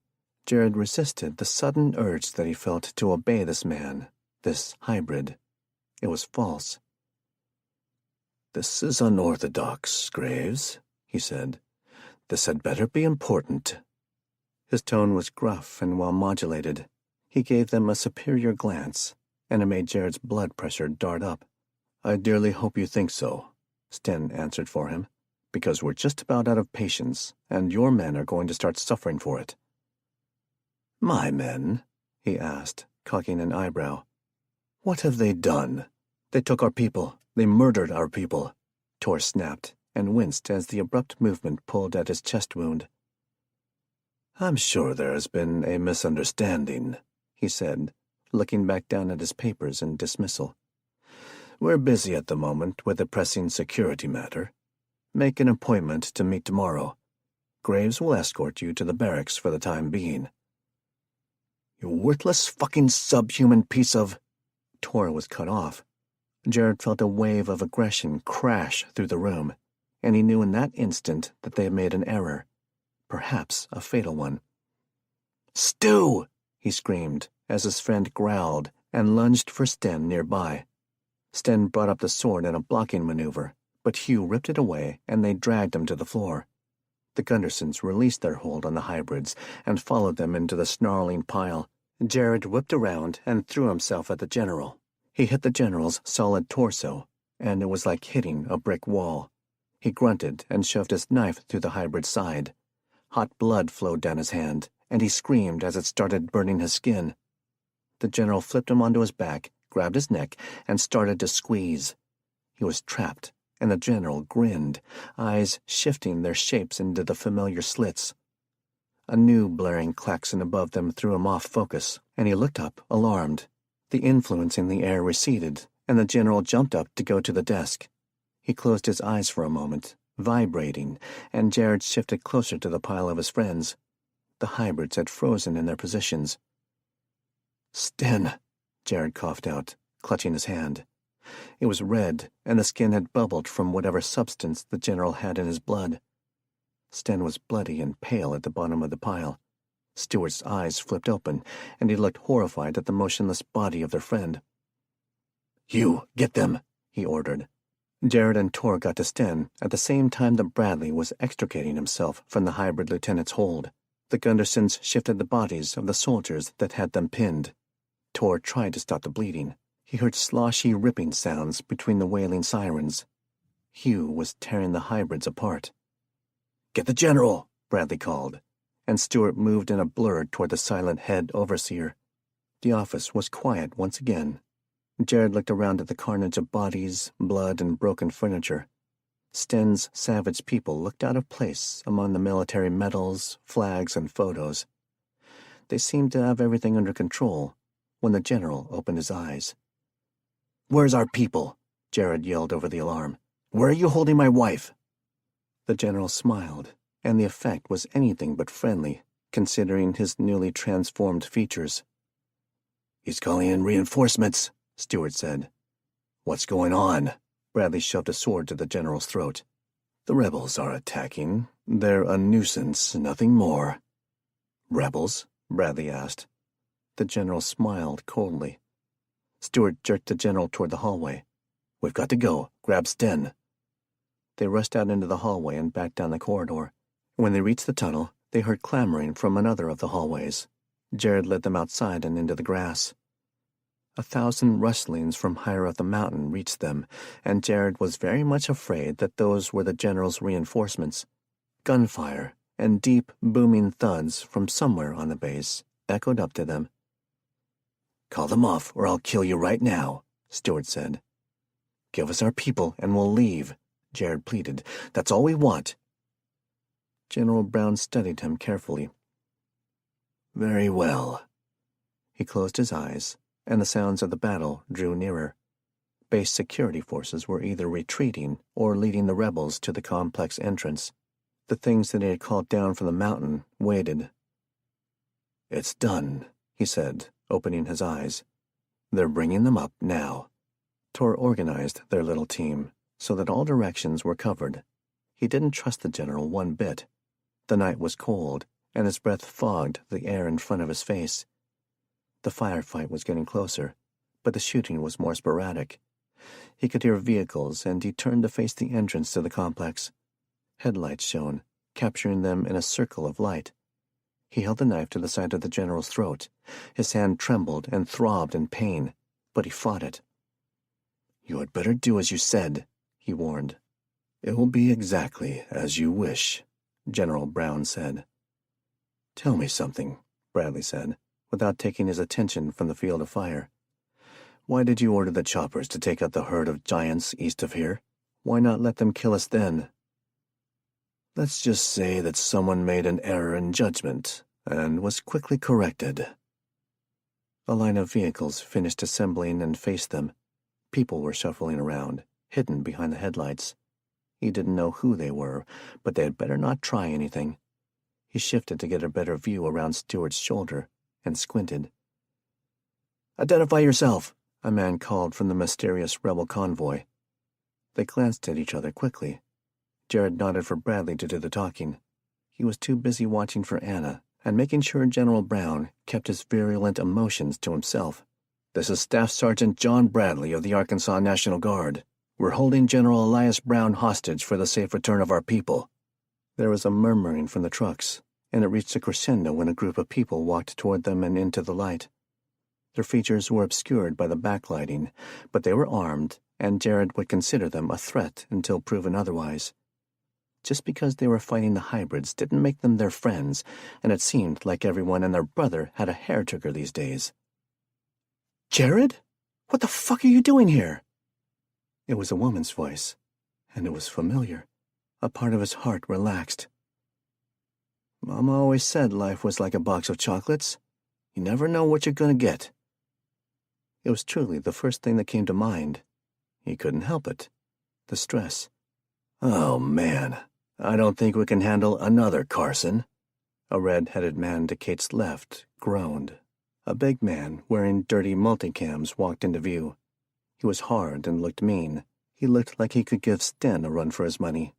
Jared resisted the sudden urge that he felt to obey this man, this hybrid. It was false. "This is unorthodox, Graves," he said. "This had better be important." His tone was gruff and well-modulated. He gave them a superior glance, and it made Jared's blood pressure dart up. "I dearly hope you think so," Sten answered for him, "because we're just about out of patience, and your men are going to start suffering for it." "My men?" he asked, cocking an eyebrow. "What have they done? They took our people. They murdered our people," Tor snapped, and winced as the abrupt movement pulled at his chest wound. "I'm sure there has been a misunderstanding," he said, looking back down at his papers in dismissal. "We're busy at the moment with a pressing security matter. Make an appointment to meet tomorrow. Graves will escort you to the barracks for the time being." "You worthless fucking subhuman piece of—" Tor was cut off. Jared felt a wave of aggression crash through the room, and he knew in that instant that they had made an error, perhaps a fatal one. "Stu!" he screamed, as his friend growled and lunged for Sten nearby. Sten brought up the sword in a blocking maneuver, but Hugh ripped it away and they dragged him to the floor. The Gundersons released their hold on the hybrids and followed them into the snarling pile. Jared whipped around and threw himself at the general. He hit the general's solid torso, and it was like hitting a brick wall. He grunted and shoved his knife through the hybrid's side. Hot blood flowed down his hand, and he screamed as it started burning his skin. The general flipped him onto his back, grabbed his neck, and started to squeeze. He was trapped, and the general grinned, eyes shifting their shapes into the familiar slits. A new blaring klaxon above them threw him off focus, and he looked up, alarmed. The influence in the air receded, and the general jumped up to go to the desk. He closed his eyes for a moment, vibrating, and Jared shifted closer to the pile of his friends. The hybrids had frozen in their positions. "Sten," Jared coughed out, clutching his hand. It was red, and the skin had bubbled from whatever substance the general had in his blood. Sten was bloody and pale at the bottom of the pile. Stewart's eyes flipped open, and he looked horrified at the motionless body of their friend. "You, get them," he ordered. Jared and Tor got to Sten at the same time that Bradley was extricating himself from the hybrid lieutenant's hold. The Gundersons shifted the bodies of the soldiers that had them pinned. Tor tried to stop the bleeding. He heard sloshy ripping sounds between the wailing sirens. Hugh was tearing the hybrids apart. "Get the general," Bradley called, and Stewart moved in a blur toward the silent head overseer. The office was quiet once again. Jared looked around at the carnage of bodies, blood, and broken furniture. Sten's savage people looked out of place among the military medals, flags, and photos. They seemed to have everything under control when the general opened his eyes. "Where's our people?" Jared yelled over the alarm. "Where are you holding my wife?" The general smiled, and the effect was anything but friendly, considering his newly transformed features. "He's calling in reinforcements," Stewart said. "What's going on?" Bradley shoved a sword to the general's throat. "The rebels are attacking. They're a nuisance, nothing more." "Rebels?" Bradley asked. The general smiled coldly. Stewart jerked the general toward the hallway. "We've got to go. Grab Sten." They rushed out into the hallway and back down the corridor. When they reached the tunnel, they heard clamoring from another of the hallways. Jared led them outside and into the grass. 1,000 rustlings from higher up the mountain reached them, and Jared was very much afraid that those were the general's reinforcements. Gunfire and deep, booming thuds from somewhere on the base echoed up to them. "Call them off, or I'll kill you right now," Stewart said. "Give us our people, and we'll leave," Jared pleaded. "That's all we want." General Brown studied him carefully. Very well. He closed his eyes, and the sounds of the battle drew nearer. Base security forces were either retreating or leading the rebels to the complex entrance. The things that he had called down from the mountain waited. It's done, he said, opening his eyes. They're bringing them up now. Tor organized their little team so that all directions were covered. He didn't trust the general one bit. The night was cold, and his breath fogged the air in front of his face. The firefight was getting closer, but the shooting was more sporadic. He could hear vehicles, and he turned to face the entrance to the complex. Headlights shone, capturing them in a circle of light. He held the knife to the side of the general's throat. His hand trembled and throbbed in pain, but he fought it. You had better do as you said, he warned. It will be exactly as you wish, General Brown said. Tell me something, Bradley said, without taking his attention from the field of fire. Why did you order the choppers to take out the herd of giants east of here? Why not let them kill us then? Let's just say that someone made an error in judgment and was quickly corrected. A line of vehicles finished assembling and faced them. People were shuffling around, hidden behind the headlights. He didn't know who they were, but they had better not try anything. He shifted to get a better view around Stewart's shoulder and squinted. Identify yourself, a man called from the mysterious rebel convoy. They glanced at each other quickly. Jared nodded for Bradley to do the talking. He was too busy watching for Anna and making sure General Brown kept his virulent emotions to himself. This is Staff Sergeant John Bradley of the Arkansas National Guard. We're holding General Elias Brown hostage for the safe return of our people. There was a murmuring from the trucks, and it reached a crescendo when a group of people walked toward them and into the light. Their features were obscured by the backlighting, but they were armed, and Jared would consider them a threat until proven otherwise. Just because they were fighting the hybrids didn't make them their friends, and it seemed like everyone and their brother had a hair trigger these days. Jared? What the fuck are you doing here? It was a woman's voice, and it was familiar. A part of his heart relaxed. Mama always said life was like a box of chocolates. You never know what you're going to get. It was truly the first thing that came to mind. He couldn't help it. The stress. Oh, man. I don't think we can handle another Carson. A red-headed man to Kate's left groaned. A big man wearing dirty multicams walked into view. He was hard and looked mean. He looked like he could give Sten a run for his money.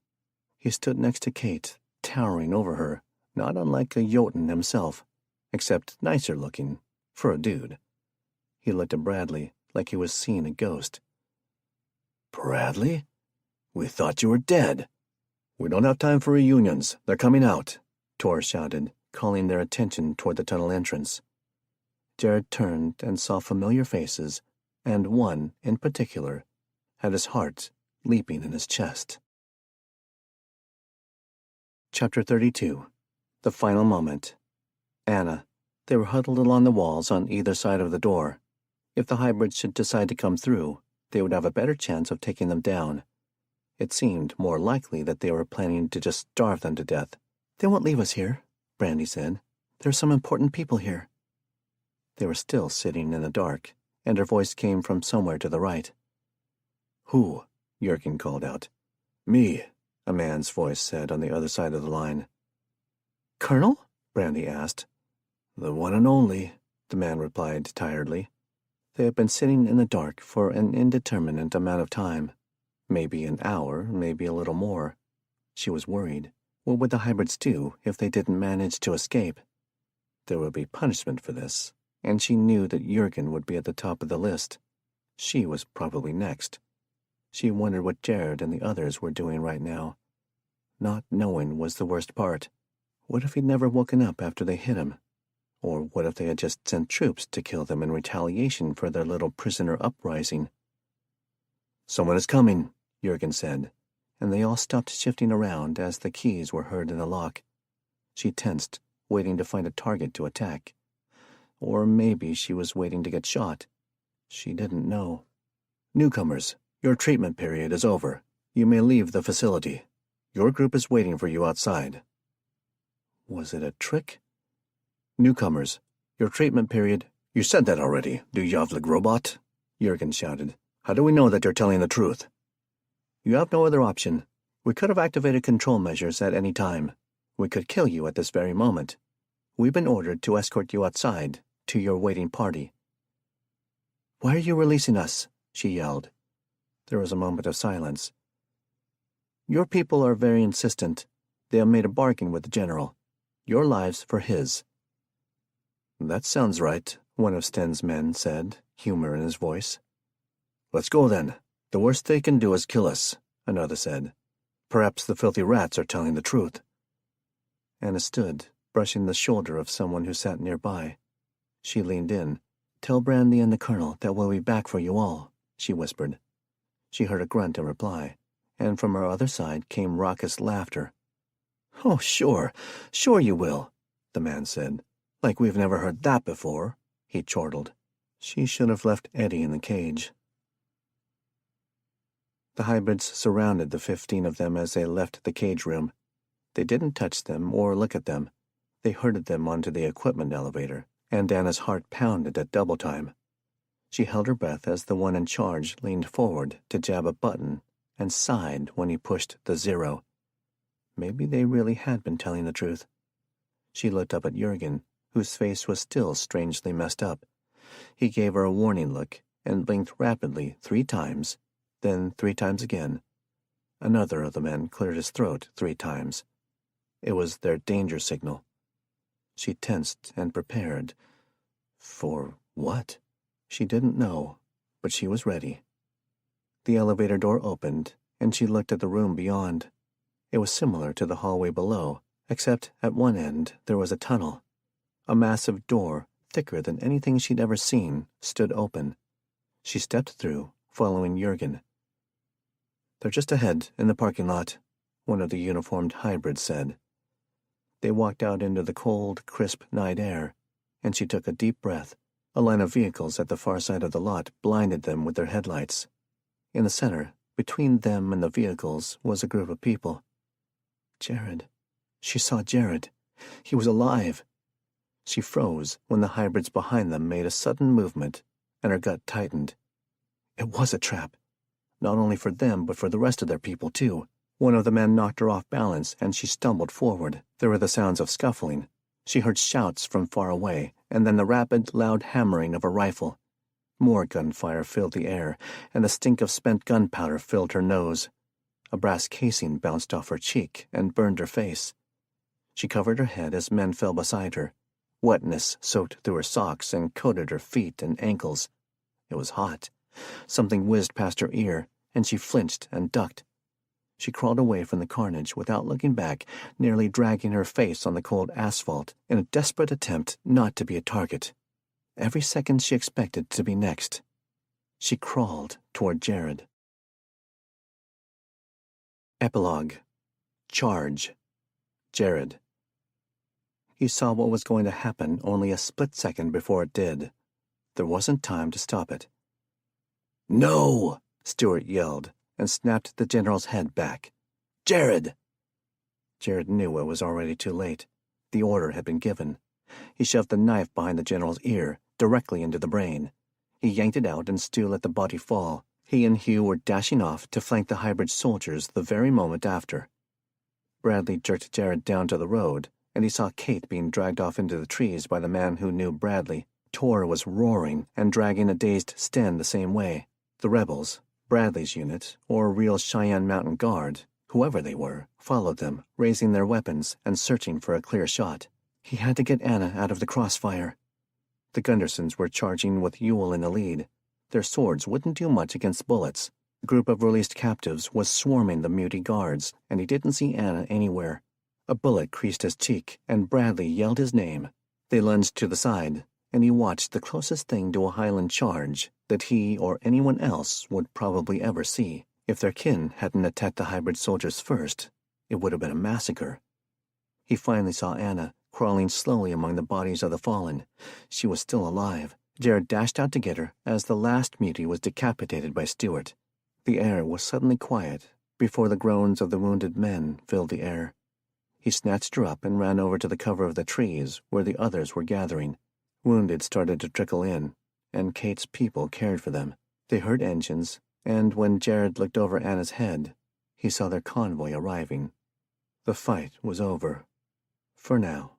He stood next to Kate, towering over her, not unlike a Jotun himself, except nicer looking, for a dude. He looked at Bradley like he was seeing a ghost. Bradley? We thought you were dead. We don't have time for reunions. They're coming out, Tor shouted, calling their attention toward the tunnel entrance. Jared turned and saw familiar faces, and one, in particular, had his heart leaping in his chest. Chapter 32. The Final Moment. Anna. They were huddled along the walls on either side of the door. If the hybrids should decide to come through, they would have a better chance of taking them down. It seemed more likely that they were planning to just starve them to death. They won't leave us here, Brandy said. There are some important people here. They were still sitting in the dark, and her voice came from somewhere to the right. Who? Jurgen called out. Me, a man's voice said on the other side of the line. Colonel? Brandy asked. The one and only, the man replied tiredly. They had been sitting in the dark for an indeterminate amount of time. Maybe an hour, maybe a little more. She was worried. What would the hybrids do if they didn't manage to escape? There would be punishment for this, and she knew that Jurgen would be at the top of the list. She was probably next. She wondered what Jared and the others were doing right now. Not knowing was the worst part. What if he'd never woken up after they hit him? Or what if they had just sent troops to kill them in retaliation for their little prisoner uprising? Someone is coming, Jurgen said, and they all stopped shifting around as the keys were heard in the lock. She tensed, waiting to find a target to attack. Or maybe she was waiting to get shot. She didn't know. Newcomers, your treatment period is over. You may leave the facility. Your group is waiting for you outside. Was it a trick? Newcomers, your treatment period— You said that already, du Yavlik robot, Jurgen shouted. How do we know that you're telling the truth? You have no other option. We could have activated control measures at any time. We could kill you at this very moment. We've been ordered to escort you outside, to your waiting party. Why are you releasing us? She yelled. There was a moment of silence. Your people are very insistent. They have made a bargain with the general. Your lives for his. That sounds right, one of Sten's men said, humor in his voice. Let's go then. The worst they can do is kill us, another said. Perhaps the filthy rats are telling the truth. Anna stood, brushing the shoulder of someone who sat nearby. She leaned in. Tell Brandy and the colonel that we'll be back for you all, she whispered. She heard a grunt in reply, and from her other side came raucous laughter. Oh, sure you will, the man said. Like we've never heard that before, he chortled. She should have left Eddie in the cage. The hybrids surrounded the 15 of them as they left the cage room. They didn't touch them or look at them. They herded them onto the equipment elevator, and Anna's heart pounded at double time. She held her breath as the one in charge leaned forward to jab a button and sighed when he pushed the 0. Maybe they really had been telling the truth. She looked up at Jurgen, whose face was still strangely messed up. He gave her a warning look and blinked rapidly 3 times, then 3 times again. Another of the men cleared his throat 3 times. It was their danger signal. She tensed and prepared. For what? She didn't know, but she was ready. The elevator door opened, and she looked at the room beyond. It was similar to the hallway below, except at one end there was a tunnel. A massive door, thicker than anything she'd ever seen, stood open. She stepped through, following Jurgen. They're just ahead, in the parking lot, one of the uniformed hybrids said. They walked out into the cold, crisp night air, and she took a deep breath. A line of vehicles at the far side of the lot blinded them with their headlights. In the center, between them and the vehicles, was a group of people. Jared. She saw Jared. He was alive. She froze when the hybrids behind them made a sudden movement, and her gut tightened. It was a trap. Not only for them, but for the rest of their people, too. One of the men knocked her off balance, and she stumbled forward. There were the sounds of scuffling. She heard shouts from far away, and then the rapid, loud hammering of a rifle. More gunfire filled the air, and the stink of spent gunpowder filled her nose. A brass casing bounced off her cheek and burned her face. She covered her head as men fell beside her. Wetness soaked through her socks and coated her feet and ankles. It was hot. Something whizzed past her ear, and she flinched and ducked. She crawled away from the carnage without looking back, nearly dragging her face on the cold asphalt in a desperate attempt not to be a target. Every second she expected to be next. She crawled toward Jared. Epilogue. Charge. Jared. He saw what was going to happen only a split second before it did. There wasn't time to stop it. No! Stewart yelled and snapped the general's head back. Jared! Jared knew it was already too late. The order had been given. He shoved the knife behind the general's ear, directly into the brain. He yanked it out and Stu let the body fall. He and Hugh were dashing off to flank the hybrid soldiers the very moment after. Bradley jerked Jared down to the road, and he saw Kate being dragged off into the trees by the man who knew Bradley. Tor was roaring and dragging a dazed Sten the same way. The rebels, Bradley's unit, or real Cheyenne Mountain Guard, whoever they were, followed them, raising their weapons and searching for a clear shot. He had to get Anna out of the crossfire. The Gundersons were charging with Ewell in the lead. Their swords wouldn't do much against bullets. The group of released captives was swarming the muty guards, and he didn't see Anna anywhere. A bullet creased his cheek, and Bradley yelled his name. They lunged to the side, and he watched the closest thing to a Highland charge that he or anyone else would probably ever see. If their kin hadn't attacked the hybrid soldiers first, it would have been a massacre. He finally saw Anna, crawling slowly among the bodies of the fallen. She was still alive. Jared dashed out to get her as the last mutie was decapitated by Stewart. The air was suddenly quiet before the groans of the wounded men filled the air. He snatched her up and ran over to the cover of the trees where the others were gathering. Wounded started to trickle in, and Kate's people cared for them. They heard engines, and when Jared looked over Anna's head, he saw their convoy arriving. The fight was over. For now.